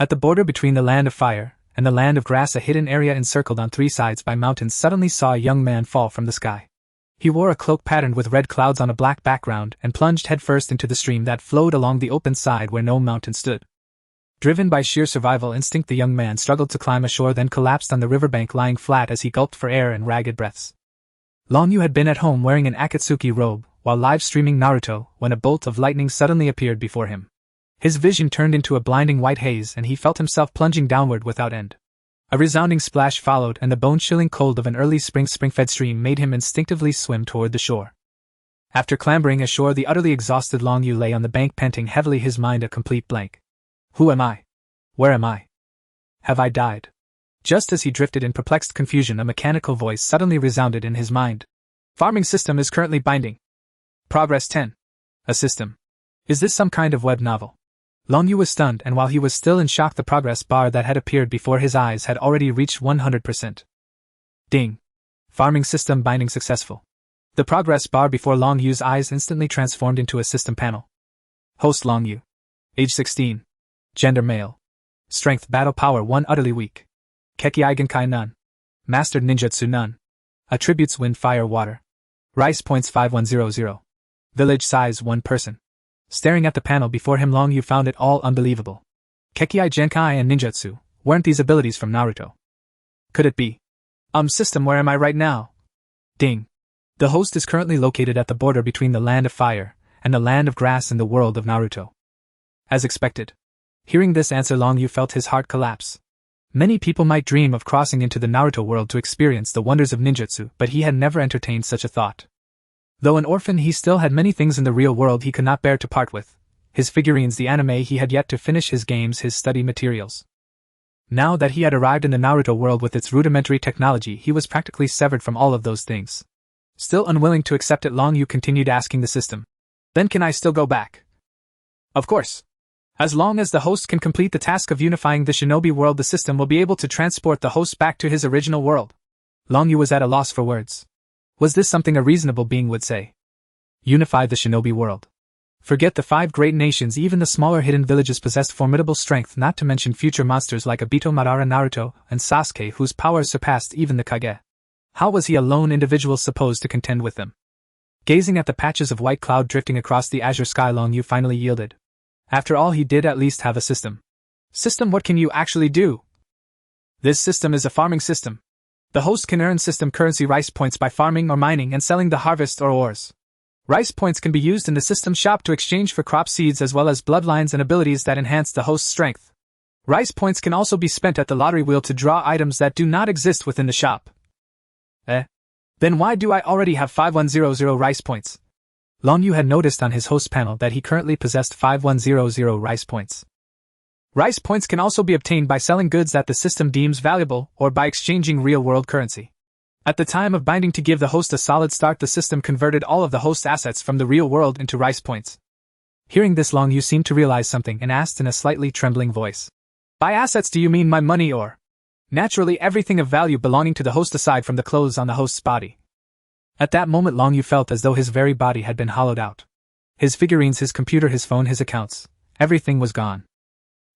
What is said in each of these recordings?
At the border between the land of fire and the land of grass, a hidden area encircled on three sides by mountains suddenly saw a young man fall from the sky. He wore a cloak patterned with red clouds on a black background and plunged headfirst into the stream that flowed along the open side where no mountain stood. Driven by sheer survival instinct, the young man struggled to climb ashore, then collapsed on the riverbank, lying flat as he gulped for air in ragged breaths. Long Yu had been at home wearing an Akatsuki robe while live-streaming Naruto when a bolt of lightning suddenly appeared before him. His vision turned into a blinding white haze and he felt himself plunging downward without end. A resounding splash followed, and the bone-chilling cold of an early spring-fed stream made him instinctively swim toward the shore. After clambering ashore, the utterly exhausted Long Yu lay on the bank, panting heavily, his mind a complete blank. Who am I? Where am I? Have I died? Just as he drifted in perplexed confusion, a mechanical voice suddenly resounded in his mind. Farming system is currently binding. Progress 10. A system. Is this some kind of web novel? Long Yu was stunned, and while he was still in shock, the progress bar that had appeared before his eyes had already reached 100%. Ding. Farming system binding successful. The progress bar before Long Yu's eyes instantly transformed into a system panel. Host Long Yu. Age 16. Gender male. Strength battle power 1 utterly weak. Kekkei Genkai none. Mastered ninjutsu none. Attributes wind fire water. Rice points 5100. Village size 1 person. Staring at the panel before him, Long Yu found it all unbelievable. Kekkei Genkai and ninjutsu, weren't these abilities from Naruto? Could it be? System, where am I right now? Ding. The host is currently located at the border between the land of fire and the land of grass in the world of Naruto. As expected. Hearing this answer, Long Yu felt his heart collapse. Many people might dream of crossing into the Naruto world to experience the wonders of ninjutsu, but he had never entertained such a thought. Though an orphan, he still had many things in the real world he could not bear to part with. His figurines, the anime he had yet to finish, his games, his study materials. Now that he had arrived in the Naruto world with its rudimentary technology, he was practically severed from all of those things. Still unwilling to accept it, Long Yu continued asking the system. Then can I still go back? Of course. As long as the host can complete the task of unifying the shinobi world, the system will be able to transport the host back to his original world. Long Yu was at a loss for words. Was this something a reasonable being would say? Unify the shinobi world. Forget the 5 great nations, even the smaller hidden villages possessed formidable strength, not to mention future monsters like Obito, Madara, Naruto, and Sasuke, whose powers surpassed even the Kage. How was he, a lone individual, supposed to contend with them? Gazing at the patches of white cloud drifting across the azure sky, Long Yu finally yielded. After all, he did at least have a system. System, what can you actually do? This system is a farming system. The host can earn system currency rice points by farming or mining and selling the harvest or ores. Rice points can be used in the system shop to exchange for crop seeds as well as bloodlines and abilities that enhance the host's strength. Rice points can also be spent at the lottery wheel to draw items that do not exist within the shop. Then why do I already have 5100 rice points? Long Yu had noticed on his host panel that he currently possessed 5100 rice points. Rice points can also be obtained by selling goods that the system deems valuable or by exchanging real-world currency. At the time of binding to give the host a solid start, the system converted all of the host assets from the real world into rice points. Hearing this, Long Yu seemed to realize something and asked in a slightly trembling voice. By assets, do you mean my money or? Naturally, everything of value belonging to the host aside from the clothes on the host's body. At that moment, Long Yu felt as though his very body had been hollowed out. His figurines, his computer, his phone, his accounts, everything was gone.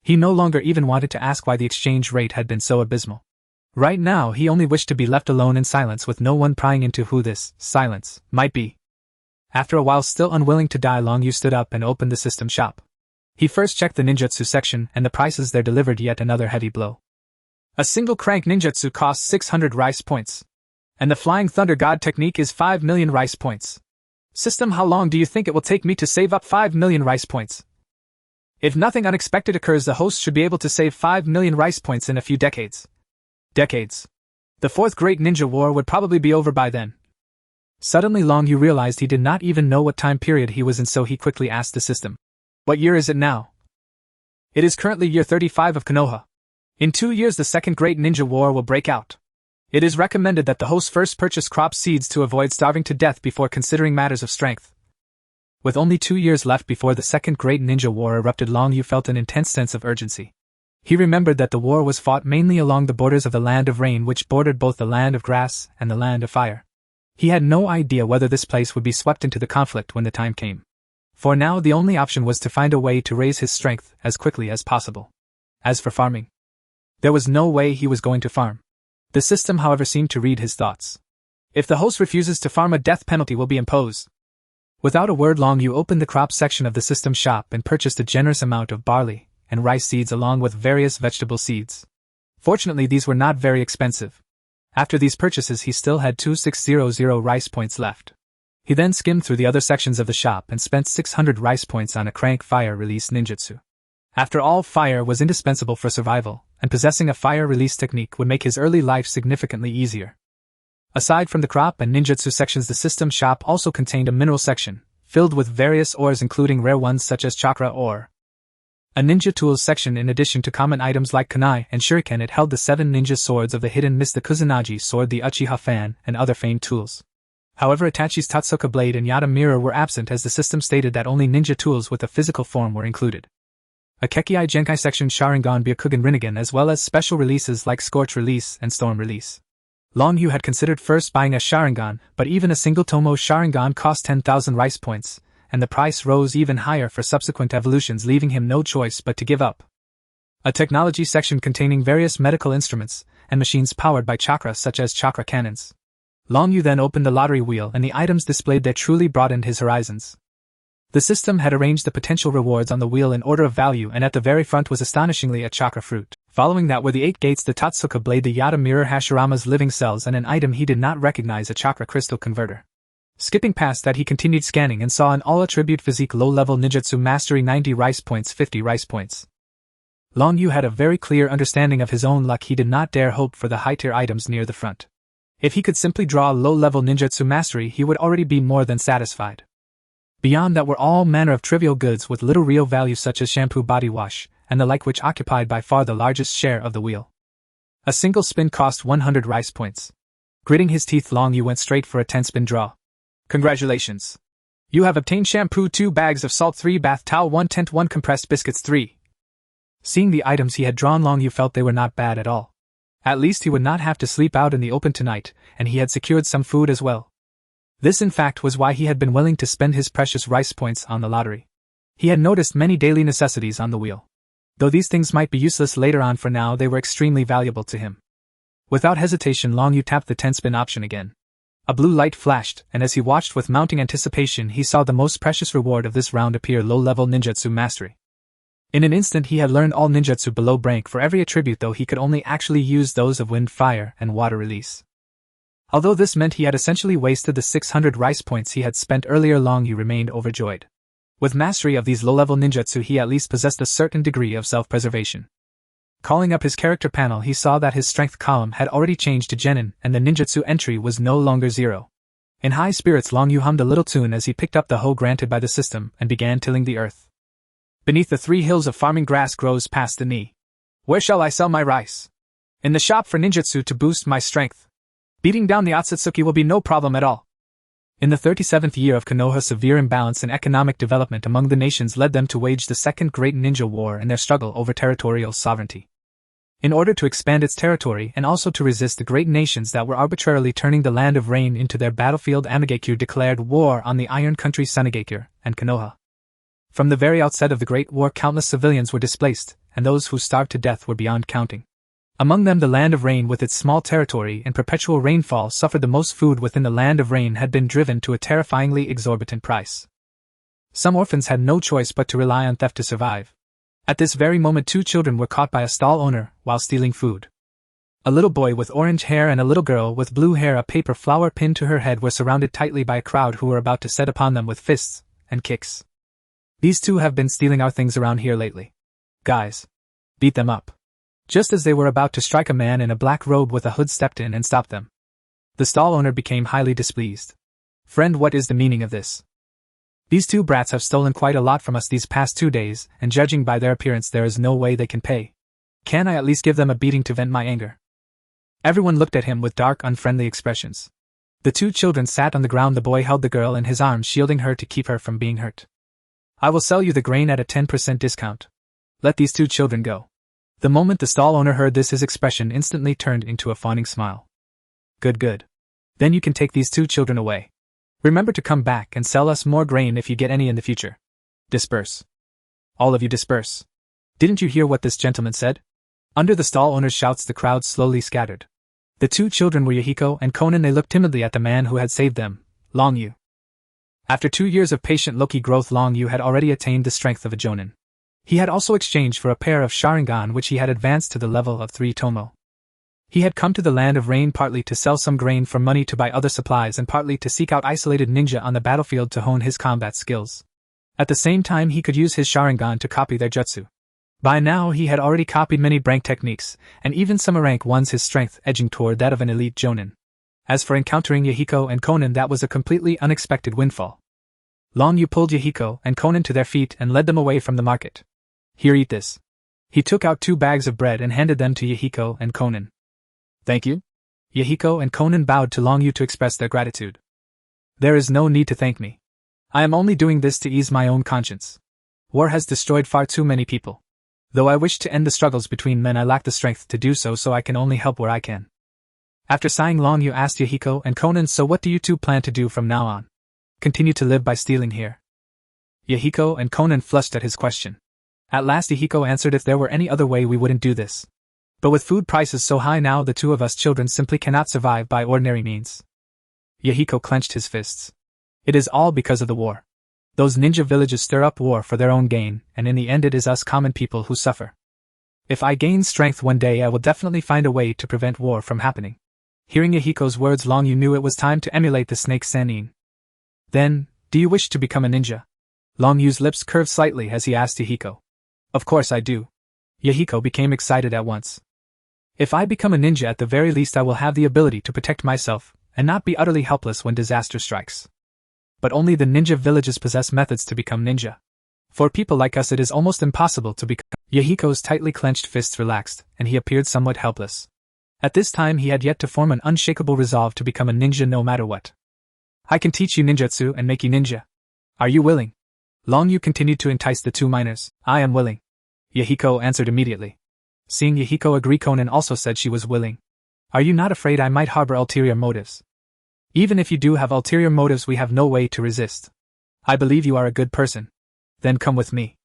He no longer even wanted to ask why the exchange rate had been so abysmal. Right now, he only wished to be left alone in silence with no one prying into who this silence might be. After a while, still unwilling to die, Long Yu stood up and opened the system shop. He first checked the ninjutsu section, and the prices there delivered yet another heavy blow. A single crank ninjutsu costs 600 rice points. And the Flying Thunder God technique is 5 million rice points. System, how long do you think it will take me to save up 5 million rice points? If nothing unexpected occurs, the host should be able to save 5 million rice points in a few decades. Decades. The 4th Great Ninja War would probably be over by then. Suddenly, Long Yu realized he did not even know what time period he was in, so he quickly asked the system. What year is it now? It is currently year 35 of Konoha. In 2 years, the 2nd Great Ninja War will break out. It is recommended that the host first purchase crop seeds to avoid starving to death before considering matters of strength. With only 2 years left before the 2nd Great Ninja War erupted, Long Yu felt an intense sense of urgency. He remembered that the war was fought mainly along the borders of the Land of Rain, which bordered both the Land of Grass and the Land of Fire. He had no idea whether this place would be swept into the conflict when the time came. For now, the only option was to find a way to raise his strength as quickly as possible. As for farming, there was no way he was going to farm. The system, however, seemed to read his thoughts. If the host refuses to farm, a death penalty will be imposed. Without a word, Long Yu opened the crop section of the system shop and purchased a generous amount of barley and rice seeds along with various vegetable seeds. Fortunately, these were not very expensive. After these purchases, he still had 2600 rice points left. He then skimmed through the other sections of the shop and spent 600 rice points on a crank fire release ninjutsu. After all, fire was indispensable for survival, and possessing a fire release technique would make his early life significantly easier. Aside from the crop and ninjutsu sections, the system shop also contained a mineral section, filled with various ores including rare ones such as chakra ore. A ninja tools section. In addition to common items like kunai and shuriken, it held the 7 ninja swords of the hidden mist, the Kusanagi sword, the Uchiha fan, and other famed tools. However, Itachi's Tatsuka blade and Yata mirror were absent, as the system stated that only ninja tools with a physical form were included. A Kekkei Genkai section, Sharingan, Byakugan, Rinnegan, as well as special releases like Scorch Release and Storm Release. Long Yu had considered first buying a Sharingan, but even a single Tomo Sharingan cost 10,000 rice points, and the price rose even higher for subsequent evolutions, leaving him no choice but to give up. A technology section containing various medical instruments and machines powered by chakra, such as chakra cannons. Long Yu then opened the lottery wheel, and the items displayed there truly broadened his horizons. The system had arranged the potential rewards on the wheel in order of value, and at the very front was astonishingly a chakra fruit. Following that were the 8 gates, the Tatsuka blade, the Yata mirror, Hashirama's living cells, and an item he did not recognize, a chakra crystal converter. Skipping past that, he continued scanning and saw an all-attribute physique low-level ninjutsu mastery, 90 rice points, 50 rice points. Long Yu had a very clear understanding of his own luck. He did not dare hope for the high-tier items near the front. If he could simply draw a low-level ninjutsu mastery, he would already be more than satisfied. Beyond that were all manner of trivial goods with little real value, such as shampoo, body wash, and the like, which occupied by far the largest share of the wheel. A single spin cost 100 rice points. Gritting his teeth, Long Yu went straight for a 10-spin draw. Congratulations! You have obtained shampoo, 2 bags of salt, 3 bath towel, 1 tent, 1 compressed biscuits, 3. Seeing the items he had drawn, Long Yu felt they were not bad at all. At least he would not have to sleep out in the open tonight, and he had secured some food as well. This, in fact, was why he had been willing to spend his precious rice points on the lottery. He had noticed many daily necessities on the wheel. Though these things might be useless later on, for now they were extremely valuable to him. Without hesitation, Long Yu tapped the 10-spin option again. A blue light flashed, and as he watched with mounting anticipation, he saw the most precious reward of this round appear: low-level ninjutsu mastery. In an instant he had learned all ninjutsu below rank for every attribute, though he could only actually use those of wind, fire, and water release. Although this meant he had essentially wasted the 600 rice points he had spent earlier, Long Yu remained overjoyed. With mastery of these low-level ninjutsu, he at least possessed a certain degree of self-preservation. Calling up his character panel, he saw that his strength column had already changed to genin, and the ninjutsu entry was no longer 0. In high spirits, Long Yu hummed a little tune as he picked up the hoe granted by the system and began tilling the earth. Beneath the 3 hills of farming, grass grows past the knee. Where shall I sell my rice? In the shop for ninjutsu to boost my strength. Beating down the Otsutsuki will be no problem at all. In the 37th year of Konoha, severe imbalance in economic development among the nations led them to wage the Second Great Ninja War in their struggle over territorial sovereignty. In order to expand its territory and also to resist the great nations that were arbitrarily turning the Land of Rain into their battlefield, Amigekyo declared war on the Iron Country, Sunigekyo, and Konoha. From the very outset of the Great War, countless civilians were displaced, and those who starved to death were beyond counting. Among them, the Land of Rain, with its small territory and perpetual rainfall, suffered the most. Food within the Land of Rain had been driven to a terrifyingly exorbitant price. Some orphans had no choice but to rely on theft to survive. At this very moment, 2 children were caught by a stall owner while stealing food. A little boy with orange hair and a little girl with blue hair, a paper flower pinned to her head, were surrounded tightly by a crowd who were about to set upon them with fists and kicks. These 2 have been stealing our things around here lately. Guys, beat them up. Just as they were about to strike, a man in a black robe with a hood stepped in and stopped them. The stall owner became highly displeased. Friend, what is the meaning of this? These 2 brats have stolen quite a lot from us these past 2 days, and judging by their appearance, there is no way they can pay. Can I at least give them a beating to vent my anger? Everyone looked at him with dark, unfriendly expressions. The 2 children sat on the ground. The boy held the girl in his arms, shielding her to keep her from being hurt. I will sell you the grain at a 10% discount. Let these 2 children go. The moment the stall owner heard this, his expression instantly turned into a fawning smile. Good. Then you can take these 2 children away. Remember to come back and sell us more grain if you get any in the future. Disperse. All of you disperse. Didn't you hear what this gentleman said? Under the stall owner's shouts the crowd slowly scattered. The two children were Yahiko and Konan. They looked timidly at the man who had saved them, Long Yu. After 2 years of patient Loki growth, Long Yu had already attained the strength of a jonin. He had also exchanged for a pair of Sharingan which he had advanced to the level of 3 tomo. He had come to the land of rain partly to sell some grain for money to buy other supplies and partly to seek out isolated ninja on the battlefield to hone his combat skills. At the same time he could use his Sharingan to copy their jutsu. By now he had already copied many rank techniques, and even some rank ones, his strength edging toward that of an elite jonin. As for encountering Yahiko and Konan, that was a completely unexpected windfall. Long Yu pulled Yahiko and Konan to their feet and led them away from the market. Here, eat this. He took out 2 bags of bread and handed them to Yahiko and Konan. Thank you? Yahiko and Konan bowed to Long Yu to express their gratitude. There is no need to thank me. I am only doing this to ease my own conscience. War has destroyed far too many people. Though I wish to end the struggles between men, I lack the strength to do so, so I can only help where I can. After sighing, Long Yu asked Yahiko and Konan, so what do you two plan to do from now on? Continue to live by stealing here? Yahiko and Konan flushed at his question. At last Yahiko answered, if there were any other way we wouldn't do this. But with food prices so high now, the two of us children simply cannot survive by ordinary means. Yahiko clenched his fists. It is all because of the war. Those ninja villages stir up war for their own gain, and in the end it is us common people who suffer. If I gain strength one day, I will definitely find a way to prevent war from happening. Hearing Yahiko's words, Long Yu knew it was time to emulate the snake Sannin. Then, do you wish to become a ninja? Long Yu's lips curved slightly as he asked Yahiko. Of course I do. Yahiko became excited at once. If I become a ninja, at the very least I will have the ability to protect myself, and not be utterly helpless when disaster strikes. But only the ninja villages possess methods to become ninja. For people like us it is almost impossible to become. Yahiko's tightly clenched fists relaxed, and he appeared somewhat helpless. At this time he had yet to form an unshakable resolve to become a ninja no matter what. I can teach you ninjutsu and make you ninja. Are you willing? Long Yu continued to entice the two minors. I am willing. Yahiko answered immediately. Seeing Yahiko agree, Konan also said she was willing. Are you not afraid I might harbor ulterior motives? Even if you do have ulterior motives, we have no way to resist. I believe you are a good person. Then come with me.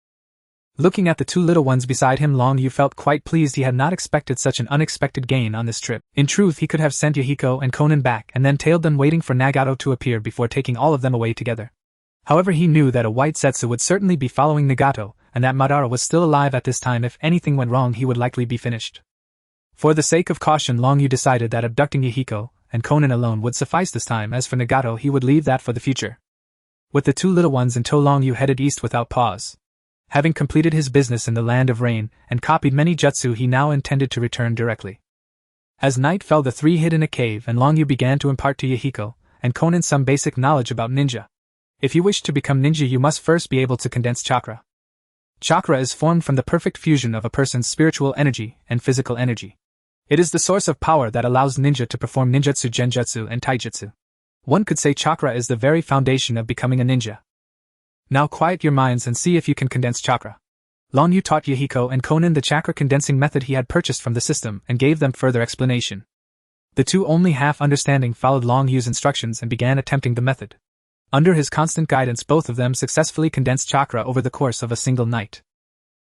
Looking at the two little ones beside him, Long Yu felt quite pleased. He had not expected such an unexpected gain on this trip. In truth, he could have sent Yahiko and Konan back and then tailed them, waiting for Nagato to appear before taking all of them away together. However, he knew that a white Setsu would certainly be following Nagato, and that Madara was still alive at this time. If anything went wrong, he would likely be finished. For the sake of caution, Long Yu decided that abducting Yahiko and Konan alone would suffice this time. As for Nagato, he would leave that for the future. With the two little ones in tow, Long Yu headed east without pause. Having completed his business in the land of rain and copied many jutsu, he now intended to return directly. As night fell, the three hid in a cave, and Long Yu began to impart to Yahiko and Konan some basic knowledge about ninja. If you wish to become ninja, you must first be able to condense chakra. Chakra is formed from the perfect fusion of a person's spiritual energy and physical energy. It is the source of power that allows ninja to perform ninjutsu, genjutsu, and taijutsu. One could say chakra is the very foundation of becoming a ninja. Now quiet your minds and see if you can condense chakra. Long Yu taught Yahiko and Konan the chakra condensing method he had purchased from the system and gave them further explanation. The two, only half understanding, followed Long Yu's instructions and began attempting the method. Under his constant guidance, both of them successfully condensed chakra over the course of a single night.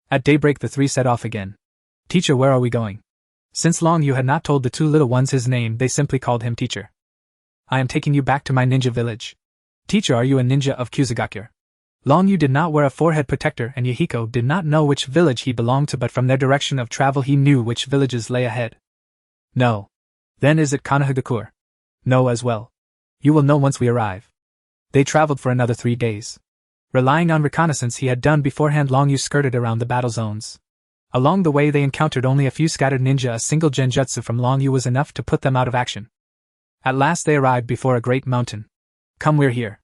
At daybreak, the three set off again. Teacher, where are we going? Since Long Yu had not told the two little ones his name, they simply called him Teacher. I am taking you back to my ninja village. Teacher, are you a ninja of Kusugakure? Long Yu did not wear a forehead protector, and Yahiko did not know which village he belonged to, but from their direction of travel he knew which villages lay ahead. No. Then is it Konoha? No as well. You will know once we arrive. They traveled for another 3 days. Relying on reconnaissance he had done beforehand, Long Yu skirted around the battle zones. Along the way they encountered only a few scattered ninja. A single genjutsu from Long Yu was enough to put them out of action. At last they arrived before a great mountain. Come, we're here.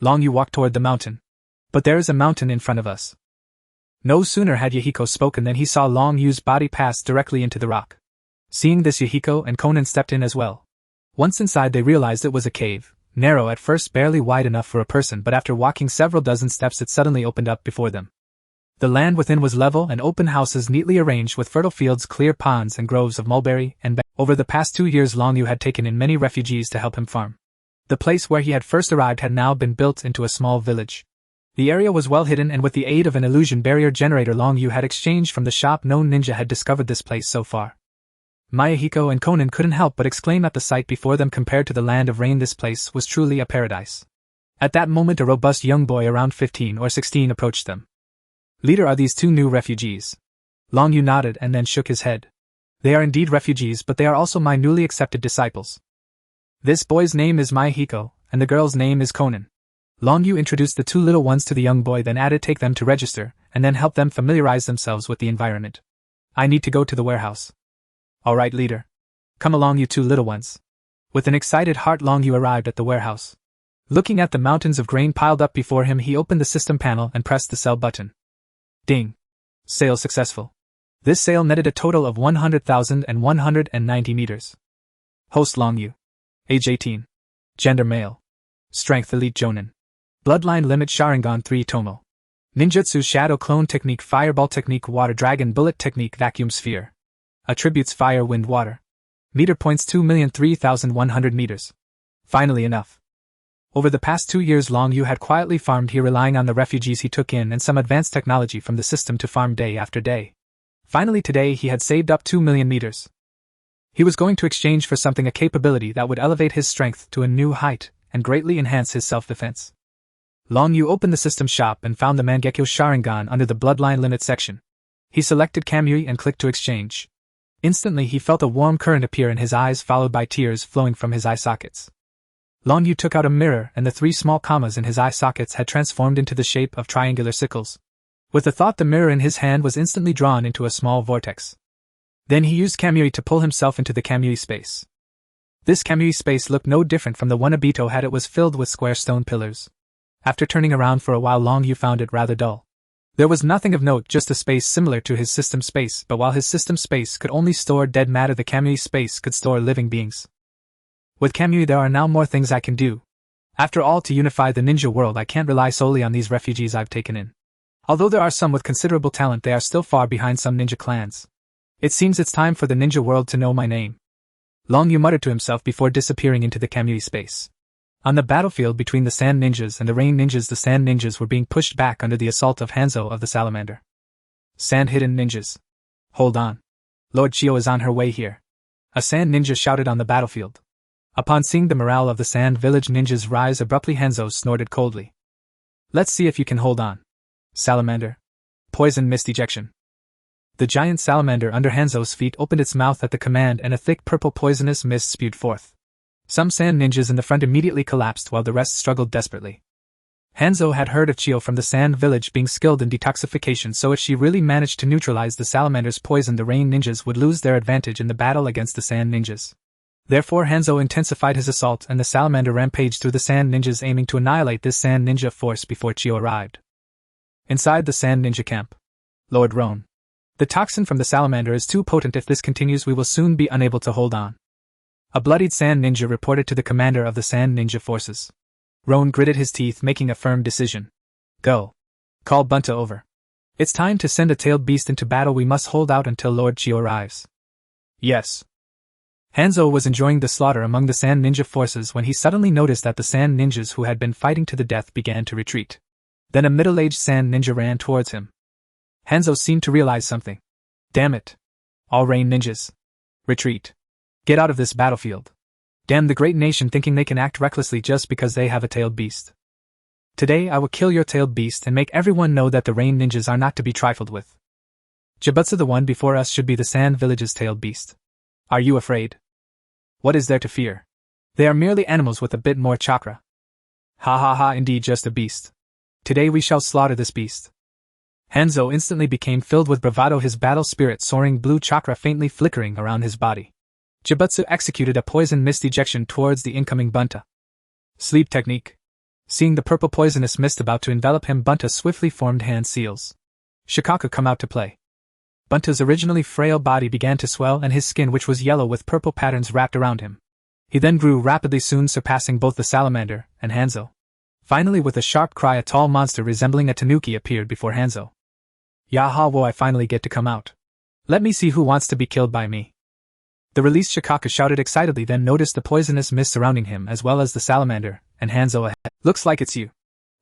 Long Yu walked toward the mountain. But there is a mountain in front of us. No sooner had Yahiko spoken than he saw Long Yu's body pass directly into the rock. Seeing this, Yahiko and Konan stepped in as well. Once inside they realized it was a cave, narrow at first, barely wide enough for a person, but after walking several dozen steps it suddenly opened up before them. The land within was level and open, houses neatly arranged with fertile fields, clear ponds, and groves of mulberry and Over the past 2 years Long Yu had taken in many refugees to help him farm. The place where he had first arrived had now been built into a small village. The area was well hidden, and with the aid of an illusion barrier generator Long Yu had exchanged from the shop, no ninja had discovered this place so far. Yahiko and Konan couldn't help but exclaim at the sight before them. Compared to the land of rain, this place was truly a paradise. At that moment, a robust young boy around 15 or 16 approached them. Leader, are these two new refugees? Long Yu nodded and then shook his head. They are indeed refugees, but they are also my newly accepted disciples. This boy's name is Yahiko, and the girl's name is Konan. Long Yu introduced the two little ones to the young boy, then added take them to register, and then help them familiarize themselves with the environment. I need to go to the warehouse. Alright, leader. Come along, you two little ones. With an excited heart, Long Yu arrived at the warehouse. Looking at the mountains of grain piled up before him, he opened the system panel and pressed the sell button. Ding. Sale successful. This sale netted a total of 100,190 meters. Host Long Yu. Age 18. Gender male. Strength elite Jonin. Bloodline limit Sharingan 3 Tomo. Ninjutsu Shadow Clone Technique, Fireball Technique, Water Dragon Bullet Technique, Vacuum Sphere. Attributes Fire, Wind, Water. Meter points 2,003,100 meters. Finally enough. Over the past 2 years, Long Yu had quietly farmed here, relying on the refugees he took in and some advanced technology from the system to farm day after day. Finally today he had saved up 2 million meters. He was going to exchange for something, a capability that would elevate his strength to a new height and greatly enhance his self-defense. Long Yu opened the system shop and found the Mangekyo Sharingan under the Bloodline Limit section. He selected Kamui and clicked to exchange. Instantly he felt a warm current appear in his eyes, followed by tears flowing from his eye sockets. Long Yu took out a mirror, and the 3 small commas in his eye sockets had transformed into the shape of triangular sickles. With the thought, the mirror in his hand was instantly drawn into a small vortex. Then he used Kamui to pull himself into the Kamui space. This Kamui space looked no different from the one Obito had. It was filled with square stone pillars. After turning around for a while, Long Yu found it rather dull. There was nothing of note, just a space similar to his system space, but while his system space could only store dead matter, the Kamui space could store living beings. With Kamui there are now more things I can do. After all, to unify the ninja world I can't rely solely on these refugees I've taken in. Although there are some with considerable talent, they are still far behind some ninja clans. It seems it's time for the ninja world to know my name. Long Yu muttered to himself before disappearing into the Kamui space. On the battlefield between the Sand Ninjas and the Rain Ninjas, the Sand Ninjas were being pushed back under the assault of Hanzo of the Salamander. Sand Hidden Ninjas. Hold on. Lord Chio is on her way here. A Sand Ninja shouted on the battlefield. Upon seeing the morale of the Sand Village Ninjas rise abruptly, Hanzo snorted coldly. Let's see if you can hold on. Salamander. Poison Mist Ejection. The giant salamander under Hanzo's feet opened its mouth at the command, and a thick purple poisonous mist spewed forth. Some Sand Ninjas in the front immediately collapsed while the rest struggled desperately. Hanzo had heard of Chio from the Sand Village being skilled in detoxification, so if she really managed to neutralize the salamander's poison, the Rain Ninjas would lose their advantage in the battle against the Sand Ninjas. Therefore Hanzo intensified his assault, and the salamander rampaged through the Sand Ninjas, aiming to annihilate this Sand Ninja force before Chio arrived. Inside the Sand Ninja camp. Lord Roan. The toxin from the salamander is too potent. If this continues, we will soon be unable to hold on. A bloodied Sand Ninja reported to the commander of the Sand Ninja forces. Roan gritted his teeth, making a firm decision. Go. Call Bunta over. It's time to send a tailed beast into battle. We must hold out until Lord Chio arrives. Yes. Hanzo was enjoying the slaughter among the Sand Ninja forces when he suddenly noticed that the Sand Ninjas who had been fighting to the death began to retreat. Then a middle-aged Sand Ninja ran towards him. Hanzo seemed to realize something. Damn it. All Rain Ninjas. Retreat. Get out of this battlefield. Damn the great nation thinking they can act recklessly just because they have a tailed beast. Today I will kill your tailed beast and make everyone know that the Rain Ninjas are not to be trifled with. Jibutsu, the one before us should be the Sand Village's tailed beast. Are you afraid? What is there to fear? They are merely animals with a bit more chakra. Ha ha ha, indeed just a beast. Today we shall slaughter this beast. Hanzo instantly became filled with bravado, his battle spirit soaring, blue chakra faintly flickering around his body. Jibutsu executed a poison mist ejection towards the incoming Bunta. Sleep technique. Seeing the purple poisonous mist about to envelop him, Bunta swiftly formed hand seals. Shikaku come out to play. Bunta's originally frail body began to swell, and his skin, which was yellow with purple patterns, wrapped around him. He then grew rapidly, soon surpassing both the salamander and Hanzo. Finally, with a sharp cry, a tall monster resembling a tanuki appeared before Hanzo. Yaha, wo, I finally get to come out. Let me see who wants to be killed by me. The released Shikaku shouted excitedly, then noticed the poisonous mist surrounding him as well as the salamander and Hanzo ahead. Looks like it's you.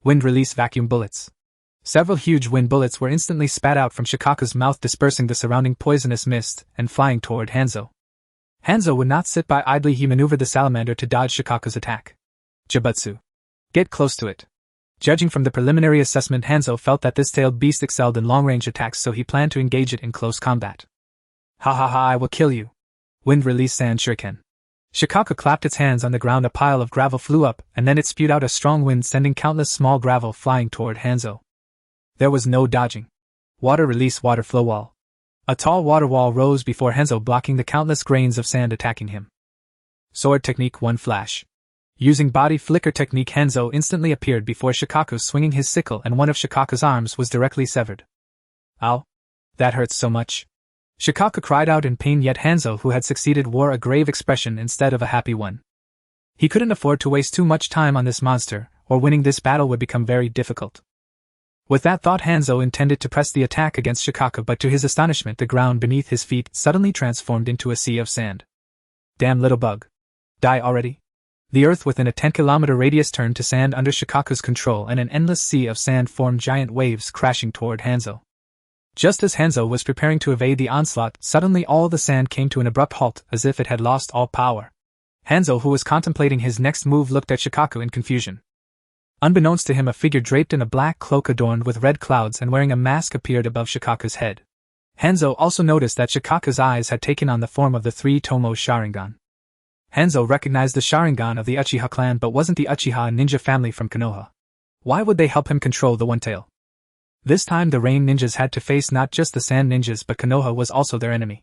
Wind release vacuum bullets. Several huge wind bullets were instantly spat out from Shikaku's mouth, dispersing the surrounding poisonous mist and flying toward Hanzo. Hanzo would not sit by idly. He maneuvered the salamander to dodge Shikaku's attack. Jabutsu. Get close to it. Judging from the preliminary assessment, Hanzo felt that this tailed beast excelled in long-range attacks, so he planned to engage it in close combat. Ha ha ha, I will kill you. Wind release sand shuriken. Shikaku clapped its hands on the ground. A pile of gravel flew up, and then it spewed out a strong wind, sending countless small gravel flying toward Hanzo. There was no dodging. Water release water flow wall. A tall water wall rose before Hanzo, blocking the countless grains of sand attacking him. Sword technique 1 flash. Using body flicker technique, Hanzo instantly appeared before Shikaku, swinging his sickle, and one of Shikaku's arms was directly severed. Ow! That hurts so much. Shikaku cried out in pain, yet Hanzo, who had succeeded, wore a grave expression instead of a happy one. He couldn't afford to waste too much time on this monster, or winning this battle would become very difficult. With that thought, Hanzo intended to press the attack against Shikaku, but to his astonishment, the ground beneath his feet suddenly transformed into a sea of sand. Damn little bug. Die already? The earth within a 10-kilometer radius turned to sand under Shikaku's control, and an endless sea of sand formed giant waves crashing toward Hanzo. Just as Hanzo was preparing to evade the onslaught, suddenly all the sand came to an abrupt halt, as if it had lost all power. Hanzo, who was contemplating his next move, looked at Shikaku in confusion. Unbeknownst to him, a figure draped in a black cloak adorned with red clouds and wearing a mask appeared above Shikaku's head. Hanzo also noticed that Shikaku's eyes had taken on the form of the 3-tomo Sharingan. Hanzo recognized the Sharingan of the Uchiha clan, but wasn't the Uchiha ninja family from Konoha. Why would they help him control the One Tail? This time the rain ninjas had to face not just the sand ninjas, but Konoha was also their enemy.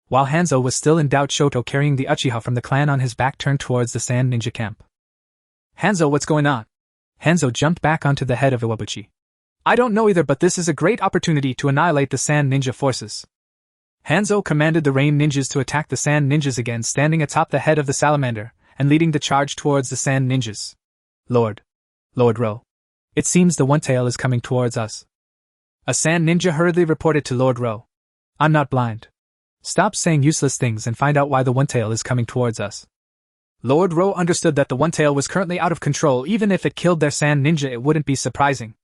While Hanzo was still in doubt, Shoto, carrying the Uchiha from the clan on his back, turned towards the sand ninja camp. Hanzo, what's going on? Hanzo jumped back onto the head of Iwabuchi. I don't know either, but this is a great opportunity to annihilate the sand ninja forces. Hanzo commanded the rain ninjas to attack the sand ninjas again, standing atop the head of the salamander, and leading the charge towards the sand ninjas. Lord Ro. It seems the One Tail is coming towards us. A sand ninja hurriedly reported to Lord Ro. I'm not blind. Stop saying useless things and find out why the One Tail is coming towards us. Lord Ro understood that the One Tail was currently out of control. Even if it killed their sand ninja, it wouldn't be surprising.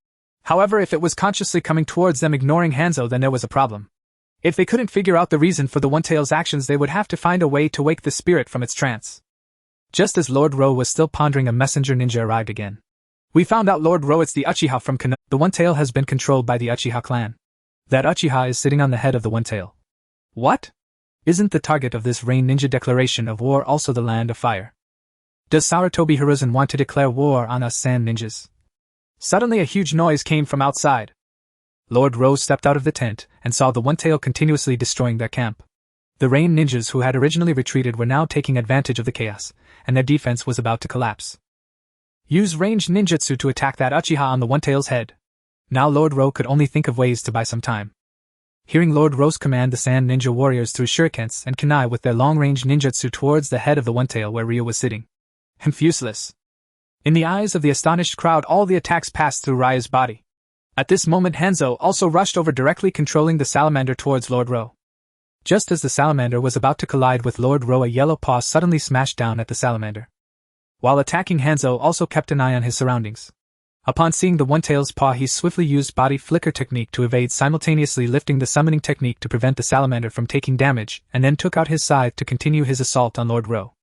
However, if it was consciously coming towards them, ignoring Hanzo, then there was a problem. If they couldn't figure out the reason for the One Tail's actions, they would have to find a way to wake the spirit from its trance. Just as Lord Ro was still pondering, a messenger ninja arrived again. We found out, Lord Ro, it's the Uchiha from Konoha. The One Tail has been controlled by the Uchiha clan. That Uchiha is sitting on the head of the One Tail. What? Isn't the target of this rain ninja declaration of war also the land of fire? Does Sarutobi Hiruzen want to declare war on us sand ninjas? Suddenly a huge noise came from outside. Lord Ro stepped out of the tent and saw the One Tail continuously destroying their camp. The rain ninjas who had originally retreated were now taking advantage of the chaos, and their defense was about to collapse. Use ranged ninjutsu to attack that Uchiha on the One Tail's head. Now Lord Ro could only think of ways to buy some time. Hearing Lord Ro's command, the sand ninja warriors threw shurikens and kunai with their long-range ninjutsu towards the head of the One Tail where Ryo was sitting. Useless. In the eyes of the astonished crowd, all the attacks passed through Rya's body. At this moment, Hanzo also rushed over, directly controlling the salamander towards Lord Ro. Just as the salamander was about to collide with Lord Ro, a yellow paw suddenly smashed down at the salamander. While attacking, Hanzo also kept an eye on his surroundings. Upon seeing the One Tail's paw, he swiftly used body flicker technique to evade, simultaneously lifting the summoning technique to prevent the salamander from taking damage, and then took out his scythe to continue his assault on Lord Ro.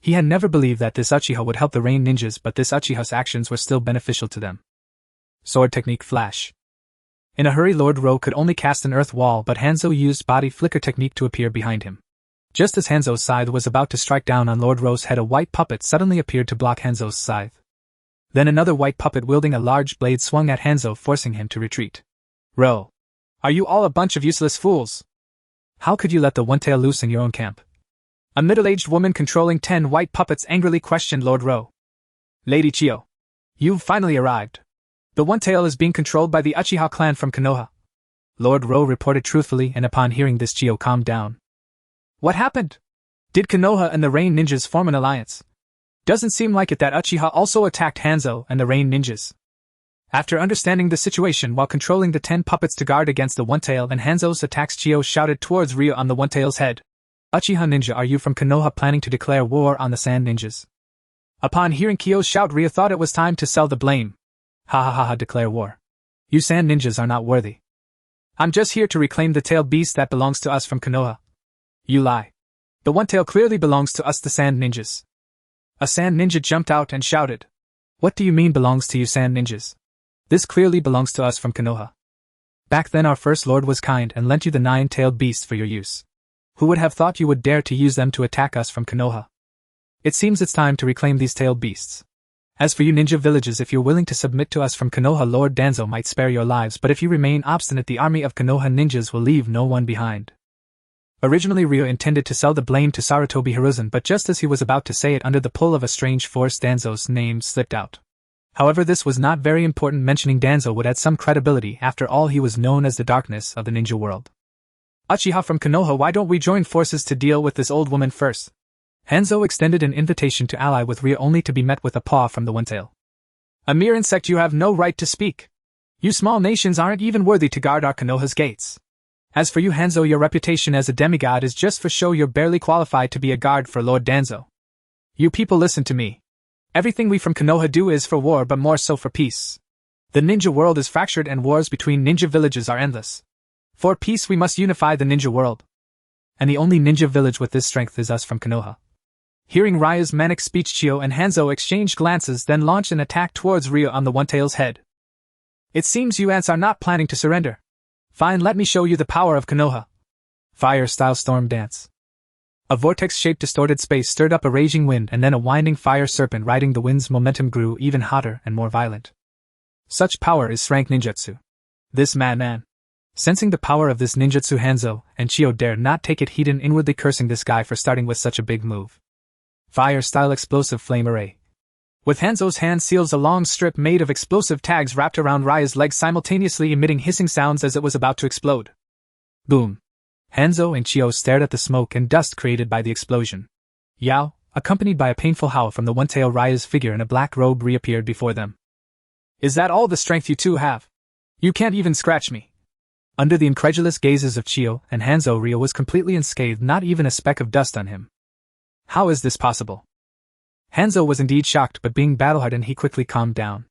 He had never believed that this Uchiha would help the rain ninjas, but this Uchiha's actions were still beneficial to them. Sword technique flash. In a hurry, Lord Ro could only cast an earth wall, but Hanzo used body flicker technique to appear behind him. Just as Hanzo's scythe was about to strike down on Lord Ro's head, a white puppet suddenly appeared to block Hanzo's scythe. Then another white puppet wielding a large blade swung at Hanzo, forcing him to retreat. Ro, are you all a bunch of useless fools? How could you let the One Tail loose in your own camp? A middle-aged woman controlling 10 white puppets angrily questioned Lord Ro. Lady Chiyo, you've finally arrived. The One Tail is being controlled by the Uchiha clan from Konoha. Lord Ro reported truthfully, and upon hearing this, Chiyo calmed down. What happened? Did Konoha and the rain ninjas form an alliance? Doesn't seem like it. That Uchiha also attacked Hanzo and the rain ninjas. After understanding the situation, while controlling the 10 puppets to guard against the One Tail and Hanzo's attacks, Chiyo shouted towards Ryo on the One Tail's head. Uchiha ninja, are you from Konoha planning to declare war on the sand ninjas? Upon hearing Kyo's shout, Ryo thought it was time to sell the blame. Ha ha ha ha, declare war. You sand ninjas are not worthy. I'm just here to reclaim the tailed beast that belongs to us from Konoha. You lie. The one tail clearly belongs to us, the sand ninjas. A sand ninja jumped out and shouted. What do you mean belongs to you sand ninjas? This clearly belongs to us from Konoha. Back then our first lord was kind and lent you the 9-tailed beast for your use. Who would have thought you would dare to use them to attack us from Konoha? It seems it's time to reclaim these tailed beasts. As for you ninja villages, if you're willing to submit to us from Konoha, Lord Danzo might spare your lives, but if you remain obstinate, the army of Konoha ninjas will leave no one behind. Originally Ryo intended to sell the blame to Sarutobi Hiruzen, but just as he was about to say it, under the pull of a strange force, Danzo's name slipped out. However, this was not very important. Mentioning Danzo would add some credibility. After all, he was known as the darkness of the ninja world. Uchiha from Konoha, why don't we join forces to deal with this old woman first? Hanzo extended an invitation to ally with Ryo, only to be met with a paw from the one tail. A mere insect, you have no right to speak. You small nations aren't even worthy to guard our Konoha's gates. As for you Hanzo, your reputation as a demigod is just for show. You're barely qualified to be a guard for Lord Danzo. You people listen to me. Everything we from Konoha do is for war, but more so for peace. The ninja world is fractured and wars between ninja villages are endless. For peace we must unify the ninja world. And the only ninja village with this strength is us from Konoha. Hearing Raya's manic speech, Chio and Hanzo exchanged glances, then launched an attack towards Ryo on the one-tail's head. It seems you ants are not planning to surrender. Fine, let me show you the power of Konoha. Fire-style storm dance. A vortex-shaped distorted space stirred up a raging wind, and then a winding fire serpent riding the wind's momentum grew even hotter and more violent. Such power is rank ninjutsu. This madman. Sensing the power of this ninjutsu, Hanzo and Chio dared not take it heeded, inwardly cursing this guy for starting with such a big move. Fire-style explosive flame array. With Hanzo's hand seals, a long strip made of explosive tags wrapped around Raya's legs, simultaneously emitting hissing sounds as it was about to explode. Boom. Hanzo and Chio stared at the smoke and dust created by the explosion. Yao, accompanied by a painful howl from the one-tail, Raya's figure in a black robe reappeared before them. Is that all the strength you two have? You can't even scratch me. Under the incredulous gazes of Chio and Hanzo, Ryo was completely unscathed, not even a speck of dust on him. How is this possible? Hanzo was indeed shocked, but being battle-hardened he quickly calmed down.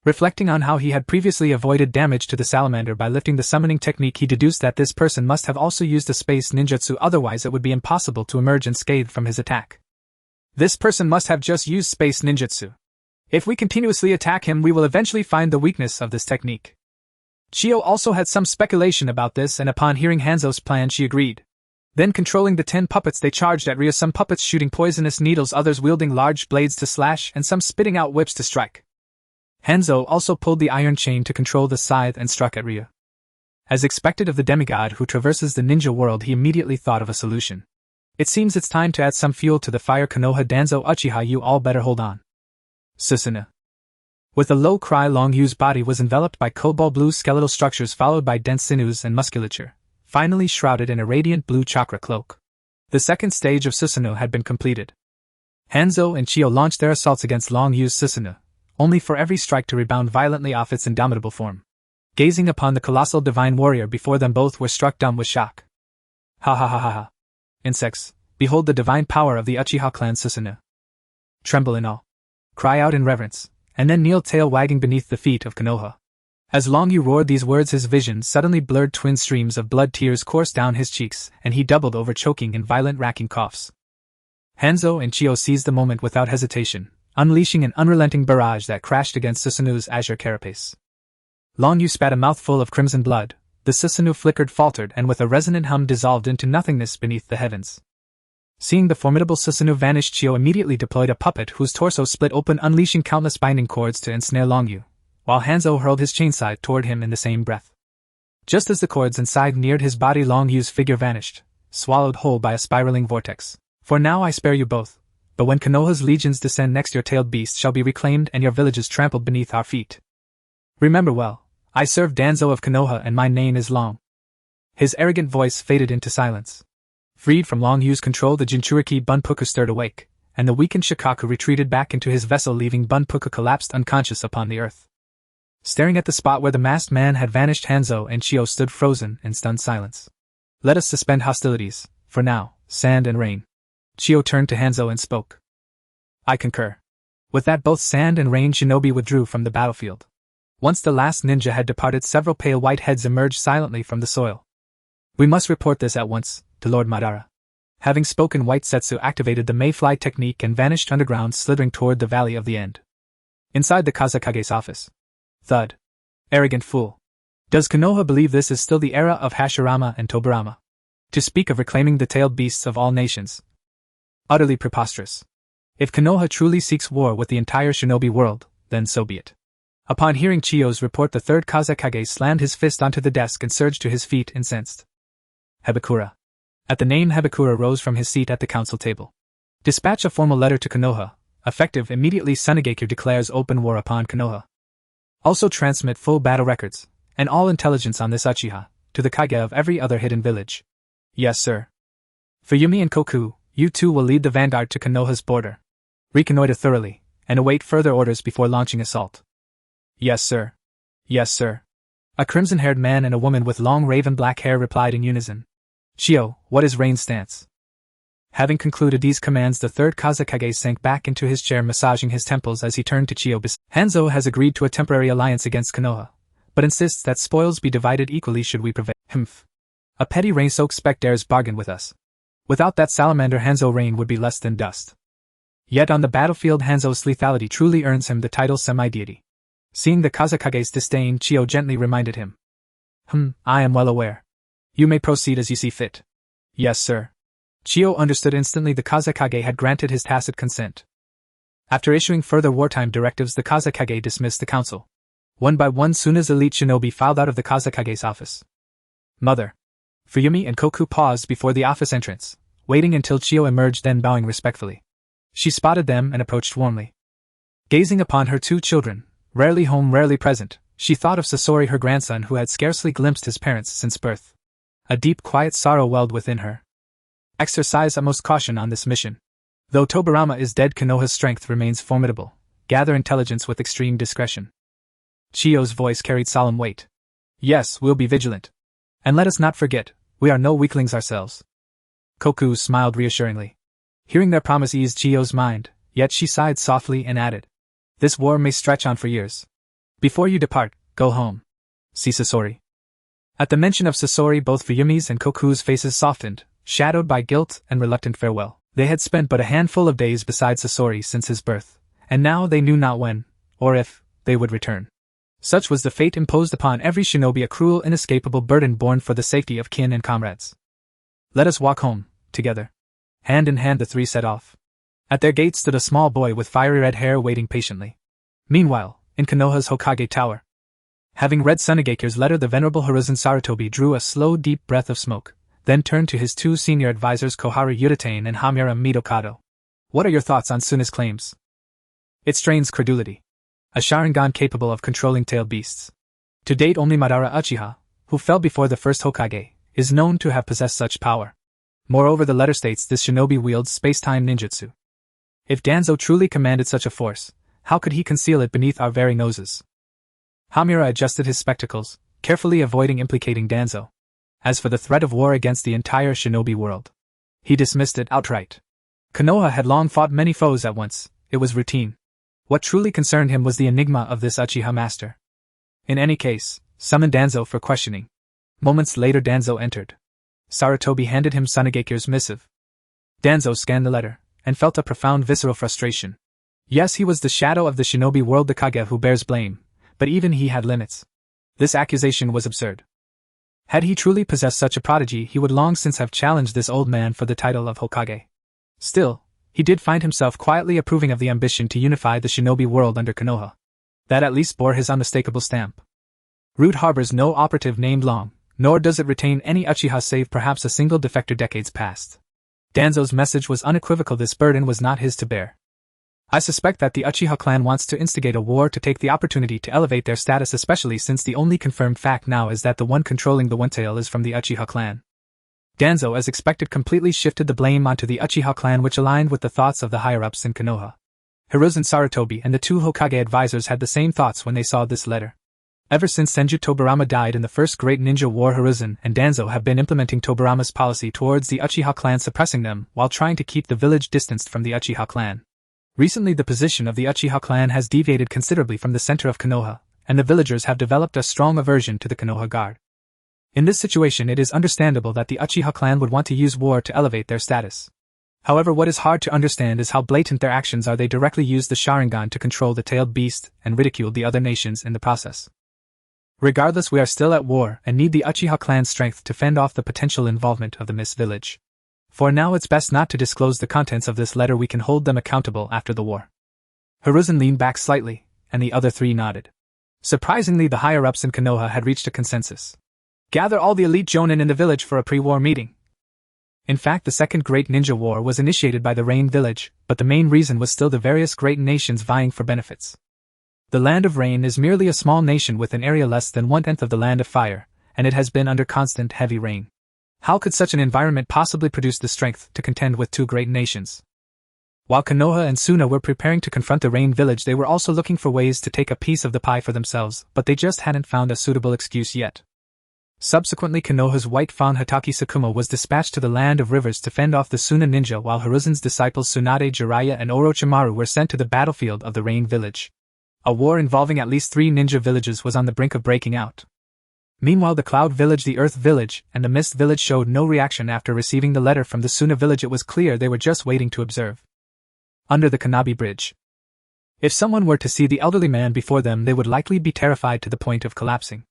Reflecting on how he had previously avoided damage to the salamander by lifting the summoning technique, he deduced that this person must have also used a space ninjutsu, otherwise it would be impossible to emerge unscathed from his attack. This person must have just used space ninjutsu. If we continuously attack him, we will eventually find the weakness of this technique. Chio also had some speculation about this, and upon hearing Hanzo's plan she agreed. Then, controlling the 10 puppets, they charged at Ryo, some puppets shooting poisonous needles, others wielding large blades to slash, and some spitting out whips to strike. Hanzo also pulled the iron chain to control the scythe and struck at Ryo. As expected of the demigod who traverses the ninja world, he immediately thought of a solution. It seems it's time to add some fuel to the fire. Konoha, Danzo, Uchiha, you all better hold on. Susanoo. With a low cry, Long Yu's body was enveloped by cobalt blue skeletal structures, followed by dense sinews and musculature, finally shrouded in a radiant blue chakra cloak. The second stage of Susanoo had been completed. Hanzo and Chio launched their assaults against Long Yu's Susanoo, only for every strike to rebound violently off its indomitable form. Gazing upon the colossal divine warrior before them, both were struck dumb with shock. Ha ha ha ha ha. Insects, behold the divine power of the Uchiha clan Susanoo. Tremble in awe. Cry out in reverence, and then kneel tail wagging beneath the feet of Konoha. As Long Yu roared these words, his vision suddenly blurred. Twin streams of blood tears coursed down his cheeks, and he doubled over, choking in violent racking coughs. Hanzo and Chio seized the moment without hesitation, unleashing an unrelenting barrage that crashed against Susanoo's azure carapace. Long Yu spat a mouthful of crimson blood, the Susanoo flickered, faltered, and with a resonant hum dissolved into nothingness beneath the heavens. Seeing the formidable Susanoo vanish, Chio immediately deployed a puppet whose torso split open, unleashing countless binding cords to ensnare Long Yu, while Hanzo hurled his chain scythe toward him in the same breath. Just as the cords and scythe neared his body, Long Yu's figure vanished, swallowed whole by a spiraling vortex. For now I spare you both, but when Konoha's legions descend next, your tailed beast shall be reclaimed and your villages trampled beneath our feet. Remember well, I serve Danzo of Konoha and my name is Long. His arrogant voice faded into silence. Freed from Long Yu's control, the Jinchuriki Bunpuku stirred awake, and the weakened Shikaku retreated back into his vessel, leaving Bunpuku collapsed unconscious upon the earth. Staring at the spot where the masked man had vanished, Hanzo and Chio stood frozen in stunned silence. Let us suspend hostilities, for now, Sand and Rain. Chio turned to Hanzo and spoke. I concur. With that, both Sand and Rain shinobi withdrew from the battlefield. Once the last ninja had departed, several pale white heads emerged silently from the soil. "We must report this at once to Lord Madara." Having spoken, White Setsu activated the mayfly technique and vanished underground, slithering toward the Valley of the End. Inside the Kazekage's office. Thud. Arrogant fool. Does Konoha believe this is still the era of Hashirama and Tobirama? To speak of reclaiming the tailed beasts of all nations. Utterly preposterous. If Konoha truly seeks war with the entire shinobi world, then so be it. Upon hearing Chiyo's report, the third Kazekage slammed his fist onto the desk and surged to his feet, incensed. Hebakura. At the name, Hebakura rose from his seat at the council table. Dispatch a formal letter to Konoha. Effective immediately. Sunigakure declares open war upon Konoha. Also transmit full battle records, and all intelligence on this Uchiha, to the Kage of every other hidden village. Yes, sir. Fuyumi and Koku, you two will lead the vanguard to Konoha's border. Reconnoiter thoroughly, and await further orders before launching assault. Yes, sir. Yes, sir. A crimson-haired man and a woman with long raven black hair replied in unison. Chiyo, what is Rain's stance? Having concluded these commands, the third Kazekage sank back into his chair, massaging his temples as he turned to Chiyo. Hanzo has agreed to a temporary alliance against Konoha, but insists that spoils be divided equally should we prevail. Humph. A petty rain-soaked speck dares bargain with us. Without that salamander, Hanzo Rain would be less than dust. Yet on the battlefield, Hanzo's lethality truly earns him the title semi-deity. Seeing the Kazekage's disdain, Chiyo gently reminded him. I am well aware. You may proceed as you see fit. Yes, sir. Chiyo understood instantly. The Kazekage had granted his tacit consent. After issuing further wartime directives, the Kazekage dismissed the council. One by one, soon as elite shinobi filed out of the Kazekage's office. Mother. Fuyumi and Koku paused before the office entrance, waiting until Chiyo emerged, then bowing respectfully. She spotted them and approached warmly. Gazing upon her two children, rarely home, rarely present, she thought of Sasori, her grandson, who had scarcely glimpsed his parents since birth. A deep, quiet sorrow welled within her. Exercise utmost caution on this mission. Though Tobirama is dead, Konoha's strength remains formidable. Gather intelligence with extreme discretion. Chiyo's voice carried solemn weight. Yes, we'll be vigilant. And let us not forget, we are no weaklings ourselves. Koku smiled reassuringly. Hearing their promise eased Chiyo's mind, yet she sighed softly and added. This war may stretch on for years. Before you depart, go home. See Sasori. At the mention of Sasori, both Fuyumi's and Koku's faces softened, shadowed by guilt and reluctant farewell. They had spent but a handful of days beside Sasori since his birth, and now they knew not when, or if, they would return. Such was the fate imposed upon every shinobi, a cruel, inescapable burden borne for the safety of kin and comrades. Let us walk home, together. Hand in hand the three set off. At their gate stood a small boy with fiery red hair waiting patiently. Meanwhile, in Konoha's Hokage Tower. Having read Sunigakure's letter, the venerable Hiruzen Sarutobi drew a slow, deep breath of smoke, then turned to his two senior advisors Koharu Yutane and Hamura Mitokado. What are your thoughts on Suna's claims? It strains credulity. A Sharingan capable of controlling tailed beasts. To date, only Madara Uchiha, who fell before the first Hokage, is known to have possessed such power. Moreover, the letter states this shinobi wields space-time ninjutsu. If Danzo truly commanded such a force, how could he conceal it beneath our very noses? Hamura adjusted his spectacles, carefully avoiding implicating Danzo. As for the threat of war against the entire shinobi world, he dismissed it outright. Konoha had long fought many foes at once, it was routine. What truly concerned him was the enigma of this Uchiha master. In any case, summon Danzo for questioning. Moments later, Danzo entered. Sarutobi handed him Sunigakure's missive. Danzo scanned the letter, and felt a profound visceral frustration. Yes, he was the shadow of the shinobi world, the Kage who bears blame, but even he had limits. This accusation was absurd. Had he truly possessed such a prodigy, he would long since have challenged this old man for the title of Hokage. Still, he did find himself quietly approving of the ambition to unify the shinobi world under Konoha. That at least bore his unmistakable stamp. Root harbors no operative named Long, nor does it retain any Uchiha save perhaps a single defector decades past. Danzo's message was unequivocal: this burden was not his to bear. I suspect that the Uchiha clan wants to instigate a war to take the opportunity to elevate their status, especially since the only confirmed fact now is that the one controlling the One Tail is from the Uchiha clan. Danzo, as expected, completely shifted the blame onto the Uchiha clan, which aligned with the thoughts of the higher-ups in Konoha. Hiruzen Sarutobi and the two Hokage advisors had the same thoughts when they saw this letter. Ever since Senju Tobirama died in the first Great Ninja War, Hiruzen and Danzo have been implementing Tobirama's policy towards the Uchiha clan, suppressing them while trying to keep the village distanced from the Uchiha clan. Recently, the position of the Uchiha clan has deviated considerably from the center of Konoha, and the villagers have developed a strong aversion to the Konoha guard. In this situation, it is understandable that the Uchiha clan would want to use war to elevate their status. However, what is hard to understand is how blatant their actions are. They directly use the Sharingan to control the tailed beast and ridicule the other nations in the process. Regardless, we are still at war and need the Uchiha clan's strength to fend off the potential involvement of the Mist Village. For now, it's best not to disclose the contents of this letter. We can hold them accountable after the war. Hiruzen leaned back slightly, and the other three nodded. Surprisingly, the higher-ups in Konoha had reached a consensus. Gather all the elite jonin in the village for a pre-war meeting. In fact, the Second Great Ninja War was initiated by the Rain Village, but the main reason was still the various great nations vying for benefits. The Land of Rain is merely a small nation with an area less than 1/10 of the Land of Fire, and it has been under constant heavy rain. How could such an environment possibly produce the strength to contend with two great nations? While Konoha and Suna were preparing to confront the Rain Village, they were also looking for ways to take a piece of the pie for themselves, but they just hadn't found a suitable excuse yet. Subsequently, Konoha's white fawn Hatake Sakuma was dispatched to the Land of Rivers to fend off the Suna ninja, while Hiruzen's disciples Tsunade, Jiraiya, and Orochimaru were sent to the battlefield of the Rain Village. A war involving at least 3 ninja villages was on the brink of breaking out. Meanwhile, the Cloud Village, the Earth Village, and the Mist Village showed no reaction after receiving the letter from the Suna village. It was clear they were just waiting to observe. Under the Kanabi Bridge. If someone were to see the elderly man before them, they would likely be terrified to the point of collapsing.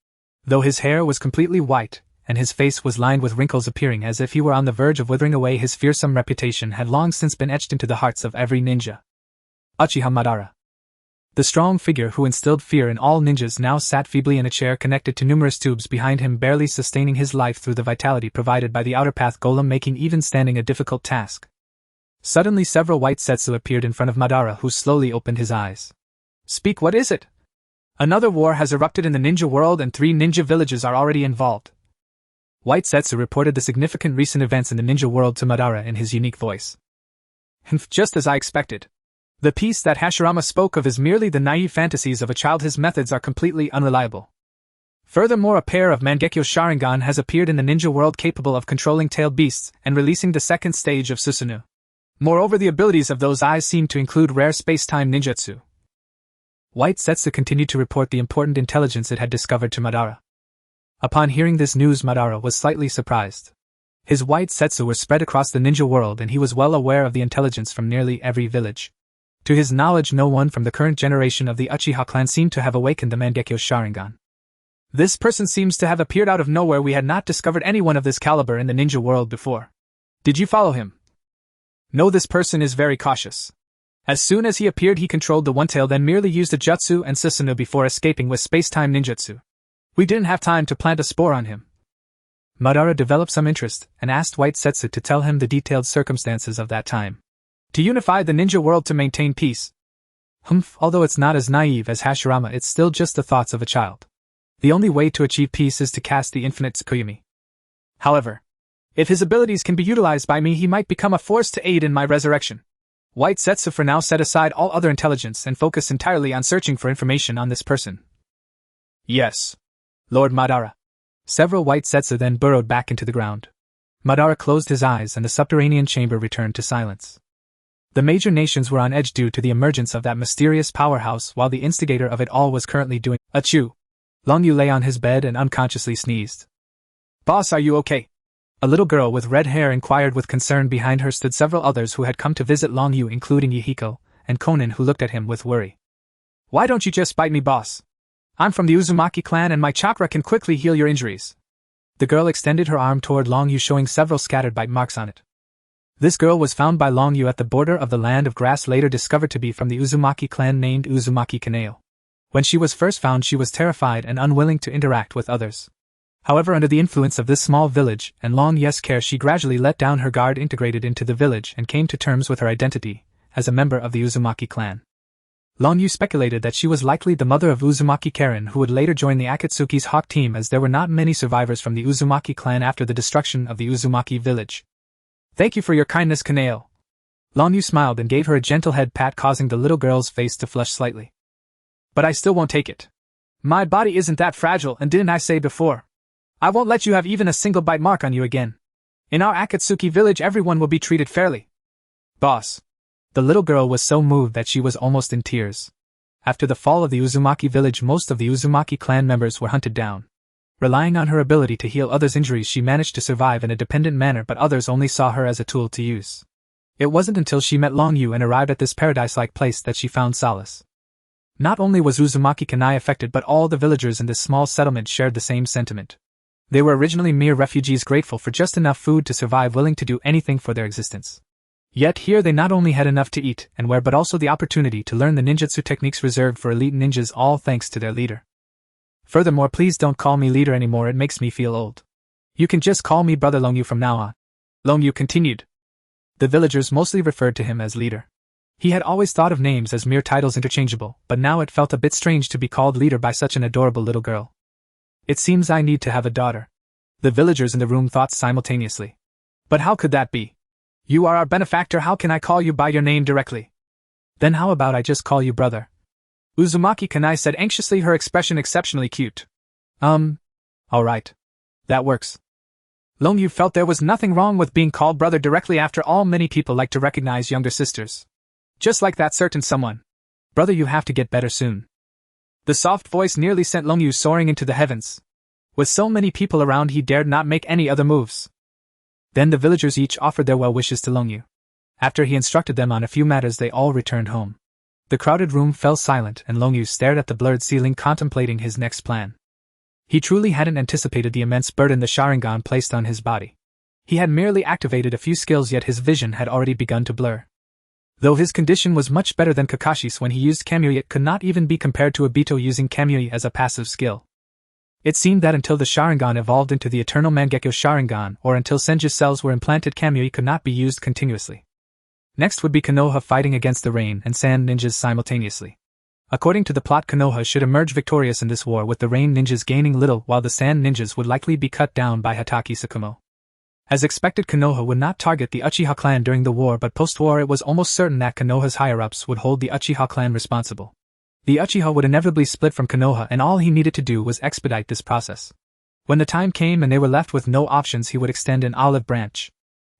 Though his hair was completely white, and his face was lined with wrinkles appearing as if he were on the verge of withering away, his fearsome reputation had long since been etched into the hearts of every ninja. Uchiha Madara. The strong figure who instilled fear in all ninjas now sat feebly in a chair connected to numerous tubes behind him, barely sustaining his life through the vitality provided by the outer path golem, making even standing a difficult task. Suddenly several white setsu appeared in front of Madara, who slowly opened his eyes. Speak, what is it? Another war has erupted in the ninja world and 3 ninja villages are already involved. White Setsu reported the significant recent events in the ninja world to Madara in his unique voice. Just as I expected. The peace that Hashirama spoke of is merely the naive fantasies of a child. His methods are completely unreliable. Furthermore, a pair of Mangekyo Sharingan has appeared in the ninja world capable of controlling tailed beasts and releasing the second stage of Susanoo. Moreover, the abilities of those eyes seem to include rare space-time ninjutsu. White Setsu continued to report the important intelligence it had discovered to Madara. Upon hearing this news, Madara was slightly surprised. His White Setsu were spread across the ninja world and he was well aware of the intelligence from nearly every village. To his knowledge, no one from the current generation of the Uchiha clan seemed to have awakened the Mangekyo Sharingan. This person seems to have appeared out of nowhere. We had not discovered anyone of this caliber in the ninja world before. Did you follow him? No, this person is very cautious. As soon as he appeared, he controlled the One-Tail, then merely used a jutsu and Susanoo before escaping with space-time ninjutsu. We didn't have time to plant a spore on him. Madara developed some interest and asked White Setsu to tell him the detailed circumstances of that time. To unify the ninja world to maintain peace. Although it's not as naive as Hashirama, it's still just the thoughts of a child. The only way to achieve peace is to cast the infinite Tsukuyomi. However, if his abilities can be utilized by me, he might become a force to aid in my resurrection. White Setsu for now set aside all other intelligence and focused entirely on searching for information on this person. Yes, Lord Madara. Several White Setsu then burrowed back into the ground. Madara closed his eyes and the subterranean chamber returned to silence. The major nations were on edge due to the emergence of that mysterious powerhouse, while the instigator of it all was currently doing achoo. Long Yu lay on his bed and unconsciously sneezed. Boss, are you okay? A little girl with red hair inquired with concern. Behind her stood several others who had come to visit Long Yu, including Yahiko and Konan, who looked at him with worry. Why don't you just bite me, boss? I'm from the Uzumaki clan and my chakra can quickly heal your injuries. The girl extended her arm toward Long Yu, showing several scattered bite marks on it. This girl was found by Long Yu at the border of the Land of Grass, later discovered to be from the Uzumaki clan named Uzumaki Kaneo. When she was first found, she was terrified and unwilling to interact with others. However, under the influence of this small village and Long Yu's care, she gradually let down her guard, integrated into the village, and came to terms with her identity as a member of the Uzumaki clan. Long Yu speculated that she was likely the mother of Uzumaki Karen, who would later join the Akatsuki's Hawk team, as there were not many survivors from the Uzumaki clan after the destruction of the Uzumaki village. Thank you for your kindness, Kaneo. Long Yu smiled and gave her a gentle head pat, causing the little girl's face to flush slightly. But I still won't take it. My body isn't that fragile, and didn't I say before? I won't let you have even a single bite mark on you again. In our Akatsuki village, everyone will be treated fairly. Boss. The little girl was so moved that she was almost in tears. After the fall of the Uzumaki village, most of the Uzumaki clan members were hunted down. Relying on her ability to heal others' injuries, she managed to survive in a dependent manner, but others only saw her as a tool to use. It wasn't until she met Long Yu and arrived at this paradise-like place that she found solace. Not only was Uzumaki Kanai affected, but all the villagers in this small settlement shared the same sentiment. They were originally mere refugees grateful for just enough food to survive, willing to do anything for their existence. Yet here they not only had enough to eat and wear, but also the opportunity to learn the ninjutsu techniques reserved for elite ninjas, all thanks to their leader. Furthermore, please don't call me leader anymore, it makes me feel old. You can just call me Brother Long Yu from now on. Long Yu continued. The villagers mostly referred to him as leader. He had always thought of names as mere titles, interchangeable, but now it felt a bit strange to be called leader by such an adorable little girl. It seems I need to have a daughter. The villagers in the room thought simultaneously. But how could that be? You are our benefactor, how can I call you by your name directly? Then how about I just call you brother? Uzumaki Kanai said anxiously, her expression exceptionally cute. Alright. That works. Long Yu felt there was nothing wrong with being called brother directly. After all, many people like to recognize younger sisters. Just like that certain someone. Brother, you have to get better soon. The soft voice nearly sent Long Yu soaring into the heavens. With so many people around, he dared not make any other moves. Then the villagers each offered their well wishes to Long Yu. After he instructed them on a few matters, they all returned home. The crowded room fell silent, and Long Yu stared at the blurred ceiling, contemplating his next plan. He truly hadn't anticipated the immense burden the Sharingan placed on his body. He had merely activated a few skills, yet his vision had already begun to blur. Though his condition was much better than Kakashi's when he used Kamui, it could not even be compared to Obito using Kamui as a passive skill. It seemed that until the Sharingan evolved into the eternal Mangekyo Sharingan, or until Senju's cells were implanted, Kamui could not be used continuously. Next would be Konoha fighting against the rain and sand ninjas simultaneously. According to the plot, Konoha should emerge victorious in this war, with the rain ninjas gaining little while the sand ninjas would likely be cut down by Hatake Tsukumo. As expected, Konoha would not target the Uchiha clan during the war, but post-war it was almost certain that Konoha's higher-ups would hold the Uchiha clan responsible. The Uchiha would inevitably split from Konoha, and all he needed to do was expedite this process. When the time came and they were left with no options, he would extend an olive branch.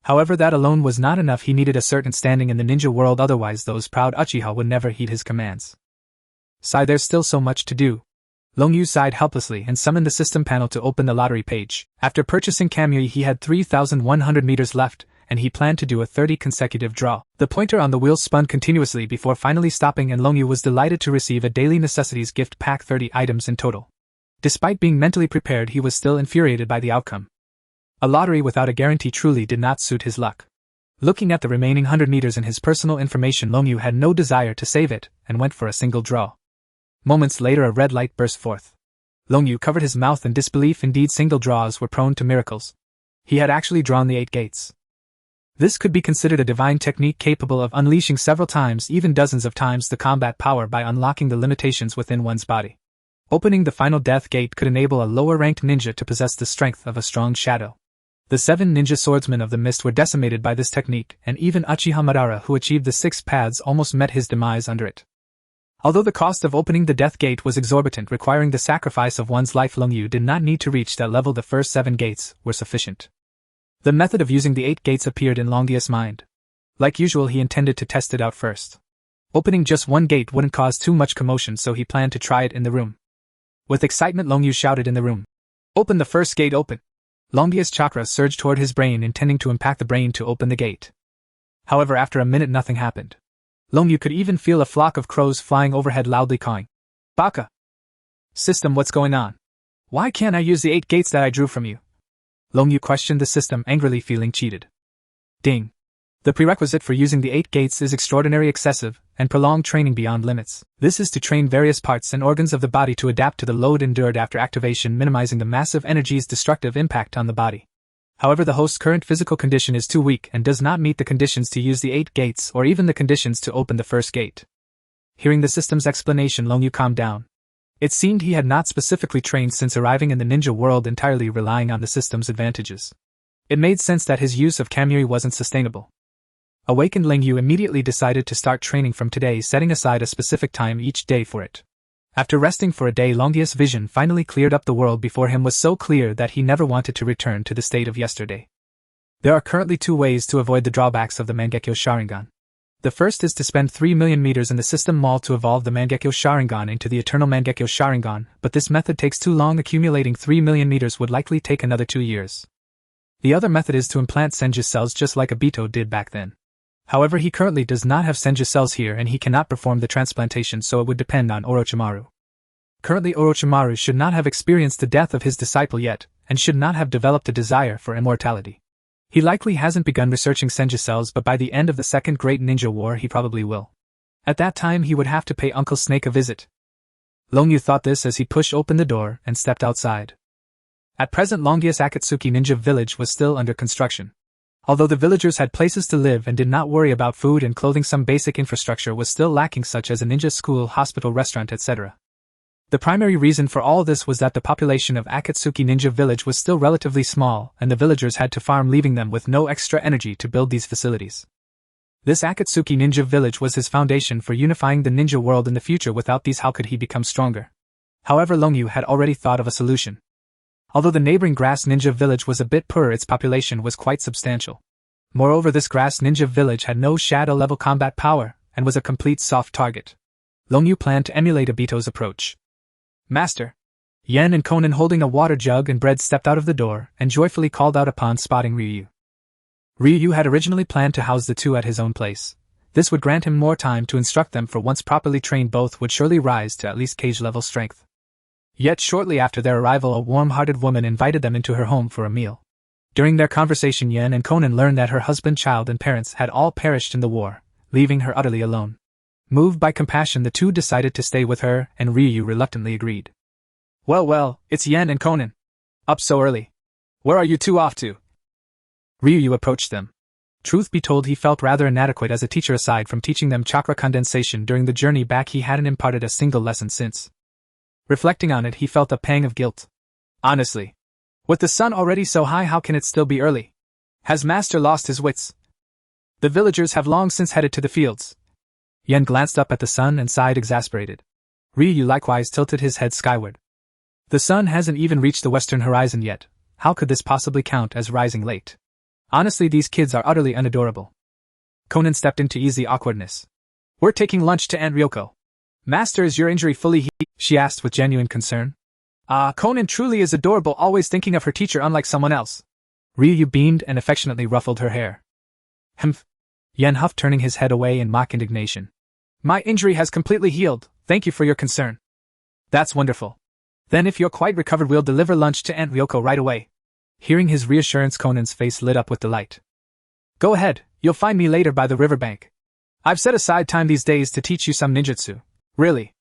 However, that alone was not enough. He needed a certain standing in the ninja world, otherwise those proud Uchiha would never heed his commands. Sigh, there's still so much to do. Long Yu sighed helplessly and summoned the system panel to open the lottery page. After purchasing Kamui, he had 3,100 meters left, and he planned to do a 30 consecutive draw. The pointer on the wheel spun continuously before finally stopping, and Long Yu was delighted to receive a daily necessities gift pack, 30 items in total. Despite being mentally prepared, he was still infuriated by the outcome. A lottery without a guarantee truly did not suit his luck. Looking at the remaining 100 meters and his personal information, Long Yu had no desire to save it, and went for a single draw. Moments later, a red light burst forth. Long Yu covered his mouth in disbelief. Indeed, single draws were prone to miracles. He had actually drawn the 8 gates. This could be considered a divine technique capable of unleashing several times, even dozens of times, the combat power by unlocking the limitations within one's body. Opening the final death gate could enable a lower-ranked ninja to possess the strength of a strong shadow. The 7 ninja swordsmen of the mist were decimated by this technique, and even Uchiha Madara, who achieved the 6 paths, almost met his demise under it. Although the cost of opening the death gate was exorbitant, requiring the sacrifice of one's life, Long Yu did not need to reach that level. The first 7 gates were sufficient. The method of using the 8 gates appeared in Long Yu's mind. Like usual, he intended to test it out first. Opening just one gate wouldn't cause too much commotion, so he planned to try it in the room. With excitement, Long Yu shouted in the room, "Open the first gate, open!" Long Yu's chakra surged toward his brain, intending to impact the brain to open the gate. However, after a minute nothing happened. Long Yu could even feel a flock of crows flying overhead, loudly cawing. "Baka! System, what's going on? Why can't I use the 8 gates that I drew from you?" Long Yu questioned the system, angrily feeling cheated. Ding! The prerequisite for using the 8 gates is extraordinary, excessive, and prolonged training beyond limits. This is to train various parts and organs of the body to adapt to the load endured after activation, minimizing the massive energy's destructive impact on the body. However, the host's current physical condition is too weak and does not meet the conditions to use the 8 gates, or even the conditions to open the first gate. Hearing the system's explanation, Long Yu calmed down. It seemed he had not specifically trained since arriving in the ninja world, entirely relying on the system's advantages. It made sense that his use of Kamui wasn't sustainable. Awakened, Long Yu immediately decided to start training from today, setting aside a specific time each day for it. After resting for a day, Long Yu's vision finally cleared up. The world before him was so clear that he never wanted to return to the state of yesterday. There are currently 2 ways to avoid the drawbacks of the Mangekyo Sharingan. The first is to spend 3 million meters in the system mall to evolve the Mangekyo Sharingan into the Eternal Mangekyo Sharingan, but this method takes too long. Accumulating 3 million meters would likely take another 2 years. The other method is to implant Senju cells just like Obito did back then. However, he currently does not have Senju cells here and he cannot perform the transplantation, so it would depend on Orochimaru. Currently, Orochimaru should not have experienced the death of his disciple yet, and should not have developed a desire for immortality. He likely hasn't begun researching Senju cells, but by the end of the Second Great Ninja War he probably will. At that time he would have to pay Uncle Snake a visit. Longyu thought this as he pushed open the door and stepped outside. At present, Longius Akatsuki Ninja Village was still under construction. Although the villagers had places to live and did not worry about food and clothing, some basic infrastructure was still lacking, such as a ninja school, hospital, restaurant, etc. The primary reason for all this was that the population of Akatsuki Ninja Village was still relatively small, and the villagers had to farm, leaving them with no extra energy to build these facilities. This Akatsuki Ninja Village was his foundation for unifying the ninja world in the future. Without these, how could he become stronger? However, Longyu had already thought of a solution. Although the neighboring Grass Ninja Village was a bit poorer, its population was quite substantial. Moreover, this Grass Ninja Village had no shadow-level combat power, and was a complete soft target. Longyu planned to emulate Obito's approach. Master! Yen and Konan, holding a water jug and bread, stepped out of the door and joyfully called out upon spotting Ryu. Ryu had originally planned to house the two at his own place. This would grant him more time to instruct them, for once properly trained both would surely rise to at least cage-level strength. Yet shortly after their arrival, a warm-hearted woman invited them into her home for a meal. During their conversation, Yen and Konan learned that her husband, child, and parents had all perished in the war, leaving her utterly alone. Moved by compassion, the two decided to stay with her, and Ryu reluctantly agreed. Well, it's Yen and Konan. Up so early. Where are you two off to? Ryu approached them. Truth be told, he felt rather inadequate as a teacher. Aside from teaching them chakra condensation during the journey back, he hadn't imparted a single lesson since. Reflecting on it, he felt a pang of guilt. Honestly, with the sun already so high, how can it still be early? Has Master lost his wits? The villagers have long since headed to the fields. Yen glanced up at the sun and sighed, exasperated. Ryu likewise tilted his head skyward. The sun hasn't even reached the western horizon yet. How could this possibly count as rising late? Honestly, these kids are utterly unadorable. Konan stepped in to ease the awkwardness. We're taking lunch to Aunt Ryoko. Master, is your injury fully healed? She asked with genuine concern. Konan truly is adorable, always thinking of her teacher unlike someone else. Ryu beamed and affectionately ruffled her hair. Humph. Yen huffed, turning his head away in mock indignation. My injury has completely healed, thank you for your concern. That's wonderful. Then if you're quite recovered, we'll deliver lunch to Aunt Ryoko right away. Hearing his reassurance, Konan's face lit up with delight. Go ahead, you'll find me later by the riverbank. I've set aside time these days to teach you some ninjutsu. Really?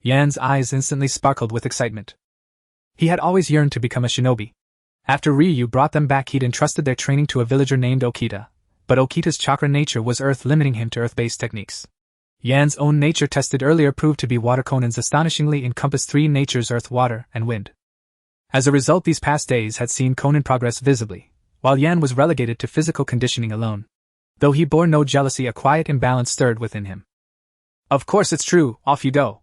Yen's eyes instantly sparkled with excitement. He had always yearned to become a shinobi. After Ryu brought them back, he'd entrusted their training to a villager named Okita, but Okita's chakra nature was earth, limiting him to earth-based techniques. Yan's own nature, tested earlier, proved to be water. Konan's astonishingly encompassed three natures: earth, water, and wind. As a result, these past days had seen Konan progress visibly, while Yan was relegated to physical conditioning alone. Though he bore no jealousy, a quiet imbalance stirred within him. Of course it's true, off you go.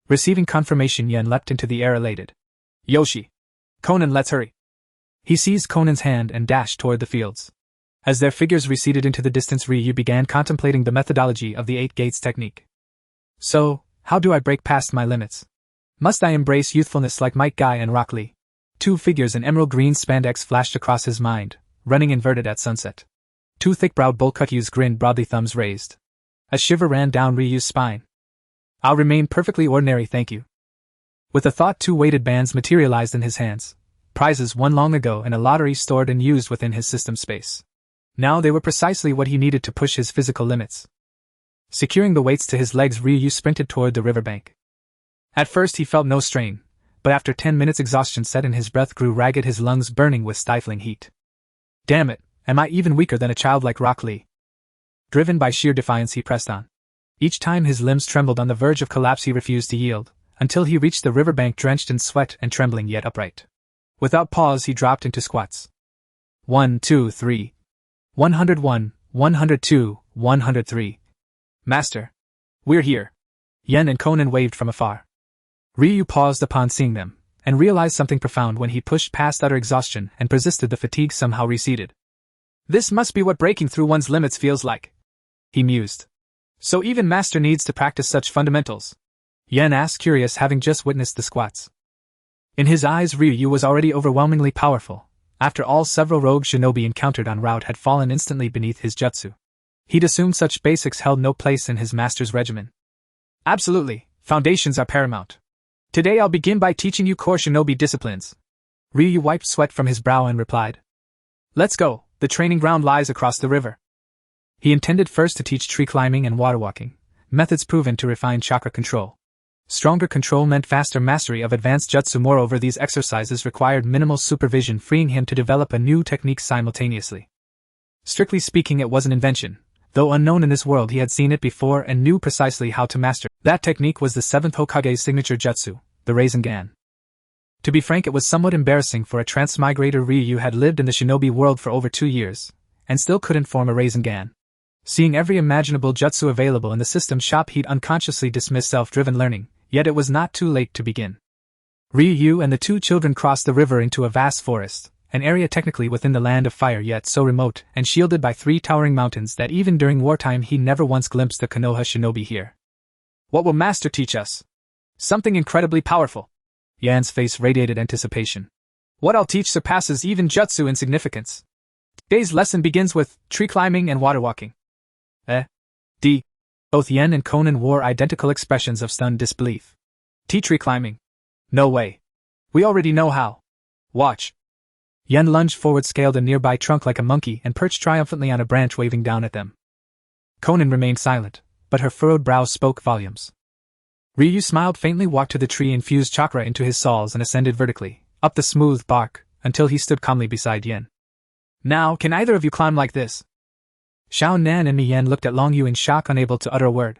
Receiving confirmation, Yan leapt into the air elated. Yoshi! Konan, let's hurry! He seized Konan's hand and dashed toward the fields. As their figures receded into the distance, Ryu began contemplating the methodology of the 8 gates technique. So, how do I break past my limits? Must I embrace youthfulness like Might Guy and Rock Lee? Two figures in emerald green spandex flashed across his mind, running inverted at sunset. Two thick-browed Bolkukyus grinned broadly, thumbs raised. A shiver ran down Ryu's spine. I'll remain perfectly ordinary, thank you. With a thought, 2 weighted bands materialized in his hands, prizes won long ago and a lottery stored and used within his system space. Now they were precisely what he needed to push his physical limits. Securing the weights to his legs, Ryu sprinted toward the riverbank. At first he felt no strain, but after 10 minutes exhaustion set in, his breath grew ragged, his lungs burning with stifling heat. Damn it, am I even weaker than a child like Rock Lee? Driven by sheer defiance, he pressed on. Each time his limbs trembled on the verge of collapse, he refused to yield, until he reached the riverbank drenched in sweat and trembling yet upright. Without pause he dropped into squats. 1, 2, 3. 101, 102, 103. Master! We're here! Yen and Konan waved from afar. Ryu paused upon seeing them, and realized something profound when he pushed past utter exhaustion and persisted. The fatigue somehow receded. This must be what breaking through one's limits feels like, he mused. So even Master needs to practice such fundamentals? Yen asked, curious, having just witnessed the squats. In his eyes, Ryu was already overwhelmingly powerful. After all, several rogue shinobi encountered en route had fallen instantly beneath his jutsu. He'd assumed such basics held no place in his master's regimen. Absolutely, foundations are paramount. Today I'll begin by teaching you core shinobi disciplines. Ryu wiped sweat from his brow and replied. Let's go, the training ground lies across the river. He intended first to teach tree climbing and water walking, methods proven to refine chakra control. Stronger control meant faster mastery of advanced jutsu. Moreover, these exercises required minimal supervision, freeing him to develop a new technique simultaneously. Strictly speaking, it was an invention. Though unknown in this world, he had seen it before and knew precisely how to master. That technique was the 7th Hokage's signature jutsu, the Rasengan. To be frank, it was somewhat embarrassing for a transmigrator. Ryu had lived in the shinobi world for over 2 years, and still couldn't form a Rasengan. Seeing every imaginable jutsu available in the system shop, he'd unconsciously dismissed self-driven learning, yet it was not too late to begin. Ryu and the two children crossed the river into a vast forest, an area technically within the land of fire yet so remote and shielded by 3 towering mountains that even during wartime he never once glimpsed the Konoha shinobi here. What will Master teach us? Something incredibly powerful. Yan's face radiated anticipation. What I'll teach surpasses even jutsu in significance. Today's lesson begins with tree climbing and water walking. Both Yen and Konan wore identical expressions of stunned disbelief. Tree climbing? No way. We already know how. Watch. Yen lunged forward, scaled a nearby trunk like a monkey, and perched triumphantly on a branch, waving down at them. Konan remained silent, but her furrowed brow spoke volumes. Ryu smiled faintly, walked to the tree, infused chakra into his soles, and ascended vertically, up the smooth bark, until he stood calmly beside Yen. Now, can either of you climb like this? Xiao Nan and Mi Yan looked at Long Yu in shock, unable to utter a word.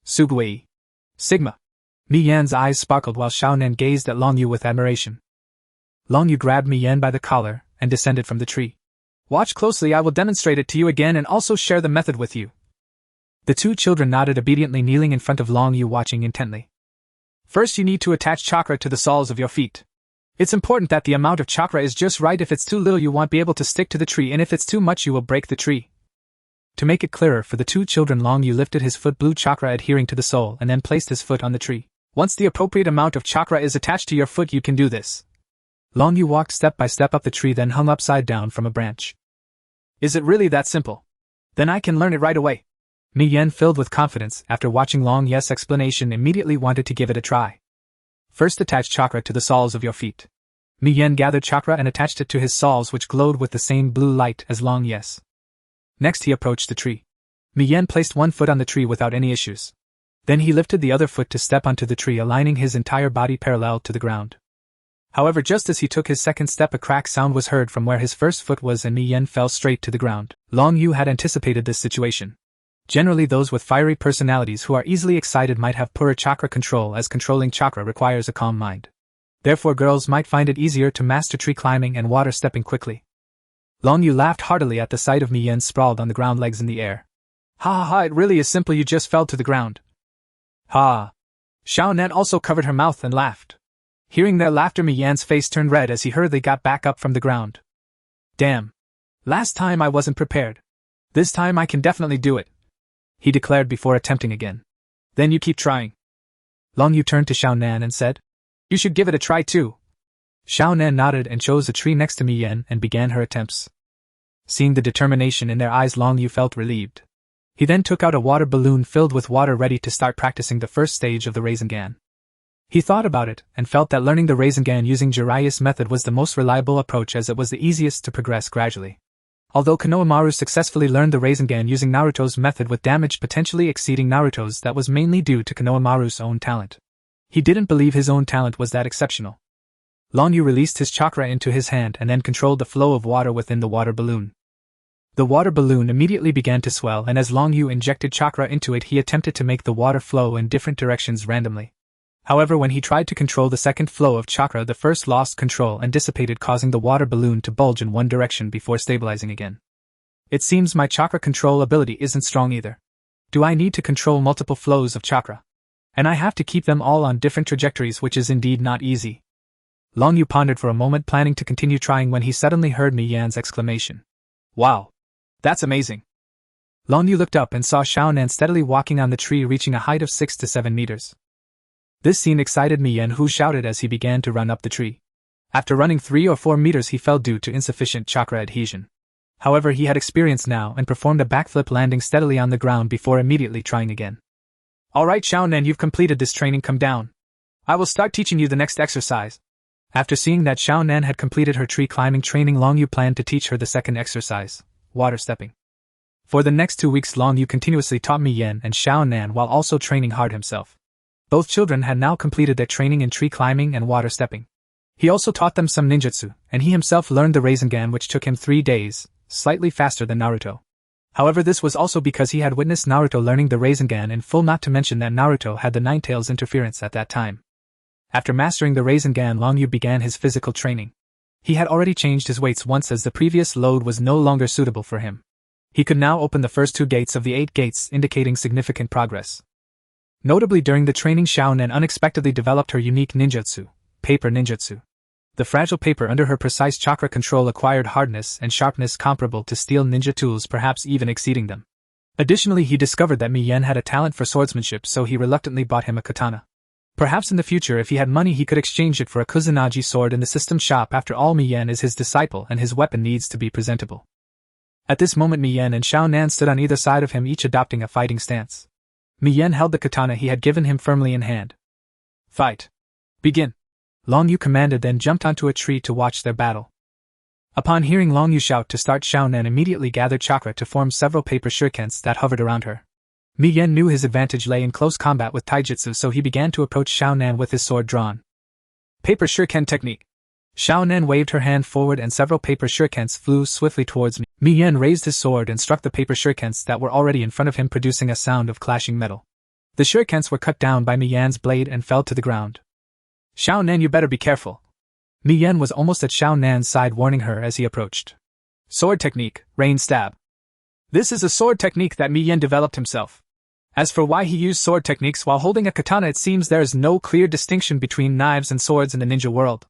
Sugui. Sigma. Mi Yan's eyes sparkled while Xiao Nan gazed at Long Yu with admiration. Long Yu grabbed Mi Yan by the collar and descended from the tree. Watch closely, I will demonstrate it to you again and also share the method with you. The two children nodded obediently, kneeling in front of Long Yu, watching intently. First, you need to attach chakra to the soles of your feet. It's important that the amount of chakra is just right. If it's too little, you won't be able to stick to the tree, and if it's too much, you will break the tree. To make it clearer for the two children, Long Yu lifted his foot, blue chakra adhering to the sole, and then placed his foot on the tree. Once the appropriate amount of chakra is attached to your foot, you can do this. Long Yu walked step by step up the tree, then hung upside down from a branch. Is it really that simple? Then I can learn it right away. Mi Yan, filled with confidence after watching Long Yu's explanation, immediately wanted to give it a try. First, attach chakra to the soles of your feet. Mi Yan gathered chakra and attached it to his soles, which glowed with the same blue light as Long Yu's. Next, he approached the tree. Mi Yan placed one foot on the tree without any issues. Then he lifted the other foot to step onto the tree, aligning his entire body parallel to the ground. However, just as he took his second step, a crack sound was heard from where his first foot was, and Mi Yan fell straight to the ground. Long Yu had anticipated this situation. Generally, those with fiery personalities who are easily excited might have poorer chakra control, as controlling chakra requires a calm mind. Therefore, girls might find it easier to master tree climbing and water stepping quickly. Long Yu laughed heartily at the sight of Mi Yan sprawled on the ground, legs in the air. Ha ha ha, it really is simple, you just fell to the ground. Ha! Xiao Nan also covered her mouth and laughed. Hearing their laughter, Mi Yan's face turned red as he hurriedly got back up from the ground. Damn. Last time I wasn't prepared. This time I can definitely do it, he declared before attempting again. Then you keep trying. Long Yu turned to Xiao Nan and said, You should give it a try too. Xiao Nan nodded and chose a tree next to Mi Yan and began her attempts. Seeing the determination in their eyes, Long Yu felt relieved. He then took out a water balloon filled with water, ready to start practicing the first stage of the Rasengan. He thought about it and felt that learning the Rasengan using Jiraiya's method was the most reliable approach, as it was the easiest to progress gradually. Although Konohamaru successfully learned the Rasengan using Naruto's method with damage potentially exceeding Naruto's, that was mainly due to Konohamaru's own talent. He didn't believe his own talent was that exceptional. Long Yu released his chakra into his hand and then controlled the flow of water within the water balloon. The water balloon immediately began to swell, and as Long Yu injected chakra into it, he attempted to make the water flow in different directions randomly. However, when he tried to control the second flow of chakra, the first lost control and dissipated, causing the water balloon to bulge in one direction before stabilizing again. It seems my chakra control ability isn't strong either. Do I need to control multiple flows of chakra? And I have to keep them all on different trajectories, which is indeed not easy. Long Yu pondered for a moment, planning to continue trying, when he suddenly heard Mi Yan's exclamation. Wow! That's amazing! Long Yu looked up and saw Xiaonan steadily walking on the tree, reaching a height of 6 to 7 meters. This scene excited Miyan, who shouted as he began to run up the tree. After running 3 or 4 meters he fell due to insufficient chakra adhesion. However, he had experience now and performed a backflip, landing steadily on the ground before immediately trying again. Alright Xiaonan, you've completed this training, come down. I will start teaching you the next exercise. After seeing that Xiaonan had completed her tree climbing training, Long Yu planned to teach her the second exercise, water stepping. For the next 2 weeks Long Yu continuously taught Miyan and Xiaonan while also training hard himself. Both children had now completed their training in tree climbing and water stepping. He also taught them some ninjutsu, and he himself learned the Rasengan, which took him 3 days, slightly faster than Naruto. However, this was also because he had witnessed Naruto learning the Rasengan in full, not to mention that Naruto had the Ninetales interference at that time. After mastering the Rasengan, Long Yu began his physical training. He had already changed his weights once as the previous load was no longer suitable for him. He could now open the first 2 gates of the 8 gates, indicating significant progress. Notably, during the training, Xiaonan unexpectedly developed her unique ninjutsu, paper ninjutsu. The fragile paper under her precise chakra control acquired hardness and sharpness comparable to steel ninja tools, perhaps even exceeding them. Additionally, he discovered that Miyan had a talent for swordsmanship, so he reluctantly bought him a katana. Perhaps in the future, if he had money, he could exchange it for a Kusanagi sword in the system shop. After all, Miyan is his disciple and his weapon needs to be presentable. At this moment, Miyan and Xiaonan stood on either side of him, each adopting a fighting stance. Miyan held the katana he had given him firmly in hand. Fight. Begin. Long Yu commanded, then jumped onto a tree to watch their battle. Upon hearing Long Yu shout to start, Xiaonan immediately gathered chakra to form several paper shurikens that hovered around her. Miyan knew his advantage lay in close combat with taijutsu, so he began to approach Xiaonan with his sword drawn. Paper shuriken technique. Xiaonan waved her hand forward and several paper shurikens flew swiftly towards me. Miyan raised his sword and struck the paper shurikens that were already in front of him, producing a sound of clashing metal. The shurikens were cut down by Miyan's blade and fell to the ground. Xiaonan, you better be careful. Miyan was almost at Xiaonan's side, warning her as he approached. Sword technique, rain stab. This is a sword technique that Miyan developed himself. As for why he used sword techniques while holding a katana, it seems there is no clear distinction between knives and swords in the ninja world.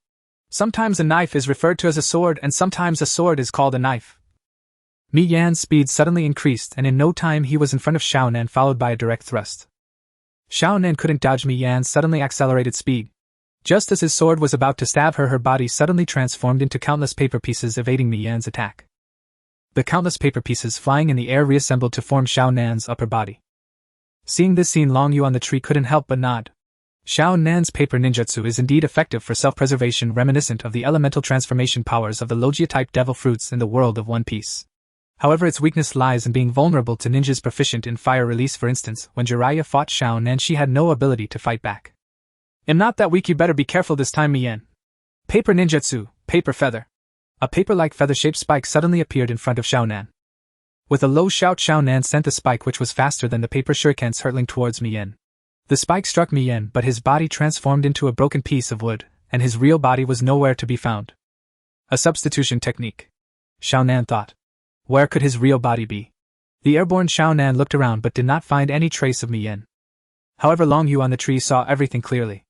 Sometimes a knife is referred to as a sword and sometimes a sword is called a knife. Miyan's speed suddenly increased and in no time he was in front of Xiaonan, followed by a direct thrust. Xiaonan couldn't dodge Miyan's suddenly accelerated speed. Just as his sword was about to stab her, her body suddenly transformed into countless paper pieces, evading Miyan's attack. The countless paper pieces flying in the air reassembled to form Xiaonan's upper body. Seeing this scene, Long Yu on the tree couldn't help but nod. Xiaonan's paper ninjutsu is indeed effective for self-preservation, reminiscent of the elemental transformation powers of the Logia-type devil fruits in the world of One Piece. However, its weakness lies in being vulnerable to ninjas proficient in fire release. For instance, when Jiraiya fought Xiaonan, she had no ability to fight back. I'm not that weak, you better be careful this time, Miyan. Paper ninjutsu, paper feather. A paper-like feather-shaped spike suddenly appeared in front of Xiaonan. With a low shout, Xiaonan sent the spike, which was faster than the paper shurikens, hurtling towards Miyan. The spike struck Miyan, but his body transformed into a broken piece of wood, and his real body was nowhere to be found. A substitution technique. Xiaonan thought. Where could his real body be? The airborne Xiaonan looked around but did not find any trace of Miyan. However, Long Yu on the tree saw everything clearly.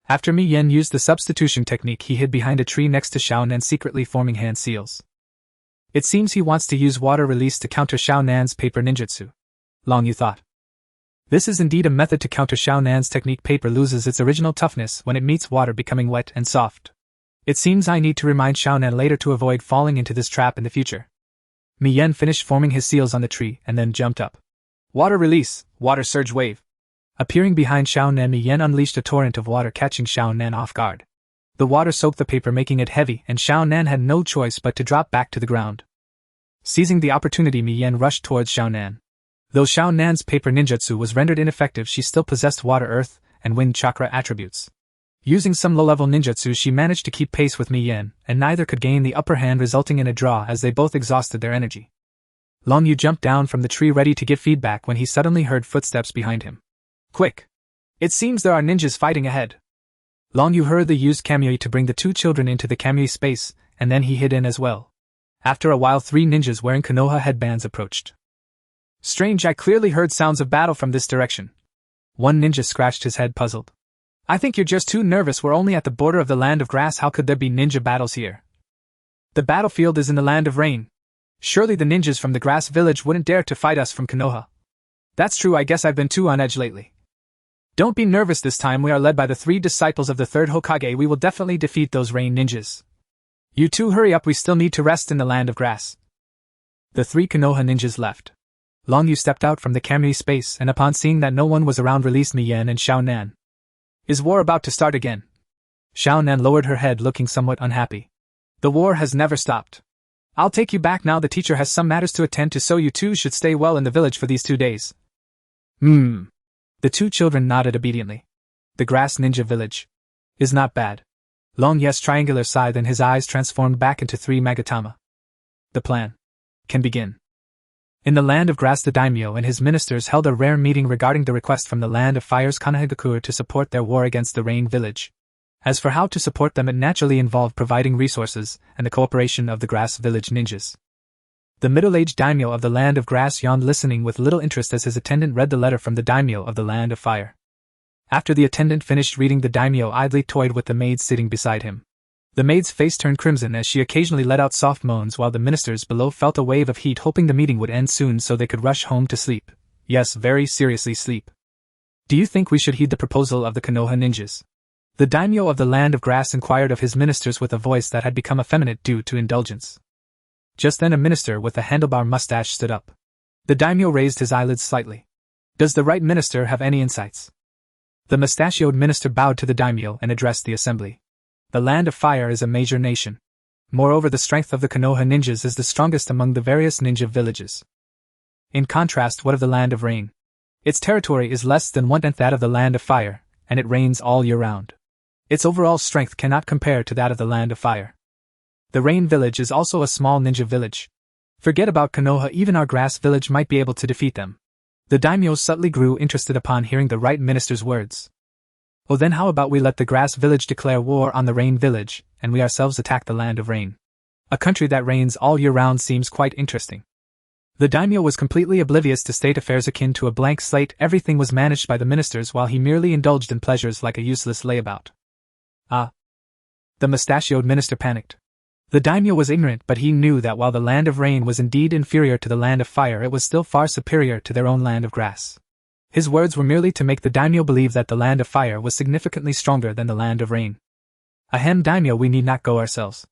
After Miyan used the substitution technique, he hid behind a tree next to Xiaonan, secretly forming hand seals. It seems he wants to use water release to counter Xiaonan's paper ninjutsu. Long Yu thought. This is indeed a method to counter Xiaonan's technique. Paper loses its original toughness when it meets water, becoming wet and soft. It seems I need to remind Xiaonan later to avoid falling into this trap in the future. Miyan finished forming his seals on the tree and then jumped up. Water release, water surge wave. Appearing behind Xiaonan, Miyan unleashed a torrent of water, catching Xiaonan off guard. The water soaked the paper, making it heavy, and Xiaonan had no choice but to drop back to the ground. Seizing the opportunity, Miyan rushed towards Xiaonan. Though Xiaonan's paper ninjutsu was rendered ineffective, she still possessed water, earth, and wind chakra attributes. Using some low-level ninjutsu, she managed to keep pace with Miyan, and neither could gain the upper hand, resulting in a draw as they both exhausted their energy. Long Yu jumped down from the tree ready to give feedback when he suddenly heard footsteps behind him. Quick! It seems there are ninjas fighting ahead. Long Yu hurriedly used Kamui to bring the 2 children into the Kamui space, and then he hid in as well. After a while, 3 ninjas wearing Konoha headbands approached. Strange, I clearly heard sounds of battle from this direction. One ninja scratched his head, puzzled. I think you're just too nervous. We're only at the border of the land of grass. How could there be ninja battles here? The battlefield is in the land of rain. Surely the ninjas from the grass village wouldn't dare to fight us from Konoha. That's true, I guess I've been too on edge lately. Don't be nervous this time, we are led by the 3 disciples of the 3rd Hokage, we will definitely defeat those rain ninjas. You two hurry up, we still need to rest in the land of grass. The 3 Konoha ninjas left. Long Yu stepped out from the Kamui space and upon seeing that no one was around released Miyan and Xiao Nan. Is war about to start again? Xiao Nan lowered her head looking somewhat unhappy. The war has never stopped. I'll take you back now, the teacher has some matters to attend to, so you two should stay well in the village for these 2 days. The 2 children nodded obediently. The grass ninja village is not bad. Long Yu's triangular sighed and his eyes transformed back into 3 Magatama. The plan can begin. In the land of grass, the daimyo and his ministers held a rare meeting regarding the request from the land of fire's Konoha to support their war against the rain village. As for how to support them, it naturally involved providing resources and the cooperation of the grass village ninjas. The middle-aged daimyo of the land of grass yawned, listening with little interest as his attendant read the letter from the daimyo of the land of fire. After the attendant finished reading, the daimyo idly toyed with the maid sitting beside him. The maid's face turned crimson as she occasionally let out soft moans, while the ministers below felt a wave of heat, hoping the meeting would end soon so they could rush home to sleep. Yes, very seriously sleep. Do you think we should heed the proposal of the Konoha ninjas? The daimyo of the land of grass inquired of his ministers with a voice that had become effeminate due to indulgence. Just then a minister with a handlebar mustache stood up. The daimyo raised his eyelids slightly. Does the right minister have any insights? The mustachioed minister bowed to the daimyo and addressed the assembly. The land of fire is a major nation. Moreover, the strength of the Konoha ninjas is the strongest among the various ninja villages. In contrast, what of the land of rain? Its territory is less than 1/10 that of the land of fire, and it rains all year round. Its overall strength cannot compare to that of the land of fire. The rain village is also a small ninja village. Forget about Konoha, even our grass village might be able to defeat them. The daimyo subtly grew interested upon hearing the right minister's words. Oh, then how about we let the grass village declare war on the rain village, and we ourselves attack the land of rain? A country that rains all year round seems quite interesting. The daimyo was completely oblivious to state affairs akin to a blank slate. Everything was managed by the ministers while he merely indulged in pleasures like a useless layabout. Ah! The mustachioed minister panicked. The daimyo was ignorant, but he knew that while the land of rain was indeed inferior to the land of fire, it was still far superior to their own land of grass. His words were merely to make the daimyo believe that the land of fire was significantly stronger than the land of rain. Ahem, daimyo, we need not go ourselves.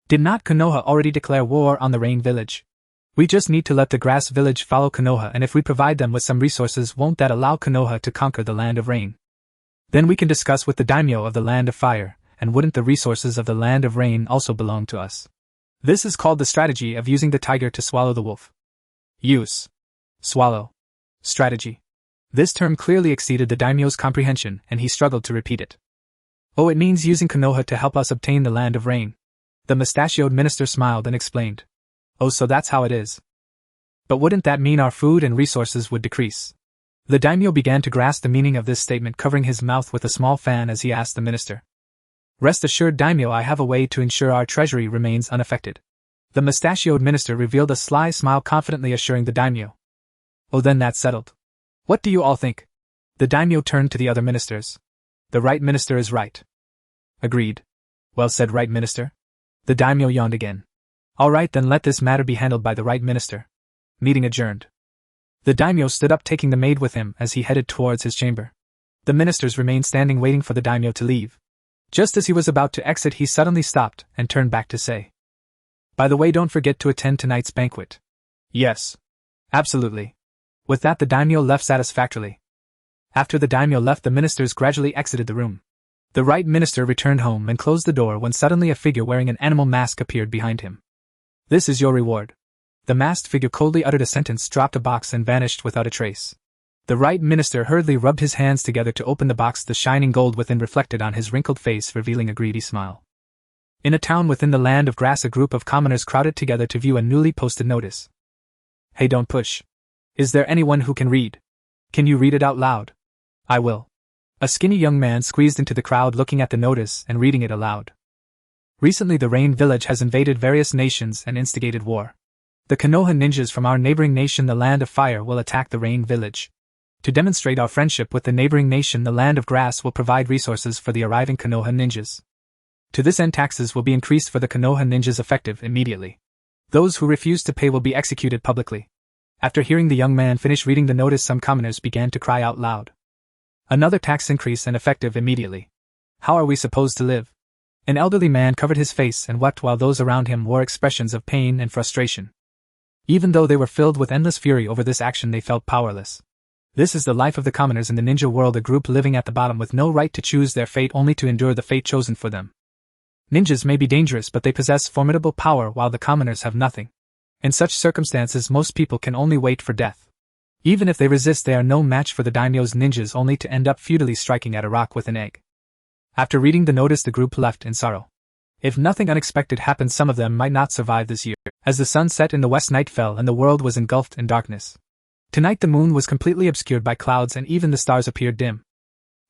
Did not Konoha already declare war on the rain village? We just need to let the grass village follow Konoha, and if we provide them with some resources, won't that allow Konoha to conquer the land of rain? Then we can discuss with the daimyo of the land of fire, and wouldn't the resources of the land of rain also belong to us? This is called the strategy of using the tiger to swallow the wolf. Use. Swallow. Strategy. This term clearly exceeded the daimyo's comprehension, and he struggled to repeat it. Oh, it means using Konoha to help us obtain the land of rain. The mustachioed minister smiled and explained. Oh, so that's how it is. But wouldn't that mean our food and resources would decrease? The daimyo began to grasp the meaning of this statement, covering his mouth with a small fan as he asked the minister. Rest assured, daimyo, I have a way to ensure our treasury remains unaffected. The mustachioed minister revealed a sly smile, confidently assuring the daimyo. Oh, then that's settled. What do you all think? The daimyo turned to the other ministers. The right minister is right. Agreed. Well said, right minister. The daimyo yawned again. All right, then let this matter be handled by the right minister. Meeting adjourned. The daimyo stood up, taking the maid with him as he headed towards his chamber. The ministers remained standing waiting for the daimyo to leave. Just as he was about to exit, he suddenly stopped and turned back to say, by the way, don't forget to attend tonight's banquet. Yes. Absolutely. With that, the daimyo left satisfactorily. After the daimyo left, the ministers gradually exited the room. The right minister returned home and closed the door when suddenly a figure wearing an animal mask appeared behind him. This is your reward. The masked figure coldly uttered a sentence, dropped a box, and vanished without a trace. The right minister hurriedly rubbed his hands together to open the box. The shining gold within reflected on his wrinkled face, revealing a greedy smile. In a town within the land of grass, a group of commoners crowded together to view a newly posted notice. Hey, don't push. Is there anyone who can read? Can you read it out loud? I will. A skinny young man squeezed into the crowd, looking at the notice and reading it aloud. Recently, the Rain Village has invaded various nations and instigated war. The Konoha ninjas from our neighboring nation, the Land of Fire, will attack the Rain Village. To demonstrate our friendship with the neighboring nation, the Land of Grass will provide resources for the arriving Konoha ninjas. To this end, taxes will be increased for the Konoha ninjas effective immediately. Those who refuse to pay will be executed publicly. After hearing the young man finish reading the notice, some commoners began to cry out loud. Another tax increase and effective immediately. How are we supposed to live? An elderly man covered his face and wept while those around him wore expressions of pain and frustration. Even though they were filled with endless fury over this action, they felt powerless. This is the life of the commoners in the ninja world, a group living at the bottom with no right to choose their fate, only to endure the fate chosen for them. Ninjas may be dangerous, but they possess formidable power while the commoners have nothing. In such circumstances, most people can only wait for death. Even if they resist, they are no match for the daimyo's ninjas, only to end up futilely striking at a rock with an egg. After reading the notice, the group left in sorrow. If nothing unexpected happened, some of them might not survive this year. As the sun set in the west, night fell and the world was engulfed in darkness. Tonight the moon was completely obscured by clouds and even the stars appeared dim.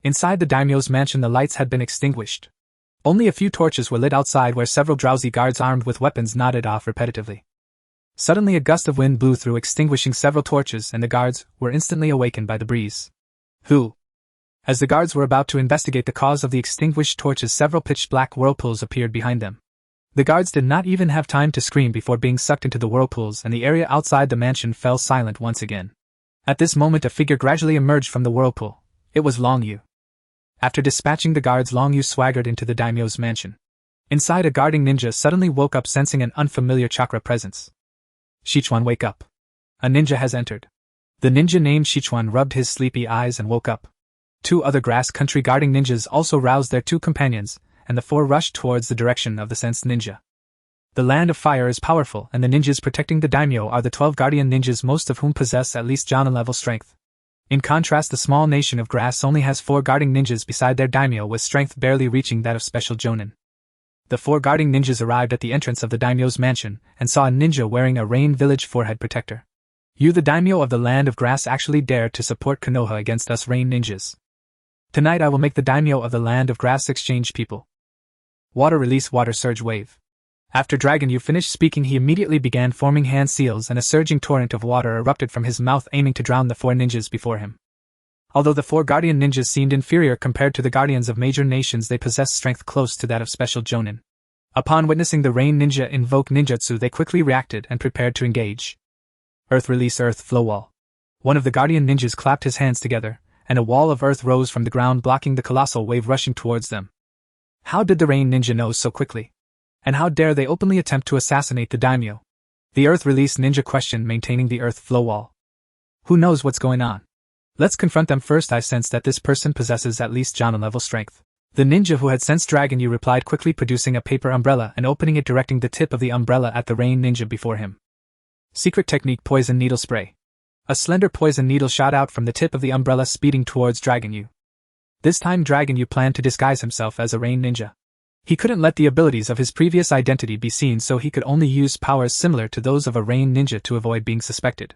Inside the daimyo's mansion, the lights had been extinguished. Only a few torches were lit outside, where several drowsy guards armed with weapons nodded off repetitively. Suddenly a gust of wind blew through, extinguishing several torches, and the guards were instantly awakened by the breeze. Who? As the guards were about to investigate the cause of the extinguished torches, several pitch-black whirlpools appeared behind them. The guards did not even have time to scream before being sucked into the whirlpools, and the area outside the mansion fell silent once again. At this moment a figure gradually emerged from the whirlpool. It was Long Yu. After dispatching the guards, Long Yu swaggered into the daimyo's mansion. Inside, a guarding ninja suddenly woke up, sensing an unfamiliar chakra presence. Shichuan, wake up. A ninja has entered. The ninja named Shichuan rubbed his sleepy eyes and woke up. 2 other grass country guarding ninjas also roused their 2 companions, and the 4 rushed towards the direction of the sensed ninja. The land of fire is powerful, and the ninjas protecting the daimyo are the 12 guardian ninjas, most of whom possess at least Jonin level strength. In contrast, the small nation of grass only has 4 guarding ninjas beside their daimyo, with strength barely reaching that of special Jonin. The 4 guarding ninjas arrived at the entrance of the daimyo's mansion, and saw a ninja wearing a rain village forehead protector. You, the daimyo of the land of grass, actually dared to support Konoha against us rain ninjas. Tonight I will make the daimyo of the land of grass exchange people. Water release, water surge wave. After Dragon Yu finished speaking, he immediately began forming hand seals, and a surging torrent of water erupted from his mouth, aiming to drown the 4 ninjas before him. Although the 4 guardian ninjas seemed inferior compared to the guardians of major nations, they possessed strength close to that of special Jonin. Upon witnessing the rain ninja invoke ninjutsu, they quickly reacted and prepared to engage. Earth release, earth flow wall. One of the guardian ninjas clapped his hands together, and a wall of earth rose from the ground, blocking the colossal wave rushing towards them. How did the rain ninja know so quickly? And how dare they openly attempt to assassinate the daimyo? The earth release ninja questioned, maintaining the earth flow wall. Who knows what's going on? Let's confront them first. I sense that this person possesses at least Jonin level strength. The ninja who had sensed Dragon Yu replied, quickly producing a paper umbrella and opening it, directing the tip of the umbrella at the rain ninja before him. Secret technique, poison needle spray. A slender poison needle shot out from the tip of the umbrella, speeding towards Dragon Yu. This time Dragon Yu planned to disguise himself as a rain ninja. He couldn't let the abilities of his previous identity be seen, so he could only use powers similar to those of a rain ninja to avoid being suspected.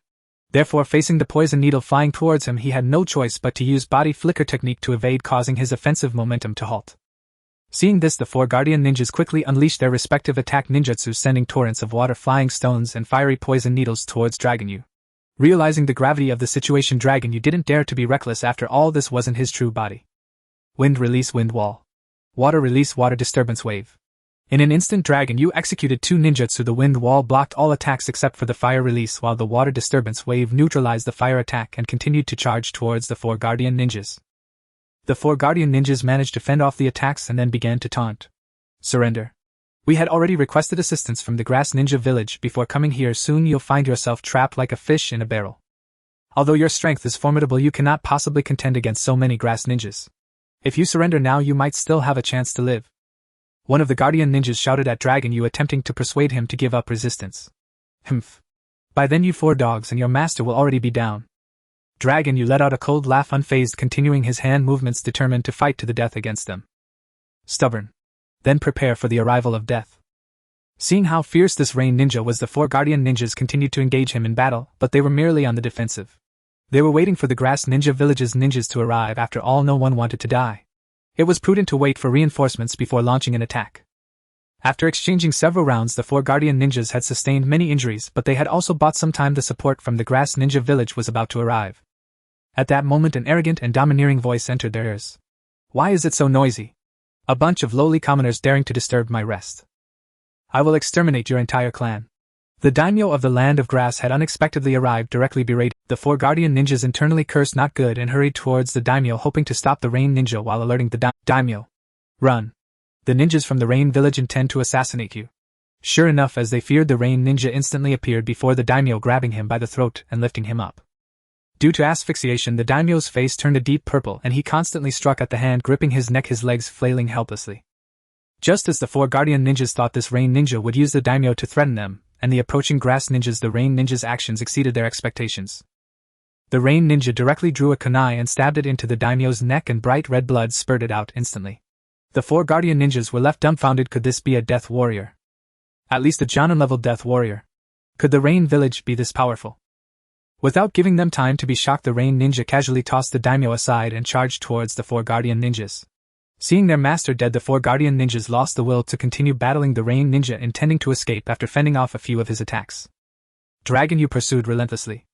Therefore, facing the poison needle flying towards him, he had no choice but to use body flicker technique to evade, causing his offensive momentum to halt. Seeing this, the 4 guardian ninjas quickly unleashed their respective attack ninjutsu, sending torrents of water, flying stones, and fiery poison needles towards Dragon Yu. Realizing the gravity of the situation, Dragon Yu didn't dare to be reckless. After all, this wasn't his true body. Wind release, wind wall. Water release, water disturbance wave. In an instant, Dragon Yu executed 2 ninjutsu. The wind wall blocked all attacks except for the fire release, while the water disturbance wave neutralized the fire attack and continued to charge towards the 4 guardian ninjas. The 4 guardian ninjas managed to fend off the attacks and then began to taunt. Surrender. We had already requested assistance from the grass ninja village before coming here. Soon you'll find yourself trapped like a fish in a barrel. Although your strength is formidable, you cannot possibly contend against so many grass ninjas. If you surrender now, you might still have a chance to live. One of the guardian ninjas shouted at Dragon Yu, attempting to persuade him to give up resistance. Humph. By then you 4 dogs and your master will already be down. Dragon Yu let out a cold laugh, unfazed, continuing his hand movements, determined to fight to the death against them. Stubborn. Then prepare for the arrival of death. Seeing how fierce this rain ninja was, the 4 guardian ninjas continued to engage him in battle, but they were merely on the defensive. They were waiting for the grass ninja village's ninjas to arrive. After all, no one wanted to die. It was prudent to wait for reinforcements before launching an attack. After exchanging several rounds, the 4 guardian ninjas had sustained many injuries, but they had also bought some time. The support from the grass ninja village was about to arrive. At that moment, an arrogant and domineering voice entered their ears. Why is it so noisy? A bunch of lowly commoners daring to disturb my rest. I will exterminate your entire clan. The daimyo of the Land of Grass had unexpectedly arrived, directly berated. The 4 guardian ninjas internally cursed not good and hurried towards the daimyo, hoping to stop the rain ninja while alerting the daimyo. Run. The ninjas from the rain village intend to assassinate you. Sure enough, as they feared, the rain ninja instantly appeared before the daimyo, grabbing him by the throat and lifting him up. Due to asphyxiation, the daimyo's face turned a deep purple and he constantly struck at the hand, gripping his neck, his legs flailing helplessly. Just as the 4 guardian ninjas thought this rain ninja would use the daimyo to threaten them, and the approaching grass ninjas, the rain ninja's actions exceeded their expectations. The rain ninja directly drew a kunai and stabbed it into the daimyo's neck, and bright red blood spurted out instantly. The 4 guardian ninjas were left dumbfounded. Could this be a death warrior? At least a Jonin-level death warrior. Could the rain village be this powerful? Without giving them time to be shocked, the rain ninja casually tossed the daimyo aside and charged towards the 4 guardian ninjas. Seeing their master dead, the 4 guardian ninjas lost the will to continue battling the rain ninja, intending to escape after fending off a few of his attacks. Dragon Yu pursued relentlessly.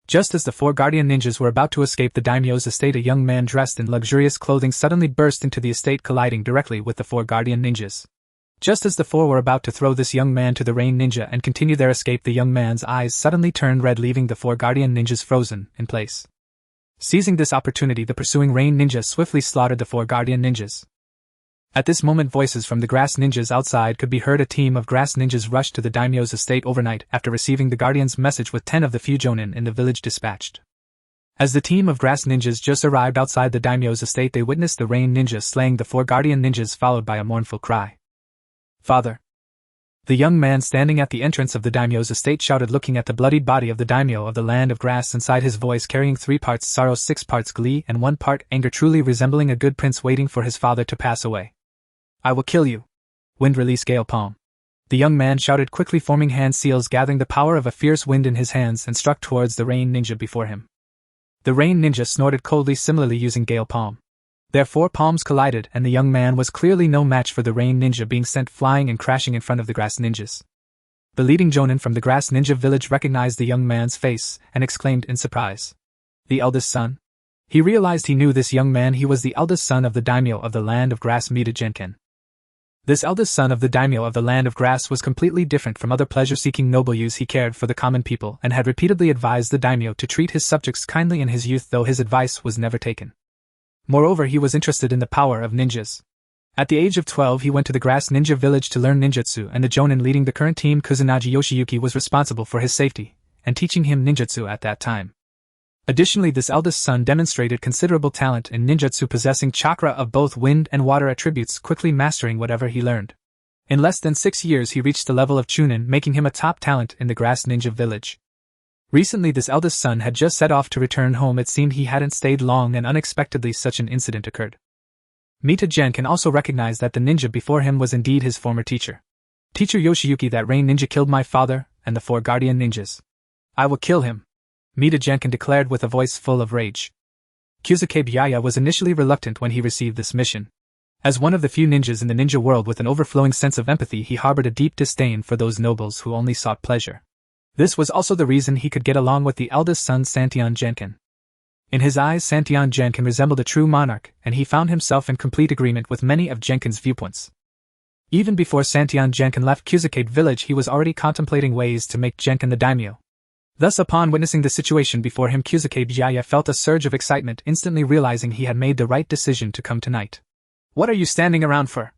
Just as the 4 guardian ninjas were about to escape the daimyo's estate, a young man dressed in luxurious clothing suddenly burst into the estate, colliding directly with the 4 guardian ninjas. Just as the 4 were about to throw this young man to the rain ninja and continue their escape, the young man's eyes suddenly turned red, leaving the 4 guardian ninjas frozen in place. Seizing this opportunity, the pursuing rain ninja swiftly slaughtered the 4 guardian ninjas. At this moment, voices from the grass ninjas outside could be heard. A team of grass ninjas rushed to the daimyo's estate overnight after receiving the guardian's message, with 10 of the few jonin in the village dispatched. As the team of grass ninjas just arrived outside the daimyo's estate, they witnessed the rain ninja slaying the 4 guardian ninjas, followed by a mournful cry. "Father!" The young man standing at the entrance of the daimyo's estate shouted, looking at the bloodied body of the daimyo of the Land of Grass, inside his voice carrying 3 parts sorrow, 6 parts glee, and 1 part anger, truly resembling a good prince waiting for his father to pass away. "I will kill you. Wind, release gale palm." The young man shouted, quickly forming hand seals, gathering the power of a fierce wind in his hands, and struck towards the rain ninja before him. The rain ninja snorted coldly, similarly using gale palm. Their 4 palms collided, and the young man was clearly no match for the rain ninja, being sent flying and crashing in front of the grass ninjas. The leading jonin from the grass ninja village recognized the young man's face and exclaimed in surprise. The eldest son? He realized he knew this young man. He was the eldest son of the daimyo of the Land of Grass, Mito Genkan. This eldest son of the daimyo of the Land of Grass was completely different from other pleasure-seeking noble youths. He cared for the common people and had repeatedly advised the daimyo to treat his subjects kindly in his youth, though his advice was never taken. Moreover, he was interested in the power of ninjas. At the age of 12, he went to the grass ninja village to learn ninjutsu, and the jonin leading the current team, Kusanagi Yoshiyuki, was responsible for his safety and teaching him ninjutsu at that time. Additionally, this eldest son demonstrated considerable talent in ninjutsu, possessing chakra of both wind and water attributes, quickly mastering whatever he learned. In less than 6 years, he reached the level of chunin, making him a top talent in the grass ninja village. Recently, this eldest son had just set off to return home. It seemed he hadn't stayed long, and unexpectedly such an incident occurred. Mito Genkan also recognized that the ninja before him was indeed his former teacher. "Teacher Yoshiyuki, that rain ninja killed my father and the 4 guardian ninjas. I will kill him," Mito Genkan declared with a voice full of rage. Kyusuke Jiraiya was initially reluctant when he received this mission. As one of the few ninjas in the ninja world with an overflowing sense of empathy, he harbored a deep disdain for those nobles who only sought pleasure. This was also the reason he could get along with the eldest son, Santion Genkan. In his eyes, Santion Genkan resembled a true monarch, and he found himself in complete agreement with many of Genkan's viewpoints. Even before Santion Genkan left Kyusuke village, he was already contemplating ways to make Genkan the daimyo. Thus, upon witnessing the situation before him, Kyusuke Jiraiya felt a surge of excitement, instantly realizing he had made the right decision to come tonight. "What are you standing around for?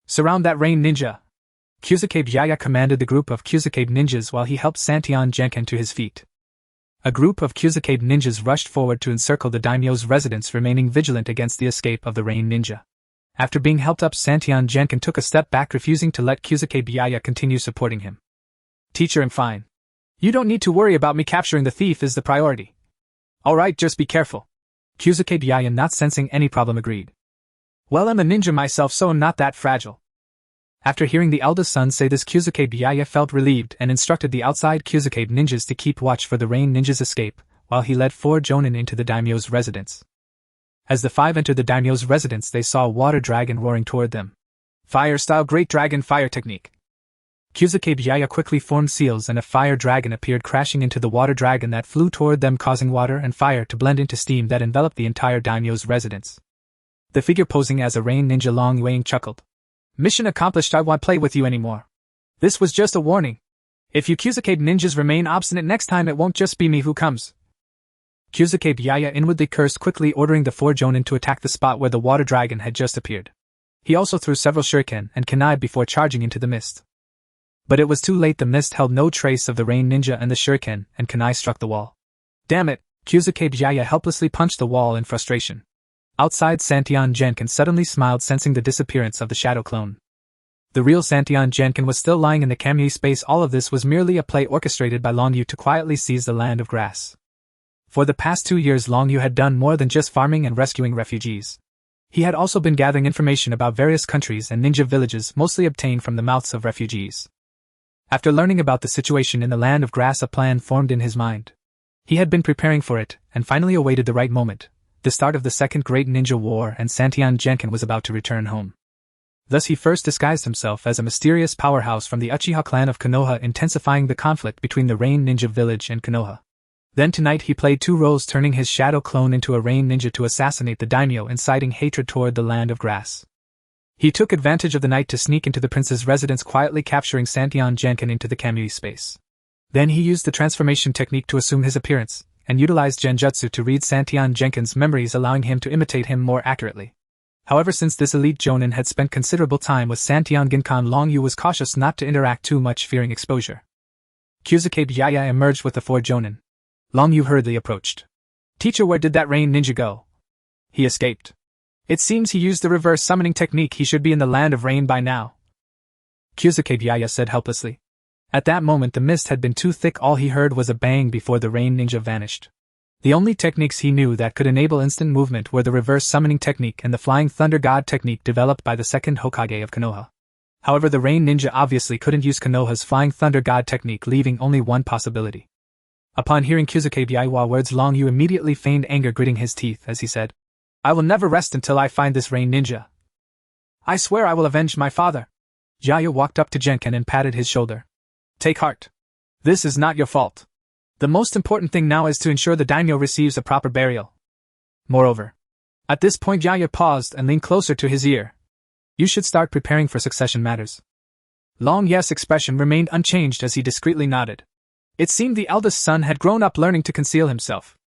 Surround that rain ninja!" Kyusuke Jiraiya commanded the group of Kyusuke ninjas while he helped Santion Genkan to his feet. A group of Kyusuke ninjas rushed forward to encircle the daimyo's residence, remaining vigilant against the escape of the rain ninja. After being helped up, Santion Genkan took a step back, refusing to let Kyusuke Jiraiya continue supporting him. "Teacher, I'm fine. You don't need to worry about me. Capturing the thief is the priority." "Alright, just be careful." Kyusuke Jiraiya, not sensing any problem, agreed. "Well, I'm a ninja myself, so I'm not that fragile." After hearing the eldest son say this, Kyusuke Jiraiya felt relieved and instructed the outside Kyusuke ninjas to keep watch for the rain ninja's escape, while he led 4 jonin into the daimyo's residence. As the 5 entered the daimyo's residence, they saw a water dragon roaring toward them. "Fire style, great dragon fire technique." Kyusuke Jiraiya quickly formed seals, and a fire dragon appeared, crashing into the water dragon that flew toward them, causing water and fire to blend into steam that enveloped the entire daimyo's residence. The figure posing as a rain ninja, Long Wang, chuckled. "Mission accomplished. I won't play with you anymore. This was just a warning. If you Kyuzuke ninjas remain obstinate next time, it won't just be me who comes. Kyuzuke Jiraiya inwardly cursed, quickly ordering the 4 Jonin to attack the spot where the water dragon had just appeared. He also threw several shuriken and kunai before charging into the mist. But it was too late. The mist held no trace of the rain ninja, and the shuriken and kunai struck the wall. Damn it! Kyuzuke Jiraiya helplessly punched the wall in frustration. Outside, Santion Genkan suddenly smiled, sensing the disappearance of the shadow clone. The real Santion Genkan was still lying in the Kamui space. All of this was merely a play orchestrated by Long Yu to quietly seize the land of grass. For the past 2 years, Long Yu had done more than just farming and rescuing refugees. He had also been gathering information about various countries and ninja villages, mostly obtained from the mouths of refugees. After learning about the situation in the land of grass, a plan formed in his mind. He had been preparing for it, and finally awaited the right moment, the start of the Second Great Ninja War, and Santion Genkan was about to return home. Thus he first disguised himself as a mysterious powerhouse from the Uchiha clan of Konoha, intensifying the conflict between the Rain Ninja village and Konoha. Then tonight he played 2 roles, turning his shadow clone into a Rain Ninja to assassinate the daimyo, inciting hatred toward the land of grass. He took advantage of the night to sneak into the prince's residence, quietly capturing Santion Genkan into the Kamui space. Then he used the transformation technique to assume his appearance, and utilized genjutsu to read Santion Genkan's memories, allowing him to imitate him more accurately. However, since this elite jonin had spent considerable time with Santion Genkan, Long Yu was cautious not to interact too much, fearing exposure. Kyuzuke Jiraiya emerged with the 4 jonin. Long Yu hurriedly approached. "Teacher, where did that rain ninja go?" "He escaped. It seems he used the reverse summoning technique. He should be in the land of rain by now," Kyuzuke Jiraiya said helplessly. At that moment the mist had been too thick. All he heard was a bang before the rain ninja vanished. The only techniques he knew that could enable instant movement were the reverse summoning technique and the flying thunder god technique developed by the second Hokage of Konoha. However, the rain ninja obviously couldn't use Konoha's flying thunder god technique, leaving only one possibility. Upon hearing Kyuzuke Jiraiya's words, Long Yu immediately feigned anger, gritting his teeth as he said, "I will never rest until I find this rain ninja. I swear I will avenge my father." Jiraiya walked up to Genkan and patted his shoulder. "Take heart. This is not your fault. The most important thing now is to ensure the daimyo receives a proper burial. Moreover," at this point Jiraiya paused and leaned closer to his ear, "you should start preparing for succession matters." Long Yu's expression remained unchanged as he discreetly nodded. It seemed the eldest son had grown up, learning to conceal himself.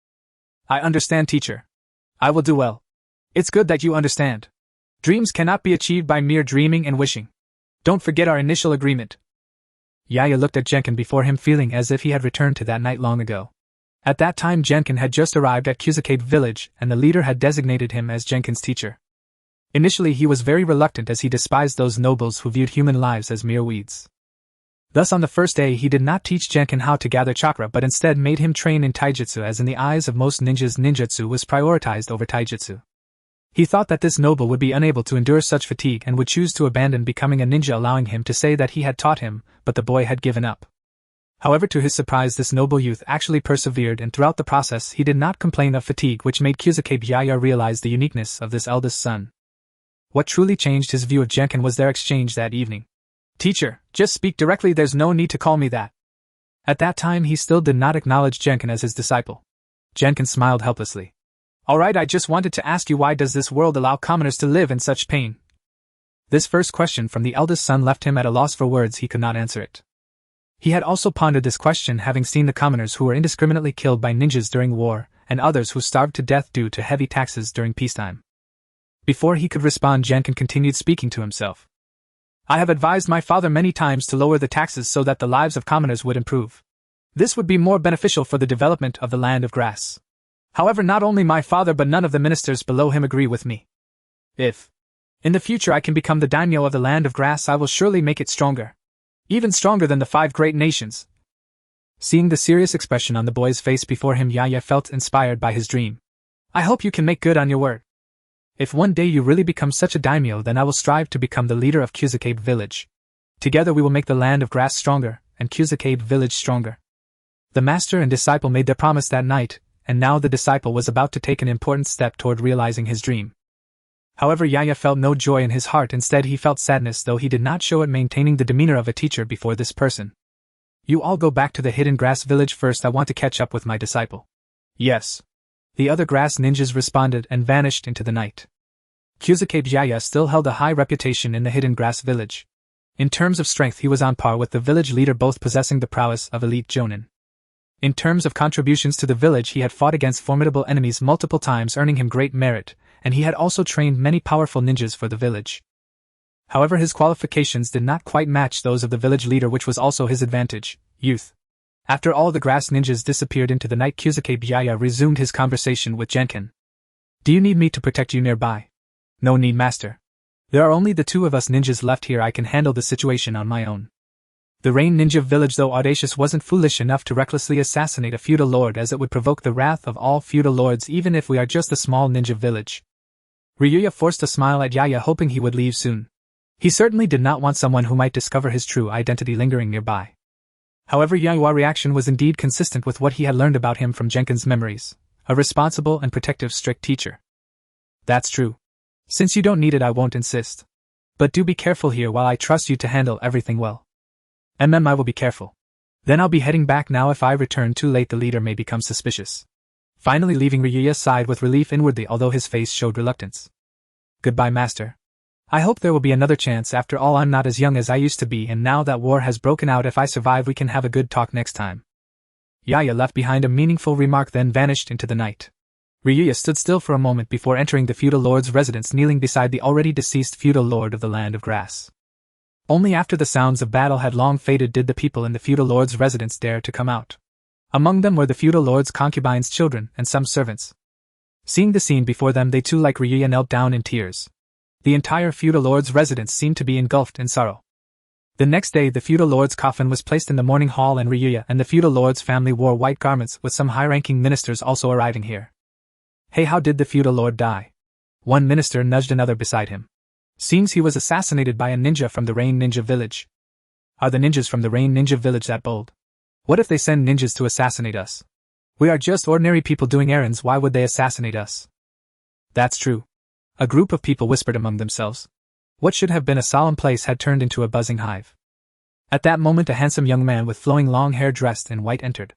"I understand, teacher. I will do well. It's good that you understand. Dreams cannot be achieved by mere dreaming and wishing. Don't forget our initial agreement." Jiraiya looked at Genkan before him, feeling as if he had returned to that night long ago. At that time Genkan had just arrived at Kyuzuke village, and the leader had designated him as Genkan's teacher. Initially he was very reluctant, as he despised those nobles who viewed human lives as mere weeds. Thus on the first day he did not teach Genkan how to gather chakra, but instead made him train in taijutsu, as in the eyes of most ninjas ninjutsu was prioritized over taijutsu. He thought that this noble would be unable to endure such fatigue and would choose to abandon becoming a ninja, allowing him to say that he had taught him, but the boy had given up. However, to his surprise, this noble youth actually persevered, and throughout the process he did not complain of fatigue, which made Kyuzuke Jiraiya realize the uniqueness of this eldest son. What truly changed his view of Genkan was their exchange that evening. "Teacher, just speak directly, there's no need to call me that." At that time he still did not acknowledge Genkan as his disciple. Genkan smiled helplessly. "Alright, I just wanted to ask you, why does this world allow commoners to live in such pain?" This first question from the eldest son left him at a loss for words. He could not answer it. He had also pondered this question, having seen the commoners who were indiscriminately killed by ninjas during war, and others who starved to death due to heavy taxes during peacetime. Before he could respond, Genkan continued, speaking to himself. "I have advised my father many times to lower the taxes so that the lives of commoners would improve. This would be more beneficial for the development of the land of grass. However, not only my father but none of the ministers below him agree with me. If, in the future, I can become the daimyo of the land of grass, I will surely make it stronger. Even stronger than the 5 great nations." Seeing the serious expression on the boy's face before him, Jiraiya felt inspired by his dream. "I hope you can make good on your word. If one day you really become such a daimyo, then I will strive to become the leader of Kyuzuke village. Together we will make the land of grass stronger, and Kyuzuke village stronger." The master and disciple made their promise that night, and now the disciple was about to take an important step toward realizing his dream. However, Jiraiya felt no joy in his heart. Instead he felt sadness, though he did not show it, maintaining the demeanor of a teacher before this person. "You all go back to the hidden grass village first. I want to catch up with my disciple." "Yes." The other grass ninjas responded and vanished into the night. Kyuzuke Jiraiya still held a high reputation in the hidden grass village. In terms of strength he was on par with the village leader, both possessing the prowess of elite jonin. In terms of contributions to the village, he had fought against formidable enemies multiple times, earning him great merit, and he had also trained many powerful ninjas for the village. However, his qualifications did not quite match those of the village leader, which was also his advantage: youth. After all the grass ninjas disappeared into the night, Kekkei Jiraiya resumed his conversation with Genkan. Do you need me to protect you nearby? No need, master. There are only the two of us ninjas left here. I can handle the situation on my own. The Rain Ninja village, though audacious, wasn't foolish enough to recklessly assassinate a feudal lord, as it would provoke the wrath of all feudal lords, even if we are just a small ninja village. Ryuya forced a smile at Yaya, hoping he would leave soon. He certainly did not want someone who might discover his true identity lingering nearby. However, Yaya's reaction was indeed consistent with what he had learned about him from Genkan's memories: a responsible and protective strict teacher. That's true. Since you don't need it, I won't insist. But do be careful here while I trust you to handle everything well. I will be careful. Then I'll be heading back now. If I return too late, the leader may become suspicious. Finally leaving, Ryuya sighed with relief inwardly, although his face showed reluctance. Goodbye, master. I hope there will be another chance. After all, I'm not as young as I used to be, and now that war has broken out, if I survive, we can have a good talk next time. Yaya left behind a meaningful remark, then vanished into the night. Ryuya stood still for a moment before entering the feudal lord's residence, kneeling beside the already deceased feudal lord of the Land of Grass. Only after the sounds of battle had long faded did the people in the feudal lord's residence dare to come out. Among them were the feudal lord's concubines, children, and some servants. Seeing the scene before them, they too, like Ryuya, knelt down in tears. The entire feudal lord's residence seemed to be engulfed in sorrow. The next day, the feudal lord's coffin was placed in the morning hall, and Ryuya and the feudal lord's family wore white garments, with some high-ranking ministers also arriving here. Hey, how did the feudal lord die? One minister nudged another beside him. Seems he was assassinated by a ninja from the Rain Ninja village. Are the ninjas from the Rain Ninja village that bold? What if they send ninjas to assassinate us? We are just ordinary people doing errands. Why would they assassinate us? That's true. A group of people whispered among themselves. What should have been a solemn place had turned into a buzzing hive. At that moment, a handsome young man with flowing long hair dressed in white entered.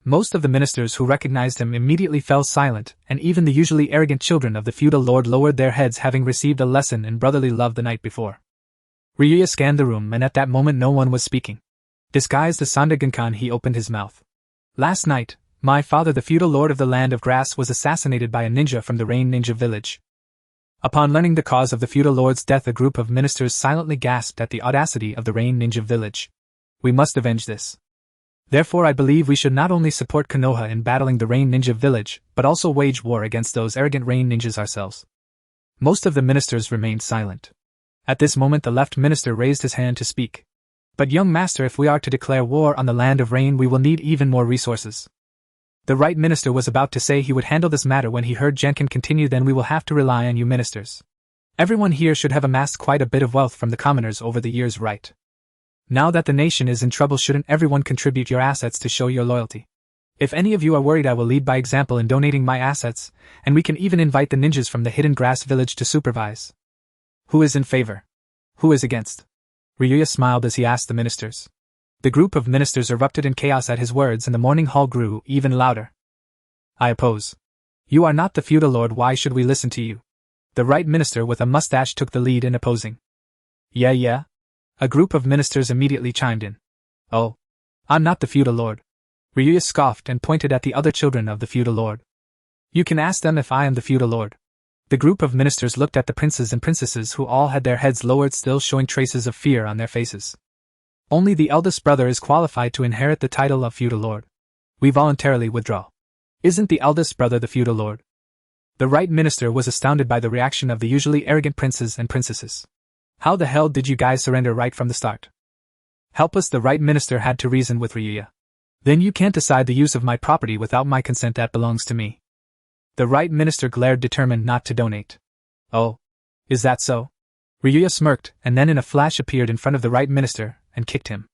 Most of the ministers who recognized him immediately fell silent, and even the usually arrogant children of the feudal lord lowered their heads, having received a lesson in brotherly love the night before. Ryuya scanned the room, and at that moment no one was speaking. Disguised as Sandagunkan, he opened his mouth. Last night, my father, the feudal lord of the Land of Grass, was assassinated by a ninja from the Rain Ninja village. Upon learning the cause of the feudal lord's death, a group of ministers silently gasped at the audacity of the Rain Ninja village. We must avenge this. Therefore, I believe we should not only support Konoha in battling the Rain Ninja village, but also wage war against those arrogant Rain Ninjas ourselves. Most of the ministers remained silent. At this moment, the left minister raised his hand to speak. But young master, if we are to declare war on the Land of Rain, we will need even more resources. The right minister was about to say he would handle this matter when he heard Genkan continue. Then we will have to rely on you ministers. Everyone here should have amassed quite a bit of wealth from the commoners over the years, right? Now that the nation is in trouble, shouldn't everyone contribute your assets to show your loyalty? If any of you are worried, I will lead by example in donating my assets, and we can even invite the ninjas from the Hidden Grass village to supervise. Who is in favor? Who is against? Ryuya smiled as he asked the ministers. The group of ministers erupted in chaos at his words, and the morning hall grew even louder. I oppose. You are not the feudal lord. Why should we listen to you? The right minister with a mustache took the lead in opposing. Yeah. A group of ministers immediately chimed in. Oh. I'm not the feudal lord. Ryuya scoffed and pointed at the other children of the feudal lord. You can ask them if I am the feudal lord. The group of ministers looked at the princes and princesses, who all had their heads lowered, still showing traces of fear on their faces. Only the eldest brother is qualified to inherit the title of feudal lord. We voluntarily withdraw. Isn't the eldest brother the feudal lord? The right minister was astounded by the reaction of the usually arrogant princes and princesses. How the hell did you guys surrender right from the start? Helpless, the right minister had to reason with Ryuya. Then you can't decide the use of my property without my consent. That belongs to me. The right minister glared, determined not to donate. Oh. Is that so? Ryuya smirked, and then in a flash appeared in front of the right minister, and kicked him.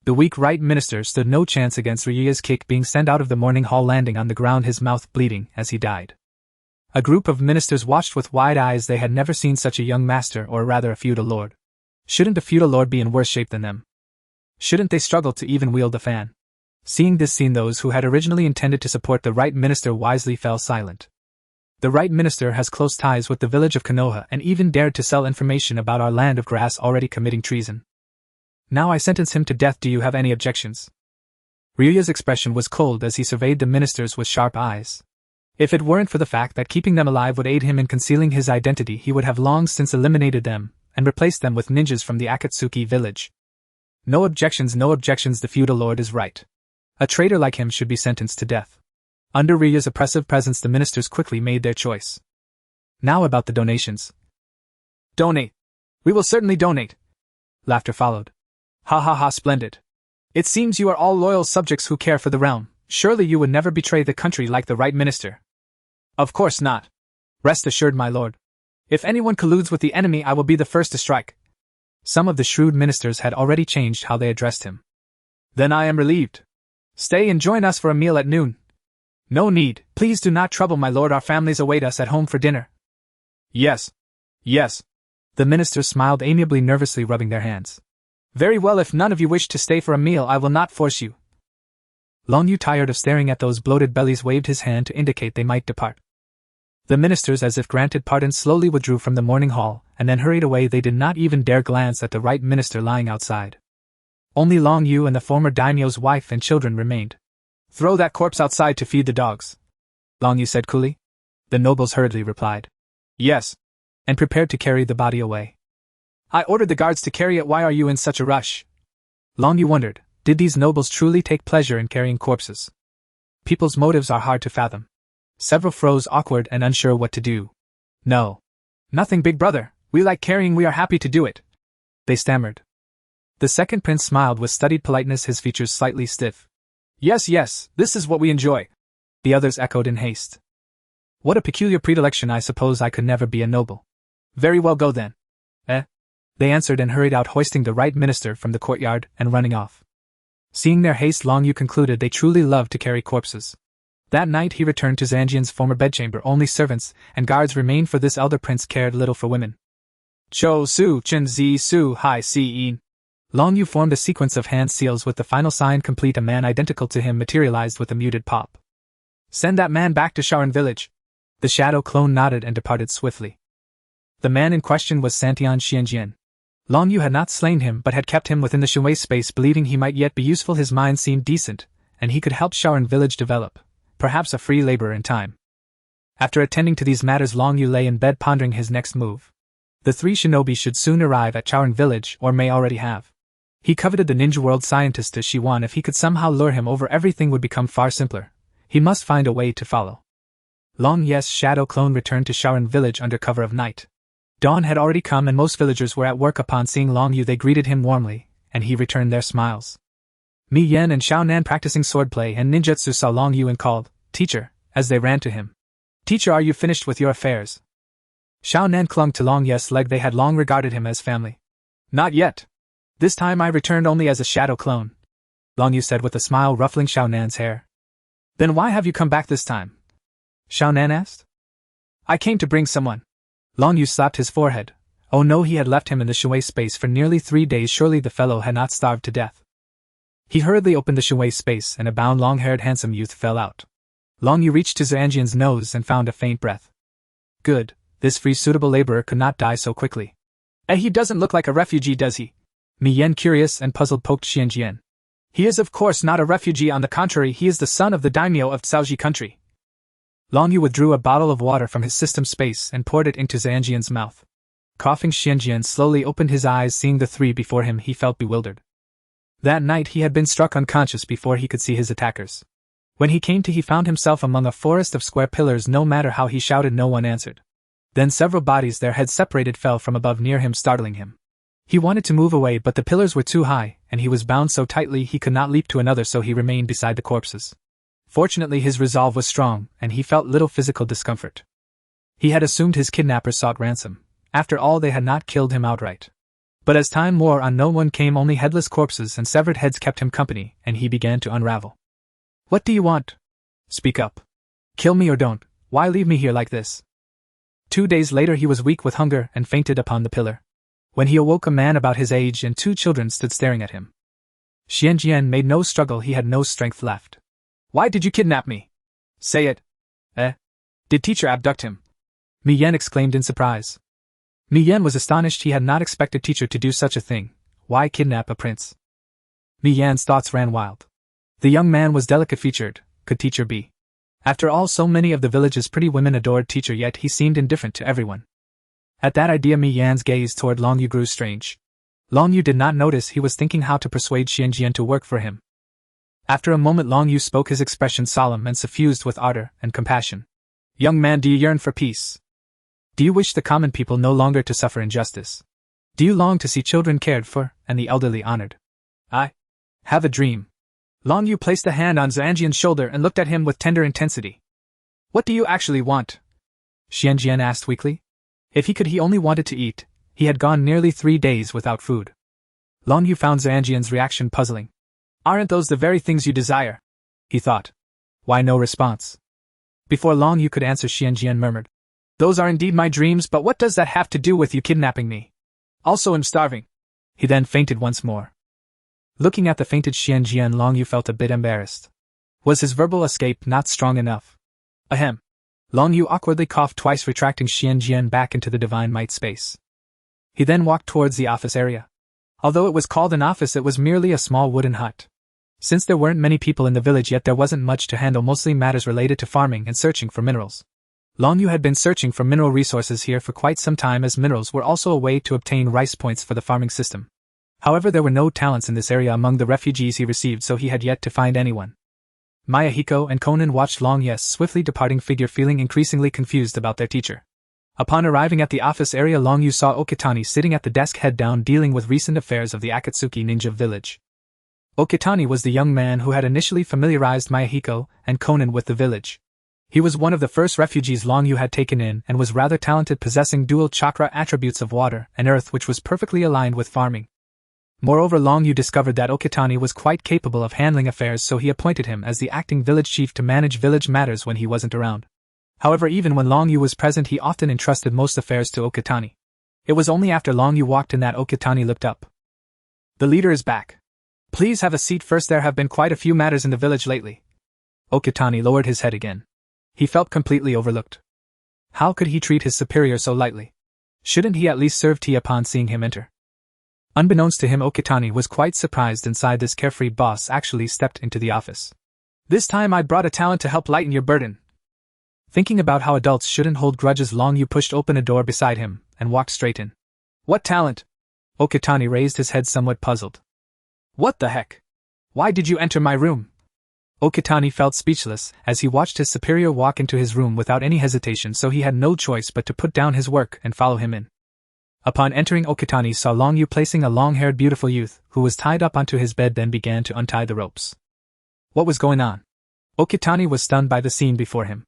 The weak right minister stood no chance against Ryuya's kick, being sent out of the morning hall, landing on the ground, his mouth bleeding as he died. A group of ministers watched with wide eyes. They had never seen such a young master, or rather a feudal lord. Shouldn't a feudal lord be in worse shape than them? Shouldn't they struggle to even wield a fan? Seeing this scene, those who had originally intended to support the right minister wisely fell silent. The right minister has close ties with the village of Konoha and even dared to sell information about our land of grass already committing treason. Now I sentence him to death. Do you have any objections? Ryuya's expression was cold as he surveyed the ministers with sharp eyes. If it weren't for the fact that keeping them alive would aid him in concealing his identity, he would have long since eliminated them and replaced them with ninjas from the Akatsuki village. No objections, no objections, the feudal lord is right. A traitor like him should be sentenced to death. Under Ryuya's oppressive presence, the ministers quickly made their choice. Now about the donations. Donate. We will certainly donate. Laughter followed. Ha ha ha, splendid. It seems you are all loyal subjects who care for the realm. Surely you would never betray the country like the right minister. Of course not. Rest assured, my lord. If anyone colludes with the enemy, I will be the first to strike. Some of the shrewd ministers had already changed how they addressed him. Then I am relieved. Stay and join us for a meal at noon. No need, please do not trouble, my lord, our families await us at home for dinner. Yes. Yes. The ministers smiled amiably, nervously rubbing their hands. Very well, if none of you wish to stay for a meal, I will not force you. Long Yu, tired of staring at those bloated bellies, waved his hand to indicate they might depart. The ministers, as if granted pardon, slowly withdrew from the morning hall, and then hurried away. They did not even dare glance at the right minister lying outside. Only Long Yu and the former daimyo's wife and children remained. Throw that corpse outside to feed the dogs, Long Yu said coolly. The nobles hurriedly replied, yes, and prepared to carry the body away. I ordered the guards to carry it. Why are you in such a rush? Long Yu wondered, did these nobles truly take pleasure in carrying corpses? People's motives are hard to fathom. Several froze, awkward and unsure what to do. No. Nothing, big brother, we like carrying, we are happy to do it, they stammered. The second prince smiled with studied politeness, his features slightly stiff. Yes, yes, this is what we enjoy, the others echoed in haste. What a peculiar predilection, I suppose I could never be a noble. Very well, go then. They answered and hurried out, hoisting the right minister from the courtyard and running off. Seeing their haste, Long Yu concluded they truly loved to carry corpses. That night he returned to Zanjian's former bedchamber. Only servants and guards remained, for this elder prince cared little for women. Cho Su Chen Zi Su Hai Si In. Long Yu formed a sequence of hand seals with the final sign complete. A man identical to him materialized with a muted pop. Send that man back to Sharon village. The shadow clone nodded and departed swiftly. The man in question was Santian Xianjian. Long Yu had not slain him but had kept him within the Shui space, believing he might yet be useful. His mind seemed decent, and he could help Sharon village develop, perhaps a free laborer in time. After attending to these matters, Long Yu lay in bed pondering his next move. The three shinobi should soon arrive at Chaoran village, or may already have. He coveted the ninja world scientist to Shiwan. If he could somehow lure him over, everything would become far simpler. He must find a way to follow. Long Yes shadow clone returned to Chaoran village under cover of night. Dawn had already come and most villagers were at work. Upon seeing Long Yu, they greeted him warmly, and he returned their smiles. Mi Yen and Xiao Nan, practicing swordplay and ninjutsu, saw Long Yu and called, "Teacher," as they ran to him. "Teacher, are you finished with your affairs?" Xiao Nan clung to Long Yes' leg. They had long regarded him as family. "Not yet. This time I returned only as a shadow clone," Long Yu said with a smile, ruffling Xiao Nan's hair. "Then why have you come back this time?" Xiao Nan asked. "I came to bring someone." Long Yu slapped his forehead. Oh no, he had left him in the Shui space for nearly 3 days. Surely the fellow had not starved to death. He hurriedly opened the Shui space and a bound, long-haired, handsome youth fell out. Long Yu reached to Zanjian's nose and found a faint breath. Good, this free suitable laborer could not die so quickly. He doesn't look like a refugee, does he? Mi Yen, curious and puzzled, poked Xianjian. He is of course not a refugee, on the contrary, he is the son of the daimyo of Caoji country. Long Yu withdrew a bottle of water from his system space and poured it into Zanjian's mouth. Coughing, Xianjian slowly opened his eyes. Seeing the three before him, he felt bewildered. That night he had been struck unconscious before he could see his attackers. When he came to, he found himself among a forest of square pillars. No matter how he shouted, no one answered. Then several bodies, their heads separated, fell from above near him, startling him. He wanted to move away, but the pillars were too high, and he was bound so tightly he could not leap to another, so he remained beside the corpses. Fortunately, his resolve was strong, and he felt little physical discomfort. He had assumed his kidnappers sought ransom. After all, they had not killed him outright. But as time wore on, no one came, only headless corpses and severed heads kept him company, and he began to unravel. What do you want? Speak up. Kill me or don't. Why leave me here like this? 2 days later he was weak with hunger and fainted upon the pillar. When he awoke, a man about his age and 2 children stood staring at him. Xianjian made no struggle, he had no strength left. Why did you kidnap me? Say it. Did teacher abduct him? Mi Yen exclaimed in surprise. Mi Yen was astonished. He had not expected teacher to do such a thing. Why kidnap a prince? Mi Yen's thoughts ran wild. The young man was delicate-featured. Could teacher be? After all, so many of the village's pretty women adored teacher, yet he seemed indifferent to everyone. At that idea, Mi Yan's gaze toward Long Yu grew strange. Long Yu did not notice he was thinking how to persuade Xianjian to work for him. After a moment, Long Yu spoke, his expression solemn and suffused with ardor and compassion. Young man, do you yearn for peace? Do you wish the common people no longer to suffer injustice? Do you long to see children cared for and the elderly honored? I have a dream. Long Yu placed a hand on Xianjian's shoulder and looked at him with tender intensity. What do you actually want? Xianjian asked weakly. If he could, he only wanted to eat. He had gone nearly 3 days without food. Long Yu found Xianjian's reaction puzzling. Aren't those the very things you desire? He thought. Why no response? Before Long Yu could answer, Xianjian murmured. Those are indeed my dreams, but what does that have to do with you kidnapping me? Also, I'm starving. He then fainted once more. Looking at the fainted Xianjian, Long Yu felt a bit embarrassed. Was his verbal escape not strong enough? Ahem. Long Yu awkwardly coughed twice, retracting Xianjian back into the divine might space. He then walked towards the office area. Although it was called an office, it was merely a small wooden hut. Since there weren't many people in the village, yet there wasn't much to handle, mostly matters related to farming and searching for minerals. Long Yu had been searching for mineral resources here for quite some time, as minerals were also a way to obtain rice points for the farming system. However, there were no talents in this area among the refugees he received, so he had yet to find anyone. Yahiko and Konan watched Long Yu's swiftly departing figure, feeling increasingly confused about their teacher. Upon arriving at the office area, Long Yu saw Okitani sitting at the desk, head down, dealing with recent affairs of the Akatsuki ninja village. Okitani was the young man who had initially familiarized Yahiko and Konan with the village. He was one of the first refugees Long Yu had taken in and was rather talented, possessing dual chakra attributes of water and earth, which was perfectly aligned with farming. Moreover, Long Yu discovered that Okitani was quite capable of handling affairs, so he appointed him as the acting village chief to manage village matters when he wasn't around. However, even when Long Yu was present, he often entrusted most affairs to Okitani. It was only after Long Yu walked in that Okitani looked up. The leader is back. Please have a seat first. There have been quite a few matters in the village lately. Okitani lowered his head again. He felt completely overlooked. How could he treat his superior so lightly? Shouldn't he at least serve tea upon seeing him enter? Unbeknownst to him, Okitani was quite surprised inside this carefree boss actually stepped into the office. This time I brought a talent to help lighten your burden. Thinking about how adults shouldn't hold grudges, Long Yu pushed open a door beside him and walked straight in. What talent? Okitani raised his head, somewhat puzzled. What the heck? Why did you enter my room? Okitani felt speechless as he watched his superior walk into his room without any hesitation, so he had no choice but to put down his work and follow him in. Upon entering, Okitani saw Long Yu placing a long-haired beautiful youth who was tied up onto his bed, then began to untie the ropes. What was going on? Okitani was stunned by the scene before him.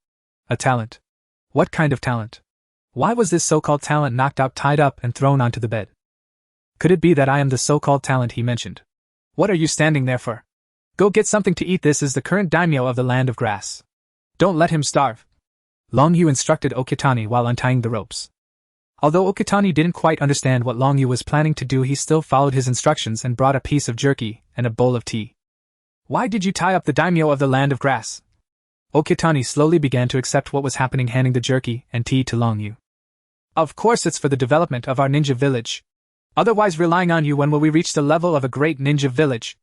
A talent? What kind of talent? Why was this so-called talent knocked out, tied up, and thrown onto the bed? Could it be that I am the so-called talent he mentioned? What are you standing there for? Go get something to eat. This is the current daimyo of the land of grass. Don't let him starve. Long Yu instructed Okitani while untying the ropes. Although Okitani didn't quite understand what Long Yu was planning to do, he still followed his instructions and brought a piece of jerky and a bowl of tea. Why did you tie up the daimyo of the land of grass? Okitani slowly began to accept what was happening, handing the jerky and tea to Long Yu. Of course, it's for the development of our ninja village. Otherwise, relying on you, when will we reach the level of a great ninja village?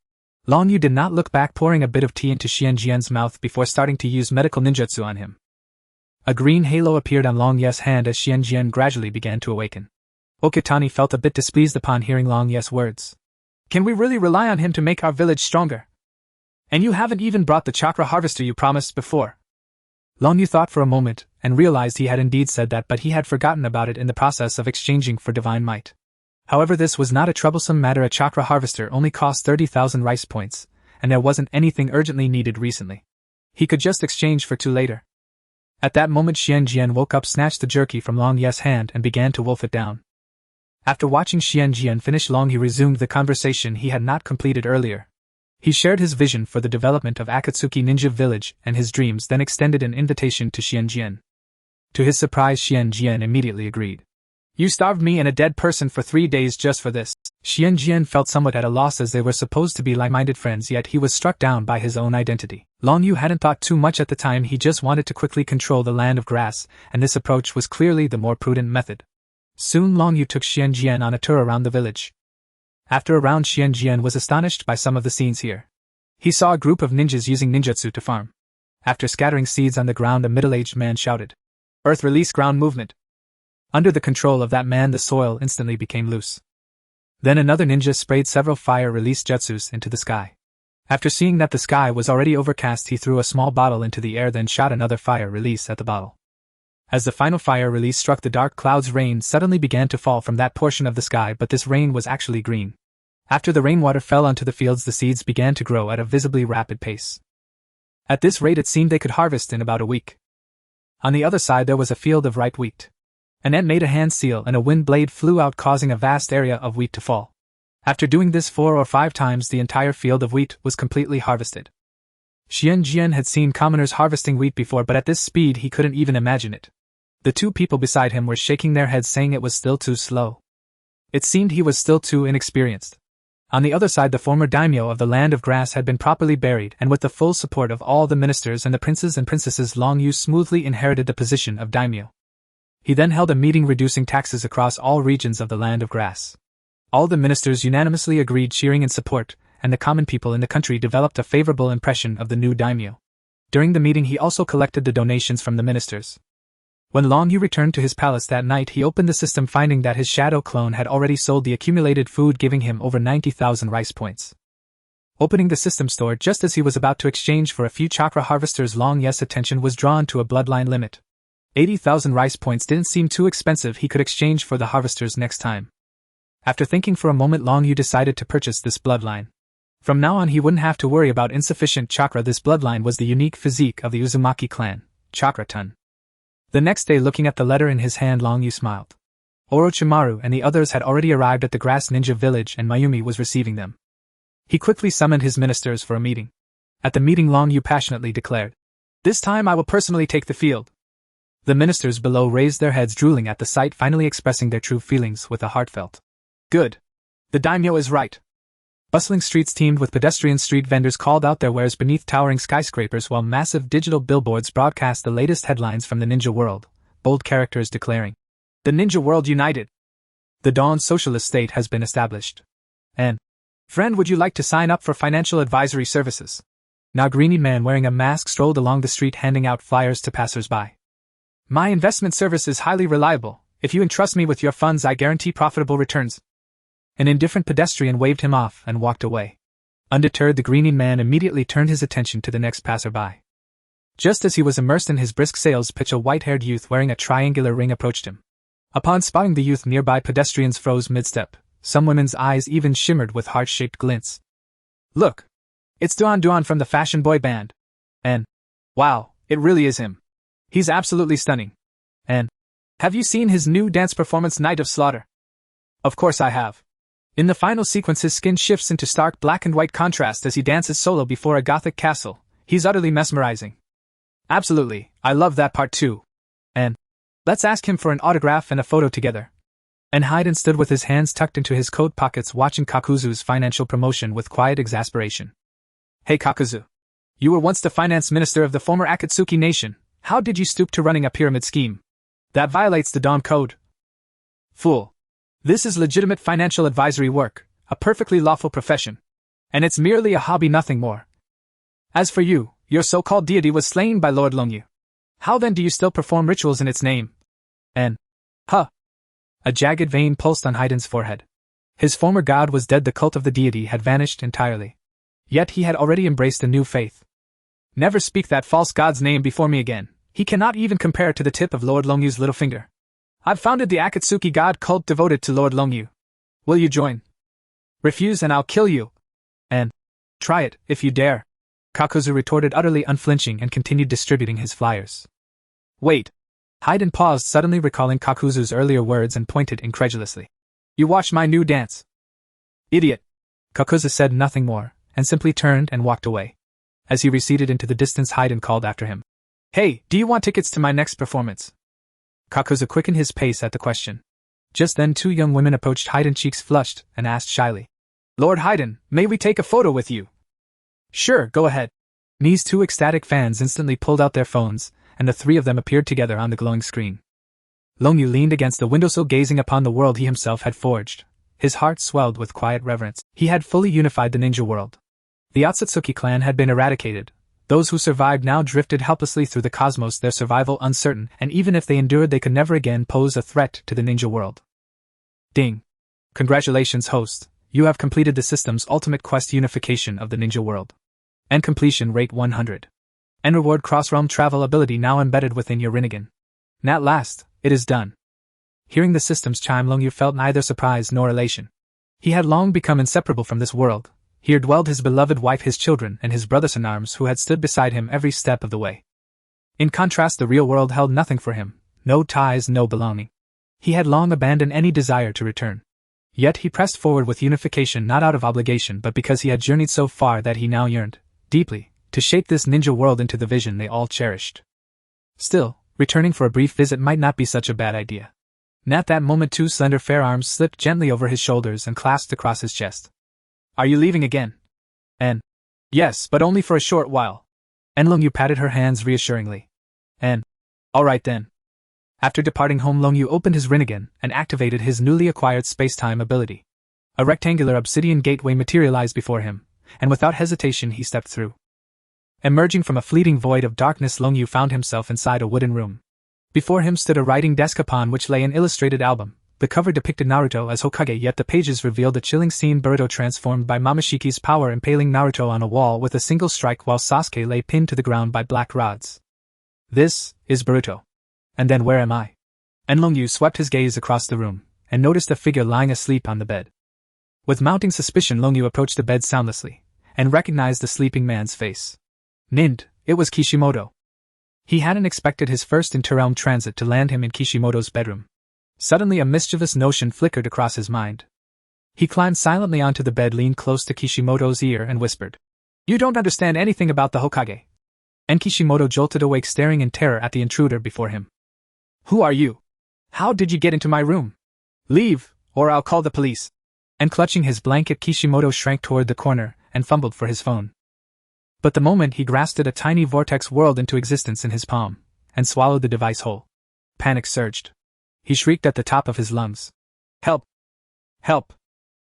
Long Yu did not look back, pouring a bit of tea into Xianjian's mouth before starting to use medical ninjutsu on him. A green halo appeared on Long Yu's hand as Xianjian gradually began to awaken. Okitani felt a bit displeased upon hearing Long Yu's words. Can we really rely on him to make our village stronger? And you haven't even brought the chakra harvester you promised before. Long Yu thought for a moment and realized he had indeed said that, but he had forgotten about it in the process of exchanging for divine might. However, this was not a troublesome matter. A chakra harvester only cost 30,000 rice points, and there wasn't anything urgently needed recently. He could just exchange for 2 later. At that moment, Xianjian woke up, snatched the jerky from Long Yu's hand, and began to wolf it down. After watching Xianjian finish, Long Yu resumed the conversation he had not completed earlier. He shared his vision for the development of Akatsuki Ninja Village and his dreams, then extended an invitation to Xianjian. To his surprise, Xianjian immediately agreed. You starved me and a dead person for 3 days just for this. Xianjian felt somewhat at a loss as they were supposed to be like-minded friends, yet he was struck down by his own identity. Long Yu hadn't thought too much at the time, he just wanted to quickly control the land of grass, and this approach was clearly the more prudent method. Soon Long Yu took Xianjian on a tour around the village. After a round, Xianjian was astonished by some of the scenes here. He saw a group of ninjas using ninjutsu to farm. After scattering seeds on the ground, a middle-aged man shouted, "Earth release ground movement." Under the control of that man, the soil instantly became loose. Then another ninja sprayed several fire-release jutsus into the sky. After seeing that the sky was already overcast, he threw a small bottle into the air, then shot another fire release at the bottle. As the final fire release struck the dark clouds, rain suddenly began to fall from that portion of the sky, but this rain was actually green. After the rainwater fell onto the fields, the seeds began to grow at a visibly rapid pace. At this rate, it seemed they could harvest in about a week. On the other side, there was a field of ripe wheat. An ant made a hand seal and a wind blade flew out, causing a vast area of wheat to fall. After doing this 4 or 5 times, the entire field of wheat was completely harvested. Xianjian had seen commoners harvesting wheat before, but at this speed he couldn't even imagine it. The 2 people beside him were shaking their heads, saying it was still too slow. It seemed he was still too inexperienced. On the other side, the former daimyo of the land of grass had been properly buried, and with the full support of all the ministers and the princes and princesses, Long Yu smoothly inherited the position of daimyo. He then held a meeting reducing taxes across all regions of the land of grass. All the ministers unanimously agreed, cheering in support, and the common people in the country developed a favorable impression of the new daimyo. During the meeting, he also collected the donations from the ministers. When Long Yu returned to his palace that night, he opened the system, finding that his shadow clone had already sold the accumulated food, giving him over 90,000 rice points. Opening the system store just as he was about to exchange for a few chakra harvesters, Long Yu's attention was drawn to a bloodline limit. 80,000 rice points didn't seem too expensive. He could exchange for the harvesters next time. After thinking for a moment, Long Yu decided to purchase this bloodline. From now on, he wouldn't have to worry about insufficient chakra. This bloodline was the unique physique of the Uzumaki clan, Chakra Ton. The next day, looking at the letter in his hand, Long Yu smiled. Orochimaru and the others had already arrived at the grass ninja village, and Mayumi was receiving them. He quickly summoned his ministers for a meeting. At the meeting, Long Yu passionately declared, "This time I will personally take the field." The ministers below raised their heads, drooling at the sight, finally expressing their true feelings with a heartfelt, "Good. The daimyo is right." Bustling streets teemed with pedestrian street vendors called out their wares beneath towering skyscrapers, while massive digital billboards broadcast the latest headlines from the ninja world, bold characters declaring, "The ninja world united. The Dawn socialist state has been established. And, friend, would you like to sign up for financial advisory services?" Now, greeny man wearing a mask strolled along the street, handing out flyers to passers-by. "My investment service is highly reliable. If you entrust me with your funds, I guarantee profitable returns." An indifferent pedestrian waved him off and walked away. Undeterred, the greeny man immediately turned his attention to the next passerby. Just as he was immersed in his brisk sales pitch, a white-haired youth wearing a triangular ring approached him. Upon spotting the youth, nearby pedestrians froze mid-step. Some women's eyes even shimmered with heart-shaped glints. "Look! It's Duan from the Fashion Boy Band. And, wow, it really is him. He's absolutely stunning. And, have you seen his new dance performance, Night of Slaughter?" "Of course I have. In the final sequence, his skin shifts into stark black and white contrast as he dances solo before a gothic castle. He's utterly mesmerizing." "Absolutely, I love that part too. And, let's ask him for an autograph and a photo together." And Hayden stood with his hands tucked into his coat pockets, watching Kakuzu's financial promotion with quiet exasperation. "Hey Kakuzu. You were once the finance minister of the former Akatsuki nation. How did you stoop to running a pyramid scheme? That violates the Dawn Code." "Fool. This is legitimate financial advisory work, a perfectly lawful profession. And it's merely a hobby, nothing more. As for you, your so-called deity was slain by Lord Long Yu. How then do you still perform rituals in its name?" And, huh. A jagged vein pulsed on Hayden's forehead. His former god was dead, the cult of the deity had vanished entirely. Yet he had already embraced a new faith. "Never speak that false god's name before me again. He cannot even compare to the tip of Lord Long Yu's little finger. I've founded the Akatsuki god cult devoted to Lord Long Yu. Will you join? Refuse and I'll kill you. And try it, if you dare." Kakuzu retorted, utterly unflinching, and continued distributing his flyers. "Wait." Hayden paused, suddenly recalling Kakuzu's earlier words, and pointed incredulously. "You watch my new dance." "Idiot." Kakuzu said nothing more, and simply turned and walked away. As he receded into the distance, Hayden called after him. "Hey, do you want tickets to my next performance?" Kakuzu quickened his pace at the question. Just then 2 young women approached Haydn, cheeks flushed, and asked shyly, "Lord Haydn, may we take a photo with you?" "Sure, go ahead." These 2 ecstatic fans instantly pulled out their phones, and the 3 of them appeared together on the glowing screen. Longyu leaned against the windowsill gazing upon the world he himself had forged. His heart swelled with quiet reverence. He had fully unified the ninja world. The Akatsuki clan had been eradicated. Those who survived now drifted helplessly through the cosmos, their survival uncertain, and even if they endured they could never again pose a threat to the ninja world. Ding. Congratulations, host. You have completed the system's ultimate quest, unification of the ninja world. And completion rate 100. And reward cross-realm travel ability now embedded within your Rinnegan. At last, it is done. Hearing the system's chime, Longyu felt neither surprise nor elation. He had long become inseparable from this world. Here dwelled his beloved wife, his children, and his brothers-in-arms who had stood beside him every step of the way. In contrast, the real world held nothing for him, no ties, no belonging. He had long abandoned any desire to return. Yet he pressed forward with unification, not out of obligation but because he had journeyed so far that he now yearned, deeply, to shape this ninja world into the vision they all cherished. Still, returning for a brief visit might not be such a bad idea. At that moment 2 slender fair arms slipped gently over his shoulders and clasped across his chest. "Are you leaving again?" "And yes, but only for a short while." And Longyu patted her hands reassuringly. "And all right then." After departing home, Longyu opened his Rinnegan and activated his newly acquired space-time ability. A rectangular obsidian gateway materialized before him, and without hesitation he stepped through. Emerging from a fleeting void of darkness, Longyu found himself inside a wooden room. Before him stood a writing desk upon which lay an illustrated album. The cover depicted Naruto as Hokage, yet the pages revealed a chilling scene: Boruto transformed by Momoshiki's power, impaling Naruto on a wall with a single strike while Sasuke lay pinned to the ground by black rods. This is Boruto. And then where am I? And Longyu swept his gaze across the room, and noticed a figure lying asleep on the bed. With mounting suspicion, Longyu approached the bed soundlessly, and recognized the sleeping man's face. It was Kishimoto. He hadn't expected his first interrealm transit to land him in Kishimoto's bedroom. Suddenly a mischievous notion flickered across his mind. He climbed silently onto the bed, leaned close to Kishimoto's ear and whispered, "You don't understand anything about the Hokage." And Kishimoto jolted awake, staring in terror at the intruder before him. "Who are you? How did you get into my room? Leave, or I'll call the police." And clutching his blanket, Kishimoto shrank toward the corner and fumbled for his phone. But the moment he grasped it, a tiny vortex whirled into existence in his palm, and swallowed the device whole. Panic surged. He shrieked at the top of his lungs. "Help! Help!"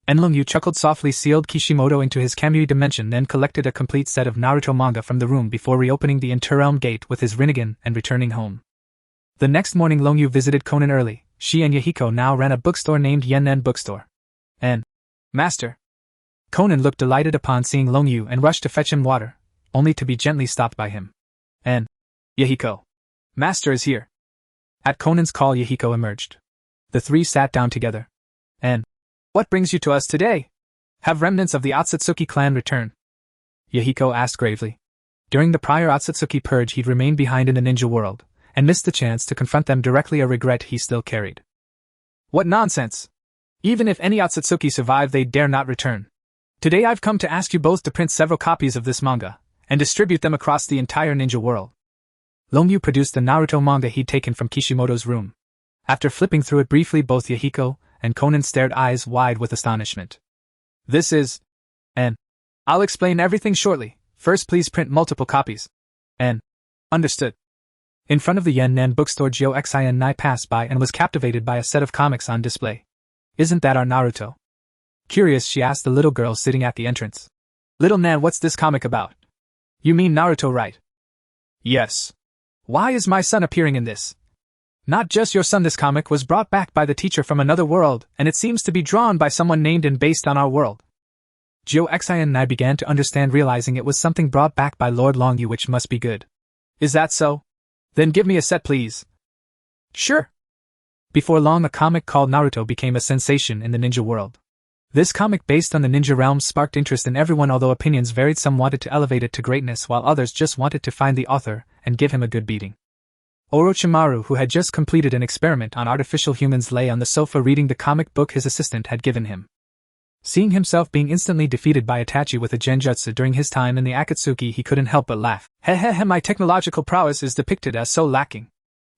And Longyu chuckled softly, sealed Kishimoto into his Kamui dimension, then collected a complete set of Naruto manga from the room before reopening the interrealm gate with his Rinnegan and returning home. The next morning Longyu visited Konan early. She and Yahiko now ran a bookstore named Yennen Bookstore. And, "Master." Konan looked delighted upon seeing Longyu and rushed to fetch him water, only to be gently stopped by him. "And Yahiko. Master is here." At Konan's call, Yahiko emerged. The 3 sat down together. "And what brings you to us today? Have remnants of the Akatsuki clan returned?" Yahiko asked gravely. During the prior Akatsuki purge he'd remained behind in the ninja world, and missed the chance to confront them directly, a regret he still carried. "What nonsense! Even if any Akatsuki survive, they dare not return. Today I've come to ask you both to print several copies of this manga, and distribute them across the entire ninja world." Longyu produced the Naruto manga he'd taken from Kishimoto's room. After flipping through it briefly, both Yahiko and Konan stared eyes wide with astonishment. "This is... and I'll explain everything shortly. First, please print multiple copies." "And understood." In front of the Yennen bookstore, Kekkei Genkai passed by and was captivated by a set of comics on display. "Isn't that our Naruto?" Curious, she asked the little girl sitting at the entrance. "Little Nan, what's this comic about?" "You mean Naruto, right?" "Yes. Why is my son appearing in this?" "Not just your son. This comic was brought back by the teacher from another world, and it seems to be drawn by someone named and based on our world." Kekkei Genkai began to understand, realizing it was something brought back by Lord Longyu, which must be good. "Is that so? Then give me a set, please." "Sure." Before long, a comic called Naruto became a sensation in the ninja world. This comic, based on the ninja realm, sparked interest in everyone, although opinions varied. Some wanted to elevate it to greatness, while others just wanted to find the author and give him a good beating. Orochimaru, who had just completed an experiment on artificial humans, lay on the sofa reading the comic book his assistant had given him. Seeing himself being instantly defeated by Itachi with a genjutsu during his time in the Akatsuki, he couldn't help but laugh. My technological prowess is depicted as so lacking.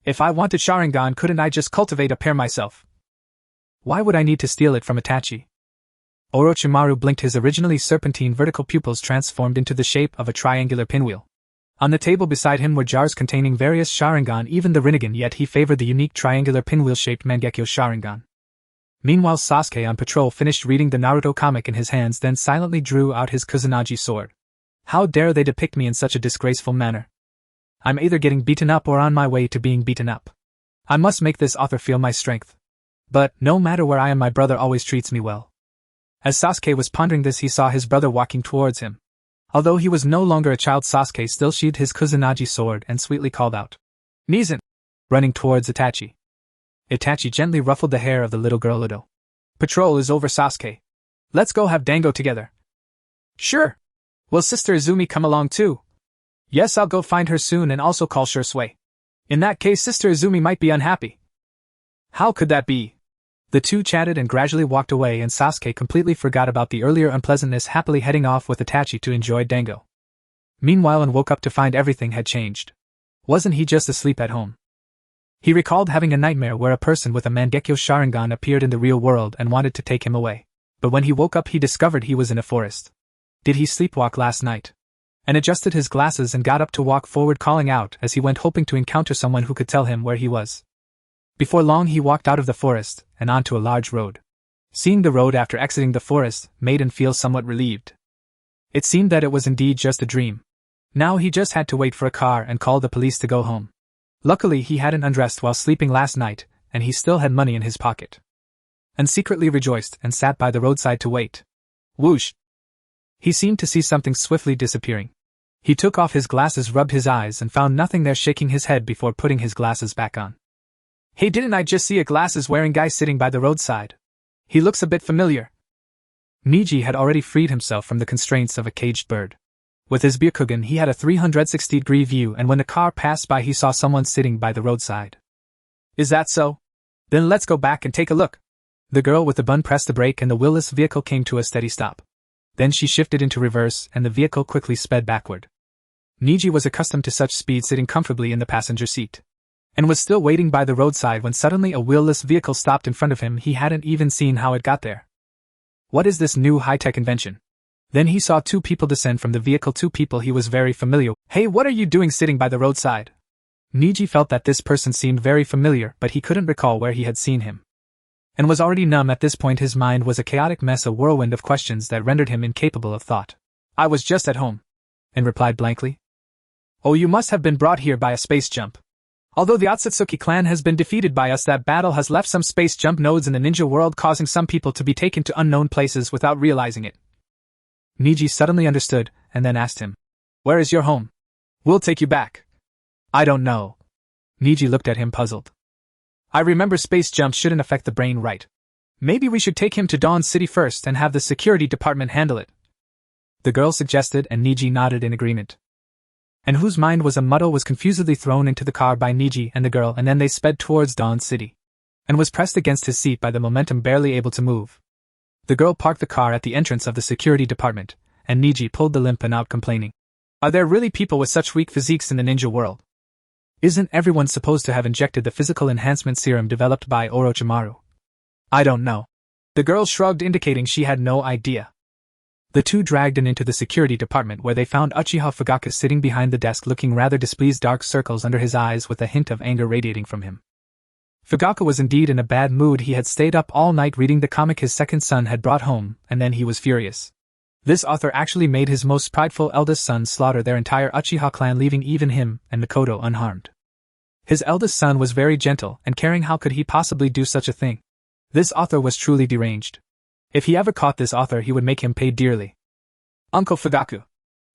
If I wanted Sharingan, couldn't I just cultivate a pair myself?" Why would I need to steal it from Itachi? Orochimaru blinked. His originally serpentine vertical pupils transformed into the shape of a triangular pinwheel. On the table beside him were jars containing various Sharingan, even the Rinnegan, yet he favored the unique triangular pinwheel-shaped Mangekyo Sharingan. Meanwhile, Sasuke on patrol finished reading the Naruto comic in his hands, then silently drew out his Kusanagi sword. How dare they depict me in such a disgraceful manner? I'm either getting beaten up or on my way to being beaten up. I must make this author feel my strength. But, no matter where I am, my brother always treats me well. As Sasuke was pondering this, he saw his brother walking towards him. Although he was no longer a child, Sasuke still sheathed his Kusanagi sword and sweetly called out, "Nizan!" running towards Itachi. Itachi gently ruffled the hair of the little girl. Udo. "Patrol is over, Sasuke. Let's go have dango together." "Sure. Will Sister Izumi come along too?" "Yes, I'll go find her soon and also call Shursui. In that case, Sister Izumi might be unhappy." "How could that be?" The two chatted and gradually walked away, and Sasuke completely forgot about the earlier unpleasantness, happily heading off with Itachi to enjoy dango. Meanwhile, and woke up to find everything had changed. Wasn't he just asleep at home? He recalled having a nightmare where a person with a Mangekyo Sharingan appeared in the real world and wanted to take him away. But when he woke up, he discovered he was in a forest. Did he sleepwalk last night? And adjusted his glasses and got up to walk forward, calling out as he went, hoping to encounter someone who could tell him where he was. Before long, he walked out of the forest and onto a large road. Seeing the road after exiting the forest made him feel somewhat relieved. It seemed that it was indeed just a dream. Now he just had to wait for a car and call the police to go home. Luckily, he hadn't undressed while sleeping last night, and he still had money in his pocket. And secretly rejoiced and sat by the roadside to wait. Whoosh! He seemed to see something swiftly disappearing. He took off his glasses, rubbed his eyes, and found nothing there, shaking his head before putting his glasses back on. "Hey, didn't I just see a glasses-wearing guy sitting by the roadside? He looks a bit familiar." Niji had already freed himself from the constraints of a caged bird. With his Byakugan, he had a 360-degree view, and when the car passed by, he saw someone sitting by the roadside. "Is that so? Then let's go back and take a look." The girl with the bun pressed the brake and the wheelless vehicle came to a steady stop. Then she shifted into reverse and the vehicle quickly sped backward. Niji was accustomed to such speed, sitting comfortably in the passenger seat, and was still waiting by the roadside when suddenly a wheelless vehicle stopped in front of him. He hadn't even seen how it got there. What is this new high-tech invention? Then he saw two people descend from the vehicle, two people he was very familiar with. "Hey, what are you doing sitting by the roadside?" Niji felt that this person seemed very familiar, but he couldn't recall where he had seen him, and was already numb at this point. His mind was a chaotic mess, a whirlwind of questions that rendered him incapable of thought. "I was just at home," and replied blankly. "Oh, you must have been brought here by a space jump. Although the Akatsuki clan has been defeated by us, that battle has left some space jump nodes in the ninja world, causing some people to be taken to unknown places without realizing it." Niji suddenly understood, and then asked him, "Where is your home? We'll take you back." "I don't know." Niji looked at him, puzzled. "I remember space jump shouldn't affect the brain, right? Maybe we should take him to Dawn City first and have the security department handle it," the girl suggested, and Niji nodded in agreement. And whose mind was a muddle was confusedly thrown into the car by Niji and the girl, and then they sped towards Dawn City, and was pressed against his seat by the momentum, barely able to move. The girl parked the car at the entrance of the security department, and Niji pulled the limpin out, complaining, "Are there really people with such weak physiques in the ninja world? Isn't everyone supposed to have injected the physical enhancement serum developed by Orochimaru?" "I don't know." The girl shrugged, indicating she had no idea. The two dragged in into the security department, where they found Uchiha Fugaku sitting behind the desk, looking rather displeased, dark circles under his eyes with a hint of anger radiating from him. Fugaku was indeed in a bad mood. He had stayed up all night reading the comic his second son had brought home, and then he was furious. This author actually made his most prideful eldest son slaughter their entire Uchiha clan, leaving even him and Mikoto unharmed. His eldest son was very gentle and caring. How could he possibly do such a thing? This author was truly deranged. If he ever caught this author, he would make him pay dearly. "Uncle Fugaku,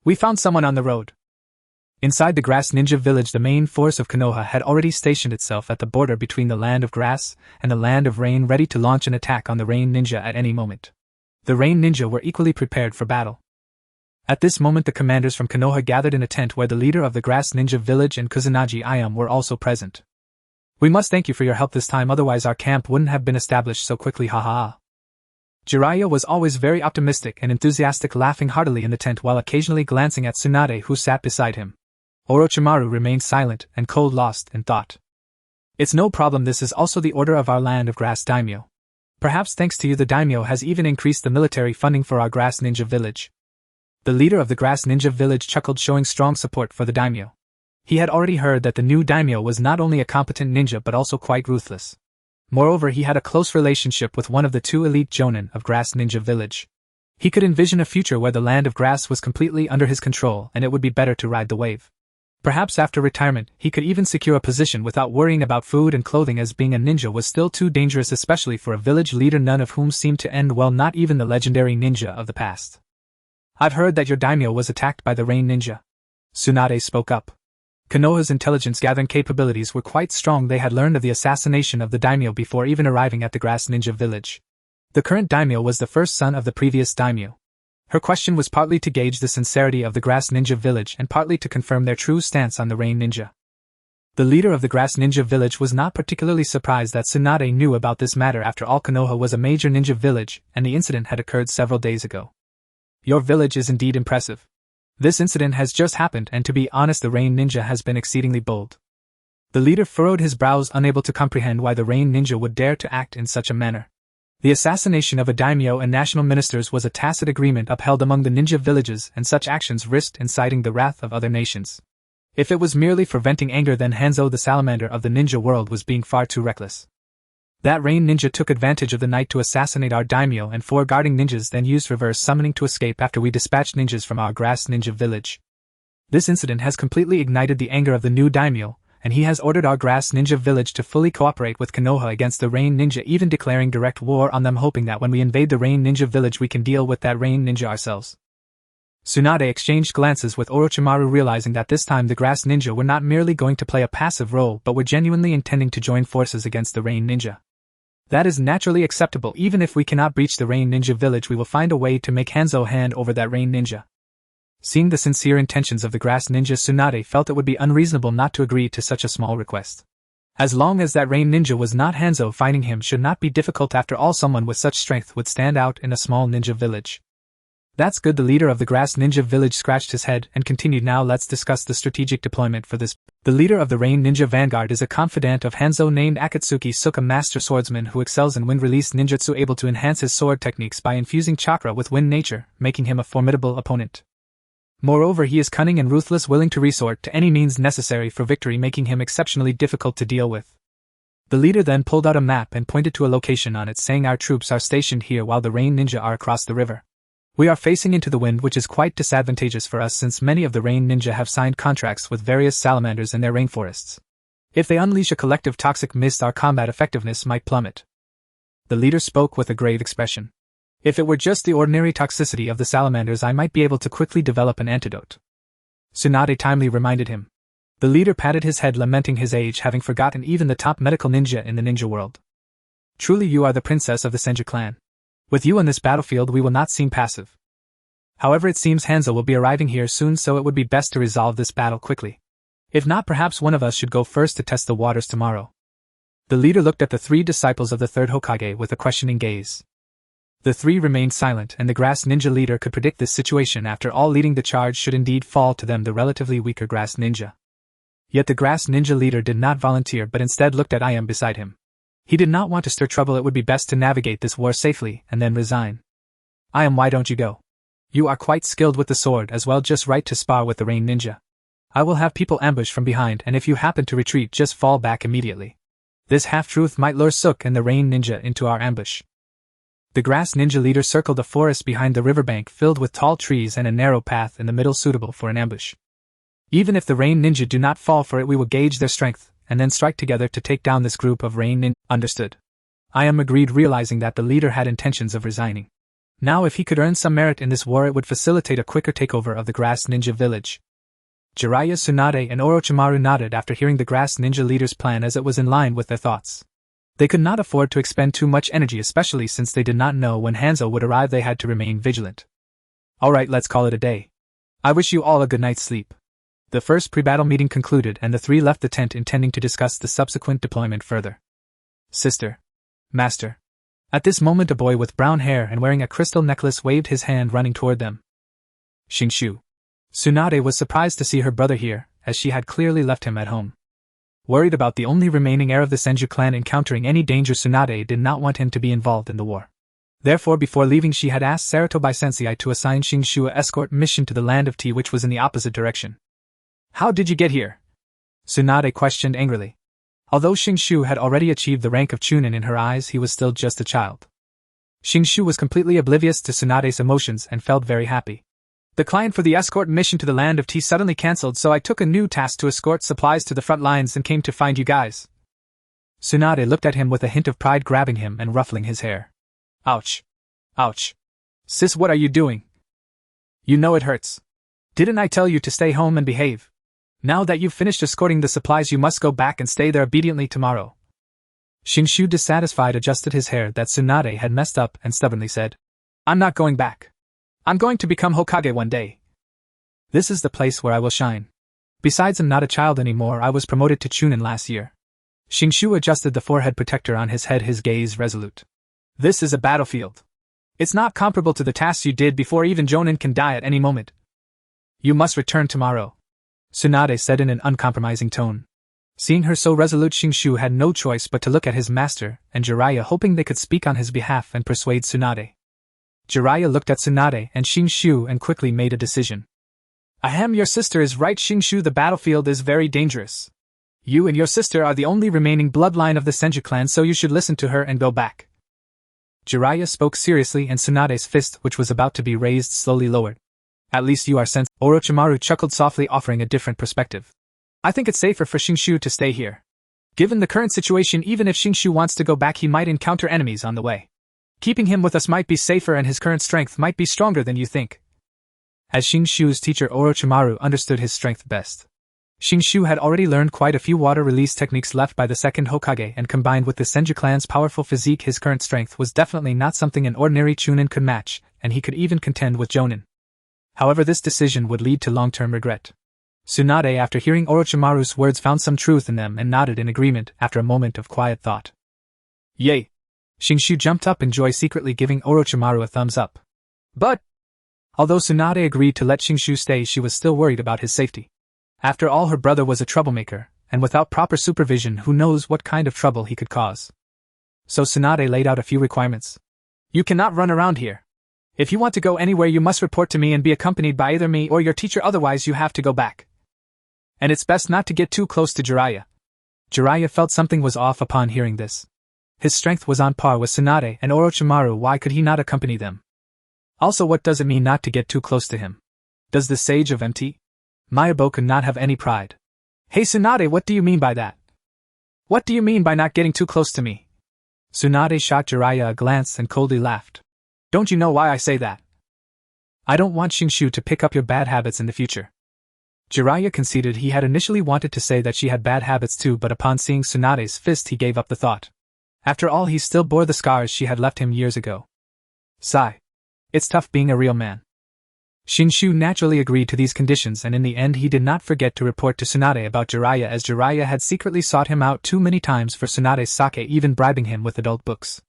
we found someone on the road." Inside the Grass Ninja Village, the main force of Konoha had already stationed itself at the border between the Land of Grass and the Land of Rain, ready to launch an attack on the Rain Ninja at any moment. The Rain Ninja were equally prepared for battle. At this moment, the commanders from Konoha gathered in a tent where the leader of the Grass Ninja Village and Kusanagi Ayam were also present. "We must thank you for your help this time, otherwise our camp wouldn't have been established so quickly, haha." Jiraiya was always very optimistic and enthusiastic, laughing heartily in the tent while occasionally glancing at Tsunade, who sat beside him. Orochimaru remained silent and cold, lost in thought. "It's no problem, this is also the order of our Land of Grass daimyo. Perhaps thanks to you the daimyo has even increased the military funding for our grass ninja village. The leader of the grass ninja village chuckled, showing strong support for the daimyo. He had already heard that the new daimyo was not only a competent ninja but also quite ruthless. Moreover, he had a close relationship with one of the 2 elite jonin of grass ninja village. He could envision a future where the land of grass was completely under his control and it would be better to ride the wave. Perhaps after retirement, he could even secure a position without worrying about food and clothing, as being a ninja was still too dangerous, especially for a village leader, none of whom seemed to end well, not even the legendary ninja of the past. I've heard that your daimyo was attacked by the rain ninja. Tsunade spoke up. Konoha's intelligence-gathering capabilities were quite strong. They had learned of the assassination of the daimyo before even arriving at the grass ninja village. The current daimyo was the first son of the previous daimyo. Her question was partly to gauge the sincerity of the grass ninja village and partly to confirm their true stance on the rain ninja. The leader of the grass ninja village was not particularly surprised that Tsunade knew about this matter. After all, Konoha was a major ninja village, and the incident had occurred several days ago. Your village is indeed impressive. This incident has just happened, and to be honest, the rain ninja has been exceedingly bold. The leader furrowed his brows, unable to comprehend why the rain ninja would dare to act in such a manner. The assassination of a daimyo and national ministers was a tacit agreement upheld among the ninja villages, and such actions risked inciting the wrath of other nations. If it was merely for venting anger, then Hanzo, the salamander of the ninja world, was being far too reckless. That rain ninja took advantage of the night to assassinate our daimyo and 4 guarding ninjas, then used reverse summoning to escape after we dispatched ninjas from our grass ninja village. This incident has completely ignited the anger of the new daimyo, and he has ordered our grass ninja village to fully cooperate with Konoha against the rain ninja, even declaring direct war on them, hoping that when we invade the rain ninja village we can deal with that rain ninja ourselves. Tsunade exchanged glances with Orochimaru, realizing that this time the grass ninja were not merely going to play a passive role but were genuinely intending to join forces against the rain ninja. That is naturally acceptable. Even if we cannot breach the rain ninja village, we will find a way to make Hanzo hand over that rain ninja. Seeing the sincere intentions of the grass ninja, Tsunade felt it would be unreasonable not to agree to such a small request. As long as that rain ninja was not Hanzo, finding him should not be difficult. After all, someone with such strength would stand out in a small ninja village. That's good. The leader of the grass ninja village scratched his head and continued. Now let's discuss the strategic deployment for this. The leader of the rain ninja vanguard is a confidant of Hanzo named Akatsuki, a master swordsman who excels in wind-release ninjutsu, able to enhance his sword techniques by infusing chakra with wind nature, making him a formidable opponent. Moreover, he is cunning and ruthless, willing to resort to any means necessary for victory, making him exceptionally difficult to deal with. The leader then pulled out a map and pointed to a location on it, saying, our troops are stationed here while the rain ninja are across the river. We are facing into the wind, which is quite disadvantageous for us since many of the rain ninja have signed contracts with various salamanders in their rainforests. If they unleash a collective toxic mist, our combat effectiveness might plummet. The leader spoke with a grave expression. If it were just the ordinary toxicity of the salamanders, I might be able to quickly develop an antidote. Tsunade timely reminded him. The leader patted his head, lamenting his age, having forgotten even the top medical ninja in the ninja world. Truly you are the princess of the Senju clan. With you on this battlefield we will not seem passive. However, it seems Hanzo will be arriving here soon, so it would be best to resolve this battle quickly. If not, perhaps one of us should go first to test the waters tomorrow. The leader looked at the 3 disciples of the third Hokage with a questioning gaze. The 3 remained silent, and the grass ninja leader could predict this situation. After all, leading the charge should indeed fall to them, the relatively weaker grass ninja. Yet the grass ninja leader did not volunteer, but instead looked at Ayam beside him. He did not want to stir trouble. It would be best to navigate this war safely and then resign. Ayam, why don't you go? You are quite skilled with the sword as well, just right to spar with the rain ninja. I will have people ambush from behind, and if you happen to retreat, just fall back immediately. This half-truth might lure Sook and the rain ninja into our ambush. The grass ninja leader circled a forest behind the riverbank filled with tall trees and a narrow path in the middle suitable for an ambush. Even if the rain ninja do not fall for it, we will gauge their strength and then strike together to take down this group of rain ninja. Understood. Ayam agreed, realizing that the leader had intentions of resigning. Now if he could earn some merit in this war, it would facilitate a quicker takeover of the grass ninja village. Jiraiya, Tsunade, and Orochimaru nodded after hearing the grass ninja leader's plan, as it was in line with their thoughts. They could not afford to expend too much energy, especially since they did not know when Hanzo would arrive. They had to remain vigilant. Alright, let's call it a day. I wish you all a good night's sleep. The first pre-battle meeting concluded, and the 3 left the tent, intending to discuss the subsequent deployment further. Sister. Master. At this moment a boy with brown hair and wearing a crystal necklace waved his hand, running toward them. Shinshu. Tsunade was surprised to see her brother here, as she had clearly left him at home. Worried about the only remaining heir of the Senju clan encountering any danger, Tsunade did not want him to be involved in the war. Therefore, before leaving, she had asked Sarutobi Sensei to assign Shinshu a escort mission to the land of tea, which was in the opposite direction. How did you get here? Tsunade questioned angrily. Although Shinshu had already achieved the rank of Chunin, in her eyes he was still just a child. Shinshu was completely oblivious to Tsunade's emotions and felt very happy. The client for the escort mission to the land of tea suddenly cancelled, so I took a new task to escort supplies to the front lines and came to find you guys. Tsunade looked at him with a hint of pride, grabbing him and ruffling his hair. Ouch. Ouch. Sis, what are you doing? You know it hurts. Didn't I tell you to stay home and behave? Now that you've finished escorting the supplies, you must go back and stay there obediently tomorrow. Shinshu, dissatisfied, adjusted his hair that Tsunade had messed up and stubbornly said, I'm not going back. I'm going to become Hokage one day. This is the place where I will shine. Besides, I'm not a child anymore. I was promoted to Chunin last year. Shinshu adjusted the forehead protector on his head, his gaze resolute. This is a battlefield. It's not comparable to the tasks you did before. Even Jonin can die at any moment. You must return tomorrow, Tsunade said in an uncompromising tone. Seeing her so resolute, Shinshu had no choice but to look at his master and Jiraiya, hoping they could speak on his behalf and persuade Tsunade. Jiraiya looked at Tsunade and Shinshu and quickly made a decision. Ahem, your sister is right, Shinshu. The battlefield is very dangerous. You and your sister are the only remaining bloodline of the Senju clan, so you should listen to her and go back. Jiraiya spoke seriously, and Tsunade's fist, which was about to be raised, slowly lowered. At least you are sensed. Orochimaru chuckled softly, offering a different perspective. I think it's safer for Shinshu to stay here. Given the current situation, even if Shinshu wants to go back, he might encounter enemies on the way. Keeping him with us might be safer, and his current strength might be stronger than you think. As Shinshu's teacher, Orochimaru understood his strength best. Shinshu had already learned quite a few water release techniques left by the second Hokage, and combined with the Senju clan's powerful physique, his current strength was definitely not something an ordinary Chunin could match, and he could even contend with Jonin. However, this decision would lead to long-term regret. Tsunade, after hearing Orochimaru's words, found some truth in them and nodded in agreement after a moment of quiet thought. Yay! Shinshu jumped up in joy, secretly giving Orochimaru a thumbs up. But although Tsunade agreed to let Shinshu stay, she was still worried about his safety. After all, her brother was a troublemaker, and without proper supervision, who knows what kind of trouble he could cause. So Tsunade laid out a few requirements. You cannot run around here. If you want to go anywhere, you must report to me and be accompanied by either me or your teacher, otherwise you have to go back. And it's best not to get too close to Jiraiya. Jiraiya felt something was off upon hearing this. His strength was on par with Tsunade and Orochimaru. Why could he not accompany them? Also, what does it mean not to get too close to him? Does the sage of MT? Mayabo could not have any pride. Hey Tsunade, what do you mean by that? What do you mean by not getting too close to me? Tsunade shot Jiraiya a glance and coldly laughed. Don't you know why I say that? I don't want Shinshu to pick up your bad habits in the future. Jiraiya conceded he had initially wanted to say that she had bad habits too, but upon seeing Tsunade's fist he gave up the thought. After all, he still bore the scars she had left him years ago. Sigh. It's tough being a real man. Shinshu naturally agreed to these conditions, and in the end he did not forget to report to Tsunade about Jiraiya, as Jiraiya had secretly sought him out too many times for Tsunade's sake, even bribing him with adult books.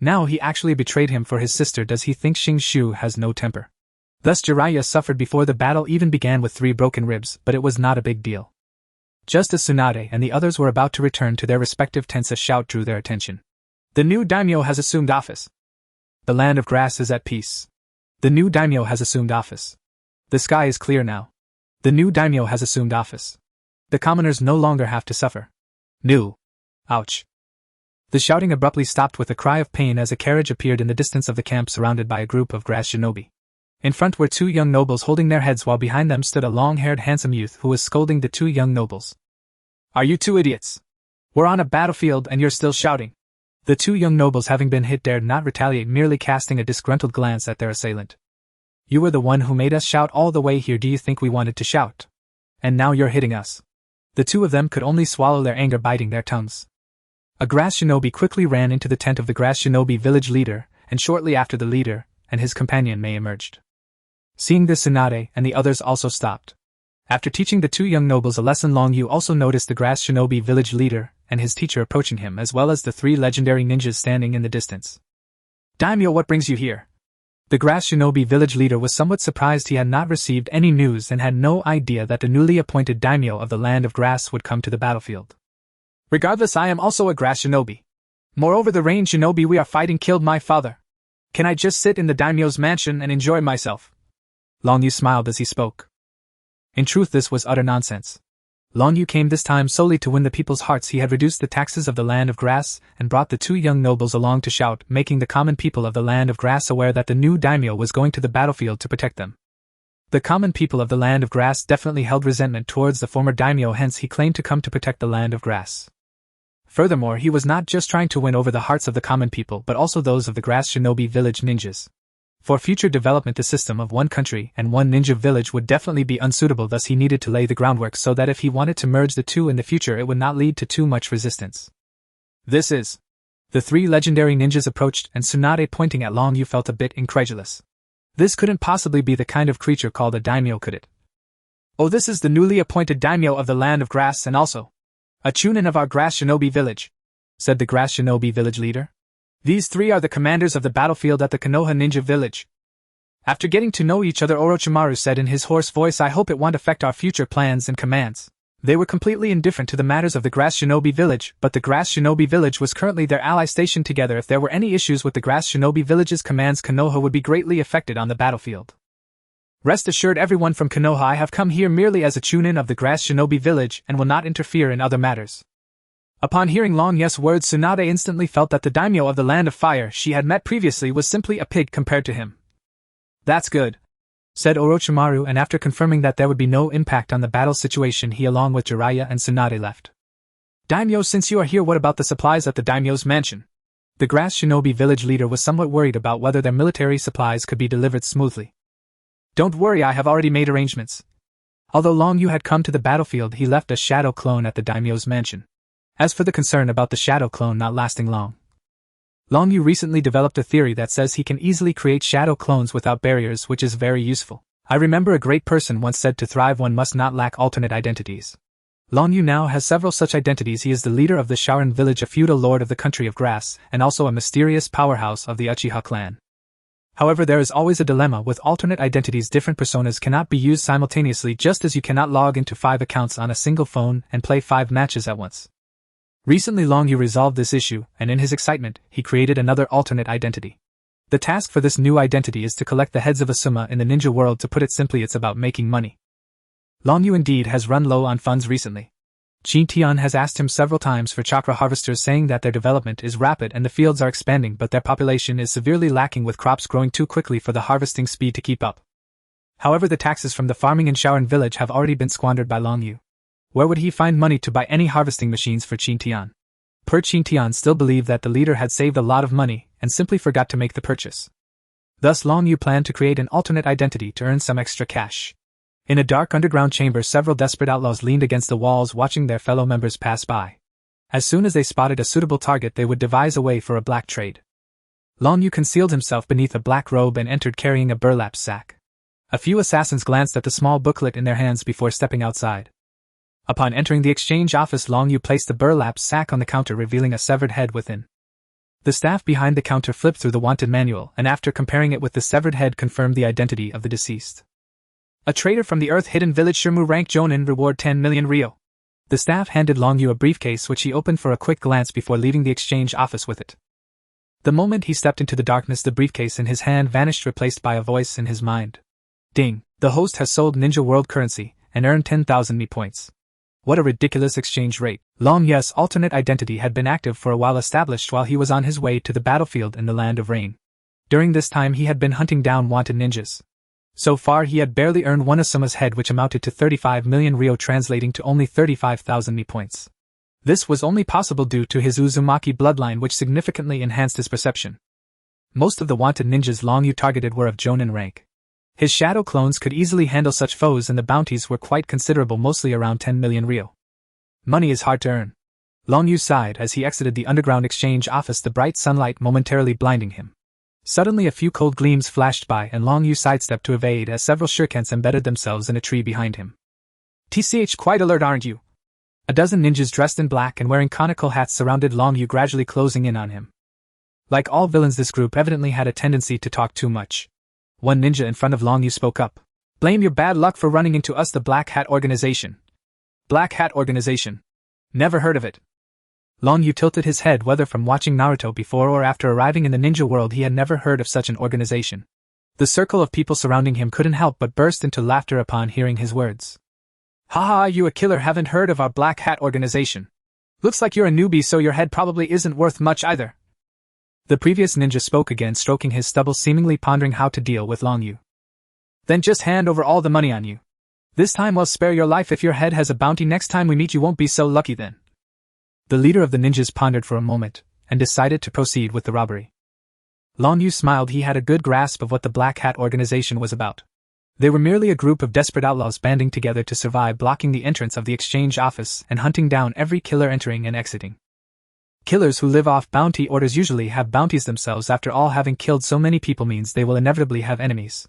Now he actually betrayed him for his sister. Does he think Shinshu has no temper? Thus Jiraiya suffered before the battle even began with 3 broken ribs, but it was not a big deal. Just as Tsunade and the others were about to return to their respective tents, a shout drew their attention. The new daimyo has assumed office. The land of grass is at peace. The new daimyo has assumed office. The sky is clear now. The new daimyo has assumed office. The commoners no longer have to suffer. New. Ouch. The shouting abruptly stopped with a cry of pain as a carriage appeared in the distance of the camp, surrounded by a group of grass shinobi. In front were 2 young nobles holding their heads, while behind them stood a long-haired handsome youth who was scolding the 2 young nobles. Are you 2 idiots? We're on a battlefield and you're still shouting. The 2 young nobles, having been hit, dared not retaliate, merely casting a disgruntled glance at their assailant. You were the one who made us shout all the way here. Do you think we wanted to shout? And now you're hitting us. The 2 of them could only swallow their anger, biting their tongues. A grass shinobi quickly ran into the tent of the grass shinobi village leader, and shortly after the leader and his companion Mei emerged. Seeing this, Tsunade and the others also stopped. After teaching the 2 young nobles a lesson, Long Yu also noticed the grass shinobi village leader and his teacher approaching him, as well as the 3 legendary ninjas standing in the distance. Daimyo, what brings you here? The grass shinobi village leader was somewhat surprised. He had not received any news and had no idea that the newly appointed daimyo of the land of grass would come to the battlefield. Regardless, I am also a grass shinobi. Moreover, the rain shinobi we are fighting killed my father. Can I just sit in the daimyo's mansion and enjoy myself? Long Yu smiled as he spoke. In truth, this was utter nonsense. Long Yu came this time solely to win the people's hearts. He had reduced the taxes of the land of grass and brought the two young nobles along to shout, making the common people of the land of grass aware that the new daimyo was going to the battlefield to protect them. The common people of the land of grass definitely held resentment towards the former daimyo, hence he claimed to come to protect the land of grass. Furthermore, he was not just trying to win over the hearts of the common people but also those of the grass shinobi village ninjas. For future development, the system of one country and one ninja village would definitely be unsuitable, thus he needed to lay the groundwork so that if he wanted to merge the two in the future it would not lead to too much resistance. This is. The three legendary ninjas approached and Tsunade, pointing at Long Yu, felt a bit incredulous. This couldn't possibly be the kind of creature called a daimyo, could it? Oh, this is the newly appointed daimyo of the land of grass and also a chunin of our grass shinobi village, said the grass shinobi village leader. These three are the commanders of the battlefield at the Konoha ninja village. After getting to know each other, Orochimaru said in his hoarse voice, I hope it won't affect our future plans and commands. They were completely indifferent to the matters of the grass shinobi village, but the grass shinobi village was currently their ally stationed together. If there were any issues with the grass shinobi village's commands, Konoha would be greatly affected on the battlefield. Rest assured, everyone from Konoha, I have come here merely as a chunin of the grass shinobi village and will not interfere in other matters. Upon hearing Long Yu's words, Tsunade instantly felt that the daimyo of the land of fire she had met previously was simply a pig compared to him. That's good, said Orochimaru, and after confirming that there would be no impact on the battle situation, he along with Jiraiya and Tsunade left. Daimyo, since you are here, what about the supplies at the daimyo's mansion? The grass shinobi village leader was somewhat worried about whether their military supplies could be delivered smoothly. Don't worry, I have already made arrangements. Although Long Yu had come to the battlefield, he left a shadow clone at the daimyo's mansion. As for the concern about the shadow clone not lasting long, Long Yu recently developed a theory that says he can easily create shadow clones without barriers, which is very useful. I remember a great person once said, to thrive one must not lack alternate identities. Long Yu now has several such identities. He is the leader of the Sharin village, a feudal lord of the country of grass, and also a mysterious powerhouse of the Uchiha clan. However, there is always a dilemma with alternate identities. Different personas cannot be used simultaneously, just as you cannot log into 5 accounts on a single phone and play 5 matches at once. Recently Long Yu resolved this issue, and in his excitement, he created another alternate identity. The task for this new identity is to collect the heads of Asuma in the ninja world. To put it simply, it's about making money. Long Yu indeed has run low on funds recently. Qin Tian has asked him several times for chakra harvesters, saying that their development is rapid and the fields are expanding, but their population is severely lacking, with crops growing too quickly for the harvesting speed to keep up. However, the taxes from the farming in Shaoran village have already been squandered by Long Yu. Where would he find money to buy any harvesting machines for Qin Tian? Qin Tian still believed that the leader had saved a lot of money and simply forgot to make the purchase. Thus Long Yu planned to create an alternate identity to earn some extra cash. In a dark underground chamber, several desperate outlaws leaned against the walls, watching their fellow members pass by. As soon as they spotted a suitable target, they would devise a way for a black trade. Long Yu concealed himself beneath a black robe and entered carrying a burlap sack. A few assassins glanced at the small booklet in their hands before stepping outside. Upon entering the exchange office, Long Yu placed the burlap sack on the counter, revealing a severed head within. The staff behind the counter flipped through the wanted manual, and after comparing it with the severed head, confirmed the identity of the deceased. A trader from the Earth Hidden Village, Shirmu, rank Jonin, reward 10 million Ryo. The staff handed Long Yu a briefcase, which he opened for a quick glance before leaving the exchange office with it. The moment he stepped into the darkness, the briefcase in his hand vanished, replaced by a voice in his mind. Ding! The host has sold Ninja World currency and earned 10,000 Mi points. What a ridiculous exchange rate. Long Yu's alternate identity had been active for a while, established while he was on his way to the battlefield in the Land of Rain. During this time he had been hunting down wanted ninjas. So far he had barely earned one Asuma's head, which amounted to 35 million Ryo, translating to only 35,000 Mi points. This was only possible due to his Uzumaki bloodline, which significantly enhanced his perception. Most of the wanted ninjas Long Yu targeted were of Jonin rank. His shadow clones could easily handle such foes, and the bounties were quite considerable, mostly around 10 million Ryo. Money is hard to earn. Long Yu sighed as he exited the underground exchange office, the bright sunlight momentarily blinding him. Suddenly a few cold gleams flashed by, and Long Yu sidestepped to evade as several shurikens embedded themselves in a tree behind him. TCH, quite alert, aren't you? A dozen ninjas dressed in black and wearing conical hats surrounded Long Yu, gradually closing in on him. Like all villains, this group evidently had a tendency to talk too much. One ninja in front of Long Yu spoke up. Blame your bad luck for running into us, the Black Hat Organization. Black Hat Organization. Never heard of it. Long Yu tilted his head. Whether from watching Naruto before or after arriving in the ninja world, he had never heard of such an organization. The circle of people surrounding him couldn't help but burst into laughter upon hearing his words. Haha, you a killer haven't heard of our Black Hat organization. Looks like you're a newbie, so your head probably isn't worth much either. The previous ninja spoke again, stroking his stubble, seemingly pondering how to deal with Long Yu. Then just hand over all the money on you. This time we'll spare your life. If your head has a bounty, next time we meet you won't be so lucky then. The leader of the ninjas pondered for a moment, and decided to proceed with the robbery. Long Yu smiled. He had a good grasp of what the Black Hat organization was about. They were merely a group of desperate outlaws banding together to survive, blocking the entrance of the exchange office and hunting down every killer entering and exiting. Killers who live off bounty orders usually have bounties themselves. After all, having killed so many people means they will inevitably have enemies.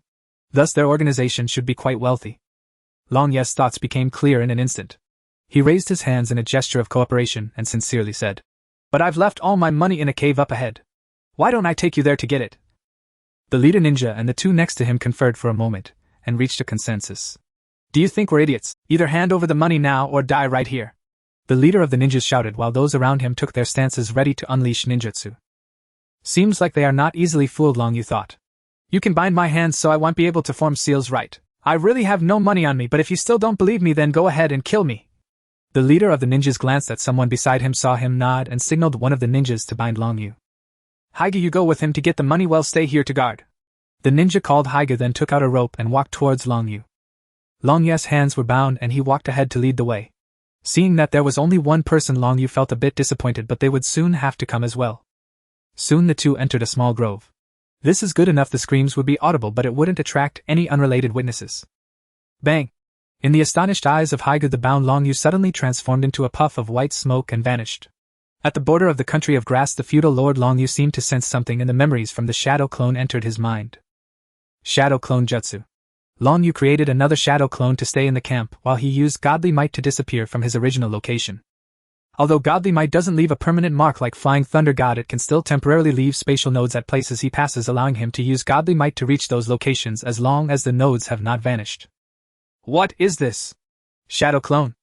Thus their organization should be quite wealthy. Long Yu's thoughts became clear in an instant. He raised his hands in a gesture of cooperation and sincerely said, "But I've left all my money in a cave up ahead. Why don't I take you there to get it?" The leader ninja and the two next to him conferred for a moment, and reached a consensus. "Do you think we're idiots? Either hand over the money now or die right here," the leader of the ninjas shouted, while those around him took their stances ready to unleash ninjutsu. Seems like they are not easily fooled, Long Yu thought. You can bind my hands so I won't be able to form seals, right? I really have no money on me, but if you still don't believe me, then go ahead and kill me. The leader of the ninjas glanced at someone beside him, saw him nod, and signaled one of the ninjas to bind Long Yu. "Haiga, you go with him to get the money, well stay here to guard." The ninja called Haiga, then took out a rope and walked towards Long Yu. Long Yu's hands were bound and he walked ahead to lead the way. Seeing that there was only one person, Long Yu felt a bit disappointed, but they would soon have to come as well. Soon the two entered a small grove. This is good enough. The screams would be audible, but it wouldn't attract any unrelated witnesses. Bang! In the astonished eyes of Haiga, the bound Long Yu suddenly transformed into a puff of white smoke and vanished. At the border of the country of grass, the feudal lord Long Yu seemed to sense something, and the memories from the shadow clone entered his mind. Shadow clone jutsu. Long Yu created another shadow clone to stay in the camp, while he used godly might to disappear from his original location. Although godly might doesn't leave a permanent mark like Flying Thunder God, it can still temporarily leave spatial nodes at places he passes, allowing him to use godly might to reach those locations as long as the nodes have not vanished. What is this? Shadow clone.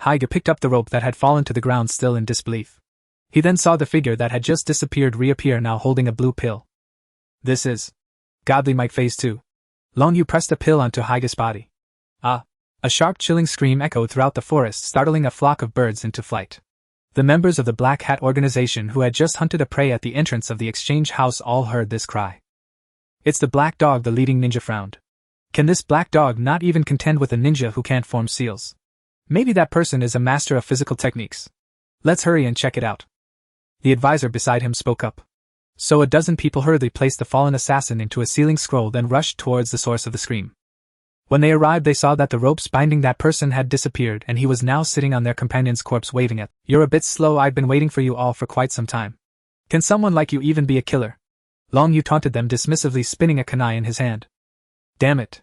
Haiga picked up the rope that had fallen to the ground, still in disbelief. He then saw the figure that had just disappeared reappear, now holding a blue pill. This is godly might phase 2. Long Yu pressed a pill onto Haiga's body. Ah! A sharp chilling scream echoed throughout the forest, startling a flock of birds into flight. The members of the Black Hat organization who had just hunted a prey at the entrance of the exchange house all heard this cry. It's the black dog, the leading ninja frowned. Can this black dog not even contend with a ninja who can't form seals? Maybe that person is a master of physical techniques. Let's hurry and check it out. The advisor beside him spoke up. So a dozen people hurriedly placed the fallen assassin into a sealing scroll, then rushed towards the source of the scream. When they arrived, they saw that the ropes binding that person had disappeared, and he was now sitting on their companion's corpse, waving at. "You're a bit slow. I've been waiting for you all for quite some time. Can someone like you even be a killer?" Long Yu taunted them dismissively, spinning a kunai in his hand. "Damn it.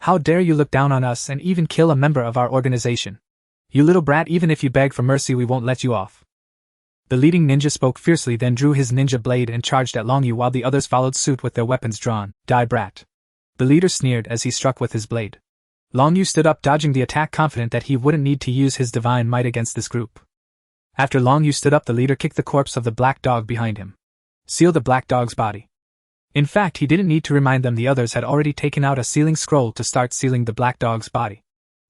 How dare you look down on us and even kill a member of our organization? You little brat, even if you beg for mercy, we won't let you off." The leading ninja spoke fiercely, then drew his ninja blade and charged at Long Yu, while the others followed suit with their weapons drawn. "Die, brat." The leader sneered as he struck with his blade. Long Yu stood up, dodging the attack, confident that he wouldn't need to use his divine might against this group. After Long Yu stood up, the leader kicked the corpse of the black dog behind him. Seal the black dog's body. In fact, he didn't need to remind them. The others had already taken out a sealing scroll to start sealing the black dog's body.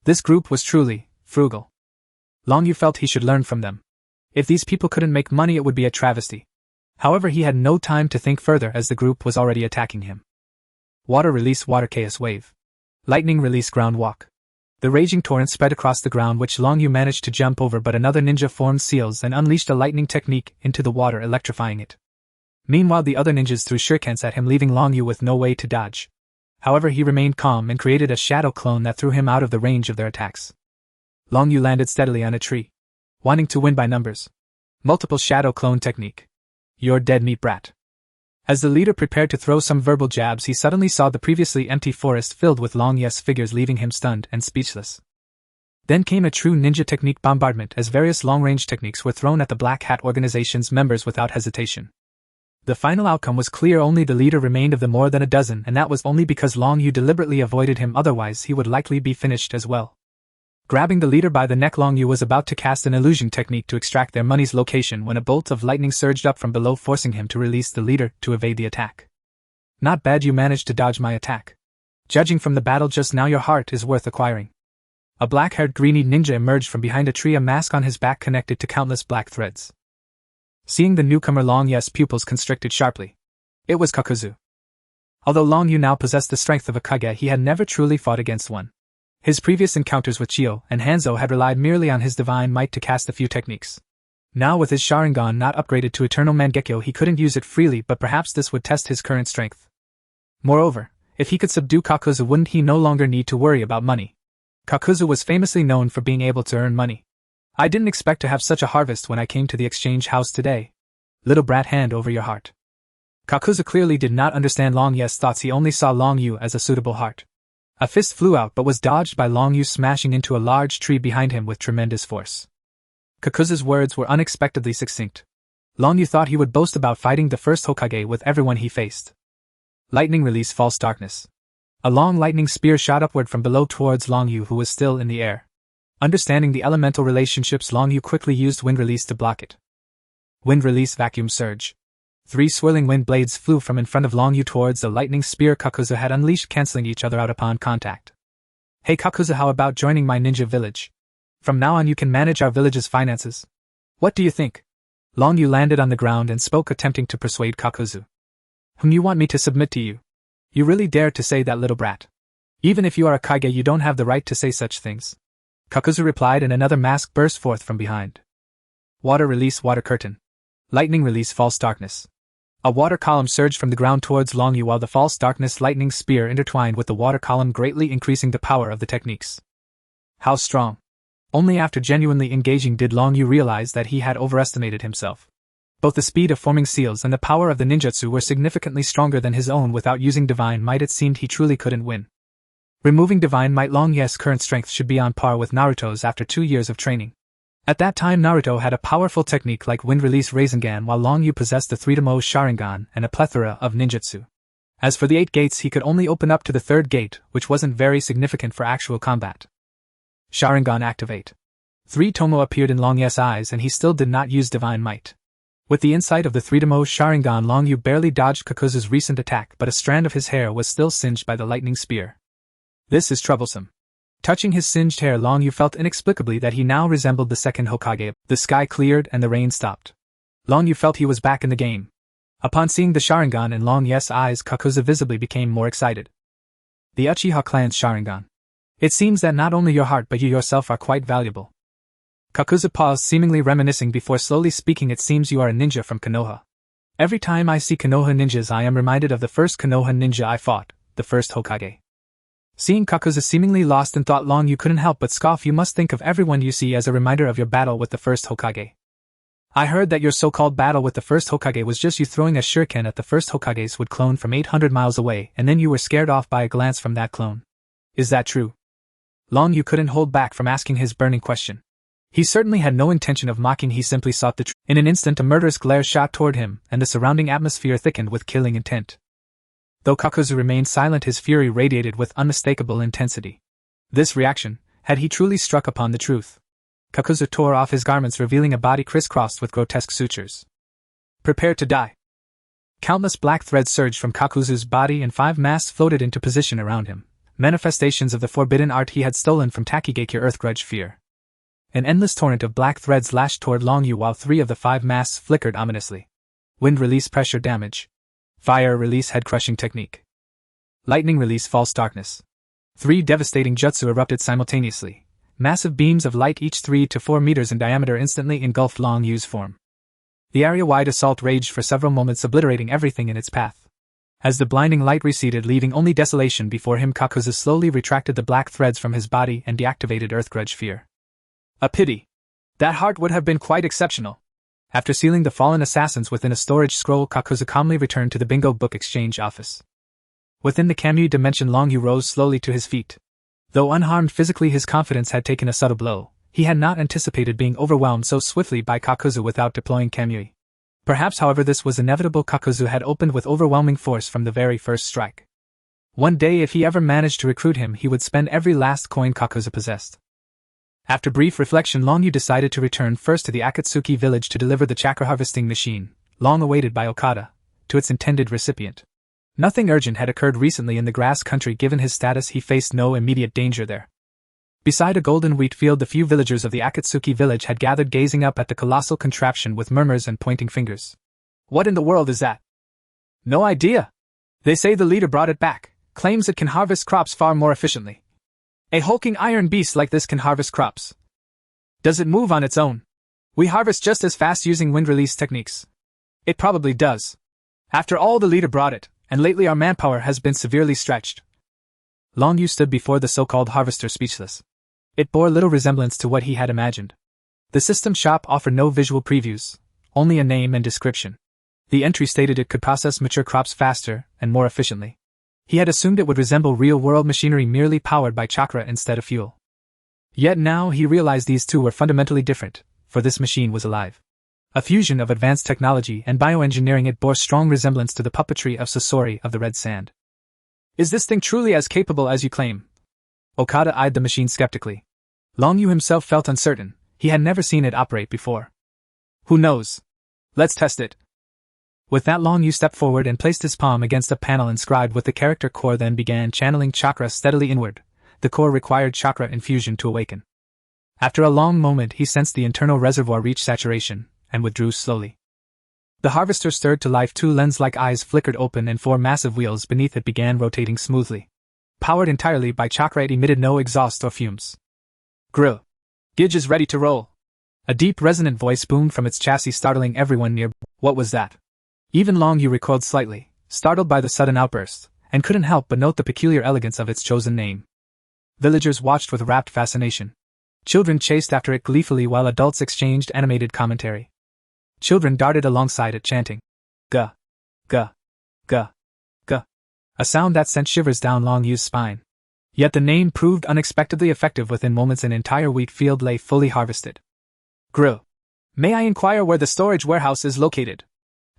This group was truly frugal. Long Yu felt he should learn from them. If these people couldn't make money, it would be a travesty. However, he had no time to think further, as the group was already attacking him. Water release water chaos wave. Lightning release ground walk. The raging torrent spread across the ground, which Long Yu managed to jump over, but another ninja formed seals and unleashed a lightning technique into the water, electrifying it. Meanwhile, the other ninjas threw shurikens at him, leaving Long Yu with no way to dodge. However, he remained calm and created a shadow clone that threw him out of the range of their attacks. Long Yu landed steadily on a tree, wanting to win by numbers. Multiple shadow clone technique. You're dead meat, brat. As the leader prepared to throw some verbal jabs, he suddenly saw the previously empty forest filled with Long Yu's figures, leaving him stunned and speechless. Then came a true ninja technique bombardment, as various long-range techniques were thrown at the Black Hat organization's members without hesitation. The final outcome was clear: only the leader remained of the more than a dozen, and that was only because Long Yu deliberately avoided him, otherwise he would likely be finished as well. Grabbing the leader by the neck, Long Yu was about to cast an illusion technique to extract their money's location when a bolt of lightning surged up from below, forcing him to release the leader to evade the attack. Not bad, you managed to dodge my attack. Judging from the battle just now, your heart is worth acquiring. A black-haired greeny ninja emerged from behind a tree, a mask on his back connected to countless black threads. Seeing the newcomer, Long Yu's pupils constricted sharply. It was Kakuzu. Although Long Yu now possessed the strength of a Kage, he had never truly fought against one. His previous encounters with Chiyo and Hanzo had relied merely on his divine might to cast a few techniques. Now with his Sharingan not upgraded to Eternal Mangekyo, he couldn't use it freely, but perhaps this would test his current strength. Moreover, if he could subdue Kakuzu, wouldn't he no longer need to worry about money? Kakuzu was famously known for being able to earn money. I didn't expect to have such a harvest when I came to the exchange house today. Little brat, hand over your heart. Kakuzu clearly did not understand Long Yu's thoughts. He only saw Long Yu as a suitable heart. A fist flew out but was dodged by Long Yu, smashing into a large tree behind him with tremendous force. Kakuzu's words were unexpectedly succinct. Long Yu thought he would boast about fighting the first Hokage with everyone he faced. Lightning release, false darkness. A long lightning spear shot upward from below towards Long Yu, who was still in the air. Understanding the elemental relationships, Long Yu quickly used wind release to block it. Wind release, vacuum surge. 3 swirling wind blades flew from in front of Long Yu towards the lightning spear Kakuzu had unleashed, cancelling each other out upon contact. Hey Kakuzu, how about joining my ninja village? From now on you can manage our village's finances. What do you think? Long Yu landed on the ground and spoke, attempting to persuade Kakuzu. You want me to submit to you? You really dare to say that, little brat? Even if you are a Kage, you don't have the right to say such things. Kakuzu replied, and another mask burst forth from behind. Water release, water curtain. Lightning release, false darkness. A water column surged from the ground towards Long Yu, while the false darkness lightning spear intertwined with the water column, greatly increasing the power of the techniques. How strong! Only after genuinely engaging did Long Yu realize that he had overestimated himself. Both the speed of forming seals and the power of the ninjutsu were significantly stronger than his own. Without using divine might, it seemed he truly couldn't win. Removing divine might, Long Yu's current strength should be on par with Naruto's after 2 years of training. At that time, Naruto had a powerful technique like wind release Rasengan, while Long Yu possessed the 3-Tomo Sharingan and a plethora of ninjutsu. As for the 8 gates, he could only open up to the 3rd gate, which wasn't very significant for actual combat. Sharingan activate. 3-Tomo appeared in Long Yu's eyes, and he still did not use divine might. With the insight of the 3-Tomo Sharingan, Long Yu barely dodged Kakuzu's recent attack, but a strand of his hair was still singed by the lightning spear. This is troublesome. Touching his singed hair, Long Yu felt inexplicably that he now resembled the second Hokage. The sky cleared and the rain stopped. Long Yu felt he was back in the game. Upon seeing the Sharingan in Long Yu's eyes, Kakuzu visibly became more excited. The Uchiha clan's Sharingan. It seems that not only your heart but you yourself are quite valuable. Kakuzu paused, seemingly reminiscing before slowly speaking. It seems you are a ninja from Konoha. Every time I see Konoha ninjas, I am reminded of the first Konoha ninja I fought, the first Hokage. Seeing Kakuzu seemingly lost in thought, Long Yu couldn't help but scoff. You must think of everyone you see as a reminder of your battle with the first Hokage. I heard that your so-called battle with the first Hokage was just you throwing a shuriken at the first Hokage's would clone from 800 miles away, and then you were scared off by a glance from that clone. Is that true? Long Yu couldn't hold back from asking his burning question. He certainly had no intention of mocking, he simply sought the truth. In an instant, a murderous glare shot toward him, and the surrounding atmosphere thickened with killing intent. Though Kakuzu remained silent, his fury radiated with unmistakable intensity. This reaction, had he truly struck upon the truth? Kakuzu tore off his garments, revealing a body crisscrossed with grotesque sutures. Prepare to die. Countless black threads surged from Kakuzu's body, and 5 masks floated into position around him, manifestations of the forbidden art he had stolen from Takigakure Earthgrudge Fear. An endless torrent of black threads lashed toward Long Yu, while 3 of the 5 masks flickered ominously. Wind release, pressure damage. Fire release, head crushing technique. Lightning release, false darkness. 3 devastating jutsu erupted simultaneously. Massive beams of light, each 3 to 4 meters in diameter, instantly engulfed Long Yu's form. The area-wide assault raged for several moments, obliterating everything in its path. As the blinding light receded, leaving only desolation before him, Kakuzu slowly retracted the black threads from his body and deactivated Earthgrudge Fear. A pity. That heart would have been quite exceptional. After sealing the fallen assassins within a storage scroll, Kakuzu calmly returned to the bingo book exchange office. Within the Kamui dimension, Long Yu rose slowly to his feet. Though unharmed physically, his confidence had taken a subtle blow. He had not anticipated being overwhelmed so swiftly by Kakuzu without deploying Kamui. Perhaps, however, this was inevitable. Kakuzu had opened with overwhelming force from the very first strike. One day, if he ever managed to recruit him, he would spend every last coin Kakuzu possessed. After brief reflection, Long Yu decided to return first to the Akatsuki village to deliver the chakra harvesting machine, long awaited by Okada, to its intended recipient. Nothing urgent had occurred recently in the grass country. Given his status, he faced no immediate danger there. Beside a golden wheat field, the few villagers of the Akatsuki village had gathered, gazing up at the colossal contraption with murmurs and pointing fingers. What in the world is that? No idea. They say the leader brought it back, claims it can harvest crops far more efficiently. A hulking iron beast like this can harvest crops. Does it move on its own? We harvest just as fast using wind release techniques. It probably does. After all, the leader brought it, and lately our manpower has been severely stretched. Long Yu stood before the so-called harvester speechless. It bore little resemblance to what he had imagined. The system shop offered no visual previews, only a name and description. The entry stated it could process mature crops faster and more efficiently. He had assumed it would resemble real-world machinery merely powered by chakra instead of fuel. Yet now he realized these two were fundamentally different, for this machine was alive. A fusion of advanced technology and bioengineering, it bore strong resemblance to the puppetry of Sasori of the Red Sand. Is this thing truly as capable as you claim? Okada eyed the machine skeptically. Long Yu himself felt uncertain. He had never seen it operate before. Who knows? Let's test it. With that, Long Yu stepped forward and placed his palm against a panel inscribed with the character core, then began channeling chakra steadily inward. The core required chakra infusion to awaken. After a long moment, he sensed the internal reservoir reach saturation, and withdrew slowly. The harvester stirred to life. Two lens-like eyes flickered open, and four massive wheels beneath it began rotating smoothly. Powered entirely by chakra, it emitted no exhaust or fumes. Grill. Gidge is ready to roll. A deep, resonant voice boomed from its chassis, startling everyone near. What was that? Even Long Yu recoiled slightly, startled by the sudden outburst, and couldn't help but note the peculiar elegance of its chosen name. Villagers watched with rapt fascination. Children chased after it gleefully while adults exchanged animated commentary. Children darted alongside it, chanting, "Guh, guh, guh, guh," a sound that sent shivers down Long Yu's spine. Yet the name proved unexpectedly effective. Within moments, an entire wheat field lay fully harvested. Grill. May I inquire where the storage warehouse is located?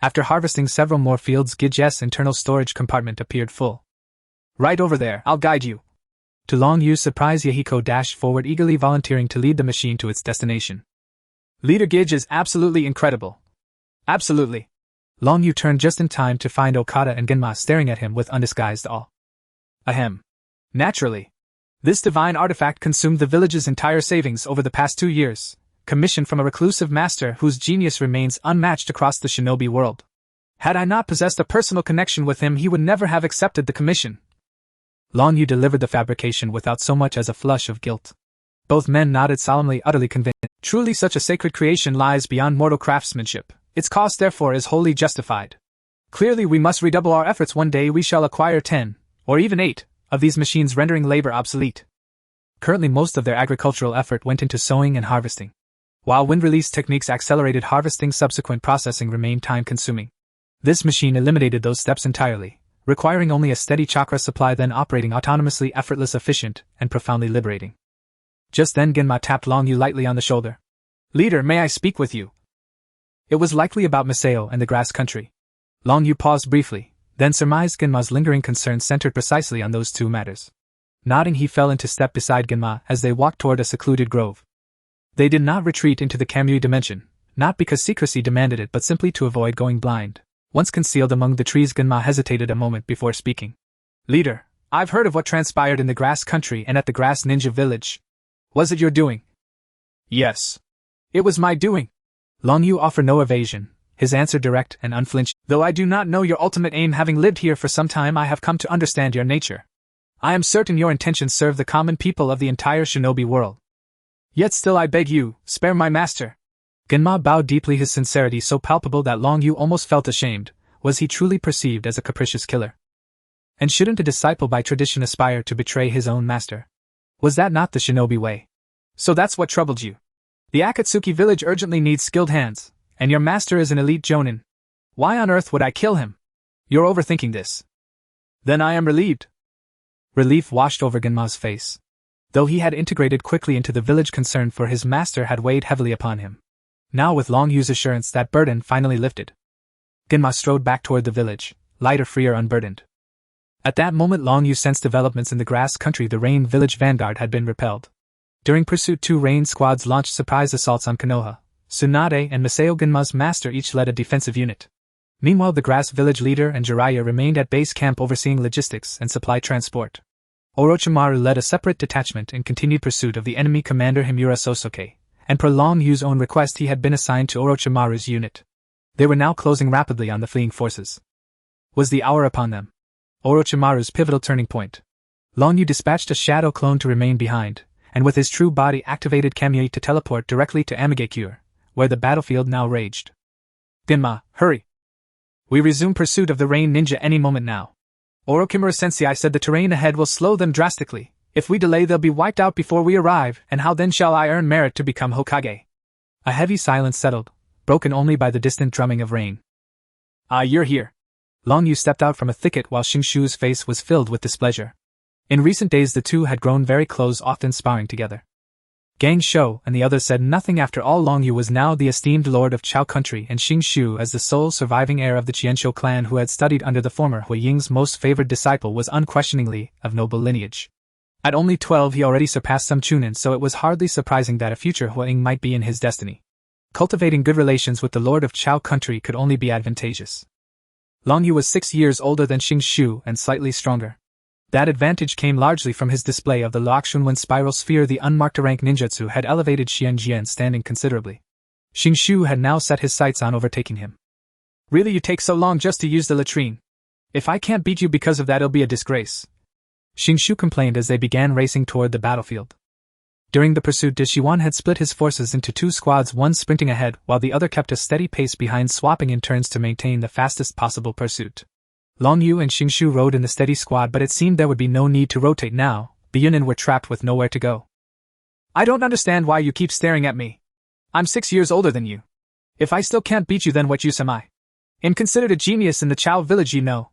After harvesting several more fields, Gidge's internal storage compartment appeared full. Right over there, I'll guide you. To Long Yu's surprise, Yahiko dashed forward, eagerly volunteering to lead the machine to its destination. Leader Gidge is absolutely incredible. Absolutely. Long Yu turned just in time to find Okada and Genma staring at him with undisguised awe. Ahem. Naturally. This divine artifact consumed the village's entire savings over the past 2 years, commissioned from a reclusive master whose genius remains unmatched across the shinobi world. Had I not possessed a personal connection with him, he would never have accepted the commission. Long Yu delivered the fabrication without so much as a flush of guilt. Both men nodded solemnly, utterly convinced. Truly, such a sacred creation lies beyond mortal craftsmanship. Its cost, therefore, is wholly justified. Clearly, we must redouble our efforts. One day we shall acquire 10, or even 8, of these machines, rendering labor obsolete. Currently, most of their agricultural effort went into sowing and harvesting. While wind release techniques accelerated harvesting, subsequent processing remained time-consuming. This machine eliminated those steps entirely, requiring only a steady chakra supply, then operating autonomously, effortless, efficient, and profoundly liberating. Just then Genma tapped Long Yu lightly on the shoulder. Leader, may I speak with you? It was likely about Miseo and the grass country. Long Yu paused briefly, then surmised Genma's lingering concerns centered precisely on those two matters. Nodding, he fell into step beside Genma as they walked toward a secluded grove. They did not retreat into the Kamui dimension, not because secrecy demanded it, but simply to avoid going blind. Once concealed among the trees, Genma hesitated a moment before speaking. Leader, I've heard of what transpired in the grass country and at the grass ninja village. Was it your doing? Yes. It was my doing. Long Yu offered no evasion, his answer direct and unflinching. Though I do not know your ultimate aim, having lived here for some time, I have come to understand your nature. I am certain your intentions serve the common people of the entire shinobi world. Yet still I beg you, spare my master. Genma bowed deeply, his sincerity so palpable that Long Yu almost felt ashamed. Was he truly perceived as a capricious killer? And shouldn't a disciple by tradition aspire to betray his own master? Was that not the shinobi way? So that's what troubled you. The Akatsuki village urgently needs skilled hands, and your master is an elite jonin. Why on earth would I kill him? You're overthinking this. Then I am relieved. Relief washed over Genma's face. Though he had integrated quickly into the village, concern for his master had weighed heavily upon him. Now, with Long Yu's assurance, that burden finally lifted. Genma strode back toward the village, lighter, freer, unburdened. At that moment Long Yu sensed developments in the grass country. The Rain village vanguard had been repelled. During Pursuit 2, rain squads launched surprise assaults on Konoha. Tsunade and Masao Gunma's master each led a defensive unit. Meanwhile, the Grass Village leader and Jiraiya remained at base camp overseeing logistics and supply transport. Orochimaru led a separate detachment in continued pursuit of the enemy commander Himura Sosuke, and per Long Yu's own request he had been assigned to Orochimaru's unit. They were now closing rapidly on the fleeing forces. Was the hour upon them? Orochimaru's pivotal turning point. Long Yu dispatched a shadow clone to remain behind, and with his true body activated Kamui to teleport directly to Amigakure, where the battlefield now raged. Gunma, hurry! We resume pursuit of the Rain Ninja any moment now. Orochimaru-sensei said the terrain ahead will slow them drastically. If we delay they'll be wiped out before we arrive, and how then shall I earn merit to become Hokage? A heavy silence settled, broken only by the distant drumming of rain. Ah, you're here. Long Yu stepped out from a thicket while Shingshu's face was filled with displeasure. In recent days the two had grown very close, often sparring together. Gang Shou and the others said nothing. After all, Long Yu was now the esteemed lord of Chao country, and Shingshu, as the sole surviving heir of the Qianshou clan who had studied under the former Hui Ying's most favored disciple, was unquestioningly of noble lineage. At only 12 he already surpassed some Chunin, so it was hardly surprising that a future Hui Ying might be in his destiny. Cultivating good relations with the lord of Chao country could only be advantageous. Long Yu was 6 years older than Shingshu and slightly stronger. That advantage came largely from his display of the Loxunwen Spiral Sphere. The unmarked rank ninjutsu had elevated Xian Jian standing considerably. Shingshu had now set his sights on overtaking him. Really, you take so long just to use the latrine? If I can't beat you because of that, it'll be a disgrace. Shingshu complained as they began racing toward the battlefield. During the pursuit, Dishiwan had split his forces into 2 squads, one sprinting ahead while the other kept a steady pace behind, swapping in turns to maintain the fastest possible pursuit. Long Yu and Shingshu rode in the steady squad, but it seemed there would be no need to rotate now. The Yunin were trapped with nowhere to go. I don't understand why you keep staring at me. I'm 6 years older than you. If I still can't beat you, then what use am I? I'm considered a genius in the Chao village, you know.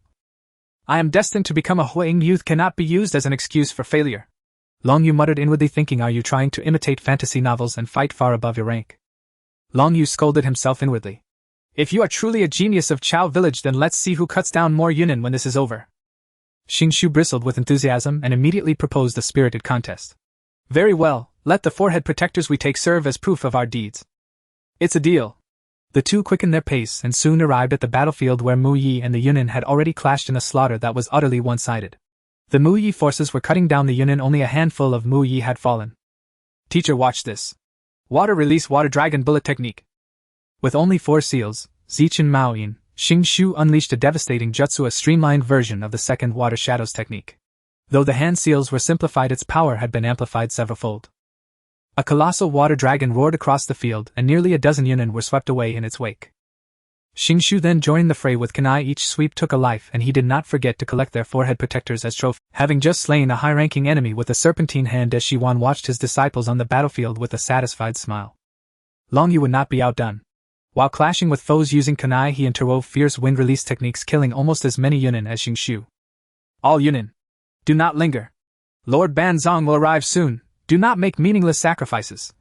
I am destined to become a Hui Ying. Youth cannot be used as an excuse for failure. Long Yu muttered inwardly, thinking, are you trying to imitate fantasy novels and fight far above your rank? Long Yu scolded himself inwardly. If you are truly a genius of Chao village, then let's see who cuts down more Yunin when this is over. Shingshu bristled with enthusiasm and immediately proposed a spirited contest. Very well, let the forehead protectors we take serve as proof of our deeds. It's a deal. The two quickened their pace and soon arrived at the battlefield, where Mu Yi and the Yunin had already clashed in a slaughter that was utterly one-sided. The Mu Yi forces were cutting down the Yunin, only a handful of Mu Yi had fallen. Teacher, watch this. Water release water dragon bullet technique. With only 4 seals, Zichen Maoyin, Shingshu unleashed a devastating jutsu, a streamlined version of the second water shadows technique. Though the hand seals were simplified, its power had been amplified severalfold. A colossal water dragon roared across the field, and nearly a dozen Yunin were swept away in its wake. Shingshu then joined the fray with kunai. Each sweep took a life, and he did not forget to collect their forehead protectors as trophy. Having just slain a high-ranking enemy with a serpentine hand, Deshiwan watched his disciples on the battlefield with a satisfied smile. Long Yu would not be outdone. While clashing with foes using kunai, he interwove fierce wind release techniques, killing almost as many Yunin as Shingshu. All Yunin, do not linger. Lord Banzong will arrive soon. Do not make meaningless sacrifices.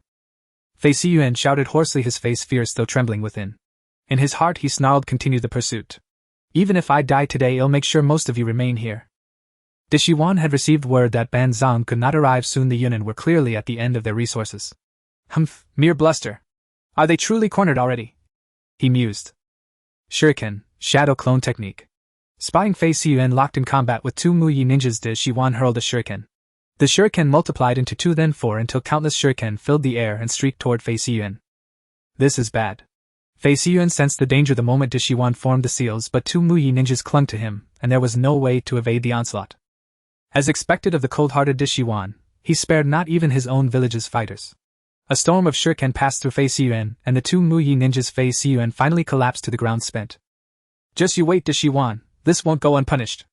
Fei Siyuan shouted hoarsely, his face fierce though trembling within. In his heart he snarled, continue the pursuit. Even if I die today, I'll make sure most of you remain here. Deshiwan had received word that Banzong could not arrive soon. The Yunin were clearly at the end of their resources. Humph, mere bluster. Are they truly cornered already? He mused. Shuriken, shadow clone technique. Spying Fei Siyuan locked in combat with 2 Mu Yi ninjas, Deshiwan hurled a shuriken. The shuriken multiplied into 2, then 4, until countless shuriken filled the air and streaked toward Fei Siyuan. This is bad. Fei Siyuan sensed the danger the moment Deshiwan formed the seals, but 2 Mu Yi ninjas clung to him, and there was no way to evade the onslaught. As expected of the cold-hearted Deshiwan, he spared not even his own village's fighters. A storm of shuriken passed through Fei Siyuan, and the 2 Mu Yi ninjas' Fei Siyuan finally collapsed to the ground spent. Just you wait, Deshiwan, this won't go unpunished.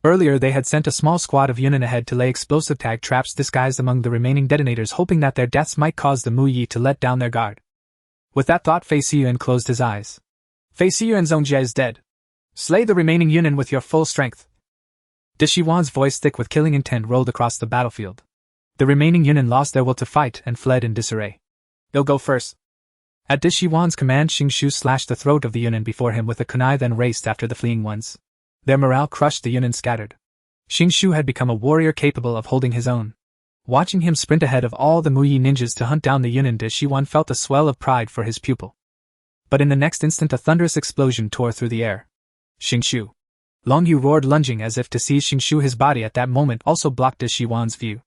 Earlier they had sent a small squad of Yunin ahead to lay explosive tag traps disguised among the remaining detonators, hoping that their deaths might cause the Mu Yi to let down their guard. With that thought, Fei Siyuan closed his eyes. Fei Siyuan Zongjie is dead. Slay the remaining Yunin with your full strength. Deshiwan's voice, thick with killing intent, rolled across the battlefield. The remaining Yunin lost their will to fight and fled in disarray. They'll go first. At Deshiwan's command, Shingshu slashed the throat of the Yunin before him with a kunai, then raced after the fleeing ones. Their morale crushed, the Yunin scattered. Shingshu had become a warrior capable of holding his own. Watching him sprint ahead of all the Muyi ninjas to hunt down the Yunin, Deshiwan felt a swell of pride for his pupil. But in the next instant a thunderous explosion tore through the air. Xingshu. Long Yu roared, lunging as if to seize Xingshu. His body at that moment also blocked Deshiwan's view.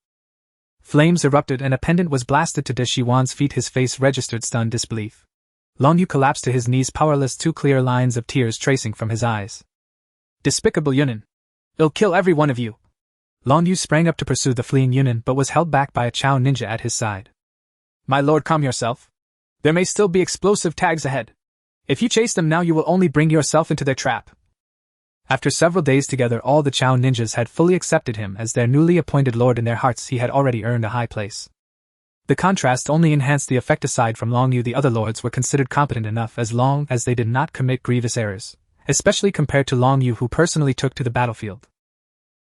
Flames erupted and a pendant was blasted to Deshiwan's feet. His face registered stunned disbelief. Long Yu collapsed to his knees, powerless, 2 clear lines of tears tracing from his eyes. Despicable Yunin! I'll kill every one of you! Long Yu sprang up to pursue the fleeing Yunin but was held back by a Chao ninja at his side. My lord, calm yourself. There may still be explosive tags ahead. If you chase them now, you will only bring yourself into their trap. After several days together, all the Chao ninjas had fully accepted him as their newly appointed lord. In their hearts he had already earned a high place. The contrast only enhanced the effect. Aside from Long Yu, the other lords were considered competent enough as long as they did not commit grievous errors, especially compared to Long Yu, who personally took to the battlefield.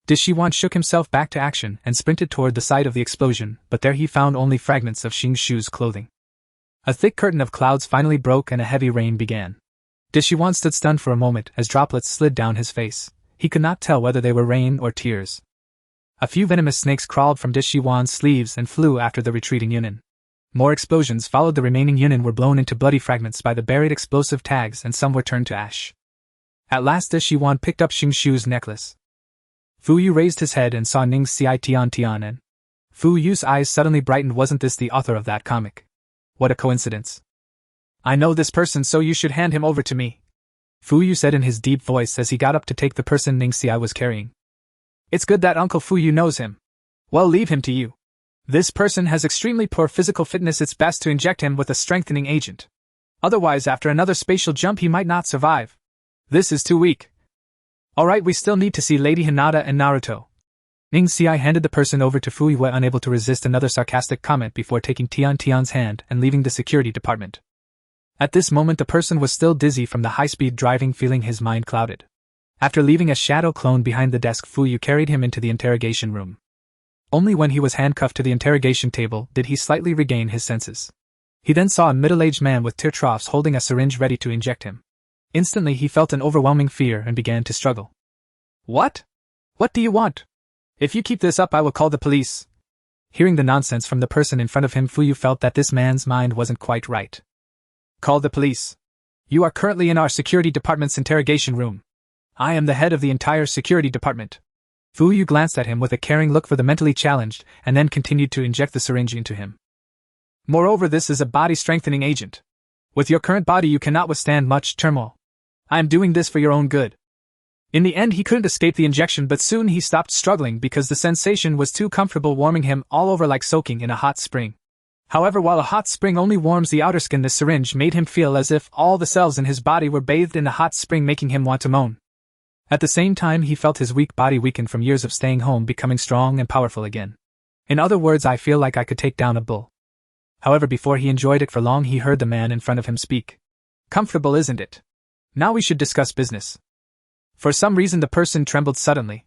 Deshiwan shook himself back to action and sprinted toward the site of the explosion, but there he found only fragments of Xingshu's clothing. A thick curtain of clouds finally broke and a heavy rain began. Deshiwan stood stunned for a moment as droplets slid down his face. He could not tell whether they were rain or tears. A few venomous snakes crawled from Deshiwan's sleeves and flew after the retreating Yunin. More explosions followed. The remaining Yunin were blown into bloody fragments by the buried explosive tags, and some were turned to ash. At last Deshiwan picked up Xingshu's necklace. Fu Yu raised his head and saw Ning's Tian and Fu Yu's eyes suddenly brightened. Wasn't this the author of that comic? What a coincidence. I know this person, so you should hand him over to me, Fu Yu said in his deep voice as he got up to take the person Ning Xi was carrying. It's good that Uncle Fu Yu knows him. Well, leave him to you. This person has extremely poor physical fitness. It's best to inject him with a strengthening agent. Otherwise, after another spatial jump, he might not survive. This is too weak. Alright, we still need to see Lady Hinata and Naruto. Ning Xi handed the person over to Fu Yu, unable to resist another sarcastic comment before taking Tian's hand and leaving the security department. At this moment the person was still dizzy from the high-speed driving, feeling his mind clouded. After leaving a shadow clone behind the desk, Fu Yu carried him into the interrogation room. Only when he was handcuffed to the interrogation table did he slightly regain his senses. He then saw a middle-aged man with tear troughs holding a syringe ready to inject him. Instantly he felt an overwhelming fear and began to struggle. What? What do you want? If you keep this up, I will call the police. Hearing the nonsense from the person in front of him, Fu Yu felt that this man's mind wasn't quite right. Call the police. You are currently in our security department's interrogation room. I am the head of the entire security department. Fu Yu glanced at him with a caring look for the mentally challenged, and then continued to inject the syringe into him. Moreover, this is a body-strengthening agent. With your current body you cannot withstand much turmoil. I am doing this for your own good. In the end he couldn't escape the injection, but soon he stopped struggling because the sensation was too comfortable, warming him all over like soaking in a hot spring. However, while a hot spring only warms the outer skin, the syringe made him feel as if all the cells in his body were bathed in the hot spring, making him want to moan. At the same time he felt his weak body weaken from years of staying home becoming strong and powerful again. In other words, I feel like I could take down a bull. However, before he enjoyed it for long, he heard the man in front of him speak. Comfortable, isn't it? Now we should discuss business. For some reason the person trembled suddenly.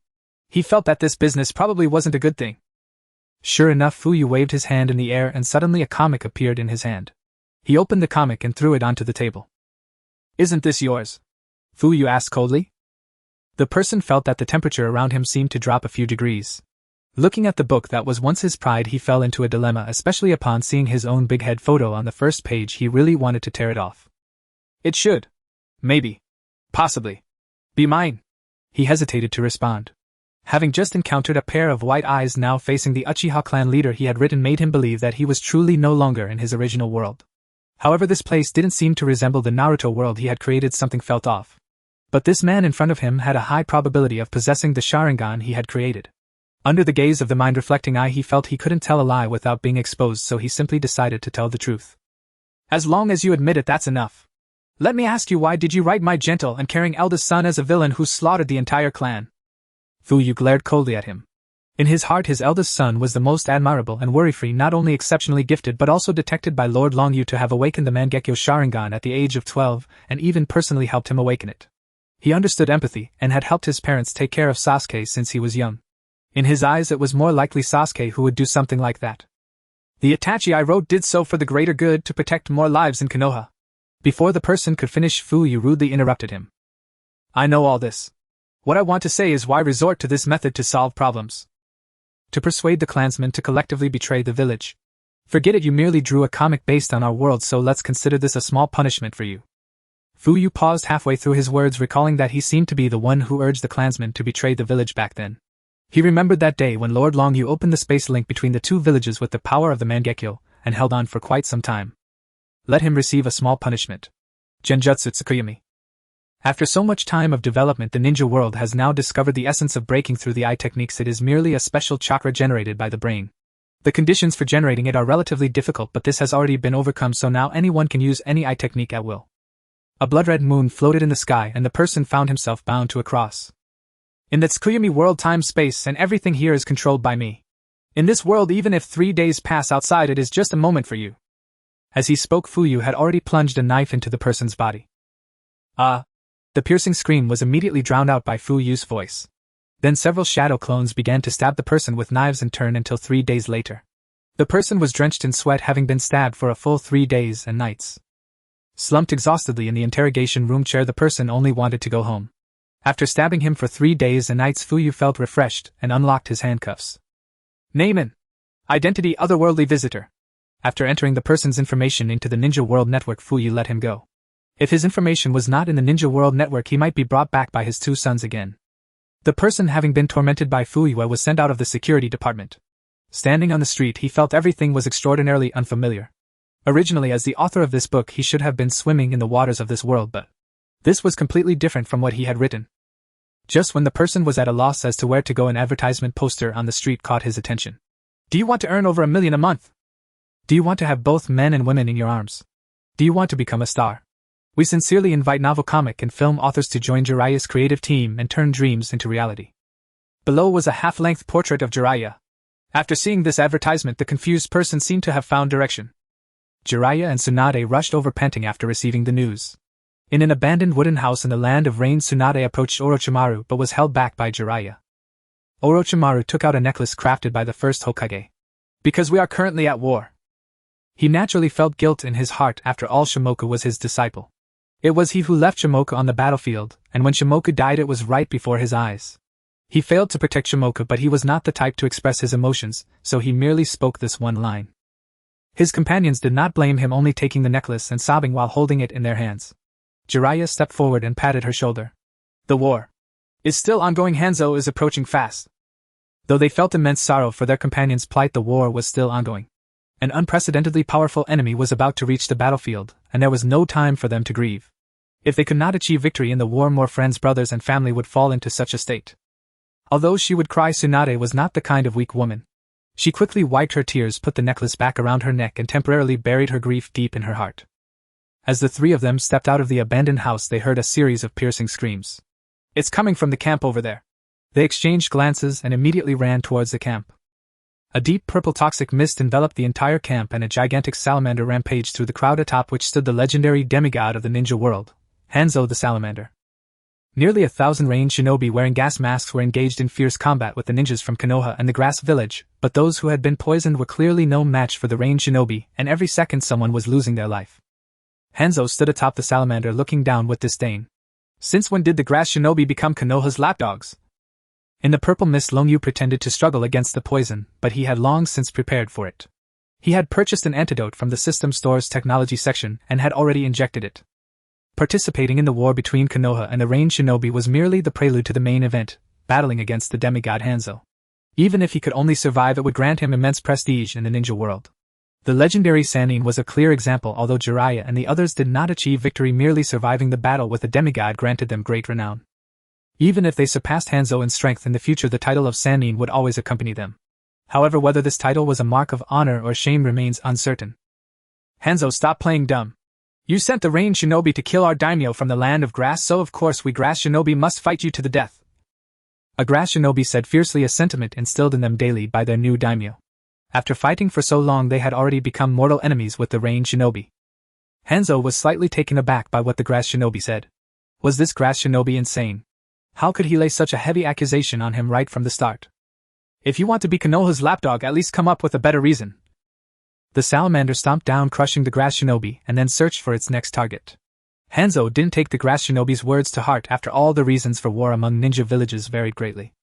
He felt that this business probably wasn't a good thing. Sure enough, Fu Yu waved his hand in the air and suddenly a comic appeared in his hand. He opened the comic and threw it onto the table. Isn't this yours? Fu Yu asked coldly. The person felt that the temperature around him seemed to drop a few degrees. Looking at the book that was once his pride, he fell into a dilemma, especially upon seeing his own big head photo on the first page. He really wanted to tear it off. It should. Maybe. Possibly. Be mine. He hesitated to respond. Having just encountered a pair of white eyes now facing the Uchiha clan leader he had written made him believe that he was truly no longer in his original world. However, this place didn't seem to resemble the Naruto world he had created. Something felt off. But this man in front of him had a high probability of possessing the Sharingan he had created. Under the gaze of the mind-reflecting eye, he felt he couldn't tell a lie without being exposed, so he simply decided to tell the truth. As long as you admit it, that's enough. Let me ask you, why did you write my gentle and caring eldest son as a villain who slaughtered the entire clan? Fu Yu glared coldly at him. In his heart, his eldest son was the most admirable and worry-free, not only exceptionally gifted but also detected by Lord Long Yu to have awakened the Mangekyo Sharingan at the age of 12, and even personally helped him awaken it. He understood empathy and had helped his parents take care of Sasuke since he was young. In his eyes, it was more likely Sasuke who would do something like that. The Itachi I wrote did so for the greater good, to protect more lives in Konoha. Before the person could finish, Fu Yu rudely interrupted him. I know all this. What I want to say is, why resort to this method to solve problems? to persuade the clansmen to collectively betray the village. Forget it, you merely drew a comic based on our world, so let's consider this a small punishment for you. Fuyu paused halfway through his words, recalling that he seemed to be the one who urged the clansmen to betray the village back then. He remembered that day when Lord Longyu opened the space link between the two villages with the power of the Mangekyo, and held on for quite some time. Let him receive a small punishment. Genjutsu Tsukuyomi. After so much time of development, the ninja world has now discovered the essence of breaking through the eye techniques. It is merely a special chakra generated by the brain. The conditions for generating it are relatively difficult, but this has already been overcome, so now anyone can use any eye technique at will. A blood-red moon floated in the sky, and the person found himself bound to a cross. In the Tsukuyomi world, time, space, and everything here is controlled by me. In this world, even if 3 days pass outside, it is just a moment for you. As he spoke, Fuyu had already plunged a knife into the person's body. The piercing scream was immediately drowned out by Fuyu's voice. Then several shadow clones began to stab the person with knives in turn until 3 days later. The person was drenched in sweat, having been stabbed for a full 3 days and nights. Slumped exhaustedly in the interrogation room chair, the person only wanted to go home. After stabbing him for 3 days and nights, Fuyu felt refreshed and unlocked his handcuffs. Name: identity, otherworldly visitor. After entering the person's information into the Ninja World Network, Fuyu let him go. If his information was not in the Ninja World Network, he might be brought back by his 2 sons again. The person, having been tormented by Fuyu, was sent out of the security department. Standing on the street, he felt everything was extraordinarily unfamiliar. Originally, as the author of this book, he should have been swimming in the waters of this world, but this was completely different from what he had written. Just when the person was at a loss as to where to go, an advertisement poster on the street caught his attention. Do you want to earn over $1 million a month? Do you want to have both men and women in your arms? Do you want to become a star? We sincerely invite novel, comic, and film authors to join Jiraiya's creative team and turn dreams into reality. Below was a half-length portrait of Jiraiya. After seeing this advertisement, the confused person seemed to have found direction. Jiraiya and Tsunade rushed over, panting after receiving the news. In an abandoned wooden house in the land of rain, Tsunade approached Orochimaru but was held back by Jiraiya. Orochimaru took out a necklace crafted by the first Hokage. Because we are currently at war. He naturally felt guilt in his heart. After all, Shimoku was his disciple. It was he who left Shimoku on the battlefield, and when Shimoku died, it was right before his eyes. He failed to protect Shimoku, but he was not the type to express his emotions, so he merely spoke this one line. His companions did not blame him, only taking the necklace and sobbing while holding it in their hands. Jiraiya stepped forward and patted her shoulder. The war is still ongoing. Hanzo is approaching fast. Though they felt immense sorrow for their companion's plight, the war was still ongoing. An unprecedentedly powerful enemy was about to reach the battlefield, and there was no time for them to grieve. If they could not achieve victory in the war, more friends, brothers, and family would fall into such a state. Although she would cry, Tsunade was not the kind of weak woman. She quickly wiped her tears, put the necklace back around her neck, and temporarily buried her grief deep in her heart. As the 3 of them stepped out of the abandoned house, they heard a series of piercing screams. It's coming from the camp over there. They exchanged glances and immediately ran towards the camp. A deep purple toxic mist enveloped the entire camp, and a gigantic salamander rampaged through the crowd, atop which stood the legendary demigod of the ninja world, Hanzo the Salamander. Nearly 1,000 range shinobi wearing gas masks were engaged in fierce combat with the ninjas from Konoha and the Grass Village, but those who had been poisoned were clearly no match for the range shinobi, and every second someone was losing their life. Hanzo stood atop the salamander, looking down with disdain. Since when did the Grass Shinobi become Konoha's lapdogs? In the purple mist, Longyu pretended to struggle against the poison, but he had long since prepared for it. He had purchased an antidote from the system store's technology section and had already injected it. Participating in the war between Konoha and the range shinobi was merely the prelude to the main event, battling against the demigod Hanzo. Even if he could only survive, it would grant him immense prestige in the ninja world. The legendary Sannin was a clear example. Although Jiraiya and the others did not achieve victory, merely surviving the battle with the demigod granted them great renown. Even if they surpassed Hanzo in strength in the future, the title of Sannin would always accompany them. However, whether this title was a mark of honor or shame remains uncertain. Hanzo, stop playing dumb. You sent the range shinobi to kill our daimyo from the land of grass, so of course we grass shinobi must fight you to the death. A grass shinobi said fiercely, a sentiment instilled in them daily by their new daimyo. After fighting for so long, they had already become mortal enemies with the range shinobi. Hanzo was slightly taken aback by what the grass shinobi said. Was this grass shinobi insane? How could he lay such a heavy accusation on him right from the start? If you want to be Konoha's lapdog, at least come up with a better reason. The salamander stomped down, crushing the grass shinobi, and then searched for its next target. Hanzo didn't take the grass shinobi's words to heart. After all, the reasons for war among ninja villages varied greatly.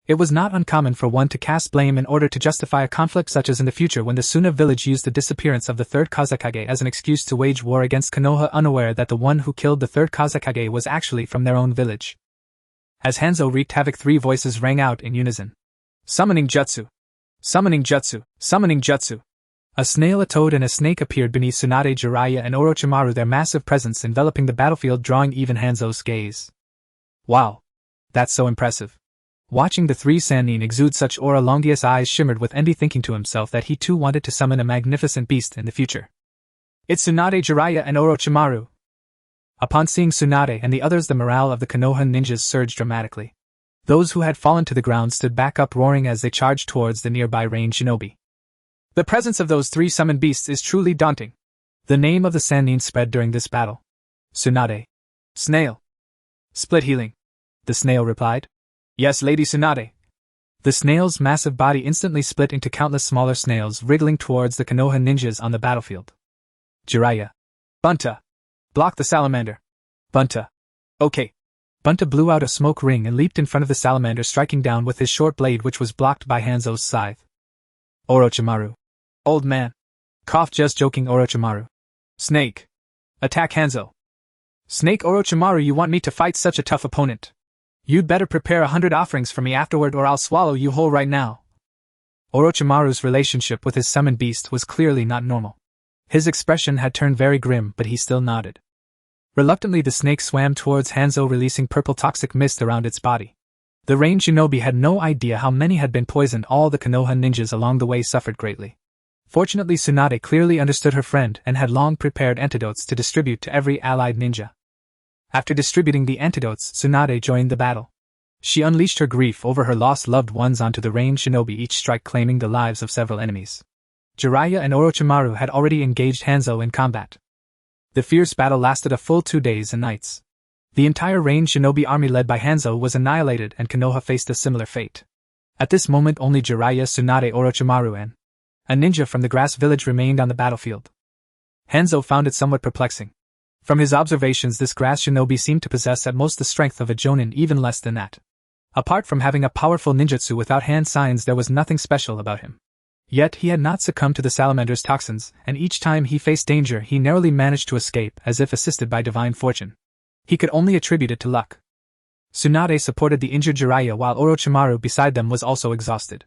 It was not uncommon for one to cast blame in order to justify a conflict, such as in the future when the Suna village used the disappearance of the third Kazekage as an excuse to wage war against Konoha, unaware that the one who killed the third Kazekage was actually from their own village. As Hanzo wreaked havoc, 3 voices rang out in unison. Summoning Jutsu! Summoning Jutsu! Summoning Jutsu! A snail, a toad, and a snake appeared beneath Tsunade, Jiraiya, and Orochimaru, their massive presence enveloping the battlefield, drawing even Hanzo's gaze. Wow! That's so impressive. Watching the 3 Sannin exude such aura, Longius' eyes shimmered with envy, thinking to himself that he too wanted to summon a magnificent beast in the future. It's Tsunade, Jiraiya, and Orochimaru! Upon seeing Tsunade and the others, the morale of the Konoha ninjas surged dramatically. Those who had fallen to the ground stood back up, roaring as they charged towards the nearby range shinobi. The presence of those 3 summoned beasts is truly daunting. The name of the Sannin spread during this battle. Tsunade. Snail. Split healing. The snail replied. Yes, Lady Tsunade. The snail's massive body instantly split into countless smaller snails, wriggling towards the Konoha ninjas on the battlefield. Jiraiya. Bunta. Block the salamander. Bunta. Okay. Bunta blew out a smoke ring and leaped in front of the salamander, striking down with his short blade, which was blocked by Hanzo's scythe. Orochimaru. Old man. Cough, just joking, Orochimaru. Snake. Attack Hanzo. Snake, Orochimaru, you want me to fight such a tough opponent? You'd better prepare 100 offerings for me afterward, or I'll swallow you whole right now. Orochimaru's relationship with his summoned beast was clearly not normal. His expression had turned very grim, but he still nodded. Reluctantly, the snake swam towards Hanzo, releasing purple toxic mist around its body. The range shinobi had no idea how many had been poisoned. All the Konoha ninjas along the way suffered greatly. Fortunately, Tsunade clearly understood her friend and had long prepared antidotes to distribute to every allied ninja. After distributing the antidotes, Tsunade joined the battle. She unleashed her grief over her lost loved ones onto the range shinobi, each strike claiming the lives of several enemies. Jiraiya and Orochimaru had already engaged Hanzo in combat. The fierce battle lasted a full 2 days and nights. The entire range shinobi army led by Hanzo was annihilated, and Konoha faced a similar fate. At this moment, only Jiraiya, Tsunade, Orochimaru, and a ninja from the grass village remained on the battlefield. Hanzo found it somewhat perplexing. From his observations, this grass shinobi seemed to possess at most the strength of a jonin, even less than that. Apart from having a powerful ninjutsu without hand signs, there was nothing special about him. Yet he had not succumbed to the salamander's toxins, and each time he faced danger he narrowly managed to escape, as if assisted by divine fortune. He could only attribute it to luck. Tsunade supported the injured Jiraiya, while Orochimaru beside them was also exhausted.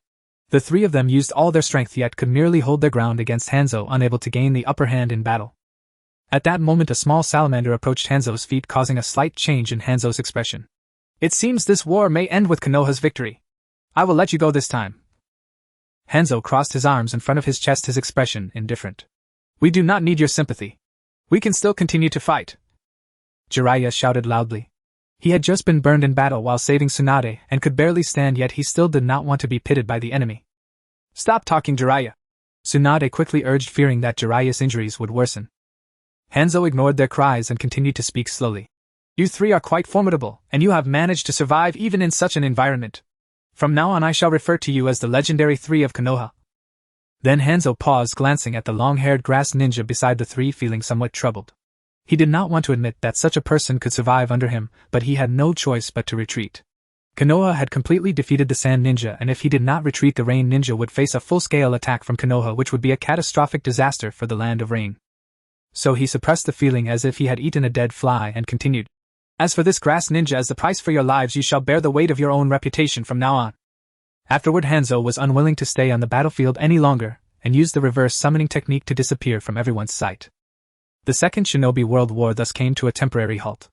The 3 of them used all their strength, yet could merely hold their ground against Hanzo, unable to gain the upper hand in battle. At that moment, a small salamander approached Hanzo's feet, causing a slight change in Hanzo's expression. It seems this war may end with Konoha's victory. I will let you go this time. Hanzo crossed his arms in front of his chest, his expression indifferent. We do not need your sympathy. We can still continue to fight. Jiraiya shouted loudly. He had just been burned in battle while saving Tsunade and could barely stand, yet he still did not want to be pitted by the enemy. Stop talking, Jiraiya. Tsunade quickly urged, fearing that Jiraiya's injuries would worsen. Hanzo ignored their cries and continued to speak slowly. You 3 are quite formidable, and you have managed to survive even in such an environment. From now on I shall refer to you as the legendary 3 of Konoha. Then Hanzo paused, glancing at the long-haired grass ninja beside the 3, feeling somewhat troubled. He did not want to admit that such a person could survive under him, but he had no choice but to retreat. Konoha had completely defeated the Sand Ninja, and if he did not retreat, the Rain Ninja would face a full-scale attack from Konoha, which would be a catastrophic disaster for the Land of Rain. So he suppressed the feeling as if he had eaten a dead fly and continued. As for this grass ninja, as the price for your lives, you shall bear the weight of your own reputation from now on. Afterward, Hanzo was unwilling to stay on the battlefield any longer, and used the reverse summoning technique to disappear from everyone's sight. The Second Shinobi World War thus came to a temporary halt.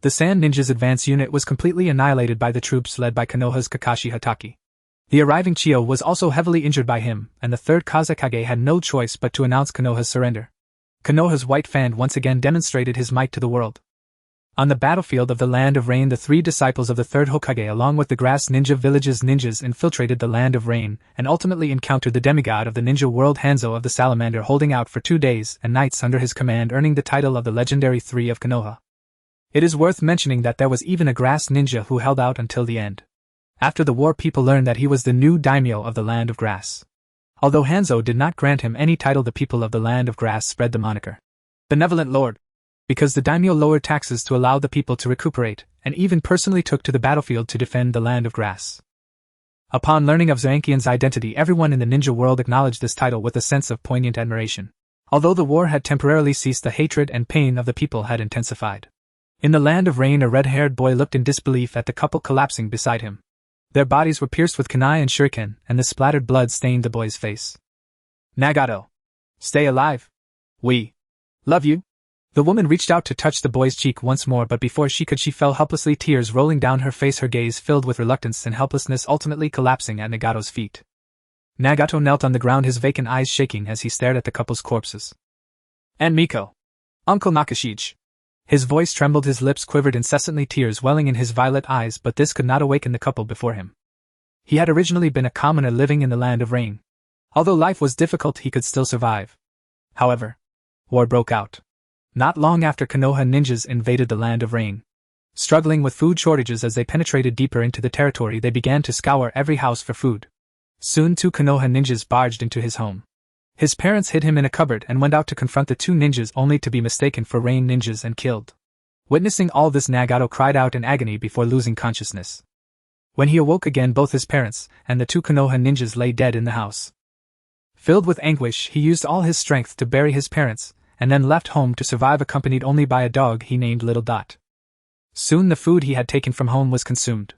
The Sand Ninja's advance unit was completely annihilated by the troops led by Konoha's Kakashi Hatake. The arriving Chiyo was also heavily injured by him, and the third Kazekage had no choice but to announce Konoha's surrender. Konoha's White Fan once again demonstrated his might to the world. On the battlefield of the Land of Rain, the 3 disciples of the third Hokage along with the Grass Ninja Village's ninjas infiltrated the Land of Rain and ultimately encountered the demigod of the ninja world, Hanzo of the Salamander, holding out for 2 days and nights under his command, earning the title of the legendary 3 of Konoha. It is worth mentioning that there was even a Grass Ninja who held out until the end. After the war, people learned that he was the new daimyo of the Land of Grass. Although Hanzo did not grant him any title, the people of the Land of Grass spread the moniker Benevolent Lord, because the daimyo lowered taxes to allow the people to recuperate, and even personally took to the battlefield to defend the Land of Grass. Upon learning of Zankian's identity, everyone in the ninja world acknowledged this title with a sense of poignant admiration. Although the war had temporarily ceased, the hatred and pain of the people had intensified. In the land of rain, a red-haired boy looked in disbelief at the couple collapsing beside him. Their bodies were pierced with kunai and shuriken, and the splattered blood stained the boy's face. Nagato. Stay alive. We love you. The woman reached out to touch the boy's cheek once more, but before she could, she fell helplessly, tears rolling down her face, her gaze filled with reluctance and helplessness, ultimately collapsing at Nagato's feet. Nagato knelt on the ground, his vacant eyes shaking as he stared at the couple's corpses. And Miko. Uncle Nakashige. His voice trembled, his lips quivered incessantly, tears welling in his violet eyes, but this could not awaken the couple before him. He had originally been a commoner living in the land of rain. Although life was difficult, he could still survive. However, war broke out. Not long after, Konoha ninjas invaded the land of rain. Struggling with food shortages as they penetrated deeper into the territory, they began to scour every house for food. Soon 2 Konoha ninjas barged into his home. His parents hid him in a cupboard and went out to confront the 2 ninjas, only to be mistaken for rain ninjas and killed. Witnessing all this, Nagato cried out in agony before losing consciousness. When he awoke again, both his parents and the 2 Konoha ninjas lay dead in the house. Filled with anguish, he used all his strength to bury his parents, and then left home to survive, accompanied only by a dog he named Little Dot. Soon the food he had taken from home was consumed.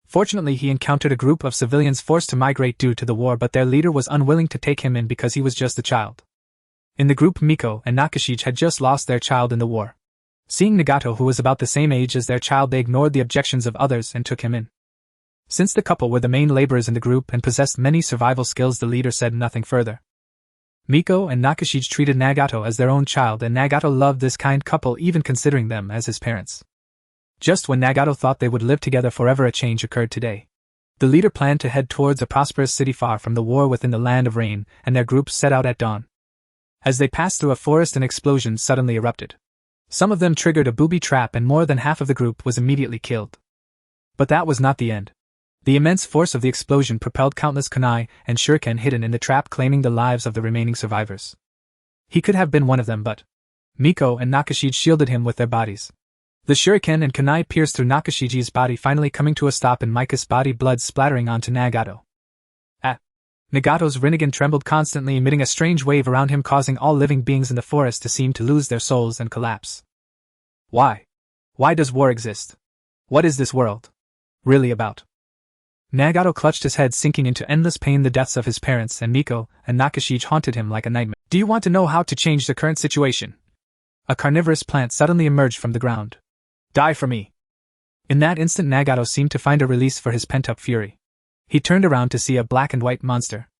Fortunately, he encountered a group of civilians forced to migrate due to the war, but their leader was unwilling to take him in because he was just a child. In the group, Miko and Nakashige had just lost their child in the war. Seeing Nagato, who was about the same age as their child, they ignored the objections of others and took him in. Since the couple were the main laborers in the group and possessed many survival skills, the leader said nothing further. Miko and Nakashige treated Nagato as their own child, and Nagato loved this kind couple, even considering them as his parents. Just when Nagato thought they would live together forever, a change occurred today. The leader planned to head towards a prosperous city far from the war within the land of rain, and their group set out at dawn. As they passed through a forest, an explosion suddenly erupted. Some of them triggered a booby trap, and more than half of the group was immediately killed. But that was not the end. The immense force of the explosion propelled countless kunai and shuriken hidden in the trap, claiming the lives of the remaining survivors. He could have been one of them, but Miko and Nakashige shielded him with their bodies. The shuriken and kunai pierced through Nakashige's body, finally coming to a stop in Mika's body, blood splattering onto Nagato. Nagato's Rinnegan trembled constantly, emitting a strange wave around him, causing all living beings in the forest to seem to lose their souls and collapse. Why? Why does war exist? What is this world really about? Nagato clutched his head, sinking into endless pain. The deaths of his parents and Miko and Nakashige haunted him like a nightmare. Do you want to know how to change the current situation? A carnivorous plant suddenly emerged from the ground. Die for me. In that instant, Nagato seemed to find a release for his pent-up fury. He turned around to see a black and white monster.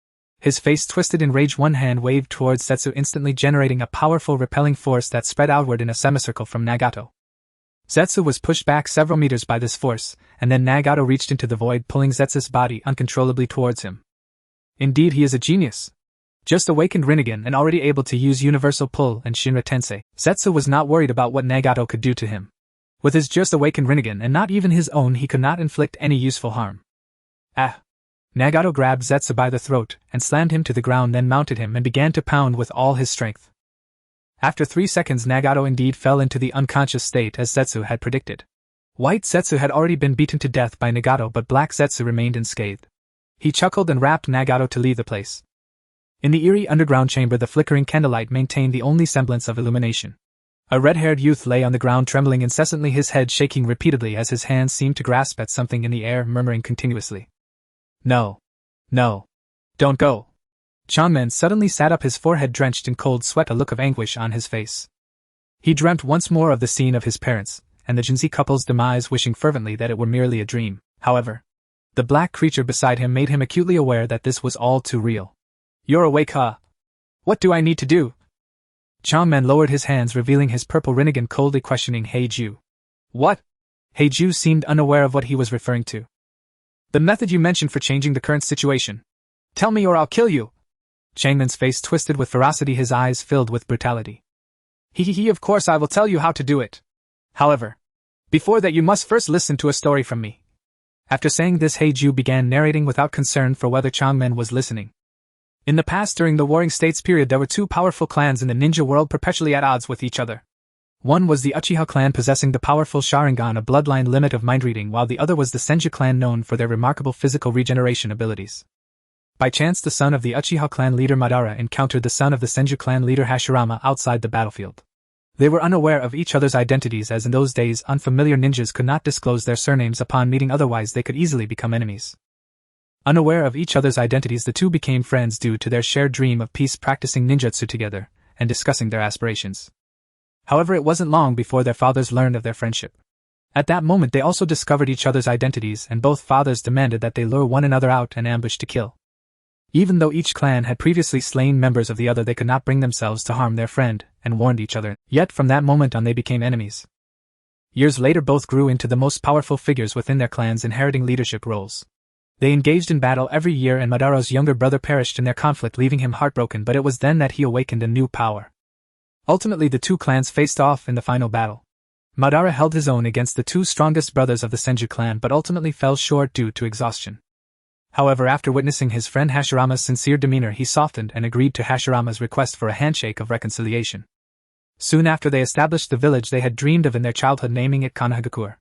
His face twisted in rage, one hand waved towards Zetsu, instantly generating a powerful repelling force that spread outward in a semicircle from Nagato. Zetsu was pushed back several meters by this force, and then Nagato reached into the void, pulling Zetsu's body uncontrollably towards him. Indeed, he is a genius. Just awakened Rinnegan and already able to use Universal Pull and Shinra Tensei, Zetsu was not worried about what Nagato could do to him. With his just awakened Rinnegan, and not even his own, he could not inflict any useful harm. Nagato grabbed Zetsu by the throat and slammed him to the ground, then mounted him and began to pound with all his strength. After 3 seconds, Nagato indeed fell into the unconscious state as Zetsu had predicted. White Zetsu had already been beaten to death by Nagato, but Black Zetsu remained unscathed. He chuckled and rapped Nagato to leave the place. In the eerie underground chamber, the flickering candlelight maintained the only semblance of illumination. A red-haired youth lay on the ground, trembling incessantly, his head shaking repeatedly as his hands seemed to grasp at something in the air, murmuring continuously. No. No. Don't go. Changmen suddenly sat up, his forehead drenched in cold sweat, a look of anguish on his face. He dreamt once more of the scene of his parents and the Jinzi couple's demise, wishing fervently that it were merely a dream. However, the black creature beside him made him acutely aware that this was all too real. You're awake, huh? What do I need to do? Changmen lowered his hands, revealing his purple Rinnegan, coldly questioning Heiju. What? Heiju seemed unaware of what he was referring to. The method you mentioned for changing the current situation. Tell me or I'll kill you. Changmen's face twisted with ferocity, his eyes filled with brutality. Of course I will tell you how to do it. However, before that you must first listen to a story from me. After saying this, Heiju began narrating without concern for whether Changmen was listening. In the past, during the Warring States period, there were 2 powerful clans in the ninja world perpetually at odds with each other. One was the Uchiha clan possessing the powerful Sharingan, a bloodline limit of mind reading, while the other was the Senju clan, known for their remarkable physical regeneration abilities. By chance, the son of the Uchiha clan leader Madara encountered the son of the Senju clan leader Hashirama outside the battlefield. They were unaware of each other's identities, as in those days unfamiliar ninjas could not disclose their surnames upon meeting, otherwise they could easily become enemies. Unaware of each other's identities, the two became friends due to their shared dream of peace, practicing ninjutsu together and discussing their aspirations. However, it wasn't long before their fathers learned of their friendship. At that moment they also discovered each other's identities, and both fathers demanded that they lure one another out and ambush to kill. Even though each clan had previously slain members of the other, they could not bring themselves to harm their friend, and warned each other, yet from that moment on they became enemies. Years later both grew into the most powerful figures within their clans, inheriting leadership roles. They engaged in battle every year, and Madara's younger brother perished in their conflict, leaving him heartbroken, but it was then that he awakened a new power. Ultimately the two clans faced off in the final battle. Madara held his own against the two strongest brothers of the Senju clan, but ultimately fell short due to exhaustion. However, after witnessing his friend Hashirama's sincere demeanor, he softened and agreed to Hashirama's request for a handshake of reconciliation. Soon after, they established the village they had dreamed of in their childhood, naming it Konoha.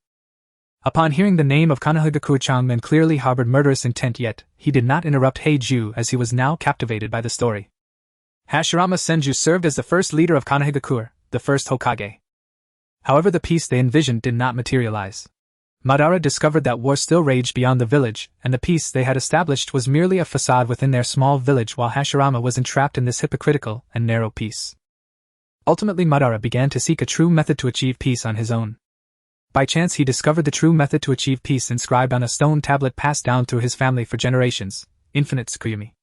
Upon hearing the name of Konoha, Changmin clearly harbored murderous intent, yet he did not interrupt Heiju, as he was now captivated by the story. Hashirama Senju served as the first leader of Konoha, the first Hokage. However, the peace they envisioned did not materialize. Madara discovered that war still raged beyond the village, and the peace they had established was merely a facade within their small village, while Hashirama was entrapped in this hypocritical and narrow peace. Ultimately, Madara began to seek a true method to achieve peace on his own. By chance, he discovered the true method to achieve peace inscribed on a stone tablet passed down through his family for generations: infinite Tsukuyomi.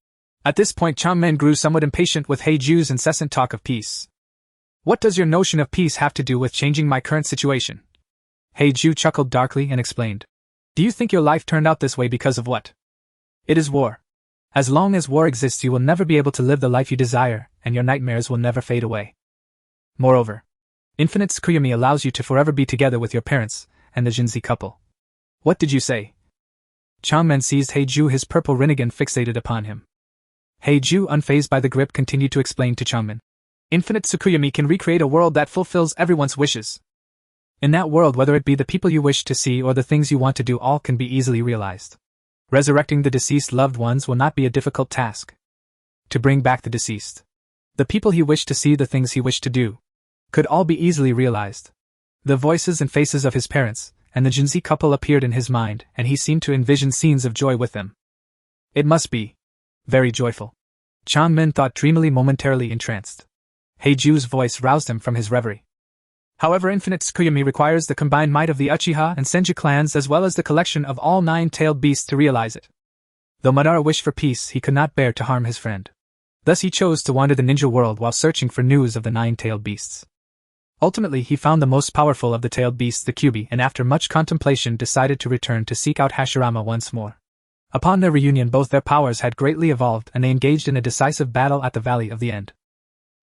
At this point, Changmin grew somewhat impatient with Heiju's incessant talk of peace. "What does your notion of peace have to do with changing my current situation?" Heiju chuckled darkly and explained. "Do you think your life turned out this way because of what? It is war. As long as war exists, you will never be able to live the life you desire, and your nightmares will never fade away. Moreover, infinite Tsukuyomi allows you to forever be together with your parents and the Jinzi couple." "What did you say?" Changmin seized Heiju, his purple Rinnegan fixated upon him. Heiju, unfazed by the grip, continued to explain to Changmin. "Infinite Tsukuyomi can recreate a world that fulfills everyone's wishes. In that world, whether it be the people you wish to see or the things you want to do, all can be easily realized. Resurrecting the deceased loved ones will not be a difficult task. To bring back the deceased, the people he wished to see, the things he wished to do, could all be easily realized." The voices and faces of his parents and the Jinzi couple appeared in his mind, and he seemed to envision scenes of joy with them. It must be very joyful. Changmin thought dreamily, momentarily entranced. Heiju's voice roused him from his reverie. "However, infinite Tsukuyomi requires the combined might of the Uchiha and Senju clans, as well as the collection of all 9-tailed beasts to realize it." Though Madara wished for peace, he could not bear to harm his friend. Thus he chose to wander the ninja world while searching for news of the 9-tailed beasts. Ultimately, he found the most powerful of the tailed beasts, the Kyubi, and after much contemplation decided to return to seek out Hashirama once more. Upon their reunion, both their powers had greatly evolved, and they engaged in a decisive battle at the Valley of the End.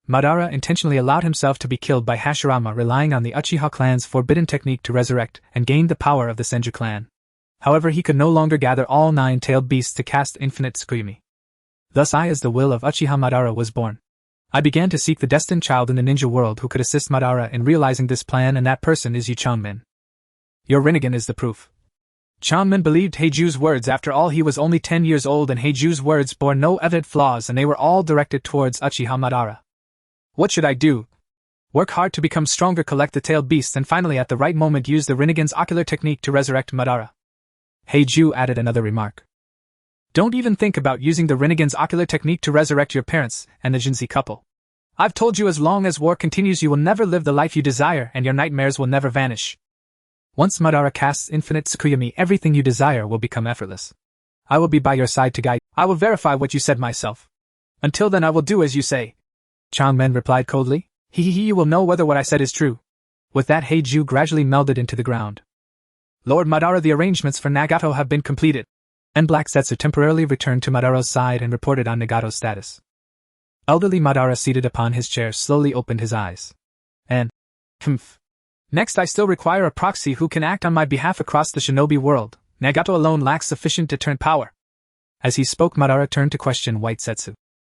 Madara intentionally allowed himself to be killed by Hashirama, relying on the Uchiha clan's forbidden technique to resurrect, and gained the power of the Senju clan. However, he could no longer gather all 9-tailed beasts to cast infinite Tsukuyomi. Thus I, as the will of Uchiha Madara, was born. I began to seek the destined child in the ninja world who could assist Madara in realizing this plan, and that person is you, Changmin. Your Rinnegan is the proof." Changmin believed Heiju's words. After all, he was only 10 years old, and Heiju's words bore no evident flaws, and they were all directed towards Uchiha Madara. "What should I do?" "Work hard to become stronger, collect the tailed beasts, and finally at the right moment use the Rinnegan's ocular technique to resurrect Madara." Heiju added another remark. "Don't even think about using the Rinnegan's ocular technique to resurrect your parents and the Jinzi couple. I've told you, as long as war continues, you will never live the life you desire, and your nightmares will never vanish. Once Madara casts infinite Tsukuyomi, everything you desire will become effortless. I will be by your side to guide. I will verify what you said myself. Until then I will do as you say." Changmin replied coldly. You will know whether what I said is true." With that, Heiju gradually melded into the ground. "Lord Madara, the arrangements for Nagato have been completed." And Black Zetsu temporarily returned to Madara's side and reported on Nagato's status. Elderly Madara, seated upon his chair, slowly opened his eyes. And, next, I still require a proxy who can act on my behalf across the shinobi world. Nagato alone lacks sufficient deterrent power." As he spoke, Madara turned to question White Zetsu.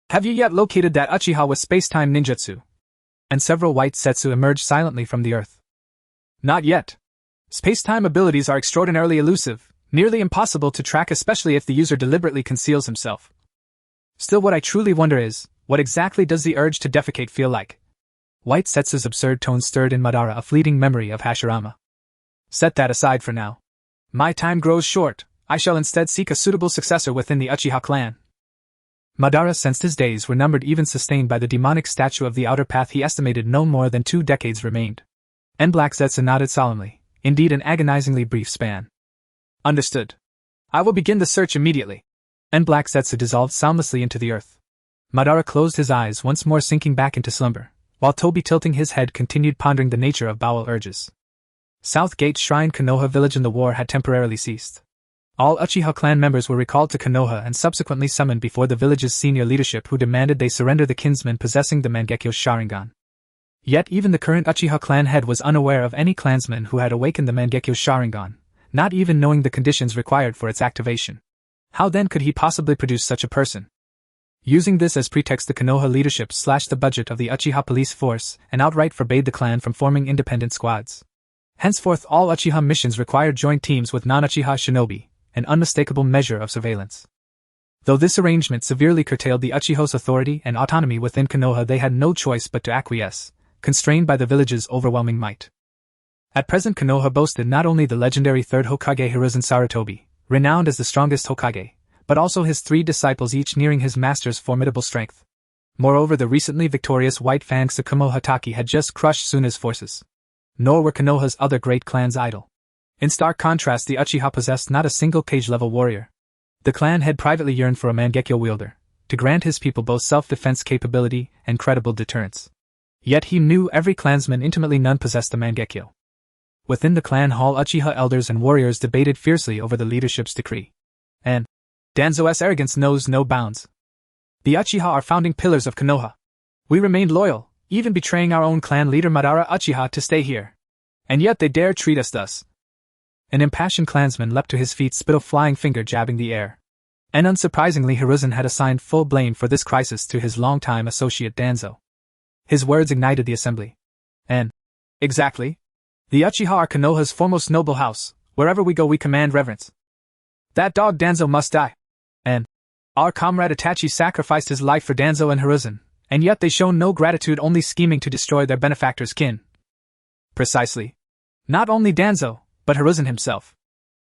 "Have you yet located that Uchiha with space-time ninjutsu?" and several white Setsu emerged silently from the earth. Not yet. Space-time abilities are extraordinarily elusive, nearly impossible to track, especially if the user deliberately conceals himself. Still, what I truly wonder is, what exactly does the urge to defecate feel like? White Setsu's absurd tone stirred in Madara a fleeting memory of Hashirama. Set that aside for now. My time grows short, I shall instead seek a suitable successor within the Uchiha clan. Madara sensed his days were numbered, even sustained by the demonic statue of the outer path. He estimated no more than 2 decades remained. And Black Zetsu nodded solemnly, indeed an agonizingly brief span. Understood. I will begin the search immediately. And Black Zetsu dissolved soundlessly into the earth. Madara closed his eyes, once more sinking back into slumber, while Tobi, tilting his head, continued pondering the nature of bowel urges. South Gate Shrine. Konoha village. And the war had temporarily ceased. All Uchiha clan members were recalled to Konoha and subsequently summoned before the village's senior leadership, who demanded they surrender the kinsmen possessing the Mangekyo Sharingan. Yet even the current Uchiha clan head was unaware of any clansman who had awakened the Mangekyo Sharingan, not even knowing the conditions required for its activation. How then could he possibly produce such a person? Using this as pretext, the Konoha leadership slashed the budget of the Uchiha police force and outright forbade the clan from forming independent squads. Henceforth, all Uchiha missions required joint teams with non-Uchiha shinobi, an unmistakable measure of surveillance. Though this arrangement severely curtailed the Uchiha's authority and autonomy within Konoha, they had no choice but to acquiesce, constrained by the village's overwhelming might. At present, Konoha boasted not only the legendary third Hokage Hiruzen Sarutobi, renowned as the strongest Hokage, but also his 3 disciples, each nearing his master's formidable strength. Moreover, the recently victorious White Fang Tsukumo Hatake had just crushed Tsuna's forces. Nor were Konoha's other great clans idle. In stark contrast, the Uchiha possessed not a single cage-level warrior. The clan had privately yearned for a Mangekyo wielder, to grant his people both self-defense capability and credible deterrence. Yet he knew every clansman intimately none possessed a Mangekyo. Within the clan hall, Uchiha elders and warriors debated fiercely over the leadership's decree. And Danzo's arrogance knows no bounds. The Uchiha are founding pillars of Konoha. We remained loyal, even betraying our own clan leader Madara Uchiha to stay here. And yet they dare treat us thus. An impassioned clansman leapt to his feet, spittle flying finger jabbing the air. And unsurprisingly, Hiruzen had assigned full blame for this crisis to his longtime associate Danzo. His words ignited the assembly. And exactly. The Uchiha are Konoha's foremost noble house. Wherever we go, we command reverence. That dog Danzo must die. And our comrade Itachi sacrificed his life for Danzo and Hiruzen, and yet they show no gratitude, only scheming to destroy their benefactor's kin. Precisely. Not only Danzo, but Hiruzen himself.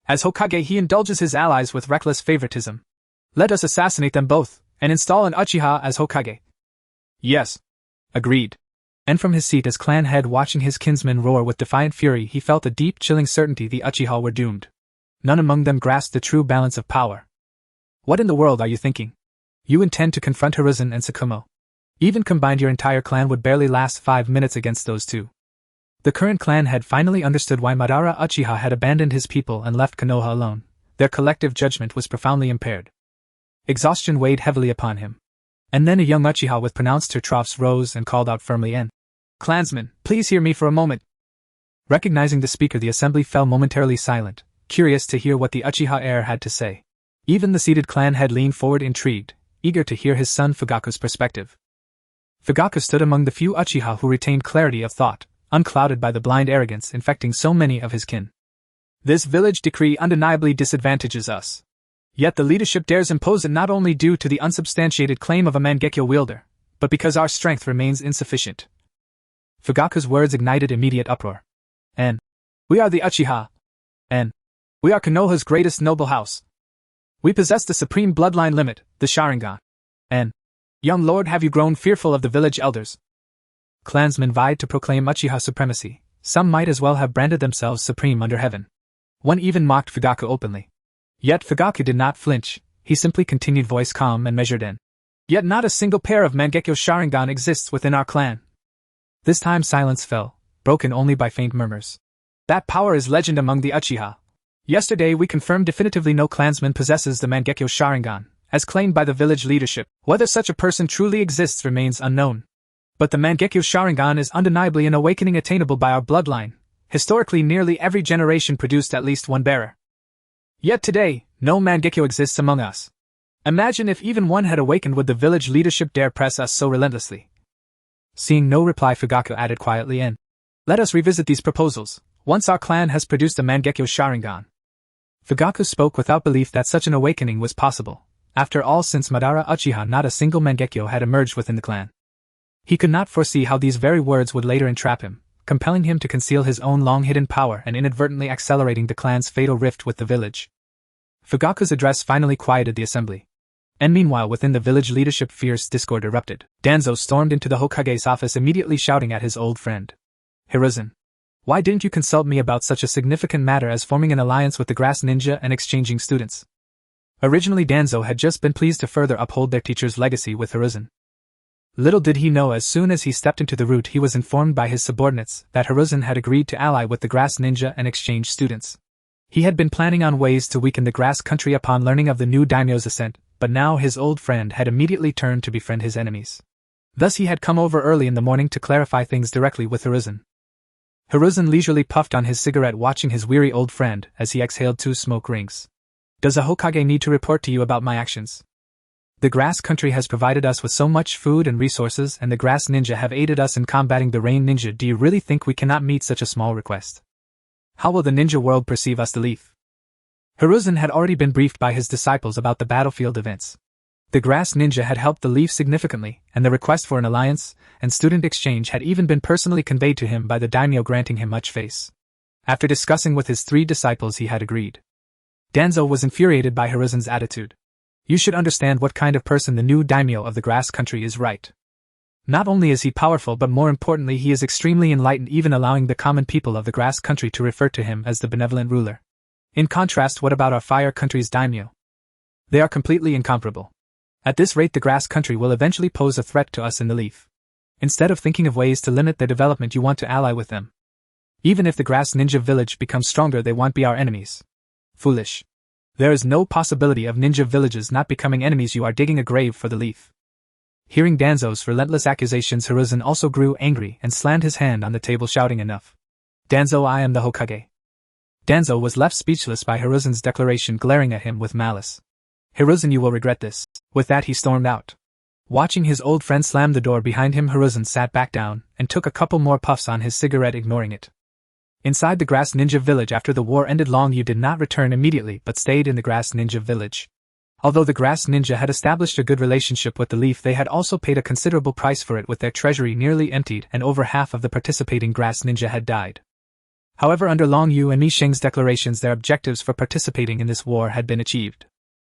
As Hokage, he indulges his allies with reckless favoritism. Let us assassinate them both, and install an Uchiha as Hokage. Yes. Agreed. And from his seat as clan head, watching his kinsmen roar with defiant fury, he felt a deep, chilling certainty the Uchiha were doomed. None among them grasped the true balance of power. What in the world are you thinking? You intend to confront Hiruzen and Tsukumo. Even combined, your entire clan would barely last 5 minutes against those two. The current clan had finally understood why Madara Uchiha had abandoned his people and left Konoha alone. Their collective judgment was profoundly impaired. Exhaustion weighed heavily upon him. And then a young Uchiha with pronounced troughs rose and called out firmly, "And clansmen, please hear me for a moment." Recognizing the speaker, the assembly fell momentarily silent, curious to hear what the Uchiha heir had to say. Even the seated clan head leaned forward, intrigued, eager to hear his son Fugaku's perspective. Fugaku stood among the few Uchiha who retained clarity of thought, unclouded by the blind arrogance infecting so many of his kin. This village decree undeniably disadvantages us. Yet the leadership dares impose it not only due to the unsubstantiated claim of a Mangekyo wielder, but because our strength remains insufficient. Fugaku's words ignited immediate uproar. And we are the Uchiha. And we are Konoha's greatest noble house. We possess the supreme bloodline limit, the Sharingan. And, young lord, have you grown fearful of the village elders? Clansmen vied to proclaim Uchiha supremacy. Some might as well have branded themselves supreme under heaven. One even mocked Fugaku openly. Yet Fugaku did not flinch. He simply continued, voice calm and measured in. Yet not a single pair of Mangekyo Sharingan exists within our clan. This time silence fell, broken only by faint murmurs. That power is legend among the Uchiha. Yesterday we confirmed definitively no clansman possesses the Mangekyo Sharingan, as claimed by the village leadership. Whether such a person truly exists remains unknown. But the Mangekyo Sharingan is undeniably an awakening attainable by our bloodline. Historically, nearly every generation produced at least one bearer. Yet today, no Mangekyo exists among us. Imagine if even one had awakened, would the village leadership dare press us so relentlessly? Seeing no reply, Fugaku added quietly in. Let us revisit these proposals, once our clan has produced a Mangekyo Sharingan. Fugaku spoke without belief that such an awakening was possible. After all, since Madara Uchiha, not a single Mangekyo had emerged within the clan. He could not foresee how these very words would later entrap him, compelling him to conceal his own long-hidden power and inadvertently accelerating the clan's fatal rift with the village. Fugaku's address finally quieted the assembly. And meanwhile, within the village leadership, fierce discord erupted. Danzo stormed into the Hokage's office, immediately shouting at his old friend. Hiruzen, why didn't you consult me about such a significant matter as forming an alliance with the Grass Ninja and exchanging students? Originally, Danzo had just been pleased to further uphold their teacher's legacy with Hiruzen. Little did he know, as soon as he stepped into the route, he was informed by his subordinates that Hiruzen had agreed to ally with the Grass Ninja and exchange students. He had been planning on ways to weaken the Grass Country upon learning of the new daimyo's ascent, but now his old friend had immediately turned to befriend his enemies. Thus he had come over early in the morning to clarify things directly with Hiruzen. Hiruzen leisurely puffed on his cigarette, watching his weary old friend as he exhaled 2 smoke rings. Does a Hokage need to report to you about my actions? The Grass Country has provided us with so much food and resources, and the Grass Ninja have aided us in combating the Rain Ninja. Do you really think we cannot meet such a small request? How will the ninja world perceive us, the Leaf? Hiruzen had already been briefed by his disciples about the battlefield events. The Grass Ninja had helped the Leaf significantly, and the request for an alliance and student exchange had even been personally conveyed to him by the daimyo, granting him much face. After discussing with his 3 disciples, he had agreed. Danzo was infuriated by Hiruzen's attitude. You should understand what kind of person the new daimyo of the Grass Country is, right? Not only is he powerful, but more importantly, he is extremely enlightened, even allowing the common people of the Grass Country to refer to him as the benevolent ruler. In contrast, what about our Fire Country's daimyo? They are completely incomparable. At this rate, the Grass Country will eventually pose a threat to us in the Leaf. Instead of thinking of ways to limit their development, you want to ally with them. Even if the Grass Ninja village becomes stronger, they won't be our enemies. Foolish. There is no possibility of ninja villages not becoming enemies. You are digging a grave for the Leaf. Hearing Danzo's relentless accusations, Hiruzen also grew angry and slammed his hand on the table, shouting, Enough. Danzo, I am the Hokage. Danzo was left speechless by Hiruzen's declaration, glaring at him with malice. Hiruzen, you will regret this. With that, he stormed out. Watching his old friend slam the door behind him, Hiruzen sat back down and took a couple more puffs on his cigarette, ignoring it. Inside the Grass Ninja village, after the war ended, Long Yu did not return immediately but stayed in the Grass Ninja village. Although the Grass Ninja had established a good relationship with the Leaf, they had also paid a considerable price for it, with their treasury nearly emptied and over half of the participating Grass Ninja had died. However, under Long Yu and Mi Sheng's declarations, their objectives for participating in this war had been achieved.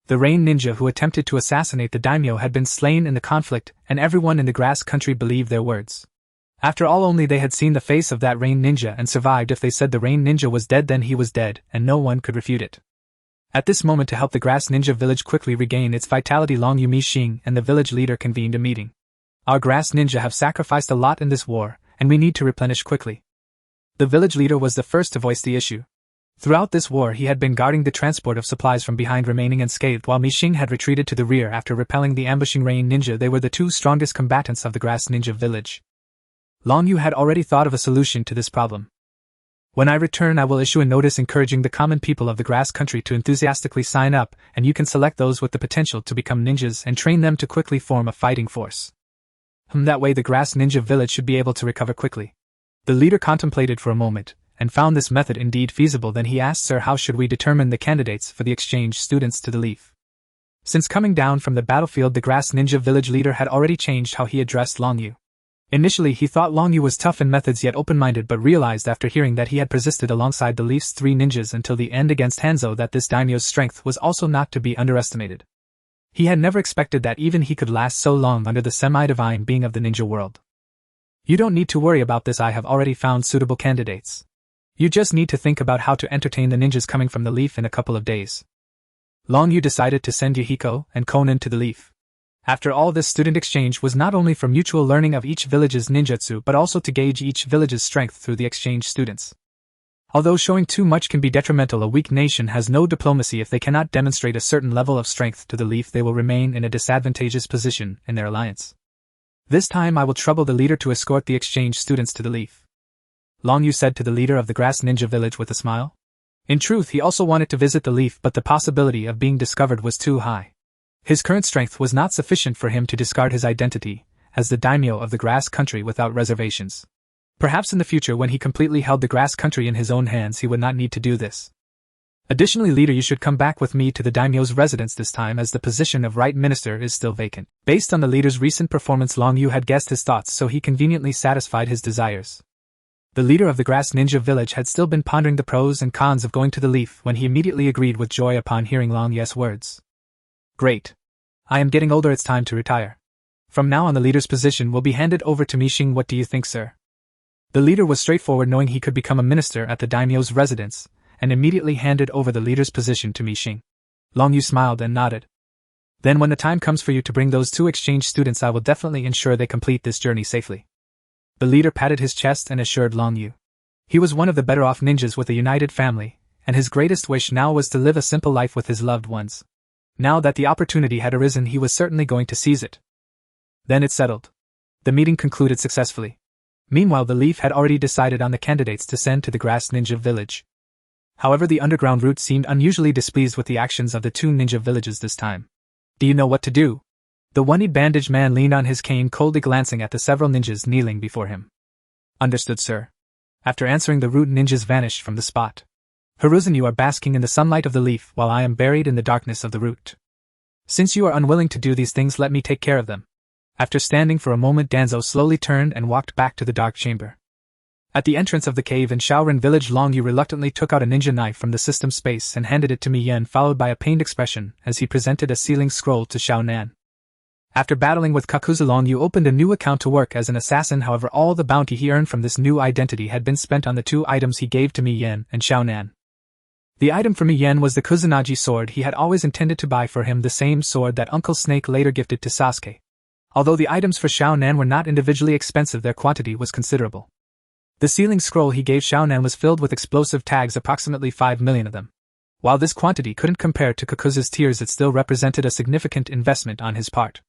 The Rain Ninja who attempted to assassinate the daimyo had been slain in the conflict, and everyone in the Grass Country believed their words. After all, only they had seen the face of that Rain Ninja and survived. If they said the Rain Ninja was dead, then he was dead, and no one could refute it. At this moment, to help the Grass Ninja village quickly regain its vitality, Long Yu, Mi Sheng, and the village leader convened a meeting. Our Grass Ninja have sacrificed a lot in this war, and we need to replenish quickly. The village leader was the first to voice the issue. Throughout this war, he had been guarding the transport of supplies from behind, remaining unscathed, while Mi Sheng had retreated to the rear after repelling the ambushing Rain Ninja. They were the 2 strongest combatants of the Grass Ninja village. Long Yu had already thought of a solution to this problem. When I return, I will issue a notice encouraging the common people of the Grass Country to enthusiastically sign up, and you can select those with the potential to become ninjas and train them to quickly form a fighting force. That way the Grass Ninja village should be able to recover quickly. The leader contemplated for a moment, and found this method indeed feasible. Then he asked, Sir, how should we determine the candidates for the exchange students to the Leaf? Since coming down from the battlefield, the Grass Ninja village leader had already changed how he addressed Long Yu. Initially, he thought Long Yu was tough in methods yet open-minded, but realized after hearing that he had persisted alongside the Leaf's 3 ninjas until the end against Hanzo that this daimyo's strength was also not to be underestimated. He had never expected that even he could last so long under the semi-divine being of the ninja world. You don't need to worry about this. I have already found suitable candidates. You just need to think about how to entertain the ninjas coming from the Leaf in a couple of days. Long Yu decided to send Yahiko and Konan to the Leaf. After all, this student exchange was not only for mutual learning of each village's ninjutsu but also to gauge each village's strength through the exchange students. Although showing too much can be detrimental, a weak nation has no diplomacy. If they cannot demonstrate a certain level of strength to the Leaf, they will remain in a disadvantageous position in their alliance. This time I will trouble the leader to escort the exchange students to the Leaf. Long Yu said to the leader of the Grass Ninja village with a smile. In truth, he also wanted to visit the Leaf, but the possibility of being discovered was too high. His current strength was not sufficient for him to discard his identity, as the daimyo of the grass country without reservations. Perhaps in the future when he completely held the grass country in his own hands he would not need to do this. Additionally, leader, you should come back with me to the daimyo's residence this time as the position of right minister is still vacant. Based on the leader's recent performance, Long Yu had guessed his thoughts, so he conveniently satisfied his desires. The leader of the grass ninja village had still been pondering the pros and cons of going to the Leaf when he immediately agreed with joy upon hearing Long Yu's words. Great. I am getting older, it's time to retire. From now on the leader's position will be handed over to Mixing. What do you think, sir? The leader was straightforward, knowing he could become a minister at the daimyo's residence, and immediately handed over the leader's position to Mixing. Long Yu smiled and nodded. Then when the time comes for you to bring those 2 exchange students, I will definitely ensure they complete this journey safely. The leader patted his chest and assured Long Yu. He was one of the better off ninjas with a united family, and his greatest wish now was to live a simple life with his loved ones. Now that the opportunity had arisen, he was certainly going to seize it. Then it settled. The meeting concluded successfully. Meanwhile, the Leaf had already decided on the candidates to send to the grass ninja village. However, the underground route seemed unusually displeased with the actions of the 2 ninja villages this time. Do you know what to do? The one-eyed bandaged man leaned on his cane, coldly glancing at the several ninjas kneeling before him. Understood, sir. After answering, the root ninjas vanished from the spot. Hiruzen, you are basking in the sunlight of the Leaf while I am buried in the darkness of the root. Since you are unwilling to do these things, let me take care of them. After standing for a moment, Danzo slowly turned and walked back to the dark chamber. At the entrance of the cave in Shaoran village, Long Yu reluctantly took out a ninja knife from the system space and handed it to Mi Yen, followed by a pained expression as he presented a sealing scroll to Xiao Nan. After battling with Kakuzu, Long Yu opened a new account to work as an assassin. However, all the bounty he earned from this new identity had been spent on the 2 items he gave to Mi Yen and Xiao Nan. The item for Mi Yen was the Kusanagi sword. He had always intended to buy for him the same sword that Uncle Snake later gifted to Sasuke. Although the items for Xiao Nan were not individually expensive, their quantity was considerable. The sealing scroll he gave Xiao Nan was filled with explosive tags, approximately 5 million of them. While this quantity couldn't compare to Kakuzu's tears, it still represented a significant investment on his part.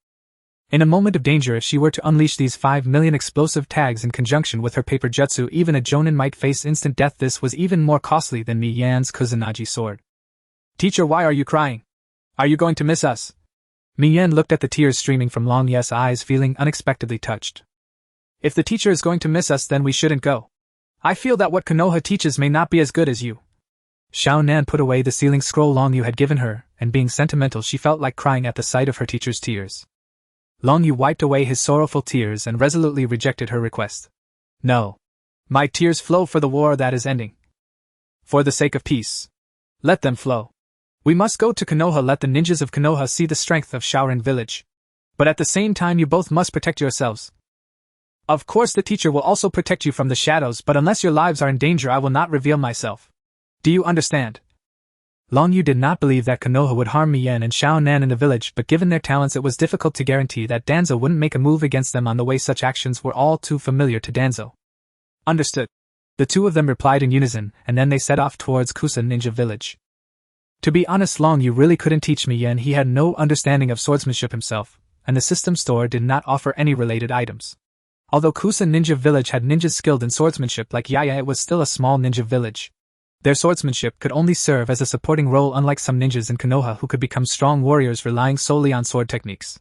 In a moment of danger, if she were to unleash these 5 million explosive tags in conjunction with her paper jutsu, even a jonin might face instant death. This was even more costly than Mi Yan's Kusanagi sword. Teacher, why are you crying? Are you going to miss us? Mi Yen looked at the tears streaming from Long Yu's eyes, feeling unexpectedly touched. If the teacher is going to miss us, then we shouldn't go. I feel that what Konoha teaches may not be as good as you. Xiao Nan put away the sealing scroll Long Yu had given her, and being sentimental, she felt like crying at the sight of her teacher's tears. Long Yu wiped away his sorrowful tears and resolutely rejected her request. No. My tears flow for the war that is ending. For the sake of peace. Let them flow. We must go to Konoha. Let the ninjas of Konoha see the strength of Shaoran village. But at the same time, you both must protect yourselves. Of course, the teacher will also protect you from the shadows, but unless your lives are in danger, I will not reveal myself. Do you understand? Long Yu did not believe that Konoha would harm Mi Yen and Xiao Nan in the village, but given their talents, it was difficult to guarantee that Danzo wouldn't make a move against them on the way. Such actions were all too familiar to Danzo. Understood. The 2 of them replied in unison, and then they set off towards Kusa Ninja Village. To be honest, Long Yu really couldn't teach Mi Yen. He had no understanding of swordsmanship himself, and the system store did not offer any related items. Although Kusa Ninja Village had ninjas skilled in swordsmanship like Yaya, it was still a small ninja village. Their swordsmanship could only serve as a supporting role, unlike some ninjas in Konoha who could become strong warriors relying solely on sword techniques.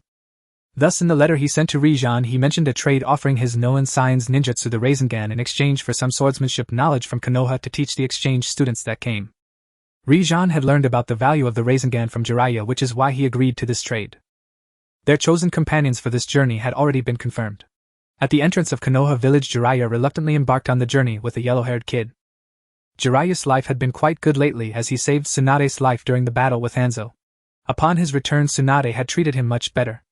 Thus, in the letter he sent to Rijan, he mentioned a trade offering his Noan Science ninjutsu, the Rasengan, in exchange for some swordsmanship knowledge from Konoha to teach the exchange students that came. Rijan had learned about the value of the Rasengan from Jiraiya, which is why he agreed to this trade. Their chosen companions for this journey had already been confirmed. At the entrance of Konoha village, Jiraiya reluctantly embarked on the journey with a yellow-haired kid. Jiraiya's life had been quite good lately, as he saved Tsunade's life during the battle with Hanzo. Upon his return, Tsunade had treated him much better.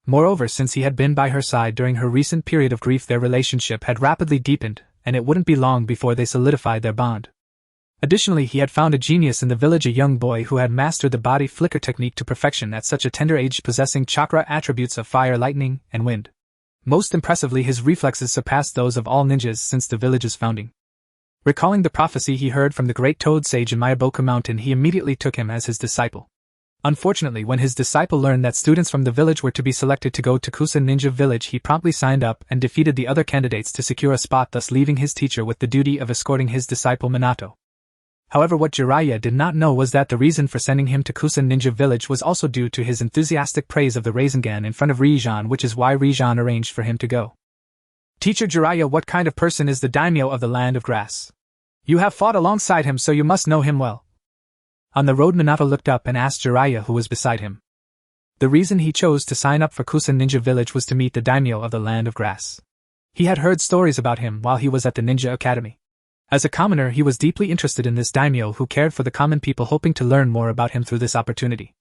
Moreover, since he had been by her side during her recent period of grief, their relationship had rapidly deepened, and it wouldn't be long before they solidified their bond. Additionally, he had found a genius in the village, a young boy who had mastered the body flicker technique to perfection at such a tender age, possessing chakra attributes of fire, lightning, and wind. Most impressively, his reflexes surpassed those of all ninjas since the village's founding. Recalling the prophecy he heard from the great toad sage in Mayaboka Mountain, he immediately took him as his disciple. Unfortunately, when his disciple learned that students from the village were to be selected to go to Kusa Ninja Village, he promptly signed up and defeated the other candidates to secure a spot, thus leaving his teacher with the duty of escorting his disciple Minato. However, what Jiraiya did not know was that the reason for sending him to Kusan Ninja Village was also due to his enthusiastic praise of the Rasengan in front of Rijan, which is why Rijan arranged for him to go. Teacher Jiraiya, what kind of person is the daimyo of the Land of Grass? You have fought alongside him, so you must know him well. On the road, Minato looked up and asked Jiraiya, who was beside him. The reason he chose to sign up for Kusan Ninja Village was to meet the daimyo of the Land of Grass. He had heard stories about him while he was at the Ninja Academy. As a commoner, he was deeply interested in this daimyo who cared for the common people, hoping to learn more about him through this opportunity.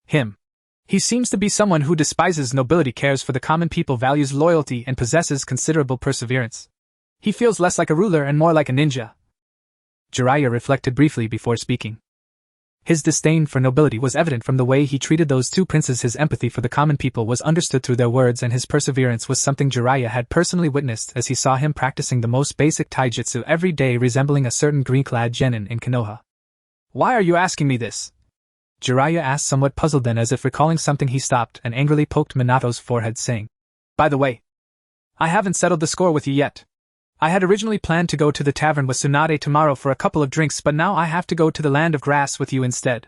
He seems to be someone who despises nobility, cares for the common people, values loyalty, and possesses considerable perseverance. He feels less like a ruler and more like a ninja. Jiraiya reflected briefly before speaking. His disdain for nobility was evident from the way he treated those two princes. His empathy for the common people was understood through their words, and his perseverance was something Jiraiya had personally witnessed as he saw him practicing the most basic taijutsu every day, resembling a certain green-clad genin in Konoha. Why are you asking me this? Jiraiya asked, somewhat puzzled. Then, as if recalling something, he stopped and angrily poked Minato's forehead, saying, By the way, I haven't settled the score with you yet. I had originally planned to go to the tavern with Tsunade tomorrow for a couple of drinks, but now I have to go to the Land of Grass with you instead.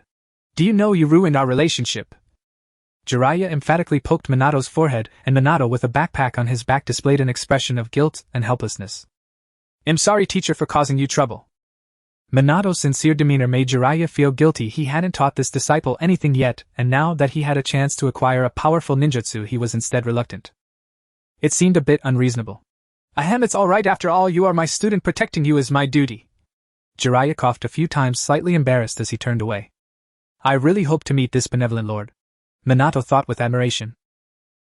Do you know you ruined our relationship? Jiraiya emphatically poked Minato's forehead, and Minato, with a backpack on his back, displayed an expression of guilt and helplessness. I'm sorry, teacher, for causing you trouble. Minato's sincere demeanor made Jiraiya feel guilty. He hadn't taught this disciple anything yet, and now that he had a chance to acquire a powerful ninjutsu, he was instead reluctant. It seemed a bit unreasonable. Ahem, it's all right. After all, you are my student. Protecting you is my duty. Jiraiya coughed a few times, slightly embarrassed as he turned away. I really hope to meet this benevolent lord, Minato thought with admiration.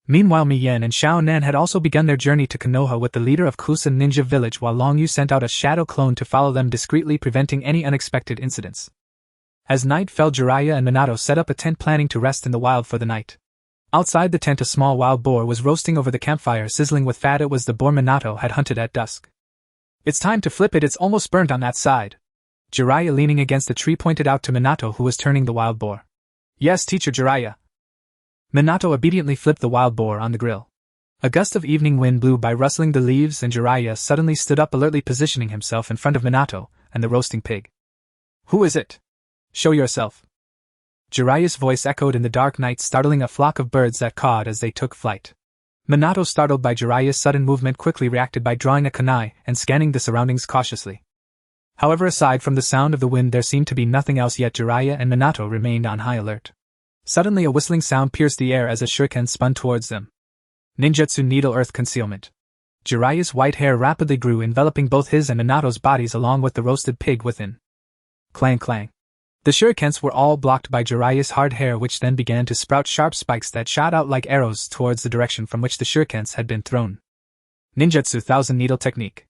Meanwhile, Miyen and Xiao Nan had also begun their journey to Konoha with the leader of Kusan Ninja Village, while Long Yu sent out a shadow clone to follow them discreetly, preventing any unexpected incidents. As night fell, Jiraiya and Minato set up a tent, planning to rest in the wild for the night. Outside the tent, a small wild boar was roasting over the campfire, sizzling with fat. It was the boar Minato had hunted at dusk. It's time to flip it, it's almost burnt on that side. Jiraiya, leaning against a tree, pointed out to Minato, who was turning the wild boar. Yes, teacher Jiraiya. Minato obediently flipped the wild boar on the grill. A gust of evening wind blew by, rustling the leaves, and Jiraiya suddenly stood up, alertly positioning himself in front of Minato and the roasting pig. Who is it? Show yourself. Jiraiya's voice echoed in the dark night, startling a flock of birds that cawed as they took flight. Minato, startled by Jiraiya's sudden movement, quickly reacted by drawing a kunai and scanning the surroundings cautiously. However, aside from the sound of the wind, there seemed to be nothing else, yet Jiraiya and Minato remained on high alert. Suddenly, a whistling sound pierced the air as a shuriken spun towards them. Ninjutsu Needle Earth Concealment. Jiraiya's white hair rapidly grew, enveloping both his and Minato's bodies along with the roasted pig within. Clang clang. The shurikens were all blocked by Jiraiya's hard hair, which then began to sprout sharp spikes that shot out like arrows towards the direction from which the shurikens had been thrown. Ninjutsu Thousand Needle Technique.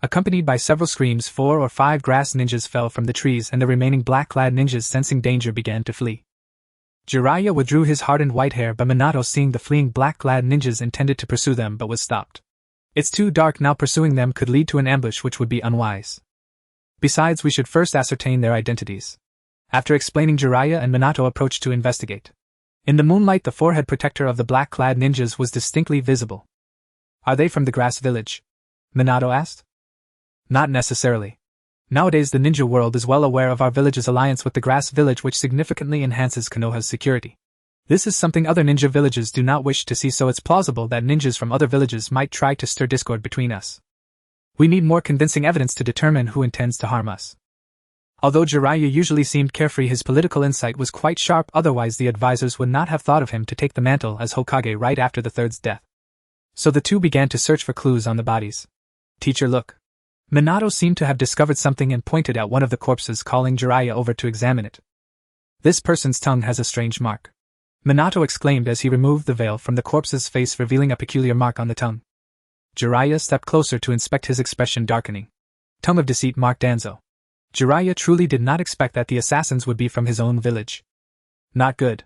Accompanied by several screams, 4 or 5 grass ninjas fell from the trees, and the remaining black-clad ninjas, sensing danger, began to flee. Jiraiya withdrew his hardened white hair, but Minato, seeing the fleeing black-clad ninjas, intended to pursue them but was stopped. It's too dark now. Pursuing them could lead to an ambush, which would be unwise. Besides, we should first ascertain their identities. After explaining, Jiraiya and Minato approached to investigate. In the moonlight, the forehead protector of the black-clad ninjas was distinctly visible. Are they from the Grass Village? Minato asked. Not necessarily. Nowadays, the ninja world is well aware of our village's alliance with the Grass Village, which significantly enhances Konoha's security. This is something other ninja villages do not wish to see, so it's plausible that ninjas from other villages might try to stir discord between us. We need more convincing evidence to determine who intends to harm us. Although Jiraiya usually seemed carefree, his political insight was quite sharp, otherwise the advisors would not have thought of him to take the mantle as Hokage right after the third's death. So the two began to search for clues on the bodies. Teacher, look. Minato seemed to have discovered something and pointed at one of the corpses, calling Jiraiya over to examine it. This person's tongue has a strange mark. Minato exclaimed as he removed the veil from the corpse's face, revealing a peculiar mark on the tongue. Jiraiya stepped closer to inspect, his expression darkening. Tongue of deceit, marked Danzo. Jiraiya truly did not expect that the assassins would be from his own village. Not good.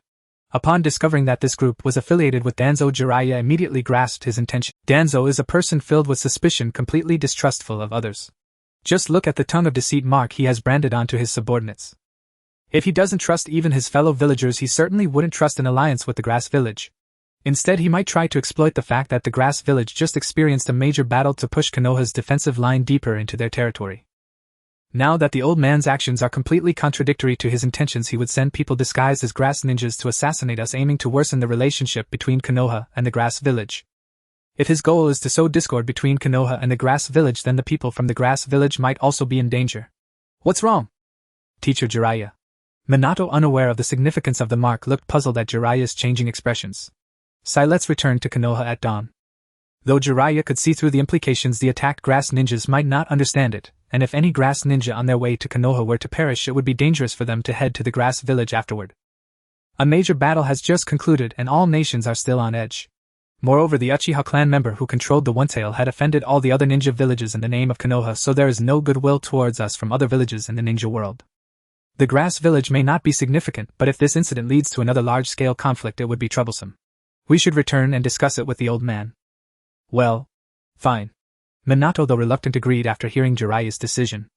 Upon discovering that this group was affiliated with Danzo, Jiraiya immediately grasped his intention. Danzo is a person filled with suspicion, completely distrustful of others. Just look at the tongue of deceit mark he has branded onto his subordinates. If he doesn't trust even his fellow villagers, he certainly wouldn't trust an alliance with the Grass Village. Instead, he might try to exploit the fact that the Grass Village just experienced a major battle to push Konoha's defensive line deeper into their territory. Now that the old man's actions are completely contradictory to his intentions, he would send people disguised as grass ninjas to assassinate us, aiming to worsen the relationship between Konoha and the grass village. If his goal is to sow discord between Konoha and the grass village, then the people from the grass village might also be in danger. What's wrong? Teacher Jiraiya. Minato, unaware of the significance of the mark, looked puzzled at Jiraiya's changing expressions. Let's return to Konoha at dawn. Though Jiraiya could see through the implications, the attacked grass ninjas might not understand it, and if any grass ninja on their way to Konoha were to perish, it would be dangerous for them to head to the grass village afterward. A major battle has just concluded and all nations are still on edge. Moreover, the Uchiha clan member who controlled the One-Tail had offended all the other ninja villages in the name of Konoha, so there is no goodwill towards us from other villages in the ninja world. The grass village may not be significant, but if this incident leads to another large-scale conflict, it would be troublesome. We should return and discuss it with the old man. Well, fine. Minato, though reluctant, agreed after hearing Jiraiya's decision.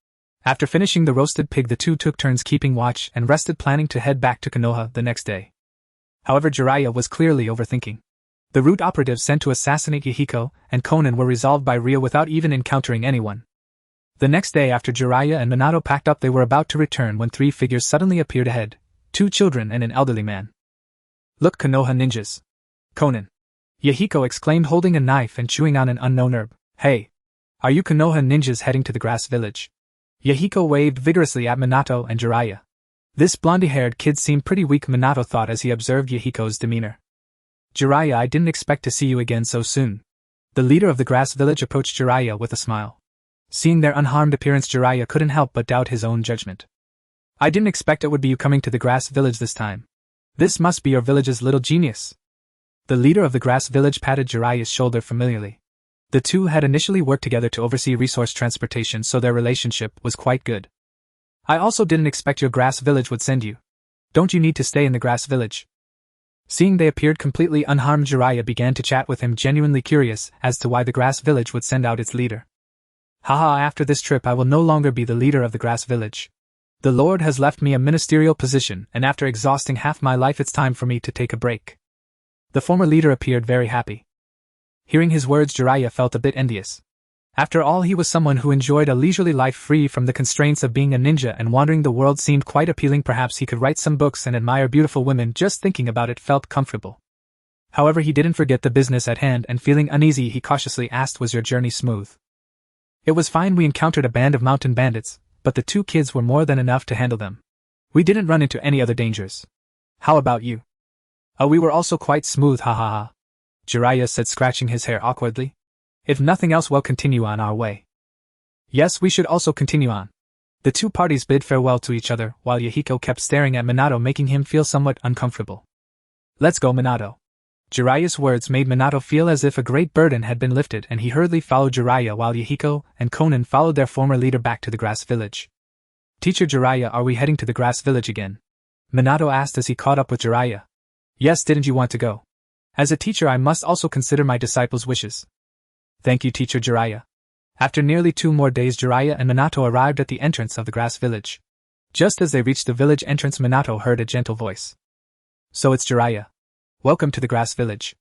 After finishing the roasted pig, the two took turns keeping watch and rested, planning to head back to Konoha the next day. However, Jiraiya was clearly overthinking. The root operatives sent to assassinate Yahiko and Konan were resolved by Ryo without even encountering anyone. The next day, after Jiraiya and Minato packed up, they were about to return when three figures suddenly appeared ahead, 2 children and an elderly man. Look, Konoha ninjas! Konan! Yahiko exclaimed, holding a knife and chewing on an unknown herb. Hey! Are you Konoha ninjas heading to the grass village? Yahiko waved vigorously at Minato and Jiraiya. This blondie-haired kid seemed pretty weak, Minato thought as he observed Yahiko's demeanor. Jiraiya, I didn't expect to see you again so soon. The leader of the grass village approached Jiraiya with a smile. Seeing their unharmed appearance, Jiraiya couldn't help but doubt his own judgment. I didn't expect it would be you coming to the grass village this time. This must be your village's little genius. The leader of the grass village patted Jiraiya's shoulder familiarly. The two had initially worked together to oversee resource transportation, so their relationship was quite good. I also didn't expect your grass village would send you. Don't you need to stay in the grass village? Seeing they appeared completely unharmed, Jiraiya began to chat with him, genuinely curious as to why the grass village would send out its leader. Haha, after this trip I will no longer be the leader of the grass village. The Lord has left me a ministerial position, and after exhausting half my life it's time for me to take a break. The former leader appeared very happy. Hearing his words, Jiraiya felt a bit envious. After all, he was someone who enjoyed a leisurely life free from the constraints of being a ninja, and wandering the world seemed quite appealing. Perhaps he could write some books and admire beautiful women. Just thinking about it felt comfortable. However, he didn't forget the business at hand, and feeling uneasy, he cautiously asked, was your journey smooth? It was fine. We encountered a band of mountain bandits, but the 2 kids were more than enough to handle them. We didn't run into any other dangers. How about you? We were also quite smooth, ha ha ha. Jiraiya said, scratching his hair awkwardly. If nothing else, we'll continue on our way. Yes, we should also continue on. The 2 parties bid farewell to each other, while Yahiko kept staring at Minato, making him feel somewhat uncomfortable. Let's go, Minato. Jiraiya's words made Minato feel as if a great burden had been lifted, and he hurriedly followed Jiraiya while Yahiko and Konan followed their former leader back to the grass village. Teacher Jiraiya, are we heading to the grass village again? Minato asked as he caught up with Jiraiya. Yes, didn't you want to go? As a teacher, I must also consider my disciples' wishes. Thank you, Teacher Jiraiya. After nearly 2 more days, Jiraiya and Minato arrived at the entrance of the grass village. Just as they reached the village entrance, Minato heard a gentle voice. So it's Jiraiya. Welcome to the grass village.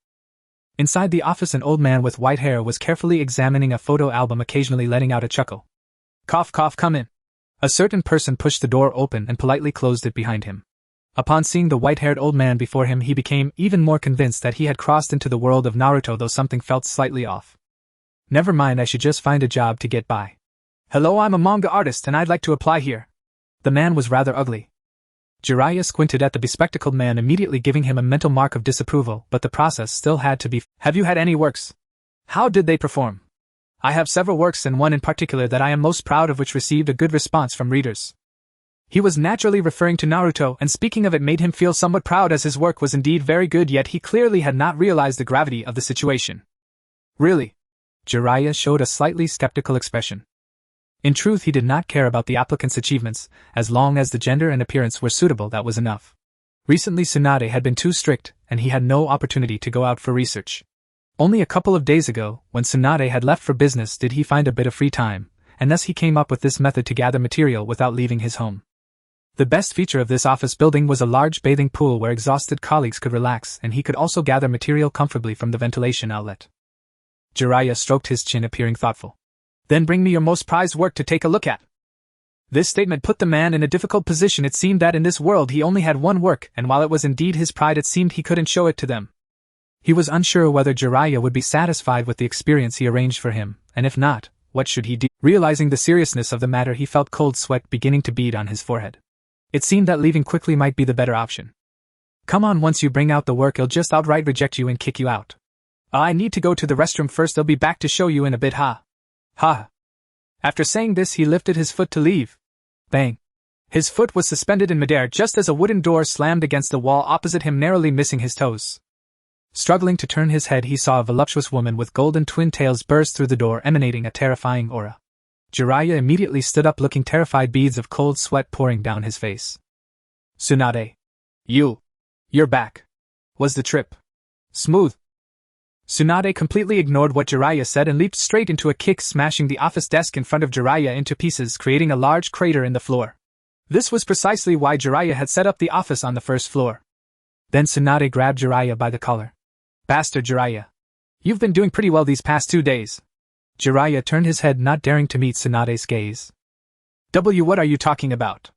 Inside the office, an old man with white hair was carefully examining a photo album, occasionally letting out a chuckle. Cough, cough, come in. A certain person pushed the door open and politely closed it behind him. Upon seeing the white-haired old man before him, he became even more convinced that he had crossed into the world of Naruto, though something felt slightly off. Never mind, I should just find a job to get by. Hello, I'm a manga artist and I'd like to apply here. The man was rather ugly. Jiraiya squinted at the bespectacled man, immediately giving him a mental mark of disapproval, but the process still had to be. Have you had any works? How did they perform? I have several works, and one in particular that I am most proud of, which received a good response from readers. He was naturally referring to Naruto, and speaking of it made him feel somewhat proud, as his work was indeed very good, yet he clearly had not realized the gravity of the situation. Really? Jiraiya showed a slightly skeptical expression. In truth, he did not care about the applicant's achievements. As long as the gender and appearance were suitable, that was enough. Recently, Tsunade had been too strict, and he had no opportunity to go out for research. Only a couple of days ago, when Tsunade had left for business, did he find a bit of free time, and thus he came up with this method to gather material without leaving his home. The best feature of this office building was a large bathing pool where exhausted colleagues could relax, and he could also gather material comfortably from the ventilation outlet. Jiraiya stroked his chin, appearing thoughtful. Then bring me your most prized work to take a look at. This statement put the man in a difficult position. It seemed that in this world he only had one work, and while it was indeed his pride, it seemed he couldn't show it to them. He was unsure whether Jiraiya would be satisfied with the experience he arranged for him, and if not, what should he do? Realizing the seriousness of the matter, he felt cold sweat beginning to bead on his forehead. It seemed that leaving quickly might be the better option. Come on, once you bring out the work, he'll just outright reject you and kick you out. I need to go to the restroom first, I'll be back to show you in a bit, ha. Ha. After saying this, he lifted his foot to leave. Bang. His foot was suspended in midair just as a wooden door slammed against the wall opposite him, narrowly missing his toes. Struggling to turn his head, he saw a voluptuous woman with golden twin tails burst through the door, emanating a terrifying aura. Jiraiya immediately stood up, looking terrified, beads of cold sweat pouring down his face. Tsunade. You're back. Was the trip smooth? Tsunade completely ignored what Jiraiya said and leaped straight into a kick, smashing the office desk in front of Jiraiya into pieces, creating a large crater in the floor. This was precisely why Jiraiya had set up the office on the first floor. Then Tsunade grabbed Jiraiya by the collar. Bastard Jiraiya. You've been doing pretty well these past 2 days. Jiraiya turned his head, not daring to meet Tsunade's gaze. What are you talking about?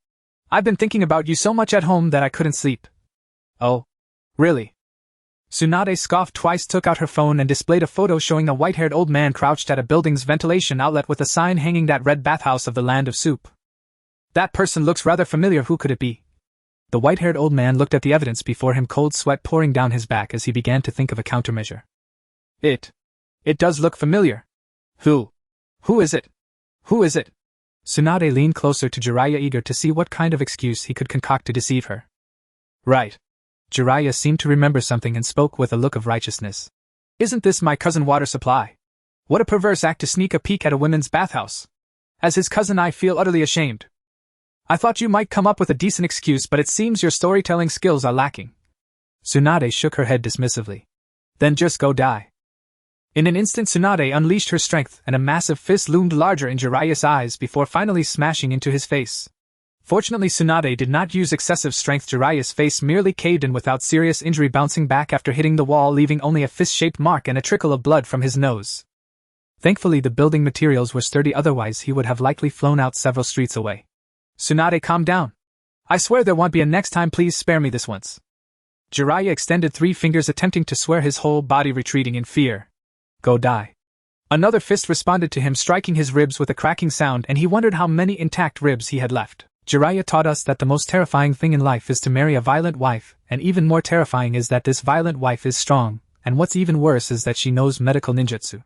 I've been thinking about you so much at home that I couldn't sleep. Oh. Really? Tsunade scoffed twice, took out her phone and displayed a photo showing a white-haired old man crouched at a building's ventilation outlet with a sign hanging, that red bathhouse of the land of soup. That person looks rather familiar, who could it be? The white-haired old man looked at the evidence before him, cold sweat pouring down his back as he began to think of a countermeasure. It does look familiar. Who is it? Who is it? Tsunade leaned closer to Jiraiya, eager to see what kind of excuse he could concoct to deceive her. Right. Jiraiya seemed to remember something and spoke with a look of righteousness. Isn't this my cousin Water Supply? What a perverse act to sneak a peek at a women's bathhouse. As his cousin, I feel utterly ashamed. I thought you might come up with a decent excuse, but it seems your storytelling skills are lacking. Tsunade shook her head dismissively. Then just go die. In an instant, Tsunade unleashed her strength, and a massive fist loomed larger in Jiraiya's eyes before finally smashing into his face. Fortunately, Tsunade did not use excessive strength. Jiraiya's face merely caved in without serious injury, bouncing back after hitting the wall, leaving only a fist-shaped mark and a trickle of blood from his nose. Thankfully, the building materials were sturdy, otherwise he would have likely flown out several streets away. Tsunade, calm down. I swear there won't be a next time, please spare me this once. Jiraiya extended 3 fingers, attempting to swear, his whole body retreating in fear. Go die. Another fist responded to him, striking his ribs with a cracking sound, and he wondered how many intact ribs he had left. Jiraiya taught us that the most terrifying thing in life is to marry a violent wife, and even more terrifying is that this violent wife is strong, and what's even worse is that she knows medical ninjutsu.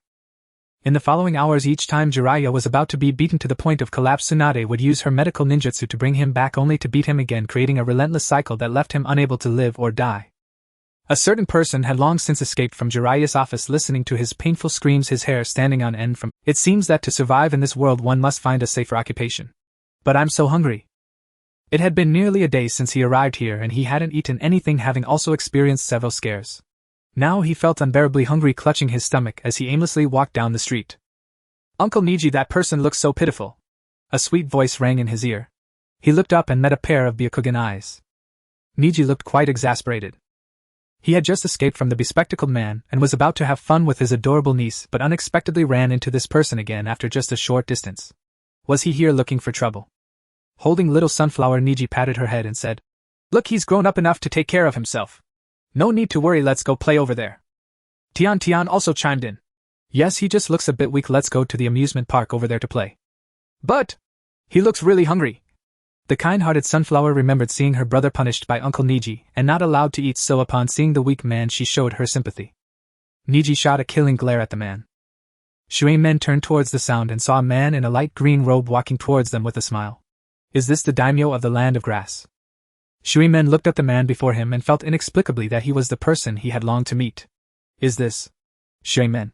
In the following hours, each time Jiraiya was about to be beaten to the point of collapse, Tsunade would use her medical ninjutsu to bring him back, only to beat him again, creating a relentless cycle that left him unable to live or die. A certain person had long since escaped from Jiraiya's office, listening to his painful screams, his hair standing on end from. It seems that to survive in this world one must find a safer occupation. But I'm so hungry. It had been nearly a day since he arrived here, and he hadn't eaten anything, having also experienced several scares. Now he felt unbearably hungry, clutching his stomach as he aimlessly walked down the street. Uncle Niji, that person looks so pitiful. A sweet voice rang in his ear. He looked up and met a pair of Byakugan eyes. Niji looked quite exasperated. He had just escaped from the bespectacled man and was about to have fun with his adorable niece, but unexpectedly ran into this person again after just a short distance. Was he here looking for trouble? Holding little Sunflower, Niji patted her head and said, Look, he's grown up enough to take care of himself. No need to worry, let's go play over there. Tian also chimed in. Yes, he just looks a bit weak, let's go to the amusement park over there to play. But he looks really hungry. The kind-hearted Sunflower remembered seeing her brother punished by Uncle Niji and not allowed to eat, so upon seeing the weak man she showed her sympathy. Niji shot a killing glare at the man. Shuemen turned towards the sound and saw a man in a light green robe walking towards them with a smile. Is this the daimyo of the land of grass? Shuemen looked at the man before him and felt inexplicably that he was the person he had longed to meet. Is this Shuemen?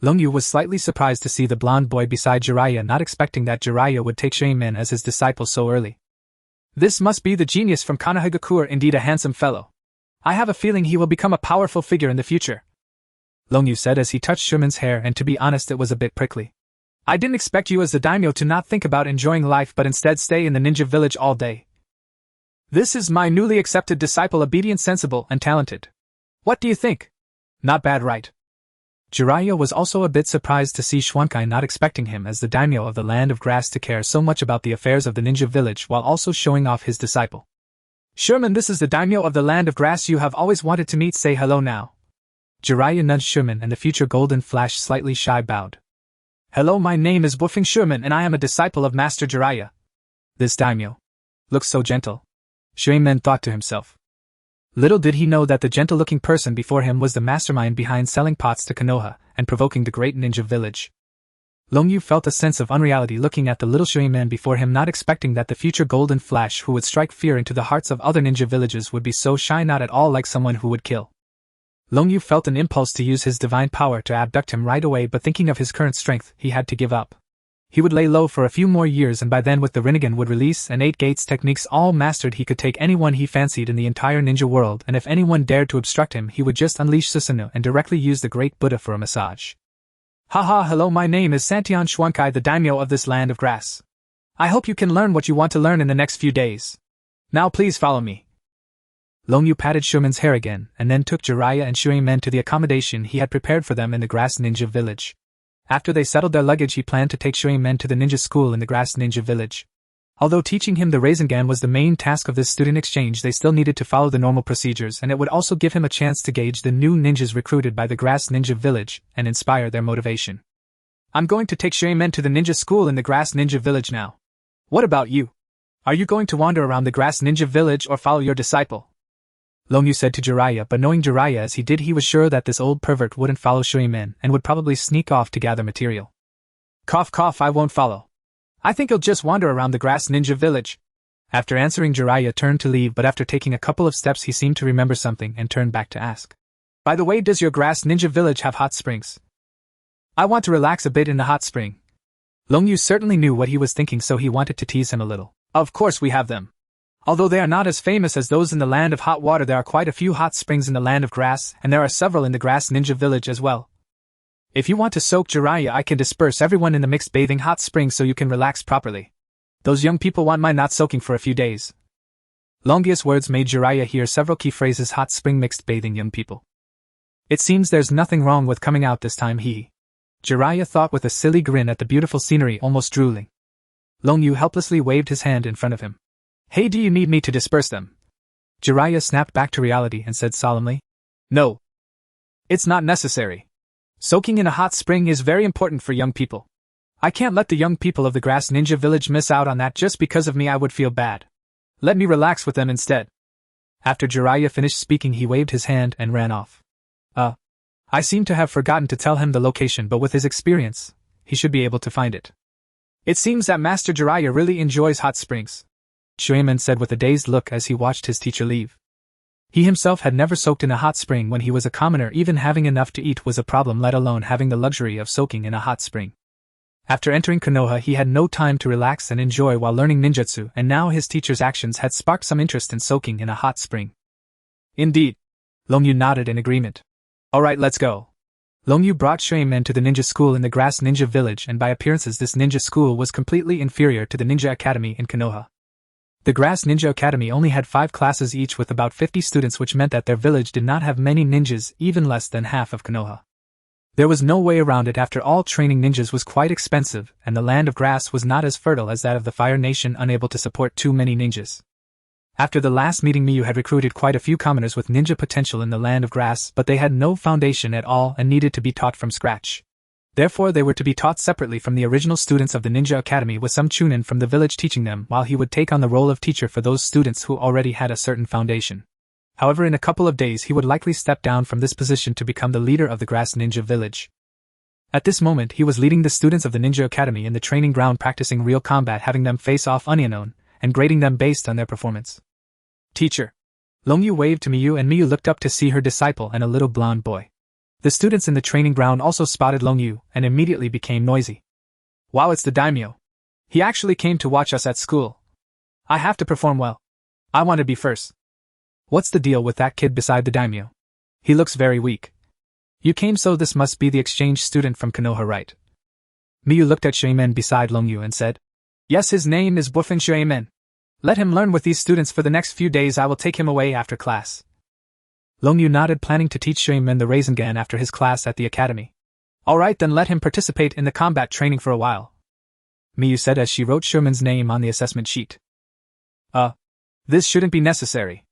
Longyu was slightly surprised to see the blonde boy beside Jiraiya, not expecting that Jiraiya would take Shuemen as his disciple so early. This must be the genius from Konoha, indeed a handsome fellow. I have a feeling he will become a powerful figure in the future. Longyu said as he touched Shuemen's hair, and to be honest, it was a bit prickly. I didn't expect you as the daimyo to not think about enjoying life but instead stay in the ninja village all day. This is my newly accepted disciple, obedient, sensible, and talented. What do you think? Not bad, right? Jiraiya was also a bit surprised to see Shuankai not expecting him as the daimyo of the Land of Grass to care so much about the affairs of the ninja village while also showing off his disciple. Sherman, this is the daimyo of the Land of Grass you have always wanted to meet, say hello now. Jiraiya nudged Sherman and the future Golden Flash slightly shy bowed. Hello, my name is Buffing Sherman and I am a disciple of Master Jiraiya. This daimyo looks so gentle, Shuimen thought to himself. Little did he know that the gentle-looking person before him was the mastermind behind selling pots to Konoha and provoking the great ninja village. Longyu felt a sense of unreality looking at the little Shuimen before him, not expecting that the future Golden Flash who would strike fear into the hearts of other ninja villages would be so shy, not at all like someone who would kill. Longyu felt an impulse to use his divine power to abduct him right away, but thinking of his current strength, he had to give up. He would lay low for a few more years, and by then with the Rinnegan would release and 8 gates techniques all mastered, he could take anyone he fancied in the entire ninja world, and if anyone dared to obstruct him he would just unleash Susanoo and directly use the great Buddha for a massage. Haha, hello, my name is Santion Shuankai, the daimyo of this Land of Grass. I hope you can learn what you want to learn in the next few days. Now please follow me. Longyu patted Shuimen's hair again, and then took Jiraiya and Shuimen to the accommodation he had prepared for them in the Grass Ninja Village. After they settled their luggage, he planned to take Shuimen to the ninja school in the Grass Ninja Village. Although teaching him the Rasengan was the main task of this student exchange, they still needed to follow the normal procedures, and it would also give him a chance to gauge the new ninjas recruited by the Grass Ninja Village and inspire their motivation. I'm going to take Shuimen to the ninja school in the Grass Ninja Village now. What about you? Are you going to wander around the Grass Ninja Village or follow your disciple? Longyu said to Jiraiya, but knowing Jiraiya as he did, he was sure that this old pervert wouldn't follow Shuimen and would probably sneak off to gather material. Cough cough, I won't follow. I think he'll just wander around the Grass Ninja Village. After answering, Jiraiya turned to leave, but after taking a couple of steps he seemed to remember something and turned back to ask. By the way, does your Grass Ninja Village have hot springs? I want to relax a bit in the hot spring. Longyu certainly knew what he was thinking, so he wanted to tease him a little. Of course we have them. Although they are not as famous as those in the Land of Hot Water, there are quite a few hot springs in the Land of Grass, and there are several in the Grass Ninja Village as well. If you want to soak, Jiraiya, I can disperse everyone in the mixed bathing hot springs so you can relax properly. Those young people want my not soaking for a few days. Longius' words made Jiraiya hear several key phrases: hot spring, mixed bathing, young people. It seems there's nothing wrong with coming out this time, Jiraiya thought with a silly grin at the beautiful scenery, almost drooling. Longyu helplessly waved his hand in front of him. Hey, do you need me to disperse them? Jiraiya snapped back to reality and said solemnly. No. It's not necessary. Soaking in a hot spring is very important for young people. I can't let the young people of the Grass Ninja Village miss out on that just because of me. I would feel bad. Let me relax with them instead. After Jiraiya finished speaking, he waved his hand and ran off. I seem to have forgotten to tell him the location, but with his experience, he should be able to find it. It seems that Master Jiraiya really enjoys hot springs, Shuimen said with a dazed look as he watched his teacher leave. He himself had never soaked in a hot spring when he was a commoner. Even having enough to eat was a problem, let alone having the luxury of soaking in a hot spring. After entering Konoha, he had no time to relax and enjoy while learning ninjutsu, and now his teacher's actions had sparked some interest in soaking in a hot spring. Indeed. Longyu nodded in agreement. Alright, let's go. Longyu brought Shuimen to the ninja school in the Grass Ninja Village, and by appearances this ninja school was completely inferior to the Ninja Academy in Konoha. The Grass Ninja Academy only had 5 classes each with about 50 students, which meant that their village did not have many ninjas, even less than half of Konoha. There was no way around it. After all, training ninjas was quite expensive, and the Land of Grass was not as fertile as that of the Fire Nation, unable to support too many ninjas. After the last meeting, Miyu had recruited quite a few commoners with ninja potential in the Land of Grass, but they had no foundation at all and needed to be taught from scratch. Therefore, they were to be taught separately from the original students of the Ninja Academy, with some chunin from the village teaching them, while he would take on the role of teacher for those students who already had a certain foundation. However, in a couple of days he would likely step down from this position to become the leader of the Grass Ninja Village. At this moment, he was leading the students of the Ninja Academy in the training ground, practicing real combat, having them face off unknown, and grading them based on their performance. Teacher. Longyu waved to Miyu, and Miyu looked up to see her disciple and a little blonde boy. The students in the training ground also spotted Longyu and immediately became noisy. Wow, it's the daimyo. He actually came to watch us at school. I have to perform well. I want to be first. What's the deal with that kid beside the daimyo? He looks very weak. You came, so this must be the exchange student from Konoha, right? Miyu looked at Shuimen beside Longyu and said, Yes, his name is Buffin Shuimen. Let him learn with these students for the next few days. I will take him away after class. Longyu nodded, planning to teach Shuimen the Rasengan after his class at the academy. Alright, then let him participate in the combat training for a while, Miyu said as she wrote Sherman's name on the assessment sheet. This shouldn't be necessary.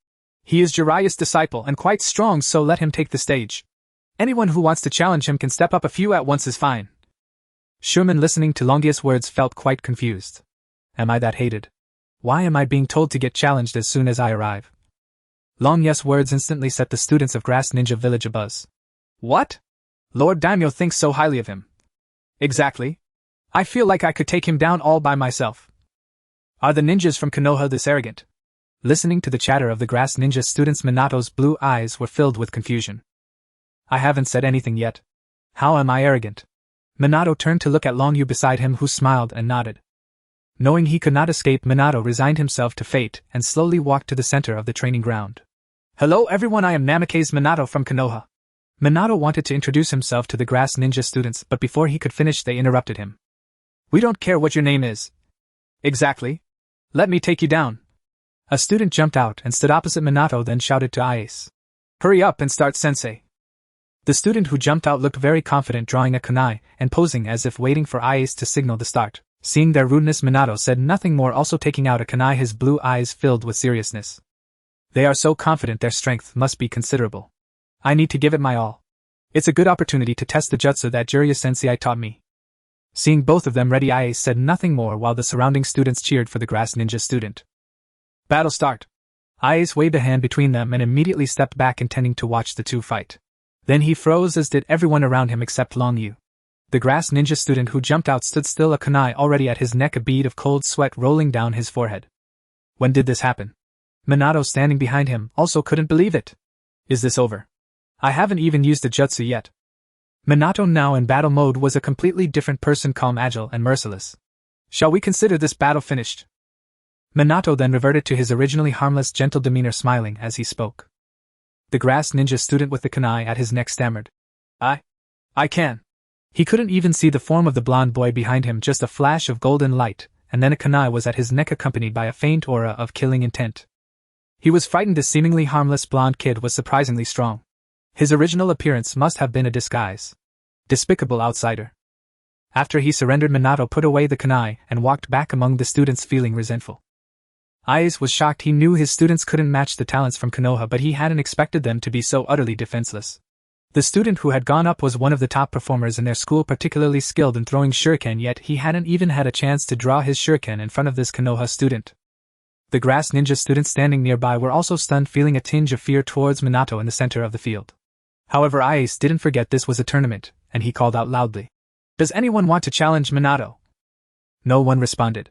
He is Jiraiya's disciple and quite strong, so let him take the stage. Anyone who wants to challenge him can step up a few at once is fine. Sherman, listening to Longye's words, felt quite confused. Am I that hated? Why am I being told to get challenged as soon as I arrive? Longye's words instantly set the students of Grass Ninja Village abuzz. What? Lord Daimyo thinks so highly of him. Exactly. I feel like I could take him down all by myself. Are the ninjas from Konoha this arrogant? Listening to the chatter of the Grass Ninja students, Minato's blue eyes were filled with confusion. I haven't said anything yet. How am I arrogant? Minato turned to look at Longyu beside him, who smiled and nodded. Knowing he could not escape, Minato resigned himself to fate and slowly walked to the center of the training ground. Hello everyone, I am Namikaze Minato from Konoha. Minato wanted to introduce himself to the Grass Ninja students, but before he could finish they interrupted him. We don't care what your name is. Exactly. Let me take you down. A student jumped out and stood opposite Minato, then shouted to Ace. Hurry up and start, sensei. The student who jumped out looked very confident, drawing a kunai and posing as if waiting for Ace to signal the start. Seeing their rudeness, Minato said nothing more, also taking out a kunai, his blue eyes filled with seriousness. They are so confident, their strength must be considerable. I need to give it my all. It's a good opportunity to test the jutsu that Jiraiya sensei taught me. Seeing both of them ready, Ace said nothing more while the surrounding students cheered for the Grass Ninja student. Battle start. Ace waved a hand between them and immediately stepped back, intending to watch the two fight. Then he froze, as did everyone around him except Longyu. The Grass Ninja student who jumped out stood still, a kunai already at his neck, a bead of cold sweat rolling down his forehead. When did this happen? Minato, standing behind him, also couldn't believe it. Is this over? I haven't even used the jutsu yet. Minato, now in battle mode, was a completely different person, calm, agile, and merciless. Shall we consider this battle finished? Minato then reverted to his originally harmless, gentle demeanor, smiling as he spoke. The Grass Ninja student with the kunai at his neck stammered. I can. He couldn't even see the form of the blonde boy behind him, just a flash of golden light, and then a kunai was at his neck accompanied by a faint aura of killing intent. He was frightened. This seemingly harmless blonde kid was surprisingly strong. His original appearance must have been a disguise. Despicable outsider. After he surrendered, Minato put away the kunai and walked back among the students, feeling resentful. Ace was shocked. He knew his students couldn't match the talents from Konoha, but he hadn't expected them to be so utterly defenseless. The student who had gone up was one of the top performers in their school, particularly skilled in throwing shuriken, yet he hadn't even had a chance to draw his shuriken in front of this Konoha student. The Grass Ninja students standing nearby were also stunned, feeling a tinge of fear towards Minato in the center of the field. However, Ace didn't forget this was a tournament, and he called out loudly. Does anyone want to challenge Minato? No one responded.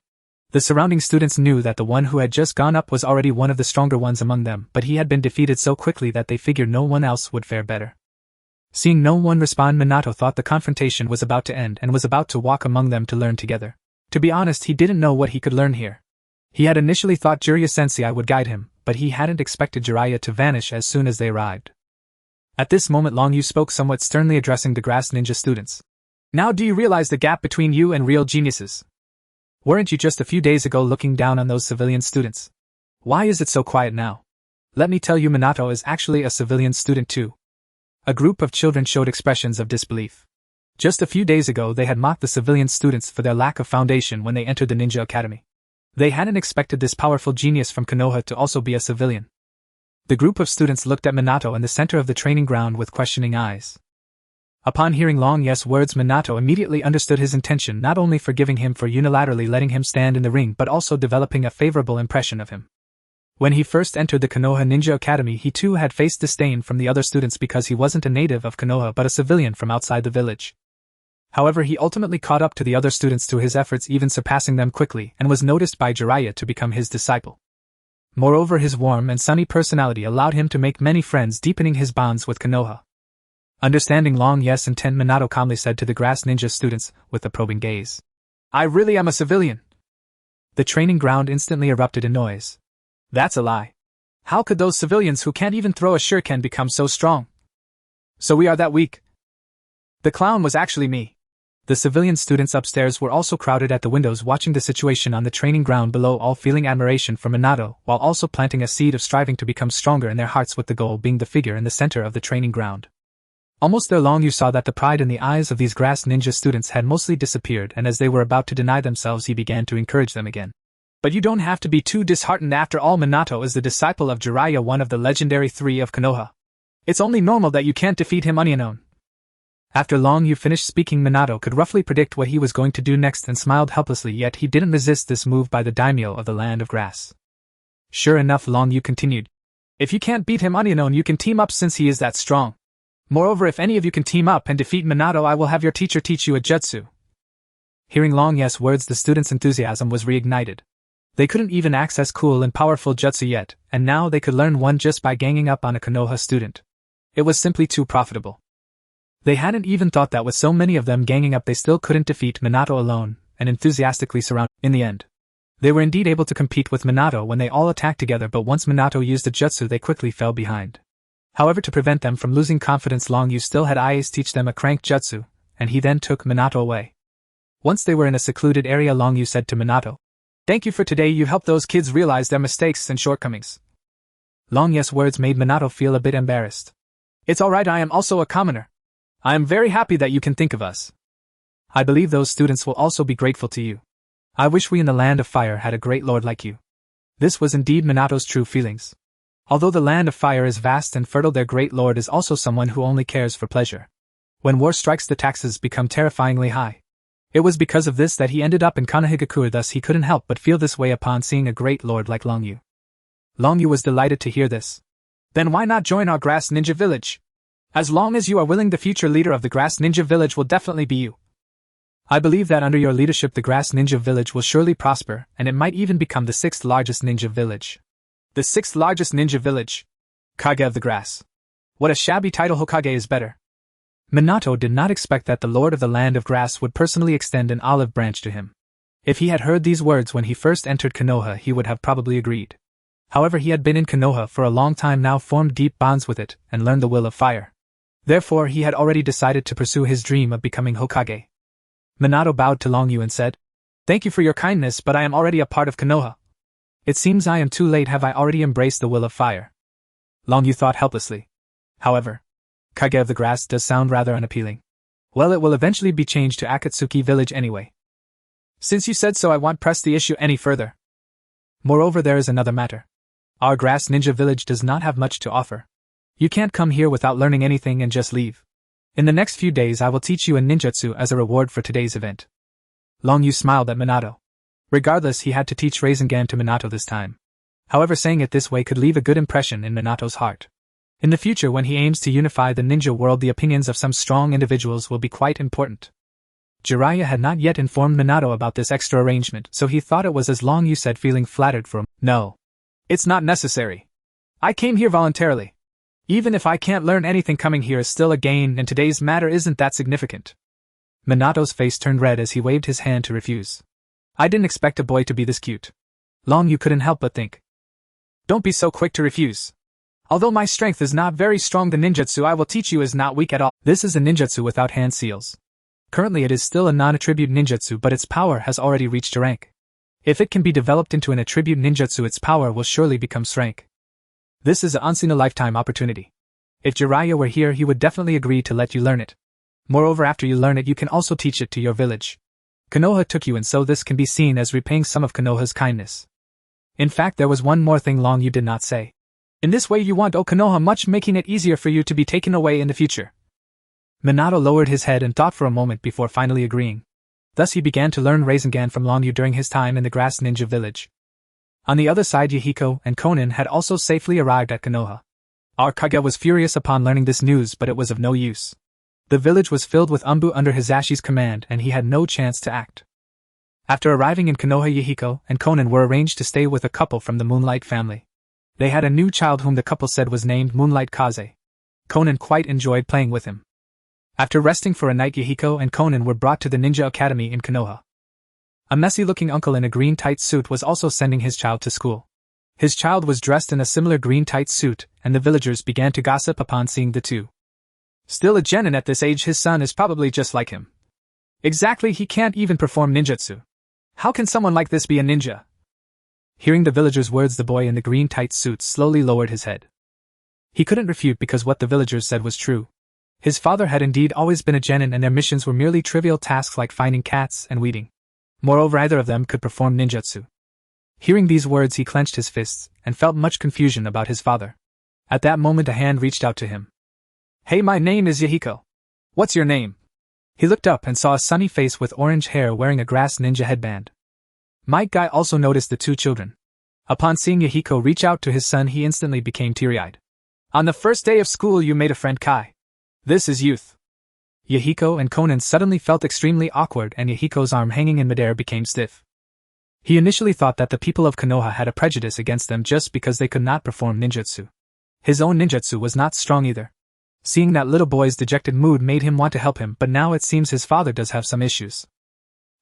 The surrounding students knew that the one who had just gone up was already one of the stronger ones among them, but he had been defeated so quickly that they figured no one else would fare better. Seeing no one respond, Minato thought the confrontation was about to end and was about to walk among them to learn together. To be honest, he didn't know what he could learn here. He had initially thought Jiraiya sensei would guide him, but he hadn't expected Jiraiya to vanish as soon as they arrived. At this moment, Longyu spoke, somewhat sternly addressing the Grass Ninja students. Now do you realize the gap between you and real geniuses? Weren't you just a few days ago looking down on those civilian students? Why is it so quiet now? Let me tell you, Minato is actually a civilian student too. A group of children showed expressions of disbelief. Just a few days ago they had mocked the civilian students for their lack of foundation when they entered the ninja academy. They hadn't expected this powerful genius from Konoha to also be a civilian. The group of students looked at Minato in the center of the training ground with questioning eyes. Upon hearing Longye's words, Minato immediately understood his intention, not only forgiving him for unilaterally letting him stand in the ring but also developing a favorable impression of him. When he first entered the Konoha Ninja Academy, he too had faced disdain from the other students because he wasn't a native of Konoha but a civilian from outside the village. However, he ultimately caught up to the other students through his efforts, even surpassing them quickly, and was noticed by Jiraiya to become his disciple. Moreover, his warm and sunny personality allowed him to make many friends, deepening his bonds with Konoha. Understanding Longye's intent, Minato calmly said to the Grass Ninja students, with a probing gaze. I really am a civilian. The training ground instantly erupted in noise. That's a lie. How could those civilians who can't even throw a shuriken become so strong? So we are that weak? The clown was actually me. The civilian students upstairs were also crowded at the windows, watching the situation on the training ground below, all feeling admiration for Minato, while also planting a seed of striving to become stronger in their hearts, with the goal being the figure in the center of the training ground. Almost there Long Yu saw that the pride in the eyes of these grass ninja students had mostly disappeared, and as they were about to deny themselves he began to encourage them again. But you don't have to be too disheartened. After all, Minato is the disciple of Jiraiya, one of the legendary three of Konoha. It's only normal that you can't defeat him unknown. After Long Yu finished speaking, Minato could roughly predict what he was going to do next and smiled helplessly, yet he didn't resist this move by the daimyo of the land of grass. Sure enough, Long Yu continued. If you can't beat him unknown, you can team up since he is that strong. Moreover, if any of you can team up and defeat Minato, I will have your teacher teach you a jutsu. Hearing Long Yu's words, the students' enthusiasm was reignited. They couldn't even access cool and powerful jutsu yet, and now they could learn one just by ganging up on a Konoha student. It was simply too profitable. They hadn't even thought that with so many of them ganging up they still couldn't defeat Minato alone, and enthusiastically surround. In the end, they were indeed able to compete with Minato when they all attacked together, but once Minato used the jutsu they quickly fell behind. However, to prevent them from losing confidence, Long Yu still had Ice teach them a crank jutsu, and he then took Minato away. Once they were in a secluded area, Long Yu said to Minato, "Thank you for today, you've helped those kids realize their mistakes and shortcomings." Long Yu's words made Minato feel a bit embarrassed. "It's alright, I am also a commoner. I am very happy that you can think of us. I believe those students will also be grateful to you. I wish we in the land of fire had a great lord like you." This was indeed Minato's true feelings. Although the land of fire is vast and fertile, their great lord is also someone who only cares for pleasure. When war strikes, the taxes become terrifyingly high. It was because of this that he ended up in Konoha, thus he couldn't help but feel this way upon seeing a great lord like Long Yu. Long Yu was delighted to hear this. "Then why not join our grass ninja village? As long as you are willing, the future leader of the grass ninja village will definitely be you. I believe that under your leadership the grass ninja village will surely prosper, and it might even become the 6th largest ninja village." The 6th largest ninja village? Kage of the Grass. What a shabby title. Hokage is better. Minato did not expect that the Lord of the Land of Grass would personally extend an olive branch to him. If he had heard these words when he first entered Konoha, he would have probably agreed. However, he had been in Konoha for a long time now, formed deep bonds with it, and learned the will of fire. Therefore, he had already decided to pursue his dream of becoming Hokage. Minato bowed to Long Yu and said, "Thank you for your kindness, but I am already a part of Konoha. It seems I am too late. Have I already embraced the will of fire?" Long Yu thought helplessly. However, Kage of the Grass does sound rather unappealing. Well, it will eventually be changed to Akatsuki village anyway. Since you said so, I won't press the issue any further. Moreover, there is another matter. Our grass ninja village does not have much to offer. You can't come here without learning anything and just leave. In the next few days I will teach you a ninjutsu as a reward for today's event. Long Yu smiled at Minato. Regardless, he had to teach Rasengan to Minato this time. However, saying it this way could leave a good impression in Minato's heart. In the future, when he aims to unify the ninja world, the opinions of some strong individuals will be quite important. Jiraiya had not yet informed Minato about this extra arrangement, so he thought it was as Long Yu said, feeling flattered for him. "No. It's not necessary. I came here voluntarily. Even if I can't learn anything, coming here is still a gain, and today's matter isn't that significant." Minato's face turned red as he waved his hand to refuse. "I didn't expect a boy to be this cute." Long Yu couldn't help but think. "Don't be so quick to refuse. Although my strength is not very strong, the ninjutsu I will teach you is not weak at all." This is a ninjutsu without hand seals. Currently it is still a non-attribute ninjutsu, but its power has already reached a rank. If it can be developed into an attribute ninjutsu, its power will surely become strength. This is a once-in-a-lifetime opportunity. If Jiraiya were here, he would definitely agree to let you learn it. Moreover, after you learn it, you can also teach it to your village. Konoha took you, and so this can be seen as repaying some of Konoha's kindness. In fact, there was one more thing Long Yu did not say. In this way you want Konoha much, making it easier for you to be taken away in the future. Minato lowered his head and thought for a moment before finally agreeing. Thus he began to learn Rasengan from Long Yu during his time in the grass ninja village. On the other side, Yahiko and Konan had also safely arrived at Konoha. Our Kage was furious upon learning this news, but it was of no use. The village was filled with Umbu under Hizashi's command, and he had no chance to act. After arriving in Konoha, Yahiko and Konan were arranged to stay with a couple from the Moonlight family. They had a new child whom the couple said was named Moonlight Kaze. Konan quite enjoyed playing with him. After resting for a night, Yahiko and Konan were brought to the ninja academy in Konoha. A messy-looking uncle in a green tight suit was also sending his child to school. His child was dressed in a similar green tight suit, and the villagers began to gossip upon seeing the two. Still a genin at this age, his son is probably just like him. Exactly, he can't even perform ninjutsu. How can someone like this be a ninja? Hearing the villagers' words, the boy in the green tight suit slowly lowered his head. He couldn't refute because what the villagers said was true. His father had indeed always been a genin and their missions were merely trivial tasks like finding cats and weeding. Moreover, neither of them could perform ninjutsu. Hearing these words, he clenched his fists and felt much confusion about his father. At that moment a hand reached out to him. "Hey, my name is Yahiko. What's your name?" He looked up and saw a sunny face with orange hair wearing a grass ninja headband. My guy also noticed the two children. Upon seeing Yahiko reach out to his son, he instantly became teary-eyed. "On the first day of school you made a friend, Kai. This is youth." Yahiko and Konan suddenly felt extremely awkward and Yahiko's arm hanging in midair became stiff. He initially thought that the people of Konoha had a prejudice against them just because they could not perform ninjutsu. His own ninjutsu was not strong either. Seeing that little boy's dejected mood made him want to help him, but now it seems his father does have some issues.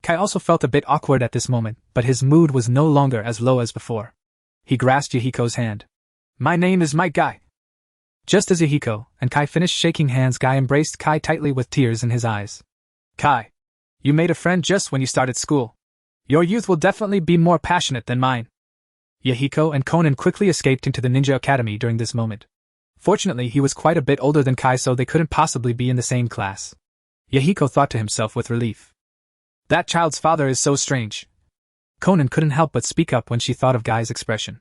Kai also felt a bit awkward at this moment, but his mood was no longer as low as before. He grasped Yahiko's hand. "My name is Mike Guy." Just as Yahiko and Kai finished shaking hands, Guy embraced Kai tightly with tears in his eyes. "Kai, you made a friend just when you started school. Your youth will definitely be more passionate than mine." Yahiko and Konan quickly escaped into the ninja academy during this moment. Fortunately, he was quite a bit older than Kai, so they couldn't possibly be in the same class. Yahiko thought to himself with relief. "That child's father is so strange." Konan couldn't help but speak up when she thought of Guy's expression.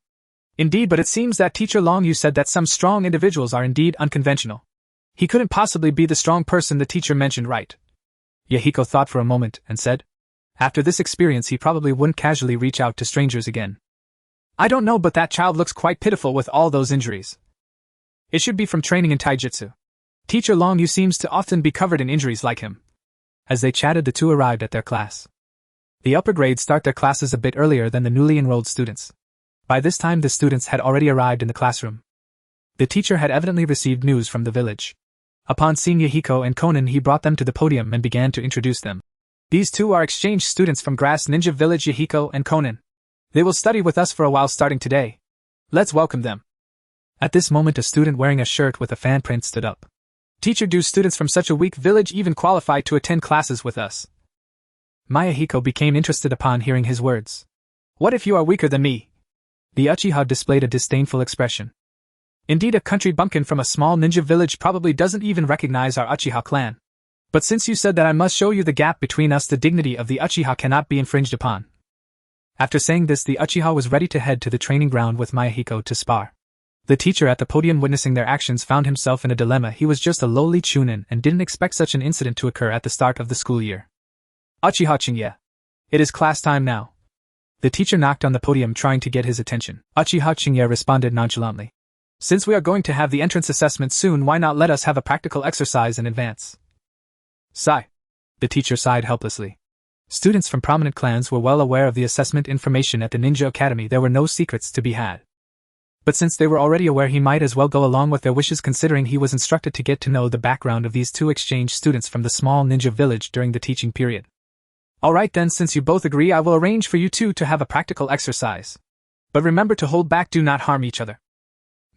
"Indeed, but it seems that Teacher Long, you said that some strong individuals are indeed unconventional. He couldn't possibly be the strong person the teacher mentioned, right?" Yahiko thought for a moment and said, "After this experience he probably wouldn't casually reach out to strangers again." "I don't know, but that child looks quite pitiful with all those injuries. It should be from training in taijutsu. Teacher Long, you seems to often be covered in injuries like him." As they chatted, the two arrived at their class. The upper grades start their classes a bit earlier than the newly enrolled students. By this time the students had already arrived in the classroom. The teacher had evidently received news from the village. Upon seeing Yahiko and Konan, he brought them to the podium and began to introduce them. "These two are exchange students from Grass Ninja Village, Yahiko and Konan. They will study with us for a while starting today. Let's welcome them." At this moment a student wearing a shirt with a fan print stood up. "Teacher, do students from such a weak village even qualify to attend classes with us?" Yahiko became interested upon hearing his words. "What if you are weaker than me?" The Uchiha displayed a disdainful expression. "Indeed, a country bumpkin from a small ninja village probably doesn't even recognize our Uchiha clan. But since you said that I must show you the gap between us, the dignity of the Uchiha cannot be infringed upon." After saying this, the Uchiha was ready to head to the training ground with Yahiko to spar. The teacher at the podium, witnessing their actions, found himself in a dilemma. He was just a lowly chunin and didn't expect such an incident to occur at the start of the school year. "Uchiha Chingya. It is class time now." The teacher knocked on the podium trying to get his attention. Uchiha Chingya responded nonchalantly. "Since we are going to have the entrance assessment soon, why not let us have a practical exercise in advance?" "Sigh." The teacher sighed helplessly. Students from prominent clans were well aware of the assessment information at the Ninja Academy. There were no secrets to be had. But since they were already aware, he might as well go along with their wishes, considering he was instructed to get to know the background of these two exchange students from the small ninja village during the teaching period. "Alright then, since you both agree, I will arrange for you two to have a practical exercise. But remember to hold back, do not harm each other."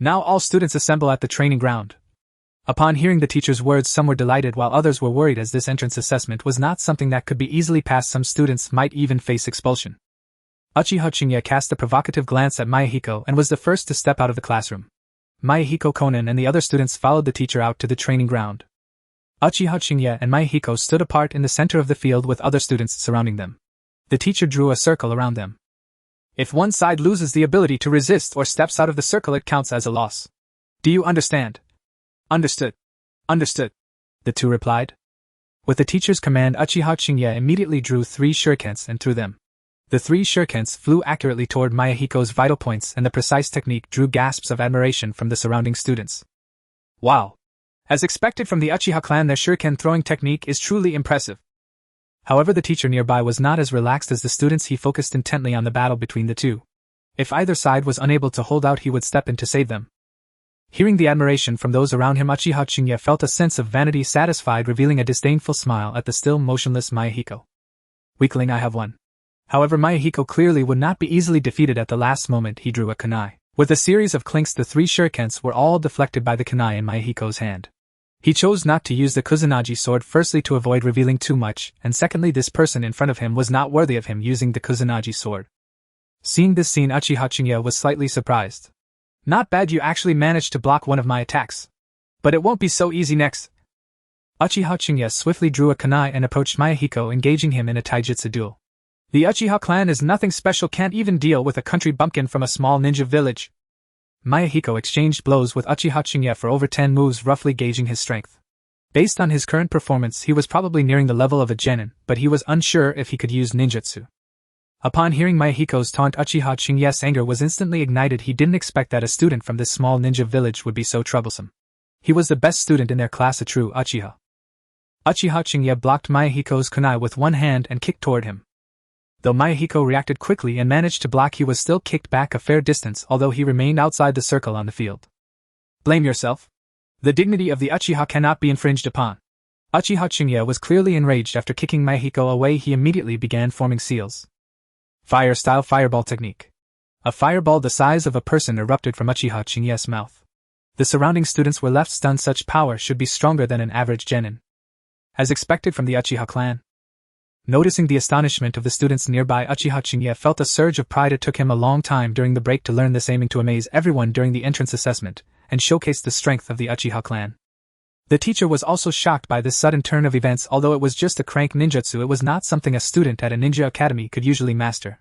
Now all students assemble at the training ground. Upon hearing the teacher's words, some were delighted while others were worried, as this entrance assessment was not something that could be easily passed. Some students might even face expulsion. Uchiha Chingya cast a provocative glance at Yahiko and was the first to step out of the classroom. Yahiko, Konan, and the other students followed the teacher out to the training ground. Uchiha Chingya and Yahiko stood apart in the center of the field with other students surrounding them. The teacher drew a circle around them. "If one side loses the ability to resist or steps out of the circle, it counts as a loss. Do you understand?" "Understood. Understood," the two replied. With the teacher's command, Uchiha Chingya immediately drew 3 shurikens and threw them. The 3 shurikens flew accurately toward Yahiko's vital points, and the precise technique drew gasps of admiration from the surrounding students. "Wow! As expected from the Uchiha clan, their shuriken throwing technique is truly impressive." However, the teacher nearby was not as relaxed as the students. He focused intently on the battle between the two. If either side was unable to hold out, he would step in to save them. Hearing the admiration from those around him, Uchiha Chingya felt a sense of vanity, satisfied, revealing a disdainful smile at the still motionless Yahiko. "Weakling, I have won." However, Yahiko clearly would not be easily defeated. At the last moment, he drew a kunai. With a series of clinks, the 3 shurikens were all deflected by the kunai in Yahiko's hand. He chose not to use the Kusanagi sword, firstly to avoid revealing too much, and secondly this person in front of him was not worthy of him using the Kusanagi sword. Seeing this scene, Uchiha Chingya was slightly surprised. "Not bad, you actually managed to block one of my attacks. But it won't be so easy next." Uchiha Chingya swiftly drew a kunai and approached Mayahiko, engaging him in a taijutsu duel. The Uchiha clan is nothing special, can't even deal with a country bumpkin from a small ninja village. Mayahiko exchanged blows with Uchiha Chingya for over 10 moves, roughly gauging his strength. Based on his current performance, he was probably nearing the level of a genin, but he was unsure if he could use ninjutsu. Upon hearing Mayahiko's taunt, Uchiha Chingya's anger was instantly ignited. He didn't expect that a student from this small ninja village would be so troublesome. He was the best student in their class, a true Uchiha. Uchiha Chingya blocked Mayahiko's kunai with one hand and kicked toward him. Though Mayahiko reacted quickly and managed to block, he was still kicked back a fair distance, although he remained outside the circle on the field. Blame yourself. The dignity of the Uchiha cannot be infringed upon. Uchiha Chingya was clearly enraged. After kicking Mayahiko away, he immediately began forming seals. Fire-style fireball technique. A fireball the size of a person erupted from Uchiha Chingya's mouth. The surrounding students were left stunned. Such power should be stronger than an average genin. As expected from the Uchiha clan. Noticing the astonishment of the students nearby, Uchiha Chingya felt a surge of pride. It took him a long time during the break to learn this, aiming to amaze everyone during the entrance assessment, and showcase the strength of the Uchiha clan. The teacher was also shocked by this sudden turn of events. Although it was just a crank ninjutsu, it was not something a student at a ninja academy could usually master.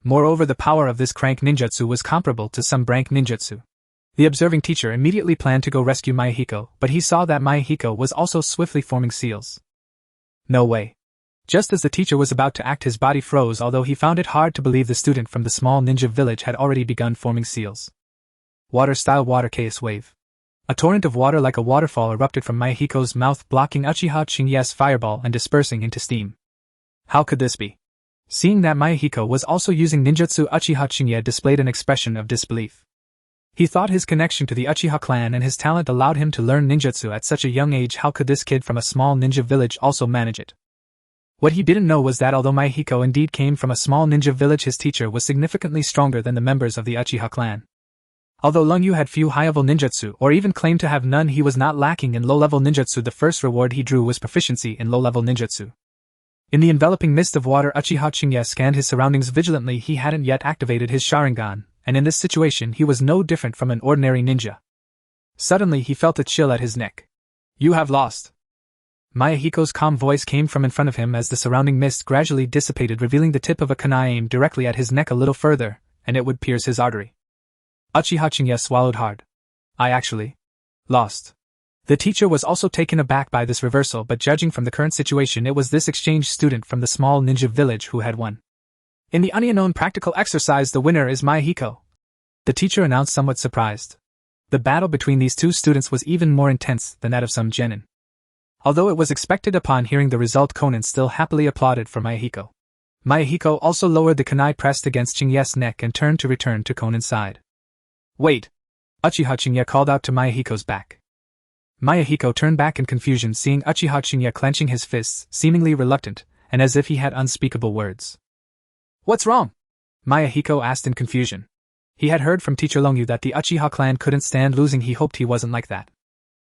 Moreover, the power of this crank ninjutsu was comparable to some brank ninjutsu. The observing teacher immediately planned to go rescue Mayahiko, but he saw that Mayahiko was also swiftly forming seals. No way. Just as the teacher was about to act, his body froze, although he found it hard to believe the student from the small ninja village had already begun forming seals. Water-style water chaos wave. A torrent of water like a waterfall erupted from Mayahiko's mouth, blocking Uchiha Chingya's fireball and dispersing into steam. How could this be? Seeing that Mayahiko was also using ninjutsu, Uchiha Chingya displayed an expression of disbelief. He thought his connection to the Uchiha clan and his talent allowed him to learn ninjutsu at such a young age. How could this kid from a small ninja village also manage it? What he didn't know was that although Mayahiko indeed came from a small ninja village, his teacher was significantly stronger than the members of the Uchiha clan. Although Lung Yu had few high-level ninjutsu, or even claimed to have none, he was not lacking in low-level ninjutsu. The first reward he drew was proficiency in low-level ninjutsu. In the enveloping mist of water, Uchiha Chingya scanned his surroundings vigilantly. He hadn't yet activated his Sharingan, and in this situation he was no different from an ordinary ninja. Suddenly he felt a chill at his neck. You have lost. Mayahiko's calm voice came from in front of him as the surrounding mist gradually dissipated, revealing the tip of a kunai aimed directly at his neck. A little further, and it would pierce his artery. Uchiha Chingya swallowed hard. I actually lost. The teacher was also taken aback by this reversal, but judging from the current situation, it was this exchange student from the small ninja village who had won. In the unknown practical exercise, the winner is Mayahiko. The teacher announced, somewhat surprised. The battle between these two students was even more intense than that of some genin. Although it was expected, upon hearing the result, Konan still happily applauded for Mayahiko. Mayahiko also lowered the kunai pressed against Chingya's neck and turned to return to Konan's side. Wait! Uchiha Chingya called out to Mayahiko's back. Mayahiko turned back in confusion, seeing Uchiha Chingya clenching his fists, seemingly reluctant, and as if he had unspeakable words. What's wrong? Mayahiko asked in confusion. He had heard from Teacher Longyu that the Uchiha clan couldn't stand losing. He hoped he wasn't like that.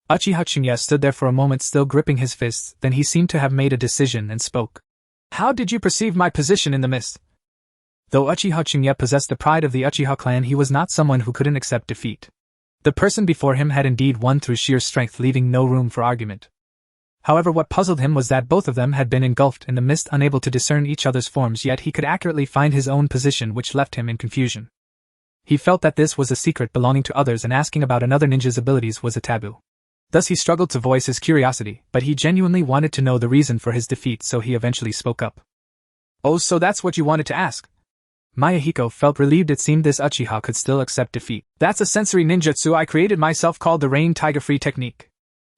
Uchiha Chingya stood there for a moment, still gripping his fists, then he seemed to have made a decision and spoke. How did you perceive my position in the mist? Though Uchiha Chingya possessed the pride of the Uchiha clan, he was not someone who couldn't accept defeat. The person before him had indeed won through sheer strength, leaving no room for argument. However, what puzzled him was that both of them had been engulfed in the mist, unable to discern each other's forms, yet he could accurately find his own position, which left him in confusion. He felt that this was a secret belonging to others, and asking about another ninja's abilities was a taboo. Thus he struggled to voice his curiosity, but he genuinely wanted to know the reason for his defeat, so he eventually spoke up. Oh, so that's what you wanted to ask? Mayahiko felt relieved. It seemed this Uchiha could still accept defeat. That's a sensory ninjutsu I created myself called the Rain Tiger Free Technique.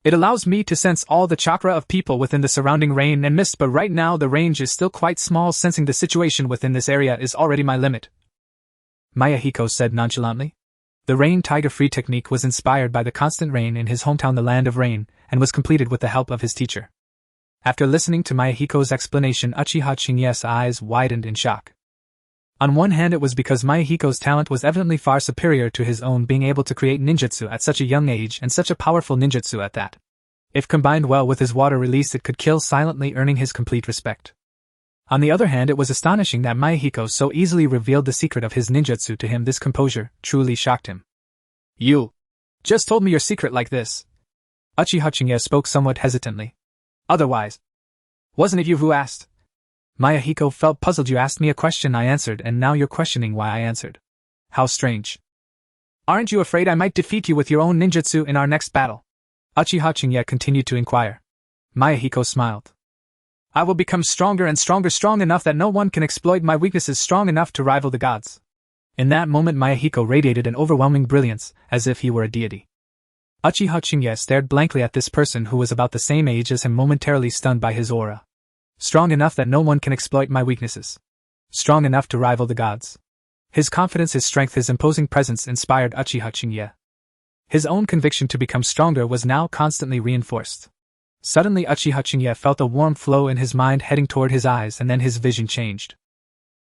It allows me to sense all the chakra of people within the surrounding rain and mist, but right now the range is still quite small. Sensing the situation within this area is already my limit, Mayahiko said nonchalantly. The Rain Tiger Free Technique was inspired by the constant rain in his hometown, the Land of Rain, and was completed with the help of his teacher. After listening to Mayahiko's explanation, Uchiha Chingya's eyes widened in shock. On one hand, it was because Mayahiko's talent was evidently far superior to his own, being able to create ninjutsu at such a young age, and such a powerful ninjutsu at that. If combined well with his water release, it could kill silently, earning his complete respect. On the other hand, it was astonishing that Mayahiko so easily revealed the secret of his ninjutsu to him. This composure truly shocked him. You just told me your secret like this. Uchiha Chingya spoke somewhat hesitantly. Otherwise, wasn't it you who asked? Mayahiko felt puzzled. You asked me a question, I answered, and now you're questioning why I answered. How strange. Aren't you afraid I might defeat you with your own ninjutsu in our next battle? Uchiha Chingya continued to inquire. Mayahiko smiled. I will become stronger and stronger, strong enough that no one can exploit my weaknesses, strong enough to rival the gods. In that moment Mayahiko radiated an overwhelming brilliance, as if he were a deity. Uchiha Chingya stared blankly at this person who was about the same age as him, momentarily stunned by his aura. Strong enough that no one can exploit my weaknesses. Strong enough to rival the gods. His confidence, his strength, his imposing presence inspired Uchiha Chingya. His own conviction to become stronger was now constantly reinforced. Suddenly Uchiha Chingya felt a warm flow in his mind heading toward his eyes, and then his vision changed.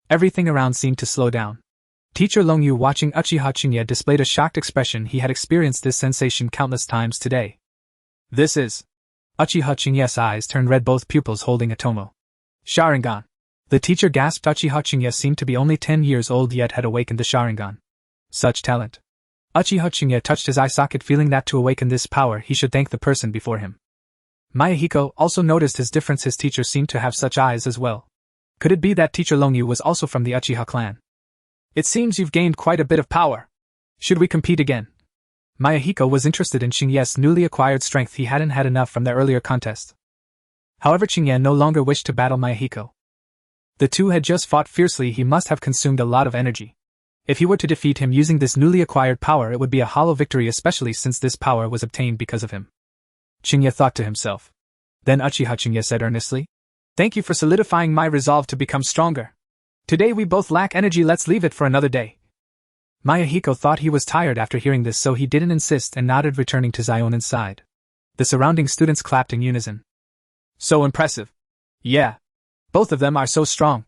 Everything around seemed to slow down. Teacher Longyu, watching Uchiha Chingya, displayed a shocked expression. He had experienced this sensation countless times today. This is... Uchiha Chingya's eyes turned red, both pupils holding a tomo. Sharingan. The teacher gasped. Uchiha Chingya seemed to be only 10 years old yet had awakened the Sharingan. Such talent. Uchiha Chingya touched his eye socket, feeling that to awaken this power he should thank the person before him. Mayahiko also noticed his difference. His teacher seemed to have such eyes as well. Could it be that teacher Longyu was also from the Uchiha clan? It seems you've gained quite a bit of power. Should we compete again? Mayahiko was interested in Chingya's newly acquired strength. He hadn't had enough from their earlier contest. However, Chingya no longer wished to battle Mayahiko. The two had just fought fiercely. He must have consumed a lot of energy. If he were to defeat him using this newly acquired power, it would be a hollow victory, especially since this power was obtained because of him. Chingya thought to himself. Then Uchiha Chingya said earnestly, "Thank you for solidifying my resolve to become stronger. Today we both lack energy, let's leave it for another day." Mayahiko thought he was tired after hearing this, so he didn't insist and nodded, returning to Zionin's side. The surrounding students clapped in unison. So impressive. Yeah. Both of them are so strong.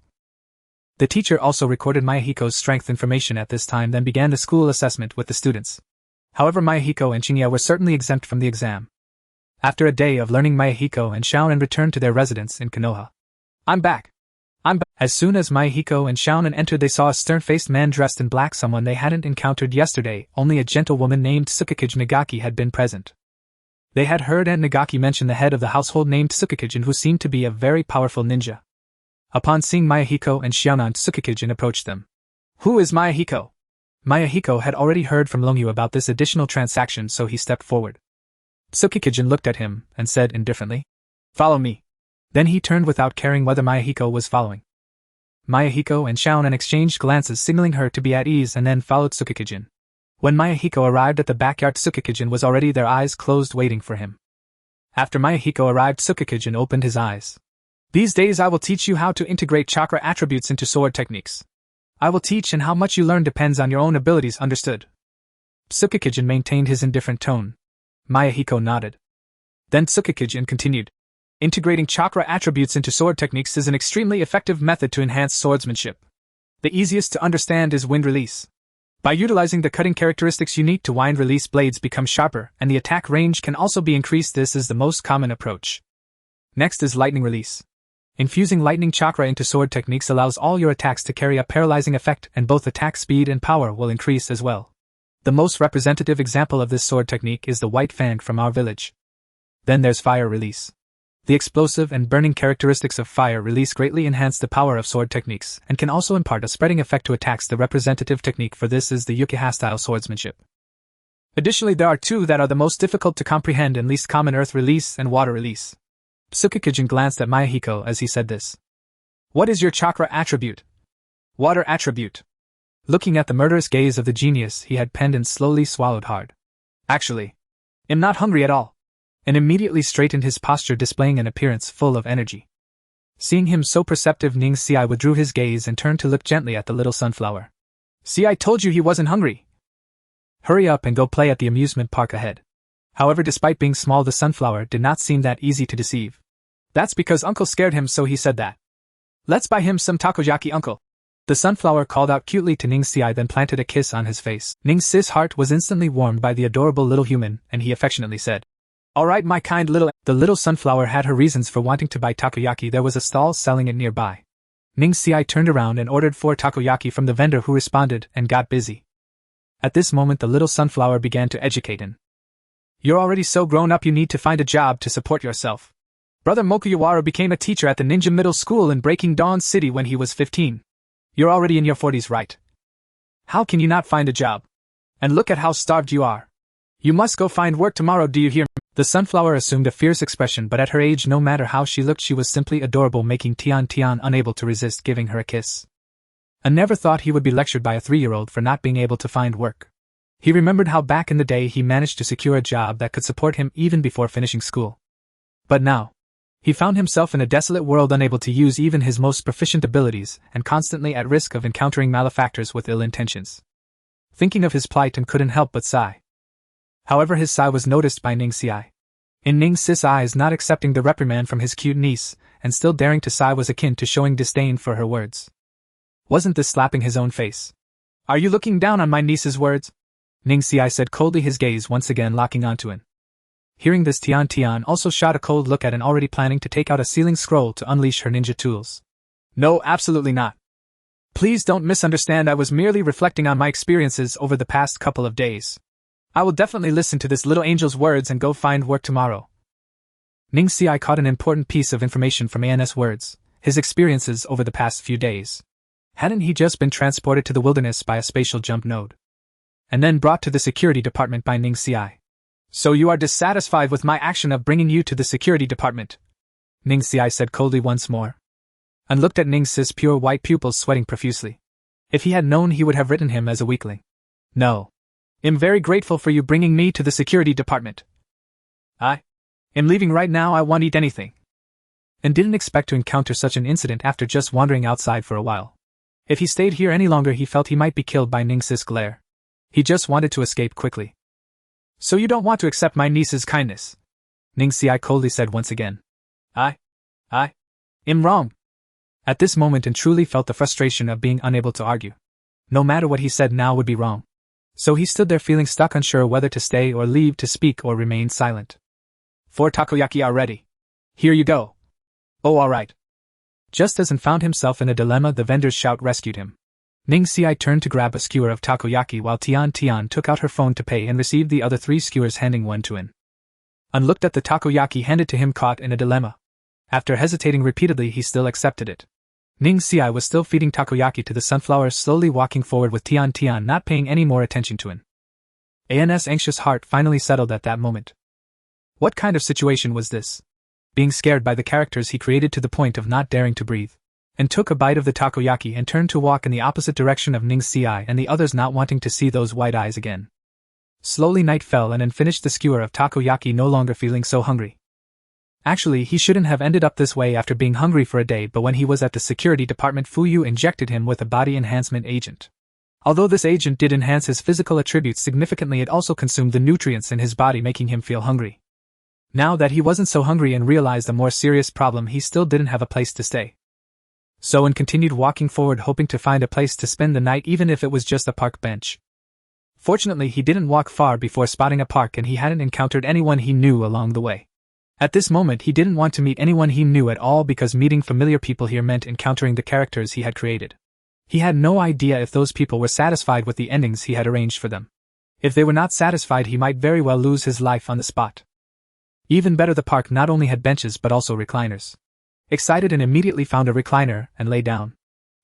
The teacher also recorded Mayahiko's strength information at this time, then began the school assessment with the students. However, Mayahiko and Chingya were certainly exempt from the exam. After a day of learning, Mayahiko and Xiaonan returned to their residence in Konoha. I'm back. As soon as Mayahiko and Xiaonan entered, they saw a stern-faced man dressed in black, someone they hadn't encountered yesterday. Only a gentlewoman named Tsukikage Nagaki had been present. They had heard Aunt Nagaki mention the head of the household named Tsukikage, who seemed to be a very powerful ninja. Upon seeing Mayahiko and Xiaonan, Tsukikage approached them. Who is Mayahiko? Mayahiko had already heard from Longyu about this additional transaction, so he stepped forward. Tsukikage looked at him and said indifferently, "Follow me." Then he turned without caring whether Mayahiko was following. Mayahiko and Xiaonan exchanged glances, signaling her to be at ease, and then followed Tsukikage. When Mayahiko arrived at the backyard, Tsukikage was already there, eyes closed, waiting for him. After Mayahiko arrived, Tsukikage opened his eyes. "These days I will teach you how to integrate chakra attributes into sword techniques. I will teach, and how much you learn depends on your own abilities, understood?" Tsukikage maintained his indifferent tone. Mayahiko nodded. Then Tsukikage continued. Integrating chakra attributes into sword techniques is an extremely effective method to enhance swordsmanship. The easiest to understand is wind release. By utilizing the cutting characteristics unique to wind release, blades become sharper, and the attack range can also be increased. This is the most common approach. Next is lightning release. Infusing lightning chakra into sword techniques allows all your attacks to carry a paralyzing effect, and both attack speed and power will increase as well. The most representative example of this sword technique is the White Fang from our village. Then there's fire release. The explosive and burning characteristics of fire release greatly enhance the power of sword techniques, and can also impart a spreading effect to attacks. The representative technique for this is the Uchiha style swordsmanship. Additionally, there are two that are the most difficult to comprehend and least common: earth release and water release. Tsukikage glanced at Mayahiko as he said this. What is your chakra attribute? Water attribute. Looking at the murderous gaze of the genius, he had penned and slowly swallowed hard. Actually, I'm not hungry at all. And immediately straightened his posture, displaying an appearance full of energy. Seeing him so perceptive, Ning Xiai withdrew his gaze and turned to look gently at the little sunflower. "See, I told you he wasn't hungry. Hurry up and go play at the amusement park ahead." However, despite being small, the sunflower did not seem that easy to deceive. "That's because Uncle scared him, so he said that. Let's buy him some takoyaki, Uncle." The sunflower called out cutely to Ning Xiai, then planted a kiss on his face. Ning Xi's heart was instantly warmed by the adorable little human, and he affectionately said, "All right, my kind little..." The little sunflower had her reasons for wanting to buy takoyaki. There was a stall selling it nearby. Ning Xiai turned around and ordered 4 takoyaki from the vendor, who responded and got busy. At this moment, the little sunflower began to educate in You're already so grown up you need to find a job to support yourself. Brother Mokuyawaru became a teacher at the ninja middle school in Breaking Dawn City when he was 15. You're already in your 40s, right? How can you not find a job? And look at how starved you are. You must go find work tomorrow, do you hear me? The sunflower assumed a fierce expression, but at her age no matter how she looked she was simply adorable, making Tian unable to resist giving her a kiss. I never thought he would be lectured by a 3-year-old for not being able to find work. He remembered how back in the day he managed to secure a job that could support him even before finishing school. But now, he found himself in a desolate world, unable to use even his most proficient abilities, and constantly at risk of encountering malefactors with ill intentions. Thinking of his plight and couldn't help but sigh. However, his sigh was noticed by Ning Xiai. In Ning Sis' eyes, not accepting the reprimand from his cute niece, and still daring to sigh was akin to showing disdain for her words. Wasn't this slapping his own face? Are you looking down on my niece's words? Ning Xiai said coldly, his gaze once again locking onto him. Hearing this, Tian also shot a cold look at an already planning to take out a sealing scroll to unleash her ninja tools. No, absolutely not. Please don't misunderstand, I was merely reflecting on my experiences over the past couple of days. I will definitely listen to this little angel's words and go find work tomorrow. Ning Xiai caught an important piece of information from An's words, his experiences over the past few days. Hadn't he just been transported to the wilderness by a spatial jump node? And then brought to the security department by Ning Xiai. So you are dissatisfied with my action of bringing you to the security department? Ning Xiai said coldly once more. And looked at Ning Sis' pure white pupils sweating profusely. If he had known, he would have written him as a weakling. No. I'm very grateful for you bringing me to the security department. I am leaving right now, I won't eat anything. And didn't expect to encounter such an incident after just wandering outside for a while. If he stayed here any longer he felt he might be killed by Ning Sis' glare. He just wanted to escape quickly. So you don't want to accept my niece's kindness? Ning Xiai coldly said once again. I am wrong. At this moment and truly felt the frustration of being unable to argue. No matter what he said now would be wrong. So he stood there feeling stuck, unsure whether to stay or leave, to speak or remain silent. 4 takoyaki are ready. Here you go. Oh, alright. Just as he found himself in a dilemma, the vendor's shout rescued him. Ning Xiai turned to grab a skewer of takoyaki while Tian took out her phone to pay and received the other 3 skewers, handing one to An. An looked at the takoyaki handed to him, caught in a dilemma. After hesitating repeatedly he still accepted it. Ning Xiai was still feeding takoyaki to the sunflower, slowly walking forward with Tian not paying any more attention to An. An's anxious heart finally settled at that moment. What kind of situation was this? Being scared by the characters he created to the point of not daring to breathe. And took a bite of the takoyaki and turned to walk in the opposite direction of Ning Xiai and the others, not wanting to see those white eyes again. Slowly night fell and An finished the skewer of takoyaki, no longer feeling so hungry. Actually, he shouldn't have ended up this way after being hungry for a day, but when he was at the security department, Fuyu injected him with a body enhancement agent. Although this agent did enhance his physical attributes significantly, it also consumed the nutrients in his body, making him feel hungry. Now that he wasn't so hungry and realized a more serious problem, he still didn't have a place to stay. So An continued walking forward, hoping to find a place to spend the night, even if it was just a park bench. Fortunately, he didn't walk far before spotting a park, and he hadn't encountered anyone he knew along the way. At this moment he didn't want to meet anyone he knew at all, because meeting familiar people here meant encountering the characters he had created. He had no idea if those people were satisfied with the endings he had arranged for them. If they were not satisfied, he might very well lose his life on the spot. Even better, the park not only had benches but also recliners. Excited, and immediately found a recliner and lay down.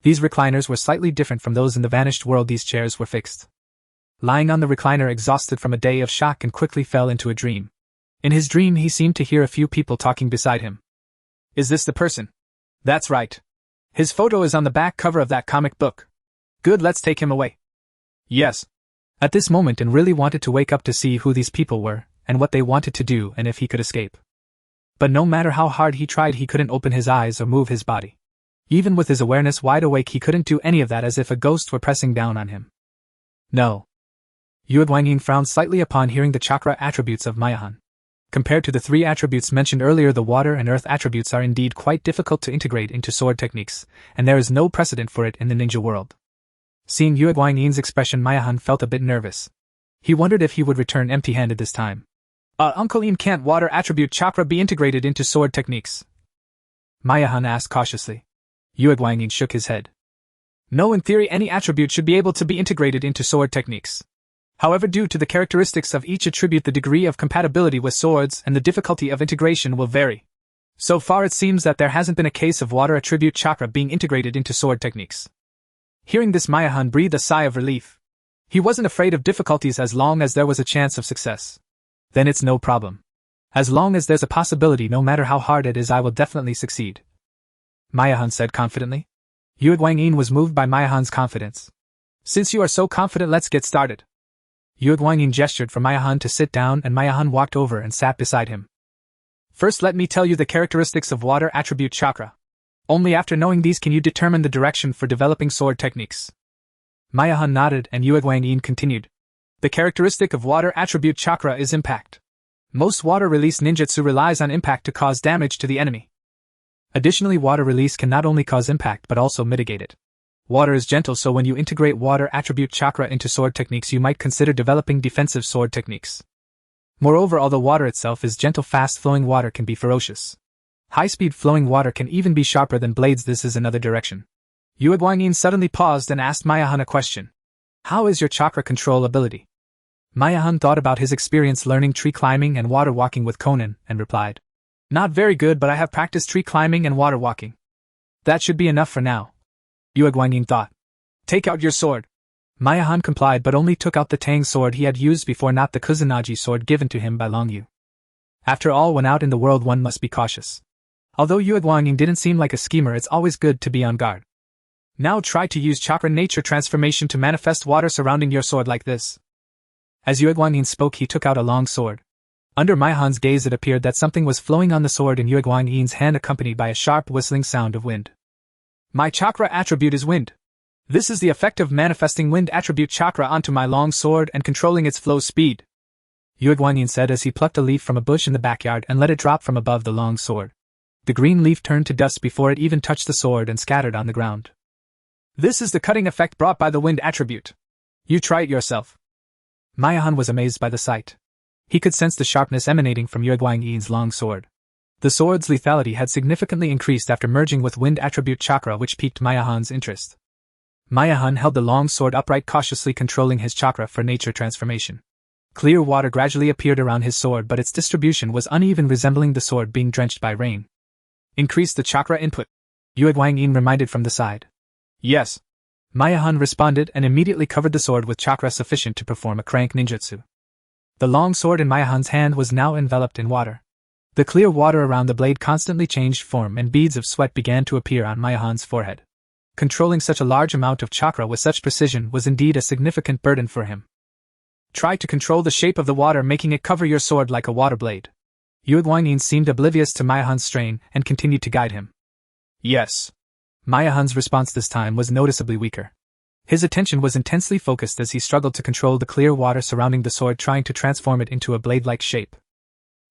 These recliners were slightly different from those in the vanished world. These chairs were fixed. Lying on the recliner, exhausted from a day of shock, and quickly fell into a dream. In his dream he seemed to hear a few people talking beside him. Is this the person? That's right. His photo is on the back cover of that comic book. Good, let's take him away. Yes. At this moment An really wanted to wake up to see who these people were, and what they wanted to do, and if he could escape. But no matter how hard he tried, he couldn't open his eyes or move his body. Even with his awareness wide awake, he couldn't do any of that, as if a ghost were pressing down on him. No. Yueguangying frowned slightly upon hearing the chakra attributes of Mayahan. Compared to the 3 attributes mentioned earlier, the water and earth attributes are indeed quite difficult to integrate into sword techniques, and there is no precedent for it in the ninja world. Seeing Yueguangying's expression, Mayahan felt a bit nervous. He wondered if he would return empty-handed this time. Uncle Ian, can't water attribute chakra be integrated into sword techniques? Mayahan asked cautiously. Yueguangying shook his head. No, in theory any attribute should be able to be integrated into sword techniques. However, due to the characteristics of each attribute, the degree of compatibility with swords and the difficulty of integration will vary. So far it seems that there hasn't been a case of water attribute chakra being integrated into sword techniques. Hearing this, Maya-han breathed a sigh of relief. He wasn't afraid of difficulties as long as there was a chance of success. Then it's no problem. As long as there's a possibility, no matter how hard it is, I will definitely succeed. Maya-han said confidently. Yue Guangyin was moved by Maya-han's confidence. Since you are so confident, let's get started. Yue Guangyin gestured for Maya-han to sit down, and Maya-han walked over and sat beside him. First, let me tell you the characteristics of water attribute chakra. Only after knowing these can you determine the direction for developing sword techniques. Maya-han nodded, and Yue Guangyin continued. The characteristic of water attribute chakra is impact. Most water release ninjutsu relies on impact to cause damage to the enemy. Additionally, water release can not only cause impact but also mitigate it. Water is gentle, so when you integrate water attribute chakra into sword techniques, you might consider developing defensive sword techniques. Moreover, although water itself is gentle, fast-flowing water can be ferocious. High-speed flowing water can even be sharper than blades. This is another direction. Yue Guangyin suddenly paused and asked Maya-han a question. How is your chakra control ability? Maya-han thought about his experience learning tree climbing and water walking with Konan, and replied. Not very good, but I have practiced tree climbing and water walking. That should be enough for now. Yue Guangyin thought. Take out your sword. Maya-han complied, but only took out the Tang sword he had used before, not the Kusanagi sword given to him by Long Yu. After all, when out in the world one must be cautious. Although Yue Guangyin didn't seem like a schemer, it's always good to be on guard. Now try to use chakra nature transformation to manifest water surrounding your sword like this. As Yue Guangyin spoke, he took out a long sword. Under Maya-han's gaze it appeared that something was flowing on the sword in Yue Guangyin's hand, accompanied by a sharp whistling sound of wind. My chakra attribute is wind. This is the effect of manifesting wind attribute chakra onto my long sword and controlling its flow speed. Yue Guangyin said as he plucked a leaf from a bush in the backyard and let it drop from above the long sword. The green leaf turned to dust before it even touched the sword and scattered on the ground. This is the cutting effect brought by the wind attribute. You try it yourself. Maya-han was amazed by the sight. He could sense the sharpness emanating from Yue Guangyin's long sword. The sword's lethality had significantly increased after merging with wind attribute chakra, which piqued Maya-han's interest. Maya-han held the long sword upright, cautiously controlling his chakra for nature transformation. Clear water gradually appeared around his sword, but its distribution was uneven, resembling the sword being drenched by rain. Increase the chakra input, Yue Guangyin reminded from the side. Yes. Maya-han responded and immediately covered the sword with chakra sufficient to perform a crank ninjutsu. The long sword in Maya-han's hand was now enveloped in water. The clear water around the blade constantly changed form, and beads of sweat began to appear on Maya-han's forehead. Controlling such a large amount of chakra with such precision was indeed a significant burden for him. Try to control the shape of the water, making it cover your sword like a water blade. Yue Guangyin seemed oblivious to Maya-han's strain and continued to guide him. Yes. Maya-han's response this time was noticeably weaker. His attention was intensely focused as he struggled to control the clear water surrounding the sword, trying to transform it into a blade-like shape.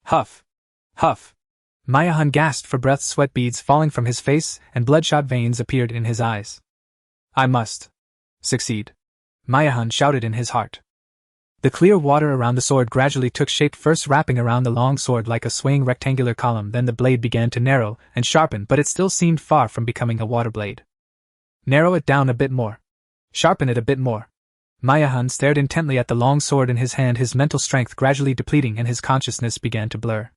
Huff! Huff! Maya-han gasped for breath, sweat beads falling from his face and bloodshot veins appeared in his eyes. I must succeed, Maya-han shouted in his heart. The clear water around the sword gradually took shape, first wrapping around the long sword like a swaying rectangular column, then the blade began to narrow and sharpen, but it still seemed far from becoming a water blade. Narrow it down a bit more. Sharpen it a bit more. Maya-han stared intently at the long sword in his hand, his mental strength gradually depleting and his consciousness began to blur.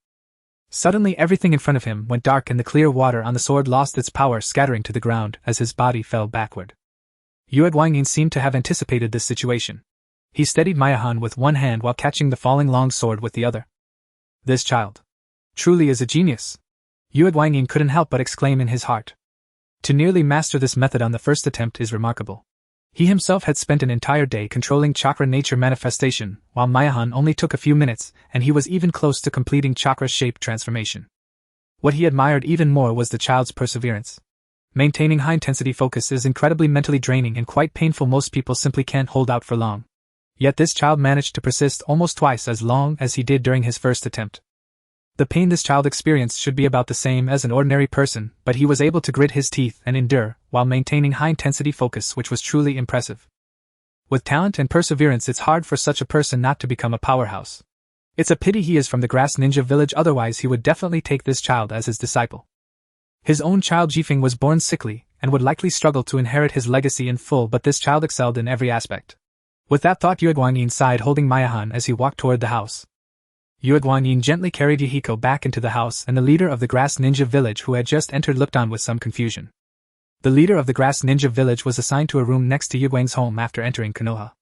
Suddenly everything in front of him went dark and the clear water on the sword lost its power, scattering to the ground as his body fell backward. Yue Guangyin seemed to have anticipated this situation. He steadied Maya-han with one hand while catching the falling long sword with the other. This child truly is a genius. Yue Guangyin couldn't help but exclaim in his heart. To nearly master this method on the first attempt is remarkable. He himself had spent an entire day controlling chakra nature manifestation, while Maya-han only took a few minutes, and he was even close to completing chakra shape transformation. What he admired even more was the child's perseverance. Maintaining high-intensity focus is incredibly mentally draining and quite painful. Most people simply can't hold out for long. Yet this child managed to persist almost twice as long as he did during his first attempt. The pain this child experienced should be about the same as an ordinary person, but he was able to grit his teeth and endure, while maintaining high-intensity focus, which was truly impressive. With talent and perseverance, it's hard for such a person not to become a powerhouse. It's a pity he is from the grass ninja village, otherwise he would definitely take this child as his disciple. His own child Jifeng was born sickly, and would likely struggle to inherit his legacy in full, but this child excelled in every aspect. With that thought, Yue Guangyin sighed, holding Mayahan as he walked toward the house. Yue Guangyin gently carried Yahiko back into the house, and the leader of the Grass Ninja Village who had just entered looked on with some confusion. The leader of the Grass Ninja Village was assigned to a room next to Yue Guang's home after entering Konoha.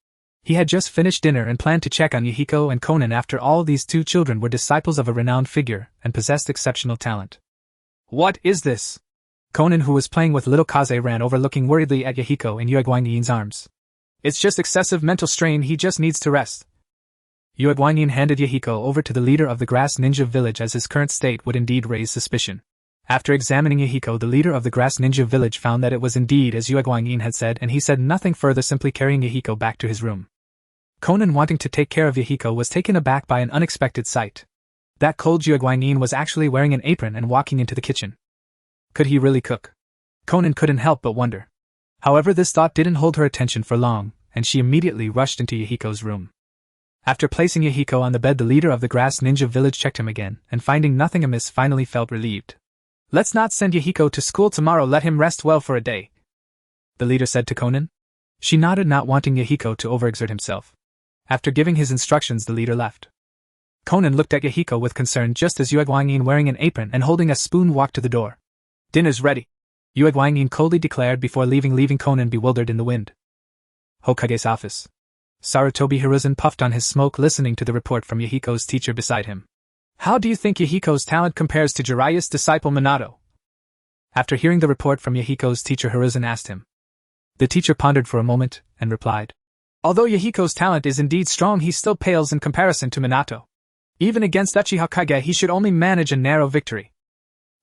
He had just finished dinner and planned to check on Yahiko and Konan. After all, these two children were disciples of a renowned figure and possessed exceptional talent. What is this? Konan, who was playing with little Kaze, ran over looking worriedly at Yahiko in Yue Guangyin's arms. It's just excessive mental strain, he just needs to rest. Yue Guangyin handed Yahiko over to the leader of the Grass Ninja Village, as his current state would indeed raise suspicion. After examining Yahiko, the leader of the Grass Ninja Village found that it was indeed as Yue Guangyin had said, and he said nothing further, simply carrying Yahiko back to his room. Konan, wanting to take care of Yahiko, was taken aback by an unexpected sight. That cold Yue Guangyin was actually wearing an apron and walking into the kitchen. Could he really cook? Konan couldn't help but wonder. However, this thought didn't hold her attention for long, and she immediately rushed into Yahiko's room. After placing Yahiko on the bed, the leader of the Grass Ninja Village checked him again, and finding nothing amiss, finally felt relieved. Let's not send Yahiko to school tomorrow, let him rest well for a day, the leader said to Konan. She nodded, not wanting Yahiko to overexert himself. After giving his instructions, the leader left. Konan looked at Yahiko with concern just as Yue Guangyin, wearing an apron and holding a spoon, walked to the door. Dinner's ready, Yue Guangyin coldly declared before leaving Konan bewildered in the wind. Hokage's office. Sarutobi Hiruzen puffed on his smoke, listening to the report from Yahiko's teacher beside him. How do you think Yahiko's talent compares to Jiraiya's disciple Minato? After hearing the report from Yahiko's teacher, Hiruzen asked him. The teacher pondered for a moment, and replied. Although Yahiko's talent is indeed strong, he still pales in comparison to Minato. Even against Uchiha Kage, he should only manage a narrow victory.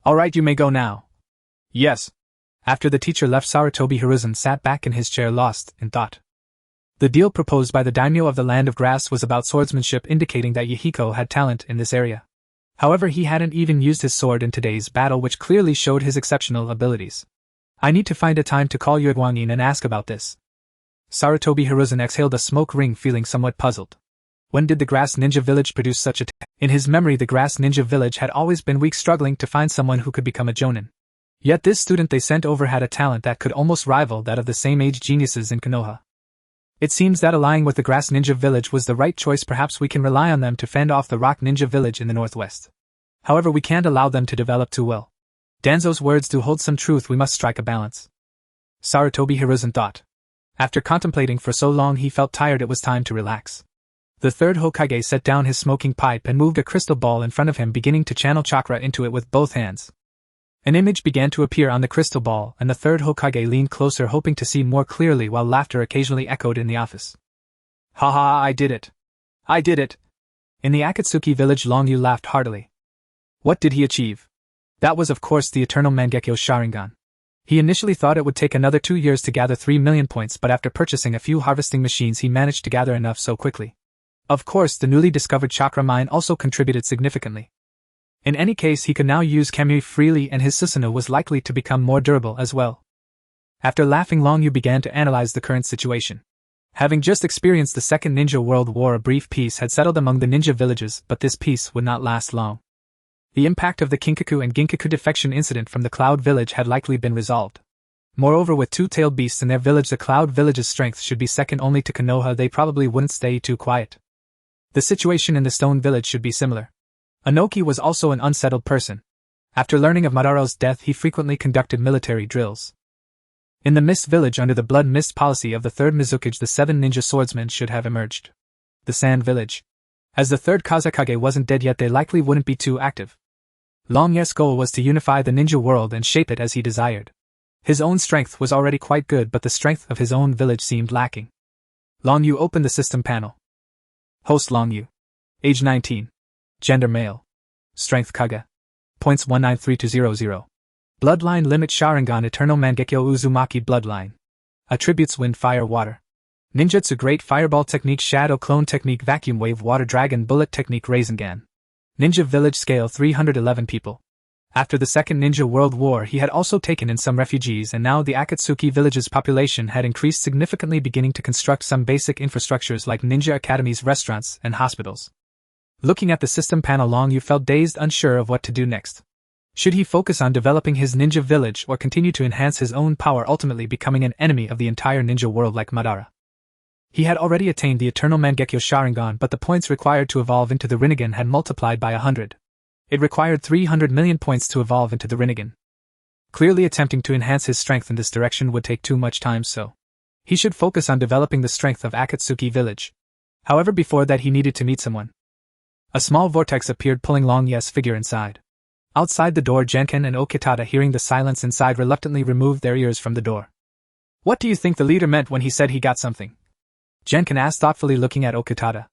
Alright, you may go now. Yes. After the teacher left, Sarutobi Hiruzen sat back in his chair, lost in thought. The deal proposed by the daimyo of the Land of Grass was about swordsmanship, indicating that Yahiko had talent in this area. However, he hadn't even used his sword in today's battle, which clearly showed his exceptional abilities. I need to find a time to call Yue Guangyin and ask about this. Sarutobi Hiruzen exhaled a smoke ring, feeling somewhat puzzled. When did the Grass Ninja Village produce such a In his memory, the Grass Ninja Village had always been weak, struggling to find someone who could become a jonin. Yet this student they sent over had a talent that could almost rival that of the same age geniuses in Konoha. It seems that allying with the Grass Ninja Village was the right choice. Perhaps we can rely on them to fend off the Rock Ninja Village in the northwest. However, we can't allow them to develop too well. Danzo's words do hold some truth, we must strike a balance. Sarutobi Hiruzen thought. After contemplating for so long, he felt tired. It was time to relax. The third Hokage set down his smoking pipe and moved a crystal ball in front of him, beginning to channel chakra into it with both hands. An image began to appear on the crystal ball, and the third Hokage leaned closer, hoping to see more clearly, while laughter occasionally echoed in the office. Ha ha, I did it! I did it! In the Akatsuki village, Long Yu laughed heartily. What did he achieve? That was of course the eternal Mangekyo Sharingan. He initially thought it would take another 2 years to gather 3 million points, but after purchasing a few harvesting machines he managed to gather enough so quickly. Of course, the newly discovered chakra mine also contributed significantly. In any case, he could now use Kamui freely, and his Susanoo was likely to become more durable as well. After laughing, Long Yu began to analyze the current situation. Having just experienced the Second Ninja World War, a brief peace had settled among the ninja villages, but this peace would not last long. The impact of the Kinkaku and Ginkaku defection incident from the Cloud Village had likely been resolved. Moreover, with two-tailed beasts in their village, the Cloud Village's strength should be second only to Konoha. They probably wouldn't stay too quiet. The situation in the Stone Village should be similar. Anoki was also an unsettled person. After learning of Madara's death, he frequently conducted military drills. In the Mist Village, under the Blood Mist policy of the third Mizukage, the 7 ninja swordsmen should have emerged. The Sand Village. As the third Kazekage wasn't dead yet, they likely wouldn't be too active. Long Ye's goal was to unify the ninja world and shape it as he desired. His own strength was already quite good, but the strength of his own village seemed lacking. Long Yu opened the system panel. Host Long Yu. Age 19. Gender male. Strength Kage. Points 193200. Bloodline limit Sharingan Eternal Mangekyo Uzumaki Bloodline. Attributes Wind, Fire, Water. Ninjutsu Great Fireball Technique, Shadow Clone Technique, Vacuum Wave, Water Dragon Bullet Technique, Rasengan. Ninja Village Scale 311 people. After the Second Ninja World War, he had also taken in some refugees, and now the Akatsuki village's population had increased significantly, beginning to construct some basic infrastructures like ninja academies, restaurants, and hospitals. Looking at the system panel, Long Yu felt dazed, unsure of what to do next. Should he focus on developing his ninja village or continue to enhance his own power, ultimately becoming an enemy of the entire ninja world like Madara? He had already attained the eternal Mangekyo Sharingan, but the points required to evolve into the Rinnegan had multiplied by 100. It required 300 million points to evolve into the Rinnegan. Clearly attempting to enhance his strength in this direction would take too much time, so he should focus on developing the strength of Akatsuki village. However, before that he needed to meet someone. A small vortex appeared, pulling Long Ye's figure inside. Outside the door, Genkan and Okitata, hearing the silence inside, reluctantly removed their ears from the door. What do you think the leader meant when he said he got something? Genkan asked, thoughtfully looking at Okitata.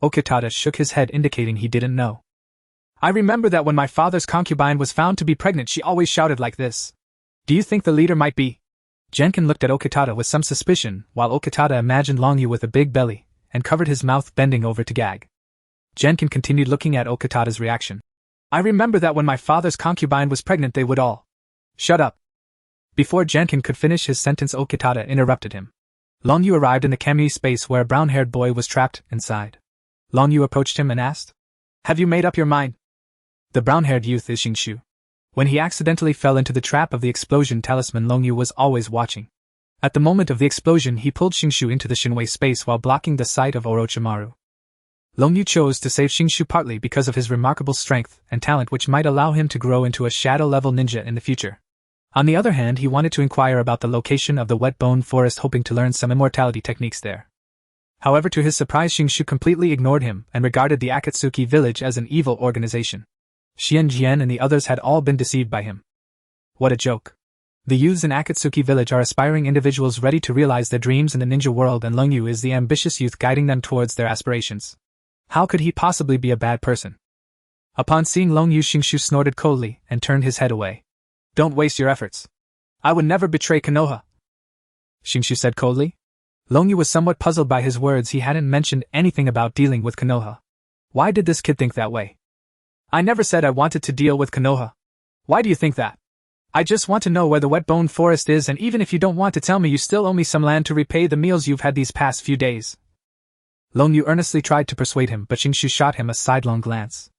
Okitata shook his head, indicating he didn't know. I remember that when my father's concubine was found to be pregnant, she always shouted like this. Do you think the leader might be? Genkan looked at Okitata with some suspicion, while Okitata imagined Long Yu with a big belly, and covered his mouth, bending over to gag. Genkan continued, looking at Okitata's reaction. I remember that when my father's concubine was pregnant, they would all. Shut up. Before Genkan could finish his sentence, Okitata interrupted him. Long Yu arrived in the Kamui space where a brown-haired boy was trapped inside. Long Yu approached him and asked, Have you made up your mind? The brown-haired youth is Shingshu. When he accidentally fell into the trap of the explosion talisman, Long Yu was always watching. At the moment of the explosion, he pulled Shingshu into the Shinwei space while blocking the sight of Orochimaru. Long Yu chose to save Shingshu partly because of his remarkable strength and talent, which might allow him to grow into a shadow-level ninja in the future. On the other hand, he wanted to inquire about the location of the wet bone forest, hoping to learn some immortality techniques there. However, to his surprise, Shingshu completely ignored him and regarded the Akatsuki village as an evil organization. Xian Jian and the others had all been deceived by him. What a joke. The youths in Akatsuki village are aspiring individuals ready to realize their dreams in the ninja world, and Long Yu is the ambitious youth guiding them towards their aspirations. How could he possibly be a bad person? Upon seeing Long Yu, Shingshu snorted coldly and turned his head away. Don't waste your efforts. I would never betray Konoha, Shingshu said coldly. Long Yu was somewhat puzzled by his words. He hadn't mentioned anything about dealing with Konoha. Why did this kid think that way? I never said I wanted to deal with Konoha. Why do you think that? I just want to know where the wet bone forest is, and even if you don't want to tell me, you still owe me some land to repay the meals you've had these past few days. Long Yu earnestly tried to persuade him, but Shingshu shot him a sidelong glance.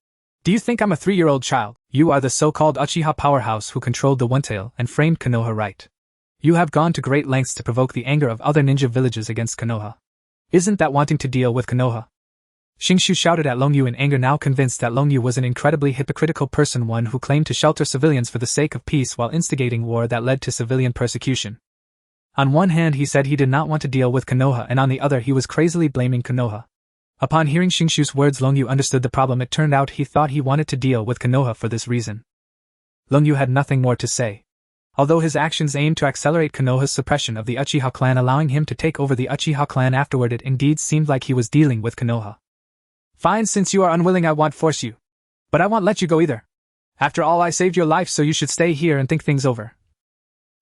Do you think I'm a 3-year-old child? You are the so-called Uchiha powerhouse who controlled the One-Tail and framed Konoha, right? You have gone to great lengths to provoke the anger of other ninja villages against Konoha. Isn't that wanting to deal with Konoha? Shingshu shouted at Long Yu in anger, now convinced that Long Yu was an incredibly hypocritical person, one who claimed to shelter civilians for the sake of peace while instigating war that led to civilian persecution. On one hand, he said he did not want to deal with Konoha, and on the other, he was crazily blaming Konoha. Upon hearing Shingshu's words, Long Yu understood the problem. It turned out he thought he wanted to deal with Konoha for this reason. Long Yu had nothing more to say. Although his actions aimed to accelerate Konoha's suppression of the Uchiha clan, allowing him to take over the Uchiha clan afterward, it indeed seemed like he was dealing with Konoha. Fine, since you are unwilling, I won't force you. But I won't let you go either. After all, I saved your life, so you should stay here and think things over.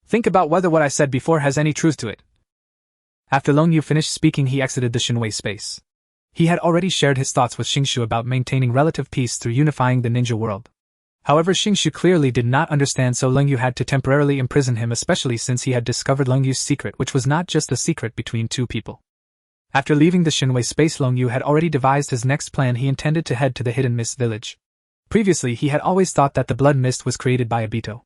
Think about whether what I said before has any truth to it. After Long Yu finished speaking, he exited the Shinwei space. He had already shared his thoughts with Shingshu about maintaining relative peace through unifying the ninja world. However, Shingshu clearly did not understand, so Long Yu had to temporarily imprison him, especially since he had discovered Long Yu's secret, which was not just a secret between two people. After leaving the Shinwei space, Long Yu had already devised his next plan. He intended to head to the Hidden Mist village. Previously, he had always thought that the blood mist was created by Obito.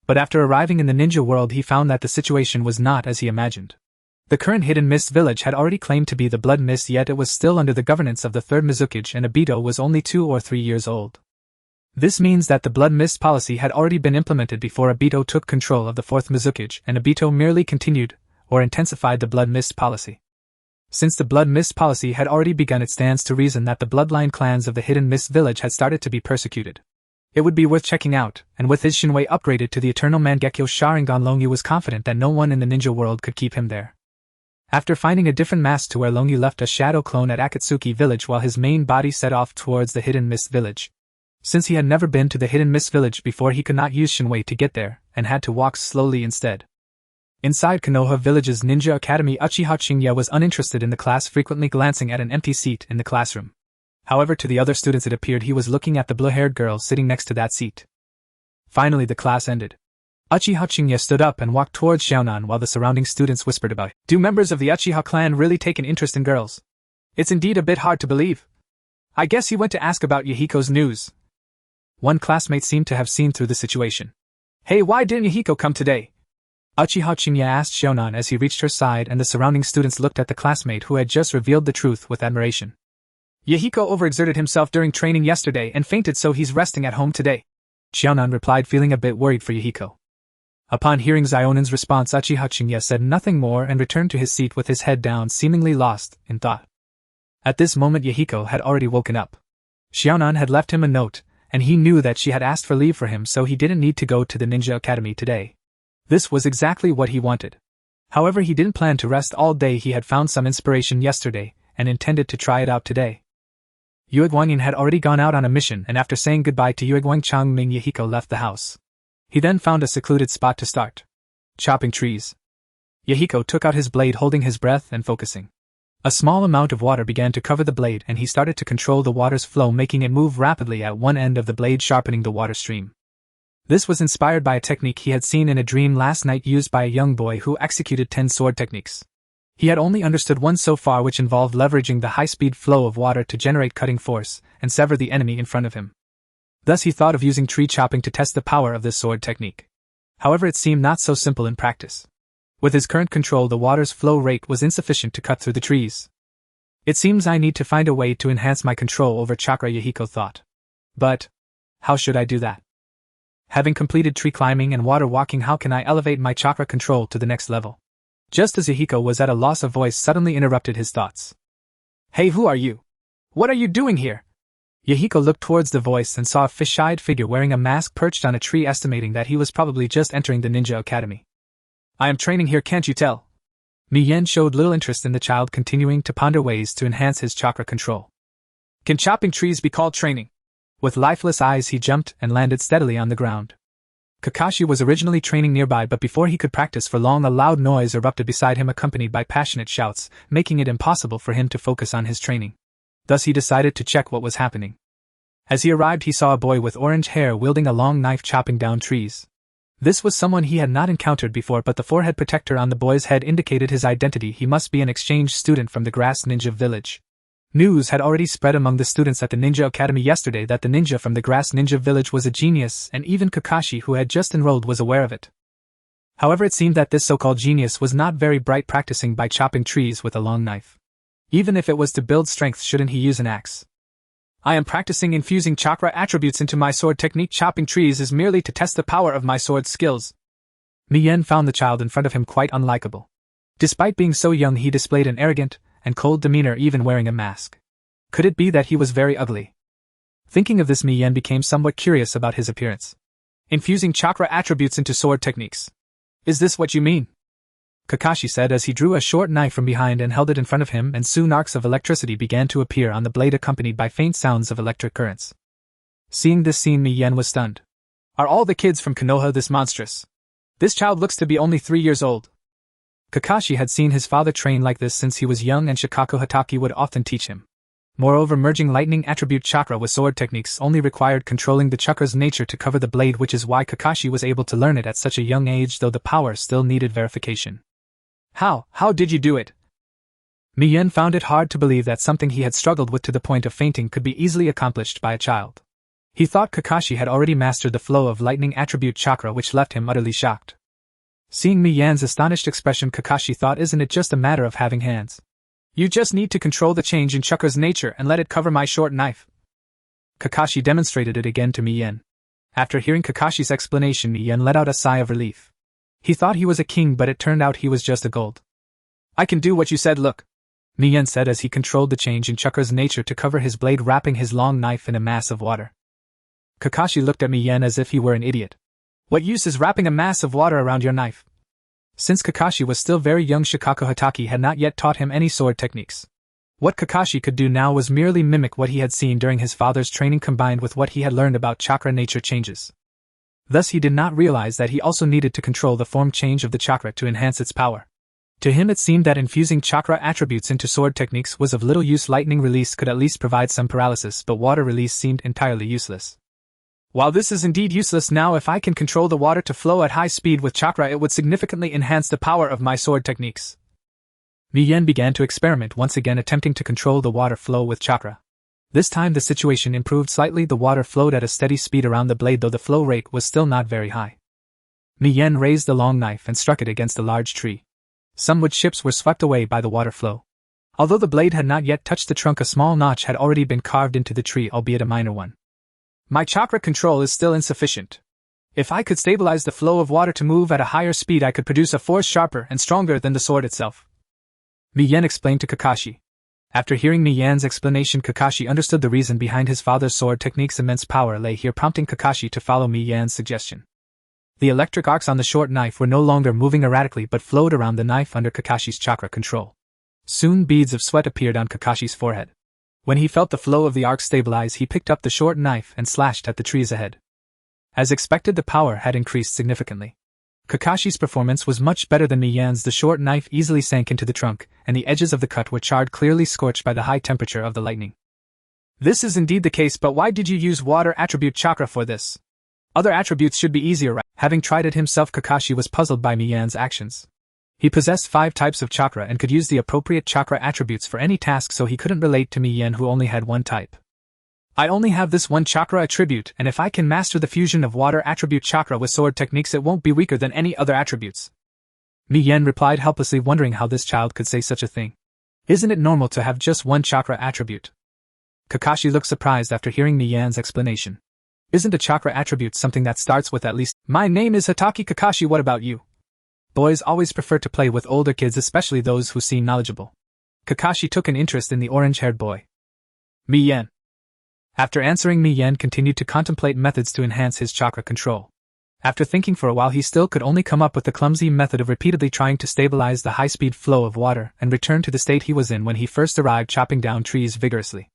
But after arriving in the ninja world, he found that the situation was not as he imagined. The current Hidden Mist village had already claimed to be the blood mist, yet it was still under the governance of the third Mizukage, and Obito was only 2 or 3 years old. This means that the blood mist policy had already been implemented before Obito took control of the fourth Mizukage, and Obito merely continued or intensified the blood mist policy. Since the blood mist policy had already begun, it stands to reason that the bloodline clans of the Hidden Mist village had started to be persecuted. It would be worth checking out, and with his Shinwei upgraded to the Eternal Mangekyo Sharingan, Long Yu was confident that no one in the ninja world could keep him there. After finding a different mask to wear, Long Yu left a shadow clone at Akatsuki village while his main body set off towards the Hidden Mist village. Since he had never been to the Hidden Mist village before, he could not use Shinwei to get there, and had to walk slowly instead. Inside Konoha village's ninja academy, Uchiha Chingya was uninterested in the class, frequently glancing at an empty seat in the classroom. However, to the other students it appeared he was looking at the blue-haired girl sitting next to that seat. Finally, the class ended. Uchiha Chingya stood up and walked towards Xiaonan while the surrounding students whispered about it. Do members of the Uchiha clan really take an interest in girls? It's indeed a bit hard to believe. I guess he went to ask about Yahiko's news. One classmate seemed to have seen through the situation. Hey, why didn't Yahiko come today? Uchiha Chinya asked Shonan as he reached her side, and the surrounding students looked at the classmate who had just revealed the truth with admiration. Yahiko overexerted himself during training yesterday and fainted, so he's resting at home today. Shonan replied, feeling a bit worried for Yahiko. Upon hearing Zionan's response, Uchiha Chinya said nothing more and returned to his seat with his head down, seemingly lost in thought. At this moment Yahiko had already woken up. Shonan had left him a note, and he knew that she had asked for leave for him, so he didn't need to go to the ninja academy today. This was exactly what he wanted. However, he didn't plan to rest all day. He had found some inspiration yesterday, and intended to try it out today. Yueguangyin had already gone out on a mission, and after saying goodbye to Yueguang Changming, Yahiko left the house. He then found a secluded spot to start chopping trees. Yahiko took out his blade, holding his breath and focusing. A small amount of water began to cover the blade, and he started to control the water's flow, making it move rapidly at one end of the blade, sharpening the water stream. This was inspired by a technique he had seen in a dream last night used by a young boy who executed 10 sword techniques. He had only understood one so far, which involved leveraging the high-speed flow of water to generate cutting force and sever the enemy in front of him. Thus he thought of using tree chopping to test the power of this sword technique. However, it seemed not so simple in practice. With his current control, the water's flow rate was insufficient to cut through the trees. It seems I need to find a way to enhance my control over chakra, Yahiko thought. But how should I do that? Having completed tree climbing and water walking, how can I elevate my chakra control to the next level? Just as Yahiko was at a loss, a voice suddenly interrupted his thoughts. Hey, who are you? What are you doing here? Yahiko looked towards the voice and saw a fish-eyed figure wearing a mask perched on a tree, estimating that he was probably just entering the ninja academy. I am training here, can't you tell? Miyen showed little interest in the child, continuing to ponder ways to enhance his chakra control. Can chopping trees be called training? With lifeless eyes he jumped and landed steadily on the ground. Kakashi was originally training nearby, but before he could practice for long, a loud noise erupted beside him, accompanied by passionate shouts, making it impossible for him to focus on his training. Thus he decided to check what was happening. As he arrived, he saw a boy with orange hair wielding a long knife chopping down trees. This was someone he had not encountered before, but the forehead protector on the boy's head indicated his identity. He must be an exchange student from the Grass Ninja Village. News had already spread among the students at the Ninja Academy yesterday that the ninja from the Grass Ninja Village was a genius, and even Kakashi, who had just enrolled, was aware of it. However, it seemed that this so-called genius was not very bright, practicing by chopping trees with a long knife. Even if it was to build strength, shouldn't he use an axe? I am practicing infusing chakra attributes into my sword technique. Chopping trees is merely to test the power of my sword skills. Miyen found the child in front of him quite unlikable. Despite being so young, he displayed an arrogant and cold demeanor, even wearing a mask. Could it be that he was very ugly? Thinking of this, Miyen became somewhat curious about his appearance. Infusing chakra attributes into sword techniques. Is this what you mean? Kakashi said as he drew a short knife from behind and held it in front of him, and soon arcs of electricity began to appear on the blade, accompanied by faint sounds of electric currents. Seeing this scene, Miyen was stunned. Are all the kids from Konoha this monstrous? This child looks to be only 3 years old. Kakashi had seen his father train like this since he was young, and Shikaku Hatake would often teach him. Moreover, merging lightning attribute chakra with sword techniques only required controlling the chakra's nature to cover the blade, which is why Kakashi was able to learn it at such a young age, though the power still needed verification. How did you do it? Miyen found it hard to believe that something he had struggled with to the point of fainting could be easily accomplished by a child. He thought Kakashi had already mastered the flow of lightning attribute chakra, which left him utterly shocked. Seeing Miyen's astonished expression, Kakashi thought, isn't it just a matter of having hands? You just need to control the change in chakra's nature and let it cover my short knife. Kakashi demonstrated it again to Miyen. After hearing Kakashi's explanation, Miyen let out a sigh of relief. He thought he was a king, but it turned out he was just a gold. I can do what you said, look, Miyen said as he controlled the change in chakra's nature to cover his blade, wrapping his long knife in a mass of water. Kakashi looked at Miyen as if he were an idiot. What use is wrapping a mass of water around your knife? Since Kakashi was still very young, Shikaku Hatake had not yet taught him any sword techniques. What Kakashi could do now was merely mimic what he had seen during his father's training, combined with what he had learned about chakra nature changes. Thus he did not realize that he also needed to control the form change of the chakra to enhance its power. To him it seemed that infusing chakra attributes into sword techniques was of little use. Lightning release could at least provide some paralysis, but water release seemed entirely useless. While this is indeed useless now, if I can control the water to flow at high speed with chakra, it would significantly enhance the power of my sword techniques. Miyen began to experiment once again, attempting to control the water flow with chakra. This time the situation improved slightly. The water flowed at a steady speed around the blade, though the flow rate was still not very high. Mien raised the long knife and struck it against a large tree. Some wood chips were swept away by the water flow. Although the blade had not yet touched the trunk, a small notch had already been carved into the tree, albeit a minor one. My chakra control is still insufficient. If I could stabilize the flow of water to move at a higher speed, I could produce a force sharper and stronger than the sword itself. Mien explained to Kakashi. After hearing Mien's explanation, Kakashi understood the reason behind his father's sword technique's immense power lay here, prompting Kakashi to follow Mien's suggestion. The electric arcs on the short knife were no longer moving erratically but flowed around the knife under Kakashi's chakra control. Soon beads of sweat appeared on Kakashi's forehead. When he felt the flow of the arcs stabilize, he picked up the short knife and slashed at the trees ahead. As expected, the power had increased significantly. Kakashi's performance was much better than Mien's. The short knife easily sank into the trunk, and the edges of the cut were charred, clearly scorched by the high temperature of the lightning. This is indeed the case, but why did you use water attribute chakra for this? Other attributes should be easier, right? Having tried it himself, Kakashi was puzzled by Mien's actions. He possessed 5 types of chakra and could use the appropriate chakra attributes for any task, so he couldn't relate to Mien, who only had one type. I only have this one chakra attribute, and if I can master the fusion of water attribute chakra with sword techniques, it won't be weaker than any other attributes. Mien replied helplessly, wondering how this child could say such a thing. Isn't it normal to have just one chakra attribute? Kakashi looked surprised after hearing Mien's explanation. Isn't a chakra attribute something that starts with at least? My name is Hitaki Kakashi, what about you? Boys always prefer to play with older kids, especially those who seem knowledgeable. Kakashi took an interest in the orange-haired boy. Mien. After answering, Mien continued to contemplate methods to enhance his chakra control. After thinking for a while, he still could only come up with the clumsy method of repeatedly trying to stabilize the high-speed flow of water and return to the state he was in when he first arrived, chopping down trees vigorously.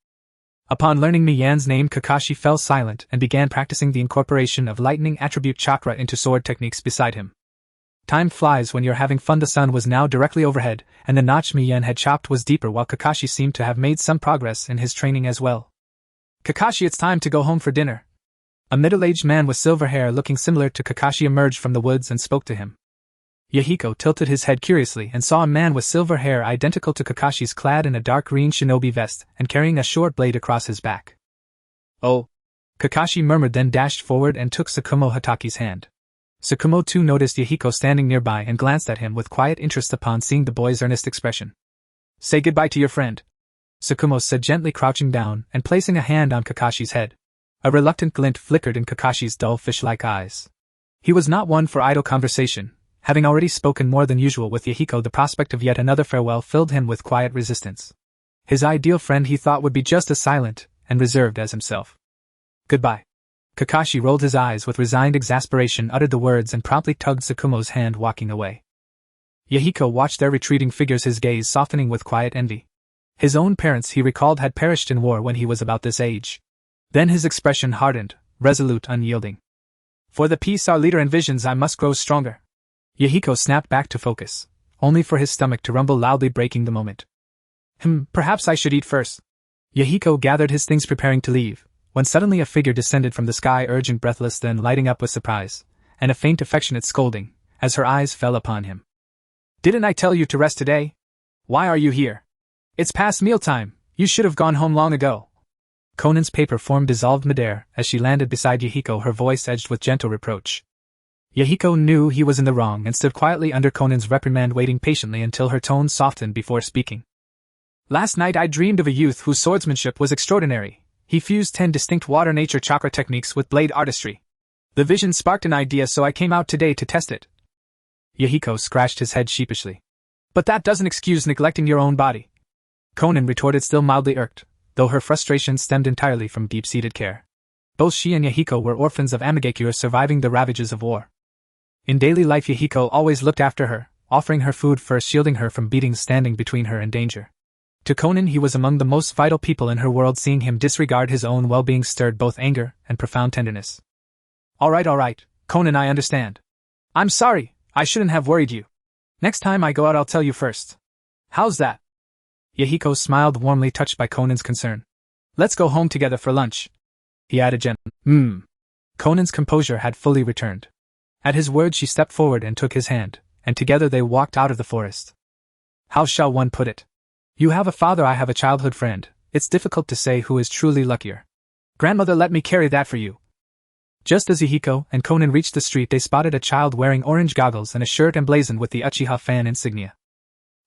Upon learning Mien's name, Kakashi fell silent and began practicing the incorporation of lightning attribute chakra into sword techniques beside him. Time flies when you're having fun. The sun was now directly overhead, and the notch Mien had chopped was deeper, while Kakashi seemed to have made some progress in his training as well. Kakashi, it's time to go home for dinner. A middle-aged man with silver hair looking similar to Kakashi emerged from the woods and spoke to him. Yahiko tilted his head curiously and saw a man with silver hair identical to Kakashi's, clad in a dark green shinobi vest and carrying a short blade across his back. Oh! Kakashi murmured, then dashed forward and took Tsukumo Hitaki's hand. Tsukumo too noticed Yahiko standing nearby and glanced at him with quiet interest upon seeing the boy's earnest expression. Say goodbye to your friend, Tsukumo said, gently crouching down and placing a hand on Kakashi's head. A reluctant glint flickered in Kakashi's dull fish-like eyes. He was not one for idle conversation. Having already spoken more than usual with Yahiko, the prospect of yet another farewell filled him with quiet resistance. His ideal friend, he thought, would be just as silent and reserved as himself. Goodbye. Kakashi rolled his eyes with resigned exasperation, uttered the words, and promptly tugged Tsukumo's hand, walking away. Yahiko watched their retreating figures, his gaze softening with quiet envy. His own parents, he recalled, had perished in war when he was about this age. Then his expression hardened, resolute, unyielding. For the peace our leader envisions, I must grow stronger. Yahiko snapped back to focus, only for his stomach to rumble loudly, breaking the moment. Perhaps I should eat first. Yahiko gathered his things, preparing to leave, when suddenly a figure descended from the sky, urgent, breathless, then lighting up with surprise, and a faint affectionate scolding, as her eyes fell upon him. Didn't I tell you to rest today? Why are you here? It's past mealtime, you should have gone home long ago. Konan's paper form dissolved midair as she landed beside Yahiko, her voice edged with gentle reproach. Yahiko knew he was in the wrong and stood quietly under Konan's reprimand, waiting patiently until her tone softened before speaking. Last night I dreamed of a youth whose swordsmanship was extraordinary. He fused 10 distinct water nature chakra techniques with blade artistry. The vision sparked an idea, so I came out today to test it. Yahiko scratched his head sheepishly. But that doesn't excuse neglecting your own body. Konan retorted, still mildly irked, though her frustration stemmed entirely from deep-seated care. Both she and Yahiko were orphans of Amigakure, surviving the ravages of war. In daily life, Yahiko always looked after her, offering her food first, shielding her from beatings, standing between her and danger. To Konan, he was among the most vital people in her world. Seeing him disregard his own well-being stirred both anger and profound tenderness. All right, Konan, I understand. I'm sorry, I shouldn't have worried you. Next time I go out, I'll tell you first. How's that? Yahiko smiled warmly, touched by Konan's concern. Let's go home together for lunch, he added gently. Konan's composure had fully returned. At his words, she stepped forward and took his hand, and together they walked out of the forest. How shall one put it? You have a father, I have a childhood friend. It's difficult to say who is truly luckier. Grandmother, let me carry that for you. Just as Yahiko and Konan reached the street, they spotted a child wearing orange goggles and a shirt emblazoned with the Uchiha fan insignia.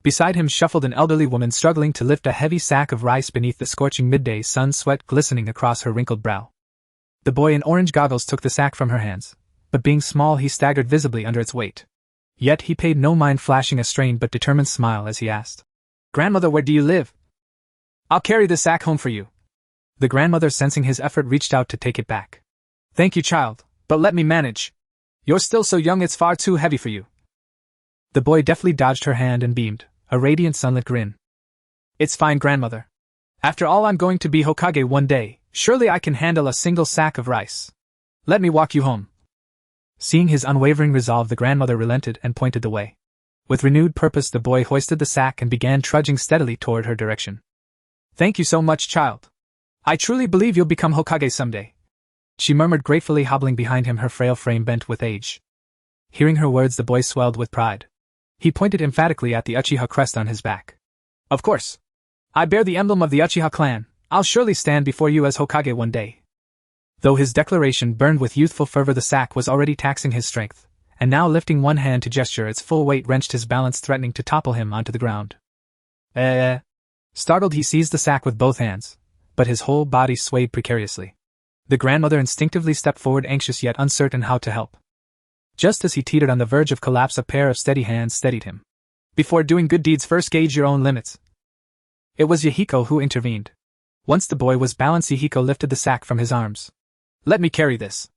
Beside him shuffled an elderly woman struggling to lift a heavy sack of rice beneath the scorching midday sun, sweat glistening across her wrinkled brow. The boy in orange goggles took the sack from her hands, but being small he staggered visibly under its weight. Yet he paid no mind, flashing a strained but determined smile as he asked, "Grandmother, where do you live? I'll carry the sack home for you." The grandmother, sensing his effort, reached out to take it back. "Thank you, child, but let me manage. You're still so young, it's far too heavy for you." The boy deftly dodged her hand and beamed, a radiant sunlit grin. "It's fine, grandmother. After all, I'm going to be Hokage one day. Surely I can handle a single sack of rice. Let me walk you home." Seeing his unwavering resolve, the grandmother relented and pointed the way. With renewed purpose, the boy hoisted the sack and began trudging steadily toward her direction. "Thank you so much, child. I truly believe you'll become Hokage someday," she murmured gratefully, hobbling behind him, her frail frame bent with age. Hearing her words, the boy swelled with pride. He pointed emphatically at the Uchiha crest on his back. "Of course. I bear the emblem of the Uchiha clan. I'll surely stand before you as Hokage one day." Though his declaration burned with youthful fervor, the sack was already taxing his strength, and now lifting one hand to gesture, its full weight wrenched his balance, threatening to topple him onto the ground. Startled, he seized the sack with both hands, but his whole body swayed precariously. The grandmother instinctively stepped forward, anxious yet uncertain how to help. Just as he teetered on the verge of collapse, a pair of steady hands steadied him. "Before doing good deeds, first gauge your own limits." It was Yahiko who intervened. Once the boy was balanced, Yahiko lifted the sack from his arms. "Let me carry this.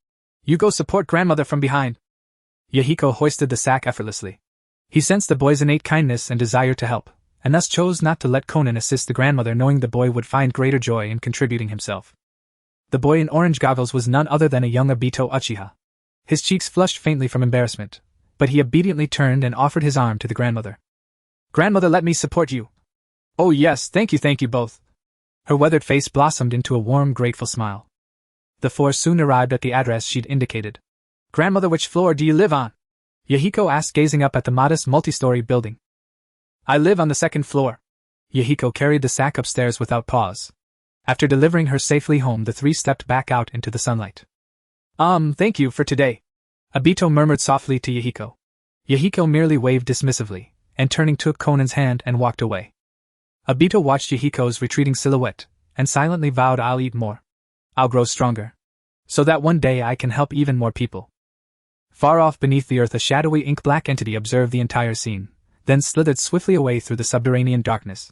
You go support grandmother from behind." Yahiko hoisted the sack effortlessly. He sensed the boy's innate kindness and desire to help, and thus chose not to let Konan assist the grandmother, knowing the boy would find greater joy in contributing himself. The boy in orange goggles was none other than a young Obito Uchiha. His cheeks flushed faintly from embarrassment, but he obediently turned and offered his arm to the grandmother. "Grandmother, let me support you." "Oh yes, thank you both." Her weathered face blossomed into a warm, grateful smile. The four soon arrived at the address she'd indicated. "Grandmother, which floor do you live on?" Yahiko asked, gazing up at the modest multi-story building. "I live on the second floor." Yahiko carried the sack upstairs without pause. After delivering her safely home, the three stepped back out into the sunlight. Thank you for today," Obito murmured softly to Yahiko. Yahiko merely waved dismissively, and turning took Konan's hand and walked away. Obito watched Yahiko's retreating silhouette, and silently vowed, "I'll eat more. I'll grow stronger, so that one day I can help even more people." Far off beneath the earth, a shadowy ink-black entity observed the entire scene, then slithered swiftly away through the subterranean darkness.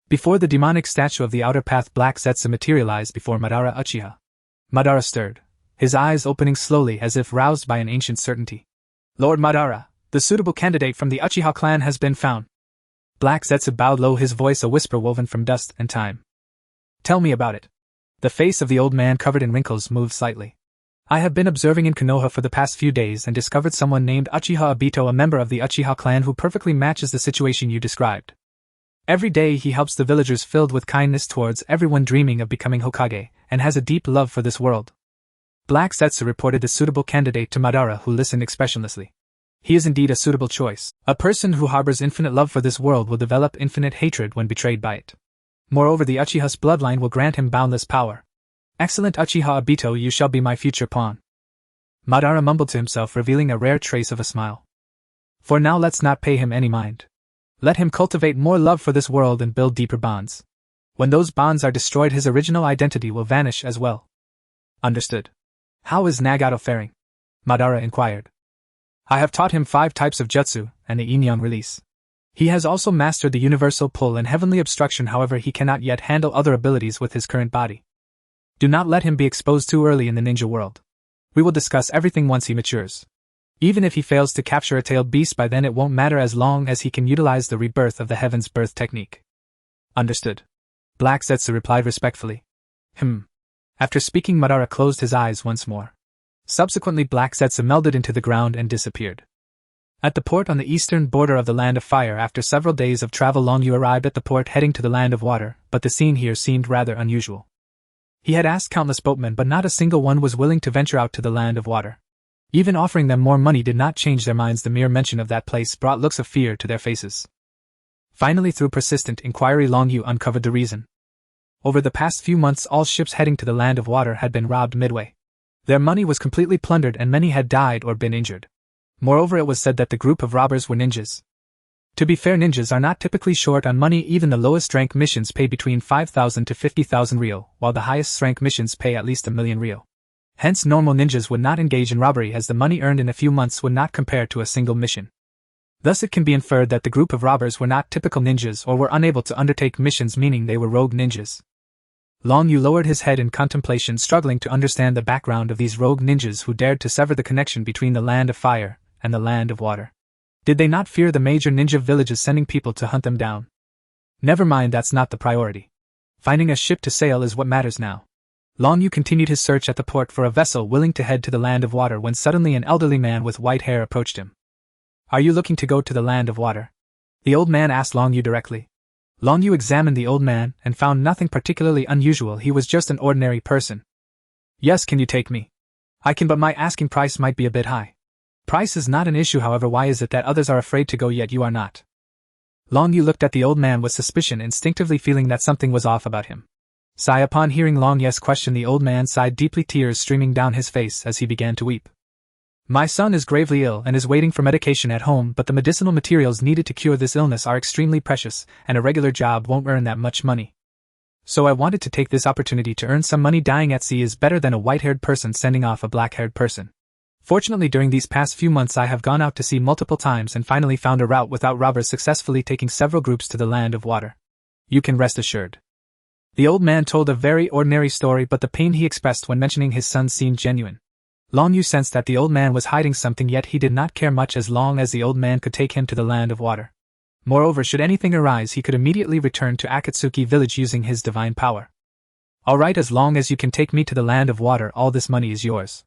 Before the demonic statue of the outer path, Black Zetsu materialized before Madara Uchiha. Madara stirred, his eyes opening slowly as if roused by an ancient certainty. "Lord Madara, the suitable candidate from the Uchiha clan has been found." Black Zetsu bowed low, his voice a whisper woven from dust and time. "Tell me about it." The face of the old man, covered in wrinkles, moved slightly. "I have been observing in Konoha for the past few days and discovered someone named Uchiha Obito, a member of the Uchiha clan who perfectly matches the situation you described. Every day he helps the villagers, filled with kindness towards everyone dreaming of becoming Hokage, and has a deep love for this world." Black Zetsu reported the suitable candidate to Madara, who listened expressionlessly. "He is indeed a suitable choice. A person who harbors infinite love for this world will develop infinite hatred when betrayed by it. Moreover, the Uchiha's bloodline will grant him boundless power. Excellent Uchiha Obito, you shall be my future pawn." Madara mumbled to himself, revealing a rare trace of a smile. "For now, let's not pay him any mind. Let him cultivate more love for this world and build deeper bonds. When those bonds are destroyed, his original identity will vanish as well." "Understood. How is Nagato faring?" Madara inquired. "I have taught him 5 types of jutsu and the yin-yang release. He has also mastered the universal pull and heavenly obstruction, however he cannot yet handle other abilities with his current body. Do not let him be exposed too early in the ninja world. We will discuss everything once he matures. Even if he fails to capture a tailed beast by then, it won't matter as long as he can utilize the rebirth of the heaven's birth technique." "Understood," Black Zetsu replied respectfully. After speaking, Madara closed his eyes once more. Subsequently, Black Zetsu melded into the ground and disappeared. At the port on the eastern border of the Land of Fire, after several days of travel, Long Yu arrived at the port heading to the Land of Water, but the scene here seemed rather unusual. He had asked countless boatmen, but not a single one was willing to venture out to the Land of Water. Even offering them more money did not change their minds. The mere mention of that place brought looks of fear to their faces. Finally, through persistent inquiry, Long Yu uncovered the reason. Over the past few months, all ships heading to the Land of Water had been robbed midway. Their money was completely plundered and many had died or been injured. Moreover, it was said that the group of robbers were ninjas. To be fair, ninjas are not typically short on money. Even the lowest rank missions pay between 5,000 to 50,000 real, while the highest rank missions pay at least 1,000,000 real. Hence, normal ninjas would not engage in robbery, as the money earned in a few months would not compare to a single mission. Thus it can be inferred that the group of robbers were not typical ninjas or were unable to undertake missions, meaning they were rogue ninjas. Long Yu lowered his head in contemplation, struggling to understand the background of these rogue ninjas who dared to sever the connection between the land of fire and the land of water. Did they not fear the major ninja villages sending people to hunt them down? Never mind, that's not the priority. Finding a ship to sail is what matters now. Long Yu continued his search at the port for a vessel willing to head to the land of water when suddenly an elderly man with white hair approached him. Are you looking to go to the land of water? The old man asked Long Yu directly. Long Yu examined the old man and found nothing particularly unusual. He was just an ordinary person. Yes, can you take me? I can, but my asking price might be a bit high. Price is not an issue, however, why is it that others are afraid to go yet you are not? Long Yu looked at the old man with suspicion, instinctively feeling that something was off about him. Sigh. Upon hearing Long Yu's question, the old man sighed deeply, tears streaming down his face as he began to weep. My son is gravely ill and is waiting for medication at home, but the medicinal materials needed to cure this illness are extremely precious, and a regular job won't earn that much money. So I wanted to take this opportunity to earn some money. Dying at sea is better than a white-haired person sending off a black-haired person. Fortunately, during these past few months I have gone out to sea multiple times and finally found a route without robbers, successfully taking several groups to the land of water. You can rest assured. The old man told a very ordinary story, but the pain he expressed when mentioning his son seemed genuine. Long Yu sensed that the old man was hiding something, yet he did not care much as long as the old man could take him to the land of water. Moreover, should anything arise, he could immediately return to Akatsuki village using his divine power. Alright, as long as you can take me to the land of water, all this money is yours.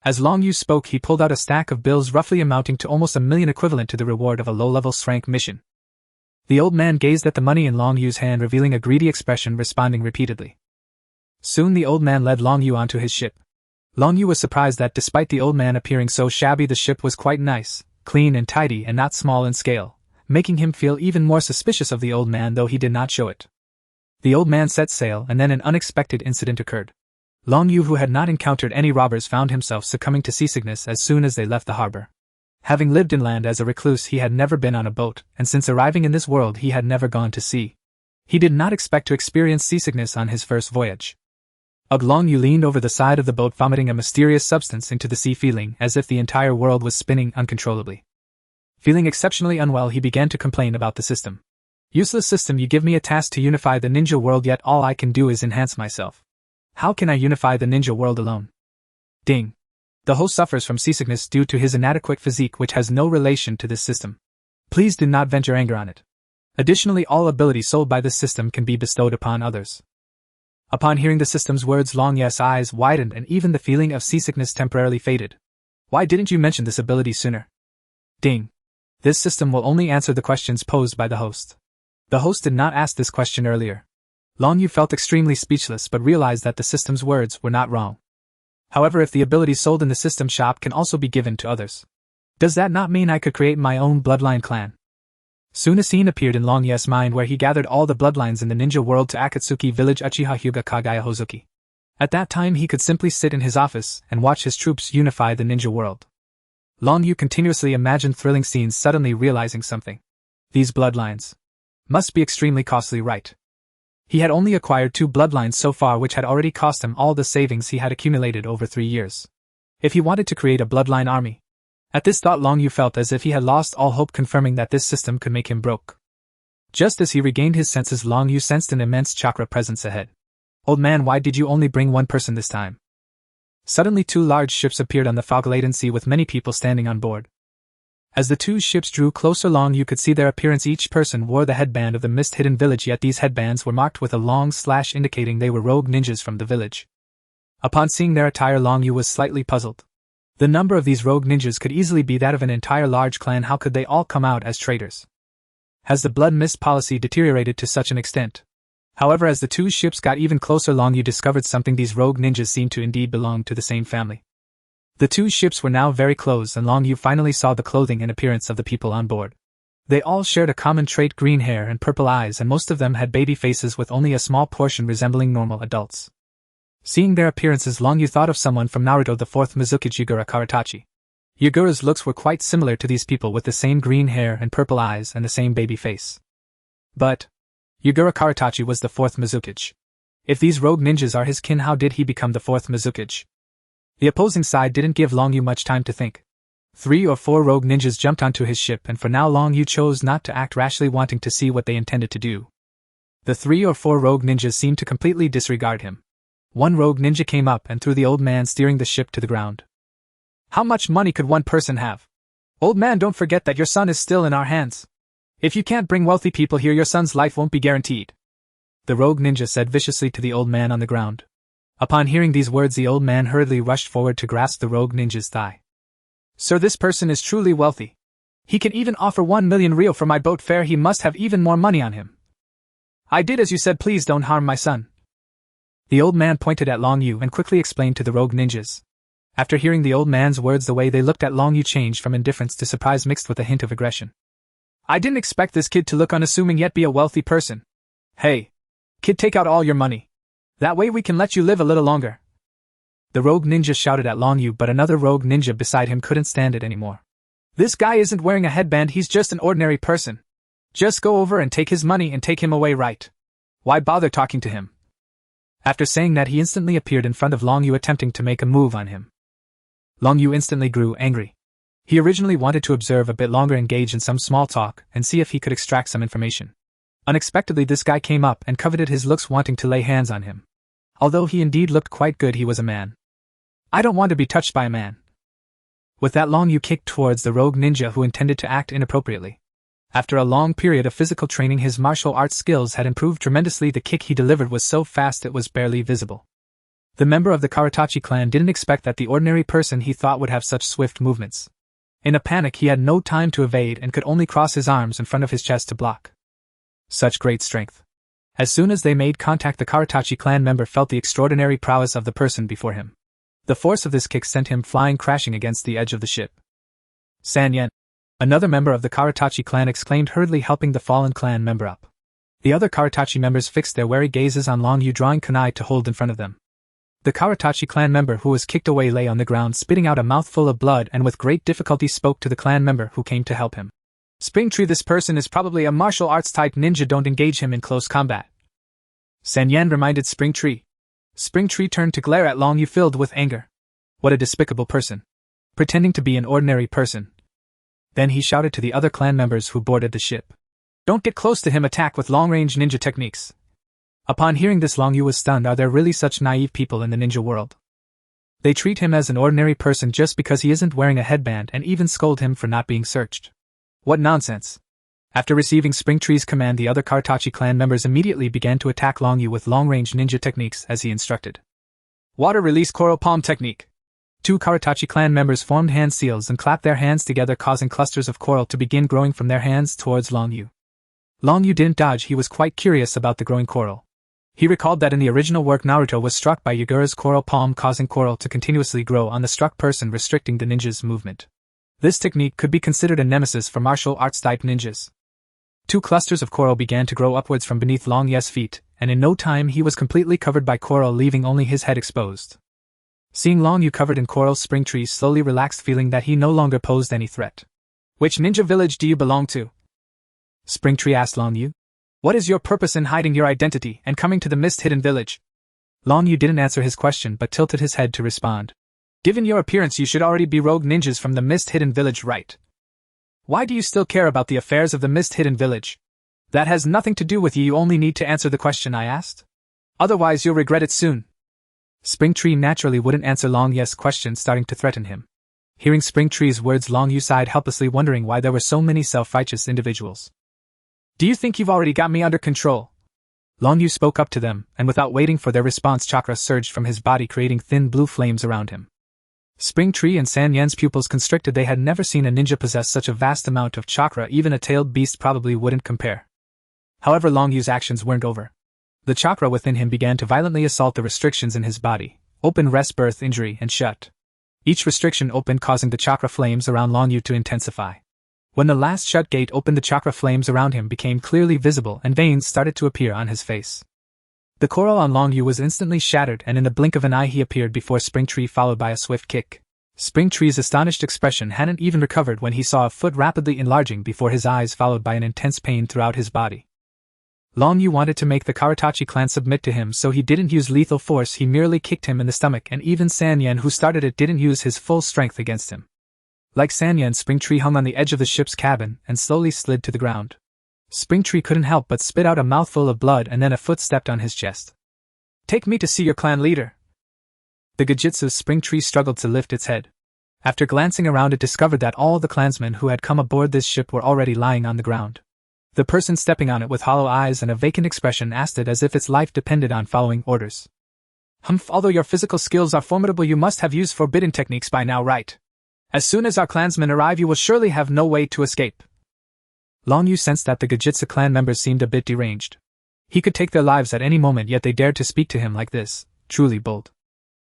As Long Yu spoke, he pulled out a stack of bills roughly amounting to almost 1,000,000, equivalent to the reward of a low-level rank mission. The old man gazed at the money in Long Yu's hand, revealing a greedy expression, responding repeatedly. Soon the old man led Long Yu onto his ship. Long Yu was surprised that despite the old man appearing so shabby, the ship was quite nice, clean and tidy, and not small in scale, making him feel even more suspicious of the old man, though he did not show it. The old man set sail, and then an unexpected incident occurred. Long Yu, who had not encountered any robbers, found himself succumbing to seasickness as soon as they left the harbor. Having lived inland as a recluse, he had never been on a boat, and since arriving in this world he had never gone to sea. He did not expect to experience seasickness on his first voyage. Long Yu leaned over the side of the boat, vomiting a mysterious substance into the sea, feeling as if the entire world was spinning uncontrollably. Feeling exceptionally unwell, he began to complain about the system. Useless system, you give me a task to unify the ninja world, yet all I can do is enhance myself. How can I unify the ninja world alone? Ding. The host suffers from seasickness due to his inadequate physique, which has no relation to this system. Please do not vent your anger on it. Additionally, all abilities sold by this system can be bestowed upon others. Upon hearing the system's words, Long Yu's eyes widened and even the feeling of seasickness temporarily faded. Why didn't you mention this ability sooner? Ding. This system will only answer the questions posed by the host. The host did not ask this question earlier. Long Yu felt extremely speechless, but realized that the system's words were not wrong. However, if the abilities sold in the system shop can also be given to others, does that not mean I could create my own bloodline clan? Soon a scene appeared in Long Yu's mind where he gathered all the bloodlines in the ninja world to Akatsuki village Uchiha Hyuga Kagaya Hozuki. At that time he could simply sit in his office and watch his troops unify the ninja world. Long Yu continuously imagined thrilling scenes, suddenly realizing something. These bloodlines must be extremely costly, right? He had only acquired 2 bloodlines so far, which had already cost him all the savings he had accumulated over 3 years. If he wanted to create a bloodline army. At this thought, Long Yu felt as if he had lost all hope, confirming that this system could make him broke. Just as he regained his senses, Long Yu sensed an immense chakra presence ahead. Old man, why did you only bring one person this time? Suddenly 2 large ships appeared on the fog-laden sea with many people standing on board. As the 2 ships drew closer, Long Yu could see their appearance. Each person wore the headband of the mist-hidden village, yet these headbands were marked with a long slash indicating they were rogue ninjas from the village. Upon seeing their attire, Long Yu was slightly puzzled. The number of these rogue ninjas could easily be that of an entire large clan. How could they all come out as traitors? Has the blood mist policy deteriorated to such an extent? However, as the 2 ships got even closer, Long Yu discovered something. These rogue ninjas seemed to indeed belong to the same family. The 2 ships were now very close, and Long Yu finally saw the clothing and appearance of the people on board. They all shared a common trait: green hair and purple eyes, and most of them had baby faces with only a small portion resembling normal adults. Seeing their appearances, Long Yu thought of someone from Naruto, the fourth Mizukage Yagura Karatachi. Yagura's looks were quite similar to these people, with the same green hair and purple eyes and the same baby face. But Yagura Karatachi was the fourth Mizukage. If these rogue ninjas are his kin, how did he become the fourth Mizukage? The opposing side didn't give Long Yu much time to think. 3 or 4 rogue ninjas jumped onto his ship, and for now Long Yu chose not to act rashly, wanting to see what they intended to do. The 3 or 4 rogue ninjas seemed to completely disregard him. One rogue ninja came up and threw the old man steering the ship to the ground. How much money could one person have? Old man, don't forget that your son is still in our hands. If you can't bring wealthy people here, your son's life won't be guaranteed. The rogue ninja said viciously to the old man on the ground. Upon hearing these words, the old man hurriedly rushed forward to grasp the rogue ninja's thigh. Sir, this person is truly wealthy. He can even offer 1 million real for my boat fare. He must have even more money on him. I did as you said, please don't harm my son. The old man pointed at Long Yu and quickly explained to the rogue ninjas. After hearing the old man's words, the way they looked at Long Yu changed from indifference to surprise mixed with a hint of aggression. I didn't expect this kid to look unassuming yet be a wealthy person. Hey, kid, take out all your money. That way we can let you live a little longer. The rogue ninja shouted at Long Yu, but another rogue ninja beside him couldn't stand it anymore. This guy isn't wearing a headband, he's just an ordinary person. Just go over and take his money and take him away, right? Why bother talking to him? After saying that, he instantly appeared in front of Long Yu, attempting to make a move on him. Long Yu instantly grew angry. He originally wanted to observe a bit longer, engage in some small talk, and see if he could extract some information. Unexpectedly, this guy came up and coveted his looks, wanting to lay hands on him. Although he indeed looked quite good, he was a man. I don't want to be touched by a man. With that, Long Yu kicked towards the rogue ninja, who intended to act inappropriately. After a long period of physical training, his martial arts skills had improved tremendously. The kick he delivered was so fast it was barely visible. The member of the Karatachi clan didn't expect that the ordinary person he thought would have such swift movements. In a panic, he had no time to evade and could only cross his arms in front of his chest to block. Such great strength. As soon as they made contact, the Karatachi clan member felt the extraordinary prowess of the person before him. The force of this kick sent him flying, crashing against the edge of the ship. San Yen, another member of the Karatachi clan, exclaimed, hurriedly helping the fallen clan member up. The other Karatachi members fixed their wary gazes on Long Yu, drawing kunai to hold in front of them. The Karatachi clan member who was kicked away lay on the ground, spitting out a mouthful of blood, and with great difficulty spoke to the clan member who came to help him. Springtree, this person is probably a martial arts type ninja, don't engage him in close combat. San Yen reminded Springtree. Springtree turned to glare at Long Yu, filled with anger. What a despicable person. Pretending to be an ordinary person. Then he shouted to the other clan members who boarded the ship. Don't get close to him, attack with long-range ninja techniques. Upon hearing this, Long Yu was stunned. Are there really such naive people in the ninja world? They treat him as an ordinary person just because he isn't wearing a headband, and even scold him for not being searched. What nonsense. After receiving Springtree's command, the other Karatachi clan members immediately began to attack Long Yu with long-range ninja techniques as he instructed. Water release coral palm technique. 2 Karatachi clan members formed hand seals and clapped their hands together, causing clusters of coral to begin growing from their hands towards Long Yu. Long Yu didn't dodge. He was quite curious about the growing coral. He recalled that in the original work, Naruto was struck by Yagura's coral palm, causing coral to continuously grow on the struck person, restricting the ninja's movement. This technique could be considered a nemesis for martial arts type ninjas. 2 clusters of coral began to grow upwards from beneath Long Yu's feet, and in no time he was completely covered by coral, leaving only his head exposed. Seeing Long Yu covered in coral, Springtree slowly relaxed, feeling that he no longer posed any threat. Which ninja village do you belong to? Springtree asked Long Yu. What is your purpose in hiding your identity and coming to the mist-hidden village? Long Yu didn't answer his question but tilted his head to respond. Given your appearance, you should already be rogue ninjas from the mist-hidden village, right? Why do you still care about the affairs of the mist-hidden village? That has nothing to do with you. You only need to answer the question I asked. Otherwise you'll regret it soon. Springtree naturally wouldn't answer Long Yu's question, starting to threaten him. Hearing Springtree's words, Long Yu sighed helplessly, wondering why there were so many self-righteous individuals. Do you think you've already got me under control? Long Yu spoke up to them, and without waiting for their response, chakra surged from his body, creating thin blue flames around him. Springtree and San Yen's pupils constricted. They had never seen a ninja possess such a vast amount of chakra. Even a tailed beast probably wouldn't compare. However, Long Yu's actions weren't over. The chakra within him began to violently assault the restrictions in his body: open, rest, birth, injury, and shut. Each restriction opened, causing the chakra flames around Long Yu to intensify. When the last shut gate opened, the chakra flames around him became clearly visible and veins started to appear on his face. The coral on Long Yu was instantly shattered, and in the blink of an eye he appeared before Springtree, followed by a swift kick. Springtree's astonished expression hadn't even recovered when he saw a foot rapidly enlarging before his eyes, followed by an intense pain throughout his body. Long Yu wanted to make the Karatachi clan submit to him, so he didn't use lethal force, he merely kicked him in the stomach, and even Sanyan, who started it, didn't use his full strength against him. Like Sanyan, Springtree hung on the edge of the ship's cabin and slowly slid to the ground. Springtree couldn't help but spit out a mouthful of blood, and then a foot stepped on his chest. "Take me to see your clan leader." The Gajitsu's Springtree struggled to lift its head. After glancing around, it discovered that all the clansmen who had come aboard this ship were already lying on the ground. The person stepping on it, with hollow eyes and a vacant expression, asked it as if its life depended on following orders. "Humph, although your physical skills are formidable, you must have used forbidden techniques by now, right? As soon as our clansmen arrive, you will surely have no way to escape." Long Yu sensed that the Gajitsu clan members seemed a bit deranged. He could take their lives at any moment, yet they dared to speak to him like this. Truly bold.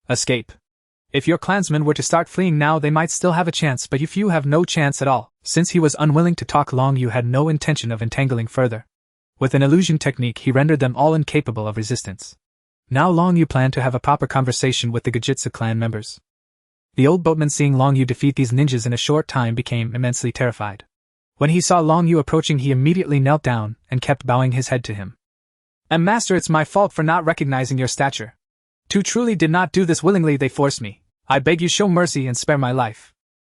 "Escape. If your clansmen were to start fleeing now, they might still have a chance, but if you have no chance at all." Since he was unwilling to talk, Long Yu had no intention of entangling further. With an illusion technique, he rendered them all incapable of resistance. Now Long Yu planned to have a proper conversation with the Gajitsu clan members. The old boatman, seeing Long Yu defeat these ninjas in a short time, became immensely terrified. When he saw Long Yu approaching, he immediately knelt down and kept bowing his head to him. "Master, it's my fault for not recognizing your stature. Tu truly did not do this willingly, they forced me. I beg you show mercy and spare my life.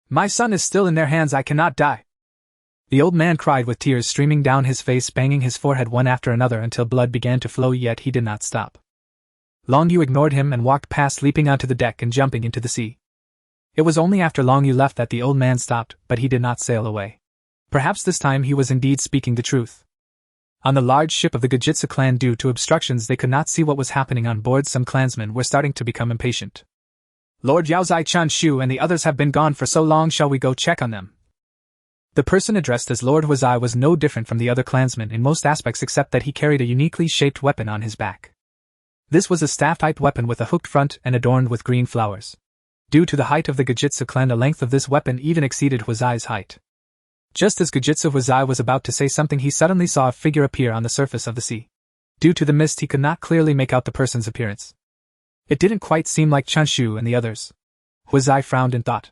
My son is still in their hands, I cannot die." The old man cried with tears streaming down his face, banging his forehead one after another until blood began to flow, yet he did not stop. Long Yu ignored him and walked past, leaping onto the deck and jumping into the sea. It was only after Long Yu left that the old man stopped, but he did not sail away. Perhaps this time he was indeed speaking the truth. On the large ship of the Gajitsu clan, due to obstructions, they could not see what was happening on board. Some clansmen were starting to become impatient. "Lord Yaozai Chanshu and the others have been gone for so long, shall we go check on them?" The person addressed as Lord Huazai was no different from the other clansmen in most aspects, except that he carried a uniquely shaped weapon on his back. This was a staff-type weapon with a hooked front and adorned with green flowers. Due to the height of the Gajitsu clan, the length of this weapon even exceeded Huazai's height. Just as Gajitsu Huazai was about to say something, he suddenly saw a figure appear on the surface of the sea. Due to the mist, he could not clearly make out the person's appearance. It didn't quite seem like Chanshu and the others. Huazai frowned in thought.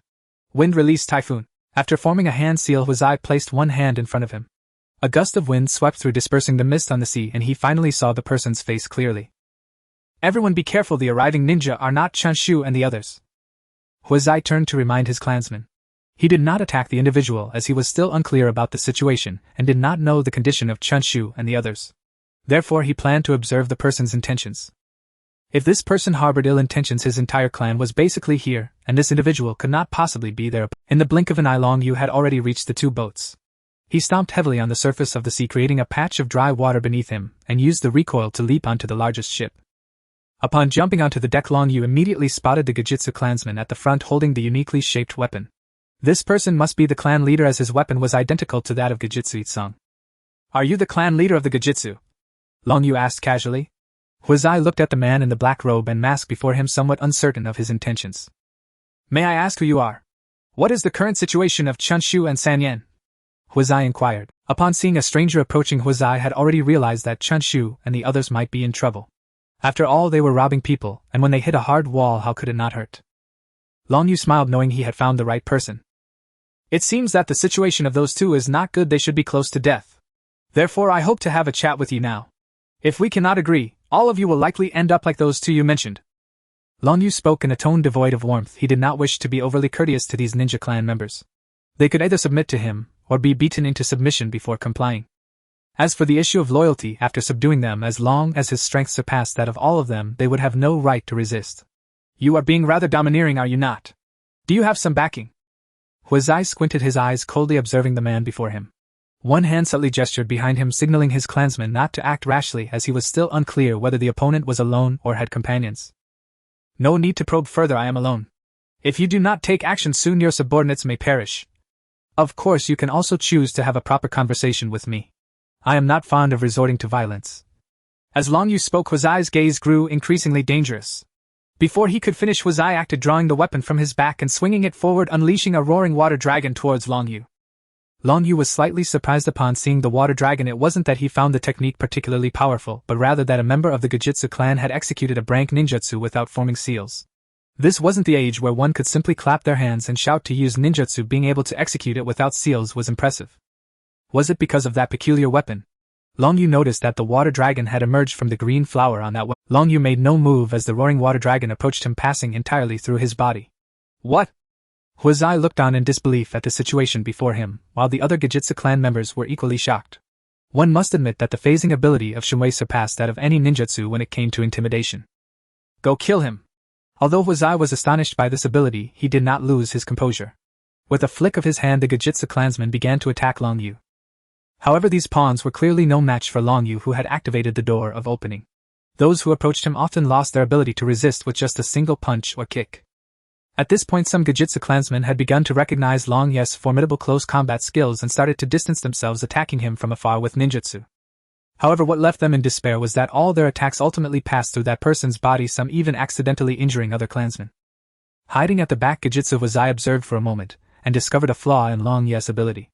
Wind release typhoon. After forming a hand seal, Huazai placed one hand in front of him. A gust of wind swept through, dispersing the mist on the sea, and he finally saw the person's face clearly. "Everyone be careful, the arriving ninja are not Chanshu and the others." Huazai turned to remind his clansmen. He did not attack the individual as he was still unclear about the situation and did not know the condition of Chanshu and the others. Therefore he planned to observe the person's intentions. If this person harbored ill intentions, his entire clan was basically here, and this individual could not possibly be there. In the blink of an eye, Long Yu had already reached the two boats. He stomped heavily on the surface of the sea, creating a patch of dry water beneath him, and used the recoil to leap onto the largest ship. Upon jumping onto the deck, Long Yu immediately spotted the Gajitsu clansman at the front holding the uniquely shaped weapon. This person must be the clan leader, as his weapon was identical to that of Gajitsu Itsung. "Are you the clan leader of the Gajitsu?" Long Yu asked casually. Huazai looked at the man in the black robe and mask before him, somewhat uncertain of his intentions. "May I ask who you are? What is the current situation of Chanshu and Sanyan?" Huazai inquired. Upon seeing a stranger approaching, Huazai had already realized that Chanshu and the others might be in trouble. After all, they were robbing people, and when they hit a hard wall, how could it not hurt? Long Yu smiled, knowing he had found the right person. "It seems that the situation of those two is not good. They should be close to death. Therefore I hope to have a chat with you now. If we cannot agree, all of you will likely end up like those two you mentioned." Long Yu spoke in a tone devoid of warmth. He did not wish to be overly courteous to these ninja clan members. They could either submit to him, or be beaten into submission before complying. As for the issue of loyalty, after subduing them, as long as his strength surpassed that of all of them, they would have no right to resist. "You are being rather domineering, are you not? Do you have some backing?" Huazai squinted his eyes, coldly observing the man before him. One hand subtly gestured behind him, signaling his clansmen not to act rashly, as he was still unclear whether the opponent was alone or had companions. "No need to probe further, I am alone. If you do not take action soon, your subordinates may perish. Of course, you can also choose to have a proper conversation with me. I am not fond of resorting to violence." As Long Yu spoke, Huazai's gaze grew increasingly dangerous. Before he could finish, Huazai acted, drawing the weapon from his back and swinging it forward, unleashing a roaring water dragon towards Long Yu. Long Yu was slightly surprised upon seeing the water dragon. It wasn't that he found the technique particularly powerful, but rather that a member of the Gejitsu clan had executed a brank ninjutsu without forming seals. This wasn't the age where one could simply clap their hands and shout to use ninjutsu. Being able to execute it without seals was impressive. Was it because of that peculiar weapon? Long Yu noticed that the water dragon had emerged from the green flower on that weapon. Long Yu made no move as the roaring water dragon approached him, passing entirely through his body. What? Huizai looked on in disbelief at the situation before him, while the other Gejitsu clan members were equally shocked. One must admit that the phasing ability of Shinwei surpassed that of any ninjutsu when it came to intimidation. Go kill him! Although Huizai was astonished by this ability, he did not lose his composure. With a flick of his hand, the Gejitsu clansmen began to attack Long Yu. However, these pawns were clearly no match for Long Yu, who had activated the door of opening. Those who approached him often lost their ability to resist with just a single punch or kick. At this point, some Gejitsu clansmen had begun to recognize Long Yu's formidable close combat skills and started to distance themselves, attacking him from afar with ninjutsu. However, what left them in despair was that all their attacks ultimately passed through that person's body, some even accidentally injuring other clansmen. Hiding at the back, Gejitsu Huizai observed for a moment, and discovered a flaw in Long Yu's ability.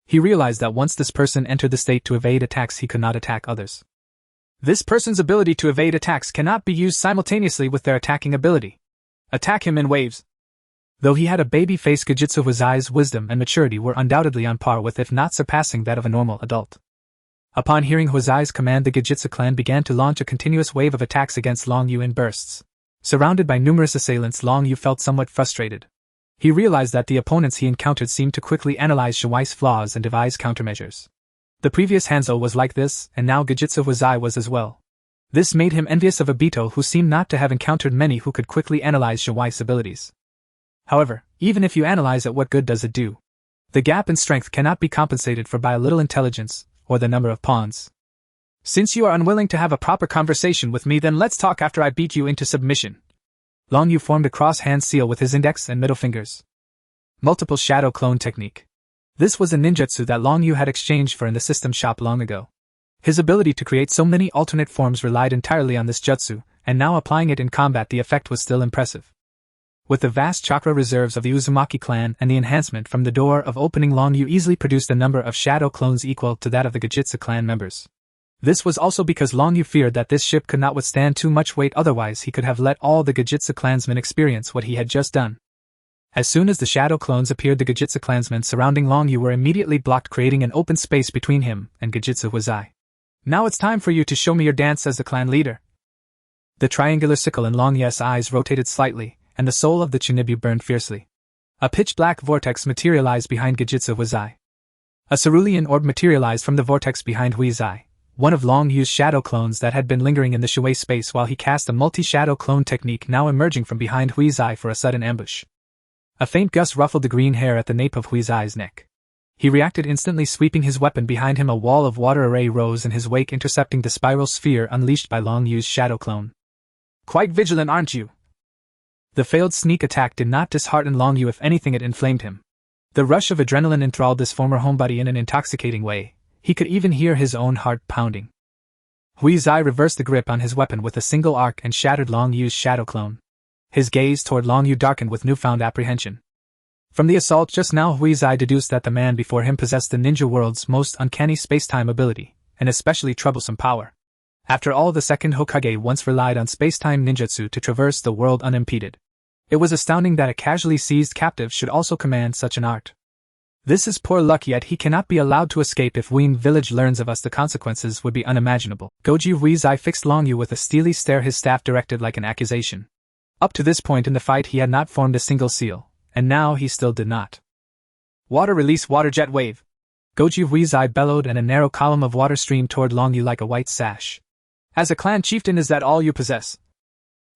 He realized that once this person entered the state to evade attacks, he could not attack others. This person's ability to evade attacks cannot be used simultaneously with their attacking ability. Attack him in waves. Though he had a baby face, Gejitsu Huizai's wisdom and maturity were undoubtedly on par with, if not surpassing, that of a normal adult. Upon hearing Huizai's command, the Gejitsu clan began to launch a continuous wave of attacks against Long Yu in bursts. Surrounded by numerous assailants, Long Yu felt somewhat frustrated. He realized that the opponents he encountered seemed to quickly analyze Shinwei's flaws and devise countermeasures. The previous Hanzo was like this, and now Gejitsu Huizai was as well. This made him envious of Obito, who seemed not to have encountered many who could quickly analyze Shinwei's abilities. However, even if you analyze it, what good does it do? The gap in strength cannot be compensated for by a little intelligence, or the number of pawns. Since you are unwilling to have a proper conversation with me, then let's talk after I beat you into submission. Long Yu formed a cross-hand seal with his index and middle fingers. Multiple shadow clone technique. This was a ninjutsu that Long Yu had exchanged for in the system shop long ago. His ability to create so many alternate forms relied entirely on this jutsu, and now applying it in combat, the effect was still impressive. With the vast chakra reserves of the Uzumaki clan and the enhancement from the door of opening, Long Yu easily produced a number of shadow clones equal to that of the Gejitsu clan members. This was also because Long Yu feared that this ship could not withstand too much weight, otherwise he could have let all the Gejitsu clansmen experience what he had just done. As soon as the shadow clones appeared, the Gejitsu clansmen surrounding Long Yu were immediately blocked, creating an open space between him and Gejitsu Huizai. Now it's time for you to show me your dance as the clan leader. The triangular sickle in Long Yu's eyes rotated slightly, and the soul of the Chunibu burned fiercely. A pitch-black vortex materialized behind Gejitsu Huizai. A cerulean orb materialized from the vortex behind Huizai, one of Long Yu's shadow clones that had been lingering in the Shinwei space while he cast a multi-shadow clone technique, now emerging from behind Huizai for a sudden ambush. A faint gust ruffled the green hair at the nape of Huizai's neck. He reacted instantly, sweeping his weapon behind him. A wall of water array rose in his wake, intercepting the spiral sphere unleashed by Long Yu's shadow clone. Quite vigilant, aren't you? The failed sneak attack did not dishearten Long Yu, if anything it inflamed him. The rush of adrenaline enthralled this former homebody in an intoxicating way. He could even hear his own heart pounding. Huizai reversed the grip on his weapon with a single arc and shattered Long Yu's shadow clone. His gaze toward Long Yu darkened with newfound apprehension. From the assault just now, Huizai deduced that the man before him possessed the ninja world's most uncanny space-time ability, an especially troublesome power. After all, the second Hokage once relied on space-time ninjutsu to traverse the world unimpeded. It was astounding that a casually seized captive should also command such an art. This is poor luck, yet he cannot be allowed to escape. If Wien village learns of us, the consequences would be unimaginable. Goji Huizai fixed Long Yu with a steely stare, his staff directed like an accusation. Up to this point in the fight he had not formed a single seal, and now he still did not. Water release, water jet wave! Goji Huizai bellowed, and a narrow column of water streamed toward Long Yu like a white sash. As a clan chieftain, is that all you possess?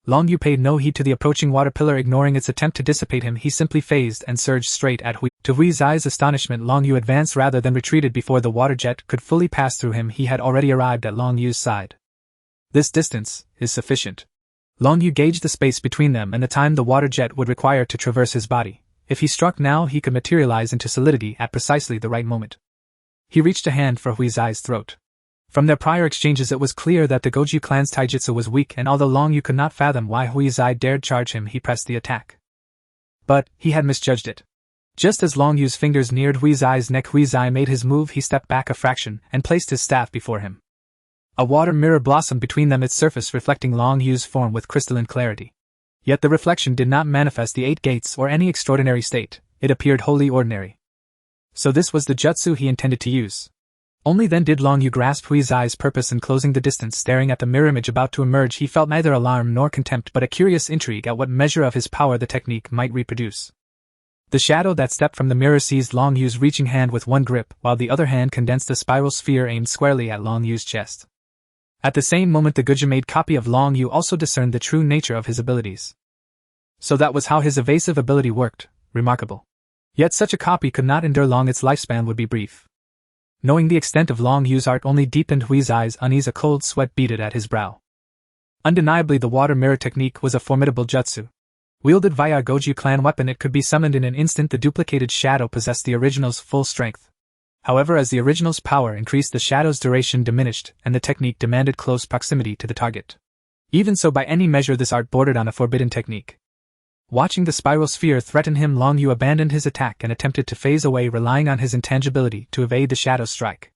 Long Yu paid no heed to the approaching water pillar, ignoring its attempt to dissipate him. He simply phased and surged straight at Hui. To Huizai's astonishment, Long Yu advanced rather than retreated before the water jet could fully pass through him. He had already arrived at Long Yu's side. This distance is sufficient. Long Yu gauged the space between them and the time the water jet would require to traverse his body. If he struck now, he could materialize into solidity at precisely the right moment. He reached a hand for Huizai's throat. From their prior exchanges, it was clear that the Goju clan's taijutsu was weak, and although Long Yu could not fathom why Huizai dared charge him, he pressed the attack. But he had misjudged it. Just as Long Yu's fingers neared Huizai's neck, Huizai made his move. He stepped back a fraction and placed his staff before him. A water mirror blossomed between them, its surface reflecting Long Yu's form with crystalline clarity. Yet the reflection did not manifest the 8 gates or any extraordinary state, it appeared wholly ordinary. So this was the jutsu he intended to use. Only then did Long Yu grasp Huizai's purpose, and closing the distance, staring at the mirror image about to emerge, he felt neither alarm nor contempt but a curious intrigue at what measure of his power the technique might reproduce. The shadow that stepped from the mirror seized Long Yu's reaching hand with one grip, while the other hand condensed a spiral sphere aimed squarely at Long Yu's chest. At the same moment, the Guja-made copy of Long Yu also discerned the true nature of his abilities. So that was how his evasive ability worked. Remarkable. Yet such a copy could not endure long, its lifespan would be brief. Knowing the extent of Long Yu's art only deepened Huizai's unease. A cold sweat beaded at his brow. Undeniably, the water mirror technique was a formidable jutsu. Wielded via a Goju clan weapon, it could be summoned in an instant. The duplicated shadow possessed the original's full strength. However, as the original's power increased, the shadow's duration diminished, and the technique demanded close proximity to the target. Even so, by any measure, this art bordered on a forbidden technique. Watching the spiral sphere threaten him, Long Yu abandoned his attack and attempted to phase away, relying on his intangibility to evade the shadow's strike.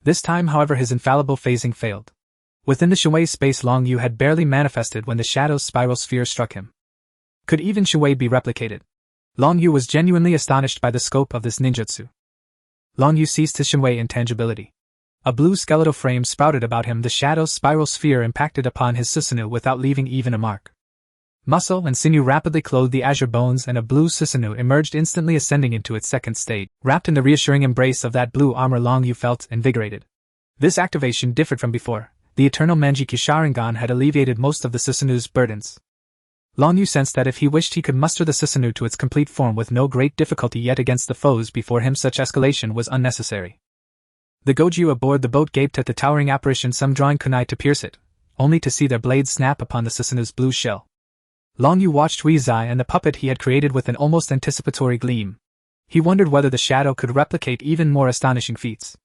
This time, however, his infallible phasing failed. Within the Shui space, Long Yu had barely manifested when the shadow's spiral sphere struck him. Could even Shui be replicated? Long Yu was genuinely astonished by the scope of this ninjutsu. Long Yu ceased his Shui intangibility. A blue skeletal frame sprouted about him. The shadow's spiral sphere impacted upon his Susanoo without leaving even a mark. Muscle and sinew rapidly clothed the azure bones, and a blue Susanoo emerged, instantly ascending into its second stage. Wrapped in the reassuring embrace of that blue armor, Long Yu felt invigorated. This activation differed from before. The eternal Manjiki Sharingan had alleviated most of the Susanoo's burdens. Long Yu sensed that if he wished, he could muster the Susanoo to its complete form with no great difficulty, yet against the foes before him such escalation was unnecessary. The Goju aboard the boat gaped at the towering apparition, some drawing kunai to pierce it, only to see their blades snap upon the Susanoo's blue shell. Long Yu watched Huizai and the puppet he had created with an almost anticipatory gleam. He wondered whether the shadow could replicate even more astonishing feats.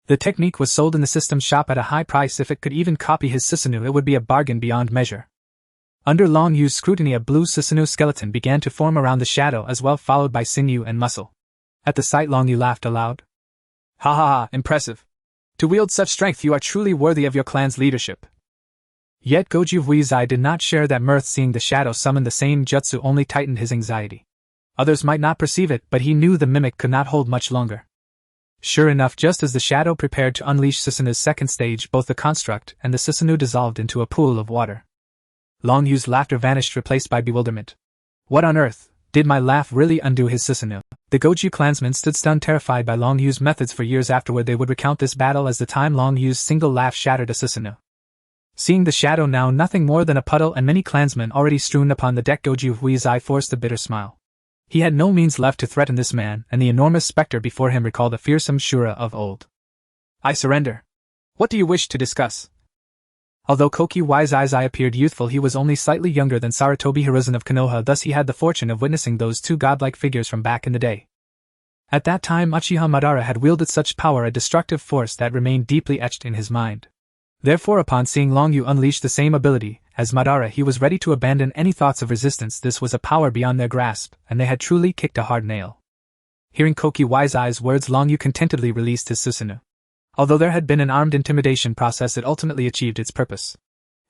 The technique was sold in the system shop at a high price. If it could even copy his Susanoo, it would be a bargain beyond measure. Under Long Yu's scrutiny, a blue Susanoo skeleton began to form around the shadow as well, followed by sinew and muscle. At the sight, Long Yu laughed aloud. Ha ha ha, impressive. To wield such strength, you are truly worthy of your clan's leadership. Yet Goju Huizai did not share that mirth. Seeing the shadow summon the same jutsu only tightened his anxiety. Others might not perceive it, but he knew the mimic could not hold much longer. Sure enough, just as the shadow prepared to unleash Susanoo's second stage, both the construct and the Susanoo dissolved into a pool of water. Long Yu's laughter vanished, replaced by bewilderment. What on earth? Did my laugh really undo his Susanoo? The Goju clansmen stood stunned, terrified by Long Yu's methods. For years afterward, they would recount this battle as the time Long Yu's single laugh shattered a Susanoo. Seeing the shadow now nothing more than a puddle and many clansmen already strewn upon the deck, Goju Huizai forced a bitter smile. He had no means left to threaten this man, and the enormous specter before him recalled the fearsome Shura of old. I surrender. What do you wish to discuss? Although Koki Huizai appeared youthful, he was only slightly younger than Sarutobi Hiruzen of Konoha, thus he had the fortune of witnessing those two godlike figures from back in the day. At that time, Uchiha Madara had wielded such power, a destructive force that remained deeply etched in his mind. Therefore, upon seeing Long Yu unleash the same ability as Madara, he was ready to abandon any thoughts of resistance. This was a power beyond their grasp, and they had truly kicked a hard nail. Hearing Koki Huizai's words, Long Yu contentedly released his Susanoo. Although there had been an armed intimidation process, it ultimately achieved its purpose.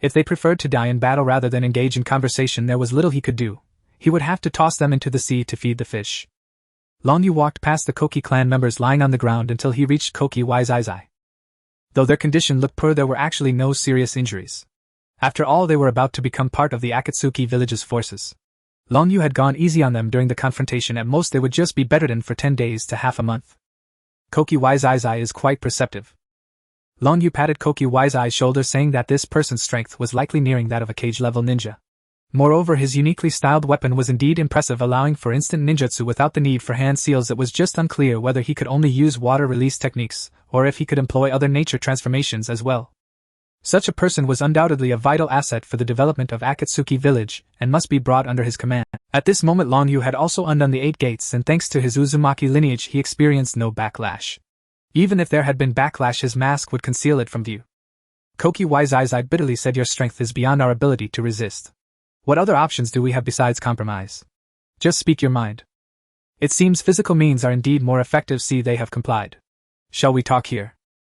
If they preferred to die in battle rather than engage in conversation, there was little he could do. He would have to toss them into the sea to feed the fish. Long Yu walked past the Koki clan members lying on the ground until he reached Koki Huizai. Though their condition looked poor, there were actually no serious injuries. After all, they were about to become part of the Akatsuki village's forces. Long Yu had gone easy on them during the confrontation. At most they would just be bedridden for 10 days to half a month. Koki Huizai is quite perceptive. Long Yu patted Koki Huizai's shoulder, saying that this person's strength was likely nearing that of a cage-level ninja. Moreover, his uniquely styled weapon was indeed impressive, allowing for instant ninjutsu without the need for hand seals. It was just unclear whether he could only use water release techniques, or if he could employ other nature transformations as well. Such a person was undoubtedly a vital asset for the development of Akatsuki village, and must be brought under his command. At this moment, Long Yu had also undone the 8 gates, and thanks to his Uzumaki lineage, he experienced no backlash. Even if there had been backlash, his mask would conceal it from view. Koki Huizai bitterly said, "Your strength is beyond our ability to resist. What other options do we have besides compromise? Just speak your mind." It seems physical means are indeed more effective. See, they have complied. Shall we talk here?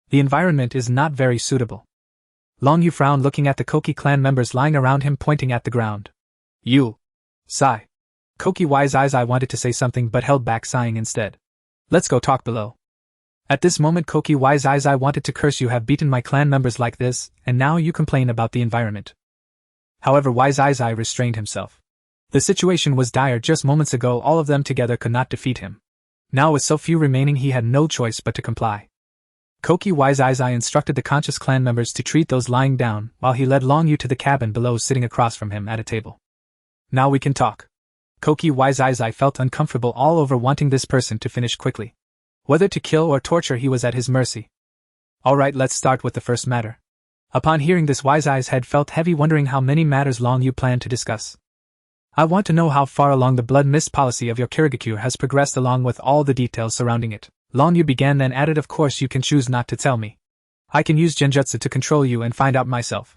The environment is not very suitable. Long Yu frowned, looking at the Koki clan members lying around him, pointing at the ground. You. Sigh. Koki Wise Eyes I wanted to say something but held back, sighing instead. Let's go talk below. At this moment Koki Wise Eyes I wanted to curse, you have beaten my clan members like this, and now you complain about the environment. However, Wise Eyes I restrained himself. The situation was dire. Just moments ago all of them together could not defeat him. Now with so few remaining he had no choice but to comply. Koki Wise Eyes I instructed the conscious clan members to treat those lying down, while he led Long Yu to the cabin below, sitting across from him at a table. Now we can talk. Koki Wise Eyes I felt uncomfortable all over, wanting this person to finish quickly. Whether to kill or torture, he was at his mercy. Alright, let's start with the first matter. Upon hearing this, Wise Eyes' head felt heavy, wondering how many matters Long Yu planned to discuss. I want to know how far along the blood mist policy of your Kirigakure has progressed, along with all the details surrounding it. Long Yu began, then added, of course you can choose not to tell me. I can use genjutsu to control you and find out myself.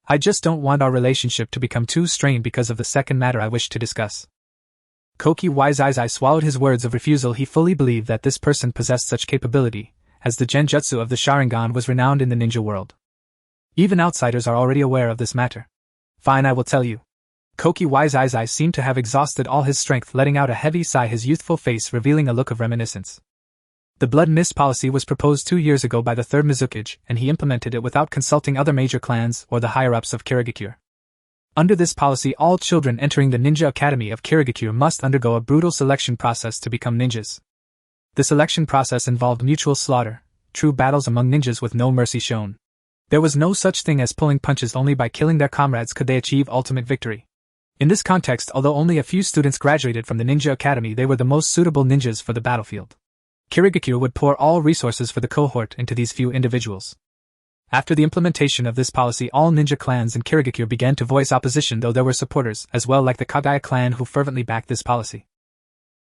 I just don't want our relationship to become too strained because of the second matter I wish to discuss. Koki Wise Eyes I swallowed his words of refusal. He fully believed that this person possessed such capability, as the genjutsu of the Sharingan was renowned in the ninja world. Even outsiders are already aware of this matter. Fine, I will tell you. Koki Wise Eyes I seemed to have exhausted all his strength, letting out a heavy sigh, his youthful face revealing a look of reminiscence. The blood mist policy was proposed 2 years ago by the third Mizukage, and he implemented it without consulting other major clans or the higher-ups of Kirigakure. Under this policy, all children entering the Ninja Academy of Kirigakure must undergo a brutal selection process to become ninjas. The selection process involved mutual slaughter, true battles among ninjas with no mercy shown. There was no such thing as pulling punches. Only by killing their comrades could they achieve ultimate victory. In this context, although only a few students graduated from the Ninja Academy, they were the most suitable ninjas for the battlefield. Kirigakure would pour all resources for the cohort into these few individuals. After the implementation of this policy, all ninja clans in Kirigakure began to voice opposition, though there were supporters as well, like the Kagaya clan, who fervently backed this policy.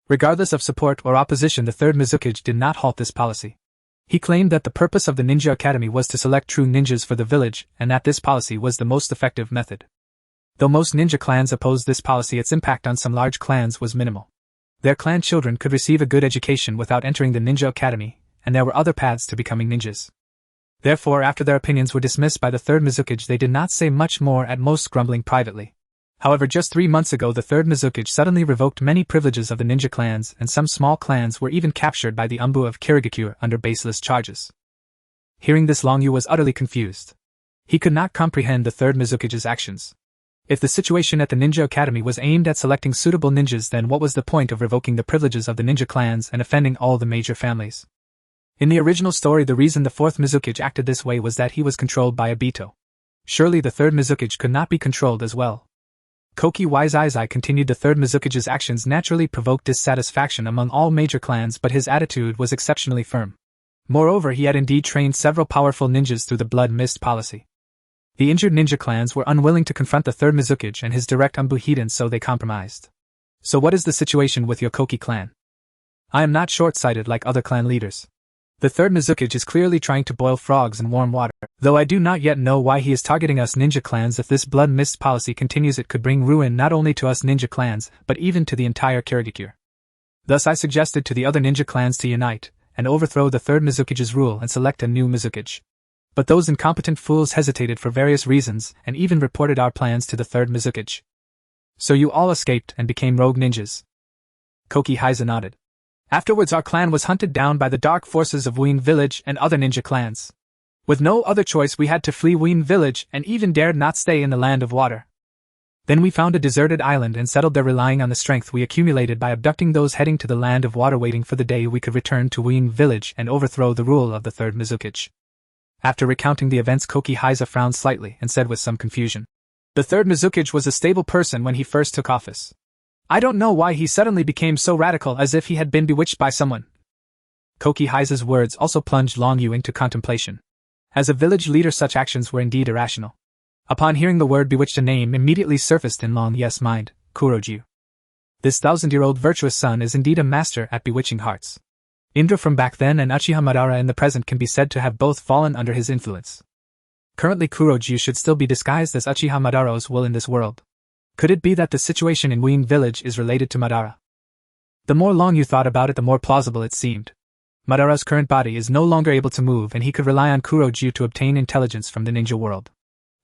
Regardless of support or opposition, the third Mizukage did not halt this policy. He claimed that the purpose of the Ninja Academy was to select true ninjas for the village, and that this policy was the most effective method. Though most ninja clans opposed this policy, its impact on some large clans was minimal. Their clan children could receive a good education without entering the Ninja Academy, and there were other paths to becoming ninjas. Therefore, after their opinions were dismissed by the third Mizukage, they did not say much more, at most grumbling privately. However, just 3 months ago the third Mizukage suddenly revoked many privileges of the ninja clans, and some small clans were even captured by the Umbu of Kirigakure under baseless charges. Hearing this, Long Yu was utterly confused. He could not comprehend the third Mizukage's actions. If the situation at the Ninja Academy was aimed at selecting suitable ninjas, then what was the point of revoking the privileges of the ninja clans and offending all the major families? In the original story, the reason the fourth Mizukage acted this way was that he was controlled by a Mito. Surely the third Mizukage could not be controlled as well. Koki Wise Eyes I continued. The third Mizukage's actions naturally provoked dissatisfaction among all major clans, but his attitude was exceptionally firm. Moreover, he had indeed trained several powerful ninjas through the blood mist policy. The injured ninja clans were unwilling to confront the third Mizukage and his direct Umbu Hiden, so they compromised. So what is the situation with your Koki clan? I am not short-sighted like other clan leaders. The third Mizukage is clearly trying to boil frogs in warm water, though I do not yet know why he is targeting us ninja clans. If this blood mist policy continues, it could bring ruin not only to us ninja clans, but even to the entire Kirigakure. Thus I suggested to the other ninja clans to unite, and overthrow the third Mizukage's rule and select a new Mizukage. But those incompetent fools hesitated for various reasons, and even reported our plans to the third Mizukage. So you all escaped and became rogue ninjas. Koki Heiza nodded. Afterwards our clan was hunted down by the dark forces of Wien Village and other ninja clans. With no other choice we had to flee Wien Village and even dared not stay in the Land of Water. Then we found a deserted island and settled there, relying on the strength we accumulated by abducting those heading to the Land of Water, waiting for the day we could return to Wien Village and overthrow the rule of the third Mizukage. After recounting the events, Koki Heiza frowned slightly and said with some confusion, "The third Mizukage was a stable person when he first took office. I don't know why he suddenly became so radical, as if he had been bewitched by someone." Koki Heiza's words also plunged Long Yu into contemplation. As a village leader, such actions were indeed irrational. Upon hearing the word bewitched, a name immediately surfaced in Long Yu's mind: Kuroju. This 1,000-year-old virtuous son is indeed a master at bewitching hearts. Indra from back then and Uchiha Madara in the present can be said to have both fallen under his influence. Currently Kuroju should still be disguised as Uchiha Madara's will in this world. Could it be that the situation in Wien Village is related to Madara? The more Long Yu thought about it, the more plausible it seemed. Madara's current body is no longer able to move, and he could rely on Kuroju to obtain intelligence from the ninja world.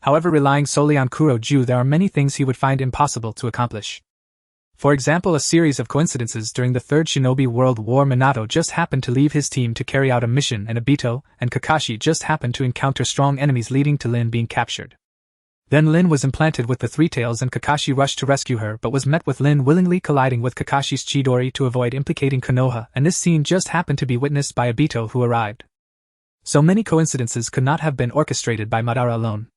However, relying solely on Kuroju, there are many things he would find impossible to accomplish. For example, a series of coincidences during the Third Shinobi World War. Minato just happened to leave his team to carry out a mission, and Obito and Kakashi just happened to encounter strong enemies, leading to Lin being captured. Then Lin was implanted with the Three Tails, and Kakashi rushed to rescue her, but was met with Lin willingly colliding with Kakashi's Chidori to avoid implicating Konoha, and this scene just happened to be witnessed by Obito, who arrived. So many coincidences could not have been orchestrated by Madara alone.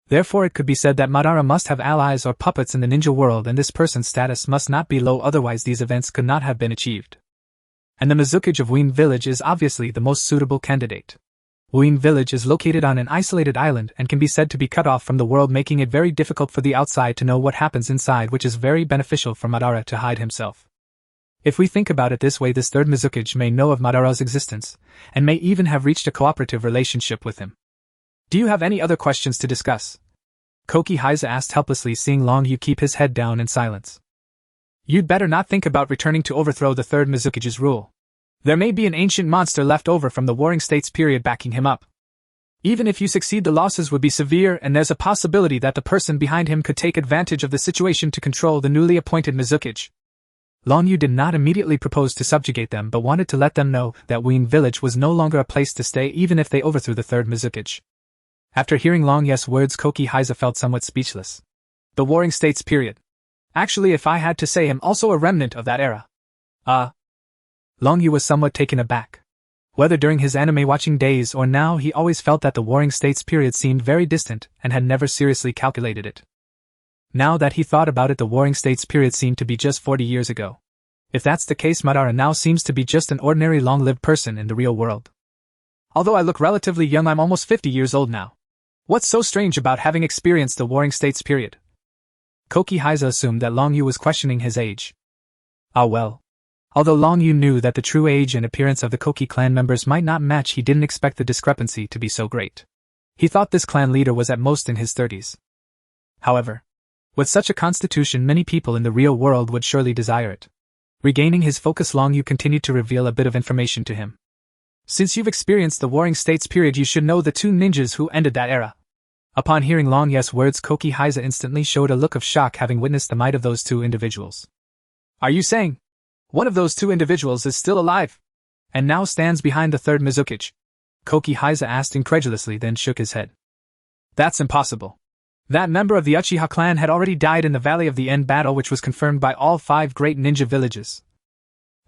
Therefore, it could be said that Madara must have allies or puppets in the ninja world, and this person's status must not be low, otherwise these events could not have been achieved. And the Mizukage of Uin Village is obviously the most suitable candidate. Uin Village is located on an isolated island and can be said to be cut off from the world, making it very difficult for the outside to know what happens inside, which is very beneficial for Madara to hide himself. If we think about it this way, this third Mizukage may know of Madara's existence, and may even have reached a cooperative relationship with him. Do you have any other questions to discuss? Koki Heiza asked helplessly, seeing Long Yu keep his head down in silence. You'd better not think about returning to overthrow the third Mizukage's rule. There may be an ancient monster left over from the Warring States period backing him up. Even if you succeed, the losses would be severe, and there's a possibility that the person behind him could take advantage of the situation to control the newly appointed Mizukage. Long Yu did not immediately propose to subjugate them, but wanted to let them know that Uin Village was no longer a place to stay even if they overthrew the third Mizukage. After hearing Long Yu's words, Koki Heiza felt somewhat speechless. The Warring States period. Actually, if I had to say, I'm also a remnant of that era. Long Yu was somewhat taken aback. Whether during his anime watching days or now, he always felt that the Warring States period seemed very distant and had never seriously calculated it. Now that he thought about it, the Warring States period seemed to be just 40 years ago. If that's the case, Madara now seems to be just an ordinary long-lived person in the real world. Although I look relatively young, I'm almost 50 years old now. What's so strange about having experienced the Warring States period? Koki Heiza assumed that Long Yu was questioning his age. Well. Although Long Yu knew that the true age and appearance of the Koki clan members might not match, he didn't expect the discrepancy to be so great. He thought this clan leader was at most in his 30s. However, with such a constitution, many people in the real world would surely desire it. Regaining his focus, Long Yu continued to reveal a bit of information to him. Since you've experienced the Warring States period, you should know the two ninjas who ended that era. Upon hearing Long Yu's words, Koki Heiza instantly showed a look of shock, having witnessed the might of those two individuals. Are you saying one of those two individuals is still alive and now stands behind the third Mizukage? Koki Heiza asked incredulously, then shook his head. That's impossible. That member of the Uchiha clan had already died in the Valley of the End battle, which was confirmed by all 5 great ninja villages.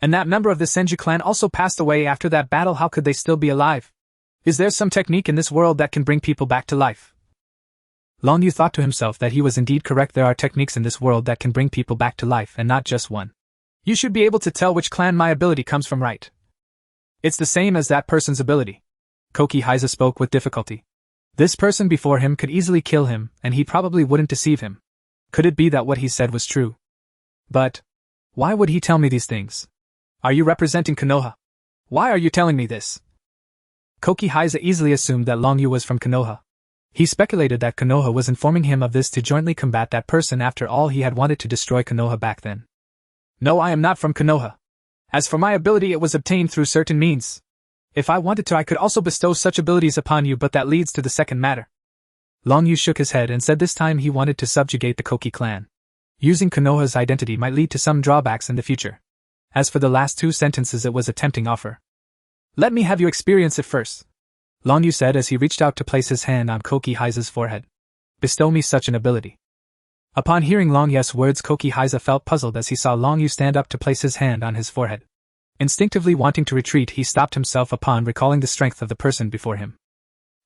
And that member of the Senju clan also passed away after that battle. How could they still be alive? Is there some technique in this world that can bring people back to life? Long Yu thought to himself that he was indeed correct. There are techniques in this world that can bring people back to life, and not just one. You should be able to tell which clan my ability comes from, right? It's the same as that person's ability. Koki Heiza spoke with difficulty. This person before him could easily kill him, and he probably wouldn't deceive him. Could it be that what he said was true? But why would he tell me these things? Are you representing Konoha? Why are you telling me this? Koki Heiza easily assumed that Long Yu was from Konoha. He speculated that Konoha was informing him of this to jointly combat that person. After all, he had wanted to destroy Konoha back then. No, I am not from Konoha. As for my ability, it was obtained through certain means. If I wanted to, I could also bestow such abilities upon you, but that leads to the second matter. Long Yu shook his head and said this time he wanted to subjugate the Koki clan. Using Konoha's identity might lead to some drawbacks in the future. As for the last 2 sentences, it was a tempting offer. Let me have you experience it first, Long Yu said as he reached out to place his hand on Koki Heiza's forehead. Bestow me such an ability. Upon hearing Long Yu's words, Koki Heiza felt puzzled as he saw Long Yu stand up to place his hand on his forehead. Instinctively wanting to retreat, he stopped himself upon recalling the strength of the person before him.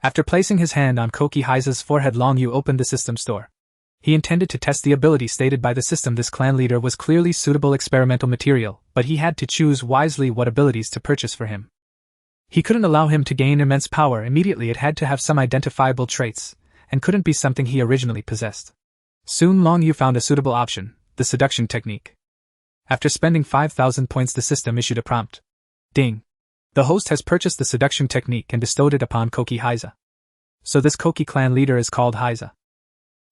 After placing his hand on Koki Heiza's forehead, Long Yu opened the system store. He intended to test the ability stated by the system. This clan leader was clearly suitable experimental material, but he had to choose wisely what abilities to purchase for him. He couldn't allow him to gain immense power immediately. It had to have some identifiable traits, and couldn't be something he originally possessed. Soon Long Yu found a suitable option, the seduction technique. After spending 5,000 points, the system issued a prompt. Ding. The host has purchased the seduction technique and bestowed it upon Koki Heiza. So this Koki clan leader is called Heiza.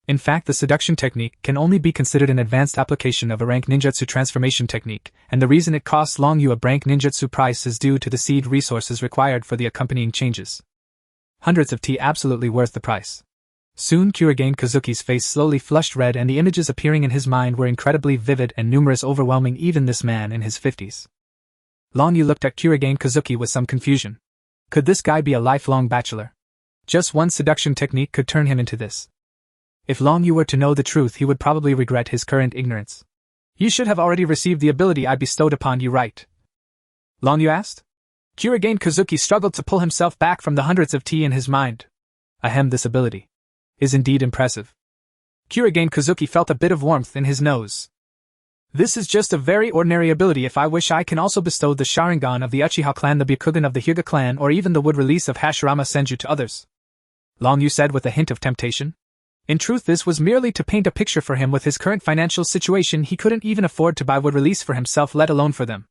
In fact, the seduction technique can only be considered an advanced application of a rank ninjutsu transformation technique, and the reason it costs Long Yu a rank ninjutsu price is due to the seed resources required for the accompanying changes. Hundreds of tea absolutely worth the price. Soon Kurigane Kazuki's face slowly flushed red and the images appearing in his mind were incredibly vivid and numerous, overwhelming even this man in his 50s. Long Yu looked at Kurigane Kazuki with some confusion. Could this guy be a lifelong bachelor? Just one seduction technique could turn him into this. If Long Yu were to know the truth, he would probably regret his current ignorance. You should have already received the ability I bestowed upon you, right? Long Yu asked. Kurigane Kazuki struggled to pull himself back from the hundreds of tea in his mind. Ahem, this ability is indeed impressive. Kurigane Kazuki felt a bit of warmth in his nose. This is just a very ordinary ability. If I wish, I can also bestow the Sharingan of the Uchiha clan, the Byakugan of the Hyuga clan, or even the wood release of Hashirama Senju to others. Long Yu said with a hint of temptation. In truth, this was merely to paint a picture for him. With his current financial situation, he couldn't even afford to buy wood release for himself, let alone for them.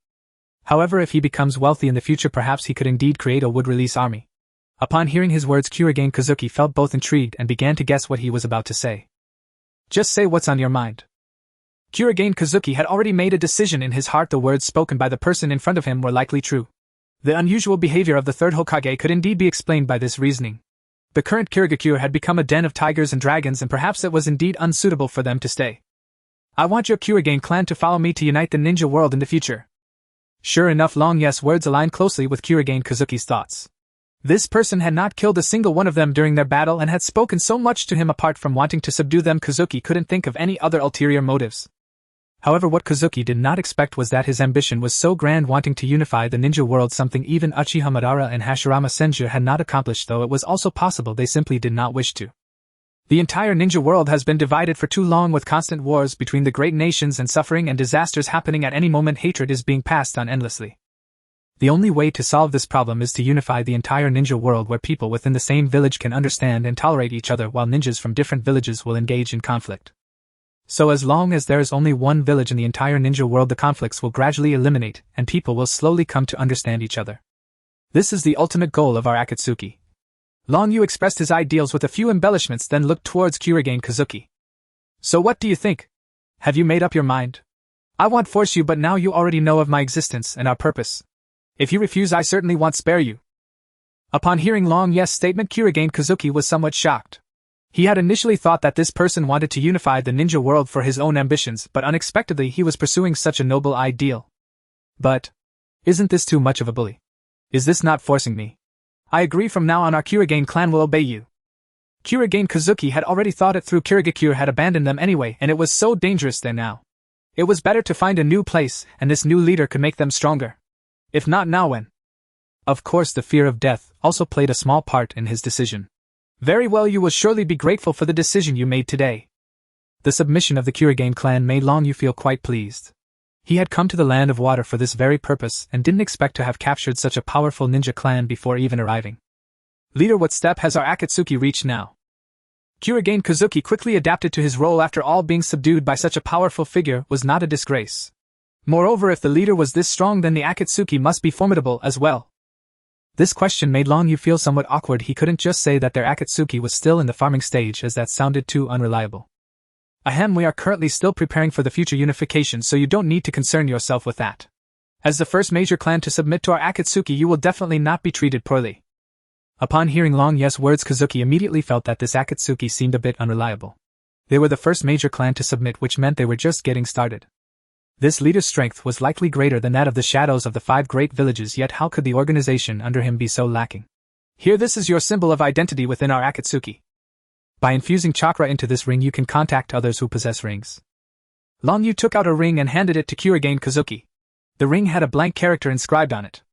However, if he becomes wealthy in the future, perhaps he could indeed create a wood release army. Upon hearing his words, Kurigane Kazuki felt both intrigued and began to guess what he was about to say. Just say what's on your mind. Kurigane Kazuki had already made a decision in his heart. The words spoken by the person in front of him were likely true. The unusual behavior of the third Hokage could indeed be explained by this reasoning. The current Kirigakure had become a den of tigers and dragons, and perhaps it was indeed unsuitable for them to stay. I want your Kurigane clan to follow me to unite the ninja world in the future. Sure enough, Long Yu's words aligned closely with Kurigane Kazuki's thoughts. This person had not killed a single one of them during their battle and had spoken so much to him. Apart from wanting to subdue them, Kazuki couldn't think of any other ulterior motives. However, what Kazuki did not expect was that his ambition was so grand, wanting to unify the ninja world, something even Uchiha Madara and Hashirama Senju had not accomplished, though it was also possible they simply did not wish to. The entire ninja world has been divided for too long, with constant wars between the great nations and suffering and disasters happening at any moment. Hatred is being passed on endlessly. The only way to solve this problem is to unify the entire ninja world, where people within the same village can understand and tolerate each other, while ninjas from different villages will engage in conflict. So as long as there is only one village in the entire ninja world, the conflicts will gradually eliminate, and people will slowly come to understand each other. This is the ultimate goal of our Akatsuki. Long Yu expressed his ideals with a few embellishments, then looked towards Kurigane Kazuki. So what do you think? Have you made up your mind? I won't force you, but now you already know of my existence and our purpose. If you refuse, I certainly won't spare you. Upon hearing Long Yu's statement, Kurigane Kazuki was somewhat shocked. He had initially thought that this person wanted to unify the ninja world for his own ambitions, but unexpectedly he was pursuing such a noble ideal. But isn't this too much of a bully? Is this not forcing me? I agree. From now on, our Kurigane clan will obey you. Kurigane Kazuki had already thought it through. Kirigakure had abandoned them anyway, and it was so dangerous there now. It was better to find a new place, and this new leader could make them stronger. If not now, when? Of course, the fear of death also played a small part in his decision. Very well, you will surely be grateful for the decision you made today. The submission of the Kurigane clan made Long Yu feel quite pleased. He had come to the land of water for this very purpose and didn't expect to have captured such a powerful ninja clan before even arriving. Leader, what step has our Akatsuki reached now? Kurigane Kazuki quickly adapted to his role. After all, being subdued by such a powerful figure was not a disgrace. Moreover, if the leader was this strong, then the Akatsuki must be formidable as well. This question made Long Yu feel somewhat awkward. He couldn't just say that their Akatsuki was still in the farming stage, as that sounded too unreliable. Ahem, we are currently still preparing for the future unification, so you don't need to concern yourself with that. As the first major clan to submit to our Akatsuki, you will definitely not be treated poorly. Upon hearing Long Yu's words, Kazuki immediately felt that this Akatsuki seemed a bit unreliable. They were the first major clan to submit, which meant they were just getting started. This leader's strength was likely greater than that of the shadows of the 5 great villages, yet how could the organization under him be so lacking? Here, this is your symbol of identity within our Akatsuki. By infusing chakra into this ring, you can contact others who possess rings. Long Yu took out a ring and handed it to Kurigane Kazuki. The ring had a blank character inscribed on it.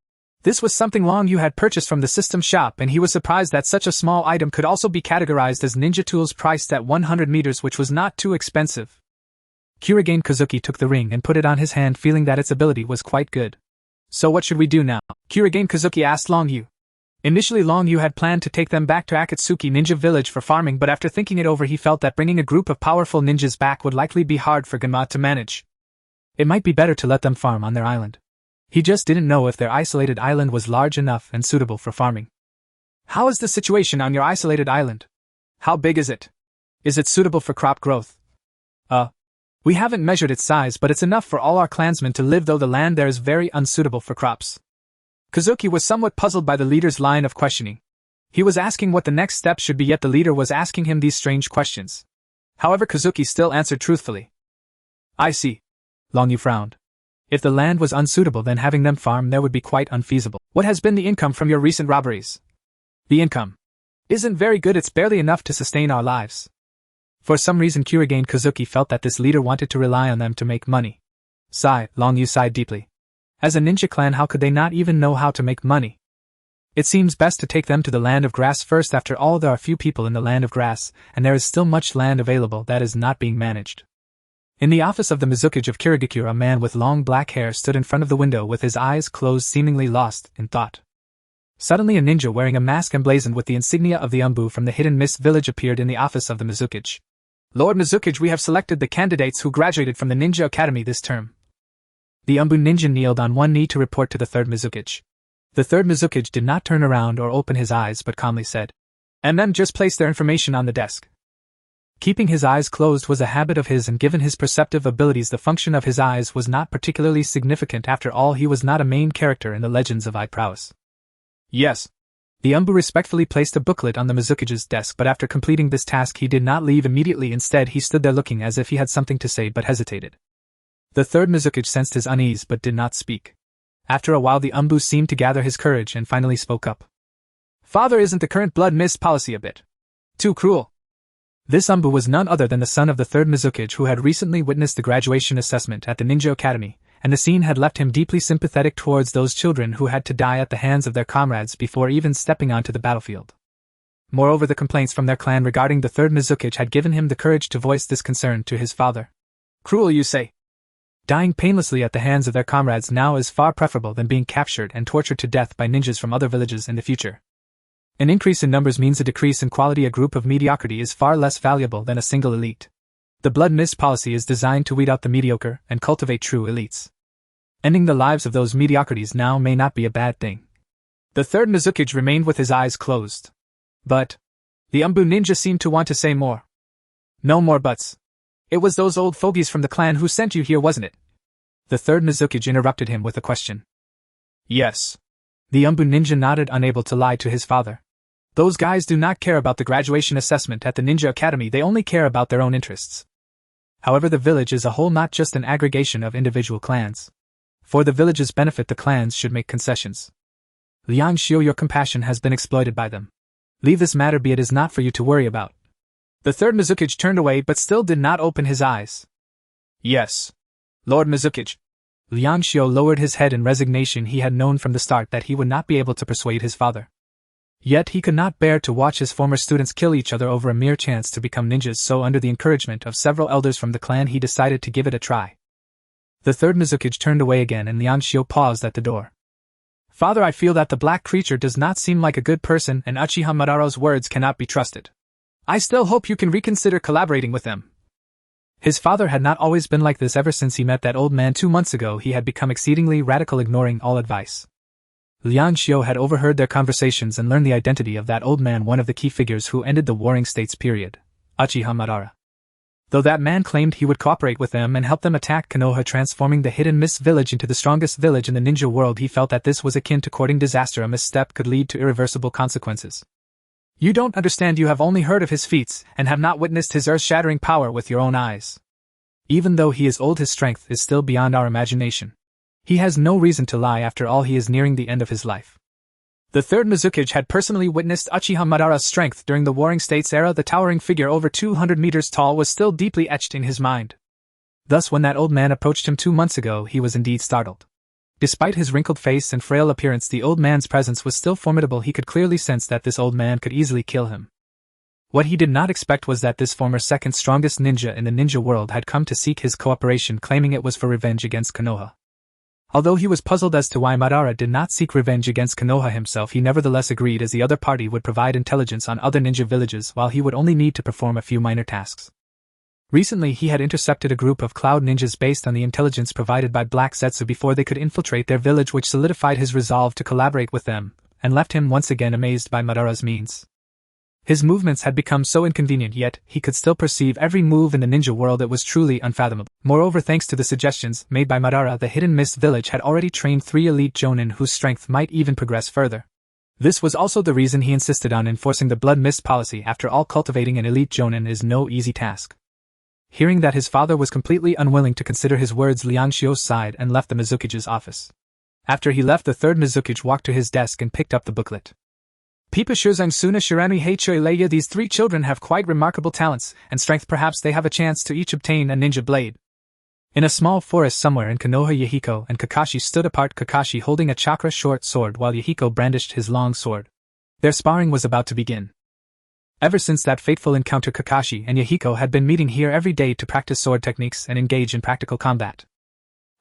This was something Long Yu had purchased from the system shop, and he was surprised that such a small item could also be categorized as ninja tools, priced at 100 meters, which was not too expensive. Kurigane Kazuki took the ring and put it on his hand, feeling that its ability was quite good. So what should we do now? Kurigane Kazuki asked Long Yu. Initially, Long Yu had planned to take them back to Akatsuki Ninja Village for farming, but after thinking it over, he felt that bringing a group of powerful ninjas back would likely be hard for Genma to manage. It might be better to let them farm on their island. He just didn't know if their isolated island was large enough and suitable for farming. How is the situation on your isolated island? How big is it? Is it suitable for crop growth? We haven't measured its size, but it's enough for all our clansmen to live, though the land there is very unsuitable for crops. Kazuki was somewhat puzzled by the leader's line of questioning. He was asking what the next step should be, yet the leader was asking him these strange questions. However, Kazuki still answered truthfully. I see. Long Yu frowned. If the land was unsuitable, then having them farm there would be quite unfeasible. What has been the income from your recent robberies? The income isn't very good, it's barely enough to sustain our lives. For some reason Kurigane Kazuki felt that this leader wanted to rely on them to make money. Sigh, Long Yu sighed deeply. As a ninja clan, how could they not even know how to make money? It seems best to take them to the land of grass first. After all, there are few people in the land of grass, and there is still much land available that is not being managed. In the office of the Mizukage of Kirigakure, a man with long black hair stood in front of the window with his eyes closed, seemingly lost in thought. Suddenly a ninja wearing a mask emblazoned with the insignia of the Umbu from the Hidden Mist village appeared in the office of the Mizukage. Lord Mizukage, we have selected the candidates who graduated from the Ninja Academy this term. The Umbu ninja kneeled on one knee to report to the third Mizukage. The third Mizukage did not turn around or open his eyes but calmly said, "And then just place their information on the desk." Keeping his eyes closed was a habit of his, and given his perceptive abilities the function of his eyes was not particularly significant. After all, he was not a main character in the legends of eye prowess. Yes. The Umbu respectfully placed a booklet on the Mizukage's desk, but after completing this task he did not leave immediately. Instead he stood there looking as if he had something to say but hesitated. The third Mizukage sensed his unease but did not speak. After a while the Umbu seemed to gather his courage and finally spoke up. "Father, isn't the current blood mist policy a bit too cruel?" This Umbu was none other than the son of the third Mizukage, who had recently witnessed the graduation assessment at the Ninja Academy, and the scene had left him deeply sympathetic towards those children who had to die at the hands of their comrades before even stepping onto the battlefield. Moreover, the complaints from their clan regarding the third Mizukage had given him the courage to voice this concern to his father. "Cruel, you say? Dying painlessly at the hands of their comrades now is far preferable than being captured and tortured to death by ninjas from other villages in the future. An increase in numbers means a decrease in quality. A group of mediocrity is far less valuable than a single elite. The blood mist policy is designed to weed out the mediocre and cultivate true elites. Ending the lives of those mediocrities now may not be a bad thing." The third Mizukage remained with his eyes closed. "But..." The Umbu ninja seemed to want to say more. "No more buts. It was those old fogies from the clan who sent you here, wasn't it?" The third Mizukage interrupted him with a question. "Yes." The Umbu ninja nodded, unable to lie to his father. "Those guys do not care about the graduation assessment at the Ninja Academy, they only care about their own interests. However, the village is a whole, not just an aggregation of individual clans. For the village's benefit, the clans should make concessions. Liang Xiu, your compassion has been exploited by them. Leave this matter be, it is not for you to worry about." The third Mizukage turned away but still did not open his eyes. "Yes, Lord Mizukage." Liang Xiu lowered his head in resignation. He had known from the start that he would not be able to persuade his father. Yet he could not bear to watch his former students kill each other over a mere chance to become ninjas, so under the encouragement of several elders from the clan he decided to give it a try. The third Mizukage turned away again and Liang Xiu paused at the door. "Father, I feel that the black creature does not seem like a good person and Uchiha Madara's words cannot be trusted. I still hope you can reconsider collaborating with them." His father had not always been like this. Ever since he met that old man 2 months ago, he had become exceedingly radical, ignoring all advice. Liang Xiu had overheard their conversations and learned the identity of that old man, one of the key figures who ended the Warring States period, Uchiha Madara. Though that man claimed he would cooperate with them and help them attack Konoha, transforming the Hidden Mist village into the strongest village in the ninja world, he felt that this was akin to courting disaster. A misstep could lead to irreversible consequences. "You don't understand. You have only heard of his feats and have not witnessed his earth-shattering power with your own eyes. Even though he is old, his strength is still beyond our imagination. He has no reason to lie. After all, he is nearing the end of his life." The third Mizukage had personally witnessed Uchiha Madara's strength during the Warring States era. The towering figure over 200 meters tall was still deeply etched in his mind. Thus, when that old man approached him 2 months ago, he was indeed startled. Despite his wrinkled face and frail appearance, the old man's presence was still formidable. He could clearly sense that this old man could easily kill him. What he did not expect was that this former second strongest ninja in the ninja world had come to seek his cooperation, claiming it was for revenge against Konoha. Although he was puzzled as to why Madara did not seek revenge against Konoha himself, he nevertheless agreed, as the other party would provide intelligence on other ninja villages while he would only need to perform a few minor tasks. Recently he had intercepted a group of cloud ninjas based on the intelligence provided by Black Zetsu before they could infiltrate their village, which solidified his resolve to collaborate with them, and left him once again amazed by Madara's means. His movements had become so inconvenient, yet he could still perceive every move in the ninja world. It was truly unfathomable. Moreover, thanks to the suggestions made by Madara, the Hidden Mist Village had already trained 3 elite jonin whose strength might even progress further. This was also the reason he insisted on enforcing the Blood Mist policy. After all, cultivating an elite jonin is no easy task. Hearing that his father was completely unwilling to consider his words, Liang Xiu sighed and left the Mizukige's office. After he left, the third Mizukige walked to his desk and picked up the booklet. Pipa Shirzang Suna Shirani Heichoi Leia. These 3 children have quite remarkable talents and strength. Perhaps they have a chance to each obtain a ninja blade. In a small forest somewhere in Konoha, Yahiko and Kakashi stood apart, Kakashi holding a chakra short sword while Yahiko brandished his long sword. Their sparring was about to begin. Ever since that fateful encounter, Kakashi and Yahiko had been meeting here every day to practice sword techniques and engage in practical combat.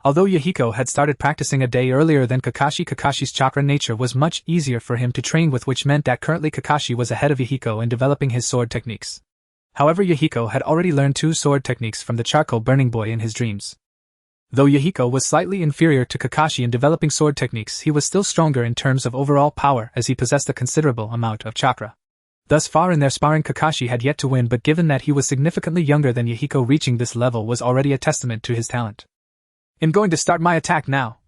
Although Yahiko had started practicing a day earlier than Kakashi, Kakashi's chakra nature was much easier for him to train with, which meant that currently Kakashi was ahead of Yahiko in developing his sword techniques. However, Yahiko had already learned 2 sword techniques from the charcoal burning boy in his dreams. Though Yahiko was slightly inferior to Kakashi in developing sword techniques, he was still stronger in terms of overall power as he possessed a considerable amount of chakra. Thus far in their sparring, Kakashi had yet to win, but given that he was significantly younger than Yahiko, reaching this level was already a testament to his talent. "I'm going to start my attack now,"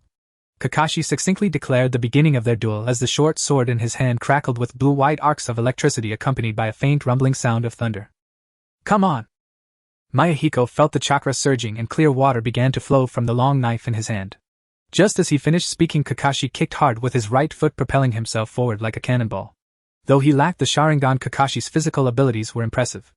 Kakashi succinctly declared the beginning of their duel as the short sword in his hand crackled with blue-white arcs of electricity accompanied by a faint rumbling sound of thunder. "Come on!" Mayahiko felt the chakra surging and clear water began to flow from the long knife in his hand. Just as he finished speaking, Kakashi kicked hard with his right foot, propelling himself forward like a cannonball. Though he lacked the Sharingan, Kakashi's physical abilities were impressive.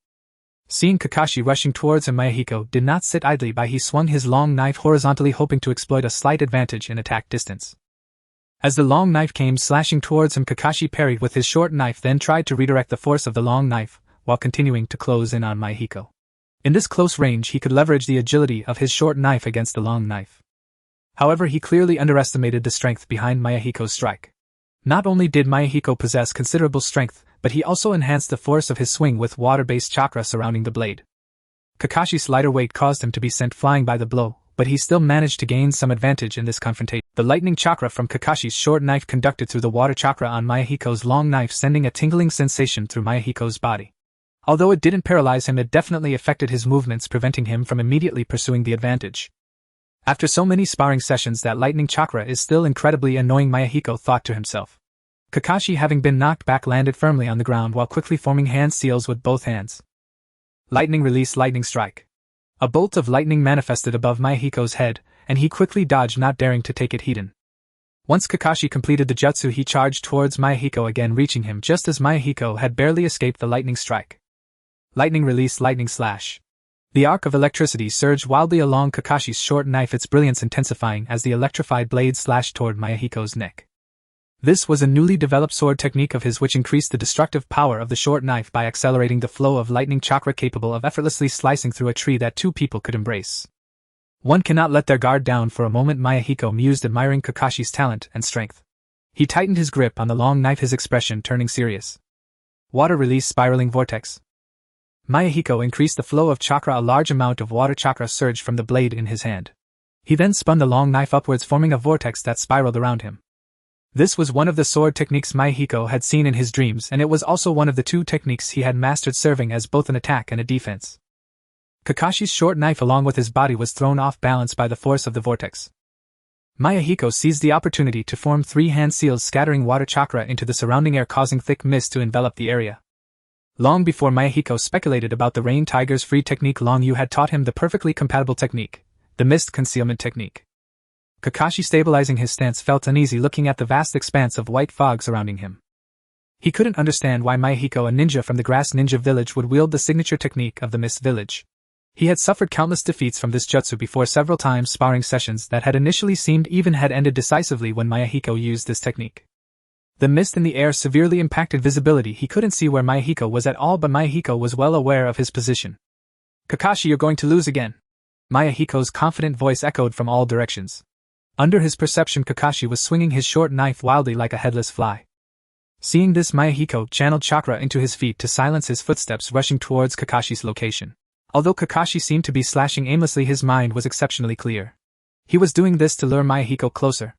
Seeing Kakashi rushing towards him, Mayahiko did not sit idly by. He swung his long knife horizontally, hoping to exploit a slight advantage in attack distance. As the long knife came slashing towards him, Kakashi parried with his short knife, then tried to redirect the force of the long knife, while continuing to close in on Mayahiko. In this close range, he could leverage the agility of his short knife against the long knife. However, he clearly underestimated the strength behind Mayahiko's strike. Not only did Mayahiko possess considerable strength, but he also enhanced the force of his swing with water-based chakra surrounding the blade. Kakashi's lighter weight caused him to be sent flying by the blow, but he still managed to gain some advantage in this confrontation. The lightning chakra from Kakashi's short knife conducted through the water chakra on Mayahiko's long knife, sending a tingling sensation through Mayahiko's body. Although it didn't paralyze him, it definitely affected his movements, preventing him from immediately pursuing the advantage. After so many sparring sessions, that lightning chakra is still incredibly annoying, Mayahiko thought to himself. Kakashi, having been knocked back, landed firmly on the ground while quickly forming hand seals with both hands. Lightning release, lightning strike. A bolt of lightning manifested above Mayahiko's head, and he quickly dodged, not daring to take it heed. Once Kakashi completed the jutsu, he charged towards Mayahiko again, reaching him just as Mayahiko had barely escaped the lightning strike. Lightning release, lightning slash. The arc of electricity surged wildly along Kakashi's short knife, its brilliance intensifying as the electrified blade slashed toward Mayahiko's neck. This was a newly developed sword technique of his which increased the destructive power of the short knife by accelerating the flow of lightning chakra, capable of effortlessly slicing through a tree that 2 people could embrace. One cannot let their guard down for a moment, Mayahiko mused, admiring Kakashi's talent and strength. He tightened his grip on the long knife, his expression turning serious. Water release, spiraling vortex. Mayahiko increased the flow of chakra. A large amount of water chakra surged from the blade in his hand. He then spun the long knife upwards, forming a vortex that spiraled around him. This was one of the sword techniques Mayahiko had seen in his dreams, and it was also one of the 2 techniques he had mastered, serving as both an attack and a defense. Kakashi's short knife along with his body was thrown off balance by the force of the vortex. Mayahiko seized the opportunity to form 3 hand seals, scattering water chakra into the surrounding air, causing thick mist to envelop the area. Long before Mayahiko speculated about the Rain Tiger's free technique, Long Yu had taught him the perfectly compatible technique, the mist concealment technique. Kakashi, stabilizing his stance, felt uneasy looking at the vast expanse of white fog surrounding him. He couldn't understand why Mayahiko, a ninja from the Grass Ninja Village, would wield the signature technique of the Mist Village. He had suffered countless defeats from this jutsu before. Several times sparring sessions that had initially seemed even had ended decisively when Mayahiko used this technique. The mist in the air severely impacted visibility. He couldn't see where Mayahiko was at all, but Mayahiko was well aware of his position. "Kakashi, you're going to lose again," Mayahiko's confident voice echoed from all directions. Under his perception, Kakashi was swinging his short knife wildly like a headless fly. Seeing this, Mayahiko channeled chakra into his feet to silence his footsteps rushing towards Kakashi's location. Although Kakashi seemed to be slashing aimlessly, his mind was exceptionally clear. He was doing this to lure Mayahiko closer.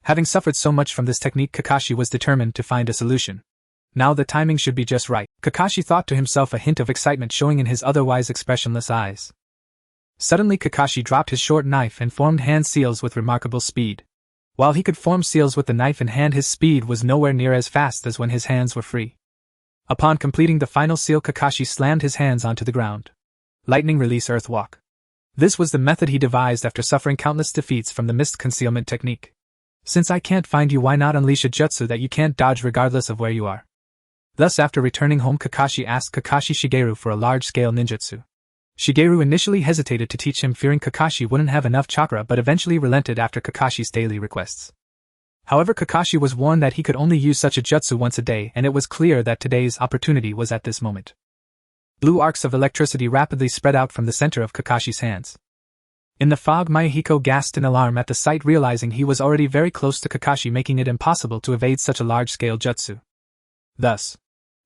Having suffered so much from this technique, Kakashi was determined to find a solution. Now the timing should be just right, Kakashi thought to himself, a hint of excitement showing in his otherwise expressionless eyes. Suddenly Kakashi dropped his short knife and formed hand seals with remarkable speed. While he could form seals with the knife in hand, his speed was nowhere near as fast as when his hands were free. Upon completing the final seal, Kakashi slammed his hands onto the ground. Lightning Release Earth Walk. This was the method he devised after suffering countless defeats from the mist concealment technique. Since I can't find you, why not unleash a jutsu that you can't dodge regardless of where you are? Thus, after returning home, Kakashi asked Kakashi Shigeru for a large-scale ninjutsu. Shigeru initially hesitated to teach him, fearing Kakashi wouldn't have enough chakra, but eventually relented after Kakashi's daily requests. However, Kakashi was warned that he could only use such a jutsu once a day, and it was clear that today's opportunity was at this moment. Blue arcs of electricity rapidly spread out from the center of Kakashi's hands. In the fog, Mayahiko gasped in alarm at the sight, realizing he was already very close to Kakashi, making it impossible to evade such a large-scale jutsu. Thus,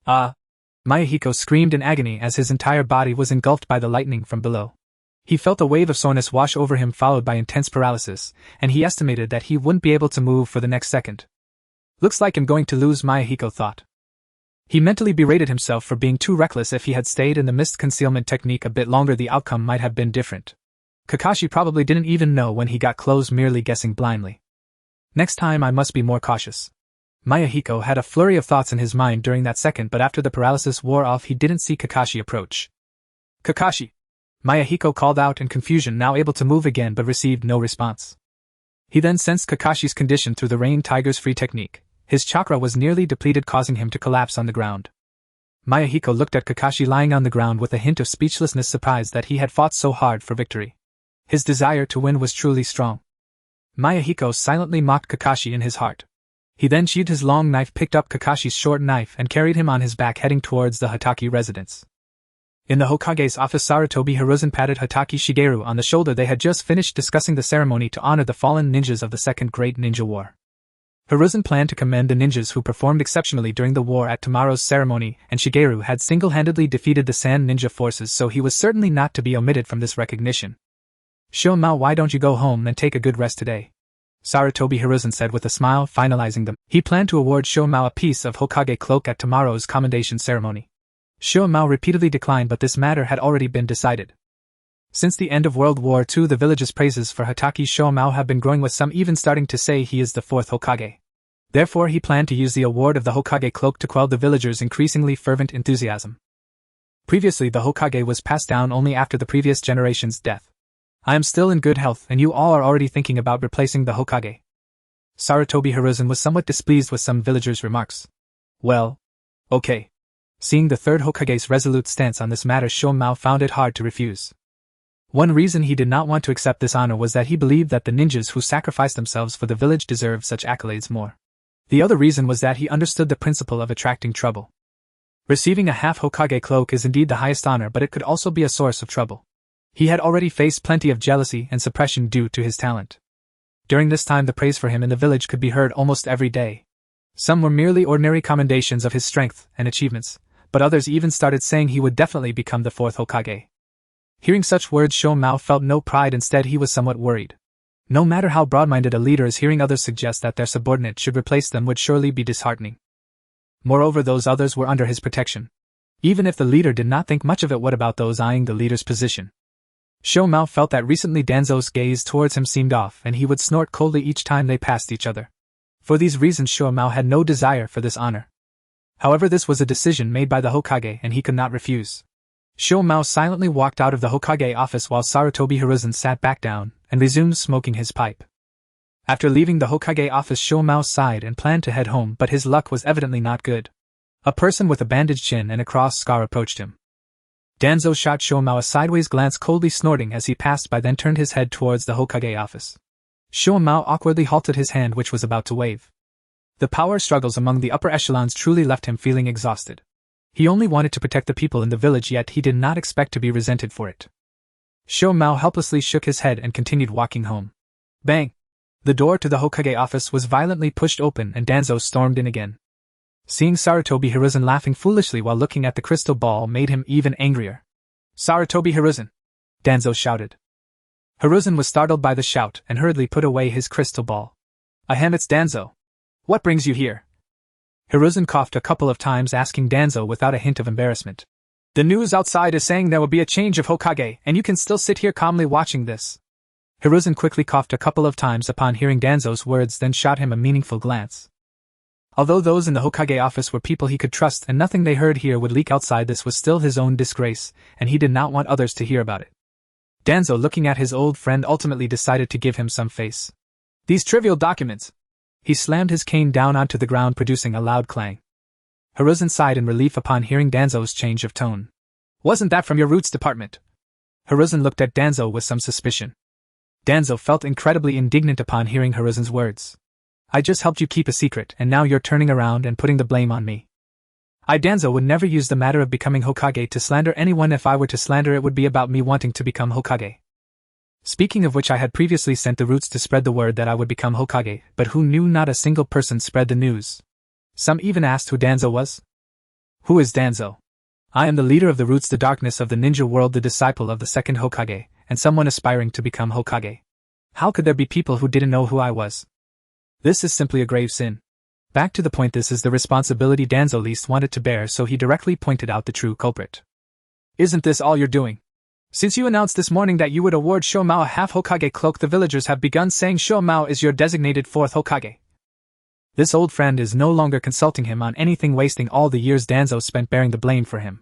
Mayahiko screamed in agony as his entire body was engulfed by the lightning from below. He felt a wave of soreness wash over him, followed by intense paralysis, and he estimated that he wouldn't be able to move for the next second. Looks like I'm going to lose, Mayahiko thought. He mentally berated himself for being too reckless. If he had stayed in the mist concealment technique a bit longer, the outcome might have been different. Kakashi probably didn't even know when he got close, merely guessing blindly. Next time I must be more cautious. Mayahiko had a flurry of thoughts in his mind during that second, but after the paralysis wore off, he didn't see Kakashi approach. Kakashi! Mayahiko called out in confusion, now able to move again but received no response. He then sensed Kakashi's condition through the Rain Tiger's free technique. His chakra was nearly depleted, causing him to collapse on the ground. Mayahiko looked at Kakashi lying on the ground with a hint of speechlessness, surprised that he had fought so hard for victory. His desire to win was truly strong. Mayahiko silently mocked Kakashi in his heart. He then sheathed his long knife, picked up Kakashi's short knife, and carried him on his back, heading towards the Hatake residence. In the Hokage's office, Sarutobi Hiruzen patted Hatake Shigeru on the shoulder. They had just finished discussing the ceremony to honor the fallen ninjas of the Second Great Ninja War. Hiruzen planned to commend the ninjas who performed exceptionally during the war at tomorrow's ceremony, and Shigeru had single-handedly defeated the Sand Ninja forces, so he was certainly not to be omitted from this recognition. Shomao, why don't you go home and take a good rest today? Sarutobi Hiruzen said with a smile, finalizing them. He planned to award Shomao a piece of Hokage cloak at tomorrow's commendation ceremony. Shomao repeatedly declined, but this matter had already been decided. Since the end of World War II, the village's praises for Hatake Shomao have been growing, with some even starting to say he is the fourth Hokage. Therefore, he planned to use the award of the Hokage cloak to quell the villagers' increasingly fervent enthusiasm. Previously, the Hokage was passed down only after the previous generation's death. I am still in good health, and you all are already thinking about replacing the Hokage. Sarutobi Hiruzen was somewhat displeased with some villagers' remarks. Well, okay. Seeing the third Hokage's resolute stance on this matter, Shomao found it hard to refuse. One reason he did not want to accept this honor was that he believed that the ninjas who sacrificed themselves for the village deserved such accolades more. The other reason was that he understood the principle of attracting trouble. Receiving a half Hokage cloak is indeed the highest honor, but it could also be a source of trouble. He had already faced plenty of jealousy and suppression due to his talent. During this time, the praise for him in the village could be heard almost every day. Some were merely ordinary commendations of his strength and achievements, but others even started saying he would definitely become the fourth Hokage. Hearing such words, Shomao felt no pride. Instead, he was somewhat worried. No matter how broad-minded a leader is, hearing others suggest that their subordinate should replace them would surely be disheartening. Moreover, those others were under his protection. Even if the leader did not think much of it, what about those eyeing the leader's position? Shomao felt that recently Danzo's gaze towards him seemed off, and he would snort coldly each time they passed each other. For these reasons, Shomao had no desire for this honor. However, this was a decision made by the Hokage, and he could not refuse. Shomao silently walked out of the Hokage office while Sarutobi Hiruzen sat back down and resumed smoking his pipe. After leaving the Hokage office, Shomao sighed and planned to head home, but his luck was evidently not good. A person with a bandaged chin and a cross scar approached him. Danzo shot Shomao a sideways glance, coldly snorting as he passed by, then turned his head towards the Hokage office. Shomao awkwardly halted his hand, which was about to wave. The power struggles among the upper echelons truly left him feeling exhausted. He only wanted to protect the people in the village, yet he did not expect to be resented for it. Shomao helplessly shook his head and continued walking home. Bang! The door to the Hokage office was violently pushed open and Danzo stormed in again. Seeing Sarutobi Hiruzen laughing foolishly while looking at the crystal ball made him even angrier. Sarutobi Hiruzen! Danzo shouted. Hiruzen was startled by the shout and hurriedly put away his crystal ball. Ahem, it's Danzo. What brings you here? Hiruzen coughed a couple of times, asking Danzo without a hint of embarrassment. The news outside is saying there will be a change of Hokage, and you can still sit here calmly watching this. Hiruzen quickly coughed a couple of times upon hearing Danzo's words, then shot him a meaningful glance. Although those in the Hokage office were people he could trust and nothing they heard here would leak outside, this was still his own disgrace, and he did not want others to hear about it. Danzo, looking at his old friend, ultimately decided to give him some face. These trivial documents. He slammed his cane down onto the ground, producing a loud clang. Hiruzen sighed in relief upon hearing Danzo's change of tone. Wasn't that from your roots department? Hiruzen looked at Danzo with some suspicion. Danzo felt incredibly indignant upon hearing Hiruzen's words. I just helped you keep a secret, and now you're turning around and putting the blame on me. Danzo would never use the matter of becoming Hokage to slander anyone. If I were to slander, it would be about me wanting to become Hokage. Speaking of which, I had previously sent the roots to spread the word that I would become Hokage, but who knew? Not a single person spread the news. Some even asked who Danzo was. Who is Danzo? I am the leader of the roots, the darkness of the ninja world, the disciple of the second Hokage, and someone aspiring to become Hokage. How could there be people who didn't know who I was? This is simply a grave sin. Back to the point, this is the responsibility Danzo least wanted to bear, so he directly pointed out the true culprit. Isn't this all you're doing? Since you announced this morning that you would award Shomao a half Hokage cloak, the villagers have begun saying Shomao is your designated fourth Hokage. This old friend is no longer consulting him on anything, wasting all the years Danzo spent bearing the blame for him.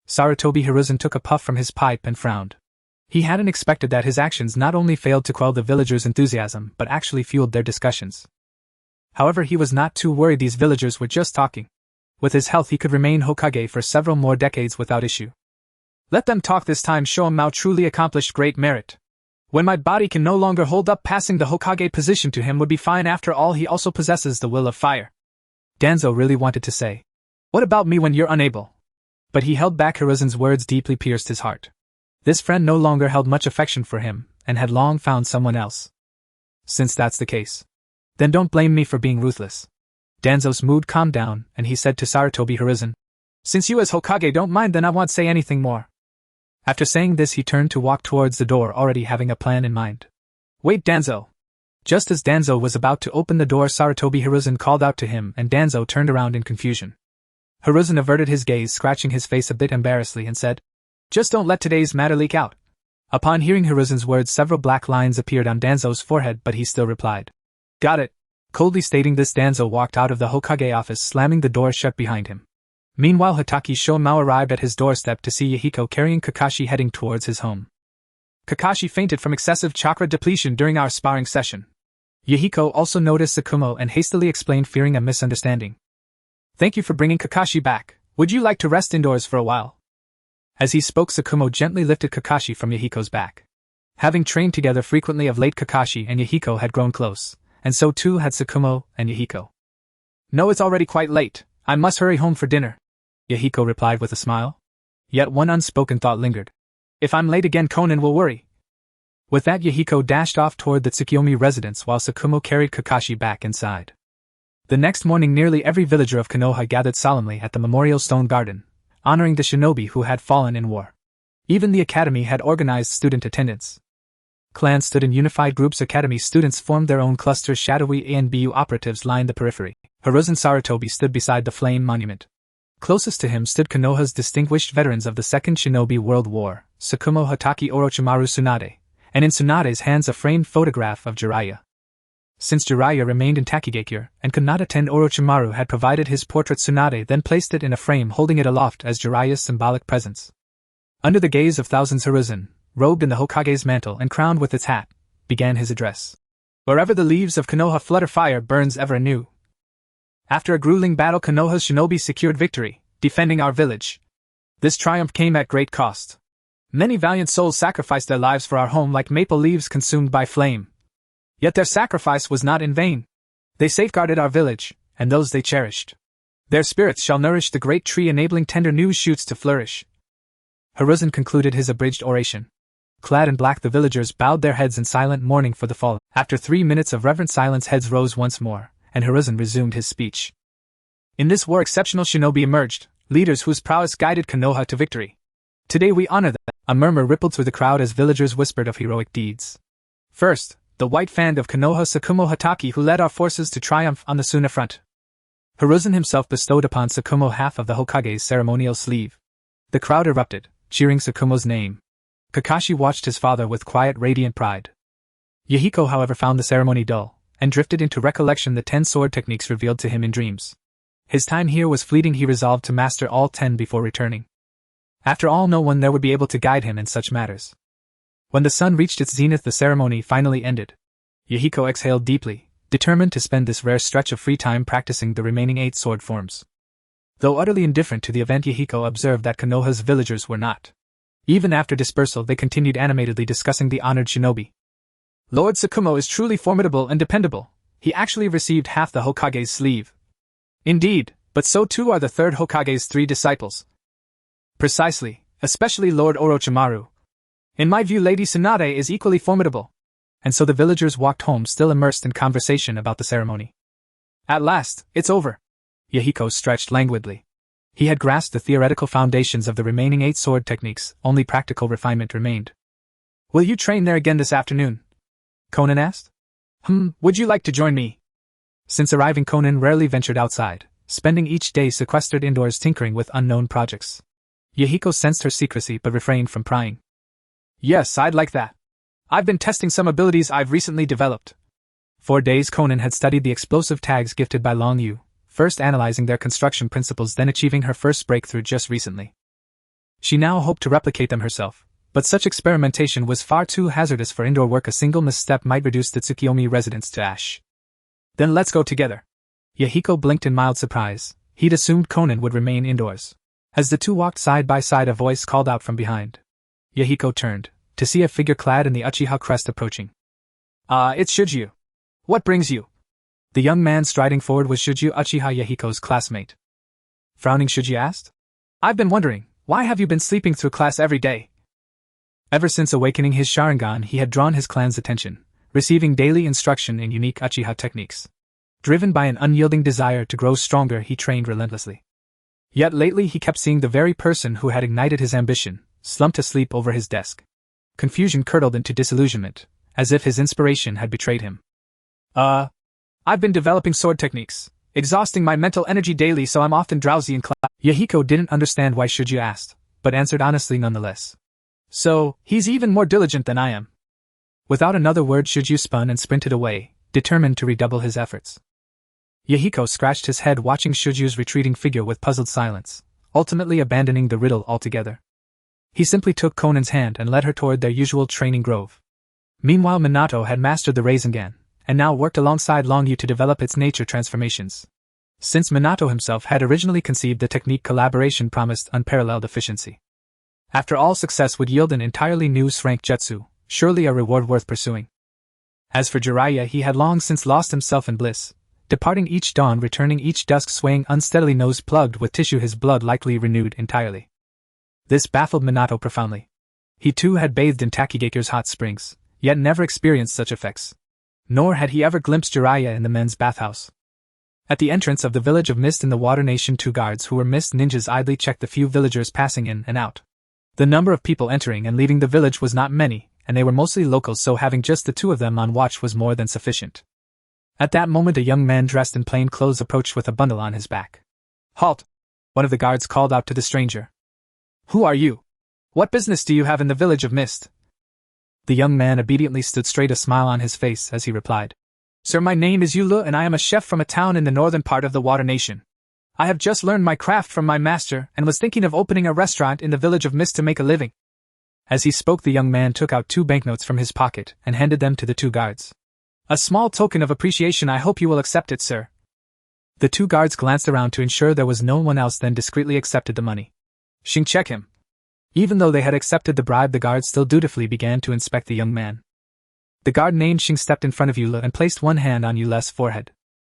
Sarutobi Hiruzen took a puff from his pipe and frowned. He hadn't expected that his actions not only failed to quell the villagers' enthusiasm but actually fueled their discussions. However, he was not too worried. These villagers were just talking. With his health, he could remain Hokage for several more decades without issue. Let them talk. This time Shomao truly accomplished great merit. When my body can no longer hold up, passing the Hokage position to him would be fine. After all, he also possesses the will of fire. Danzo really wanted to say, what about me when you're unable? But he held back. Hiruzen's words deeply pierced his heart. This friend no longer held much affection for him, and had long found someone else. Since that's the case, then don't blame me for being ruthless. Danzo's mood calmed down, and he said to Sarutobi Hiruzen, since you as Hokage don't mind, then I won't say anything more. After saying this, he turned to walk towards the door, already having a plan in mind. Wait, Danzo! Just as Danzo was about to open the door, Sarutobi Hiruzen called out to him, and Danzo turned around in confusion. Hiruzen averted his gaze, scratching his face a bit embarrassedly, and said, just don't let today's matter leak out. Upon hearing Hiruzen's words, several black lines appeared on Danzo's forehead, but he still replied, got it. Coldly stating this, Danzo walked out of the Hokage office, slamming the door shut behind him. Meanwhile, Hitachi Shomao arrived at his doorstep to see Yahiko carrying Kakashi heading towards his home. Kakashi fainted from excessive chakra depletion during our sparring session. Yahiko also noticed Sakumo and hastily explained, fearing a misunderstanding. Thank you for bringing Kakashi back. Would you like to rest indoors for a while? As he spoke, Sakumo gently lifted Kakashi from Yahiko's back. Having trained together frequently of late, Kakashi and Yahiko had grown close, and so too had Sakumo and Yahiko. No, it's already quite late. I must hurry home for dinner, Yahiko replied with a smile. Yet one unspoken thought lingered. If I'm late again, Konan will worry. With that, Yahiko dashed off toward the Tsukiyomi residence while Sakumo carried Kakashi back inside. The next morning, nearly every villager of Konoha gathered solemnly at the Memorial Stone Garden, honoring the shinobi who had fallen in war. Even the academy had organized student attendance. Clans stood in unified groups. Academy students formed their own clusters. Shadowy A and BU operatives lined the periphery. Hiruzen Sarutobi stood beside the flame monument. Closest to him stood Konoha's distinguished veterans of the Second Shinobi World War, Sakumo, Hataki, Orochimaru, Tsunade, and in Tsunade's hands a framed photograph of Jiraiya. Since Jiraiya remained in Takigakure and could not attend, Orochimaru had provided his portrait. Tsunade then placed it in a frame, holding it aloft as Jiraiya's symbolic presence. Under the gaze of thousands, Hiruzen, robed in the Hokage's mantle and crowned with its hat, began his address. Wherever the leaves of Konoha flutter, fire burns ever anew. After a grueling battle, Konoha's shinobi secured victory, defending our village. This triumph came at great cost. Many valiant souls sacrificed their lives for our home like maple leaves consumed by flame. Yet their sacrifice was not in vain. They safeguarded our village, and those they cherished. Their spirits shall nourish the great tree, enabling tender new shoots to flourish. Hiruzen concluded his abridged oration. Clad in black, the villagers bowed their heads in silent mourning for the fallen. After 3 minutes of reverent silence, heads rose once more, and Hiruzen resumed his speech. In this war, exceptional shinobi emerged, leaders whose prowess guided Konoha to victory. Today we honor them. A murmur rippled through the crowd as villagers whispered of heroic deeds. First, the white fan of Konoha, Sakumo Hataki, who led our forces to triumph on the Suna front. Hiruzen himself bestowed upon Tsukumo half of the Hokage's ceremonial sleeve. The crowd erupted, cheering Tsukumo's name. Kakashi watched his father with quiet, radiant pride. Yahiko, however, found the ceremony dull, and drifted into recollection the 10 sword techniques revealed to him in dreams. His time here was fleeting. He resolved to master all 10 before returning. After all, no one there would be able to guide him in such matters. When the sun reached its zenith, the ceremony finally ended. Yahiko exhaled deeply, determined to spend this rare stretch of free time practicing the remaining 8 sword forms. Though utterly indifferent to the event, Yahiko observed that Konoha's villagers were not. Even after dispersal, they continued animatedly discussing the honored shinobi. Lord Tsukumo is truly formidable and dependable. He actually received half the Hokage's sleeve. Indeed, but so too are the third Hokage's 3 disciples. Precisely, especially Lord Orochimaru. In my view, Lady Tsunade is equally formidable. And so the villagers walked home, still immersed in conversation about the ceremony. At last, it's over. Yahiko stretched languidly. He had grasped the theoretical foundations of the remaining 8 sword techniques, only practical refinement remained. Will you train there again this afternoon? Konan asked. Would you like to join me? Since arriving, Konan rarely ventured outside, spending each day sequestered indoors tinkering with unknown projects. Yahiko sensed her secrecy but refrained from prying. Yes, I'd like that. I've been testing some abilities I've recently developed. For days Konan had studied the explosive tags gifted by Long Yu, first analyzing their construction principles, then achieving her first breakthrough just recently. She now hoped to replicate them herself, but such experimentation was far too hazardous for indoor work. A single misstep might reduce the Tsukiyomi residence to ash. Then let's go together. Yahiko blinked in mild surprise. He'd assumed Konan would remain indoors. As the two walked side by side, a voice called out from behind. Yahiko turned, to see a figure clad in the Uchiha crest approaching. It's Shuju. What brings you? The young man striding forward was Shuju, Uchiha Yahiko's classmate. Frowning, Shuju asked. I've been wondering, why have you been sleeping through class every day? Ever since awakening his Sharingan, he had drawn his clan's attention, receiving daily instruction in unique Uchiha techniques. Driven by an unyielding desire to grow stronger, he trained relentlessly. Yet lately he kept seeing the very person who had ignited his ambition, slumped asleep over his desk. Confusion curdled into disillusionment, as if his inspiration had betrayed him. I've been developing sword techniques, exhausting my mental energy daily, so I'm often drowsy in class. Yahiko didn't understand why Shuju asked, but answered honestly nonetheless. So, he's even more diligent than I am. Without another word, Shuju spun and sprinted away, determined to redouble his efforts. Yahiko scratched his head, watching Shuju's retreating figure with puzzled silence, ultimately abandoning the riddle altogether. He simply took Konan's hand and led her toward their usual training grove. Meanwhile, Minato had mastered the Rasengan, and now worked alongside Long Yu to develop its nature transformations. Since Minato himself had originally conceived the technique, collaboration promised unparalleled efficiency. After all, success would yield an entirely new rank jutsu, surely a reward worth pursuing. As for Jiraiya, he had long since lost himself in bliss, departing each dawn, returning each dusk, swaying unsteadily, nose plugged with tissue, his blood likely renewed entirely. This baffled Minato profoundly. He too had bathed in Takigaker's hot springs, yet never experienced such effects. Nor had he ever glimpsed Jiraiya in the men's bathhouse. At the entrance of the village of Mist in the Water Nation, 2 guards who were Mist ninjas idly checked the few villagers passing in and out. The number of people entering and leaving the village was not many, and they were mostly locals, so having just the 2 of them on watch was more than sufficient. At that moment, a young man dressed in plain clothes approached with a bundle on his back. Halt! One of the guards called out to the stranger. Who are you? What business do you have in the village of Mist? The young man obediently stood straight, a smile on his face as he replied. Sir, my name is Yulu, and I am a chef from a town in the northern part of the Water Nation. I have just learned my craft from my master and was thinking of opening a restaurant in the village of Mist to make a living. As he spoke, the young man took out 2 banknotes from his pocket and handed them to the 2 guards. A small token of appreciation. I hope you will accept it, sir. The 2 guards glanced around to ensure there was no one else, then discreetly accepted the money. Shing, check him. Even though they had accepted the bribe, the guards still dutifully began to inspect the young man. The guard named Shing stepped in front of Yula and placed one hand on Yula's forehead.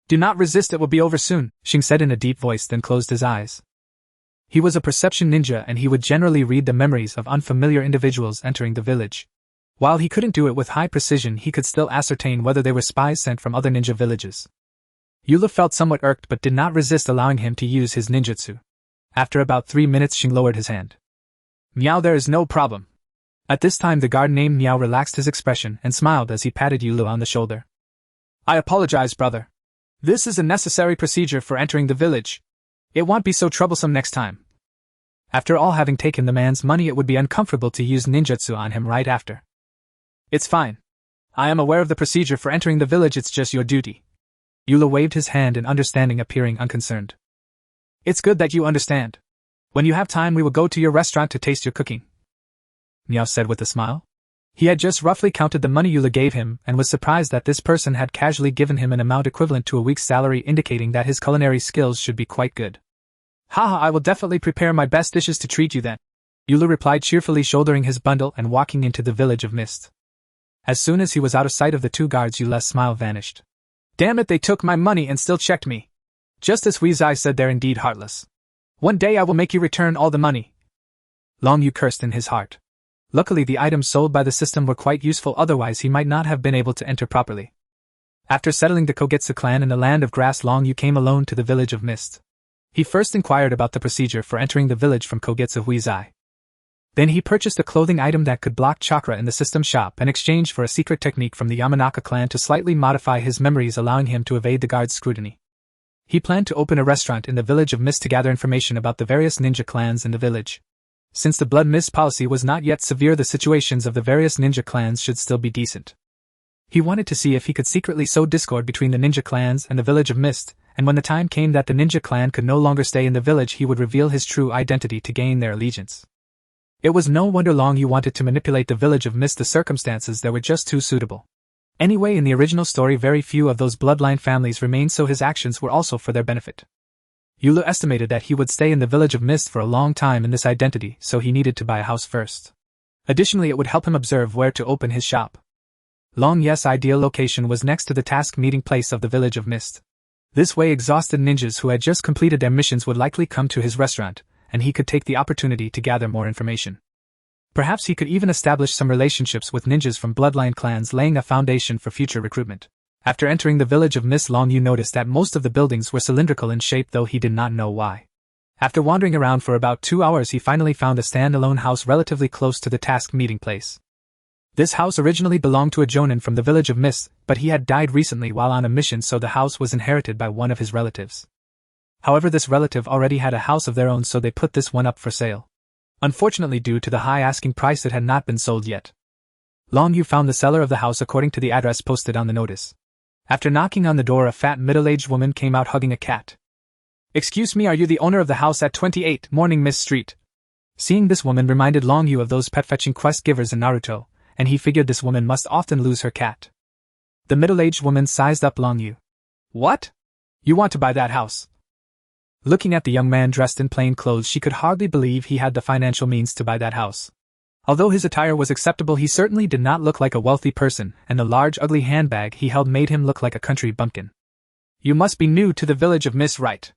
Do not resist, it will be over soon, Shing said in a deep voice, then closed his eyes. He was a perception ninja, and he would generally read the memories of unfamiliar individuals entering the village. While he couldn't do it with high precision, he could still ascertain whether they were spies sent from other ninja villages. Yula felt somewhat irked but did not resist allowing him to use his ninjutsu. After about 3 minutes, Shing lowered his hand. Meow, there is no problem. At this time, the guard named Meow relaxed his expression and smiled as he patted Yulu on the shoulder. I apologize, brother. This is a necessary procedure for entering the village. It won't be so troublesome next time. After all, having taken the man's money, it would be uncomfortable to use ninjutsu on him right after. It's fine. I am aware of the procedure for entering the village, it's just your duty. Yula waved his hand in understanding, appearing unconcerned. It's good that you understand. When you have time, we will go to your restaurant to taste your cooking, Miao said with a smile. He had just roughly counted the money Yula gave him and was surprised that this person had casually given him an amount equivalent to a week's salary, indicating that his culinary skills should be quite good. Haha, I will definitely prepare my best dishes to treat you then, Yula replied cheerfully, shouldering his bundle and walking into the village of mist. As soon as he was out of sight of the two guards, Yula's smile vanished. Damn it, they took my money and still checked me. Just as Huizai said, they're indeed heartless. One day I will make you return all the money. Long Yu cursed in his heart. Luckily, the items sold by the system were quite useful, otherwise he might not have been able to enter properly. After settling the Kogetsu clan in the land of grass, Long Yu came alone to the village of mist. He first inquired about the procedure for entering the village from Kogetsu Huizai. Then he purchased a clothing item that could block chakra in the system shop in exchange for a secret technique from the Yamanaka clan to slightly modify his memories, allowing him to evade the guard's scrutiny. He planned to open a restaurant in the village of mist to gather information about the various ninja clans in the village. Since the blood mist policy was not yet severe, the situations of the various ninja clans should still be decent. He wanted to see if he could secretly sow discord between the ninja clans and the village of mist, and when the time came that the ninja clan could no longer stay in the village, he would reveal his true identity to gain their allegiance. It was no wonder Long Yu wanted to manipulate the village of mist. The circumstances there were just too suitable. Anyway, in the original story, very few of those bloodline families remained, so his actions were also for their benefit. Yula estimated that he would stay in the village of mist for a long time in this identity, so he needed to buy a house first. Additionally, it would help him observe where to open his shop. Long Yu's ideal location was next to the task meeting place of the village of mist. This way, exhausted ninjas who had just completed their missions would likely come to his restaurant, and he could take the opportunity to gather more information. Perhaps he could even establish some relationships with ninjas from bloodline clans, laying a foundation for future recruitment. After entering the village of mist, Long Yu noticed that most of the buildings were cylindrical in shape, though he did not know why. After wandering around for about 2 hours, he finally found a standalone house relatively close to the task meeting place. This house originally belonged to a jonin from the village of mist, but he had died recently while on a mission, so the house was inherited by one of his relatives. However, this relative already had a house of their own, so they put this one up for sale. Unfortunately, due to the high asking price, it had not been sold yet. Long Yu found the seller of the house according to the address posted on the notice. After knocking on the door, a fat middle-aged woman came out hugging a cat. Excuse me, are you the owner of the house at 28 Morning Mist Street? Seeing this woman reminded Long Yu of those pet-fetching quest givers in Naruto, and he figured this woman must often lose her cat. The middle-aged woman sized up Long Yu. What? You want to buy that house? Looking at the young man dressed in plain clothes, she could hardly believe he had the financial means to buy that house. Although his attire was acceptable, he certainly did not look like a wealthy person, and the large ugly handbag he held made him look like a country bumpkin. You must be new to the village of mist, right?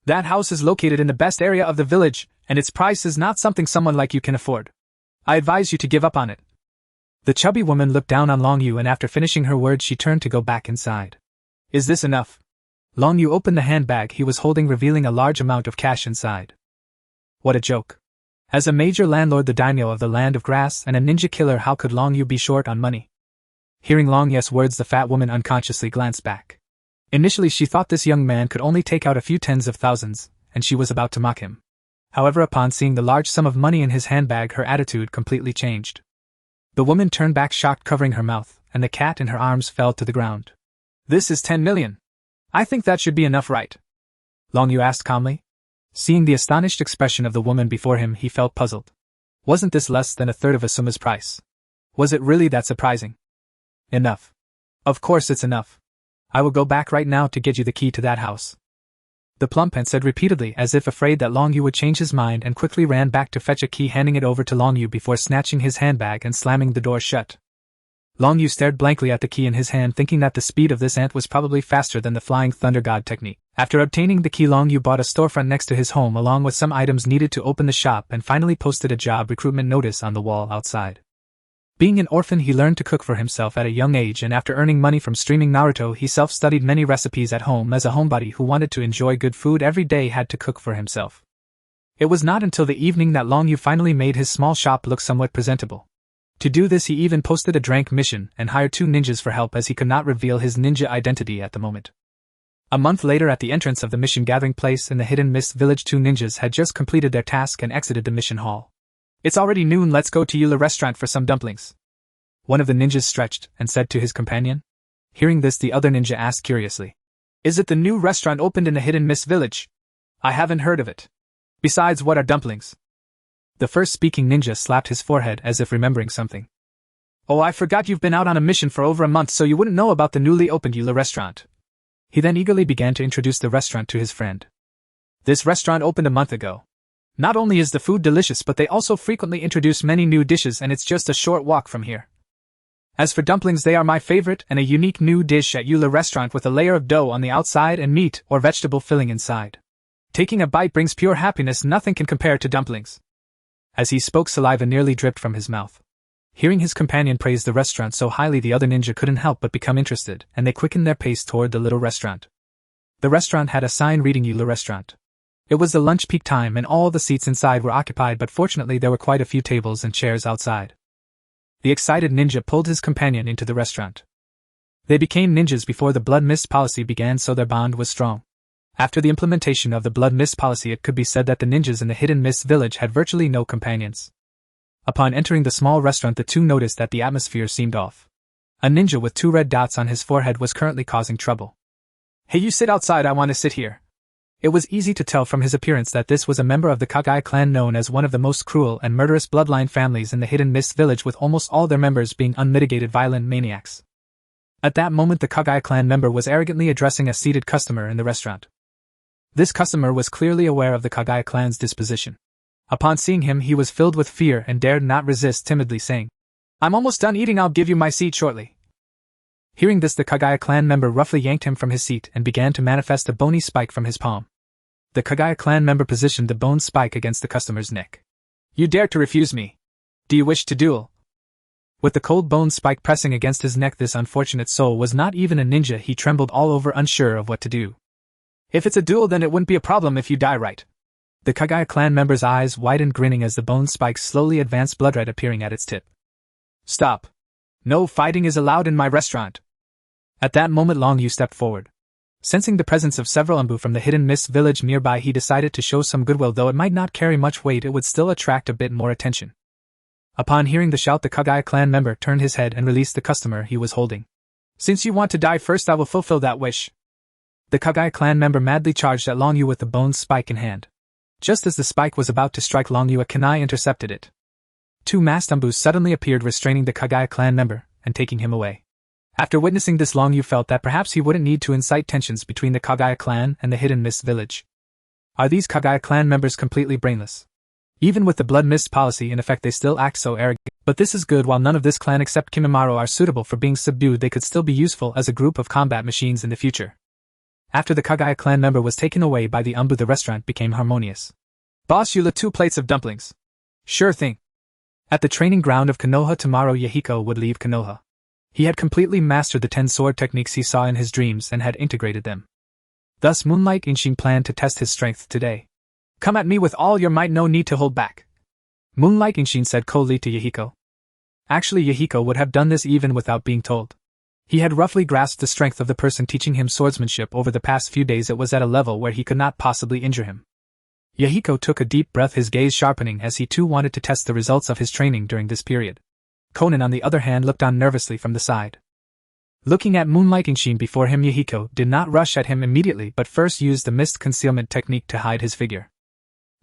That house is located in the best area of the village, and its price is not something someone like you can afford. I advise you to give up on it. The chubby woman looked down on Long Yu, and after finishing her words she turned to go back inside. Is this enough? Long Yu opened the handbag he was holding, revealing a large amount of cash inside. What a joke. As a major landlord, the daimyo of the land of grass, and a ninja killer, how could Long Yu be short on money? Hearing Long Yu's words, the fat woman unconsciously glanced back. Initially she thought this young man could only take out a few tens of thousands, and she was about to mock him. However, upon seeing the large sum of money in his handbag, her attitude completely changed. The woman turned back, shocked, covering her mouth, and the cat in her arms fell to the ground. This is 10 million. I think that should be enough, right? Long Yu asked calmly. Seeing the astonished expression of the woman before him, he felt puzzled. Wasn't this less than a third of Asuma's price? Was it really that surprising? Enough. Of course it's enough. I will go back right now to get you the key to that house. The plump ant said repeatedly, as if afraid that Long Yu would change his mind, and quickly ran back to fetch a key, handing it over to Long Yu before snatching his handbag and slamming the door shut. Long Yu stared blankly at the key in his hand, thinking that the speed of this ant was probably faster than the flying thunder god technique. After obtaining the key, Long Yu bought a storefront next to his home along with some items needed to open the shop, and finally posted a job recruitment notice on the wall outside. Being an orphan, he learned to cook for himself at a young age, and after earning money from streaming Naruto, he self-studied many recipes at home. As a homebody who wanted to enjoy good food every day, had to cook for himself. It was not until the evening that Long Yu finally made his small shop look somewhat presentable. To do this, he even posted a drank mission and hired 2 ninjas for help, as he could not reveal his ninja identity at the moment. A month later, at the entrance of the mission gathering place in the Hidden Mist Village, 2 ninjas had just completed their task and exited the mission hall. "It's already noon, let's go to Eula restaurant for some dumplings." One of the ninjas stretched and said to his companion. Hearing this, the other ninja asked curiously, "Is it the new restaurant opened in the Hidden Mist Village? I haven't heard of it. Besides, what are dumplings?" The first speaking ninja slapped his forehead as if remembering something. "Oh, I forgot you've been out on a mission for over a month, so you wouldn't know about the newly opened Eula restaurant." He then eagerly began to introduce the restaurant to his friend. "This restaurant opened a month ago. Not only is the food delicious, but they also frequently introduce many new dishes, and it's just a short walk from here. As for dumplings, they are my favorite and a unique new dish at Eula restaurant with a layer of dough on the outside and meat or vegetable filling inside. Taking a bite brings pure happiness, nothing can compare to dumplings." As he spoke, saliva nearly dripped from his mouth. Hearing his companion praise the restaurant so highly, the other ninja couldn't help but become interested, and they quickened their pace toward the little restaurant. The restaurant had a sign reading Eula restaurant. It was the lunch peak time and all the seats inside were occupied, but fortunately there were quite a few tables and chairs outside. The excited ninja pulled his companion into the restaurant. They became ninjas before the blood mist policy began, so their bond was strong. After the implementation of the blood mist policy, it could be said that the ninjas in the Hidden Mist Village had virtually no companions. Upon entering the small restaurant, the two noticed that the atmosphere seemed off. A ninja with 2 red dots on his forehead was currently causing trouble. "Hey, you sit outside, I want to sit here." It was easy to tell from his appearance that this was a member of the Kekkei clan, known as one of the most cruel and murderous bloodline families in the Hidden Mist Village, with almost all their members being unmitigated violent maniacs. At that moment, the Kekkei clan member was arrogantly addressing a seated customer in the restaurant. This customer was clearly aware of the Kekkei clan's disposition. Upon seeing him, he was filled with fear and dared not resist, timidly saying, "I'm almost done eating, I'll give you my seat shortly." Hearing this, the Kekkei clan member roughly yanked him from his seat and began to manifest a bony spike from his palm. The Kekkei clan member positioned the bone spike against the customer's neck. "You dare to refuse me? Do you wish to duel?" With the cold bone spike pressing against his neck, this unfortunate soul was not even a ninja. He trembled all over, unsure of what to do. "If it's a duel, then it wouldn't be a problem if you die right." The Kekkei clan member's eyes widened, grinning as the bone spike slowly advanced, blood red appearing at its tip. "Stop. No fighting is allowed in my restaurant." At that moment, Long Yu stepped forward. Sensing the presence of several Umbu from the Hidden Mist Village nearby, he decided to show some goodwill. Though it might not carry much weight, it would still attract a bit more attention. Upon hearing the shout, the Kekkei clan member turned his head and released the customer he was holding. "Since you want to die first, I will fulfill that wish." The Kekkei clan member madly charged at Long Yu with the bone spike in hand. Just as the spike was about to strike Long Yu, a kunai intercepted it. 2 masked Umbus suddenly appeared, restraining the Kekkei clan member and taking him away. After witnessing this, Long Yu felt that perhaps he wouldn't need to incite tensions between the Kekkei clan and the Hidden Mist Village. Are these Kekkei clan members completely brainless? Even with the blood mist policy in effect, they still act so arrogant. But this is good. While none of this clan except Kimimaro are suitable for being subdued, they could still be useful as a group of combat machines in the future. After the Kekkei clan member was taken away by the Umbu, the restaurant became harmonious. "Boss, Eula, 2 plates of dumplings." "Sure thing." At the training ground of Konoha, tomorrow Yahiko would leave Konoha. He had completely mastered the 10 sword techniques he saw in his dreams and had integrated them. Thus Moonlight Inshin planned to test his strength today. "Come at me with all your might, no need to hold back," Moonlight Inshin said coldly to Yahiko. Actually, Yahiko would have done this even without being told. He had roughly grasped the strength of the person teaching him swordsmanship over the past few days. It was at a level where he could not possibly injure him. Yahiko took a deep breath, his gaze sharpening as he too wanted to test the results of his training during this period. Konan, on the other hand, looked on nervously from the side. Looking at Moonlight Inshin before him, Yahiko did not rush at him immediately, but first used the mist concealment technique to hide his figure.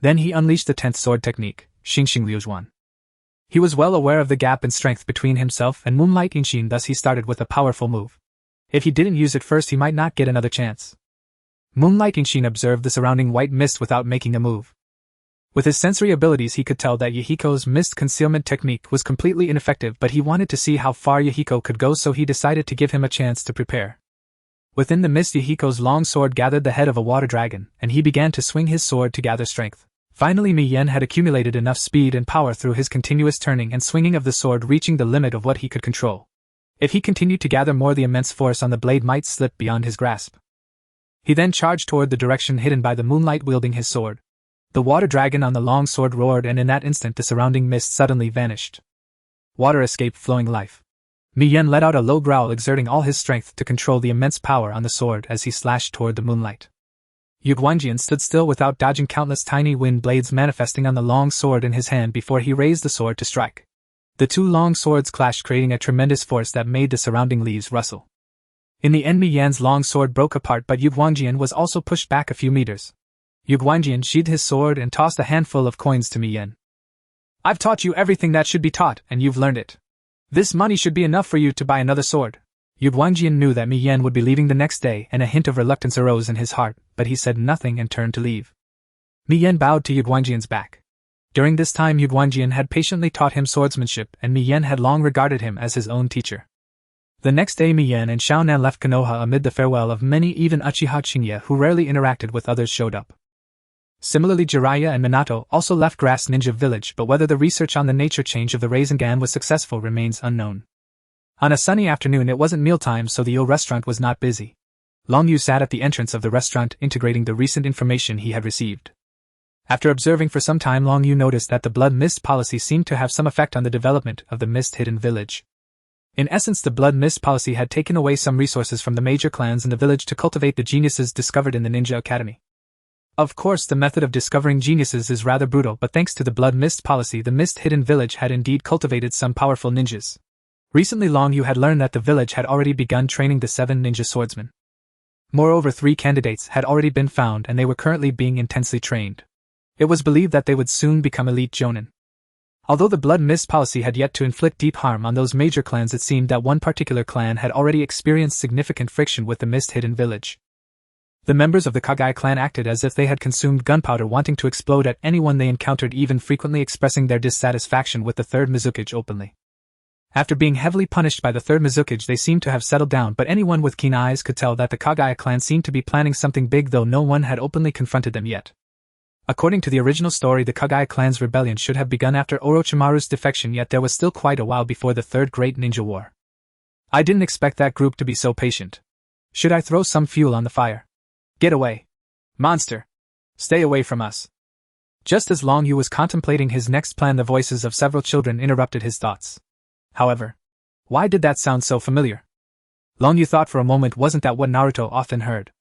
Then he unleashed the 10th sword technique, Xingxing Liujuan. He was well aware of the gap in strength between himself and Moonlight Inshin, thus he started with a powerful move. If he didn't use it first, he might not get another chance. Moonlight Inshin observed the surrounding white mist without making a move. With his sensory abilities, he could tell that Yahiko's mist concealment technique was completely ineffective, but he wanted to see how far Yahiko could go, so he decided to give him a chance to prepare. Within the mist, Yahiko's long sword gathered the head of a water dragon, and he began to swing his sword to gather strength. Finally, Mi Yen had accumulated enough speed and power through his continuous turning and swinging of the sword, reaching the limit of what he could control. If he continued to gather more, the immense force on the blade might slip beyond his grasp. He then charged toward the direction hidden by the moonlight, wielding his sword. The water dragon on the long sword roared, and in that instant the surrounding mist suddenly vanished. Water escaped, flowing life. Mi-yen let out a low growl, exerting all his strength to control the immense power on the sword as he slashed toward the moonlight. Yuguanjian stood still without dodging, countless tiny wind blades manifesting on the long sword in his hand before he raised the sword to strike. The two long swords clashed, creating a tremendous force that made the surrounding leaves rustle. In the end, Mi-yen's long sword broke apart, but Yuguanjian was also pushed back a few meters. Yuguanjian sheathed his sword and tossed a handful of coins to Mi-yen. "I've taught you everything that should be taught, and you've learned it. This money should be enough for you to buy another sword." Yuguanjian knew that Mi-yen would be leaving the next day, and a hint of reluctance arose in his heart, but he said nothing and turned to leave. Mi-yen bowed to Yuguanjian's back. During this time, Yuguanjian had patiently taught him swordsmanship, and Mi-yen had long regarded him as his own teacher. The next day, Mi-yen and Xiaonan left Konoha amid the farewell of many. Even Uchiha Shinya, who rarely interacted with others, showed up. Similarly, Jiraiya and Minato also left Grass Ninja Village, but whether the research on the nature change of the Rasengan was successful remains unknown. On a sunny afternoon, it wasn't mealtime, so the restaurant was not busy. Long Yu sat at the entrance of the restaurant, integrating the recent information he had received. After observing for some time, Long Yu noticed that the blood mist policy seemed to have some effect on the development of the mist-hidden village. In essence, the blood mist policy had taken away some resources from the major clans in the village to cultivate the geniuses discovered in the Ninja Academy. Of course, the method of discovering geniuses is rather brutal, but thanks to the blood mist policy, the mist-hidden village had indeed cultivated some powerful ninjas. Recently, Long Yu had learned that the village had already begun training the 7 ninja swordsmen. Moreover, 3 candidates had already been found, and they were currently being intensely trained. It was believed that they would soon become elite jonin. Although the blood mist policy had yet to inflict deep harm on those major clans, it seemed that one particular clan had already experienced significant friction with the mist-hidden village. The members of the Kagai clan acted as if they had consumed gunpowder, wanting to explode at anyone they encountered, even frequently expressing their dissatisfaction with the third Mizukage openly. After being heavily punished by the third Mizukage, they seemed to have settled down, but anyone with keen eyes could tell that the Kagai clan seemed to be planning something big, though no one had openly confronted them yet. According to the original story, the Kagai clan's rebellion should have begun after Orochimaru's defection, yet there was still quite a while before the Third Great Ninja War. I didn't expect that group to be so patient. Should I throw some fuel on the fire? Get away. Monster. Stay away from us. Just as Long Yu was contemplating his next plan, the voices of several children interrupted his thoughts. However, why did that sound so familiar? Long Yu thought for a moment, wasn't that what Naruto often heard?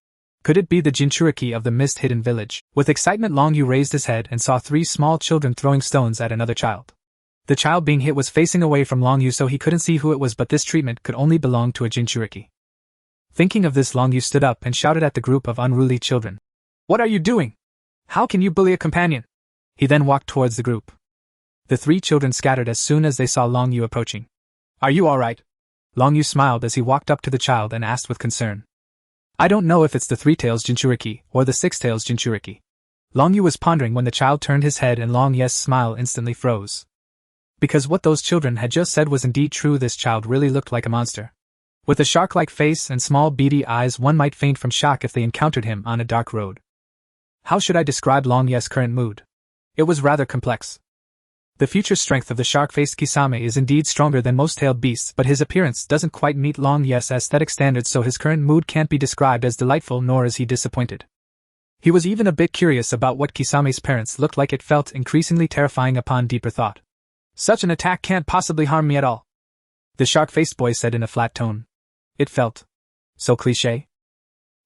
Could it be the Jinchuriki of the mist-hidden village? With excitement, Long Yu raised his head and saw 3 small children throwing stones at another child. The child being hit was facing away from Long Yu, so he couldn't see who it was, but this treatment could only belong to a Jinchuriki. Thinking of this, Long Yu stood up and shouted at the group of unruly children. "What are you doing? How can you bully a companion?" He then walked towards the group. The 3 children scattered as soon as they saw Long Yu approaching. "Are you alright?" Long Yu smiled as he walked up to the child and asked with concern. "I don't know if it's the 3-tails Jinchuriki or the 6-tails Jinchuriki." Long Yu was pondering when the child turned his head, and Long Yu's smile instantly froze. Because what those children had just said was indeed true, this child really looked like a monster. With a shark-like face and small beady eyes, one might faint from shock if they encountered him on a dark road. How should I describe Long Yu's current mood? It was rather complex. The future strength of the shark-faced Kisame is indeed stronger than most tailed beasts, but his appearance doesn't quite meet Long Yu's aesthetic standards, so his current mood can't be described as delightful, nor is he disappointed. He was even a bit curious about what Kisame's parents looked like. It felt increasingly terrifying upon deeper thought. "Such an attack can't possibly harm me at all," the shark-faced boy said in a flat tone. It felt so cliché.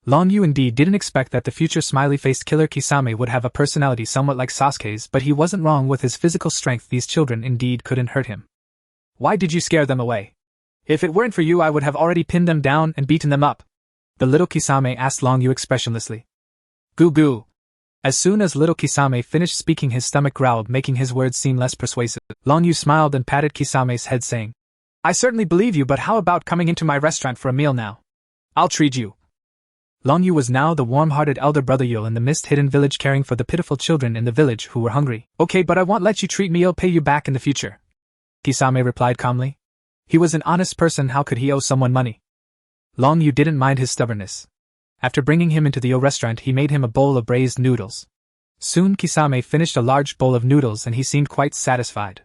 Long Yu indeed didn't expect that the future smiley-faced killer Kisame would have a personality somewhat like Sasuke's, but he wasn't wrong. With his physical strength, these children indeed couldn't hurt him. "Why did you scare them away? If it weren't for you, I would have already pinned them down and beaten them up," the little Kisame asked Long Yu expressionlessly. "Goo goo." As soon as little Kisame finished speaking, his stomach growled, making his words seem less persuasive. Long Yu smiled and patted Kisame's head, saying, "I certainly believe you, but how about coming into my restaurant for a meal now? I'll treat you." Long Yu was now the warm-hearted elder brother Yul in the mist-hidden village, caring for the pitiful children in the village who were hungry. "Okay, but I won't let you treat me. I'll pay you back in the future," Kisame replied calmly. He was an honest person, how could he owe someone money? Long Yu didn't mind his stubbornness. After bringing him into the restaurant, he made him a bowl of braised noodles. Soon Kisame finished a large bowl of noodles and he seemed quite satisfied.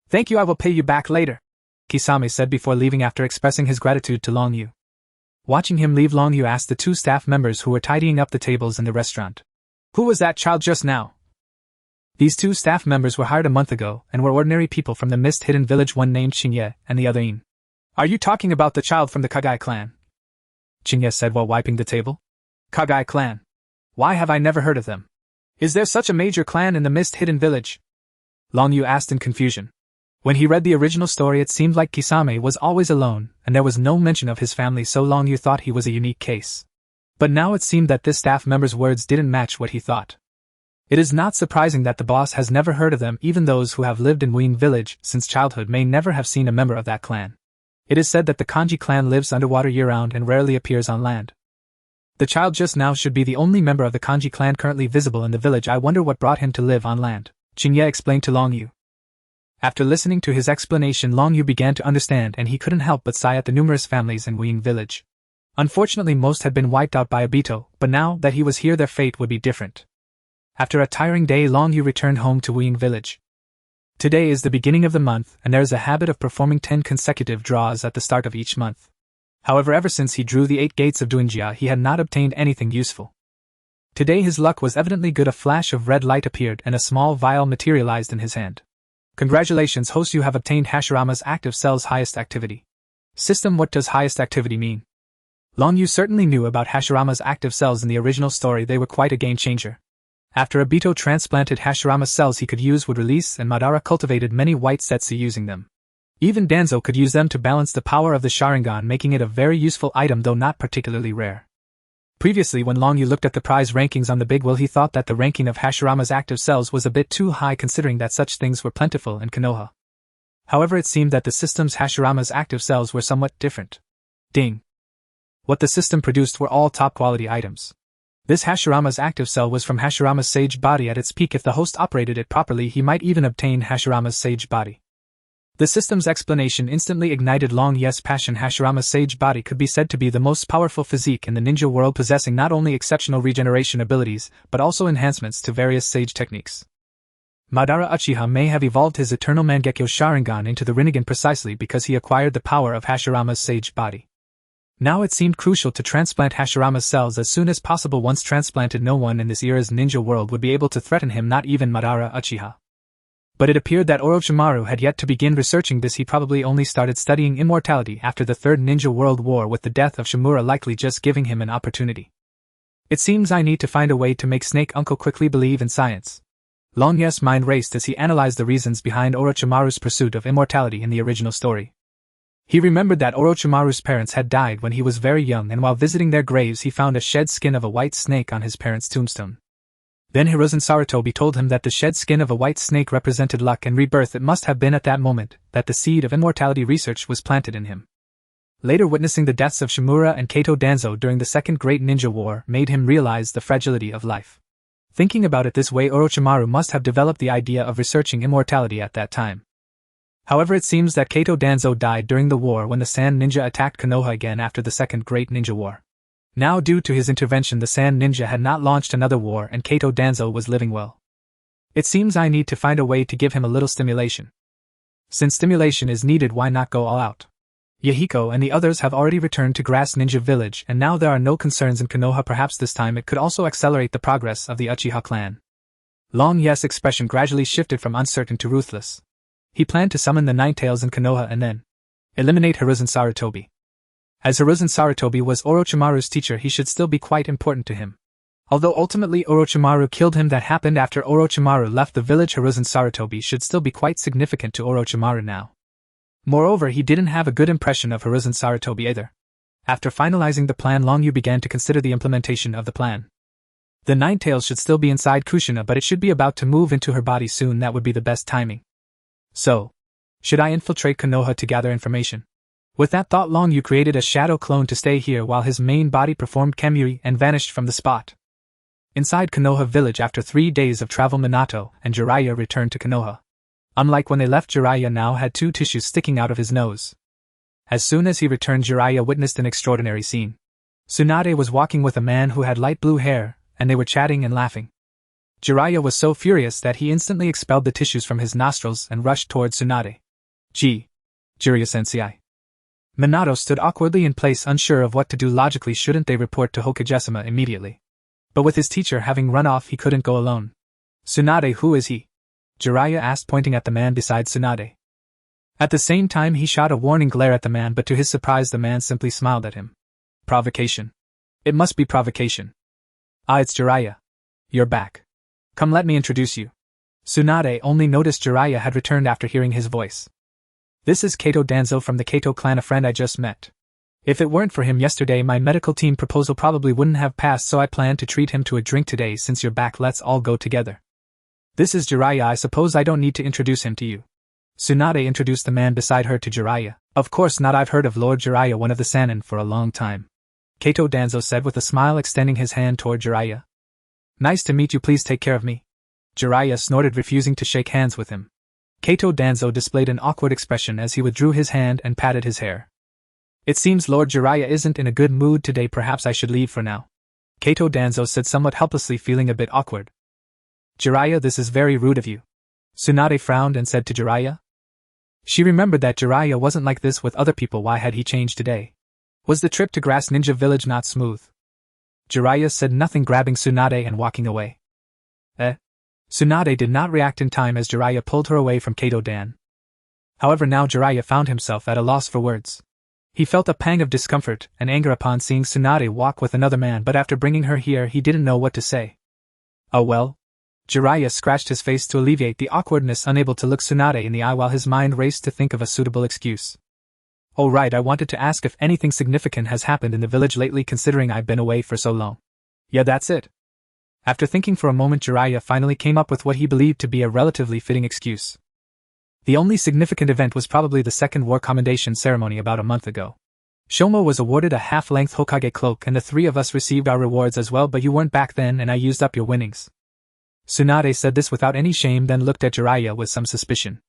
"Thank you, I will pay you back later," Kisame said before leaving after expressing his gratitude to Long Yu. Watching him leave, Long Yu asked the 2 staff members who were tidying up the tables in the restaurant, "Who was that child just now?" These 2 staff members were hired a month ago and were ordinary people from the mist-hidden village, one named Xingye and the other In. Are you talking about the child from the Kekkei clan? Jinye said while wiping the table. Kekkei clan. Why have I never heard of them? Is there such a major clan in the mist-hidden village? Long Yu asked in confusion. When he read the original story, it seemed like Kisame was always alone, and there was no mention of his family, so Long Yu thought he was a unique case. But now it seemed that this staff member's words didn't match what he thought. It is not surprising that the boss has never heard of them. Even those who have lived in Wing Village since childhood may never have seen a member of that clan. It is said that the Kanji clan lives underwater year-round and rarely appears on land. The child just now should be the only member of the Kanji clan currently visible in the village. I wonder what brought him to live on land, Jinye explained to Long Yu. After listening to his explanation, Long Yu began to understand, and he couldn't help but sigh at the numerous families in Wing Village. Unfortunately, most had been wiped out by Obito, but now that he was here, their fate would be different. After a tiring day, Long Yu returned home to Wing Village. Today is the beginning of the month, and there is a habit of performing 10 consecutive draws at the start of each month. However, ever since he drew the 8 gates of Duinjia, he had not obtained anything useful. Today his luck was evidently good. A flash of red light appeared and a small vial materialized in his hand. Congratulations, host, you have obtained Hashirama's active cell's highest activity. System. What does highest activity mean? Long Yu certainly knew about Hashirama's active cells in the original story. They were quite a game changer. After Obito transplanted Hashirama's cells he could use would release, and Madara cultivated many white setsu using them. Even Danzo could use them to balance the power of the Sharingan, making it a very useful item, though not particularly rare. Previously, when Long Yu looked at the prize rankings on the Big Wheel, he thought that the ranking of Hashirama's active cells was a bit too high, considering that such things were plentiful in Konoha. However, it seemed that the system's Hashirama's active cells were somewhat different. Ding! What the system produced were all top-quality items. This Hashirama's active cell was from Hashirama's Sage Body at its peak. If the host operated it properly, he might even obtain Hashirama's Sage Body. The system's explanation instantly ignited Long Yu's passion. Hashirama's Sage Body could be said to be the most powerful physique in the ninja world, possessing not only exceptional regeneration abilities, but also enhancements to various sage techniques. Madara Uchiha may have evolved his eternal Mangekyo Sharingan into the Rinnegan precisely because he acquired the power of Hashirama's Sage Body. Now it seemed crucial to transplant Hashirama's cells as soon as possible. Once transplanted, no one in this era's ninja world would be able to threaten him, not even Madara Uchiha. But it appeared that Orochimaru had yet to begin researching this. He probably only started studying immortality after the Third Ninja World War, with the death of Shimura likely just giving him an opportunity. It seems I need to find a way to make Snake Uncle quickly believe in science. Long Yu's mind raced as he analyzed the reasons behind Orochimaru's pursuit of immortality in the original story. He remembered that Orochimaru's parents had died when he was very young, and while visiting their graves he found a shed skin of a white snake on his parents' tombstone. Then Hiruzen Sarutobi told him that the shed skin of a white snake represented luck and rebirth. It must have been at that moment that the seed of immortality research was planted in him. Later, witnessing the deaths of Shimura and Kato Danzo during the Second Great Ninja War made him realize the fragility of life. Thinking about it this way, Orochimaru must have developed the idea of researching immortality at that time. However, it seems that Kato Danzo died during the war when the Sand Ninja attacked Konoha again after the Second Great Ninja War. Now, due to his intervention, the Sand Ninja had not launched another war and Kato Danzo was living well. It seems I need to find a way to give him a little stimulation. Since stimulation is needed, why not go all out? Yahiko and the others have already returned to Grass Ninja Village, and now there are no concerns in Konoha. Perhaps this time it could also accelerate the progress of the Uchiha clan. Long Yu's expression gradually shifted from uncertain to ruthless. He planned to summon the Ninetales in Konoha and then eliminate Hiruzen Sarutobi. As Hiruzen Sarutobi was Orochimaru's teacher, he should still be quite important to him. Although ultimately Orochimaru killed him, that happened after Orochimaru left the village. Hiruzen Sarutobi should still be quite significant to Orochimaru now. Moreover, he didn't have a good impression of Hiruzen Sarutobi either. After finalizing the plan, Long Yu began to consider the implementation of the plan. The Ninetales should still be inside Kushina, but it should be about to move into her body soon. That would be the best timing. So, should I infiltrate Konoha to gather information? With that thought, Long Yu created a shadow clone to stay here while his main body performed Kamui and vanished from the spot. Inside Konoha village, after 3 days of travel, Minato and Jiraiya returned to Konoha. Unlike when they left, Jiraiya now had 2 tissues sticking out of his nose. As soon as he returned, Jiraiya witnessed an extraordinary scene. Tsunade was walking with a man who had light blue hair, and they were chatting and laughing. Jiraiya was so furious that he instantly expelled the tissues from his nostrils and rushed towards Tsunade. Jiraiya-sensei. Minato stood awkwardly in place, unsure of what to do. Logically, shouldn't they report to Hokage-sama immediately? But with his teacher having run off, he couldn't go alone. Tsunade, who is he? Jiraiya asked, pointing at the man beside Tsunade. At the same time he shot a warning glare at the man, but to his surprise the man simply smiled at him. Provocation. It must be provocation. Ah, it's Jiraiya. You're back. Come, let me introduce you. Tsunade only noticed Jiraiya had returned after hearing his voice. This is Kato Danzo from the Kato clan, a friend I just met. If it weren't for him yesterday, my medical team proposal probably wouldn't have passed, so I plan to treat him to a drink today. Since you're back, let's all go together. This is Jiraiya. I suppose I don't need to introduce him to you. Tsunade introduced the man beside her to Jiraiya. Of course not, I've heard of Lord Jiraiya, one of the Sannin, for a long time. Kato Danzo said with a smile, extending his hand toward Jiraiya. Nice to meet you, please take care of me. Jiraiya snorted, refusing to shake hands with him. Kato Danzo displayed an awkward expression as he withdrew his hand and patted his hair. It seems Lord Jiraiya isn't in a good mood today, perhaps I should leave for now. Kato Danzo said somewhat helplessly, feeling a bit awkward. Jiraiya, this is very rude of you. Tsunade frowned and said to Jiraiya. She remembered that Jiraiya wasn't like this with other people. Why had he changed today? Was the trip to Grass Ninja Village not smooth? Jiraiya said nothing, grabbing Tsunade and walking away. Tsunade did not react in time as Jiraiya pulled her away from Kato Dan. However, now Jiraiya found himself at a loss for words. He felt a pang of discomfort and anger upon seeing Tsunade walk with another man, but after bringing her here he didn't know what to say. Oh well? Jiraiya scratched his face to alleviate the awkwardness, unable to look Tsunade in the eye while his mind raced to think of a suitable excuse. Oh right, I wanted to ask if anything significant has happened in the village lately, considering I've been away for so long. Yeah, that's it. After thinking for a moment, Jiraiya finally came up with what he believed to be a relatively fitting excuse. The only significant event was probably the second war commendation ceremony about a month ago. Shomo was awarded a half-length Hokage cloak and the three of us received our rewards as well, but you weren't back then and I used up your winnings. Tsunade said this without any shame, then looked at Jiraiya with some suspicion.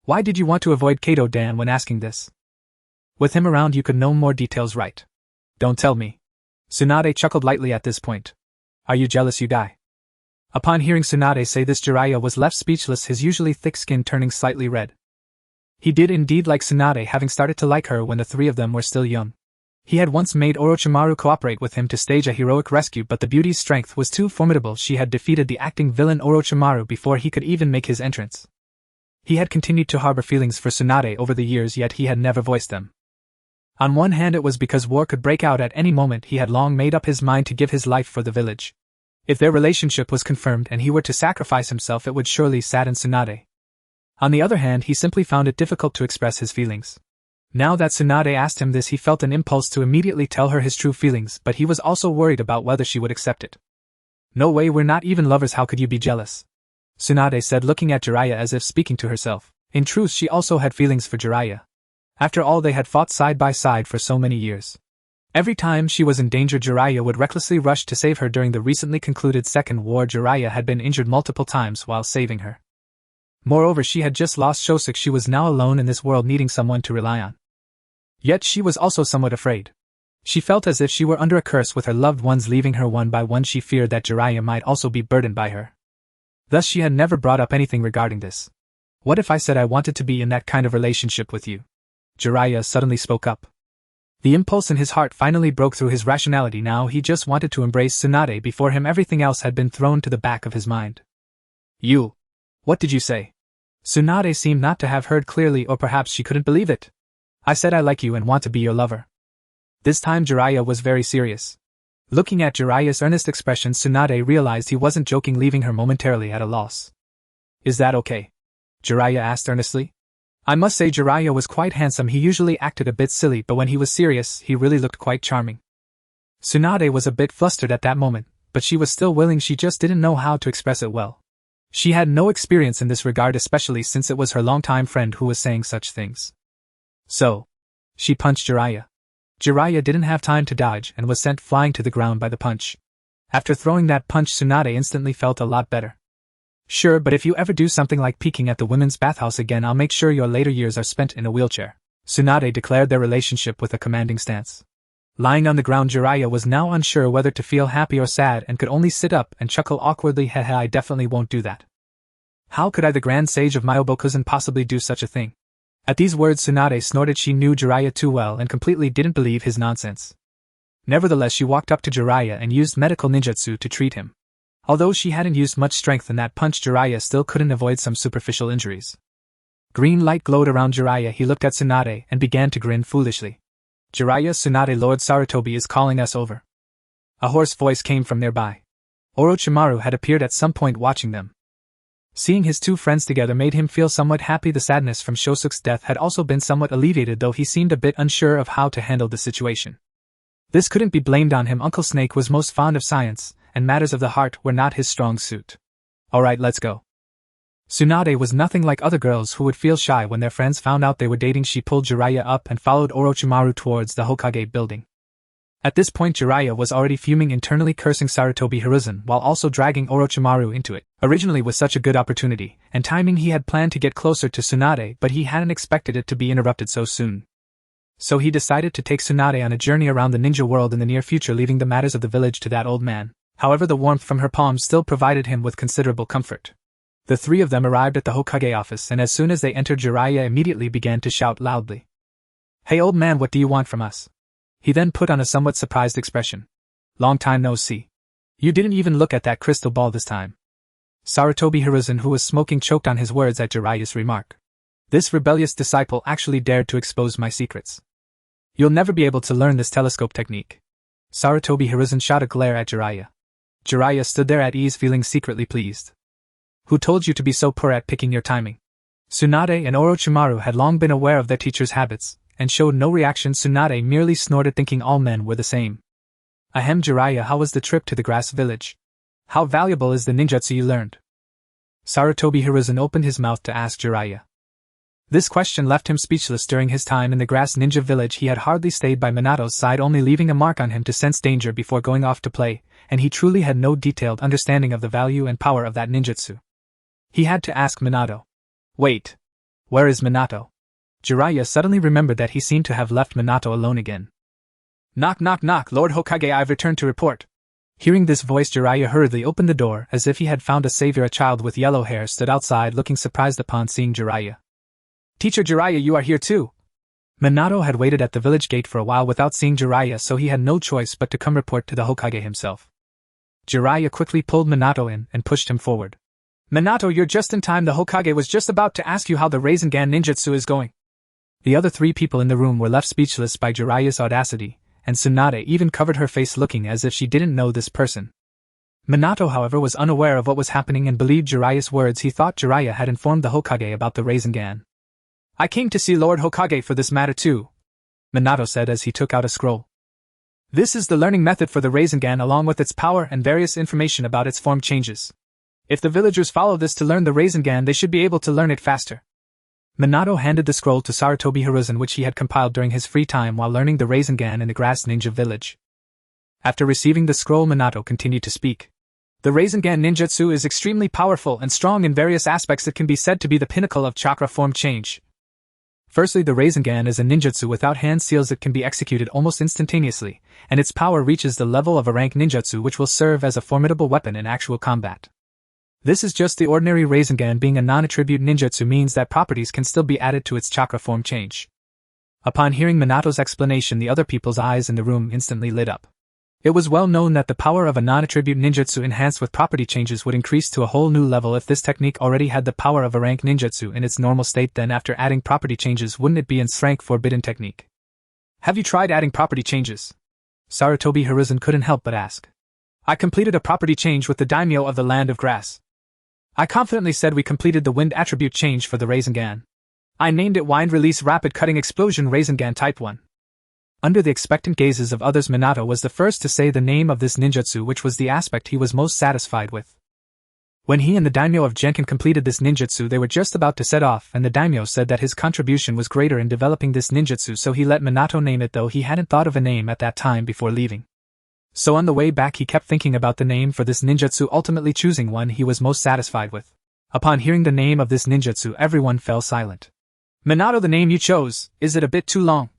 Why did you want to avoid Kato Dan when asking this? With him around you could know more details, right? Don't tell me. Tsunade chuckled lightly at this point. Are you jealous, you guy? Upon hearing Tsunade say this, Jiraiya was left speechless, his usually thick skin turning slightly red. He did indeed like Tsunade, having started to like her when the three of them were still young. He had once made Orochimaru cooperate with him to stage a heroic rescue, but the beauty's strength was too formidable. She had defeated the acting villain Orochimaru before he could even make his entrance. He had continued to harbor feelings for Tsunade over the years, yet he had never voiced them. On one hand, it was because war could break out at any moment. He had long made up his mind to give his life for the village. If their relationship was confirmed and he were to sacrifice himself, it would surely sadden Tsunade. On the other hand, he simply found it difficult to express his feelings. Now that Tsunade asked him this, he felt an impulse to immediately tell her his true feelings, but he was also worried about whether she would accept it. No way, we're not even lovers, how could you be jealous? Tsunade said, looking at Jiraiya as if speaking to herself. In truth, she also had feelings for Jiraiya. After all, they had fought side by side for so many years. Every time she was in danger, Jiraiya would recklessly rush to save her. During the recently concluded Second War, Jiraiya had been injured multiple times while saving her. Moreover, she had just lost Shosuk. She was now alone in this world, needing someone to rely on. Yet she was also somewhat afraid. She felt as if she were under a curse with her loved ones leaving her one by one. She feared that Jiraiya might also be burdened by her. Thus she had never brought up anything regarding this. What if I said I wanted to be in that kind of relationship with you? Jiraiya suddenly spoke up. The impulse in his heart finally broke through his rationality. Now he just wanted to embrace Tsunade. Before him, everything else had been thrown to the back of his mind. You. What did you say? Tsunade seemed not to have heard clearly, or perhaps she couldn't believe it. I said I like you and want to be your lover. This time Jiraiya was very serious. Looking at Jiraiya's earnest expression, Tsunade realized he wasn't joking, leaving her momentarily at a loss. Is that okay? Jiraiya asked earnestly. I must say Jiraiya was quite handsome. He usually acted a bit silly, but when he was serious, he really looked quite charming. Tsunade was a bit flustered at that moment, but she was still willing, she just didn't know how to express it well. She had no experience in this regard, especially since it was her longtime friend who was saying such things. So, she punched Jiraiya. Jiraiya didn't have time to dodge and was sent flying to the ground by the punch. After throwing that punch, Tsunade instantly felt a lot better. Sure, but if you ever do something like peeking at the women's bathhouse again, I'll make sure your later years are spent in a wheelchair. Tsunade declared their relationship with a commanding stance. Lying on the ground, Jiraiya was now unsure whether to feel happy or sad and could only sit up and chuckle awkwardly. Haha, I definitely won't do that. How could I, the grand sage of Myobokuzen, possibly do such a thing? At these words, Tsunade snorted. She knew Jiraiya too well and completely didn't believe his nonsense. Nevertheless, she walked up to Jiraiya and used medical ninjutsu to treat him. Although she hadn't used much strength in that punch, Jiraiya still couldn't avoid some superficial injuries. Green light glowed around Jiraiya. He looked at Tsunade and began to grin foolishly. Jiraiya, Tsunade, Lord Sarutobi is calling us over. A hoarse voice came from nearby. Orochimaru had appeared at some point watching them. Seeing his two friends together made him feel somewhat happy. The sadness from Shosuke's death had also been somewhat alleviated, though he seemed a bit unsure of how to handle the situation. This couldn't be blamed on him. Uncle Snake was most fond of science, and matters of the heart were not his strong suit. Alright, let's go. Tsunade was nothing like other girls who would feel shy when their friends found out they were dating. She pulled Jiraiya up and followed Orochimaru towards the Hokage building. At this point, Jiraiya was already fuming internally, cursing Sarutobi Hiruzen while also dragging Orochimaru into it. Originally with such a good opportunity and timing, he had planned to get closer to Tsunade, but he hadn't expected it to be interrupted so soon. So he decided to take Tsunade on a journey around the ninja world in the near future, leaving the matters of the village to that old man. However, the warmth from her palms still provided him with considerable comfort. The three of them arrived at the Hokage office, and as soon as they entered, Jiraiya immediately began to shout loudly. "Hey old man, what do you want from us?" He then put on a somewhat surprised expression. "Long time no see. You didn't even look at that crystal ball this time." Sarutobi Hiruzen, who was smoking, choked on his words at Jiraiya's remark. This rebellious disciple actually dared to expose my secrets. "You'll never be able to learn this telescope technique." Sarutobi Hiruzen shot a glare at Jiraiya. Jiraiya stood there at ease, feeling secretly pleased. "Who told you to be so poor at picking your timing?" Tsunade and Orochimaru had long been aware of their teacher's habits, and showed no reaction. Tsunade merely snorted, thinking all men were the same. "Ahem, Jiraiya, how was the trip to the grass village? How valuable is the ninjutsu you learned?" Sarutobi Hiruzen opened his mouth to ask Jiraiya. This question left him speechless. During his time in the grass ninja village, he had hardly stayed by Minato's side, only leaving a mark on him to sense danger before going off to play, and he truly had no detailed understanding of the value and power of that ninjutsu. He had to ask Minato. "Wait. Where is Minato?" Jiraiya suddenly remembered that he seemed to have left Minato alone again. "Knock knock knock, Lord Hokage, I've returned to report." Hearing this voice, Jiraiya hurriedly opened the door as if he had found a savior. A child with yellow hair stood outside, looking surprised upon seeing Jiraiya. "Teacher Jiraiya, you are here too?" Minato had waited at the village gate for a while without seeing Jiraiya, so he had no choice but to come report to the Hokage himself. Jiraiya quickly pulled Minato in and pushed him forward. "Minato, you're just in time. The Hokage was just about to ask you how the Rasengan ninjutsu is going." The other three people in the room were left speechless by Jiraiya's audacity, and Tsunade even covered her face, looking as if she didn't know this person. Minato, however, was unaware of what was happening and believed Jiraiya's words. He thought Jiraiya had informed the Hokage about the Rasengan. "I came to see Lord Hokage for this matter too," Minato said as he took out a scroll. "This is the learning method for the Rasengan, along with its power and various information about its form changes. If the villagers follow this to learn the Rasengan, they should be able to learn it faster." Minato handed the scroll to Sarutobi Hiruzen, which he had compiled during his free time while learning the Rasengan in the grass ninja village. After receiving the scroll, Minato continued to speak. "The Rasengan ninjutsu is extremely powerful and strong in various aspects. It can be said to be the pinnacle of chakra form change. Firstly, the Rasengan is a ninjutsu without hand seals. It can be executed almost instantaneously, and its power reaches the level of a rank ninjutsu, which will serve as a formidable weapon in actual combat. This is just the ordinary Rasengan. Being a non-attribute ninjutsu means that properties can still be added to its chakra form change." Upon hearing Minato's explanation, the other people's eyes in the room instantly lit up. It was well known that the power of a non-attribute ninjutsu enhanced with property changes would increase to a whole new level. If this technique already had the power of a rank ninjutsu in its normal state, then after adding property changes, wouldn't it be its rank forbidden technique? "Have you tried adding property changes?" Sarutobi Hiruzen couldn't help but ask. "I completed a property change with the daimyo of the Land of Grass. I confidently said we completed the wind attribute change for the Rasengan. I named it Wind Release Rapid Cutting Explosion Rasengan Type 1. Under the expectant gazes of others, Minato was the first to say the name of this ninjutsu, which was the aspect he was most satisfied with. When he and the daimyo of Genkan completed this ninjutsu, they were just about to set off, and the daimyo said that his contribution was greater in developing this ninjutsu, so he let Minato name it, though he hadn't thought of a name at that time before leaving. So on the way back he kept thinking about the name for this ninjutsu, ultimately choosing one he was most satisfied with. Upon hearing the name of this ninjutsu, everyone fell silent. "Minato, the name you chose, is it a bit too long?"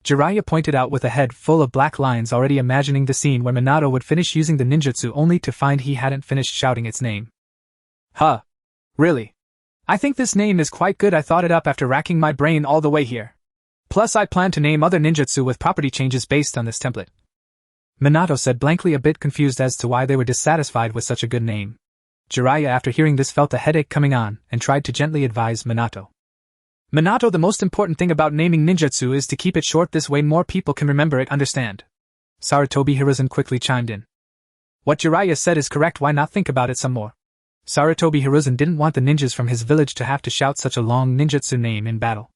Jiraiya pointed out with a head full of black lines, already imagining the scene where Minato would finish using the ninjutsu only to find he hadn't finished shouting its name. "Huh. Really? I think this name is quite good. I thought it up after racking my brain all the way here. Plus I plan to name other ninjutsu with property changes based on this template." Minato said blankly, a bit confused as to why they were dissatisfied with such a good name. Jiraiya, after hearing this, felt a headache coming on and tried to gently advise Minato. Minato, the most important thing about naming ninjutsu is to keep it short, this way more people can remember it, understand? Sarutobi Hiruzen quickly chimed in. What Jiraiya said is correct, why not think about it some more? Sarutobi Hiruzen didn't want the ninjas from his village to have to shout such a long ninjutsu name in battle.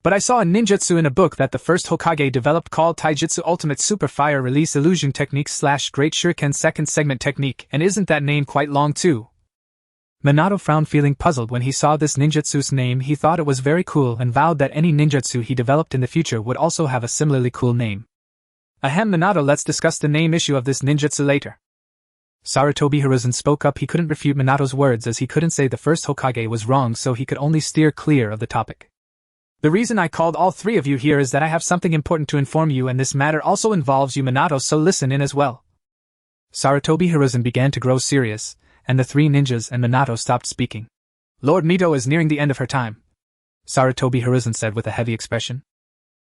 But I saw a ninjutsu in a book that the first Hokage developed called Taijutsu Ultimate Super Fire Release Illusion Technique / Great Shuriken Second Segment Technique, and isn't that name quite long too? Minato frowned, feeling puzzled when he saw this ninjutsu's name. He thought it was very cool and vowed that any ninjutsu he developed in the future would also have a similarly cool name. Ahem, Minato, let's discuss the name issue of this ninjutsu later. Sarutobi Hiruzen spoke up. He couldn't refute Minato's words as he couldn't say the first Hokage was wrong, so he could only steer clear of the topic. The reason I called all three of you here is that I have something important to inform you, and this matter also involves you, Minato, so listen in as well. Sarutobi Hiruzen began to grow serious, and the three ninjas and Minato stopped speaking. Lord Mito is nearing the end of her time, Sarutobi Hiruzen said with a heavy expression.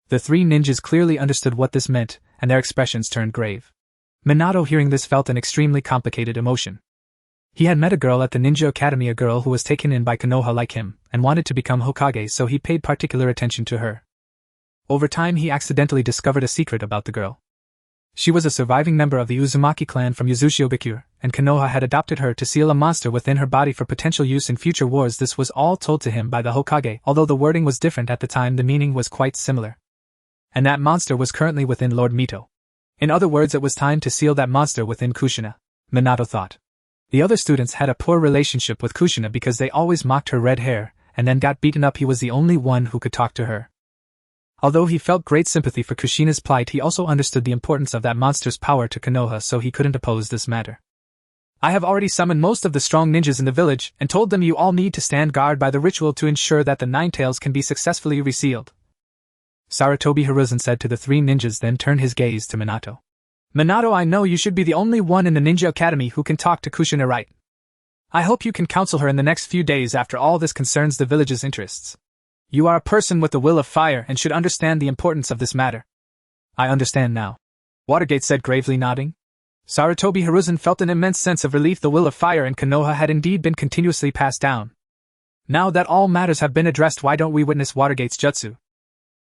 The three ninjas clearly understood what this meant, and their expressions turned grave. Minato, hearing this, felt an extremely complicated emotion. He had met a girl at the Ninja Academy, a girl who was taken in by Konoha like him, and wanted to become Hokage, so he paid particular attention to her. Over time he accidentally discovered a secret about the girl. She was a surviving member of the Uzumaki clan from Yuzushiobikure, and Konoha had adopted her to seal a monster within her body for potential use in future wars. This was all told to him by the Hokage, although the wording was different at the time, the meaning was quite similar. And that monster was currently within Lord Mito. In other words, it was time to seal that monster within Kushina, Minato thought. The other students had a poor relationship with Kushina because they always mocked her red hair, and then got beaten up. He was the only one who could talk to her. Although he felt great sympathy for Kushina's plight, he also understood the importance of that monster's power to Konoha, so he couldn't oppose this matter. I have already summoned most of the strong ninjas in the village, and told them you all need to stand guard by the ritual to ensure that the Ninetales can be successfully resealed. Sarutobi Hiruzen said to the three ninjas, then turned his gaze to Minato. Minato, I know you should be the only one in the Ninja Academy who can talk to Kushina, right? I hope you can counsel her in the next few days. After all, this concerns the village's interests. You are a person with the will of fire and should understand the importance of this matter. I understand now, Watergate said, gravely nodding. Sarutobi Hiruzen felt an immense sense of relief. The will of fire in Konoha had indeed been continuously passed down. Now that all matters have been addressed, why don't we witness Watergate's jutsu?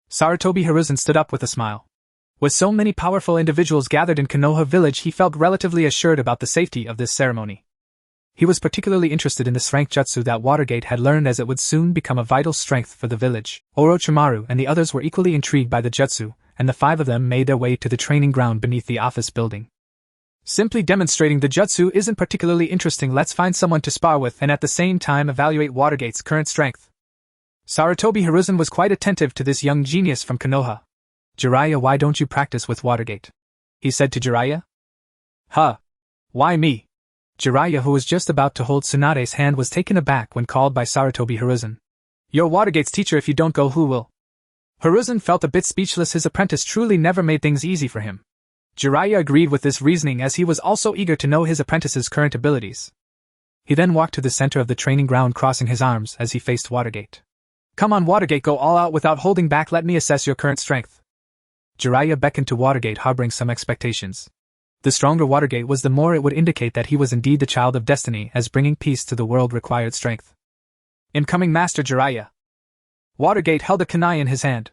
Sarutobi Hiruzen stood up with a smile. With so many powerful individuals gathered in Konoha village, he felt relatively assured about the safety of this ceremony. He was particularly interested in the strength jutsu that Watergate had learned, as it would soon become a vital strength for the village. Orochimaru and the others were equally intrigued by the jutsu, and the five of them made their way to the training ground beneath the office building. Simply demonstrating the jutsu isn't particularly interesting. Let's find someone to spar with and at the same time evaluate Watergate's current strength. Sarutobi Hiruzen was quite attentive to this young genius from Konoha. Jiraiya, why don't you practice with Watergate? He said to Jiraiya. Huh? Why me? Jiraiya, who was just about to hold Tsunade's hand, was taken aback when called by Sarutobi Hiruzen. You're Watergate's teacher. If you don't go, who will? Hiruzen felt a bit speechless. His apprentice truly never made things easy for him. Jiraiya agreed with this reasoning, as he was also eager to know his apprentice's current abilities. He then walked to the center of the training ground, crossing his arms as he faced Watergate. Come on, Watergate, go all out without holding back. Let me assess your current strength. Jiraiya beckoned to Watergate, harboring some expectations. The stronger Watergate was, the more it would indicate that he was indeed the child of destiny, as bringing peace to the world required strength. Incoming Master Jiraiya. Watergate held a kunai in his hand.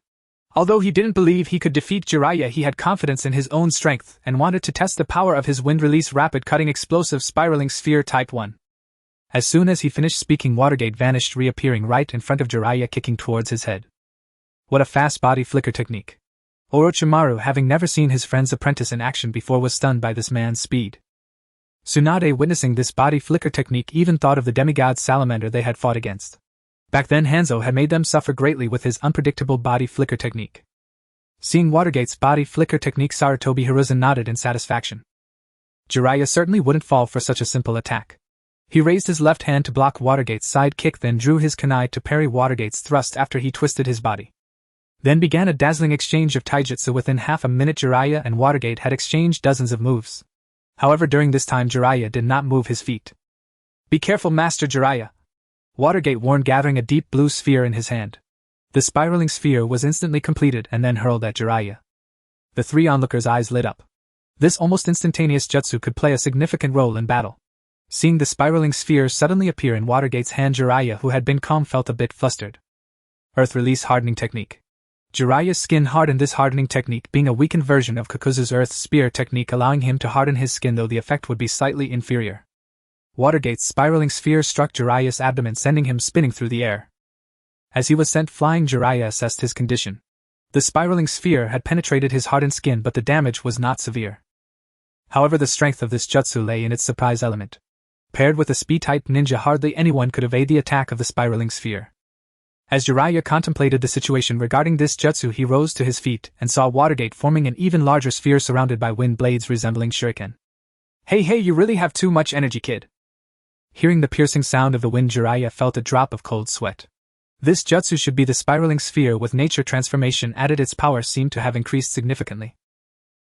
Although he didn't believe he could defeat Jiraiya, he had confidence in his own strength and wanted to test the power of his wind-release rapid cutting explosive spiraling sphere Type 1. As soon as he finished speaking, Watergate vanished, reappearing right in front of Jiraiya, kicking towards his head. What a fast body flicker technique. Orochimaru, having never seen his friend's apprentice in action before, was stunned by this man's speed. Tsunade, witnessing this body flicker technique, even thought of the demigod salamander they had fought against. Back then Hanzo had made them suffer greatly with his unpredictable body flicker technique. Seeing Watergate's body flicker technique, Sarutobi Hiruzen nodded in satisfaction. Jiraiya certainly wouldn't fall for such a simple attack. He raised his left hand to block Watergate's side kick, then drew his kunai to parry Watergate's thrust after he twisted his body. Then began a dazzling exchange of taijutsu. Within half a minute, Jiraiya and Watergate had exchanged dozens of moves. However, during this time Jiraiya did not move his feet. Be careful, Master Jiraiya, Watergate warned, gathering a deep blue sphere in his hand. The spiraling sphere was instantly completed and then hurled at Jiraiya. The three onlookers' eyes lit up. This almost instantaneous jutsu could play a significant role in battle. Seeing the spiraling sphere suddenly appear in Watergate's hand, Jiraiya, who had been calm, felt a bit flustered. Earth Release Hardening Technique. Jiraiya's skin hardened, this hardening technique being a weakened version of Kakuzu's Earth Spear technique, allowing him to harden his skin, though the effect would be slightly inferior. Watergate's spiraling sphere struck Jiraiya's abdomen, sending him spinning through the air. As he was sent flying, Jiraiya assessed his condition. The spiraling sphere had penetrated his hardened skin, but the damage was not severe. However, the strength of this jutsu lay in its surprise element. Paired with a speed-type ninja, hardly anyone could evade the attack of the spiraling sphere. As Jiraiya contemplated the situation regarding this jutsu, he rose to his feet and saw Watergate forming an even larger sphere surrounded by wind blades resembling shuriken. Hey, you really have too much energy, kid. Hearing the piercing sound of the wind, Jiraiya felt a drop of cold sweat. This jutsu should be the spiraling sphere with nature transformation added. Its power seemed to have increased significantly.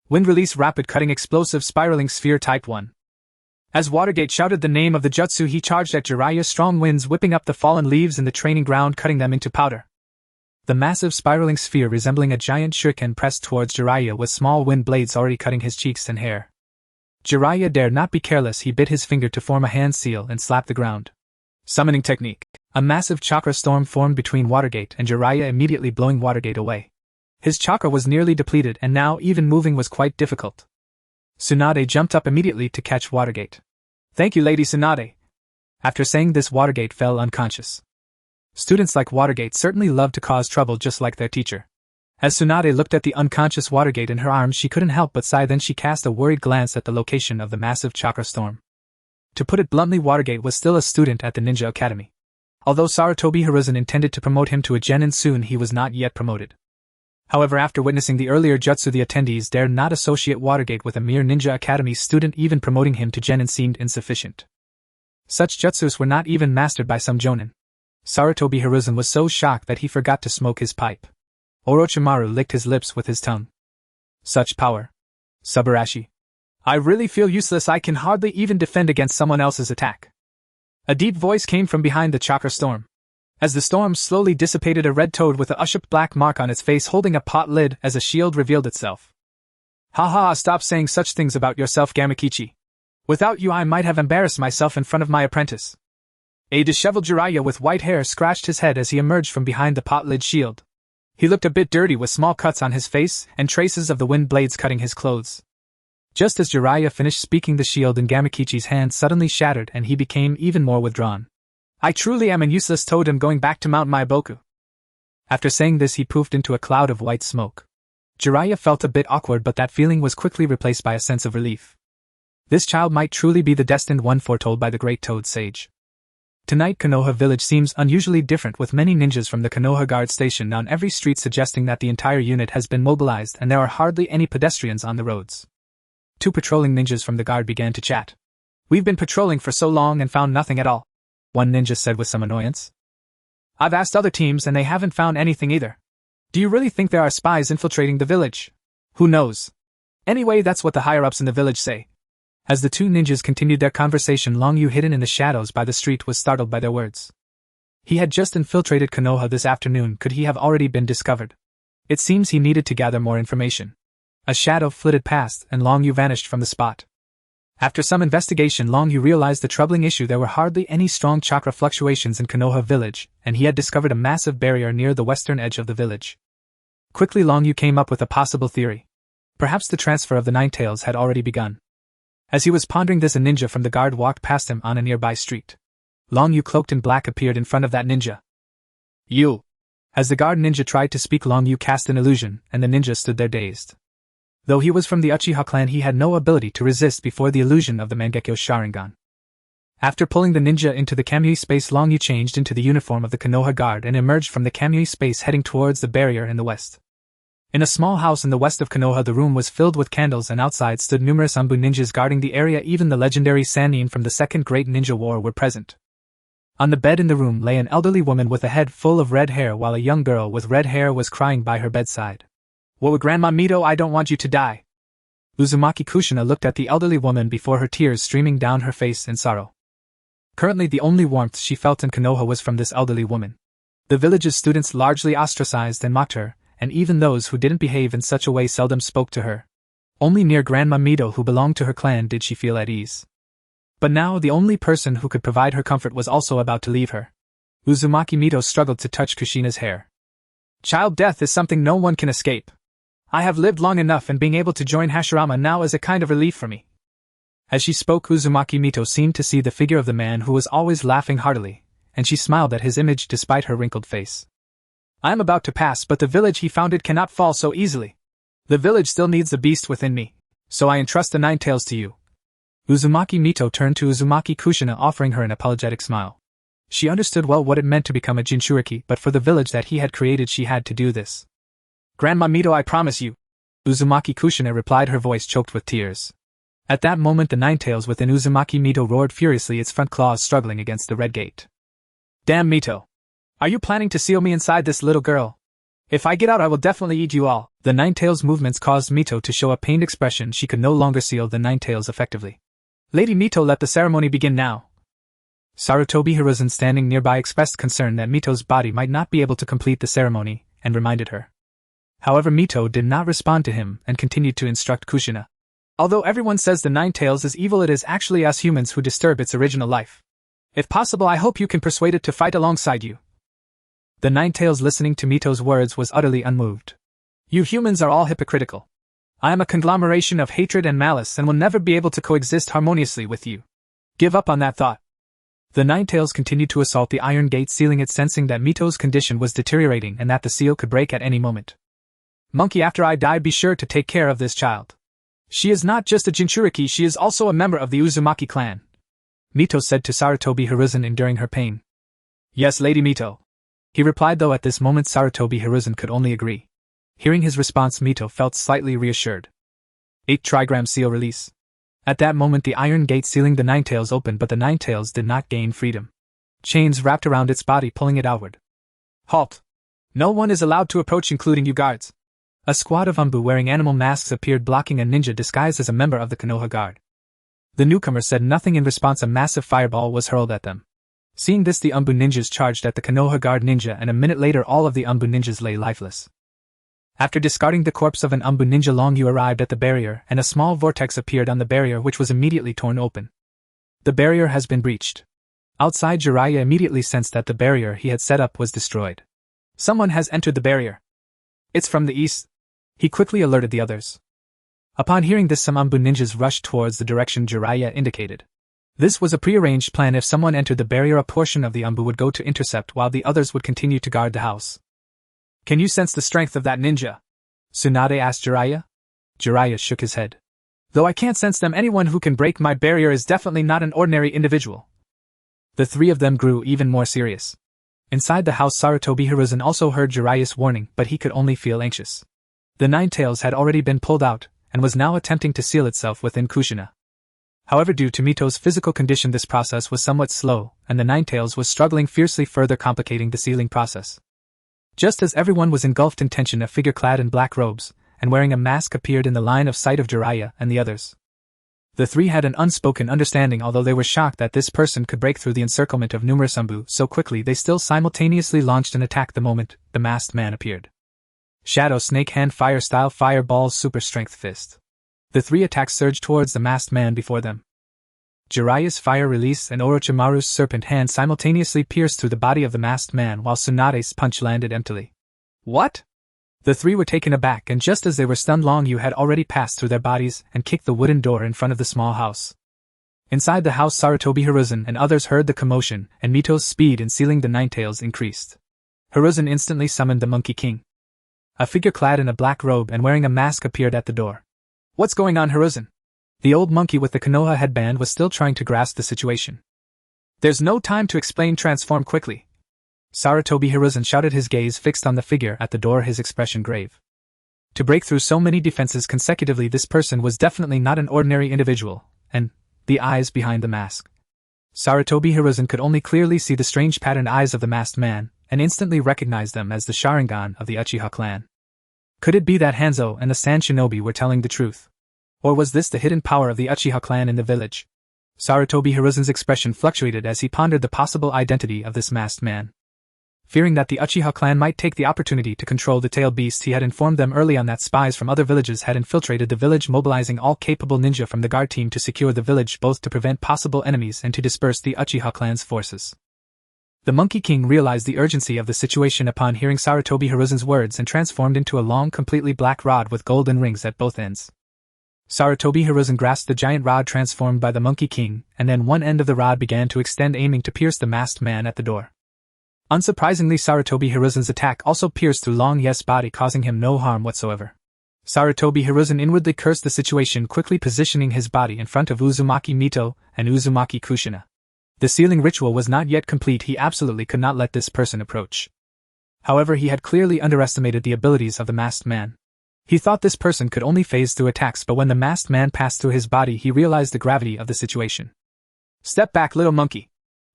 Wind Release Rapid Cutting Explosive Spiraling Sphere Type 1. As Watergate shouted the name of the jutsu, he charged at Jiraiya, strong winds whipping up the fallen leaves in the training ground, cutting them into powder. The massive spiraling sphere, resembling a giant shuriken, pressed towards Jiraiya with small wind blades already cutting his cheeks and hair. Jiraiya dared not be careless. He bit his finger to form a hand seal and slapped the ground. Summoning Technique. A massive chakra storm formed between Watergate and Jiraiya, immediately blowing Watergate away. His chakra was nearly depleted, and now even moving was quite difficult. Tsunade jumped up immediately to catch Watergate. Thank you, Lady Tsunade. After saying this, Watergate fell unconscious. Students like Watergate certainly love to cause trouble, just like their teacher. As Tsunade looked at the unconscious Watergate in her arms, she couldn't help but sigh. Then she cast a worried glance at the location of the massive chakra storm. To put it bluntly, Watergate was still a student at the Ninja Academy. Although Sarutobi Hiruzen intended to promote him to a genin soon, he was not yet promoted. However, after witnessing the earlier jutsu, the attendees dared not associate Watergate with a mere Ninja Academy student. Even promoting him to genin seemed insufficient. Such jutsus were not even mastered by some jonin. Sarutobi Hiruzen was so shocked that he forgot to smoke his pipe. Orochimaru licked his lips with his tongue. Such power. Subarashi. I really feel useless. I can hardly even defend against someone else's attack. A deep voice came from behind the chakra storm. As the storm slowly dissipated, a red toad with a ushaped black mark on its face holding a pot lid as a shield revealed itself. Haha, stop saying such things about yourself, Gamakichi. Without you I might have embarrassed myself in front of my apprentice. A disheveled Jiraiya with white hair scratched his head as he emerged from behind the pot lid shield. He looked a bit dirty, with small cuts on his face and traces of the wind blades cutting his clothes. Just as Jiraiya finished speaking, the shield in Gamakichi's hand suddenly shattered and he became even more withdrawn. I truly am an useless toad. I'm going back to Mount Maiboku. After saying this, he poofed into a cloud of white smoke. Jiraiya felt a bit awkward, but that feeling was quickly replaced by a sense of relief. This child might truly be the destined one foretold by the great Toad Sage. Tonight, Konoha village seems unusually different, with many ninjas from the Konoha guard stationed on every street, suggesting that the entire unit has been mobilized and there are hardly any pedestrians on the roads. Two patrolling ninjas from the guard began to chat. We've been patrolling for so long and found nothing at all, one ninja said with some annoyance. I've asked other teams and they haven't found anything either. Do you really think there are spies infiltrating the village? Who knows? Anyway, that's what the higher-ups in the village say. As the two ninjas continued their conversation, Long Yu, hidden in the shadows by the street, was startled by their words. He had just infiltrated Konoha this afternoon. Could he have already been discovered? It seems he needed to gather more information. A shadow flitted past and Long Yu vanished from the spot. After some investigation, Long Yu realized the troubling issue. There were hardly any strong chakra fluctuations in Konoha village, and he had discovered a massive barrier near the western edge of the village. Quickly, Long Yu came up with a possible theory. Perhaps the transfer of the Ninetales had already begun. As he was pondering this, a ninja from the guard walked past him on a nearby street. Long Yu, cloaked in black, appeared in front of that ninja. You! As the guard ninja tried to speak, Long Yu cast an illusion, and the ninja stood there dazed. Though he was from the Uchiha clan, he had no ability to resist before the illusion of the Mangekyo Sharingan. After pulling the ninja into the Kamui space, Long Yu changed into the uniform of the Konoha guard and emerged from the Kamui space, heading towards the barrier in the west. In a small house in the west of Konoha, the room was filled with candles, and outside stood numerous Anbu ninjas guarding the area. Even the legendary Sannin from the Second Great Ninja War were present. On the bed in the room lay an elderly woman with a head full of red hair, while a young girl with red hair was crying by her bedside. What would Grandma Mito? I don't want you to die. Uzumaki Kushina looked at the elderly woman before her tears streaming down her face in sorrow. Currently, the only warmth she felt in Konoha was from this elderly woman. The village's students largely ostracized and mocked her, and even those who didn't behave in such a way seldom spoke to her. Only near Grandma Mito, who belonged to her clan, did she feel at ease. But now the only person who could provide her comfort was also about to leave her. Uzumaki Mito struggled to touch Kushina's hair. Child death is something no one can escape. I have lived long enough, and being able to join Hashirama now is a kind of relief for me. As she spoke, Uzumaki Mito seemed to see the figure of the man who was always laughing heartily, and she smiled at his image despite her wrinkled face. I am about to pass, but the village he founded cannot fall so easily. The village still needs the beast within me, so I entrust the Ninetales to you. Uzumaki Mito turned to Uzumaki Kushina, offering her an apologetic smile. She understood well what it meant to become a Jinchuriki, but for the village that he had created she had to do this. Grandma Mito, I promise you, Uzumaki Kushina replied, her voice choked with tears. At that moment the Ninetales within Uzumaki Mito roared furiously, its front claws struggling against the red gate. Damn Mito! Are you planning to seal me inside this little girl? If I get out I will definitely eat you all. The Ninetales' movements caused Mito to show a pained expression. She could no longer seal the Ninetales effectively. Lady Mito, let the ceremony begin now. Sarutobi Hiruzen standing nearby expressed concern that Mito's body might not be able to complete the ceremony, and reminded her. However, Mito did not respond to him and continued to instruct Kushina. Although everyone says the Ninetales is evil, it is actually us humans who disturb its original life. If possible, I hope you can persuade it to fight alongside you. The Ninetales, listening to Mito's words, was utterly unmoved. You humans are all hypocritical. I am a conglomeration of hatred and malice and will never be able to coexist harmoniously with you. Give up on that thought. The Ninetales continued to assault the iron gate, sealing it, sensing that Mito's condition was deteriorating and that the seal could break at any moment. Monkey, after I die, be sure to take care of this child. She is not just a Jinchuriki, she is also a member of the Uzumaki clan, Mito said to Sarutobi Hiruzen, enduring her pain. Yes, Lady Mito, he replied, though at this moment Sarutobi Hiruzen could only agree. Hearing his response, Mito felt slightly reassured. 8 trigram seal release. At that moment the iron gate sealing the Ninetales opened, but the Ninetales did not gain freedom. Chains wrapped around its body, pulling it outward. Halt! No one is allowed to approach, including you guards. A squad of Umbu wearing animal masks appeared, blocking a ninja disguised as a member of the Konoha guard. The newcomer said nothing. In response, a massive fireball was hurled at them. Seeing this, the Umbu ninjas charged at the Konoha guard ninja, and a minute later all of the Umbu ninjas lay lifeless. After discarding the corpse of an Umbu ninja, Longyu arrived at the barrier, and a small vortex appeared on the barrier, which was immediately torn open. The barrier has been breached. Outside, Jiraiya immediately sensed that the barrier he had set up was destroyed. Someone has entered the barrier. It's from the east. He quickly alerted the others. Upon hearing this, some Umbu ninjas rushed towards the direction Jiraiya indicated. This was a prearranged plan. If someone entered the barrier, a portion of the Umbu would go to intercept while the others would continue to guard the house. Can you sense the strength of that ninja? Tsunade asked Jiraiya. Jiraiya shook his head. Though I can't sense them, anyone who can break my barrier is definitely not an ordinary individual. The three of them grew even more serious. Inside the house, Sarutobi Hiruzen also heard Jiraiya's warning, but he could only feel anxious. The Ninetales had already been pulled out, and was now attempting to seal itself within Kushina. However, due to Mito's physical condition, this process was somewhat slow, and the Ninetales was struggling fiercely, further complicating the sealing process. Just as everyone was engulfed in tension, a figure clad in black robes, and wearing a mask appeared in the line of sight of Jiraiya and the others. The three had an unspoken understanding. Although they were shocked that this person could break through the encirclement of numerous Umbu so quickly, they still simultaneously launched an attack the moment the masked man appeared. Shadow Snake Hand Fire Style Fireball Super Strength Fist. The three attacks surged towards the masked man before them. Jiraiya's Fire Release and Orochimaru's Serpent Hand simultaneously pierced through the body of the masked man, while Tsunade's punch landed emptily. What? The three were taken aback, and just as they were stunned, Longyu had already passed through their bodies and kicked the wooden door in front of the small house. Inside the house, Sarutobi Hiruzen and others heard the commotion, and Mito's speed in sealing the Ninetales increased. Hiruzen instantly summoned the Monkey King. A figure clad in a black robe and wearing a mask appeared at the door. What's going on, Hiruzen? The old monkey with the Konoha headband was still trying to grasp the situation. There's no time to explain, transform quickly. Sarutobi Hiruzen shouted, his gaze fixed on the figure at the door, his expression grave. To break through so many defenses consecutively, this person was definitely not an ordinary individual, and the eyes behind the mask. Sarutobi Hiruzen could only clearly see the strange patterned eyes of the masked man, and instantly recognized them as the Sharingan of the Uchiha clan. Could it be that Hanzo and the Sand Shinobi were telling the truth? Or was this the hidden power of the Uchiha clan in the village? Sarutobi Hiruzen's expression fluctuated as he pondered the possible identity of this masked man. Fearing that the Uchiha clan might take the opportunity to control the tail beast, he had informed them early on that spies from other villages had infiltrated the village, mobilizing all capable ninja from the guard team to secure the village, both to prevent possible enemies and to disperse the Uchiha clan's forces. The Monkey King realized the urgency of the situation upon hearing Sarutobi Hiruzen's words and transformed into a long, completely black rod with golden rings at both ends. Sarutobi Hiruzen grasped the giant rod transformed by the Monkey King, and then one end of the rod began to extend, aiming to pierce the masked man at the door. Unsurprisingly, Sarutobi Hiruzen's attack also pierced through Long Yes' body, causing him no harm whatsoever. Sarutobi Hiruzen inwardly cursed the situation, quickly positioning his body in front of Uzumaki Mito and Uzumaki Kushina. The sealing ritual was not yet complete. He absolutely could not let this person approach. However, he had clearly underestimated the abilities of the masked man. He thought this person could only phase through attacks, but when the masked man passed through his body, he realized the gravity of the situation. "Step back, little monkey."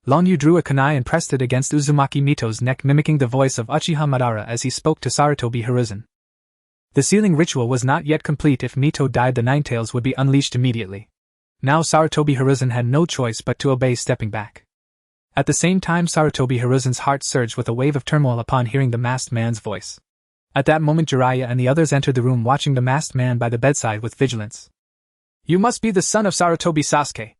Long Yu drew a kunai and pressed it against Uzumaki Mito's neck, mimicking the voice of Uchiha Madara as he spoke to Sarutobi Hiruzen. The sealing ritual was not yet complete. If Mito died, the Ninetales would be unleashed immediately. Now Sarutobi Hiruzen had no choice but to obey, stepping back. At the same time, Sarutobi Hiruzen's heart surged with a wave of turmoil upon hearing the masked man's voice. At that moment, Jiraiya and the others entered the room, watching the masked man by the bedside with vigilance. "You must be the son of Sarutobi Sasuke.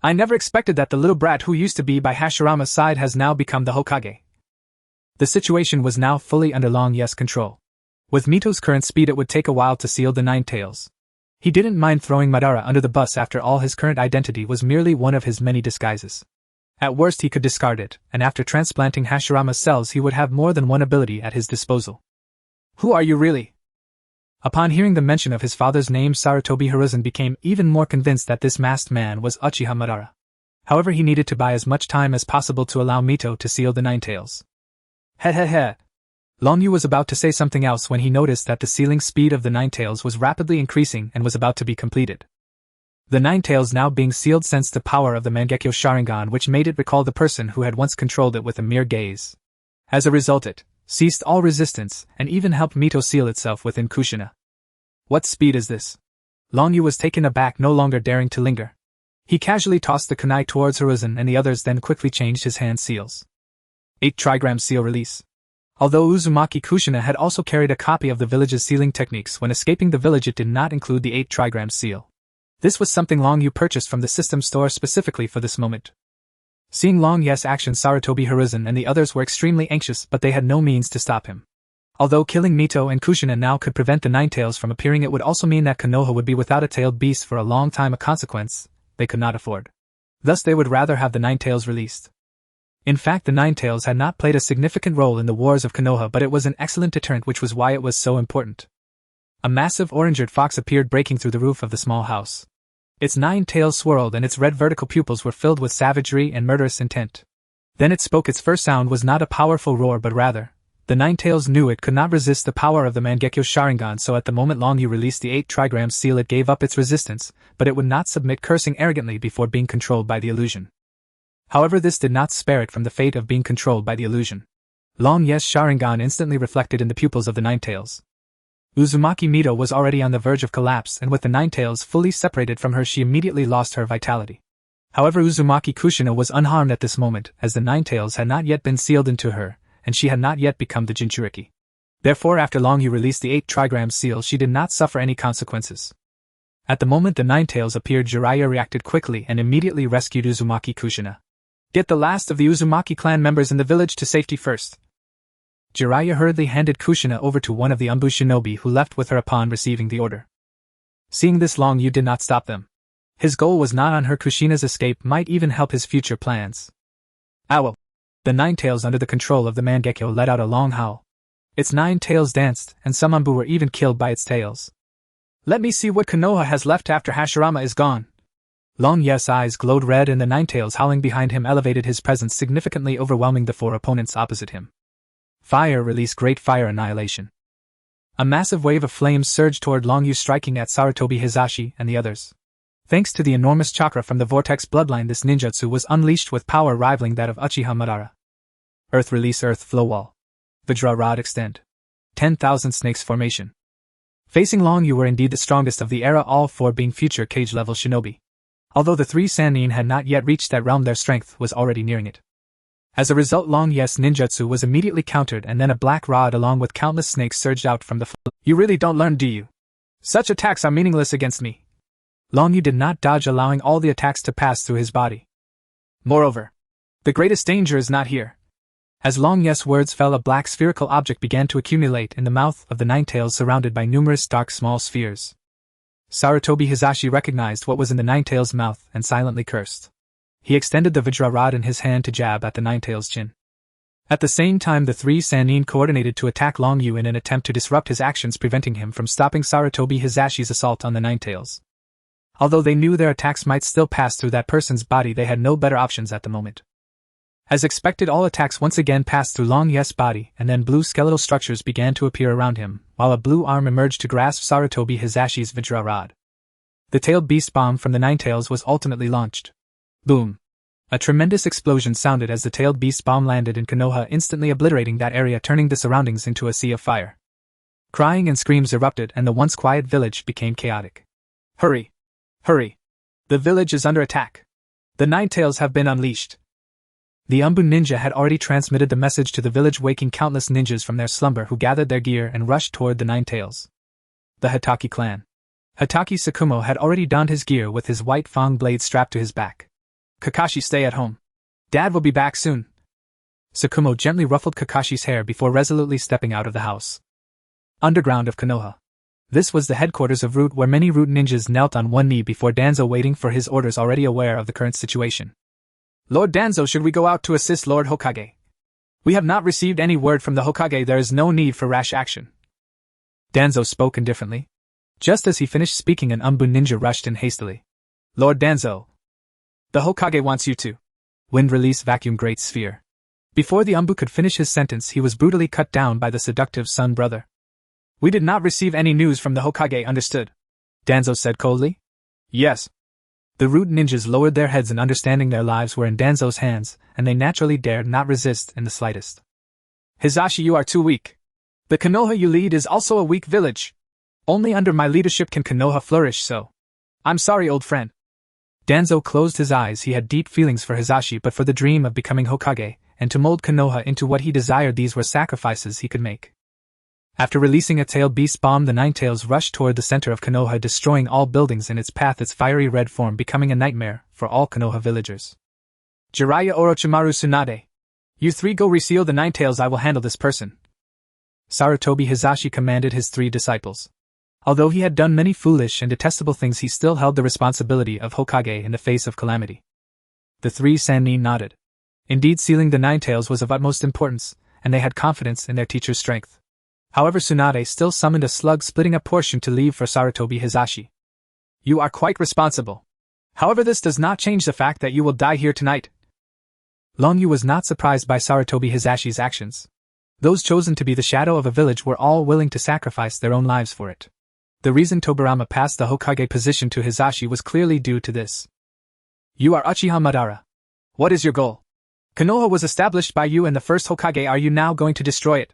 I never expected that the little brat who used to be by Hashirama's side has now become the Hokage." The situation was now fully under Long Yes' control. With Mito's current speed, it would take a while to seal the Ninetales. He didn't mind throwing Madara under the bus. After all, his current identity was merely one of his many disguises. At worst, he could discard it, and after transplanting Hashirama's cells, he would have more than one ability at his disposal. "Who are you really?" Upon hearing the mention of his father's name, Sarutobi Hiruzen became even more convinced that this masked man was Uchiha Madara. However, he needed to buy as much time as possible to allow Mito to seal the Ninetales. He. Long Yu was about to say something else when he noticed that the sealing speed of the Ninetales was rapidly increasing and was about to be completed. The Ninetales now being sealed sensed the power of the Mangekyo Sharingan, which made it recall the person who had once controlled it with a mere gaze. As a result, it ceased all resistance and even helped Mito seal itself within Kushina. What speed is this? Long Yu was taken aback, no longer daring to linger. He casually tossed the kunai towards Hiruzen and the others, then quickly changed his hand seals. 8 trigram seal release. Although Uzumaki Kushina had also carried a copy of the village's sealing techniques, when escaping the village it did not include the 8 trigram seal. This was something Long Yu purchased from the system store specifically for this moment. Seeing Long Yes' actions, Sarutobi Hiruzen and the others were extremely anxious, but they had no means to stop him. Although killing Mito and Kushina now could prevent the Ninetales from appearing, it would also mean that Konoha would be without a tailed beast for a long time, a consequence they could not afford. Thus they would rather have the Ninetales released. In fact, the Ninetales had not played a significant role in the wars of Konoha, but it was an excellent deterrent, which was why it was so important. A massive orange-eyed fox appeared, breaking through the roof of the small house. Its 9 tails swirled and its red vertical pupils were filled with savagery and murderous intent. Then it spoke. Its first sound was not a powerful roar, but rather, the Ninetales knew it could not resist the power of the Mangekyo Sharingan, so at the moment Long Yu released the 8 trigram seal, it gave up its resistance, but it would not submit, cursing arrogantly before being controlled by the illusion. However, this did not spare it from the fate of being controlled by the illusion. Long Yes' Sharingan instantly reflected in the pupils of the Ninetales. Uzumaki Mito was already on the verge of collapse, and with the Ninetales fully separated from her, she immediately lost her vitality. However, Uzumaki Kushina was unharmed at this moment, as the Ninetales had not yet been sealed into her, and she had not yet become the Jinchuriki. Therefore, after Long Yu released the 8 trigram seal, she did not suffer any consequences. At the moment the Ninetales appeared, Jiraiya reacted quickly and immediately rescued Uzumaki Kushina. "Get the last of the Uzumaki clan members in the village to safety first." Jiraiya hurriedly handed Kushina over to one of the Umbu shinobi, who left with her upon receiving the order. Seeing this, Long Yu did not stop them. His goal was not on her. Kushina's escape might even help his future plans. Owl! The Ninetales, under the control of the Mangekyo, let out a long howl. Its 9 tails danced, and some Umbu were even killed by its tails. "Let me see what Konoha has left after Hashirama is gone." Long Yes' eyes glowed red, and the Ninetales howling behind him elevated his presence, significantly overwhelming the 4 opponents opposite him. Fire release, great fire annihilation. A massive wave of flames surged toward Long Yu, striking at Sarutobi Hizashi and the others. Thanks to the enormous chakra from the Vortex bloodline, this ninjutsu was unleashed with power rivaling that of Uchiha Madara. Earth release, earth flow wall. Vajra rod extend. 10,000 snakes formation. Facing Long Yu were indeed the strongest of the era, all 4 being future cage-level shinobi. Although the 3 Sannin had not yet reached that realm, their strength was already nearing it. As a result, Long Yes' ninjutsu was immediately countered, and then a black rod along with countless snakes surged out from the "You really don't learn, do you? Such attacks are meaningless against me." Long Yu did not dodge, allowing all the attacks to pass through his body. "Moreover, the greatest danger is not here," As Long Yes words fell, a black spherical object began to accumulate in the mouth of the Ninetales, surrounded by numerous dark small spheres. Sarutobi Hizashi recognized what was in the Ninetales' mouth and silently cursed. He extended the Vajra rod in his hand to jab at the Ninetales' chin. At the same time, the three Sannin coordinated to attack Long Yu in an attempt to disrupt his actions, preventing him from stopping Sarutobi Hizashi's assault on the Ninetales. Although they knew their attacks might still pass through that person's body, they had no better options at the moment. As expected, all attacks once again passed through Long Yes' body, and then blue skeletal structures began to appear around him, while a blue arm emerged to grasp Sarutobi Hizashi's Vajra rod. The tailed beast bomb from the Ninetales was ultimately launched. Boom! A tremendous explosion sounded as the tailed beast bomb landed in Konoha, instantly obliterating that area, turning the surroundings into a sea of fire. Crying and screams erupted, and the once quiet village became chaotic. Hurry! Hurry! The village is under attack! The Ninetales have been unleashed! The Umbu ninja had already transmitted the message to the village, waking countless ninjas from their slumber, who gathered their gear and rushed toward the Ninetales. The Hitaki clan. Hitaki Tsukumo had already donned his gear with his white fang blade strapped to his back. Kakashi, stay at home. Dad will be back soon. Tsukumo gently ruffled Kakashi's hair before resolutely stepping out of the house. Underground of Konoha. This was the headquarters of Root, where many Root ninjas knelt on one knee before Danzo, waiting for his orders, already aware of the current situation. Lord Danzo, should we go out to assist Lord Hokage? We have not received any word from the Hokage. There is no need for rash action. Danzo spoke indifferently. Just as he finished speaking, an Umbu ninja rushed in hastily. Lord Danzo, the Hokage wants you to. Wind release vacuum great sphere. Before the Umbu could finish his sentence, he was brutally cut down by the seductive Sun brother. We did not receive any news from the Hokage, understood? Danzo said coldly. Yes. The Root ninjas lowered their heads in understanding their lives were in Danzo's hands, and they naturally dared not resist in the slightest. Hizashi, you are too weak. The Konoha you lead is also a weak village. Only under my leadership can Konoha flourish, so. I'm sorry, old friend. Danzo closed his eyes. He had deep feelings for Hizashi, but for the dream of becoming Hokage, and to mold Konoha into what he desired, these were sacrifices he could make. After releasing a tailed beast bomb, the Ninetales rushed toward the center of Konoha, destroying all buildings in its path, its fiery red form becoming a nightmare for all Konoha villagers. Jiraiya, Orochimaru, Tsunade. You three go reseal the Ninetales, I will handle this person. Sarutobi Hizashi commanded his three disciples. Although he had done many foolish and detestable things, he still held the responsibility of Hokage in the face of calamity. The three Sannin nodded. Indeed, sealing the Ninetales was of utmost importance, and they had confidence in their teacher's strength. However, Tsunade still summoned a slug, splitting a portion to leave for Sarutobi Hizashi. You are quite responsible. However, this does not change the fact that you will die here tonight. Long Yu was not surprised by Sarutobi Hizashi's actions. Those chosen to be the shadow of a village were all willing to sacrifice their own lives for it. The reason Tobirama passed the Hokage position to Hizashi was clearly due to this. You are Uchiha Madara. What is your goal? Konoha was established by you and the first Hokage. Are you now going to destroy it?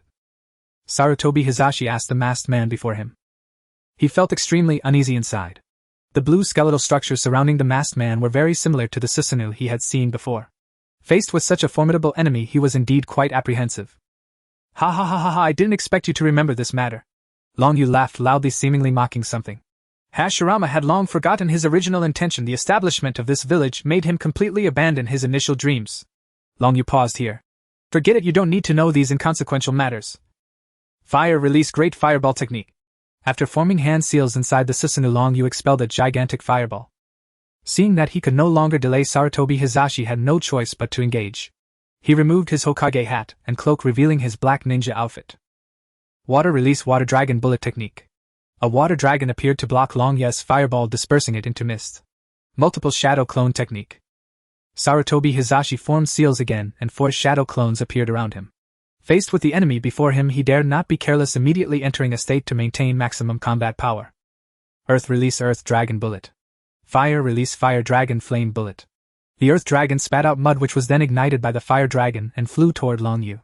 Sarutobi Hizashi asked the masked man before him. He felt extremely uneasy inside. The blue skeletal structures surrounding the masked man were very similar to the Susanoo he had seen before. Faced with such a formidable enemy, he was indeed quite apprehensive. Ha ha ha ha ha, I didn't expect you to remember this matter. Long Yu laughed loudly, seemingly mocking something. Hashirama had long forgotten his original intention. The establishment of this village made him completely abandon his initial dreams. Long Yu paused here. Forget it, you don't need to know these inconsequential matters. Fire, release great fireball technique. After forming hand seals inside the Susanoo, Long Yu expelled a gigantic fireball. Seeing that he could no longer delay, Sarutobi Hizashi had no choice but to engage. He removed his Hokage hat and cloak, revealing his black ninja outfit. Water, release water dragon bullet technique. A water dragon appeared to block Long Yu's fireball, dispersing it into mist. Multiple shadow clone technique. Sarutobi Hizashi formed seals again, and 4 shadow clones appeared around him. Faced with the enemy before him, he dared not be careless, immediately entering a state to maintain maximum combat power. Earth, release earth dragon bullet. Fire, release fire dragon flame bullet. The earth dragon spat out mud, which was then ignited by the fire dragon and flew toward Long Yu.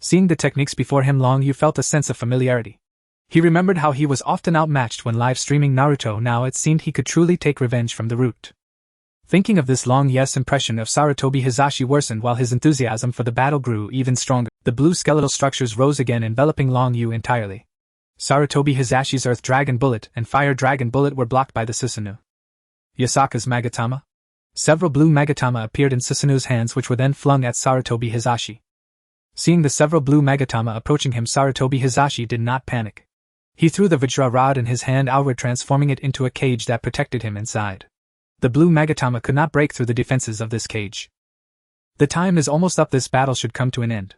Seeing the techniques before him, Long Yu felt a sense of familiarity. He remembered how he was often outmatched when live streaming Naruto. Now it seemed he could truly take revenge from the root. Thinking of this, Long Yu's impression of Sarutobi Hizashi worsened while his enthusiasm for the battle grew even stronger. The blue skeletal structures rose again, enveloping Long Yu entirely. Sarutobi Hizashi's earth dragon bullet and fire dragon bullet were blocked by the Susanoo. Yasaka's Magatama? Several blue Magatama appeared in Susanoo's hands, which were then flung at Sarutobi Hizashi. Seeing the several blue magatama approaching him, Sarutobi Hisashi did not panic. He threw the Vajra rod in his hand outward, transforming it into a cage that protected him inside. The blue magatama could not break through the defenses of this cage. The time is almost up, this battle should come to an end.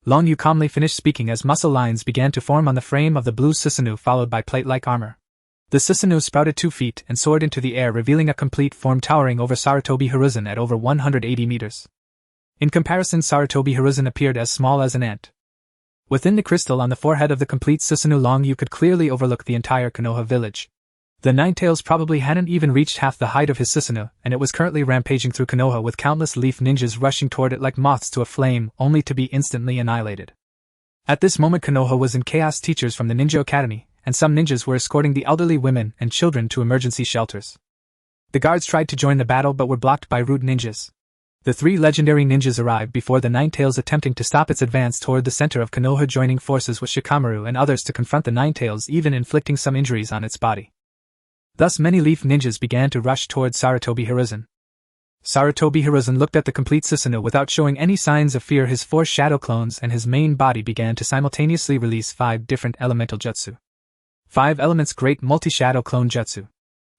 Long Yu calmly finished speaking as muscle lines began to form on the frame of the blue Susanoo, followed by plate-like armor. The Susanoo sprouted 2 feet and soared into the air, revealing a complete form towering over Sarutobi Hiruzen at over 180 meters. In comparison, Sarutobi Hiruzen appeared as small as an ant. Within the crystal on the forehead of the complete Susanoo, Long Yu could clearly overlook the entire Konoha village. The Ninetales probably hadn't even reached half the height of his Susanoo, and it was currently rampaging through Konoha with countless leaf ninjas rushing toward it like moths to a flame, only to be instantly annihilated. At this moment, Konoha was in chaos. Teachers from the Ninja Academy and some ninjas were escorting the elderly women and children to emergency shelters. The guards tried to join the battle but were blocked by rude ninjas. The 3 legendary ninjas arrived before the Ninetales, attempting to stop its advance toward the center of Konoha, joining forces with Shikamaru and others to confront the Ninetales, even inflicting some injuries on its body. Thus many leaf ninjas began to rush toward Sarutobi Hiruzen. Sarutobi Hiruzen looked at the complete Susanoo without showing any signs of fear. His 4 shadow clones and his main body began to simultaneously release 5 different elemental jutsu. 5 elements: Great Multi-Shadow Clone Jutsu.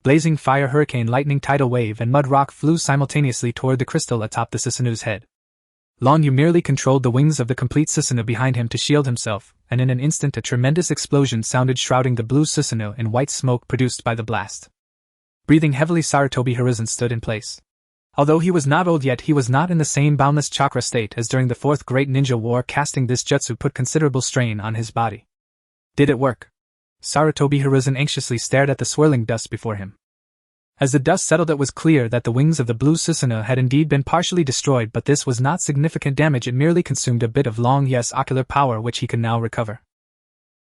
Blazing Fire, Hurricane, Lightning, Tidal Wave and Mud Rock flew simultaneously toward the crystal atop the Susanoo's head. Long Yu merely controlled the wings of the complete Susanoo behind him to shield himself, and in an instant a tremendous explosion sounded, shrouding the blue Susanoo in white smoke produced by the blast. Breathing heavily, Sarutobi Hiruzen stood in place. Although he was not old yet, he was not in the same boundless chakra state as during the 4th Great Ninja War. Casting this jutsu put considerable strain on his body. Did it work? Sarutobi Hiruzen anxiously stared at the swirling dust before him. As the dust settled, it was clear that the wings of the blue Susanoo had indeed been partially destroyed, but this was not significant damage. It merely consumed a bit of Long Yu's ocular power, which he could now recover.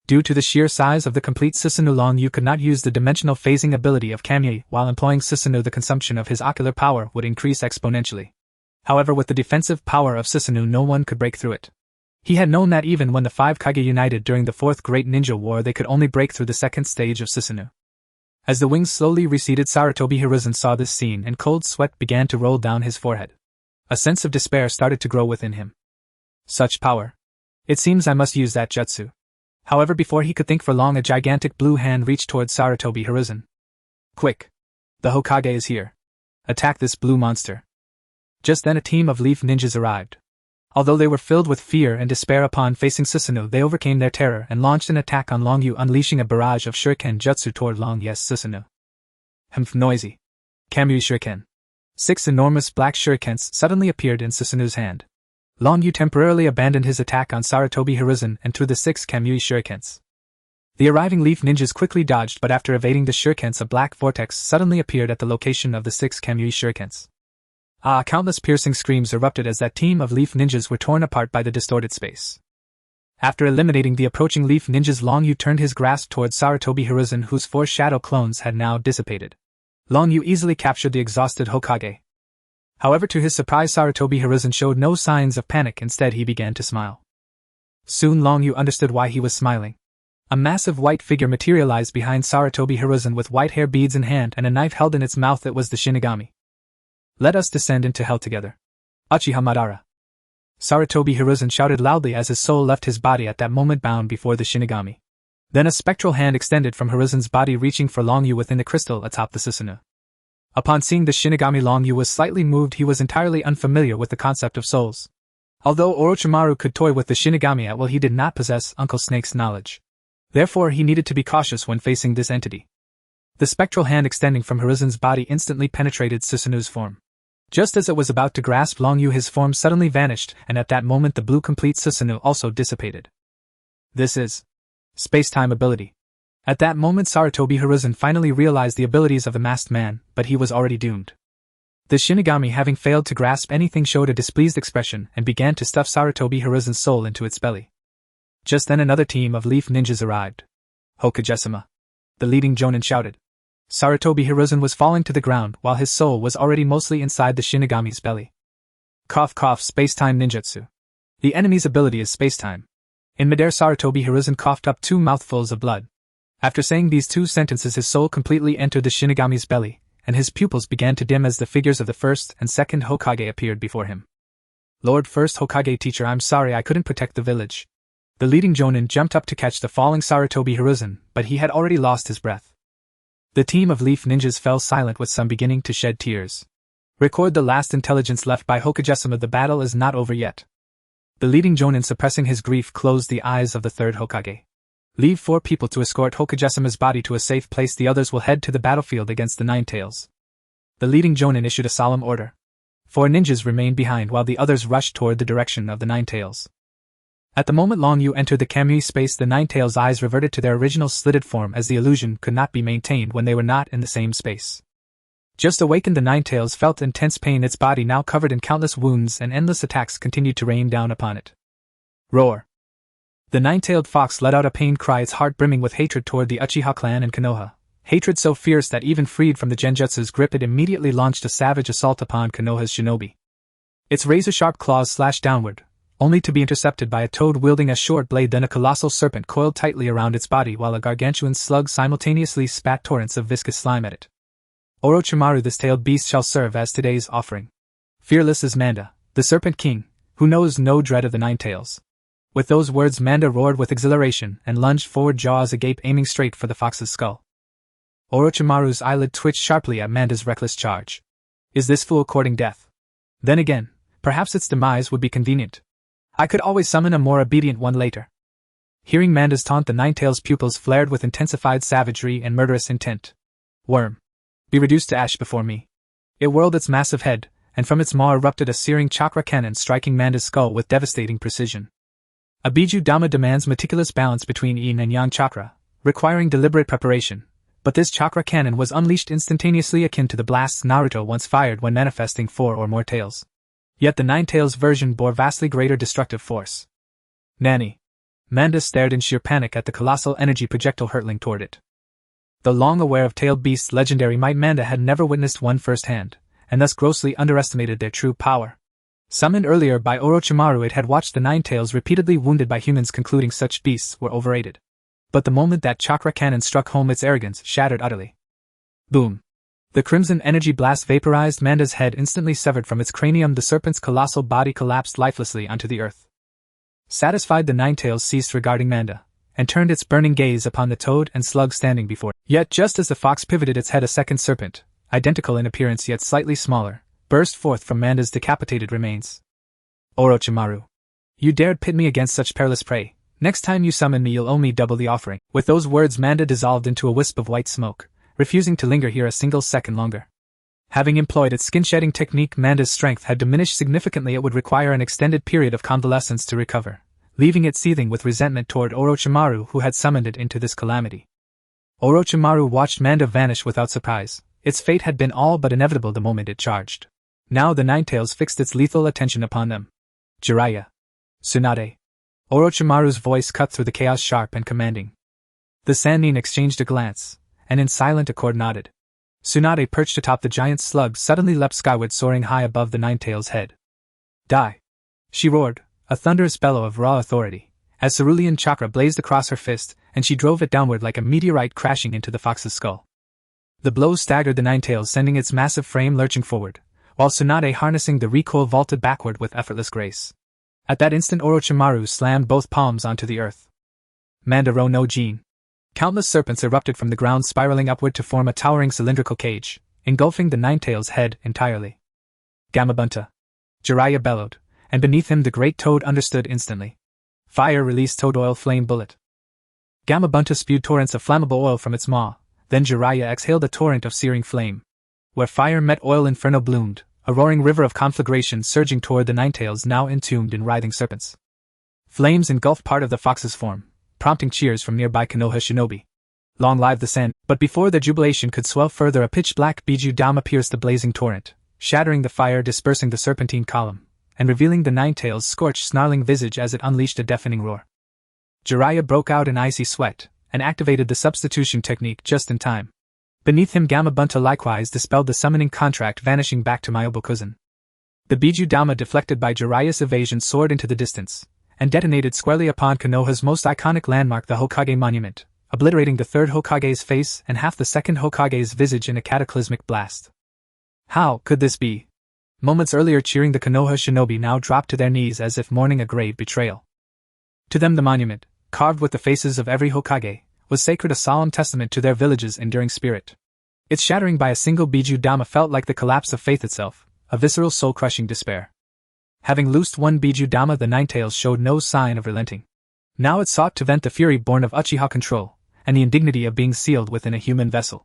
Due to the sheer size of the complete Susanoo, Long Yu could not use the dimensional phasing ability of Kamui. While employing Susanoo, the consumption of his ocular power would increase exponentially. However, with the defensive power of Susanoo, no one could break through it. He had known that even when the 5 Kage united during the 4th Great Ninja War, they could only break through the 2nd stage of Susanoo. As the wings slowly receded, Sarutobi Hiruzen saw this scene and cold sweat began to roll down his forehead. A sense of despair started to grow within him. Such power. It seems I must use that jutsu. However, before he could think for long, a gigantic blue hand reached towards Sarutobi Hiruzen. Quick! The Hokage is here. Attack this blue monster. Just then a team of leaf ninjas arrived. Although they were filled with fear and despair upon facing Susanoo, they overcame their terror and launched an attack on Long Yu, unleashing a barrage of shuriken jutsu toward Long Yu's Susanoo. Humph, noisy. Kamui shuriken. 6 enormous black shurikens suddenly appeared in Susanoo's hand. Long Yu temporarily abandoned his attack on Sarutobi Hiruzen and threw the 6 Kamui shurikens. The arriving leaf ninjas quickly dodged, but after evading the shurikens, a black vortex suddenly appeared at the location of the 6 Kamui shurikens. Countless piercing screams erupted as that team of leaf ninjas were torn apart by the distorted space. After eliminating the approaching leaf ninjas, Long Yu turned his grasp towards Sarutobi Hiruzen, whose 4 shadow clones had now dissipated. Long Yu easily captured the exhausted Hokage. However, to his surprise, Sarutobi Hiruzen showed no signs of panic. Instead, he began to smile. Soon Long Yu understood why he was smiling. A massive white figure materialized behind Sarutobi Hiruzen with white hair beads in hand and a knife held in its mouth. It was the Shinigami. Let us descend into hell together. Uchiha Madara. Sarutobi Hiruzen shouted loudly as his soul left his body at that moment, bound before the Shinigami. Then a spectral hand extended from Hiruzen's body, reaching for Long Yu within the crystal atop the Susanoo. Upon seeing the Shinigami, Long Yu was slightly moved. He was entirely unfamiliar with the concept of souls. Although Orochimaru could toy with the Shinigami at will, he did not possess Uncle Snake's knowledge. Therefore, he needed to be cautious when facing this entity. The spectral hand extending from Hiruzen's body instantly penetrated Susanoo's form. Just as it was about to grasp Long Yu, his form suddenly vanished, and at that moment the blue complete Susanoo also dissipated. This is space-time ability. At that moment Sarutobi Hiruzen finally realized the abilities of the masked man, but he was already doomed. The Shinigami, having failed to grasp anything, showed a displeased expression and began to stuff Sarutobi Hiruzen's soul into its belly. Just then another team of leaf ninjas arrived. Hokage-sama. The leading jonin shouted. Sarutobi Hiruzen was falling to the ground while his soul was already mostly inside the Shinigami's belly. Cough cough, space-time ninjutsu. The enemy's ability is space-time. In midair, Sarutobi Hiruzen coughed up 2 mouthfuls of blood. After saying these 2 sentences, his soul completely entered the Shinigami's belly, and his pupils began to dim as the figures of the 1st and 2nd Hokage appeared before him. Lord First Hokage teacher, I'm sorry I couldn't protect the village. The leading jonin jumped up to catch the falling Sarutobi Hiruzen, but he had already lost his breath. The team of leaf ninjas fell silent, with some beginning to shed tears. Record the last intelligence left by Hokagesima. The battle is not over yet. The leading jonin, suppressing his grief, closed the eyes of the third Hokage. Leave 4 people to escort Hokagesima's body to a safe place. The others will head to the battlefield against the Ninetales. The leading jonin issued a solemn order. 4 ninjas remained behind while the others rushed toward the direction of the Ninetales. At the moment Long Yu entered the Kamui space, the Ninetales' eyes reverted to their original slitted form, as the illusion could not be maintained when they were not in the same space. Just awakened, the Ninetales felt intense pain. Its body now covered in countless wounds, and endless attacks continued to rain down upon it. Roar! The nine-tailed fox let out a pained cry, its heart brimming with hatred toward the Uchiha clan and Konoha. Hatred so fierce that even freed from the Genjutsu's grip, it immediately launched a savage assault upon Konoha's shinobi. Its razor-sharp claws slashed downward, only to be intercepted by a toad wielding a short blade. Then a colossal serpent coiled tightly around its body, while a gargantuan slug simultaneously spat torrents of viscous slime at it. Orochimaru, this tailed beast shall serve as today's offering. Fearless is Manda, the Serpent King, who knows no dread of the Ninetales. With those words, Manda roared with exhilaration and lunged forward, jaws agape, aiming straight for the fox's skull. Orochimaru's eyelid twitched sharply at Manda's reckless charge. Is this fool courting death? Then again, perhaps its demise would be convenient. I could always summon a more obedient one later. Hearing Manda's taunt, the Ninetales' pupils flared with intensified savagery and murderous intent. Worm! Be reduced to ash before me. It whirled its massive head, and from its maw erupted a searing chakra cannon, striking Manda's skull with devastating precision. A Biju Dama demands meticulous balance between yin and yang chakra, requiring deliberate preparation, but this chakra cannon was unleashed instantaneously, akin to the blasts Naruto once fired when manifesting 4 or more tails. Yet the Ninetales version bore vastly greater destructive force. Nanny! Manda stared in sheer panic at the colossal energy projectile hurtling toward it. Though long aware of tailed beasts' legendary might, Manda had never witnessed one firsthand, and thus grossly underestimated their true power. Summoned earlier by Orochimaru, it had watched the Ninetales repeatedly wounded by humans, concluding such beasts were overrated. But the moment that chakra cannon struck home, its arrogance shattered utterly. Boom! The crimson energy blast vaporized Manda's head, instantly severed from its cranium. The serpent's colossal body collapsed lifelessly onto the earth. Satisfied, the Ninetales ceased regarding Manda, and turned its burning gaze upon the toad and slug standing before it. Yet just as the fox pivoted its head, a second serpent, identical in appearance yet slightly smaller, burst forth from Manda's decapitated remains. Orochimaru! You dared pit me against such perilous prey. Next time you summon me, you'll owe me double the offering. With those words, Manda dissolved into a wisp of white smoke, refusing to linger here a single second longer. Having employed its skin-shedding technique, Manda's strength had diminished significantly. It would require an extended period of convalescence to recover, leaving it seething with resentment toward Orochimaru, who had summoned it into this calamity. Orochimaru watched Manda vanish without surprise. Its fate had been all but inevitable the moment it charged. Now the Ninetales fixed its lethal attention upon them. Jiraiya! Tsunade! Orochimaru's voice cut through the chaos, sharp and commanding. The Sannin exchanged a glance, and in silent accord nodded. Tsunade, perched atop the giant slug, suddenly leapt skyward, soaring high above the Ninetales' head. Die! She roared, a thunderous bellow of raw authority, as cerulean chakra blazed across her fist, and she drove it downward like a meteorite, crashing into the fox's skull. The blow staggered the Ninetales, sending its massive frame lurching forward, while Tsunade, harnessing the recoil, vaulted backward with effortless grace. At that instant, Orochimaru slammed both palms onto the earth. Mandaro no Jin. Countless serpents erupted from the ground, spiraling upward to form a towering cylindrical cage, engulfing the Ninetales' head entirely. Gamabunta! Jiraiya bellowed, and beneath him the great toad understood instantly. Fire released toad oil flame bullet. Gamabunta spewed torrents of flammable oil from its maw, then Jiraiya exhaled a torrent of searing flame. Where fire met oil, inferno bloomed, a roaring river of conflagration surging toward the Ninetales, now entombed in writhing serpents. Flames engulfed part of the fox's form, prompting cheers from nearby Konoha shinobi. Long live the San! But before their jubilation could swell further, a pitch-black Biju Dama pierced the blazing torrent, shattering the fire, dispersing the serpentine column, and revealing the Ninetales' scorched, snarling visage as it unleashed a deafening roar. Jiraiya broke out in icy sweat, and activated the substitution technique just in time. Beneath him, Gamabunta likewise dispelled the summoning contract, vanishing back to Myobokuzen. The Biju Dama, deflected by Jiraiya's evasion, soared into the distance, and detonated squarely upon Konoha's most iconic landmark, the Hokage Monument, obliterating the third Hokage's face and half the second Hokage's visage in a cataclysmic blast. How could this be? Moments earlier cheering the Konoha shinobi now dropped to their knees as if mourning a grave betrayal. To them the monument, carved with the faces of every Hokage, was sacred, a solemn testament to their village's enduring spirit. Its shattering by a single Biju Dama felt like the collapse of faith itself, a visceral soul-crushing despair. Having loosed one Biju Dama, the Ninetales showed no sign of relenting. Now it sought to vent the fury born of Uchiha control, and the indignity of being sealed within a human vessel.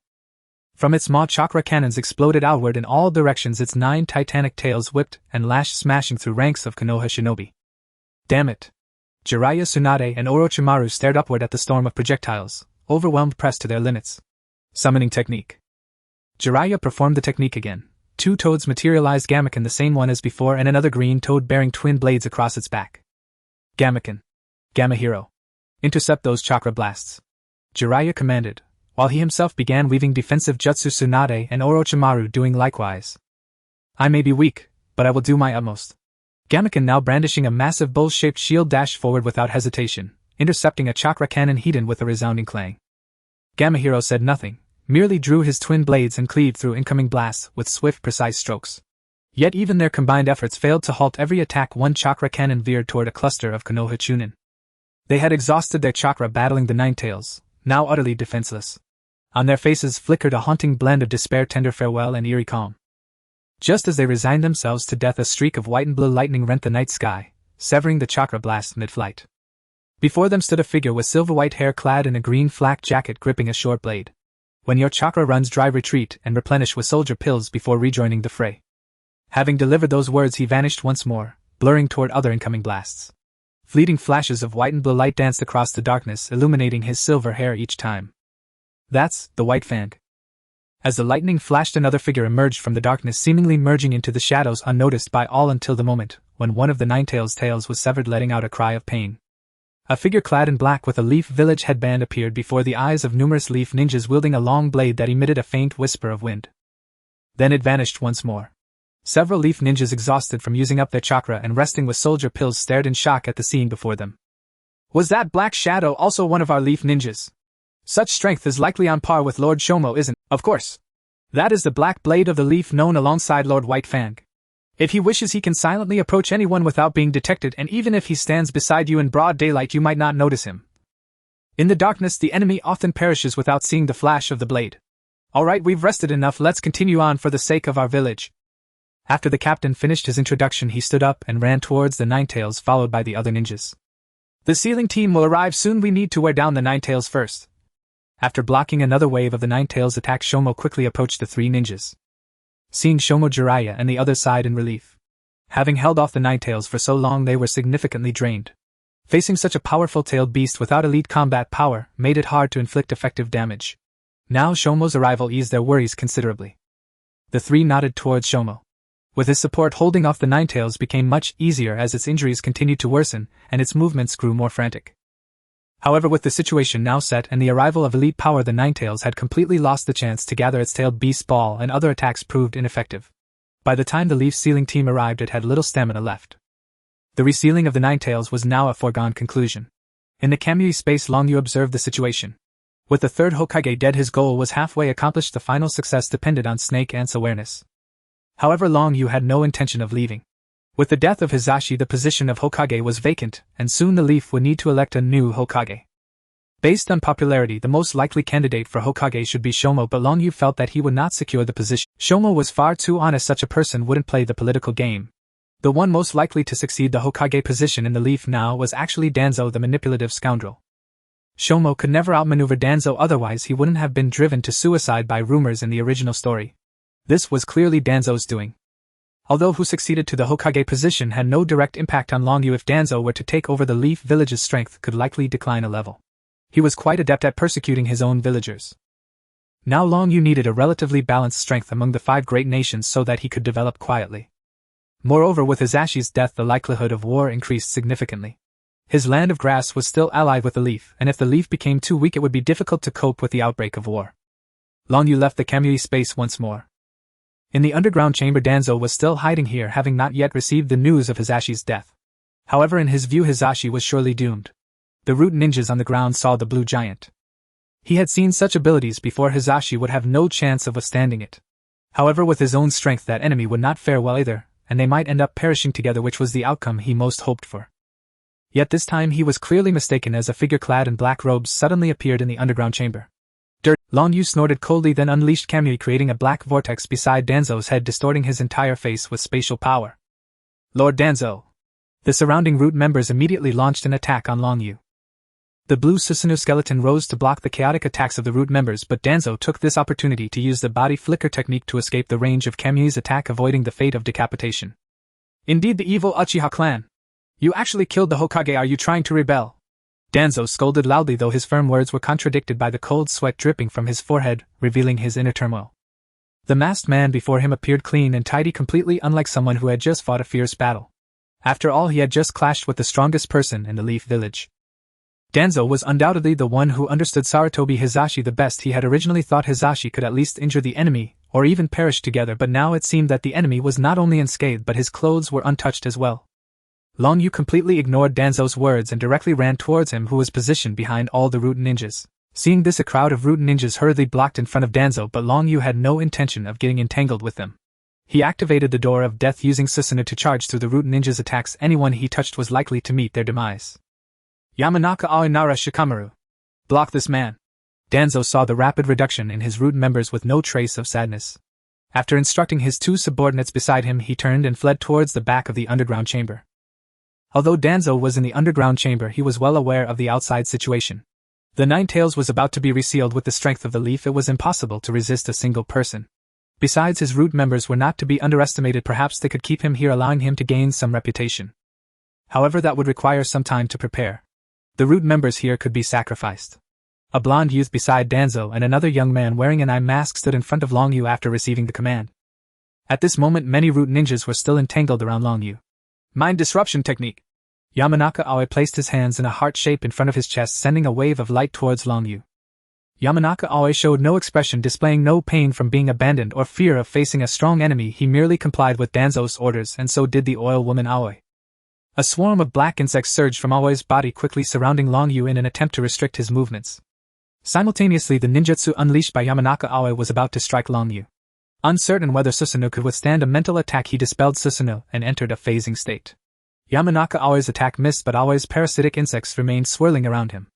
From its maw chakra cannons exploded outward in all directions, its 9 titanic tails whipped and lashed, smashing through ranks of Konoha shinobi. Damn it! Jiraiya, Tsunade, and Orochimaru stared upward at the storm of projectiles, overwhelmed, pressed to their limits. Summoning technique. Jiraiya performed the technique again. 2 toads materialized, Gamaken, the same one as before, and another green toad bearing twin blades across its back. Gamaken. Gamma Hero. Intercept those chakra blasts. Jiraiya commanded, while he himself began weaving defensive jutsu, Tsunade and Orochimaru doing likewise. I may be weak, but I will do my utmost. Gamaken, now brandishing a massive bull-shaped shield, dashed forward without hesitation, intercepting a chakra cannon Hiden with a resounding clang. Gamma Hero said nothing, merely drew his twin blades and cleaved through incoming blasts with swift, precise strokes. Yet even their combined efforts failed to halt every attack. One chakra cannon veered toward a cluster of Konoha Chunin. They had exhausted their chakra battling the Ninetales, now utterly defenseless. On their faces flickered a haunting blend of despair, tender farewell, and eerie calm. Just as they resigned themselves to death, a streak of white and blue lightning rent the night sky, severing the chakra blast mid-flight. Before them stood a figure with silver-white hair, clad in a green flak jacket, gripping a short blade. When your chakra runs dry, retreat and replenish with soldier pills before rejoining the fray. Having delivered those words, he vanished once more, blurring toward other incoming blasts. Fleeting flashes of white and blue light danced across the darkness, illuminating his silver hair each time. That's the White Fang. As the lightning flashed, another figure emerged from the darkness, seemingly merging into the shadows unnoticed by all until the moment when one of the Ninetales' tails was severed, letting out a cry of pain. A figure clad in black with a Leaf Village headband appeared before the eyes of numerous Leaf ninjas, wielding a long blade that emitted a faint whisper of wind. Then it vanished once more. Several Leaf ninjas, exhausted from using up their chakra and resting with soldier pills, stared in shock at the scene before them. Was that black shadow also one of our Leaf ninjas? Such strength is likely on par with Lord Shomo, isn't? Of course. That is the Black Blade of the Leaf, known alongside Lord White Fang. If he wishes, he can silently approach anyone without being detected, and even if he stands beside you in broad daylight, you might not notice him. In the darkness, the enemy often perishes without seeing the flash of the blade. Alright, we've rested enough, let's continue on for the sake of our village. After the captain finished his introduction, he stood up and ran towards the Ninetales, followed by the other ninjas. The sealing team will arrive soon, we need to wear down the Ninetales first. After blocking another wave of the Ninetales' attack, Shomo quickly approached the 3 ninjas. Seeing Shomo, Jiraiya, and the other sighed in relief. Having held off the Ninetales for so long, they were significantly drained. Facing such a powerful tailed beast without elite combat power made it hard to inflict effective damage. Now Shomo's arrival eased their worries considerably. The 3 nodded towards Shomo. With his support, holding off the Ninetales became much easier as its injuries continued to worsen and its movements grew more frantic. However, with the situation now set and the arrival of elite power, the Ninetales had completely lost the chance to gather its tailed beast ball, and other attacks proved ineffective. By the time the Leaf sealing team arrived, it had little stamina left. The resealing of the Ninetales was now a foregone conclusion. In the Kamui space, Long Yu observed the situation. With the 3rd Hokage dead, his goal was halfway accomplished. The final success depended on Snake Ant's awareness. However, Long Yu had no intention of leaving. With the death of Hizashi, the position of Hokage was vacant, and soon the Leaf would need to elect a new Hokage. Based on popularity, the most likely candidate for Hokage should be Shomo, but Long Yu felt that he would not secure the position. Shomo was far too honest, such a person wouldn't play the political game. The one most likely to succeed the Hokage position in the Leaf now was actually Danzo, the manipulative scoundrel. Shomo could never outmaneuver Danzo, otherwise he wouldn't have been driven to suicide by rumors in the original story. This was clearly Danzo's doing. Although who succeeded to the Hokage position had no direct impact on Long Yu, if Danzo were to take over the Leaf Village's strength could likely decline a level. He was quite adept at persecuting his own villagers. Now Long Yu needed a relatively balanced strength among the 5 great nations so that he could develop quietly. Moreover, with Hizashi's death, the likelihood of war increased significantly. His land of grass was still allied with the Leaf, and if the Leaf became too weak, it would be difficult to cope with the outbreak of war. Long Yu left the Kamui space once more. In the underground chamber, Danzo was still hiding here, having not yet received the news of Hizashi's death. However, in his view, Hizashi was surely doomed. The root ninjas on the ground saw the blue giant. He had seen such abilities before. Hizashi would have no chance of withstanding it. However, with his own strength, that enemy would not fare well either, and they might end up perishing together, which was the outcome he most hoped for. Yet this time he was clearly mistaken, as a figure clad in black robes suddenly appeared in the underground chamber. Dirt! Long Yu snorted coldly, then unleashed Kamui, creating a black vortex beside Danzo's head, distorting his entire face with spatial power. Lord Danzo! The surrounding root members immediately launched an attack on Long Yu. The blue Susanoo skeleton rose to block the chaotic attacks of the root members, but Danzo took this opportunity to use the body flicker technique to escape the range of Kamui's attack, avoiding the fate of decapitation. Indeed, the evil Uchiha clan! You actually killed the Hokage. Are you trying to rebel? Danzo scolded loudly, though his firm words were contradicted by the cold sweat dripping from his forehead, revealing his inner turmoil. The masked man before him appeared clean and tidy, completely unlike someone who had just fought a fierce battle. After all, he had just clashed with the strongest person in the Leaf Village. Danzo was undoubtedly the one who understood Sarutobi Hizashi the best. He had originally thought Hizashi could at least injure the enemy, or even perish together, but now it seemed that the enemy was not only unscathed but his clothes were untouched as well. Long Yu completely ignored Danzo's words and directly ran towards him, who was positioned behind all the root ninjas. Seeing this, a crowd of root ninjas hurriedly blocked in front of Danzo, but Long Yu had no intention of getting entangled with them. He activated the door of death, using Susanoo to charge through the root ninjas' attacks. Anyone he touched was likely to meet their demise. Yamanaka Aoi Nara Shikamaru. Block this man. Danzo saw the rapid reduction in his root members with no trace of sadness. After instructing his two subordinates beside him, he turned and fled towards the back of the underground chamber. Although Danzo was in the underground chamber, he was well aware of the outside situation. The Ninetales was about to be resealed. With the strength of the leaf, it was impossible to resist a single person. Besides, his root members were not to be underestimated. Perhaps they could keep him here, allowing him to gain some reputation. However, that would require some time to prepare. The root members here could be sacrificed. A blonde youth beside Danzo and another young man wearing an eye mask stood in front of Long Yu after receiving the command. At this moment, many root ninjas were still entangled around Long Yu. Mind disruption technique. Yamanaka Aoi placed his hands in a heart shape in front of his chest, sending a wave of light towards Long Yu. Yamanaka Aoi showed no expression, displaying no pain from being abandoned or fear of facing a strong enemy. He merely complied with Danzo's orders, and so did the oil woman Aoi. A swarm of black insects surged from Aoi's body, quickly surrounding Long Yu in an attempt to restrict his movements. Simultaneously, the ninjutsu unleashed by Yamanaka Aoi was about to strike Long Yu. Uncertain whether Susanoo could withstand a mental attack, he dispelled Susanoo and entered a phasing state. Yamanaka Aoi's attack missed, but Aoi's parasitic insects remained swirling around him.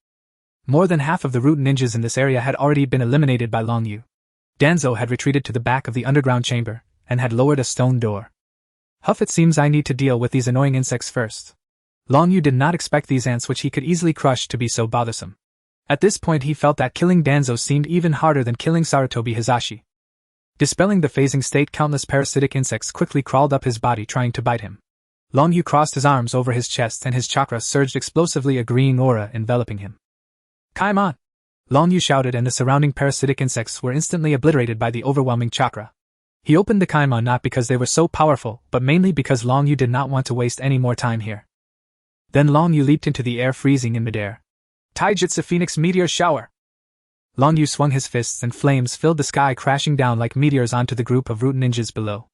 More than half of the root ninjas in this area had already been eliminated by Long Yu. Danzo had retreated to the back of the underground chamber and had lowered a stone door. Huff, it seems I need to deal with these annoying insects first. Long Yu did not expect these ants, which he could easily crush, to be so bothersome. At this point, he felt that killing Danzo seemed even harder than killing Sarutobi Hizashi. Dispelling the phasing state, countless parasitic insects quickly crawled up his body, trying to bite him. Long Yu crossed his arms over his chest and his chakra surged explosively, a green aura enveloping him. Kaimon! Long Yu shouted, and the surrounding parasitic insects were instantly obliterated by the overwhelming chakra. He opened the Kaimon not because they were so powerful, but mainly because Long Yu did not want to waste any more time here. Then Long Yu leaped into the air, freezing in midair. Taijutsu Phoenix Meteor Shower! Long Yu swung his fists and flames filled the sky, crashing down like meteors onto the group of root ninjas below.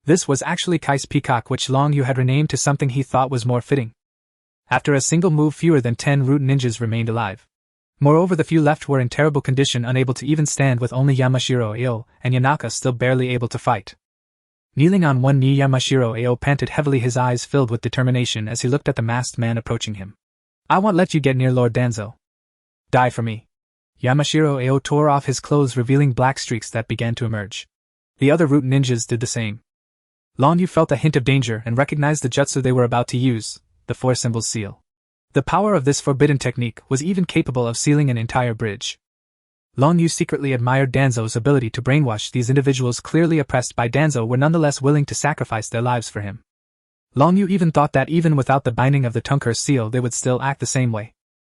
This was actually Kai's peacock, which Long Yu had renamed to something he thought was more fitting. After a single move, fewer than 10 root ninjas remained alive. Moreover, the few left were in terrible condition, unable to even stand, with only Yamashiro Ao and Yanaka still barely able to fight. Kneeling on one knee, Yamashiro Ao panted heavily, his eyes filled with determination as he looked at the masked man approaching him. I won't let you get near Lord Danzo. Die for me. Yamashiro Ao tore off his clothes, revealing black streaks that began to emerge. The other root ninjas did the same. Long Yu felt a hint of danger and recognized the jutsu they were about to use, the Four Symbols Seal. The power of this forbidden technique was even capable of sealing an entire bridge. Long Yu secretly admired Danzo's ability to brainwash. These individuals, clearly oppressed by Danzo, were nonetheless willing to sacrifice their lives for him. Long Yu even thought that even without the binding of the Tunker seal, they would still act the same way.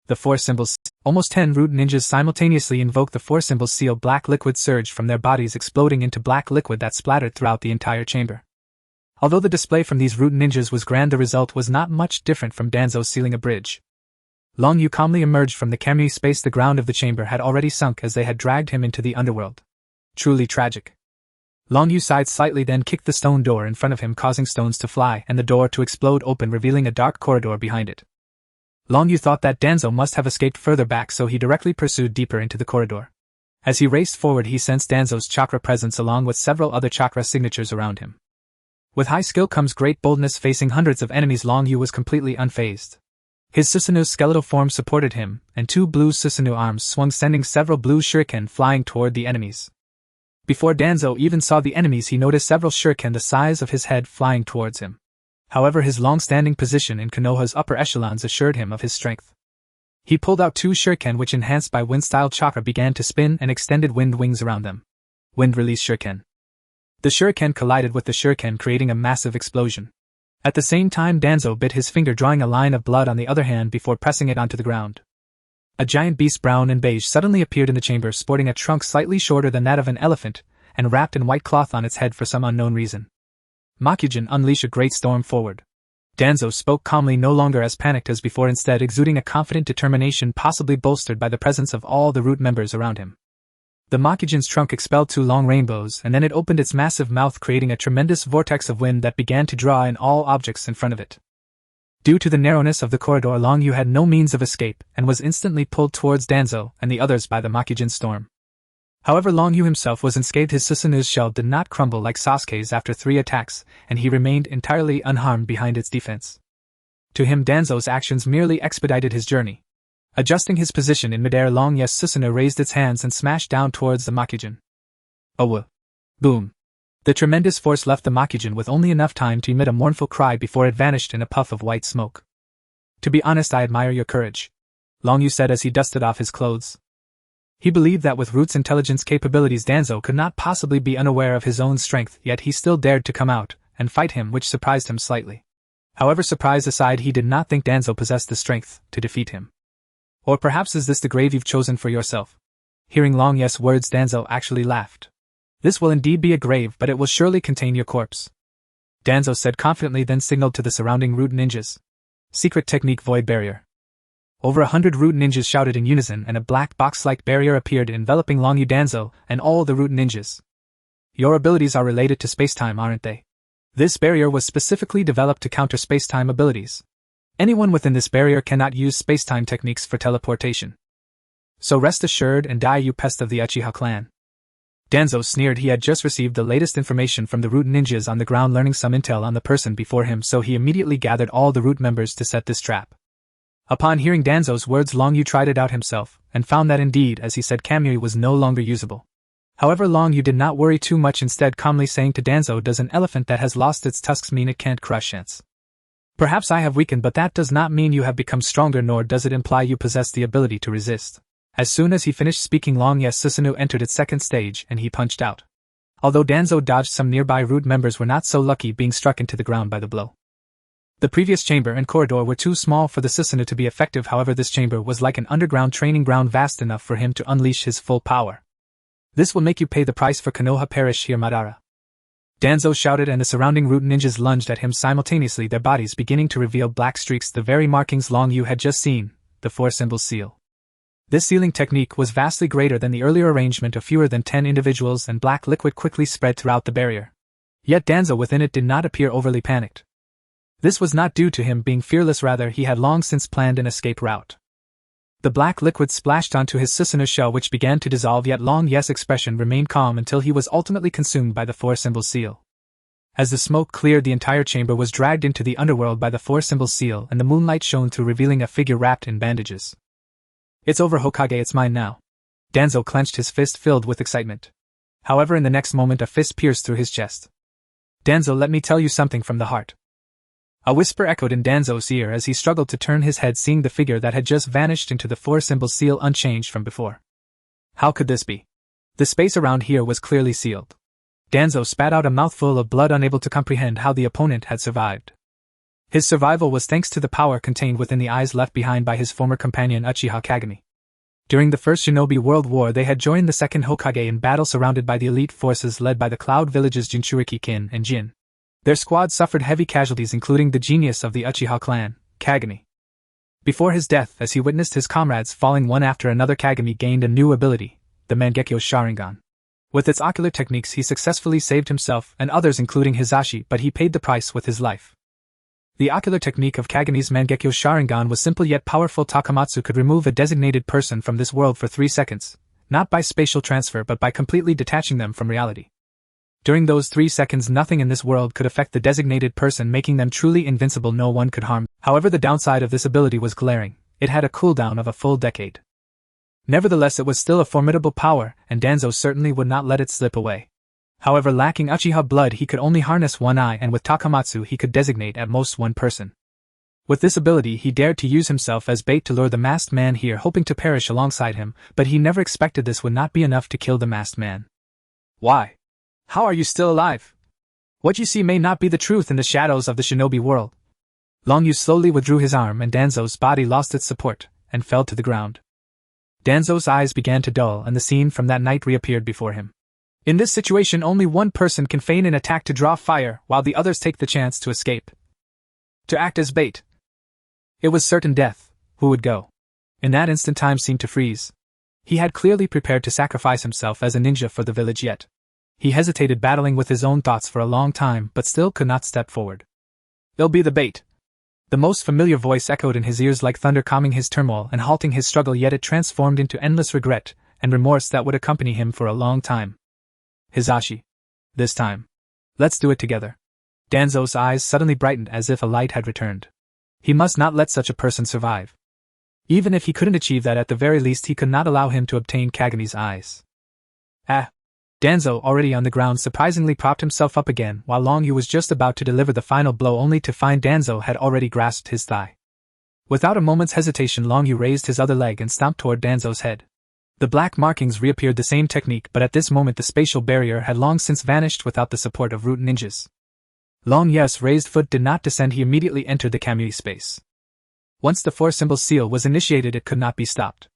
The Four Symbols. Almost 10 root ninjas simultaneously invoked the Four Symbols Seal. Black liquid surged from their bodies, exploding into black liquid that splattered throughout the entire chamber. Although the display from these root ninjas was grand, the result was not much different from Danzo sealing a bridge. Long Yu calmly emerged from the Kamui space. The ground of the chamber had already sunk as they had dragged him into the underworld. Truly tragic. Long Yu sighed slightly, then kicked the stone door in front of him, causing stones to fly and the door to explode open, revealing a dark corridor behind it. Long Yu thought that Danzo must have escaped further back, so he directly pursued deeper into the corridor. As he raced forward, he sensed Danzo's chakra presence along with several other chakra signatures around him. With high skill comes great boldness. Facing hundreds of enemies, Long Yu was completely unfazed. His Susanu's skeletal form supported him, and 2 blue Susanu arms swung, sending several blue shuriken flying toward the enemies. Before Danzo even saw the enemies, he noticed several shuriken the size of his head flying towards him. However, his long-standing position in Konoha's upper echelons assured him of his strength. He pulled out 2 shuriken which, enhanced by wind-style chakra, began to spin and extended wind wings around them. Wind-release shuriken. The shuriken collided with the shuriken, creating a massive explosion. At the same time, Danzo bit his finger, drawing a line of blood on the other hand before pressing it onto the ground. A giant beast, brown and beige, suddenly appeared in the chamber, sporting a trunk slightly shorter than that of an elephant, and wrapped in white cloth on its head for some unknown reason. Makujin, unleash a great storm forward. Danzo spoke calmly, no longer as panicked as before, instead exuding a confident determination possibly bolstered by the presence of all the root members around him. The Makujin's trunk expelled 2 long rainbows, and then it opened its massive mouth, creating a tremendous vortex of wind that began to draw in all objects in front of it. Due to the narrowness of the corridor, Long Yu had no means of escape, and was instantly pulled towards Danzo and the others by the Makujin storm. However, Long Yu himself was unscathed. His Susanu's shell did not crumble like Sasuke's after 3 attacks, and he remained entirely unharmed behind its defense. To him, Danzo's actions merely expedited his journey. Adjusting his position in midair, Long Yu's Susanu raised its hands and smashed down towards the Makujin. Oh! Boom! The tremendous force left the Makujin with only enough time to emit a mournful cry before it vanished in a puff of white smoke. To be honest, I admire your courage, Long Yu said as he dusted off his clothes. He believed that with Root's intelligence capabilities, Danzo could not possibly be unaware of his own strength, yet he still dared to come out and fight him, which surprised him slightly. However, surprise aside, he did not think Danzo possessed the strength to defeat him. Or perhaps is this the grave you've chosen for yourself? Hearing Long Yu's words, Danzo actually laughed. This will indeed be a grave, but it will surely contain your corpse, Danzo said confidently, then signaled to the surrounding root ninjas. Secret technique, void barrier. Over 100 root ninjas shouted in unison, and a black box-like barrier appeared, enveloping Long Yu, Danzo, and all the root ninjas. Your abilities are related to space-time, aren't they? This barrier was specifically developed to counter space-time abilities. Anyone within this barrier cannot use space-time techniques for teleportation. So rest assured and die, you pest of the Uchiha clan. Danzo sneered. He had just received the latest information from the root ninjas on the ground, learning some intel on the person before him, so he immediately gathered all the root members to set this trap. Upon hearing Danzo's words, Long Yu tried it out himself, and found that indeed, as he said, Kamui was no longer usable. However, Long Yu did not worry too much, instead calmly saying to Danzo, does an elephant that has lost its tusks mean it can't crush ants? Perhaps I have weakened, but that does not mean you have become stronger, nor does it imply you possess the ability to resist. As soon as he finished speaking, Long Yu's Susanoo entered its second stage, and he punched out. Although Danzo dodged, some nearby root members were not so lucky, being struck into the ground by the blow. The previous chamber and corridor were too small for the Susanoo to be effective, however this chamber was like an underground training ground, vast enough for him to unleash his full power. This will make you pay the price for Konoha. Perish here, Madara, Danzo shouted, and the surrounding root ninjas lunged at him simultaneously, their bodies beginning to reveal black streaks, the very markings Long Yu had just seen, the 4-symbol seal. This sealing technique was vastly greater than the earlier arrangement of fewer than 10 individuals, and black liquid quickly spread throughout the barrier. Yet Danzo within it did not appear overly panicked. This was not due to him being fearless, rather he had long since planned an escape route. The black liquid splashed onto his Susanoo shell, which began to dissolve, yet Long Yu's expression remained calm until he was ultimately consumed by the 4-symbol seal. As the smoke cleared, the entire chamber was dragged into the underworld by the 4-symbol seal, and the moonlight shone through, revealing a figure wrapped in bandages. It's over, Hokage, it's mine now. Danzo clenched his fist, filled with excitement. However, in the next moment a fist pierced through his chest. Danzo, let me tell you something from the heart. A whisper echoed in Danzo's ear as he struggled to turn his head, seeing the figure that had just vanished into the 4-symbol seal unchanged from before. How could this be? The space around here was clearly sealed. Danzo spat out a mouthful of blood, unable to comprehend how the opponent had survived. His survival was thanks to the power contained within the eyes left behind by his former companion Uchiha Kagami. During the First Shinobi World War, they had joined the Second Hokage in battle, surrounded by the elite forces led by the Cloud Village's Jinchuriki Kin and Jin. Their squad suffered heavy casualties, including the genius of the Uchiha clan, Kagami. Before his death, as he witnessed his comrades falling one after another, Kagami gained a new ability, the Mangekyo Sharingan. With its ocular techniques, he successfully saved himself and others, including Hizashi, but he paid the price with his life. The ocular technique of Kagami's Mangekyo Sharingan was simple yet powerful. Takamatsu could remove a designated person from this world for 3 seconds, not by spatial transfer but by completely detaching them from reality. During those 3 seconds nothing in this world could affect the designated person, making them truly invincible. No one could harm. However, the downside of this ability was glaring. It had a cooldown of a full decade. Nevertheless, it was still a formidable power, and Danzo certainly would not let it slip away. However, lacking Uchiha blood, he could only harness one eye, and with Takamatsu he could designate at most one person. With this ability he dared to use himself as bait to lure the masked man here, hoping to perish alongside him, but he never expected this would not be enough to kill the masked man. Why? How are you still alive? What you see may not be the truth in the shadows of the shinobi world. Long Yu slowly withdrew his arm and Danzo's body lost its support, and fell to the ground. Danzo's eyes began to dull and the scene from that night reappeared before him. In this situation only one person can feign an attack to draw fire, while the others take the chance to escape. To act as bait. It was certain death. Who would go? In that instant time seemed to freeze. He had clearly prepared to sacrifice himself as a ninja for the village, yet he hesitated, battling with his own thoughts for a long time, but still could not step forward. "They'll be the bait." The most familiar voice echoed in his ears like thunder, calming his turmoil and halting his struggle, yet it transformed into endless regret and remorse that would accompany him for a long time. "Hisashi. This time. Let's do it together." Danzo's eyes suddenly brightened as if a light had returned. He must not let such a person survive. Even if he couldn't achieve that, at the very least he could not allow him to obtain Kagene's eyes. Danzo, already on the ground, surprisingly propped himself up again, while Long Yu was just about to deliver the final blow, only to find Danzo had already grasped his thigh. Without a moment's hesitation, Long Yu raised his other leg and stomped toward Danzo's head. The black markings reappeared, the same technique, but at this moment the spatial barrier had long since vanished without the support of root ninjas. Long Yu's raised foot did not descend, he immediately entered the Kamui space. Once the 4-symbol seal was initiated, it could not be stopped.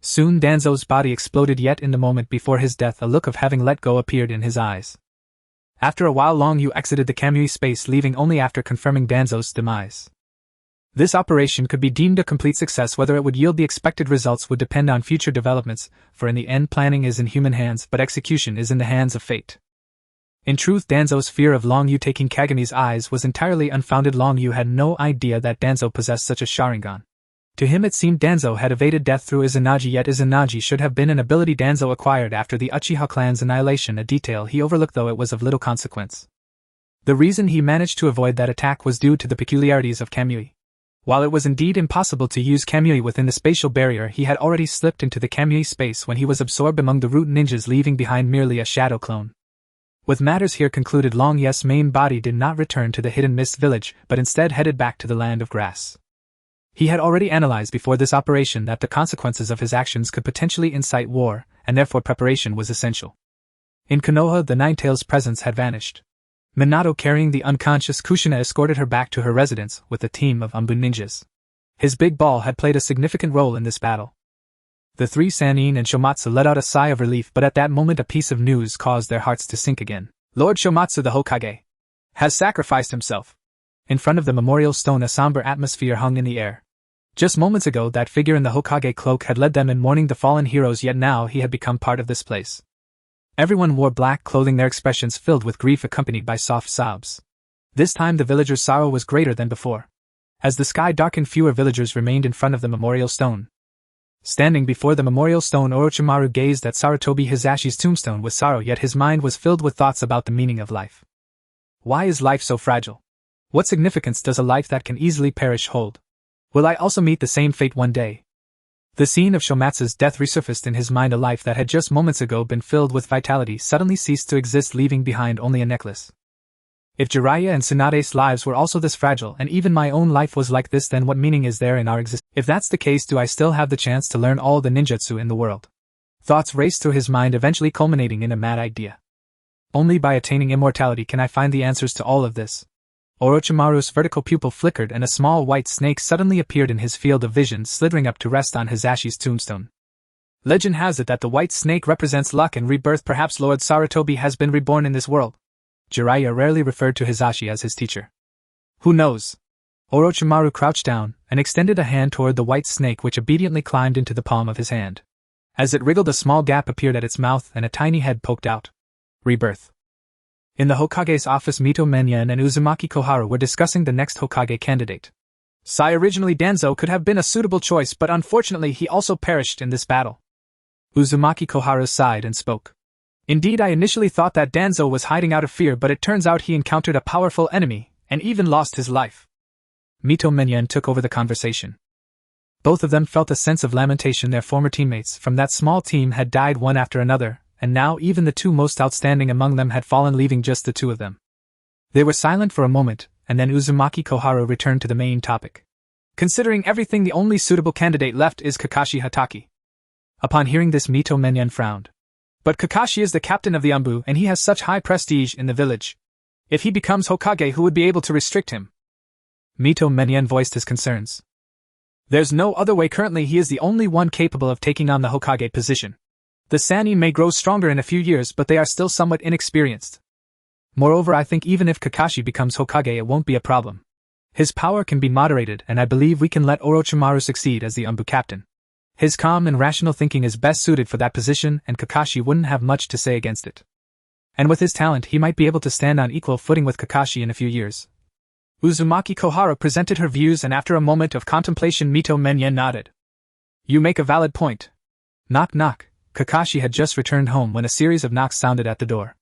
Soon Danzo's body exploded, yet in the moment before his death a look of having let go appeared in his eyes. After a while Long Yu exited the Kamui space, leaving only after confirming Danzo's demise. This operation could be deemed a complete success. Whether it would yield the expected results would depend on future developments, for in the end planning is in human hands but execution is in the hands of fate. In truth, Danzo's fear of Long Yu taking Kagene's eyes was entirely unfounded. Long Yu had no idea that Danzo possessed such a Sharingan. To him it seemed Danzo had evaded death through Izanagi, yet Izanagi should have been an ability Danzo acquired after the Uchiha clan's annihilation, a detail he overlooked, though it was of little consequence. The reason he managed to avoid that attack was due to the peculiarities of Kamui. While it was indeed impossible to use Kamui within the spatial barrier, he had already slipped into the Kamui space when he was absorbed among the root ninjas, leaving behind merely a shadow clone. With matters here concluded, Long Yu's main body did not return to the Hidden Mist village, but instead headed back to the Land of Grass. He had already analyzed before this operation that the consequences of his actions could potentially incite war, and therefore preparation was essential. In Konoha, the Ninetales' presence had vanished. Minato, carrying the unconscious Kushina, escorted her back to her residence with a team of Umbu ninjas. His big ball had played a significant role in this battle. The 3 Sannin and Shomatsu let out a sigh of relief, but at that moment a piece of news caused their hearts to sink again. Lord Shomatsu, the Hokage, has sacrificed himself. In front of the memorial stone a somber atmosphere hung in the air. Just moments ago that figure in the Hokage cloak had led them in mourning the fallen heroes, yet now he had become part of this place. Everyone wore black clothing, their expressions filled with grief accompanied by soft sobs. This time the villagers' sorrow was greater than before. As the sky darkened, fewer villagers remained in front of the memorial stone. Standing before the memorial stone, Orochimaru gazed at Sarutobi Hisashi's tombstone with sorrow, yet his mind was filled with thoughts about the meaning of life. Why is life so fragile? What significance does a life that can easily perish hold? Will I also meet the same fate one day? The scene of Shomatsu's death resurfaced in his mind. A life that had just moments ago been filled with vitality suddenly ceased to exist, leaving behind only a necklace. If Jiraiya and Tsunade's lives were also this fragile, and even my own life was like this, then what meaning is there in our existence? If that's the case, do I still have the chance to learn all the ninjutsu in the world? Thoughts raced through his mind, eventually culminating in a mad idea. Only by attaining immortality can I find the answers to all of this. Orochimaru's vertical pupil flickered and a small white snake suddenly appeared in his field of vision, slithering up to rest on Hisashi's tombstone. Legend has it that the white snake represents luck and rebirth. Perhaps Lord Sarutobi has been reborn in this world. Jiraiya rarely referred to Hisashi as his teacher. Who knows? Orochimaru crouched down and extended a hand toward the white snake, which obediently climbed into the palm of his hand. As it wriggled, a small gap appeared at its mouth and a tiny head poked out. Rebirth. In the Hokage's office, Mito Menyen and Uzumaki Koharu were discussing the next Hokage candidate. Originally Danzo could have been a suitable choice, but unfortunately he also perished in this battle. Uzumaki Kohara sighed and spoke. Indeed, I initially thought that Danzo was hiding out of fear, but it turns out he encountered a powerful enemy, and even lost his life. Mito Menyen took over the conversation. Both of them felt a sense of lamentation. Their former teammates from that small team had died one after another, and now even the two most outstanding among them had fallen, leaving just the two of them. They were silent for a moment, and then Uzumaki Kohara returned to the main topic. Considering everything, the only suitable candidate left is Kakashi Hatake. Upon hearing this, Mito Menyen frowned. But Kakashi is the captain of the Anbu, and he has such high prestige in the village. If he becomes Hokage, who would be able to restrict him? Mito Menyen voiced his concerns. There's no other way. Currently he is the only one capable of taking on the Hokage position. The Sannin may grow stronger in a few years, but they are still somewhat inexperienced. Moreover, I think even if Kakashi becomes Hokage, it won't be a problem. His power can be moderated, and I believe we can let Orochimaru succeed as the Anbu captain. His calm and rational thinking is best suited for that position, and Kakashi wouldn't have much to say against it. And with his talent, he might be able to stand on equal footing with Kakashi in a few years. Uzumaki Kohara presented her views, and after a moment of contemplation, Mito Menyen nodded. You make a valid point. Knock knock. Kakashi had just returned home when a series of knocks sounded at the door.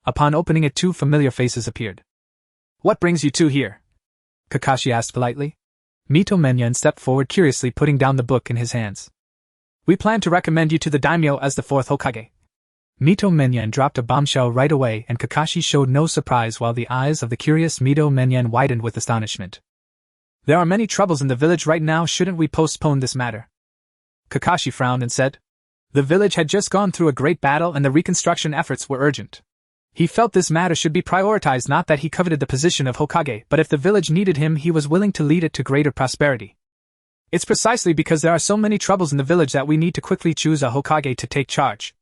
Upon opening it, two familiar faces appeared. What brings you two here? Kakashi asked politely. Mito Menyen stepped forward curiously, putting down the book in his hands. We plan to recommend you to the daimyo as the fourth Hokage. Mito Menyen dropped a bombshell right away, and Kakashi showed no surprise while the eyes of the curious Mito Menyen widened with astonishment. There are many troubles in the village right now. Shouldn't we postpone this matter? Kakashi frowned and said. The village had just gone through a great battle, and the reconstruction efforts were urgent. He felt this matter should be prioritized. Not that he coveted the position of Hokage, but if the village needed him, he was willing to lead it to greater prosperity. It's precisely because there are so many troubles in the village that we need to quickly choose a Hokage to take charge.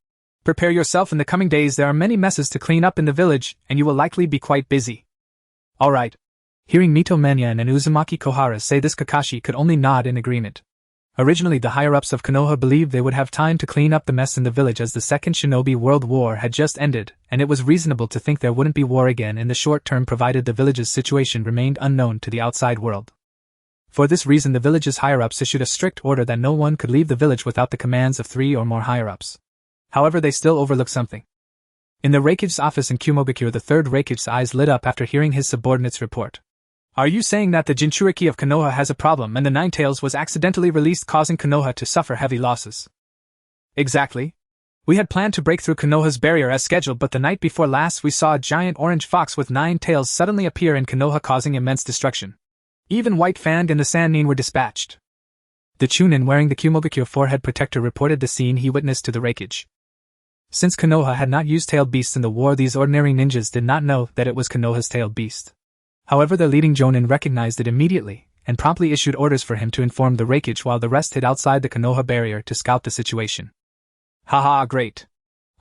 Prepare yourself. In the coming days there are many messes to clean up in the village, and you will likely be quite busy. Alright. Hearing Mito Menyen and Uzumaki Kohara say this, Kakashi could only nod in agreement. Originally, the higher-ups of Konoha believed they would have time to clean up the mess in the village, as the Second Shinobi World War had just ended, and it was reasonable to think there wouldn't be war again in the short term provided the village's situation remained unknown to the outside world. For this reason, the village's higher-ups issued a strict order that no one could leave the village without the commands of 3 or more higher-ups. However, they still overlooked something. In the Raikage's office in Kumogakure, the third Raikage's eyes lit up after hearing his subordinate's report. Are you saying that the Jinchuriki of Konoha has a problem and the Ninetales was accidentally released, causing Konoha to suffer heavy losses? Exactly. We had planned to break through Konoha's barrier as scheduled, but the night before last we saw a giant orange fox with 9 tails suddenly appear in Konoha, causing immense destruction. Even White Fang and the Sannin were dispatched. The Chunin wearing the Kumogakure forehead protector reported the scene he witnessed to the Raikage. Since Konoha had not used tailed beasts in the war, these ordinary ninjas did not know that it was Konoha's tailed beast. However, their leading jonin recognized it immediately, and promptly issued orders for him to inform the Raikage, while the rest hid outside the Konoha barrier to scout the situation. Haha, great.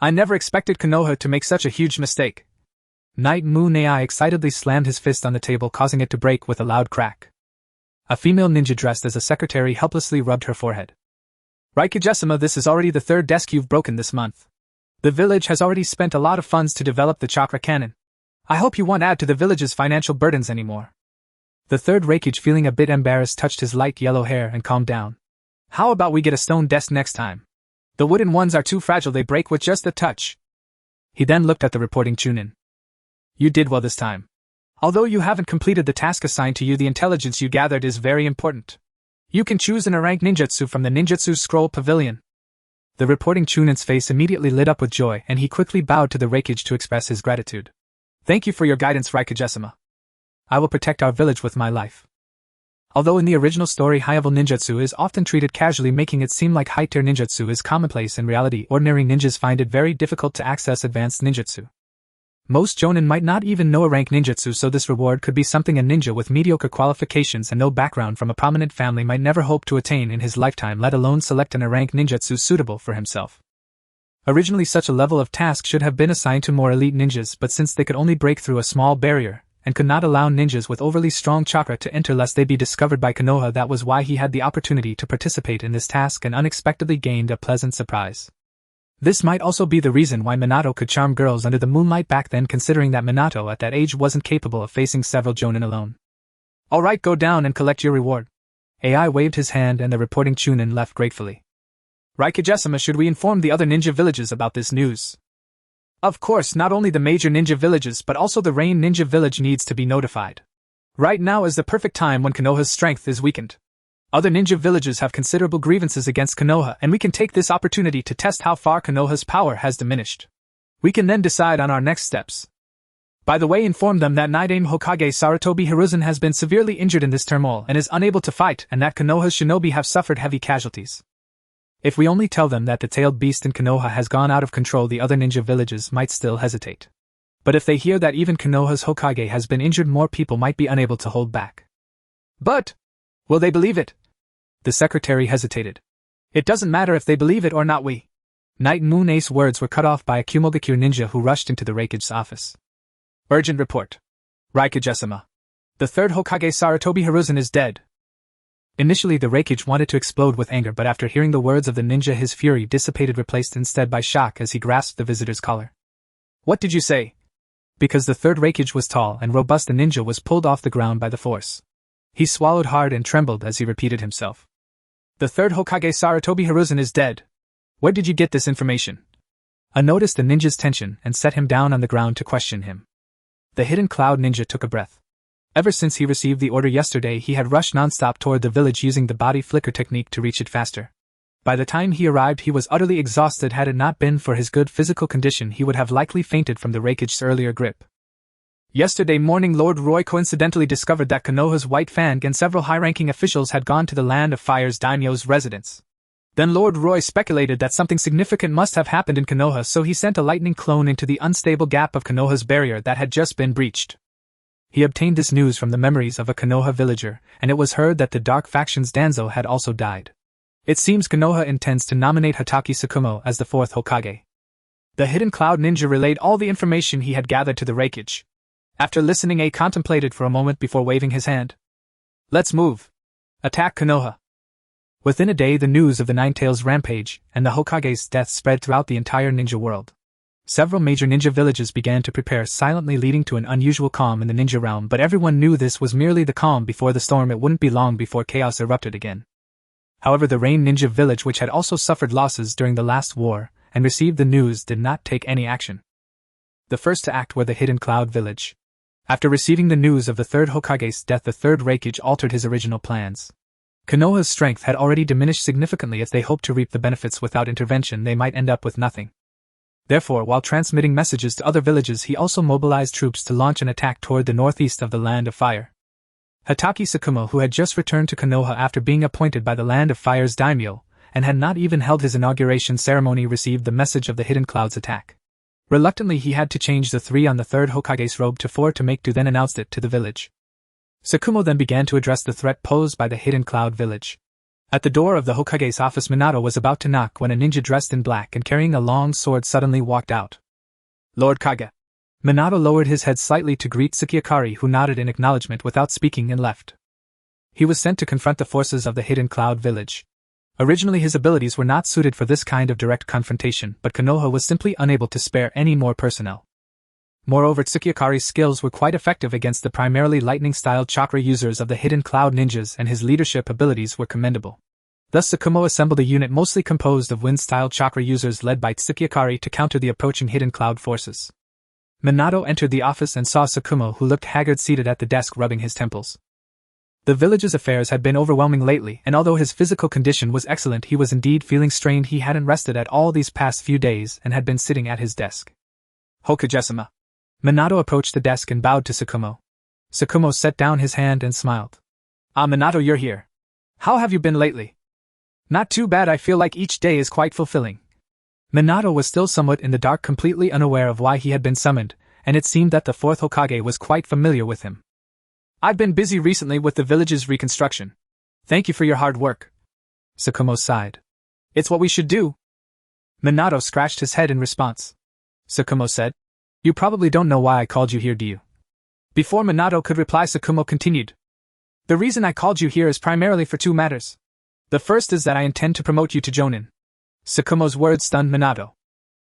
I never expected Konoha to make such a huge mistake. Knight Mu Nei excitedly slammed his fist on the table, causing it to break with a loud crack. A female ninja dressed as a secretary helplessly rubbed her forehead. Raikage-sama, this is already the 3rd desk you've broken this month. The village has already spent a lot of funds to develop the chakra cannon. I hope you won't add to the village's financial burdens anymore. The third Raikage, feeling a bit embarrassed, touched his light yellow hair and calmed down. How about we get a stone desk next time? The wooden ones are too fragile, they break with just a touch. He then looked at the reporting Chunin. You did well this time. Although you haven't completed the task assigned to you, the intelligence you gathered is very important. You can choose an rank ninjutsu from the Ninjutsu Scroll Pavilion. The reporting Chunin's face immediately lit up with joy, and he quickly bowed to the Raikage to express his gratitude. Thank you for your guidance, Raikage-sama. I will protect our village with my life. Although in the original story high-level ninjutsu is often treated casually, making it seem like high-tier ninjutsu is commonplace, in reality ordinary ninjas find it very difficult to access advanced ninjutsu. Most jonin might not even know a rank ninjutsu, so this reward could be something a ninja with mediocre qualifications and no background from a prominent family might never hope to attain in his lifetime, let alone select an rank ninjutsu suitable for himself. Originally such a level of task should have been assigned to more elite ninjas, but since they could only break through a small barrier, and could not allow ninjas with overly strong chakra to enter lest they be discovered by Konoha, that was why he had the opportunity to participate in this task and unexpectedly gained a pleasant surprise. This might also be the reason why Minato could charm girls under the moonlight back then, considering that Minato at that age wasn't capable of facing several jonin alone. Alright, go down and collect your reward. AI waved his hand and the reporting Chunin left gratefully. Raikage-sama, should we inform the other ninja villages about this news? Of course, not only the major ninja villages but also the Rain Ninja Village needs to be notified. Right now is the perfect time when Konoha's strength is weakened. Other ninja villages have considerable grievances against Konoha, and we can take this opportunity to test how far Konoha's power has diminished. We can then decide on our next steps. By the way, inform them that Nidaime Hokage Sarutobi Hiruzen has been severely injured in this turmoil and is unable to fight, and that Konoha's shinobi have suffered heavy casualties. If we only tell them that the tailed beast in Konoha has gone out of control, the other ninja villages might still hesitate. But if they hear that even Konoha's Hokage has been injured, more people might be unable to hold back. But will they believe it? The secretary hesitated. It doesn't matter if they believe it or not. Night Moon Ace words were cut off by a Kumogakure ninja who rushed into the Raikage's office. Urgent report. Raikage-sama. The third Hokage Sarutobi Hiruzen is dead. Initially the Raikage wanted to explode with anger, but after hearing the words of the ninja his fury dissipated, replaced instead by shock as he grasped the visitor's collar. What did you say? Because the third Raikage was tall and robust, the ninja was pulled off the ground by the force. He swallowed hard and trembled as he repeated himself. The third Hokage Sarutobi Hiruzen is dead. Where did you get this information? I noticed the ninja's tension and set him down on the ground to question him. The hidden cloud ninja took a breath. Ever since he received the order yesterday, he had rushed non-stop toward the village using the body flicker technique to reach it faster. By the time he arrived, he was utterly exhausted. Had it not been for his good physical condition, he would have likely fainted from the Raikage's earlier grip. Yesterday morning, Lord Roy coincidentally discovered that Konoha's White Fang and several high-ranking officials had gone to the Land of Fire's daimyo's residence. Then Lord Roy speculated that something significant must have happened in Konoha, so he sent a lightning clone into the unstable gap of Konoha's barrier that had just been breached. He obtained this news from the memories of a Konoha villager, and it was heard that the Dark Faction's Danzo had also died. It seems Konoha intends to nominate Hatake Tsukumo as the fourth Hokage. The hidden cloud ninja relayed all the information he had gathered to the Raikage. After listening, A contemplated for a moment before waving his hand. Let's move. Attack Konoha. Within a day, the news of the Ninetales rampage and the Hokage's death spread throughout the entire ninja world. Several major ninja villages began to prepare silently, leading to an unusual calm in the ninja realm, but everyone knew this was merely the calm before the storm. It wouldn't be long before chaos erupted again. However, the Rain Ninja Village, which had also suffered losses during the last war and received the news, did not take any action. The first to act were the Hidden Cloud Village. After receiving the news of the third Hokage's death, the third Raikage altered his original plans. Konoha's strength had already diminished significantly. If they hoped to reap the benefits without intervention, they might end up with nothing. Therefore, while transmitting messages to other villages, he also mobilized troops to launch an attack toward the northeast of the Land of Fire. Hatake Tsukumo, who had just returned to Konoha after being appointed by the Land of Fire's daimyo, and had not even held his inauguration ceremony, received the message of the Hidden Cloud's attack. Reluctantly, he had to change the 3 on the third Hokage's robe to 4 to make do, then announced it to the village. Tsukumo then began to address the threat posed by the Hidden Cloud Village. At the door of the Hokage's office, Minato was about to knock when a ninja dressed in black and carrying a long sword suddenly walked out. Lord Kage. Minato lowered his head slightly to greet Tsukiakari, who nodded in acknowledgement without speaking and left. He was sent to confront the forces of the Hidden Cloud Village. Originally, his abilities were not suited for this kind of direct confrontation, but Konoha was simply unable to spare any more personnel. Moreover, Tsukiakari's skills were quite effective against the primarily lightning-styled chakra users of the Hidden Cloud Ninjas, and his leadership abilities were commendable. Thus, Tsukumo assembled a unit mostly composed of wind-styled chakra users led by Tsukiakari to counter the approaching Hidden Cloud forces. Minato entered the office and saw Tsukumo, who looked haggard, seated at the desk rubbing his temples. The village's affairs had been overwhelming lately, and although his physical condition was excellent, he was indeed feeling strained. He hadn't rested at all these past few days and had been sitting at his desk. Hokage-sama. Minato approached the desk and bowed to Tsukumo. Tsukumo set down his hand and smiled. Ah, Minato, you're here. How have you been lately? Not too bad. I feel like each day is quite fulfilling. Minato was still somewhat in the dark, completely unaware of why he had been summoned, and it seemed that the fourth Hokage was quite familiar with him. I've been busy recently with the village's reconstruction. Thank you for your hard work. Tsukumo sighed. It's what we should do. Minato scratched his head in response. Tsukumo said, You probably don't know why I called you here, do you? Before Minato could reply, Tsukumo continued. The reason I called you here is primarily for 2 matters. The first is that I intend to promote you to Jonin. Tsukumo's words stunned Minato.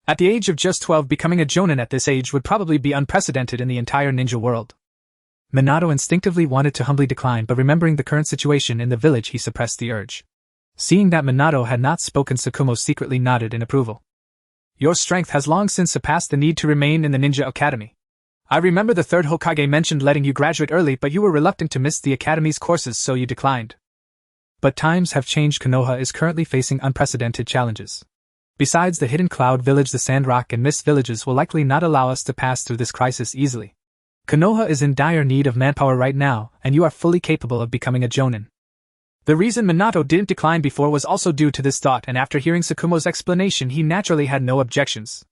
At the age of just 12, becoming a Jonin at this age would probably be unprecedented in the entire ninja world. Minato instinctively wanted to humbly decline, but remembering the current situation in the village, he suppressed the urge. Seeing that Minato had not spoken, Tsukumo secretly nodded in approval. Your strength has long since surpassed the need to remain in the ninja academy. I remember the third Hokage mentioned letting you graduate early, but you were reluctant to miss the academy's courses, so you declined. But times have changed. Konoha is currently facing unprecedented challenges. Besides, the Hidden Cloud Village, the Sandrock and Mist villages will likely not allow us to pass through this crisis easily. Konoha is in dire need of manpower right now, and you are fully capable of becoming a jonin. The reason Minato didn't decline before was also due to this thought, and after hearing Tsukumo's explanation he naturally had no objections.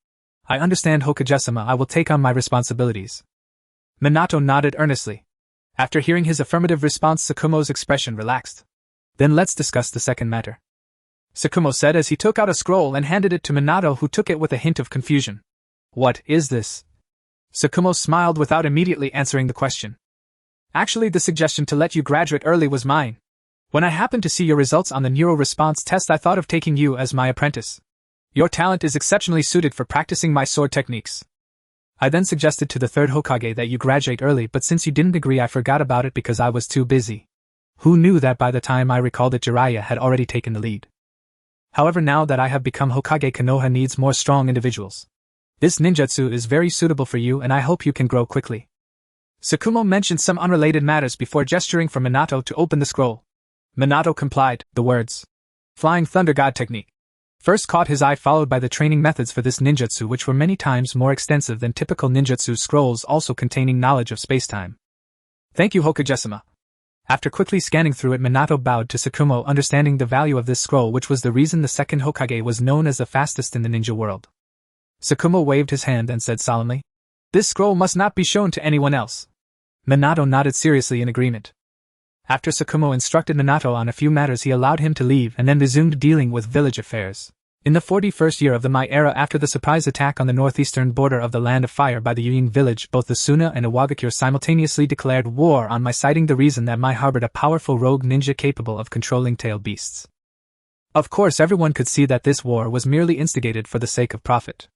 I understand, Hokage-sama, I will take on my responsibilities. Minato nodded earnestly. After hearing his affirmative response, Tsukumo's expression relaxed. Then let's discuss the second matter, Tsukumo said as he took out a scroll and handed it to Minato, who took it with a hint of confusion. What is this? Tsukumo smiled without immediately answering the question. Actually, the suggestion to let you graduate early was mine. When I happened to see your results on the neuro response test, I thought of taking you as my apprentice. Your talent is exceptionally suited for practicing my sword techniques. I then suggested to the third Hokage that you graduate early, but since you didn't agree, I forgot about it because I was too busy. Who knew that by the time I recalled it, Jiraiya had already taken the lead. However, now that I have become Hokage, Konoha needs more strong individuals. This ninjutsu is very suitable for you, and I hope you can grow quickly. Tsukumo mentioned some unrelated matters before gesturing for Minato to open the scroll. Minato complied. The words, Flying Thunder God Technique, first caught his eye, followed by the training methods for this ninjutsu, which were many times more extensive than typical ninjutsu scrolls, also containing knowledge of space-time. Thank you, Hokage-sama. After quickly scanning through it, Minato bowed to Tsukumo, understanding the value of this scroll, which was the reason the second Hokage was known as the fastest in the ninja world. Tsukumo waved his hand and said solemnly, This scroll must not be shown to anyone else. Minato nodded seriously in agreement. After Tsukumo instructed Minato on a few matters, he allowed him to leave and then resumed dealing with village affairs. In the 41st year of the Mai era, after the surprise attack on the northeastern border of the Land of Fire by the Yuying village, both the Suna and Iwagakure simultaneously declared war on Mai, citing the reason that Mai harbored a powerful rogue ninja capable of controlling tail beasts. Of course, everyone could see that this war was merely instigated for the sake of profit.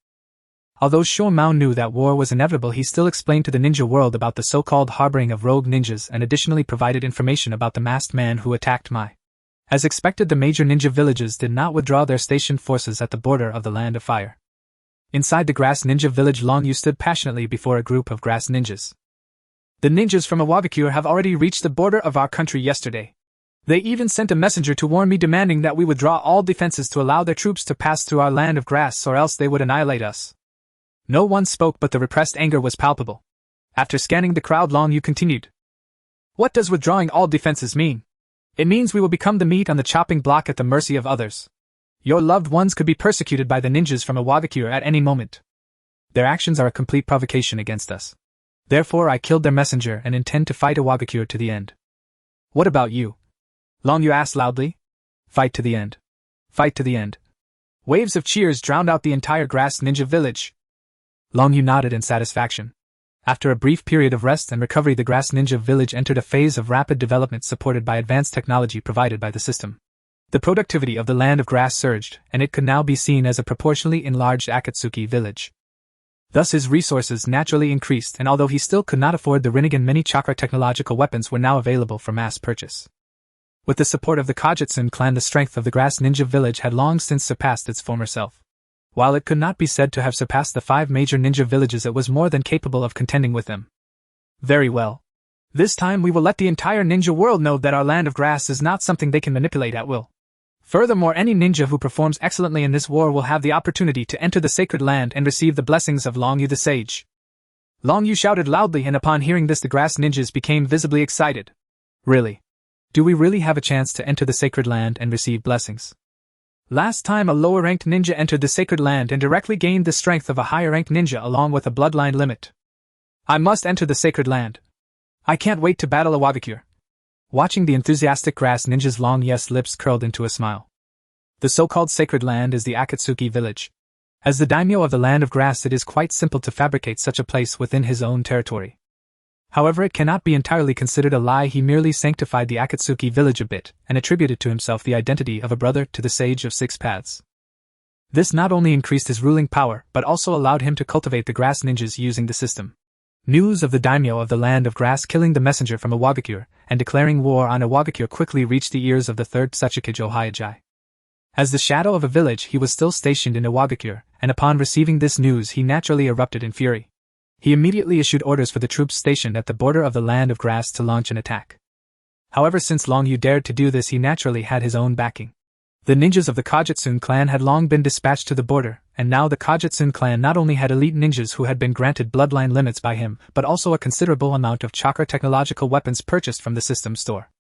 Although Sho Mao knew that war was inevitable, he still explained to the ninja world about the so-called harboring of rogue ninjas and additionally provided information about the masked man who attacked Mai. As expected, the major ninja villages did not withdraw their stationed forces at the border of the Land of Fire. Inside the grass ninja village, Long Yu stood passionately before a group of grass ninjas. The ninjas from Iwagakure have already reached the border of our country yesterday. They even sent a messenger to warn me, demanding that we withdraw all defenses to allow their troops to pass through our land of grass, or else they would annihilate us. No one spoke, but the repressed anger was palpable. After scanning the crowd, Long Yu continued. What does withdrawing all defenses mean? It means we will become the meat on the chopping block at the mercy of others. Your loved ones could be persecuted by the ninjas from Iwagakure at any moment. Their actions are a complete provocation against us. Therefore, I killed their messenger and intend to fight Iwagakure to the end. What about you? Long Yu asked loudly. Fight to the end. Fight to the end. Waves of cheers drowned out the entire grass ninja village. Long Yu nodded in satisfaction. After a brief period of rest and recovery, the grass ninja village entered a phase of rapid development supported by advanced technology provided by the system. The productivity of the land of grass surged, and it could now be seen as a proportionally enlarged Akatsuki village. Thus his resources naturally increased, and although he still could not afford the Rinnegan mini-chakra, technological weapons were now available for mass purchase. With the support of the Kajutsun clan, the strength of the grass ninja village had long since surpassed its former self. While it could not be said to have surpassed the 5 major ninja villages, it was more than capable of contending with them. Very well. This time we will let the entire ninja world know that our land of grass is not something they can manipulate at will. Furthermore, any ninja who performs excellently in this war will have the opportunity to enter the sacred land and receive the blessings of Long Yu the sage. Long Yu shouted loudly, and upon hearing this the grass ninjas became visibly excited. Really? Do we really have a chance to enter the sacred land and receive blessings? Last time a lower-ranked ninja entered the sacred land and directly gained the strength of a higher-ranked ninja along with a bloodline limit. I must enter the sacred land. I can't wait to battle Iwagakure. Watching the enthusiastic grass ninjas, Long Yu's lips curled into a smile. The so-called sacred land is the Akatsuki village. As the daimyo of the land of grass, it is quite simple to fabricate such a place within his own territory. However, it cannot be entirely considered a lie. He merely sanctified the Akatsuki village a bit, and attributed to himself the identity of a brother to the Sage of Six Paths. This not only increased his ruling power, but also allowed him to cultivate the grass ninjas using the system. News of the daimyo of the land of grass killing the messenger from Iwagakure and declaring war on Iwagakure quickly reached the ears of the third Tsuchikage Hyugai. As the shadow of a village, he was still stationed in Iwagakure, and upon receiving this news he naturally erupted in fury. He immediately issued orders for the troops stationed at the border of the land of grass to launch an attack. However, since Long Yu dared to do this, he naturally had his own backing. The ninjas of the Kajutsun clan had long been dispatched to the border, and now the Kajutsun clan not only had elite ninjas who had been granted bloodline limits by him, but also a considerable amount of chakra technological weapons purchased from the system store.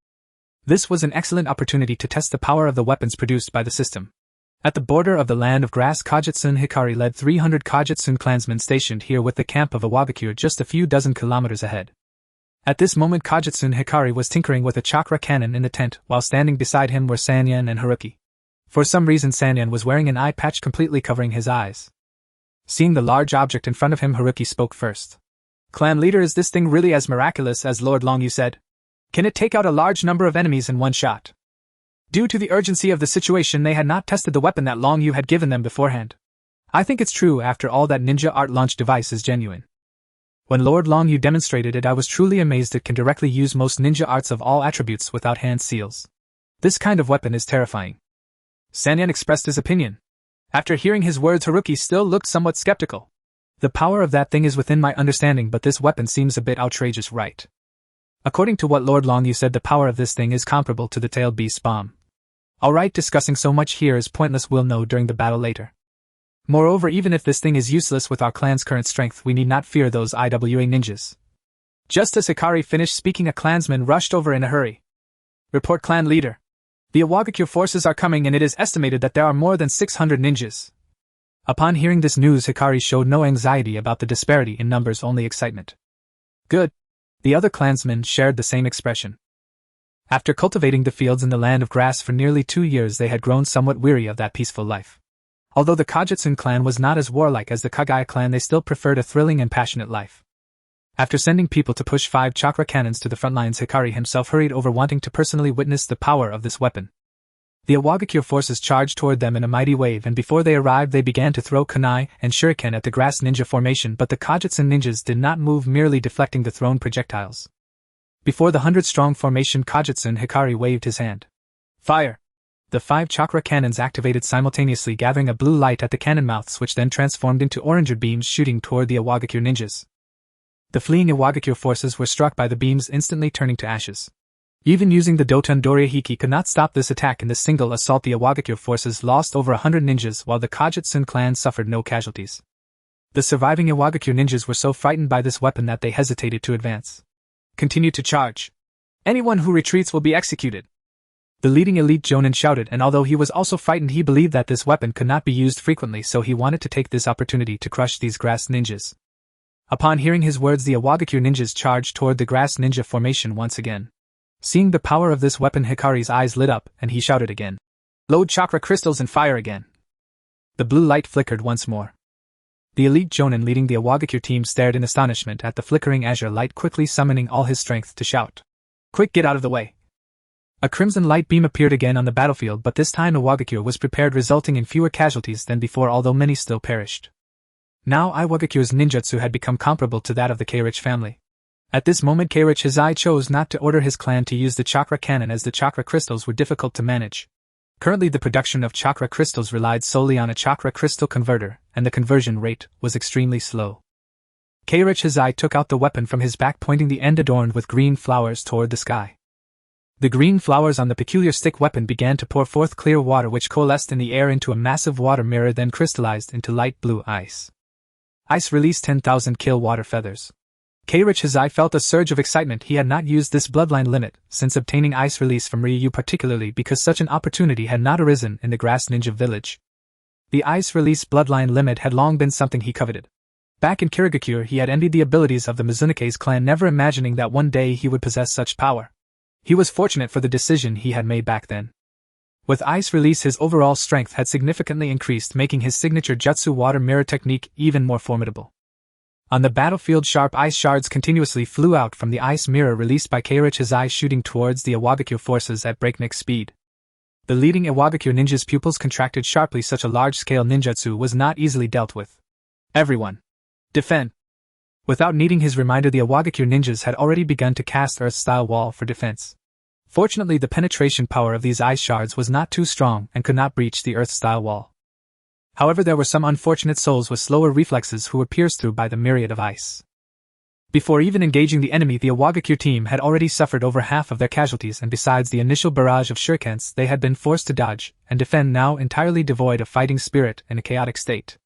This was an excellent opportunity to test the power of the weapons produced by the system. At the border of the land of grass, Kajutsun Hikari led 300 Kajutsun clansmen stationed here with the camp of Iwagakure just a few dozen kilometers ahead. At this moment, Kajutsun Hikari was tinkering with a chakra cannon in the tent, while standing beside him were Sanyan and Haruki. For some reason, Sanyan was wearing an eye patch completely covering his eyes. Seeing the large object in front of him, Haruki spoke first. "Clan leader, is this thing really as miraculous as Lord Long Yu said? Can it take out a large number of enemies in one shot?" Due to the urgency of the situation, they had not tested the weapon that Long Yu had given them beforehand. "I think it's true. After all, that ninja art launch device is genuine. When Lord Long Yu demonstrated it, I was truly amazed. It can directly use most ninja arts of all attributes without hand seals. This kind of weapon is terrifying." Sanyan expressed his opinion. After hearing his words, Haruki still looked somewhat skeptical. "The power of that thing is within my understanding, but this weapon seems a bit outrageous, right? According to what Lord Long Yu said, the power of this thing is comparable to the tailed beast's bomb. Alright, discussing so much here is pointless. We'll know during the battle later. Moreover, even if this thing is useless with our clan's current strength, we need not fear those IWA ninjas." Just as Hikari finished speaking, a clansman rushed over in a hurry. "Report, clan leader. The Iwagakure forces are coming, and it is estimated that there are more than 600 ninjas." Upon hearing this news, Hikari showed no anxiety about the disparity in numbers, only excitement. "Good." The other clansmen shared the same expression. After cultivating the fields in the land of grass for nearly 2 years, they had grown somewhat weary of that peaceful life. Although the Kajutsun clan was not as warlike as the Kagaya clan, they still preferred a thrilling and passionate life. After sending people to push 5 chakra cannons to the front lines, Hikari himself hurried over, wanting to personally witness the power of this weapon. The Iwagakure forces charged toward them in a mighty wave, and before they arrived they began to throw kunai and shuriken at the grass ninja formation, but the Kajutsun ninjas did not move, merely deflecting the thrown projectiles. Before the 100-strong formation, Kajutsun Hikari waved his hand. "Fire!" The 5 chakra cannons activated simultaneously, gathering a blue light at the cannon mouths, which then transformed into orange beams shooting toward the Iwagakure ninjas. The fleeing Iwagakure forces were struck by the beams, instantly turning to ashes. Even using the Doton Dorihiki could not stop this attack. In this single assault, the Iwagakure forces lost over 100 ninjas, while the Kajutsun clan suffered no casualties. The surviving Iwagakure ninjas were so frightened by this weapon that they hesitated to advance. "Continue to charge. Anyone who retreats will be executed." The leading elite Jonin shouted, and although he was also frightened, he believed that this weapon could not be used frequently, so he wanted to take this opportunity to crush these grass ninjas. Upon hearing his words, the Iwagakure ninjas charged toward the grass ninja formation once again. Seeing the power of this weapon, Hikari's eyes lit up, and he shouted again. "Load chakra crystals and fire again." The blue light flickered once more. The elite Jonin leading the Iwagakure team stared in astonishment at the flickering azure light, quickly summoning all his strength to shout, "Quick, get out of the way!" A crimson light beam appeared again on the battlefield, but this time Iwagakure was prepared, resulting in fewer casualties than before, although many still perished. Now Iwagakure's ninjutsu had become comparable to that of the Keirich family. At this moment, Keirich Hizai chose not to order his clan to use the chakra cannon, as the chakra crystals were difficult to manage. Currently, the production of chakra crystals relied solely on a chakra crystal converter, and the conversion rate was extremely slow. Keirich Hizai took out the weapon from his back, pointing the end adorned with green flowers toward the sky. The green flowers on the peculiar stick weapon began to pour forth clear water, which coalesced in the air into a massive water mirror, then crystallized into light blue ice. Ice released 10,000 kill water feathers. Keirich Hizai felt a surge of excitement. He had not used this bloodline limit since obtaining ice release from Ryu, particularly because such an opportunity had not arisen in the grass ninja village. The ice release bloodline limit had long been something he coveted. Back in Kirigakure, he had envied the abilities of the Mizunoke's clan, never imagining that one day he would possess such power. He was fortunate for the decision he had made back then. With ice release, his overall strength had significantly increased, making his signature jutsu water mirror technique even more formidable. On the battlefield, sharp ice shards continuously flew out from the ice mirror released by Keirich Hizai, shooting towards the Iwagakure forces at breakneck speed. The leading Iwagakure ninja's pupils contracted sharply. Such a large-scale ninjutsu was not easily dealt with. "Everyone, defend!" Without needing his reminder, the Awagakure ninjas had already begun to cast Earth-style wall for defense. Fortunately, the penetration power of these ice shards was not too strong and could not breach the Earth-style wall. However, there were some unfortunate souls with slower reflexes who were pierced through by the myriad of ice. Before even engaging the enemy, the Awagakure team had already suffered over half of their casualties, and besides the initial barrage of shurikens they had been forced to dodge and defend, now entirely devoid of fighting spirit in a chaotic state.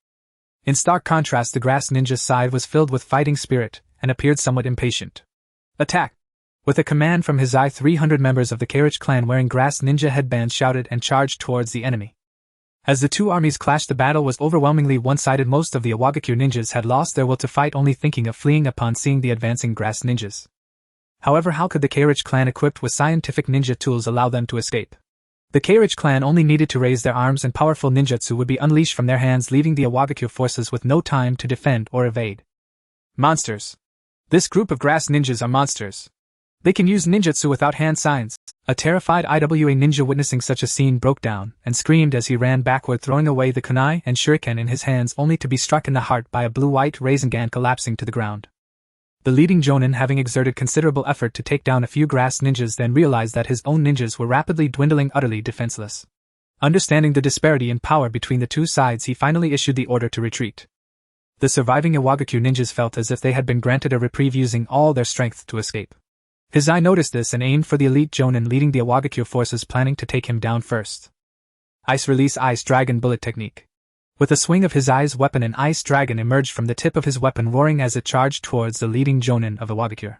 In stark contrast, the grass ninja's side was filled with fighting spirit and appeared somewhat impatient. Attack! With a command from his 300 members of the Kekkei clan wearing grass ninja headbands shouted and charged towards the enemy. As the two armies clashed, the battle was overwhelmingly one-sided. Most of the Awagakure ninjas had lost their will to fight, only thinking of fleeing upon seeing the advancing grass ninjas. However, how could the Kekkei clan equipped with scientific ninja tools allow them to escape? The Kekkei clan only needed to raise their arms and powerful ninjutsu would be unleashed from their hands, leaving the Awagakure forces with no time to defend or evade. Monsters. This group of grass ninjas are monsters. They can use ninjutsu without hand signs. A terrified IWA ninja witnessing such a scene broke down and screamed as he ran backward, throwing away the kunai and shuriken in his hands, only to be struck in the heart by a blue-white Rasengan, collapsing to the ground. The leading jonin, having exerted considerable effort to take down a few grass ninjas, then realized that his own ninjas were rapidly dwindling, utterly defenseless. Understanding the disparity in power between the two sides, he finally issued the order to retreat. The surviving Awagakure ninjas felt as if they had been granted a reprieve, using all their strength to escape. His eye noticed this and aimed for the elite jonin leading the Awagakure forces, planning to take him down first. Ice Release Ice Dragon Bullet Technique. With a swing of his ice weapon, an ice dragon emerged from the tip of his weapon, roaring as it charged towards the leading jonin of Awagakure.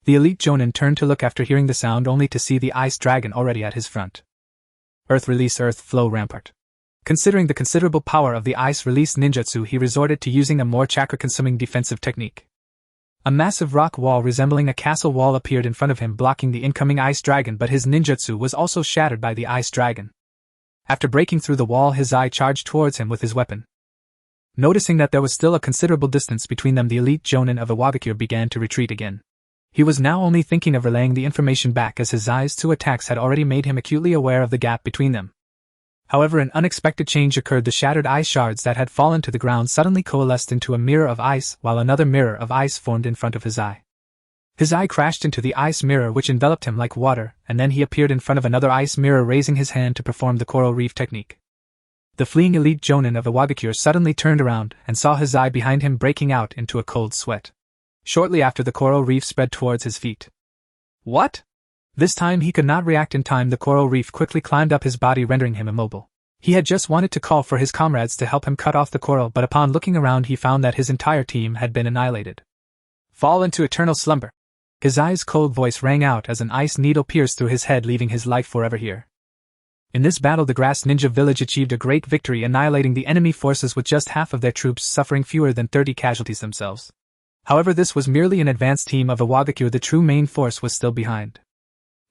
The elite jonin turned to look after hearing the sound, only to see the ice dragon already at his front. Earth Release Earth Flow Rampart. Considering the considerable power of the ice release ninjutsu, he resorted to using a more chakra-consuming defensive technique. A massive rock wall resembling a castle wall appeared in front of him, blocking the incoming ice dragon, but his ninjutsu was also shattered by the ice dragon. After breaking through the wall, his eye charged towards him with his weapon. Noticing that there was still a considerable distance between them, the elite jonin of Awagakure began to retreat again. He was now only thinking of relaying the information back, as his Ai's two attacks had already made him acutely aware of the gap between them. However, an unexpected change occurred. The shattered ice shards that had fallen to the ground suddenly coalesced into a mirror of ice, while another mirror of ice formed in front of his eye. His eye crashed into the ice mirror, which enveloped him like water, and then he appeared in front of another ice mirror, raising his hand to perform the coral reef technique. The fleeing elite jonin of Awagakure suddenly turned around and saw his eye behind him, breaking out into a cold sweat. Shortly after, the coral reef spread towards his feet. What? This time he could not react in time. The coral reef quickly climbed up his body, rendering him immobile. He had just wanted to call for his comrades to help him cut off the coral, but upon looking around he found that his entire team had been annihilated. Fall into eternal slumber. His eye's cold voice rang out as an ice needle pierced through his head, leaving his life forever here. In this battle, the Grass Ninja village achieved a great victory, annihilating the enemy forces with just half of their troops, suffering fewer than 30 casualties themselves. However, this was merely an advanced team of Awagakure. The true main force was still behind.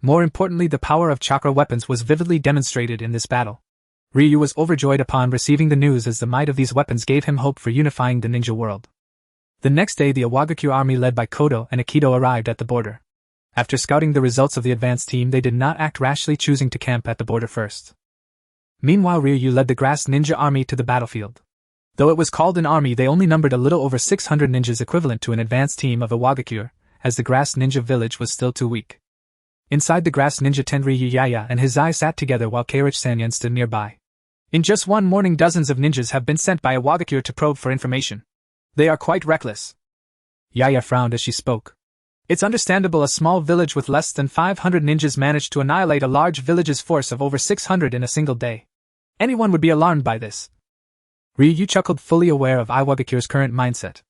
More importantly, the power of chakra weapons was vividly demonstrated in this battle. Ryu was overjoyed upon receiving the news, as the might of these weapons gave him hope for unifying the ninja world. The next day, the Awagakure army led by Kodo and Akido arrived at the border. After scouting the results of the advanced team, they did not act rashly, choosing to camp at the border first. Meanwhile, Ryu led the Grass Ninja army to the battlefield. Though it was called an army, they only numbered a little over 600 ninjas, equivalent to an advanced team of Awagakure, as the Grass Ninja village was still too weak. Inside the Grass Ninja tent, Jiraiya and his eye sat together while Kekkei Sanyan stood nearby. In just one morning, dozens of ninjas have been sent by Awagakure to probe for information. They are quite reckless. Yaya frowned as she spoke. It's understandable. A small village with less than 500 ninjas managed to annihilate a large village's force of over 600 in a single day. Anyone would be alarmed by this. Ryu chuckled, fully aware of Awagakure's current mindset.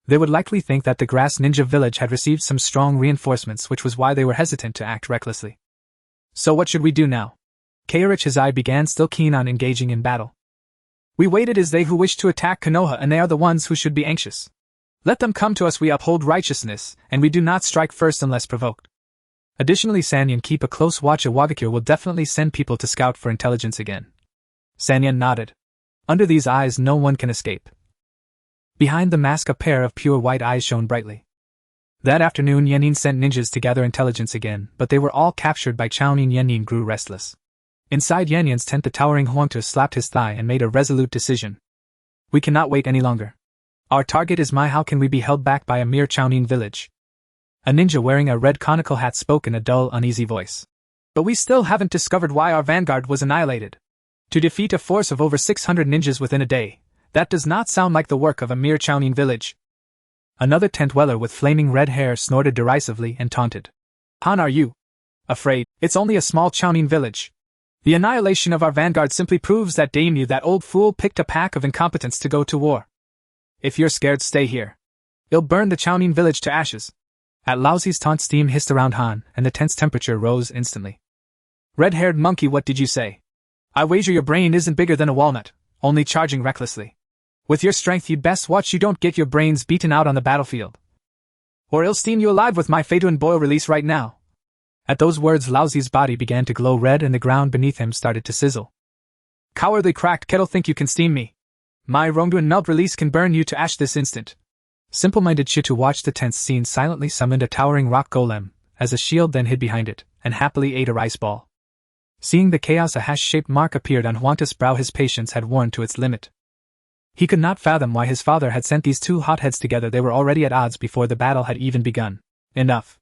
They would likely think that the Grass Ninja village had received some strong reinforcements, which was why they were hesitant to act recklessly. So what should we do now? Kekkei, his eye began, still keen on engaging in battle. We waited. As they who wish to attack Konoha, and they are the ones who should be anxious. Let them come to us. We uphold righteousness, and we do not strike first unless provoked. Additionally, Sanyan, keep a close watch. Awagakure will definitely send people to scout for intelligence again. Sanyan nodded. Under these eyes no one can escape. Behind the mask a pair of pure white eyes shone brightly. That afternoon Yenin sent ninjas to gather intelligence again, but they were all captured by Chaonin. Yenin grew restless. Inside Yanyan's tent, the towering Huangtu slapped his thigh and made a resolute decision. We cannot wait any longer. Our target is my. How can we be held back by a mere Chownin village? A ninja wearing a red conical hat spoke in a dull, uneasy voice. But we still haven't discovered why our vanguard was annihilated. To defeat a force of over 600 ninjas within a day, that does not sound like the work of a mere Chownin village. Another tent dweller with flaming red hair snorted derisively and taunted. Han, are you afraid? It's only a small Chownin village. The annihilation of our vanguard simply proves that daimyo, that old fool, picked a pack of incompetents to go to war. If you're scared, stay here. It'll burn the Chownin village to ashes. At Laozi's taunt, steam hissed around Han, and the tent's temperature rose instantly. Red-haired monkey, what did you say? I wager your brain isn't bigger than a walnut, only charging recklessly. With your strength, you'd best watch you don't get your brains beaten out on the battlefield. Or I'll steam you alive with my Fade and Boil release right now. At those words, Laozi's body began to glow red and the ground beneath him started to sizzle. Cowardly cracked kettle, think you can steam me? My Rongduan melt release can burn you to ash this instant. Simple-minded Chitu watched the tense scene, silently summoned a towering rock golem, as a shield then hid behind it, and happily ate a rice ball. Seeing the chaos, a hash-shaped mark appeared on Huanta's brow. His patience had worn to its limit. He could not fathom why his father had sent these two hotheads together. They were already at odds before the battle had even begun. Enough.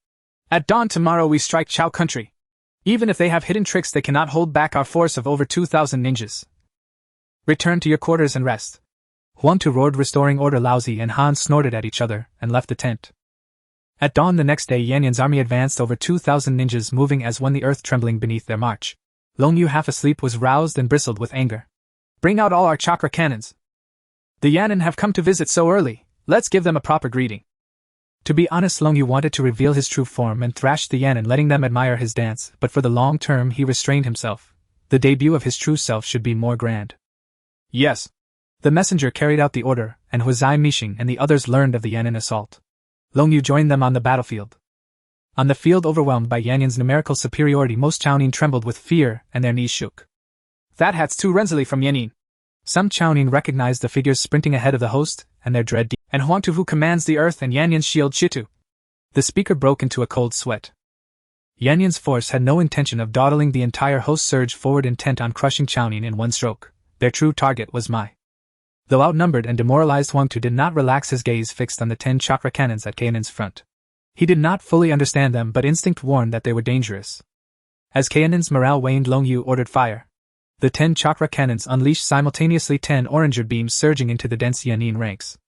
At dawn tomorrow we strike Chao country. Even if they have hidden tricks, they cannot hold back our force of over 2,000 ninjas. Return to your quarters and rest. Huangtu roared, restoring order. Laozi and Han snorted at each other and left the tent. At dawn the next day, Yanyan's army advanced, over 2,000 ninjas moving as one, the earth trembling beneath their march. Long Yu, half asleep, was roused and bristled with anger. Bring out all our chakra cannons. The Yannin have come to visit so early, let's give them a proper greeting. To be honest, Long Yu wanted to reveal his true form and thrash the Yannin, letting them admire his dance, but for the long term he restrained himself. The debut of his true self should be more grand. Yes. The messenger carried out the order, and Huizai, Mishing, and the others learned of the Yannin assault. Long Yu joined them on the battlefield. On the field, overwhelmed by Yanyan's numerical superiority, most Chownin trembled with fear and their knees shook. That hat's too Renzili from Yannin. Some Chownin recognized the figures sprinting ahead of the host, and their dread and Huangtu, who commands the earth, and Yanyan's shield Chitu. The speaker broke into a cold sweat. Yanyan's force had no intention of dawdling. The entire host surged forward, intent on crushing Chownin in one stroke. Their true target was Mai. Though outnumbered and demoralized, Huangtu did not relax, his gaze fixed on the 10 chakra cannons at Kainin's front. He did not fully understand them, but instinct warned that they were dangerous. As Kainin's morale waned, Long Yu ordered fire. The 10 chakra cannons unleashed simultaneously, 10 oranger beams surging into the dense Yannin ranks.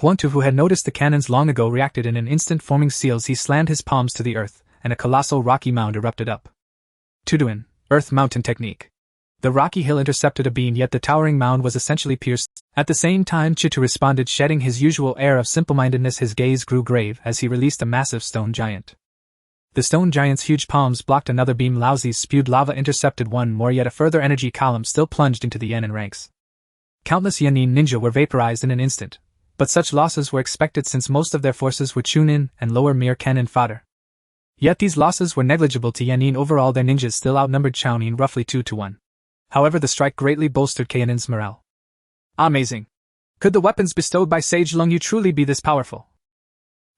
Huangtu, who had noticed the cannons long ago, reacted in an instant, forming seals. He slammed his palms to the earth, and a colossal rocky mound erupted up. Tuduin, Earth Mountain Technique. The rocky hill intercepted a beam, yet the towering mound was essentially pierced. At the same time, Chitu responded, shedding his usual air of simple-mindedness. His gaze grew grave as he released a massive stone giant. The stone giant's huge palms blocked another beam. Laozi's spewed lava intercepted one more, yet a further energy column still plunged into the Yannin ranks. Countless Yannin ninja were vaporized in an instant, but such losses were expected since most of their forces were Chunin and lower mere cannon fodder. Yet these losses were negligible to Yannin. Overall, their ninjas still outnumbered Chownin roughly 2-1. However, the strike greatly bolstered Kainin's morale. Amazing! Could the weapons bestowed by Sage Long Yu truly be this powerful?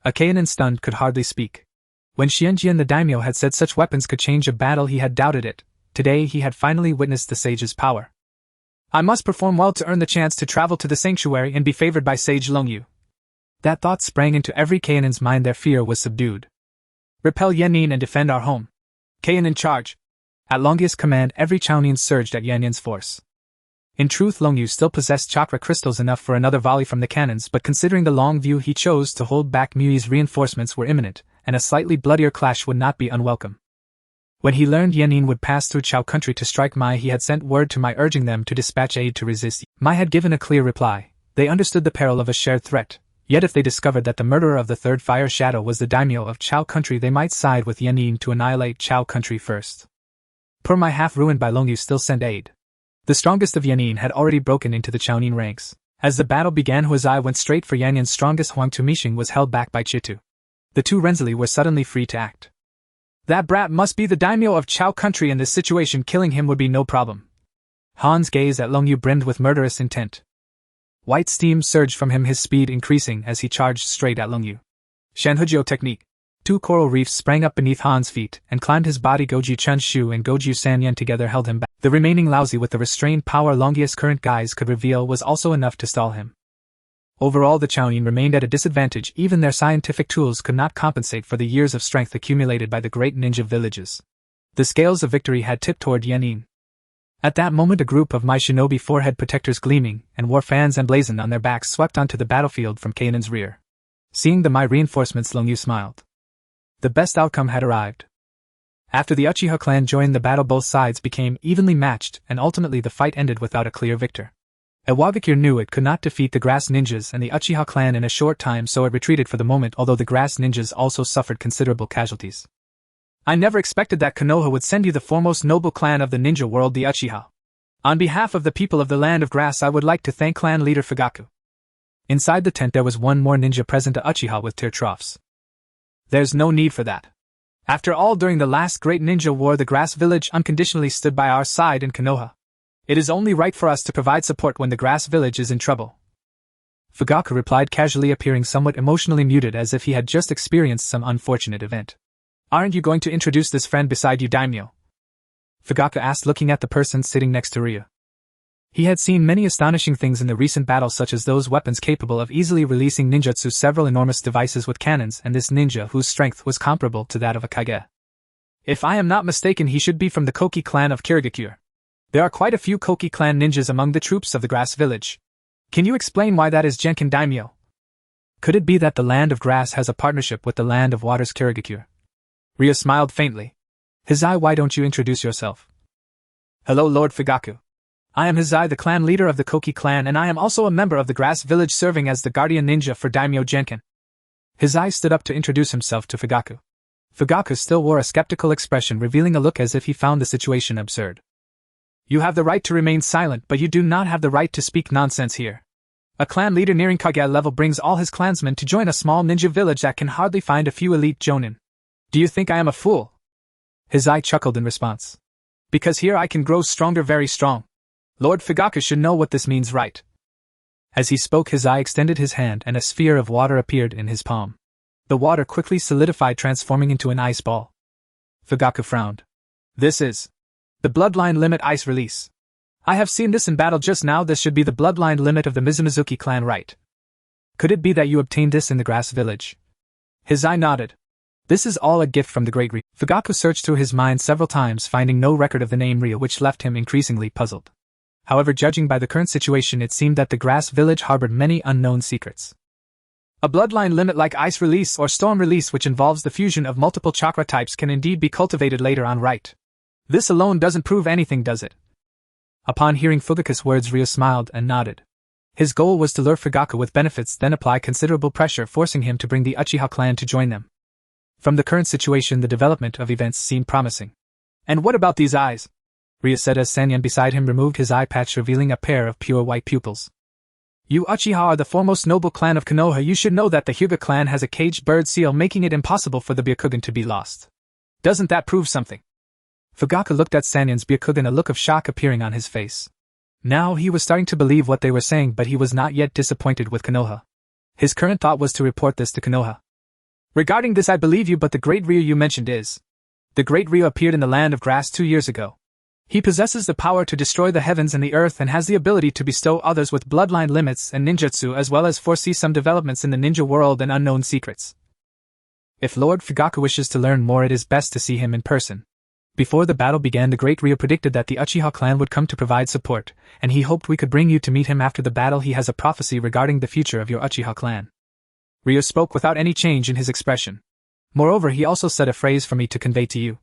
A Kainin, stunned, could hardly speak. When Xianjian the daimyo had said such weapons could change a battle, he had doubted it. Today he had finally witnessed the sage's power. I must perform well to earn the chance to travel to the sanctuary and be favored by Sage Long Yu. That thought sprang into every Kainin's mind. Their fear was subdued. Repel Yannin and defend our home. Kainin, charge! At Long Yu's command, every Chownin surged at Yanyan's force. In truth, Long Yu still possessed chakra crystals enough for another volley from the cannons, but considering the long view, he chose to hold back. Mui's reinforcements were imminent, and a slightly bloodier clash would not be unwelcome. When he learned Yannin would pass through Chao country to strike Mai, he had sent word to Mai urging them to dispatch aid to resist. Mai had given a clear reply. They understood the peril of a shared threat, yet if they discovered that the murderer of the third fire shadow was the daimyo of Chao country, they might side with Yannin to annihilate Chao country first. Poor Mai, half ruined by Long Yu, still sent aid. The strongest of Yannin had already broken into the Chownin ranks. As the battle began, Huizai went straight for Yanyan's strongest. Huangtu Mishing was held back by Chitu. The two Renzili were suddenly free to act. That brat must be the daimyo of Chao country. In this situation, killing him would be no problem. Han's gaze at Long Yu brimmed with murderous intent. White steam surged from him, his speed increasing as he charged straight at Long Yu. Shanhujio technique. 2 coral reefs sprang up beneath Han's feet and climbed his body. Goju Chun's Shu and Goju Sanyan together held him back. The remaining Laozi, with the restrained power Long Yu's current guise could reveal, was also enough to stall him. Overall, the Chunin remained at a disadvantage. Even their scientific tools could not compensate for the years of strength accumulated by the great ninja villages. The scales of victory had tipped toward Yanin. At that moment, a group of my shinobi forehead protectors gleaming and war fans emblazoned on their backs swept onto the battlefield from Kanan's rear. Seeing the my reinforcements, Long Yu smiled. The best outcome had arrived. After the Uchiha clan joined the battle, both sides became evenly matched, and ultimately the fight ended without a clear victor. Iwagakure knew it could not defeat the Grass Ninjas and the Uchiha clan in a short time, so it retreated for the moment, although the Grass Ninjas also suffered considerable casualties. I never expected that Konoha would send you the foremost noble clan of the ninja world, the Uchiha. On behalf of the people of the Land of Grass, I would like to thank clan leader Fugaku. Inside the tent there was one more ninja present, a Uchiha with tear troughs. There's no need for that. After all, during the last great ninja war, the Grass Village unconditionally stood by our side in Konoha. It is only right for us to provide support when the Grass Village is in trouble. Fugaku replied casually, appearing somewhat emotionally muted as if he had just experienced some unfortunate event. Aren't you going to introduce this friend beside you, daimyo? Fugaku asked, looking at the person sitting next to Ryu. He had seen many astonishing things in the recent battles, such as those weapons capable of easily releasing ninjutsu, several enormous devices with cannons, and this ninja whose strength was comparable to that of a kage. If I am not mistaken, he should be from the Koki clan of Kirigakure. There are quite a few Koki clan ninjas among the troops of the Grass Village. Can you explain why that is, Genkin daimyo? Could it be that the Land of Grass has a partnership with the Land of Water's Kirigakure? Ryu smiled faintly. Hizai, why don't you introduce yourself? Hello, Lord Fugaku. I am Hizai, the clan leader of the Koki clan, and I am also a member of the Grass Village, serving as the guardian ninja for Daimyo Genkin. Hizai stood up to introduce himself to Fugaku. Fugaku still wore a skeptical expression, revealing a look as if he found the situation absurd. You have the right to remain silent, but you do not have the right to speak nonsense here. A clan leader nearing Kage level brings all his clansmen to join a small ninja village that can hardly find a few elite jonin. Do you think I am a fool? Hizai chuckled in response. Because here I can grow stronger, very strong. Lord Fugaku should know what this means, right? As he spoke, Hizai extended his hand and a sphere of water appeared in his palm. The water quickly solidified, transforming into an ice ball. Fugaku frowned. This is the bloodline limit ice release. I have seen this in battle just now. This should be the bloodline limit of the Mizumizuki clan, right? Could it be that you obtained this in the Grass Village? Hizai nodded. This is all a gift from the great Ryu. Fugaku searched through his mind several times, finding no record of the name Ryu, which left him increasingly puzzled. However, judging by the current situation, it seemed that the Grass Village harbored many unknown secrets. A bloodline limit like ice release or storm release, which involves the fusion of multiple chakra types, can indeed be cultivated later on, right? This alone doesn't prove anything, does it? Upon hearing Fugaku's words, Ryu smiled and nodded. His goal was to lure Fugaku with benefits, then apply considerable pressure, forcing him to bring the Uchiha clan to join them. From the current situation, the development of events seemed promising. And what about these eyes? Ryu said as Sanyan beside him removed his eye patch, revealing a pair of pure white pupils. You Uchiha are the foremost noble clan of Konoha. You should know that the Hyuga clan has a caged bird seal, making it impossible for the Byakugan to be lost. Doesn't that prove something? Fugaku looked at Sanyan's Byakugan, a look of shock appearing on his face. Now he was starting to believe what they were saying, but he was not yet disappointed with Konoha. His current thought was to report this to Konoha. Regarding this, I believe you, but the great Ryu you mentioned is. The great Ryu appeared in the Land of Grass 2 years ago. He possesses the power to destroy the heavens and the earth, and has the ability to bestow others with bloodline limits and ninjutsu, as well as foresee some developments in the ninja world and unknown secrets. If Lord Fugaku wishes to learn more, it is best to see him in person. Before the battle began, the great Ryu predicted that the Uchiha clan would come to provide support, and he hoped we could bring you to meet him after the battle. He has a prophecy regarding the future of your Uchiha clan. Ryu spoke without any change in his expression. Moreover, he also said a phrase for me to convey to you.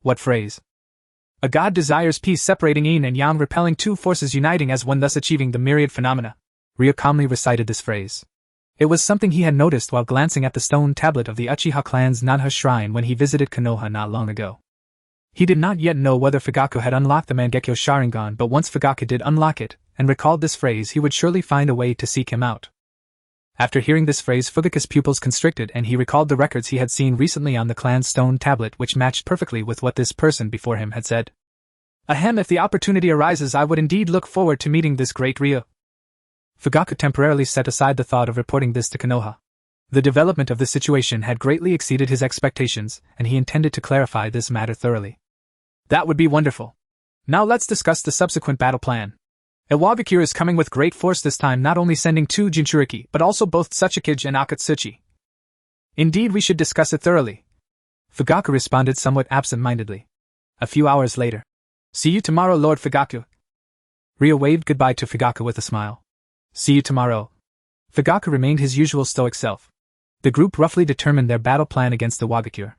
What phrase? A god desires peace, separating yin and yang, repelling two forces, uniting as one, thus achieving the myriad phenomena. Ryu calmly recited this phrase. It was something he had noticed while glancing at the stone tablet of the Uchiha clan's Nanha shrine when he visited Konoha not long ago. He did not yet know whether Fugaku had unlocked the Mangekyo Sharingan, but once Fugaku did unlock it, and recalled this phrase, he would surely find a way to seek him out. After hearing this phrase, Fugaku's pupils constricted, and he recalled the records he had seen recently on the clan's stone tablet, which matched perfectly with what this person before him had said. Ahem, if the opportunity arises, I would indeed look forward to meeting this great Ryu. Fugaku temporarily set aside the thought of reporting this to Konoha. The development of the situation had greatly exceeded his expectations, and he intended to clarify this matter thoroughly. That would be wonderful. Now let's discuss the subsequent battle plan. Iwagakure is coming with great force this time, not only sending 2 Jinchuriki, but also both Tsuchikage and Akatsuki. Indeed, we should discuss it thoroughly. Fugaku responded somewhat absent-mindedly. A few hours later. See you tomorrow, Lord Fugaku. Ryo waved goodbye to Fugaku with a smile. See you tomorrow. Fugaku remained his usual stoic self. The group roughly determined their battle plan against the Wagakure.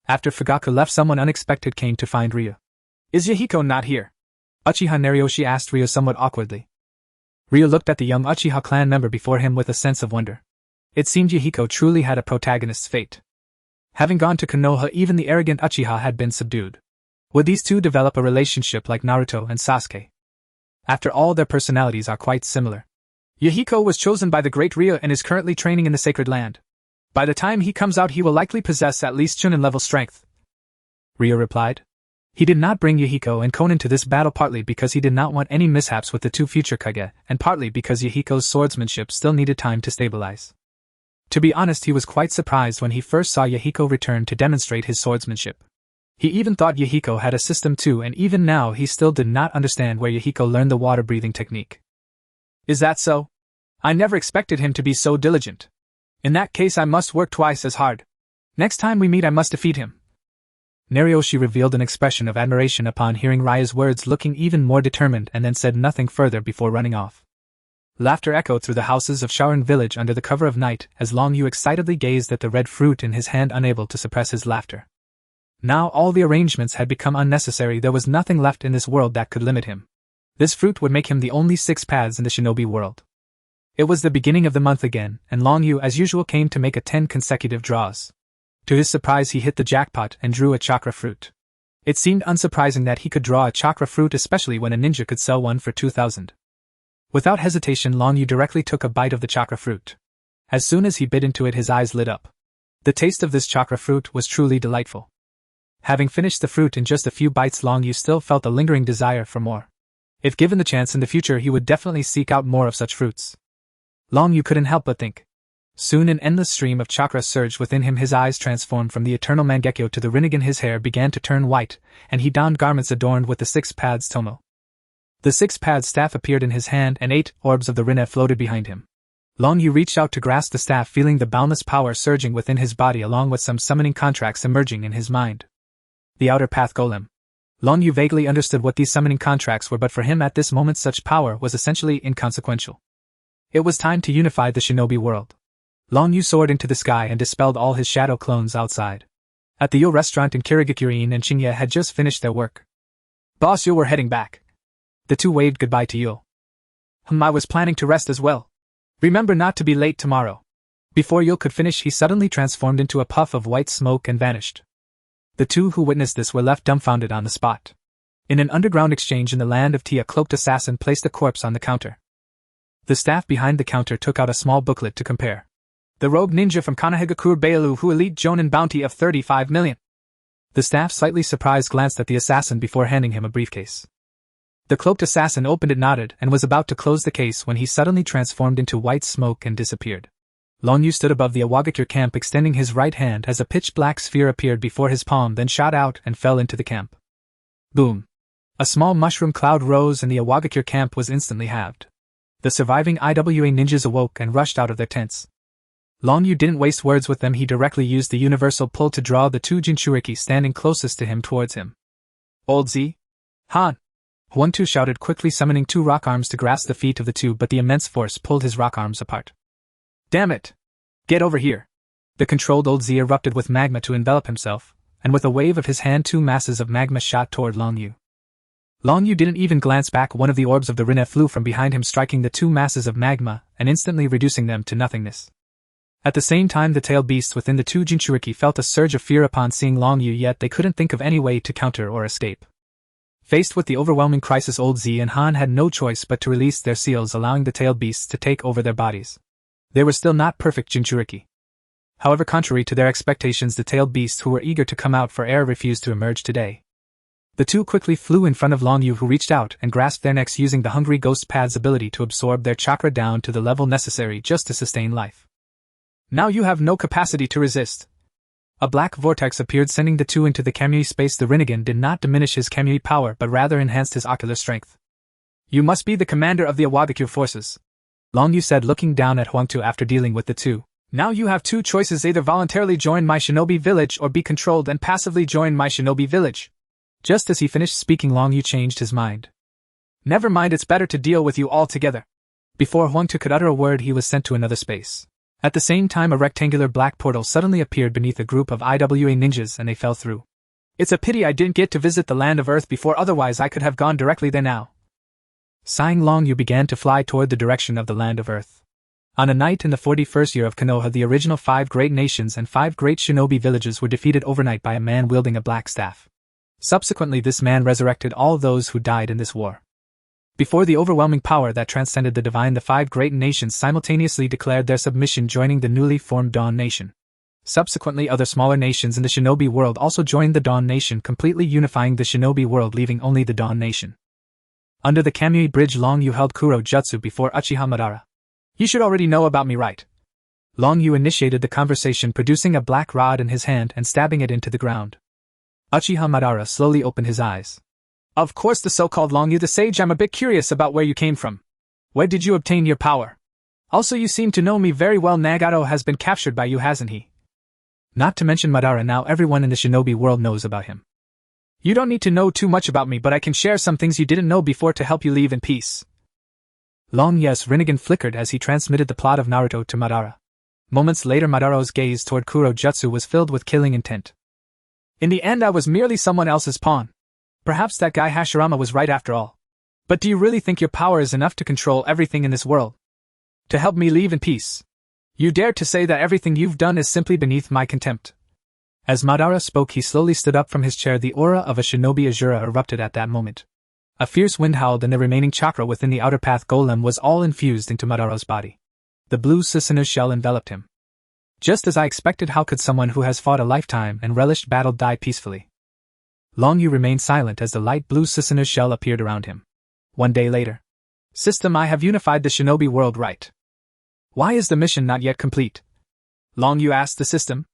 After Fugaku left, someone unexpected came to find Ryo. Is Yahiko not here? Uchiha Narioshi asked Ryo somewhat awkwardly. Ryo looked at the young Uchiha clan member before him with a sense of wonder. It seemed Yahiko truly had a protagonist's fate. Having gone to Konoha, even the arrogant Uchiha had been subdued. Would these two develop a relationship like Naruto and Sasuke? After all, their personalities are quite similar. Yahiko was chosen by the great Ryo and is currently training in the Sacred Land. By the time he comes out, he will likely possess at least Chunin-level strength. Ryo replied. He did not bring Yahiko and Konan to this battle, partly because he did not want any mishaps with the 2 future Kage, and partly because Yahiko's swordsmanship still needed time to stabilize. To be honest, he was quite surprised when he first saw Yahiko return to demonstrate his swordsmanship. He even thought Yahiko had a system too, and even now he still did not understand where Yahiko learned the water-breathing technique. Is that so? I never expected him to be so diligent. In that case, I must work twice as hard. Next time we meet, I must defeat him. Narioshi revealed an expression of admiration upon hearing Rya's words, looking even more determined, and then said nothing further before running off. Laughter echoed through the houses of Shaoran village under the cover of night as Long Yu excitedly gazed at the red fruit in his hand, unable to suppress his laughter. Now all the arrangements had become unnecessary. There was nothing left in this world that could limit him. This fruit would make him the only 6 paths in the shinobi world. It was the beginning of the month again, and Long Yu as usual came to make 10 consecutive draws. To his surprise, he hit the jackpot and drew a chakra fruit. It seemed unsurprising that he could draw a chakra fruit, especially when a ninja could sell one for 2,000. Without hesitation, Long Yu directly took a bite of the chakra fruit. As soon as he bit into it, his eyes lit up. The taste of this chakra fruit was truly delightful. Having finished the fruit in just a few bites, Long Yu still felt a lingering desire for more. If given the chance in the future, he would definitely seek out more of such fruits. Long Yu couldn't help but think. Soon an endless stream of chakra surged within him. His eyes transformed from the eternal Mangekyo to the Rinnegan. His hair began to turn white, and he donned garments adorned with the 6 paths Tomo. The 6 paths staff appeared in his hand, and 8 orbs of the Rinne floated behind him. Long Yu reached out to grasp the staff, feeling the boundless power surging within his body along with some summoning contracts emerging in his mind. The outer path golem. Long Yu vaguely understood what these summoning contracts were, but for him at this moment such power was essentially inconsequential. It was time to unify the shinobi world. Long Yu soared into the sky and dispelled all his shadow clones outside. At the Yo restaurant in Kirigakurin and Shinya had just finished their work. Boss Yo, we're heading back. The two waved goodbye to Yo. I was planning to rest as well. Remember not to be late tomorrow. Before Yo could finish, he suddenly transformed into a puff of white smoke and vanished. The two who witnessed this were left dumbfounded on the spot. In an underground exchange in the land of Tea, a cloaked assassin placed a corpse on the counter. The staff behind the counter took out a small booklet to compare. The rogue ninja from Konohagakure Bailu who elite Jonin bounty of 35 million. The staff, slightly surprised, glanced at the assassin before handing him a briefcase. The cloaked assassin opened it, nodded, and was about to close the case when he suddenly transformed into white smoke and disappeared. Long Yu stood above the Awagakure camp, extending his right hand as a pitch-black sphere appeared before his palm, then shot out and fell into the camp. Boom! A small mushroom cloud rose and the Awagakure camp was instantly halved. The surviving IWA ninjas awoke and rushed out of their tents. Long Yu didn't waste words with them. He directly used the universal pull to draw the 2 Jinchuriki standing closest to him towards him. Old Z? Han! 1-2 shouted, quickly summoning 2 rock arms to grasp the feet of the 2, but the immense force pulled his rock arms apart. Damn it! Get over here! The controlled Old Z erupted with magma to envelop himself, and with a wave of his hand 2 masses of magma shot toward Long Yu. Long Yu didn't even glance back. One of the orbs of the Rinne flew from behind him, striking the 2 masses of magma and instantly reducing them to nothingness. At the same time, the tailed beasts within the 2 Jinchuriki felt a surge of fear upon seeing Long Yu, yet they couldn't think of any way to counter or escape. Faced with the overwhelming crisis, Old Z and Han had no choice but to release their seals, allowing the tailed beasts to take over their bodies. They were still not perfect Jinchuriki. However, contrary to their expectations, the tailed beasts who were eager to come out for air refused to emerge today. The 2 quickly flew in front of Long Yu, who reached out and grasped their necks, using the Hungry Ghost Pad's ability to absorb their chakra down to the level necessary just to sustain life. Now you have no capacity to resist. A black vortex appeared, sending the 2 into the Kamui space. The Rinnegan did not diminish his Kamui power, but rather enhanced his ocular strength. You must be the commander of the Awabikyu forces, Long Yu said, looking down at Huangtu after dealing with the two. Now you have two choices: either voluntarily join my shinobi village or be controlled and passively join my shinobi village. Just as he finished speaking, Long Yu changed his mind. Never mind, it's better to deal with you all together. Before Huangtu could utter a word, he was sent to another space. At the same time, a rectangular black portal suddenly appeared beneath a group of IWA ninjas and they fell through. It's a pity I didn't get to visit the land of Earth before, otherwise I could have gone directly there now. Sighing, Long Yu began to fly toward the direction of the land of Earth. On a night in the 41st year of Konoha, the original 5 great nations and 5 great shinobi villages were defeated overnight by a man wielding a black staff. Subsequently, this man resurrected all those who died in this war. Before the overwhelming power that transcended the divine, the 5 great nations simultaneously declared their submission, joining the newly formed Dawn Nation. Subsequently, other smaller nations in the shinobi world also joined the Dawn Nation, completely unifying the shinobi world, leaving only the Dawn Nation. Under the Kamui Bridge, Long Yu held Kuro Jutsu before Uchiha Madara. You should already know about me, right? Long Yu initiated the conversation, producing a black rod in his hand and stabbing it into the ground. Uchiha Madara slowly opened his eyes. Of course, the so-called Long Yu the Sage. I'm a bit curious about where you came from. Where did you obtain your power? Also, you seem to know me very well. Nagato has been captured by you, hasn't he? Not to mention Madara, now everyone in the shinobi world knows about him. You don't need to know too much about me, but I can share some things you didn't know before to help you leave in peace. Long Yu's Rinnegan flickered as he transmitted the plot of Naruto to Madara. Moments later, Madara's gaze toward Kuro Jutsu was filled with killing intent. In the end, I was merely someone else's pawn. Perhaps that guy Hashirama was right after all. But do you really think your power is enough to control everything in this world? To help me leave in peace? You dare to say that everything you've done is simply beneath my contempt? As Madara spoke, he slowly stood up from his chair. The aura of a shinobi Azura erupted at that moment. A fierce wind howled and the remaining chakra within the outer path golem was all infused into Madara's body. The blue Susanoo shell enveloped him. Just as I expected, how could someone who has fought a lifetime and relished battle die peacefully? Long Yu remained silent as the light blue Susanoo shell appeared around him. One day later. System, I have unified the shinobi world, right? Why is the mission not yet complete? Long Yu asked the system.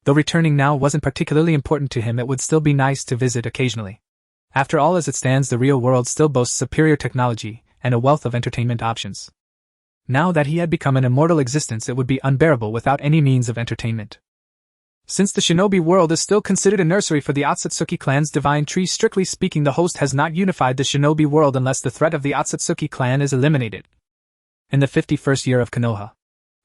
Though returning now wasn't particularly important to him, it would still be nice to visit occasionally. After all, as it stands, the real world still boasts superior technology and a wealth of entertainment options. Now that he had become an immortal existence, it would be unbearable without any means of entertainment. Since the shinobi world is still considered a nursery for the Akatsuki clan's divine tree, strictly speaking, the host has not unified the shinobi world unless the threat of the Akatsuki clan is eliminated. In the 51st year of Konoha.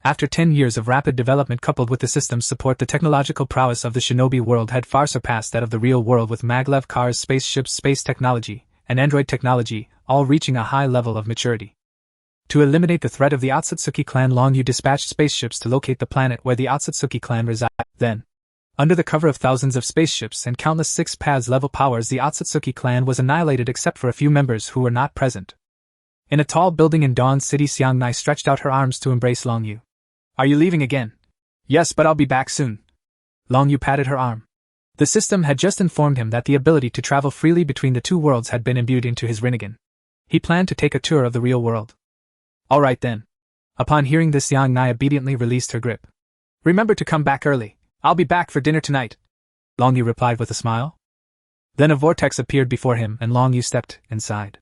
After 10 years of rapid development coupled with the system's support, the technological prowess of the shinobi world had far surpassed that of the real world, with maglev cars, spaceships, space technology, and android technology, all reaching a high level of maturity. To eliminate the threat of the Akatsuki clan, Long Yu dispatched spaceships to locate the planet where the Akatsuki clan reside. Then, under the cover of thousands of spaceships and countless 6 paths level powers, the Akatsuki clan was annihilated except for a few members who were not present. In a tall building in Dawn City, Xiangnai stretched out her arms to embrace Long Yu. Are you leaving again? Yes, but I'll be back soon. Long Yu patted her arm. The system had just informed him that the ability to travel freely between the two worlds had been imbued into his Rinnegan. He planned to take a tour of the real world. All right then. Upon hearing this, Xiangnai obediently released her grip. Remember to come back early. I'll be back for dinner tonight. Long Yu replied with a smile. Then a vortex appeared before him and Long Yu stepped inside.